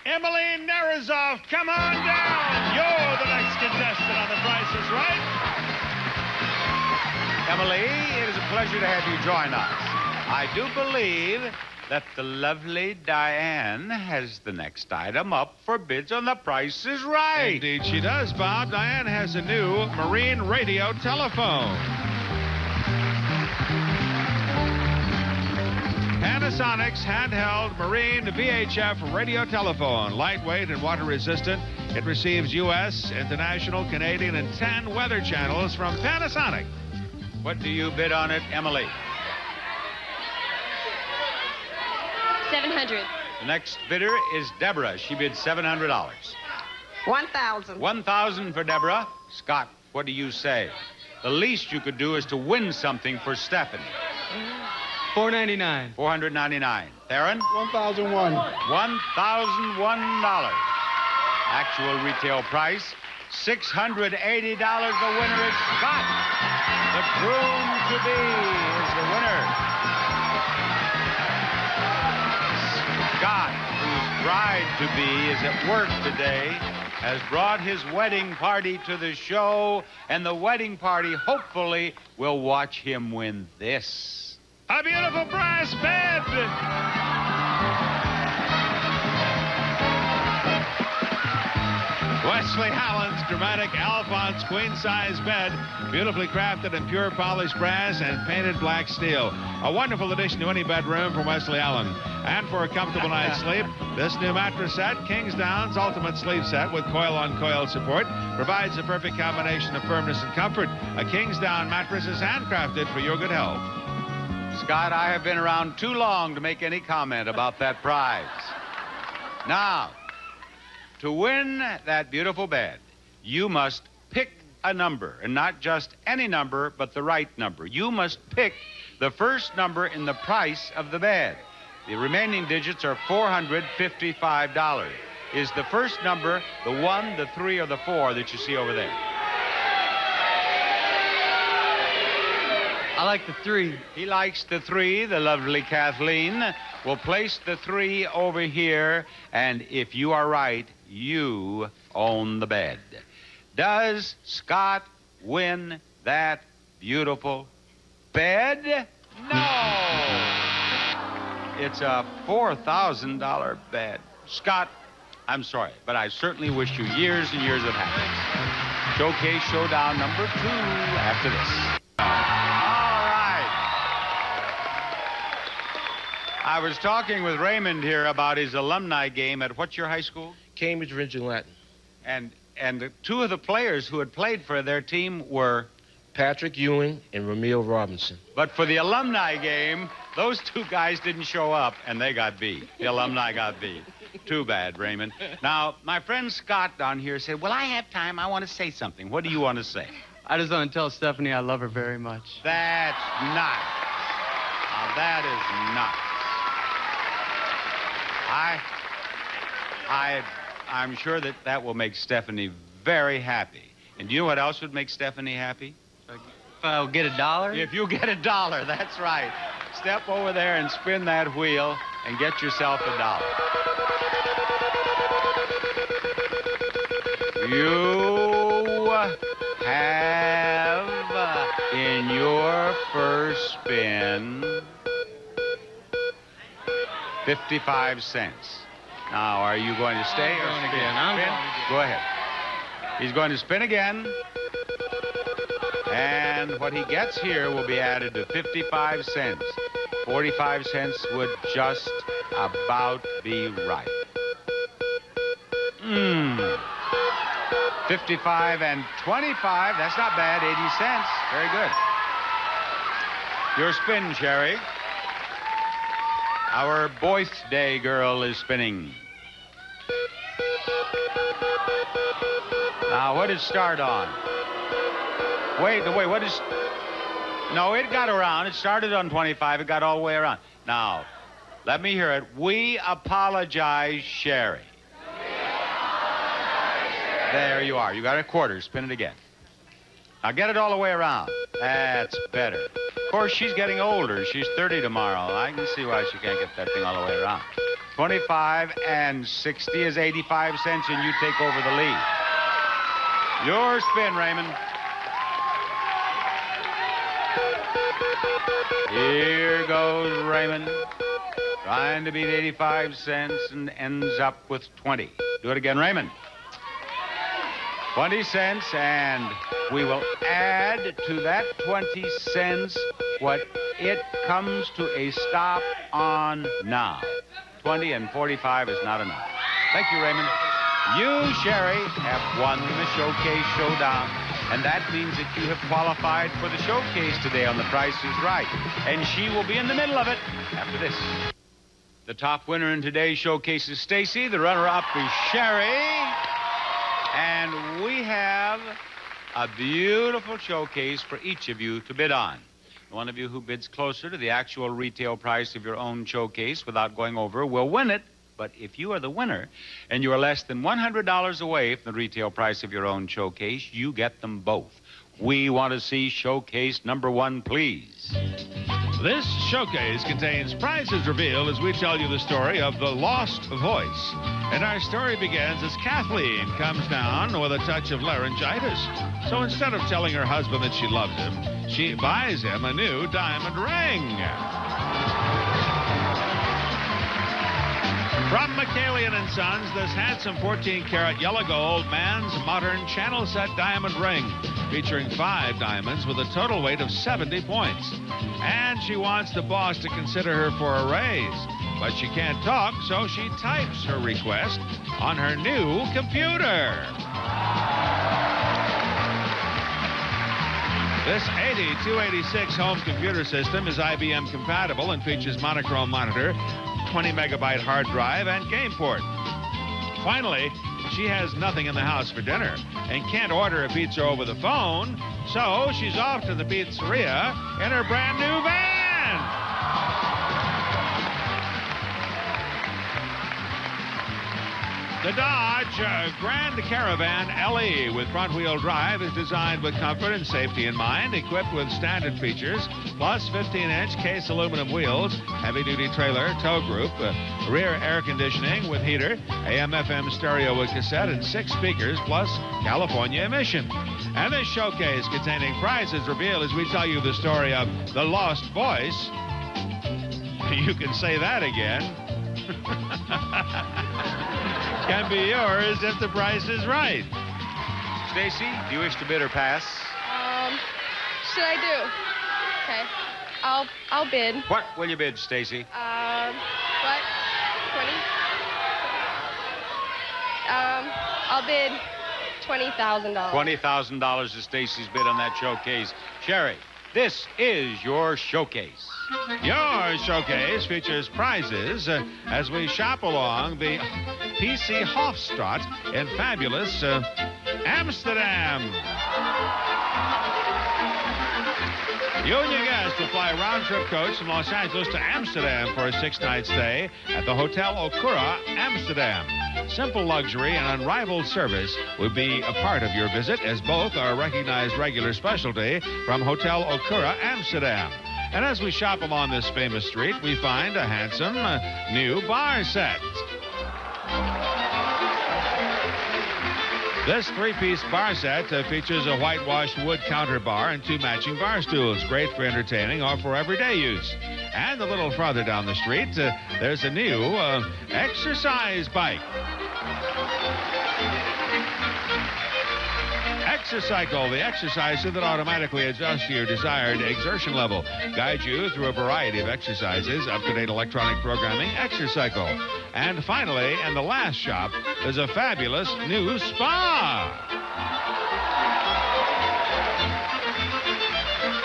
Emmeline Nerazov, come on down. You're the next contestant on The Price is Right. Emily, it is a pleasure to have you join us. I do believe that the lovely Diane has the next item up for bids on The Price is Right. Indeed she does, Bob. Diane has a new marine radio telephone. Panasonic's handheld marine VHF radio telephone. Lightweight and water resistant. It receives U.S., international, Canadian, and 10 weather channels from Panasonic. What do you bid on it, Emily? $700. The next bidder is Deborah. She bids $700. $1,000. $1,000 for Deborah. Scott, what do you say? The least you could do is to win something for Stephanie. $499. $499. Theron? $1,001. $1,001. Actual retail price, $680. The winner is Scott. The groom-to-be is the winner. Scott, whose bride-to-be is at work today, has brought his wedding party to the show, and the wedding party hopefully will watch him win this. A beautiful brass bed. Wesley Hallen's dramatic Alphonse queen-size bed, beautifully crafted in pure polished brass and painted black steel. A wonderful addition to any bedroom from Wesley Allen. And for a comfortable night's sleep, this new mattress set, Kingsdown's Ultimate Sleep Set with coil-on-coil support, provides the perfect combination of firmness and comfort. A Kingsdown mattress is handcrafted for your good health. Scott, I have been around too long to make any comment about that prize. Now, to win that beautiful bed, you must pick a number, and not just any number, but the right number. You must pick the first number in the price of the bed. The remaining digits are $455. Is the first number the 1, the 3, or the 4 that you see over there? I like the 3. He likes the 3. The lovely Kathleen will place the 3 over here, and if you are right, you own the bed. Does Scott win that beautiful bed? No! It's a $4,000 bed. Scott, I'm sorry, but I certainly wish you years and years of happiness. Showcase Showdown number 2 after this. I was talking with Raymond here about his alumni game at what's your high school? Cambridge Ridge and Latin. And two of the players who had played for their team were? Patrick Ewing and Ramil Robinson. But for the alumni game, those two guys didn't show up, and they got beat. The alumni got beat. Too bad, Raymond. Now, my friend Scott down here said, well, I have time. I want to say something. What do you want to say? I just want to tell Stephanie I love her very much. That's nice. Now, that is nice. I'm sure that will make Stephanie very happy. And do you know what else would make Stephanie happy? If I'll get $1? If you get $1, that's right. Step over there and spin that wheel and get yourself $1. You have in your first spin 55 cents. Now, are you going to stay or spin? Spin? Go ahead. He's going to spin again. And what he gets here will be added to 55 cents. 45 cents would just about be right. 55 and 25. That's not bad. 80 cents. Very good. Your spin, Sherry. Our birthday girl is spinning. Now, what did it start on? Wait, what is... No, it got around. It started on 25. It got all the way around. Now, let me hear it. We apologize, Sherry. There you are. You got a quarter. Spin it again. Now, get it all the way around. That's better. Of course, she's getting older. She's 30 tomorrow. I can see why she can't get that thing all the way around. 25 and 60 is 85 cents, and you take over the lead. Your spin, Raymond. Here goes Raymond, trying to beat 85 cents and ends up with 20. Do it again, Raymond. 20 cents, and we will add to that 20 cents what it comes to a stop on now. 20 and 45 is not enough. Thank you, Raymond. You, Sherry, have won the Showcase Showdown, and that means that you have qualified for the showcase today on The Price is Right, and she will be in the middle of it after this. The top winner in today's showcase is Stacy. The runner-up is Sherry, and we have a beautiful showcase for each of you to bid on. One of you who bids closer to the actual retail price of your own showcase without going over will win it. But if you are the winner and you are less than $100 away from the retail price of your own showcase, you get them both. We want to see showcase number one, please. This showcase contains prizes revealed as we tell you the story of the lost voice. And our story begins as Kathleen comes down with a touch of laryngitis. So instead of telling her husband that she loves him, she buys him a new diamond ring. From McCallion & Sons, this handsome 14-karat yellow gold man's modern channel set diamond ring, featuring 5 diamonds with a total weight of 70 points. And she wants the boss to consider her for a raise, but she can't talk, so she types her request on her new computer. This 8286 home computer system is IBM compatible and features monochrome monitor, 20-megabyte hard drive, and game port. Finally, she has nothing in the house for dinner and can't order a pizza over the phone, so she's off to the pizzeria in her brand new van. The Dodge Grand Caravan LE with front-wheel drive is designed with comfort and safety in mind, equipped with standard features, plus 15-inch case aluminum wheels, heavy-duty trailer, tow group, rear air conditioning with heater, AM/FM stereo with cassette, and 6 speakers, plus California emission. And this showcase containing prizes revealed as we tell you the story of the lost voice. You can say that again. Can be yours if the price is right. Stacy, do you wish to bid or pass? Should I do? Okay. I'll bid. What will you bid, Stacy? What? 20? I'll bid $20,000. $20,000 is Stacy's bid on that showcase. Sherry, this is your showcase. Your showcase features prizes as we shop along the PC Hofstraat in fabulous Amsterdam. You and your guests will fly a round-trip coach from Los Angeles to Amsterdam for a 6-night stay at the Hotel Okura, Amsterdam. Simple luxury and unrivaled service will be a part of your visit, as both are a recognized regular specialty from Hotel Okura, Amsterdam. And as we shop along this famous street, we find a handsome new bar set. This 3-piece bar set features a whitewashed wood counter bar and 2 matching bar stools, great for entertaining or for everyday use. And a little farther down the street, there's a new exercise bike. Exercycle, the exerciser that automatically adjusts to your desired exertion level. Guides you through a variety of exercises, up-to-date electronic programming, Exercycle. And finally, and the last shop, there's a fabulous new spa.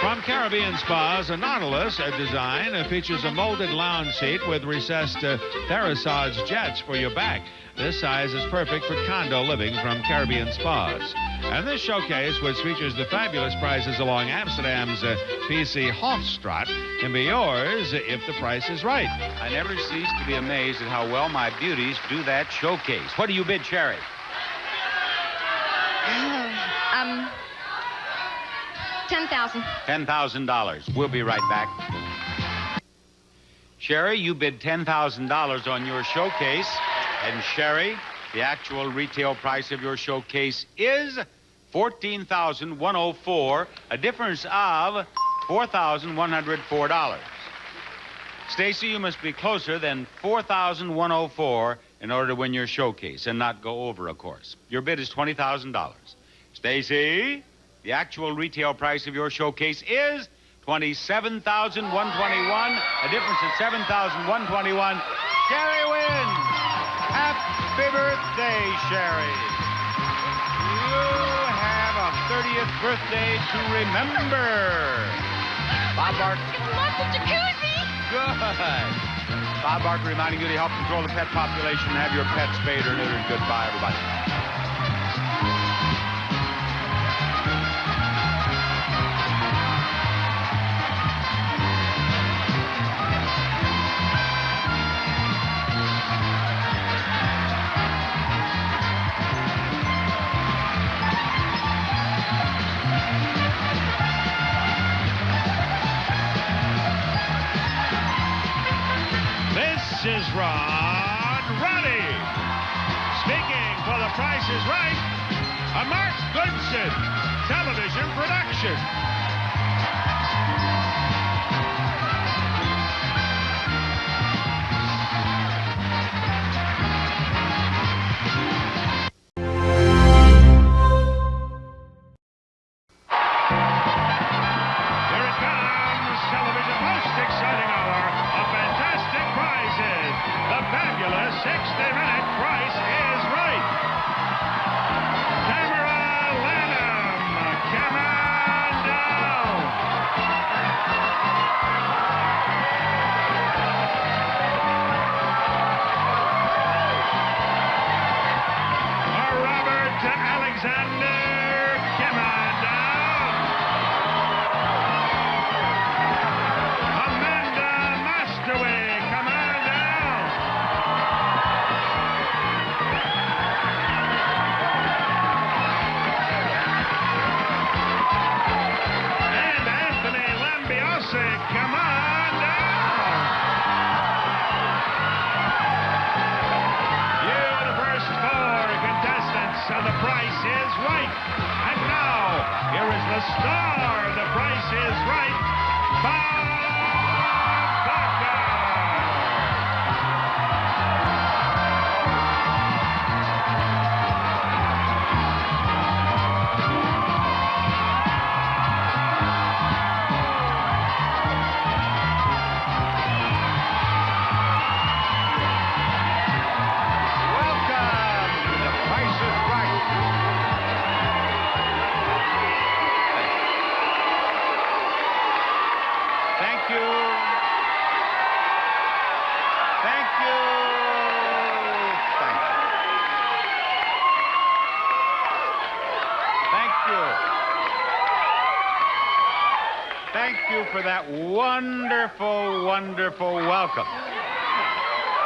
From Caribbean Spas, a Nautilus design features a molded lounge seat with recessed Therasage jets for your back. This size is perfect for condo living from Caribbean Spas. And this showcase, which features the fabulous prizes along Amsterdam's PC Hofstraat, can be yours if the price is right. I never cease to be amazed at how well my beauties do that showcase. What do you bid, Sherry? $10,000. $10,000. We'll be right back. Sherry, you bid $10,000 on your showcase. And Sherry, the actual retail price of your showcase is $14,104, a difference of $4,104. Stacy, you must be closer than $4,104 in order to win your showcase and not go over, of course. Your bid is $20,000. Stacy, the actual retail price of your showcase is $27,121, a difference of $7,121. Sherry wins. Happy birthday, Sherry. You have a 30th birthday to remember. Bob Barker. Lots of jacuzzi. Good. Bob Barker reminding you to help control the pet population and have your pets spayed or neutered. Goodbye, everybody. This is Ron Roddy. Speaking for The Price is Right, a Mark Goodson television production. Here it comes, television most exciting hour of fantastic prizes. The fabulous 60-minute Price is Right. Tamara Lanham, come on down. Robert Alexander, come on down. Amanda Masterway, come on down. And Anthony Lambiose, come on down. You are the first four contestants of The Price is Right. And now, here is the star of The Price is Right, Bob Barker. Welcome to The Price is Right. Thank you. Thank you. Thank you. Thank you. Thank you for that wonderful, wonderful welcome.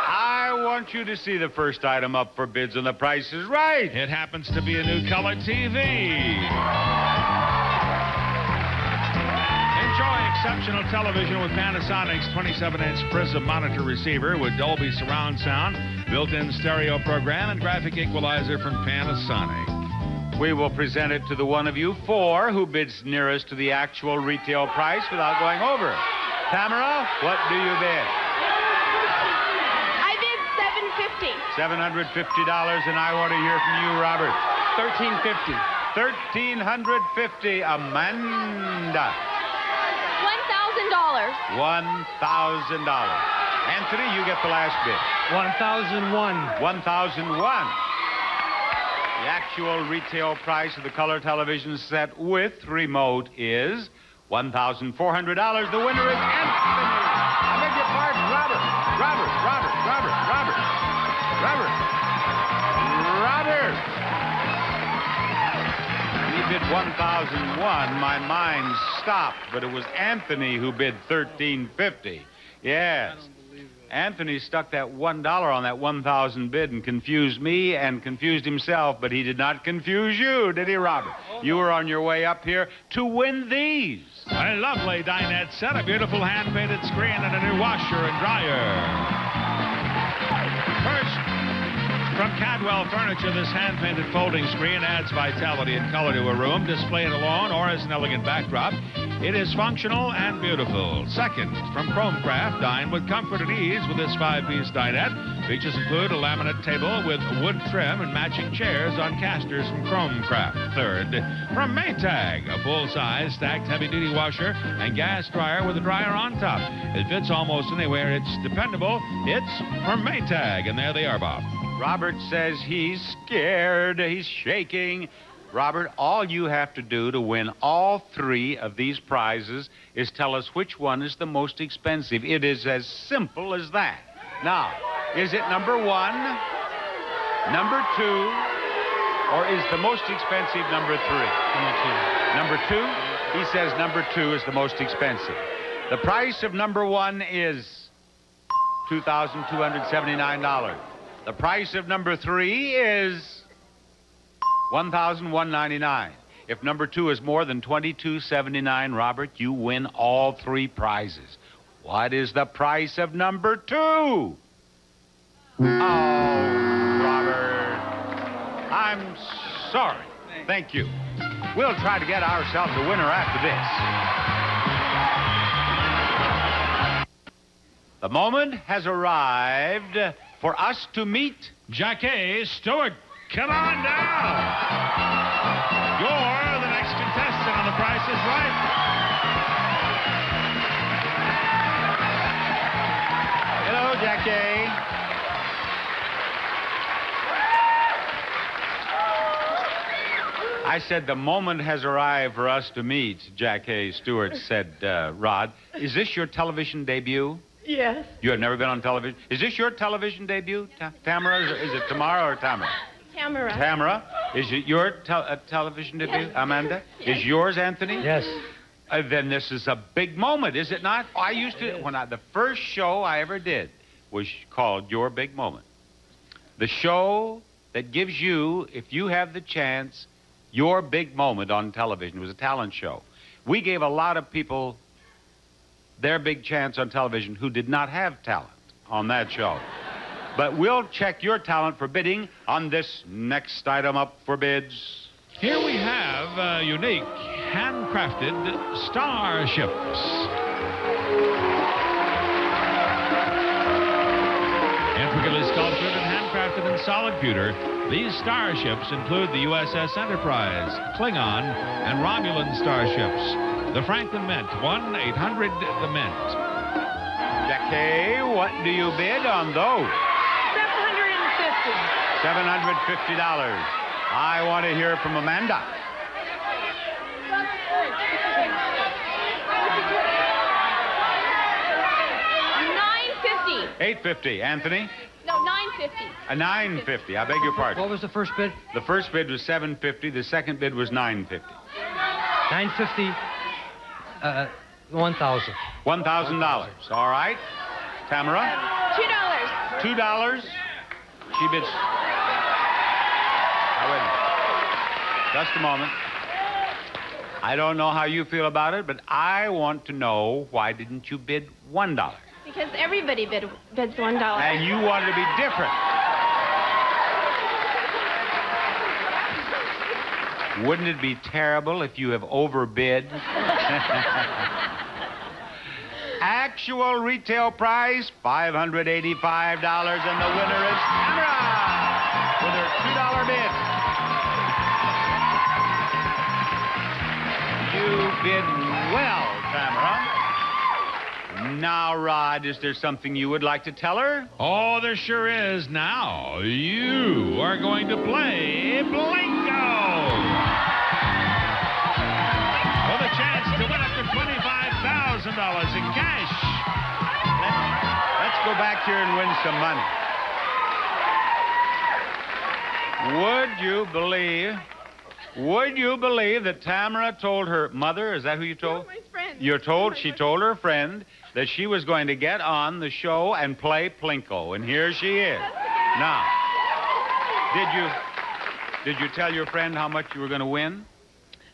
I want you to see the first item up for bids on The Price is Right. It happens to be a new color TV. Enjoy exceptional television with Panasonic's 27-inch Prism monitor receiver with Dolby surround sound, built-in stereo program, and graphic equalizer from Panasonic. We will present it to the one of you four who bids nearest to the actual retail price without going over. Tamara, what do you bid? I bid $750. $750, and I want to hear from you, Robert. $13.50. $1,350. Amanda. $1,000. $1,000. Anthony, you get the last bid. 1,001. 1,001. The actual retail price of the color television set with remote is $1,400. The winner is Anthony. I beg your pardon, Robert. He bid 1,001. My mind stopped, but it was Anthony who bid $1,350. Yes. Anthony stuck that $1 on that 1,000 bid and confused me and confused himself, but he did not confuse you, did he, Robert? You were on your way up here to win these. A lovely dinette set, a beautiful hand-painted screen, and a new washer and dryer. First, from Cadwell Furniture, this hand-painted folding screen adds vitality and color to a room, displayed alone or as an elegant backdrop. It is functional and beautiful. Second, from Chromecraft, dine with comfort and ease with this 5-piece dinette. Features include a laminate table with wood trim and matching chairs on casters from Chromecraft. Third, from Maytag, a full-size stacked heavy-duty washer and gas dryer with a dryer on top. It fits almost anywhere. It's dependable. It's from Maytag, and there they are, Bob. Robert says he's scared. He's shaking. Robert, all you have to do to win all 3 of these prizes is tell us which one is the most expensive. It is as simple as that. Now, is it number 1, number 2, or is the most expensive number 3? Number 2? He says number 2 is the most expensive. The price of number 1 is $2,279. The price of number 3 is $1,199. If number 2 is more than $22.79, Robert, you win all 3 prizes. What is the price of number 2? Oh, Robert. I'm sorry. Thank you. We'll try to get ourselves a winner after this. The moment has arrived for us to meet Jackie Stewart. Come on down. You're the next contestant on The Price is Right. Hello, Jackie. I said the moment has arrived for us to meet, Jackie Stewart said, Rod. Is this your television debut? Yes. You have never been on television? Is this your television debut, Tamara? Is it Tamara or Tamara? Tamara. Tamara, is it your television debut, Yes. Amanda? Yes. Is yours, Anthony? Yes. Then this is a big moment, is it not? I used to, the first show I ever did was called Your Big Moment. The show that gives you, if you have the chance, your big moment on television. It was a talent show. We gave a lot of people their big chance on television who did not have talent on that show. But we'll check your talent for bidding on this next item up for bids. Here we have unique, handcrafted starships. Intricately sculptured and handcrafted in solid pewter, these starships include the USS Enterprise, Klingon, and Romulan starships. The Franklin Mint, 1-800-THE-MINT. Jackie, what do you bid on those? $750. I want to hear from Amanda. $850. Anthony? No, $950. $950. I beg your pardon. What was the first bid? The first bid was $750. The second bid was $950. $950. $1,000. $1,000. All right. Tamara? $2. $2. She bids. Now, wait a minute. Just a moment. I don't know how you feel about it, but I want to know, why didn't you bid $1? Because everybody bids $1. And you wanted to be different. Wouldn't it be terrible if you have overbid? Actual retail price, $585, and the winner is Tamara with her $2 bid. bid well, Tamara. Now, Rod, is there something you would like to tell her? Oh, there sure is. Now, you are going to play Blinko. For the chance to win up to $25,000 in cash. Let's go back here and win some money. Would you believe that Tamara told her mother, is that who you told? No, my friend. She told her friend that she was going to get on the show and play Plinko, and here she is. Now, did you tell your friend how much you were going to win?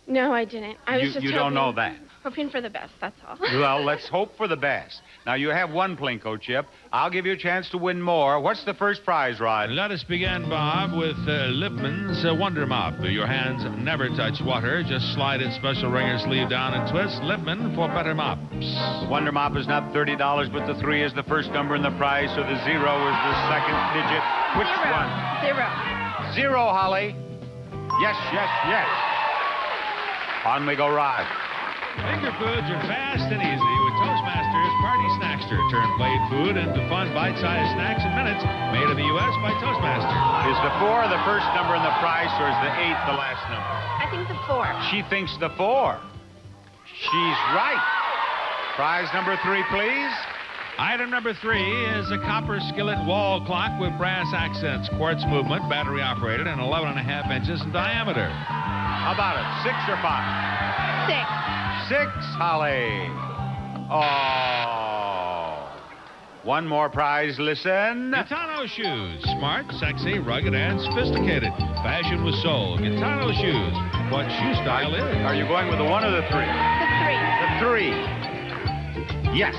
No, I didn't. I was just You don't know that. Hoping for the best, that's all. Well, let's hope for the best. Now, you have one Plinko chip. I'll give you a chance to win more. What's the first prize, Rod? Let us begin, Bob, with Lipman's Wonder Mop. Your hands never touch water. Just slide its special wringer sleeve down and twist. Lipman for better mops. The Wonder Mop is not $30, but the 3 is the first number in the prize, so the 0 is the second digit. Which one? 0. 0, Holly. Yes, yes, yes. On we go, Rod. Finger foods are fast and easy with Toastmasters Party Snackster. Turn plate food into fun bite-sized snacks in minutes. Made in the U.S. by Toastmasters. Is the 4 the first number in the price, or is the 8 the last number? I think the 4. She thinks the 4. She's right. Prize number 3, please. Item number 3 is a copper skillet wall clock with brass accents, quartz movement, battery operated, and 11.5 inches in diameter. How about it? 6 or 5? 6. 6, Holly. Oh. One more prize, listen. Gitano shoes. Smart, sexy, rugged, and sophisticated. Fashion with soul. Gitano shoes. What shoe style is? Are you going with the 1 or the 3? The 3. The 3. Yes.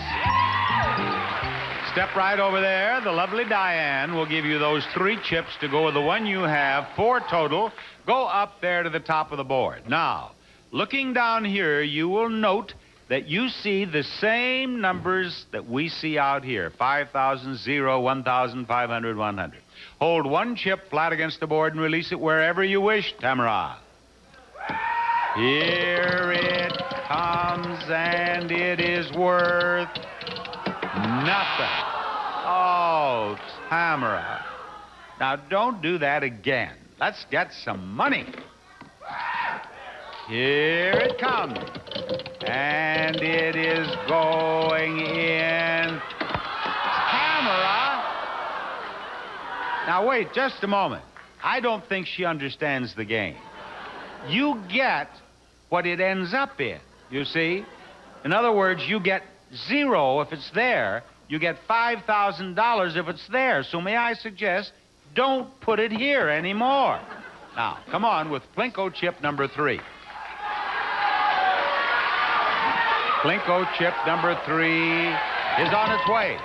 Step right over there. The lovely Diane will give you those 3 chips to go with the one you have. 4 total. Go up there to the top of the board. Now, looking down here, you will note that you see the same numbers that we see out here. 5,000, 0, 1,000, 500, 100. Hold 1 chip flat against the board and release it wherever you wish, Tamara. Here it comes, and it is worth nothing. Oh, Tamara. Now, don't do that again. Let's get some money. Here it comes. And it is going in. Tamara. Now, wait just a moment. I don't think she understands the game. You get what it ends up in, you see? In other words, you get 0 if it's there. You get $5,000 if it's there. So may I suggest, don't put it here anymore. Now, come on with Plinko chip number 3. Plinko chip number 3 is on its way.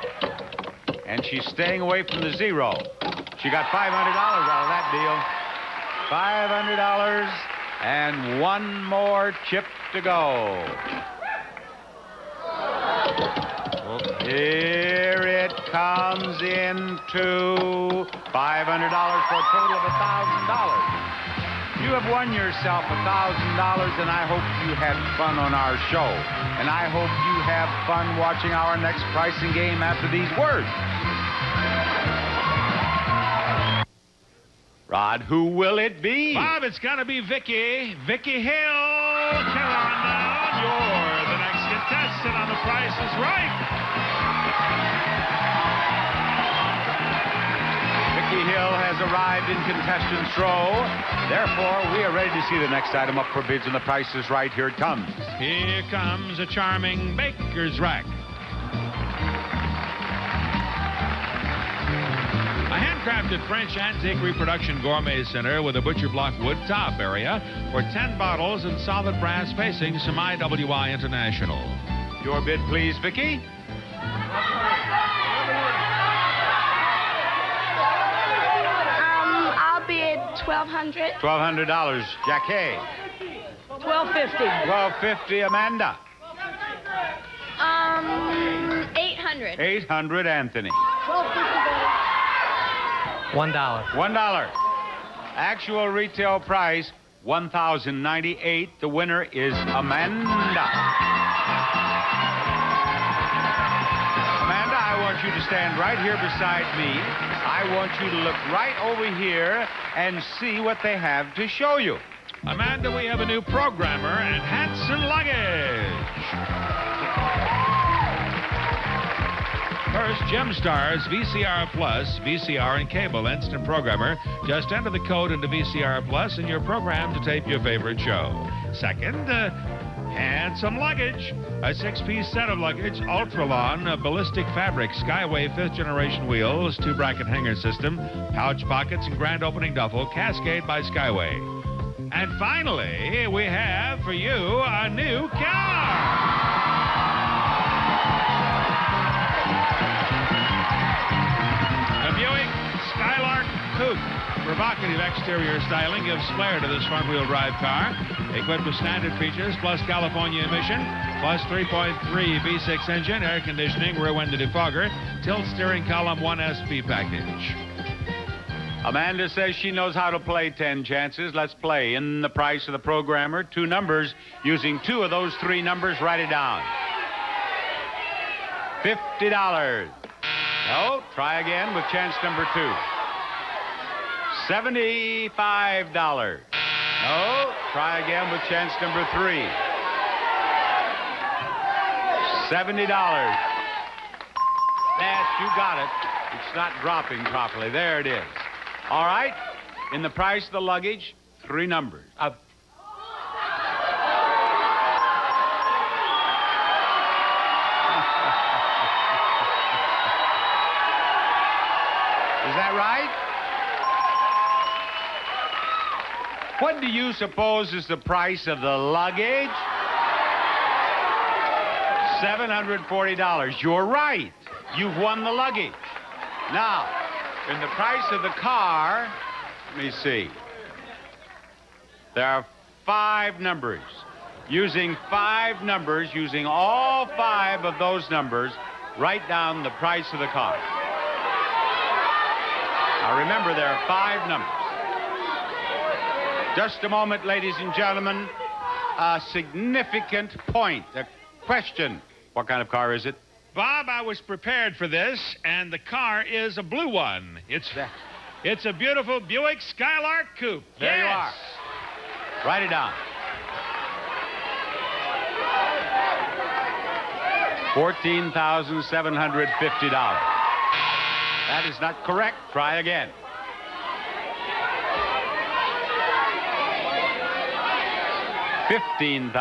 And she's staying away from the 0. She got $500 out of that deal. $500 and 1 more chip to go. Here it comes into $500 for a total of $1,000. You have won yourself $1,000, and I hope you had fun on our show. And I hope you have fun watching our next pricing game after these words. Rod, who will it be? Bob, it's got to be Vicky. Vicky Hill. Come on down. You're the next contestant on The Price is Right. Vicky Hill has arrived in contestant's row. Therefore, we are ready to see the next item up for bids, and The Price is Right. Here it comes. Here comes a charming baker's rack. A handcrafted French antique reproduction gourmet center with a butcher block wood top area for 10 bottles and solid brass facings from IWI International. Your bid, please, Vicky. I'll bid $1,200. $1,200, Jackie. $1,250. $1,250, Amanda. $800. $800, Anthony. $1. $1. Actual retail price, 1,098. The winner is Amanda. Amanda, I want you to stand right here beside me. I want you to look right over here and see what they have to show you. Amanda, we have a new programmer and hats and luggage. First, Gemstar's VCR Plus, VCR and cable instant programmer. Just enter the code into VCR Plus and you're programmed to tape your favorite show. Second, handsome luggage. A 6-piece set of luggage, Ultralon, ballistic fabric, Skyway 5th generation wheels, 2-bracket hanger system, pouch pockets, and grand opening duffel, Cascade by Skyway. And finally, we have for you a new car. The Buick Skylark Coupe. Provocative exterior styling gives flair to this front-wheel drive car. Equipped with standard features, plus California emission, plus 3.3 V6 engine, air conditioning, rear window defogger, tilt steering column, 1 SP package. Amanda says she knows how to play 10 chances. Let's play. In the price of the programmer, 2 numbers. Using 2 of those 3 numbers, write it down. $50. No, try again with chance number 2. $75. No, try again with chance number 3. $70. Yes, you got it. It's not dropping properly. There it is. All right. In the price of the luggage, 3 numbers. Is that right? What do you suppose is the price of the luggage? $740. You're right. You've won the luggage. Now, in the price of the car, let me see. There are 5 numbers. Using 5 numbers, using all 5 of those numbers, write down the price of the car. Now remember, there are 5 numbers. Just a moment, ladies and gentlemen. A significant point, a question. What kind of car is it? Bob, I was prepared for this, and the car is a blue one. It's a beautiful Buick Skylark Coupe. There you are. Write it down. $14,750. That is not correct. Try again. $15,740.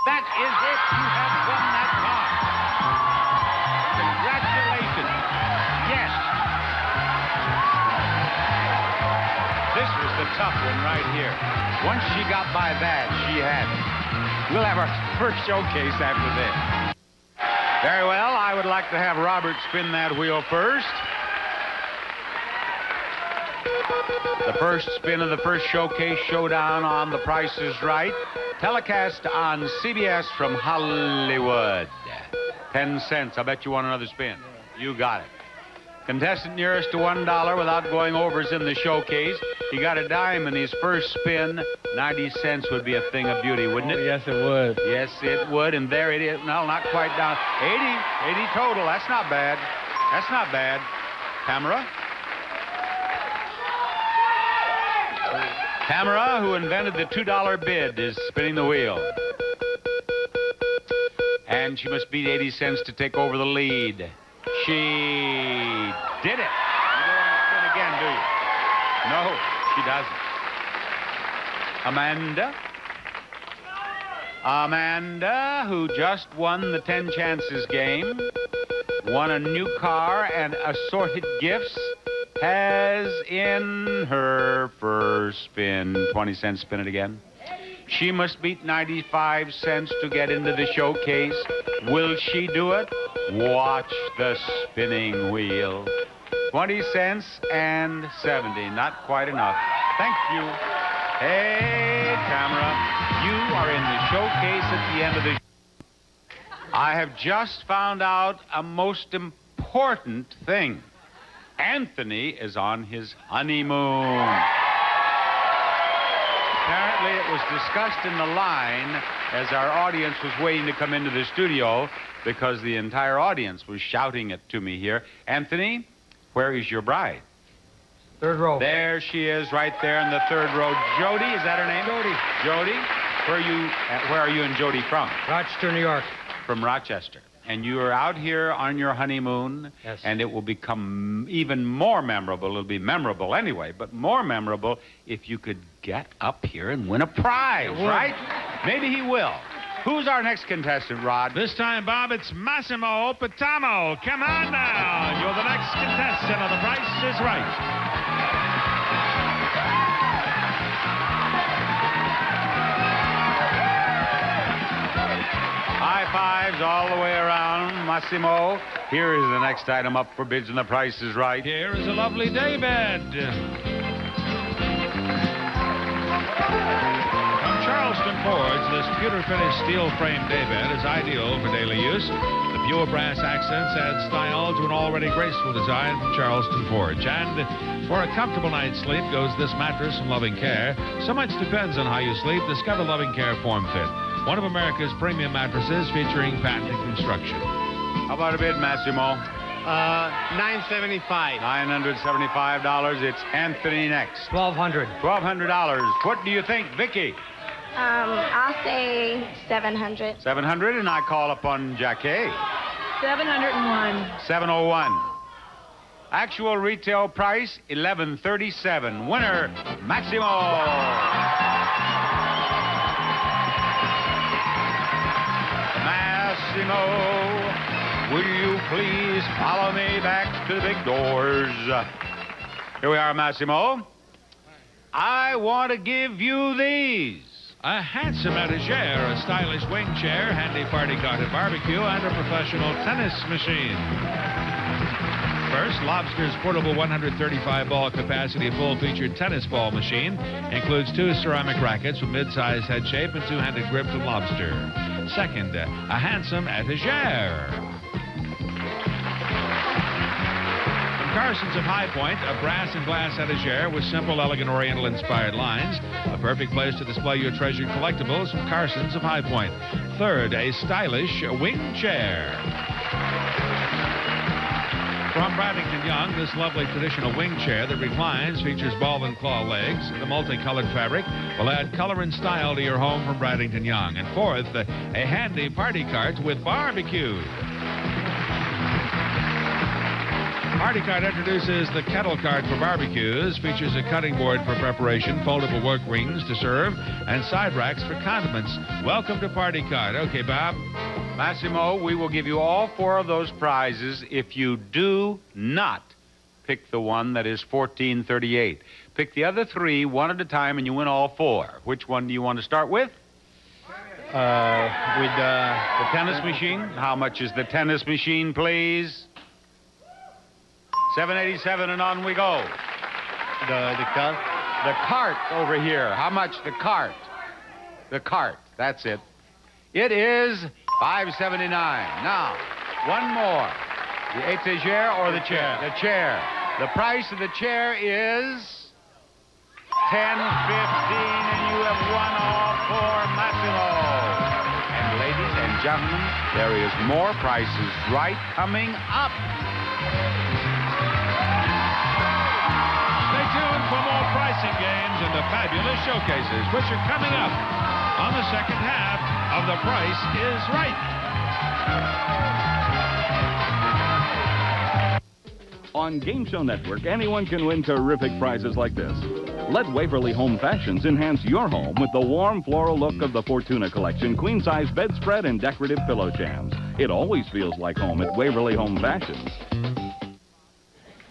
That is it. You have won that car. Congratulations. Yes. This was the tough one right here. Once she got by that, she had it. We'll have our first showcase after this. Very well. I would like to have Robert spin that wheel first. The first spin of the first showcase showdown on The Price is Right. Telecast on CBS from Hollywood. 10 cents. I bet you want another spin. You got it. Contestant nearest to $1 without going over is in the showcase. He got a dime in his first spin. 90 cents would be a thing of beauty, wouldn't it? Yes, it would. Yes, it would. And there it is. No, not quite down. 80 total. That's not bad. That's not bad. Tamara? Tamara, who invented the $2 bid, is spinning the wheel. And she must beat 80 cents to take over the lead. She did it. You don't want to spin again, do you? No, she doesn't. Amanda, who just won the 10 chances game, won a new car and assorted gifts, has in her first spin, 20 cents, spin it again. She must beat 95 cents to get into the showcase. Will she do it? Watch the spinning wheel. 20 cents and 70. Not quite enough. Thank you. Hey, Tamara, you are in the showcase at the end of the show. I have just found out a most important thing. Anthony is on his honeymoon. Apparently, it was discussed in the line as our audience was waiting to come into the studio because the entire audience was shouting it to me here. Anthony, where is your bride? Third row. There she is, right there in the third row. Jody, is that her name? Jody. Jody, where are you and Jody from? Rochester, New York. From Rochester. And you are out here on your honeymoon, yes. And it will become even more memorable. It'll be memorable anyway, but more memorable if you could get up here and win a prize, right? Maybe he will. Who's our next contestant, Rod? This time, Bob, it's Massimo Patamo. Come on now. You're the next contestant on The Price is Right. High fives all the way around, Massimo. Here is the next item up for bids, and the price is right. Here is a lovely daybed. From Charleston Forge, this pewter-finished steel-framed daybed is ideal for daily use. The pure brass accents add style to an already graceful design from Charleston Forge. And for a comfortable night's sleep goes this mattress from Loving Care. So much depends on how you sleep. Discover Loving Care Form Fit, one of America's premium mattresses featuring patented construction. How about a bid, Massimo? $975. $975. It's Anthony next. $1,200. $1,200. What do you think, Vicky? I'll say $700. $700, and I call upon Jackie. $701. $701. Actual retail price, $1137. Winner, Massimo. Massimo, will you please follow me back to the big doors? Here we are, Massimo. I want to give you these. A handsome etagere, a stylish wing chair, handy party cart and barbecue, and a professional tennis machine. First, Lobster's portable 135-ball capacity full-featured tennis ball machine includes 2 ceramic rackets with mid-sized head shape and 2-handed grip from Lobster. Second, a handsome etagere. From Carson's of High Point, a brass and glass etagere with simple, elegant, Oriental-inspired lines. A perfect place to display your treasured collectibles from Carson's of High Point. Third, a stylish wing chair. From Bradington Young, this lovely traditional wing chair that reclines features ball and claw legs. The multicolored fabric will add color and style to your home from Bradington Young. And fourth, a handy party cart with barbecue. Party Cart introduces the kettle cart for barbecues, features a cutting board for preparation, foldable work rings to serve, and side racks for condiments. Welcome to Party Cart. Okay, Bob. Massimo, we will give you all 4 of those prizes if you do not pick the one that is $14.38. Pick the other 3 one at a time, and you win all 4. Which one do you want to start with? The tennis machine. How much is the tennis machine, please? $787, and on we go. The cart over here. How much the cart? The cart. That's it. It is $579. Now, one more. The etagere or the chair? The chair. The price of the chair is $10.15, and you have won all 4, Massimo. And ladies and gentlemen, there is more Prices Right coming up. Stay tuned for more pricing games and the fabulous showcases, which are coming up on the second half of The Price is Right. On Game Show Network, anyone can win terrific prizes like this. Let Waverly Home Fashions enhance your home with the warm floral look of the Fortuna Collection queen-size bedspread and decorative pillow jams. It always feels like home at Waverly Home Fashions.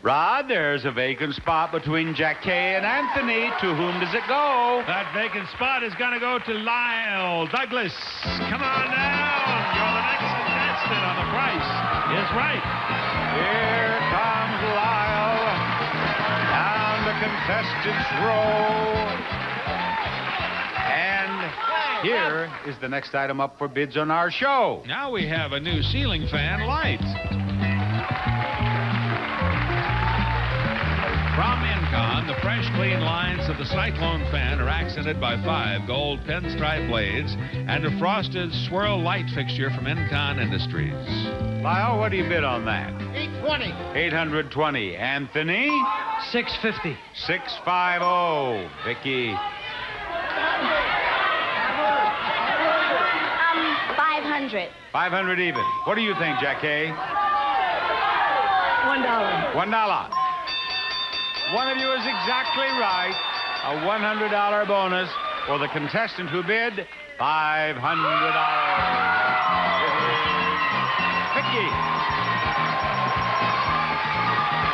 Rod, there's a vacant spot between Jackie and Anthony. To whom does it go? That vacant spot is going to go to Lyle Douglas. Come on down. You're the next contestant on The Price is Right. Here comes Lyle down the contestants' row. And here is the next item up for bids on our show. Now we have a new ceiling fan light. From Incon, the fresh, clean lines of the Cyclone fan are accented by 5 gold pinstripe blades and a frosted swirl light fixture from Incon Industries. Lyle, what do you bid on that? 820. 820. Anthony? 650. 650. Vicky? 500. 500 even. What do you think, Jackie? $1. $1. One of you is exactly right. A $100 bonus for the contestant who bid $500. Vicky.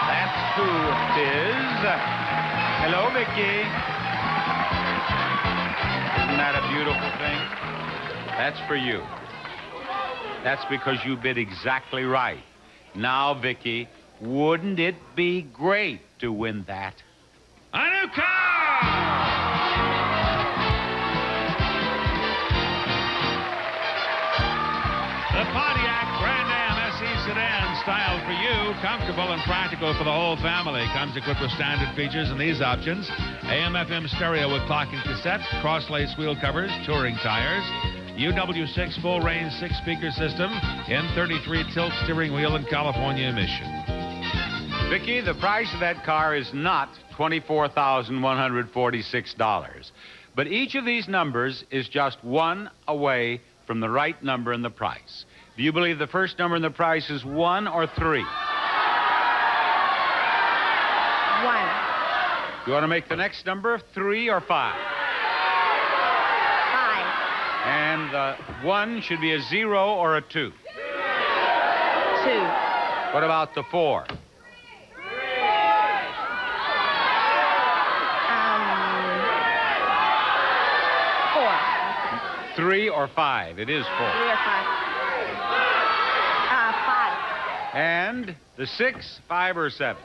That's who it is. Hello, Vicky. Isn't that a beautiful thing? That's for you. That's because you bid exactly right. Now, Vicky, wouldn't it be great to win that? A new car! The Pontiac Grand Am SE sedan, styled for you, comfortable and practical for the whole family. Comes equipped with standard features and these options: AM/FM stereo with clock and cassette, cross-lace wheel covers, touring tires, UW6 full-range 6-speaker system, N33 tilt steering wheel, and California emission. Vicky, the price of that car is not $24,146. But each of these numbers is just one away from the right number in the price. Do you believe the first number in the price is 1 or 3? 1. You want to make the next number 3 or 5? 5. And the 1 should be a 0 or a 2? 2. What about the 4? 3 or 5? It is 4. 3 or 5. 5. And the 6, 5 or 7?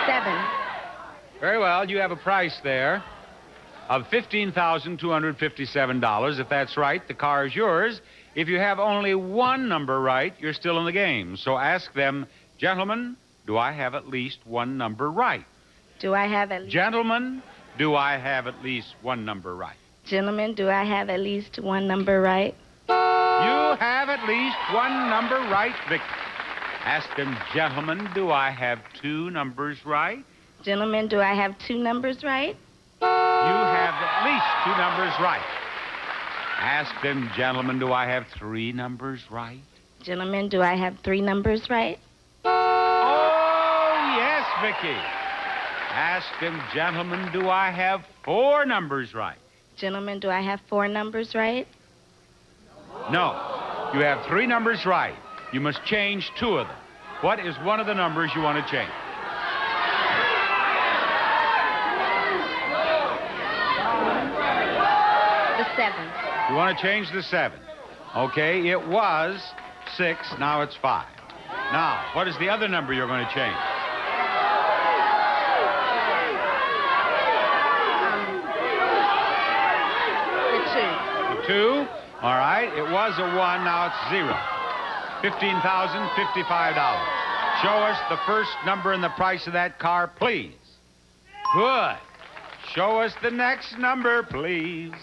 7. Very well. You have a price there of $15,257. If that's right, the car is yours. If you have only one number right, you're still in the game. So ask them, gentlemen, do I have at least one number right? Do I have at least... Gentlemen, do I have at least one number right? Gentlemen, do I have at least one number right? You have at least one number right, Vic. Ask them, gentlemen, do I have 2 numbers right? Gentlemen, do I have 2 numbers right? You have at least 2 numbers right. Ask them, gentlemen, do I have 3 numbers right? Gentlemen, do I have 3 numbers right? Oh, yes, Vicky. Ask them, gentlemen, do I have 4 numbers right? Gentlemen, do I have 4 numbers right? No. You have 3 numbers right. You must change 2 of them. What is one of the numbers you want to change? The 7. You want to change the 7. Okay, it was 6, now it's 5. Now, what is the other number you're going to change? The 2. All right, it was a 1, now it's 0. $15,055. Show us the first number in the price of that car, please. Good. Show us the next number, please.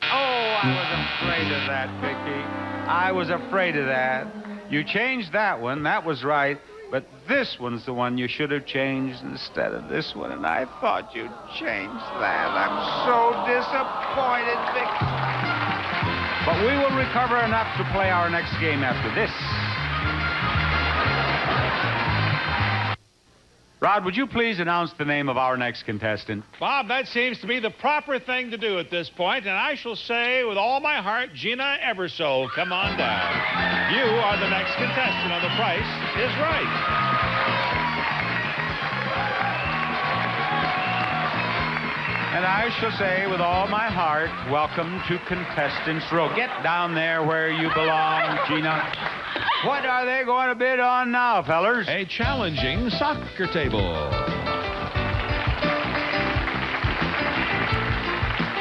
Oh, I was afraid of that, Vicky. I was afraid of that. You changed that one. That was right. But this one's the one you should have changed instead of this one, and I thought you'd change that. I'm so disappointed, Vicky. But we will recover enough to play our next game after this. Rod, would you please announce the name of our next contestant? Bob, that seems to be the proper thing to do at this point, and I shall say with all my heart, Gina Eversole, come on down. You are the next contestant on The Price is Right. And I shall say with all my heart, welcome to Contestants Row. Get down there where you belong, Gina. What are they going to bid on now, fellers? A challenging soccer table.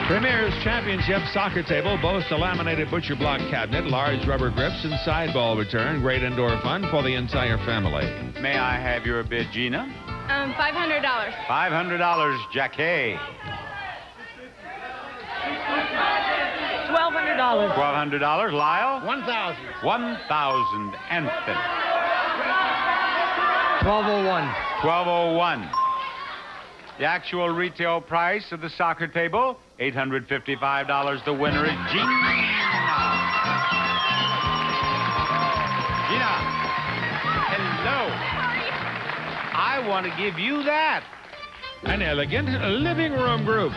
Premier's Championship Soccer Table boasts a laminated butcher block cabinet, large rubber grips, and sideball return. Great indoor fun for the entire family. May I have your bid, Gina? $500. $500, Jackie. $1,200. $1,200, Lyle. 1,000. 1,000, Anthony. 1201. 1201. The actual retail price of the soccer table, $855. The winner is Gina. Gina. Hello. I want to give you that. An elegant living room group.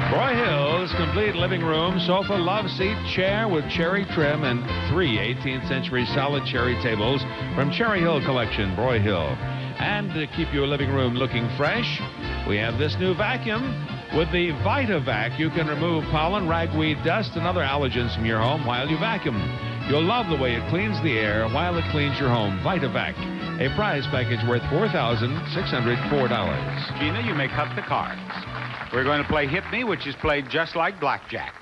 Broyhill's complete living room, sofa, love seat, chair with cherry trim, and 3 18th century solid cherry tables from Cherry Hill Collection, Broyhill. And to keep your living room looking fresh, we have this new vacuum. With the VitaVac, you can remove pollen, ragweed, dust, and other allergens from your home while you vacuum. You'll love the way it cleans the air while it cleans your home. VitaVac, a prize package worth $4,604. Gina, you may cut the cards. We're going to play Hit Me, which is played just like blackjack.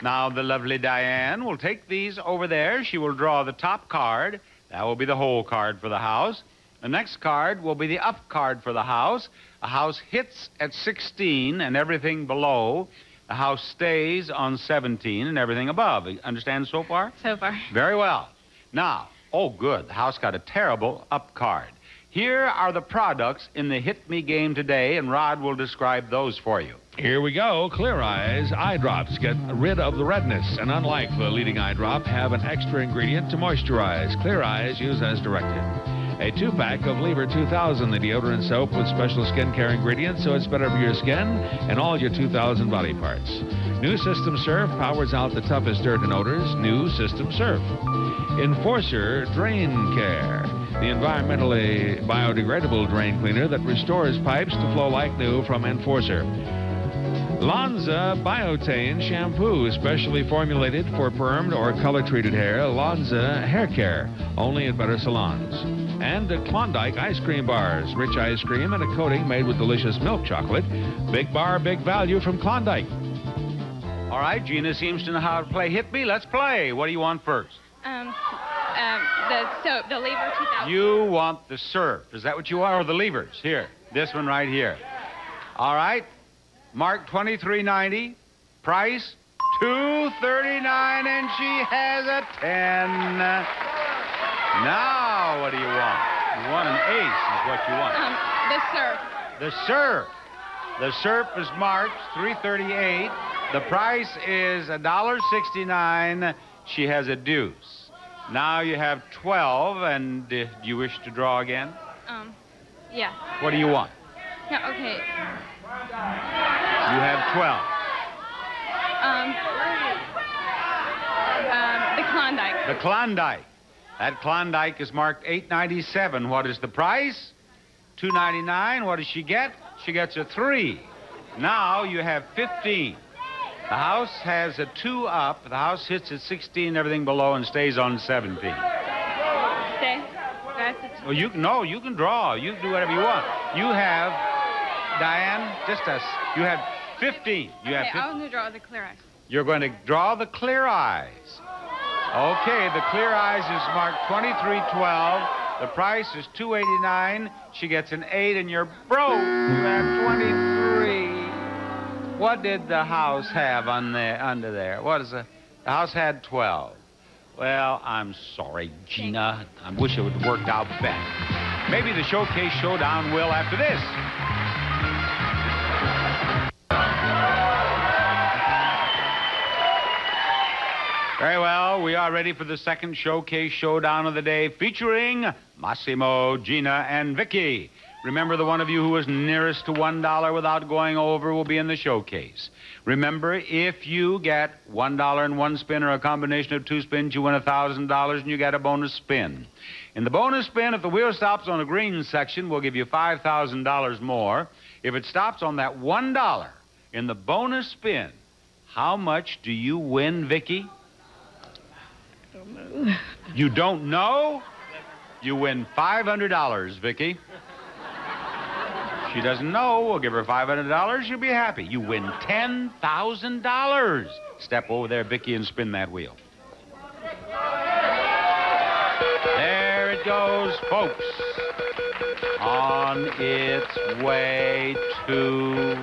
Now, the lovely Diane will take these over there. She will draw the top card. That will be the whole card for the house. The next card will be the up card for the house. The house hits at 16 and everything below. The house stays on 17 and everything above. Understand so far? So far. Very well. Now, oh, good. The house got a terrible up card. Here are the products in the Hit Me game today, and Rod will describe those for you. Here we go. Clear Eyes eye drops get rid of the redness, and unlike the leading eye drop, have an extra ingredient to moisturize. Clear Eyes use as directed. A 2-pack of Lever 2000, the deodorant soap with special skincare ingredients, so it's better for your skin and all your 2000 body parts. New System Surf powers out the toughest dirt and odors. New System Surf. Enforcer Drain Care, the environmentally biodegradable drain cleaner that restores pipes to flow like new from Enforcer. Lonza Biotane Shampoo, specially formulated for permed or color-treated hair. Lonza Hair Care, only at better salons. And the Klondike Ice Cream Bars, rich ice cream and a coating made with delicious milk chocolate. Big bar, big value from Klondike. All right, Gina seems to know how to play Hit Me. Let's play. What do you want first? The soap, the Lever 2000. You want the surf. Is that what you want? Or the levers? Here. This one right here. All right. Mark $23.90. Price $239, and she has a 10. Now, what do you want? You want an ace is what you want. The surf. The surf. The surf is marked $338. The price is $1.69. She has a deuce. Now you have 12, and do you wish to draw again? Yeah. What do you want? No, okay. You have 12. The Klondike. The Klondike. That Klondike is marked $8.97. What is the price? $2.99. What does she get? She gets a 3. Now you have 15. The house has a 2 up. The house hits at 16, everything below, and stays on 17. Stay. That's a 2. Well, you can draw. You can do whatever you want. You have, Diane, you have 15. You have 15. I'm going to draw the clear eyes. You're going to draw the clear eyes. Okay, the clear eyes is marked 2312. The price is $289. She gets an 8, and you're broke. You have 23. What did the house have under there? What is the house had 12. Well, I'm sorry, Gina. I wish it would have worked out better. Maybe the Showcase Showdown will after this. Very well, we are ready for the second Showcase Showdown of the day, featuring Massimo, Gina, and Vicky. Remember, the one of you who is nearest to $1 without going over will be in the showcase. Remember, if you get $1 in one spin or a combination of 2 spins, you win $1,000 and you get a bonus spin. In the bonus spin, if the wheel stops on a green section, we'll give you $5,000 more. If it stops on that $1 in the bonus spin, how much do you win, Vicky? I don't know. You don't know? You win $500, Vicky. She doesn't know. We'll give her $500. She'll be happy. You win $10,000. Step over there, Vicky, and spin that wheel. There it goes, folks. On its way to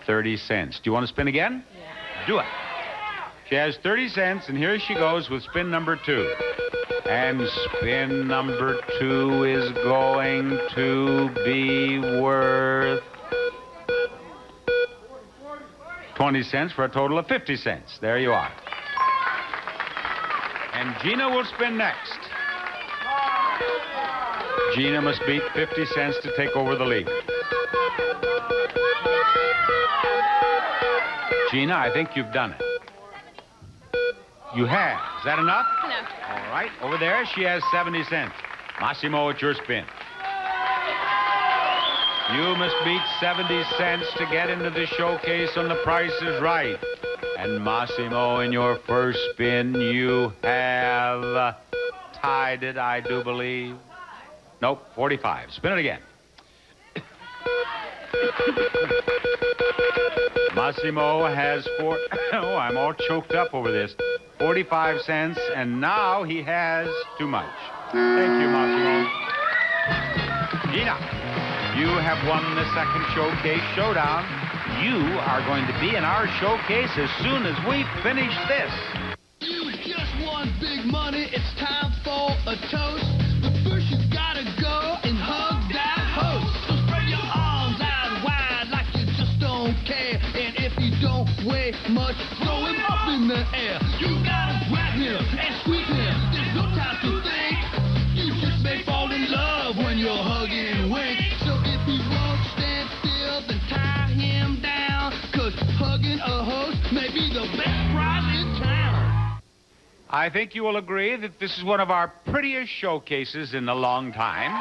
30 cents. Do you want to spin again? Yeah. Do it. She has 30 cents, and here she goes with spin number 2. And spin number 2 is going to be worth 20 cents for a total of 50 cents. There you are. And Gina will spin next. Gina must beat 50 cents to take over the lead. Gina, I think you've done it. You have. Is that enough? Enough. All right. Over there, she has 70 cents. Massimo, it's your spin. You must beat 70 cents to get into the showcase on The Price is Right. And Massimo, in your first spin, you have tied it, I do believe. Nope, 45. Spin it again. Massimo has oh, I'm all choked up over this. 45 cents, and now he has too much. Thank you, Massimo. Gina, you have won the second showcase showdown. You are going to be in our showcase as soon as we finish this. You just won big money. It's time for a toast. But first you gotta go and hug that host. So spread your arms out wide like you just don't care. And if you don't weigh much, throw him up in the air. You gotta grab him and squeeze him. There's no time to think. You just may fall in love when you're hugging Wink. So if he won't stand still, then tie him down. 'Cause hugging a host may be the best prize in town. I think you will agree that this is one of our prettiest showcases in a long time.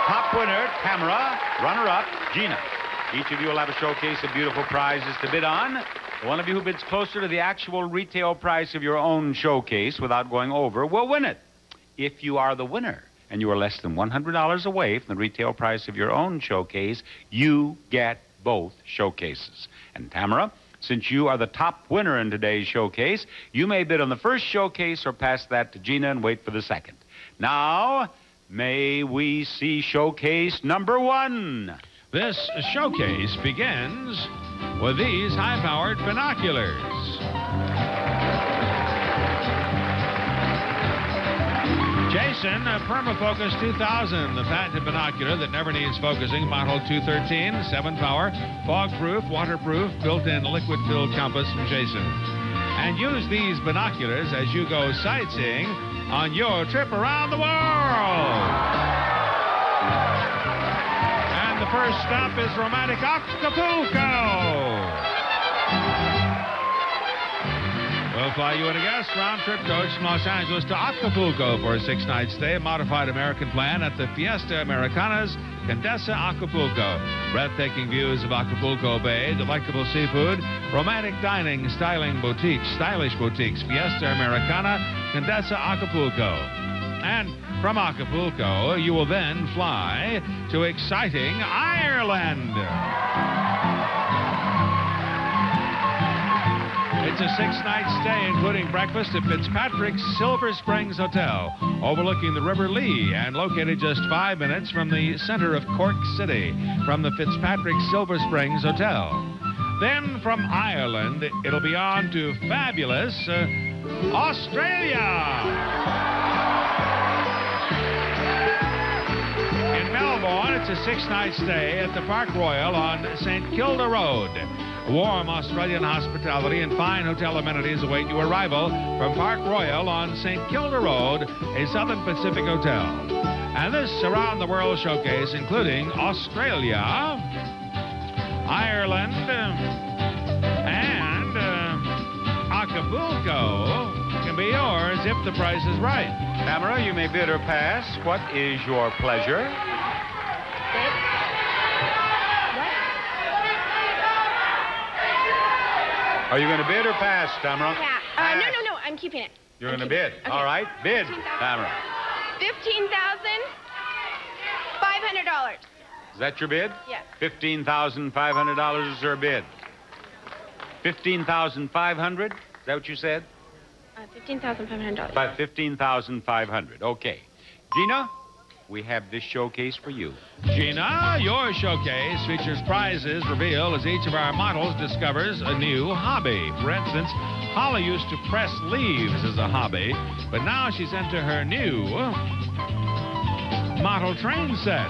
Top winner, Tamara. Runner-up, Gina. Each of you will have a showcase of beautiful prizes to bid on. The one of you who bids closer to the actual retail price of your own showcase without going over will win it. If you are the winner and you are less than $100 away from the retail price of your own showcase, you get both showcases. And Tamara, since you are the top winner in today's showcase, you may bid on the first showcase or pass that to Gina and wait for the second. Now, may we see showcase number 1. This showcase begins with these high-powered binoculars. Jason, Permafocus 2000, the patented binocular that never needs focusing, model 213, 7-power, fog-proof, waterproof, built-in liquid-filled compass from Jason. And use these binoculars as you go sightseeing on your trip around the world. And the first stop is romantic Acapulco. We'll fly you and a guest round-trip coach from Los Angeles to Acapulco for a 6-night stay, a modified American plan at the Fiesta Americanas, Condesa, Acapulco. Breathtaking views of Acapulco Bay, delectable seafood, romantic dining, stylish boutiques, Fiesta Americana, Condesa, Acapulco. And from Acapulco, you will then fly to exciting Ireland. It's a 6-night stay, including breakfast at Fitzpatrick's Silver Springs Hotel, overlooking the River Lee and located just 5 minutes from the center of Cork City, from the Fitzpatrick's Silver Springs Hotel. Then from Ireland, it'll be on to fabulous Australia. In Melbourne, it's a 6-night stay at the Park Royal on St. Kilda Road. Warm Australian hospitality and fine hotel amenities await your arrival from Park Royal on St. Kilda Road, a Southern Pacific hotel. And this around-the-world showcase, including Australia, Ireland, and Acapulco, can be yours if the price is right. Tamara, you may bid or pass. What is your pleasure? Are you going to bid or pass, Tamara? Yeah. No. I'm keeping it. You're going to bid. Okay. All right. Bid, Tamara. 15,000. 500. $500. Is that your bid? Yes. $15,500 is her bid. 15,500? Is that what you said? $15,500. By 15,500. Okay. Gina, we have this showcase for you. Gina, your showcase features prizes revealed as each of our models discovers a new hobby. For instance, Holly used to press leaves as a hobby, but now she's into her new model train set.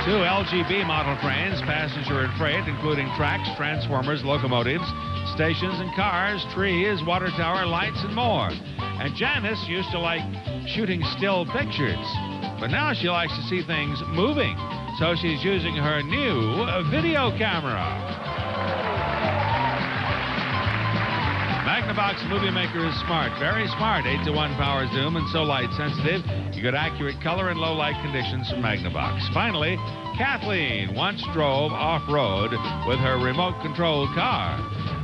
2 LGB model trains, passenger and freight, including tracks, transformers, locomotives, stations and cars, trees, water tower, lights, and more. And Janice used to like shooting still pictures, but now she likes to see things moving, so she's using her new video camera. Magnavox Movie Maker is smart, very smart. 8-to-1 power zoom and so light sensitive. You get accurate color in low light conditions from Magnavox. Finally, Kathleen once drove off-road with her remote control car.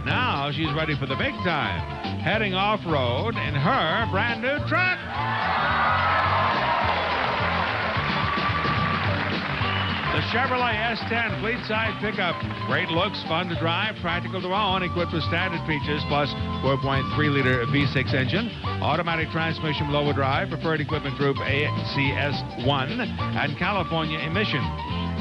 Now she's ready for the big time, heading off-road in her brand new truck. The Chevrolet S10 fleet-side pickup. Great looks, fun to drive, practical to own, equipped with standard features plus 4.3-liter V6 engine, automatic transmission lower drive, preferred equipment group ACS1, and California emission.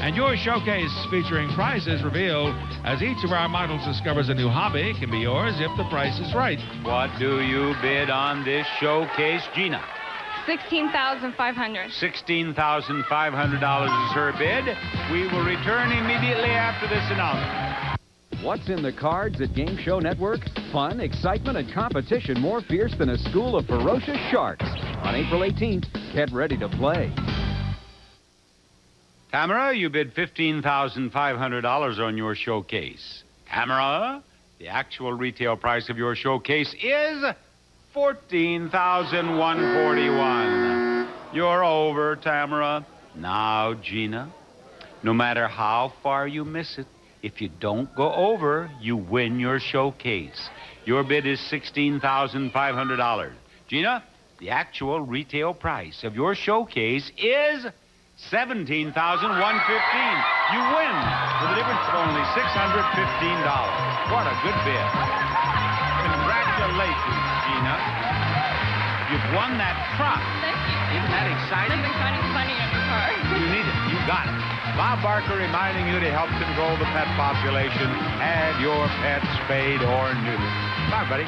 And your showcase featuring prizes revealed as each of our models discovers a new hobby can be yours if the price is right. What do you bid on this showcase, Gina? $16,500. $16,500 is her bid. We will return immediately after this announcement. What's in the cards at Game Show Network? Fun, excitement, and competition more fierce than a school of ferocious sharks. On April 18th, get ready to play. Tamara, you bid $15,500 on your showcase. Tamara, the actual retail price of your showcase is $14,141. You're over, Tamara. Now, Gina, no matter how far you miss it, if you don't go over, you win your showcase. Your bid is $16,500. Gina, the actual retail price of your showcase is $17,115. You win with a difference of only $615. What a good bid. Congratulations, Gina. You've won that truck. Thank you. Isn't that exciting? I've been finding money on your car. You need it. You got it. Bob Barker reminding you to help control the pet population. Have your pet spayed or neutered. Bye, buddy.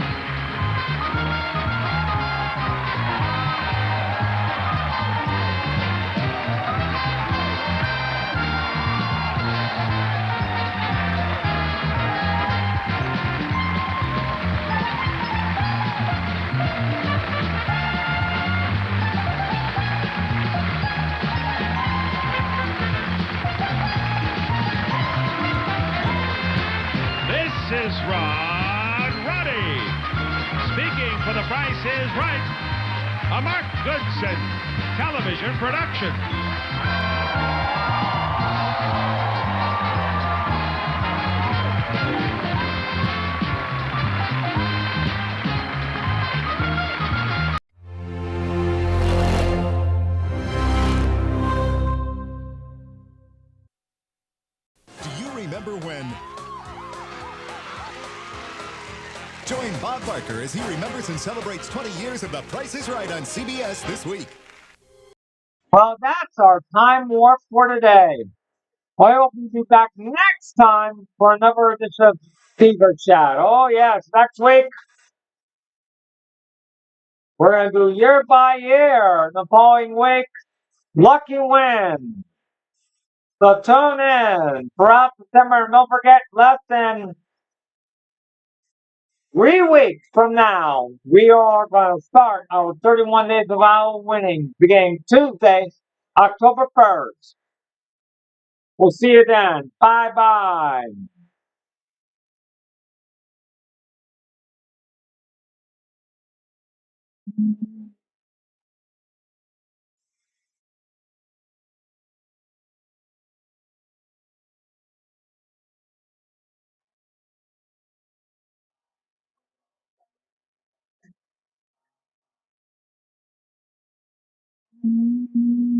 This is Rod Roddy, speaking for The Price is Right, a Mark Goodson television production. Do you remember when? Join Bob Barker as he remembers and celebrates 20 years of The Price is Right on CBS this week. Well, that's our time warp for today. I hope you'll be back next time for another edition of Fever Chat. Oh, yes, next week we're going to do year by year. The following week, Lucky Win. So tune in throughout September. And don't forget, less than 3 weeks from now, we are going to start our 31 Days of Our Winning, beginning Tuesday, October 1st. We'll see you then. Bye-bye. you.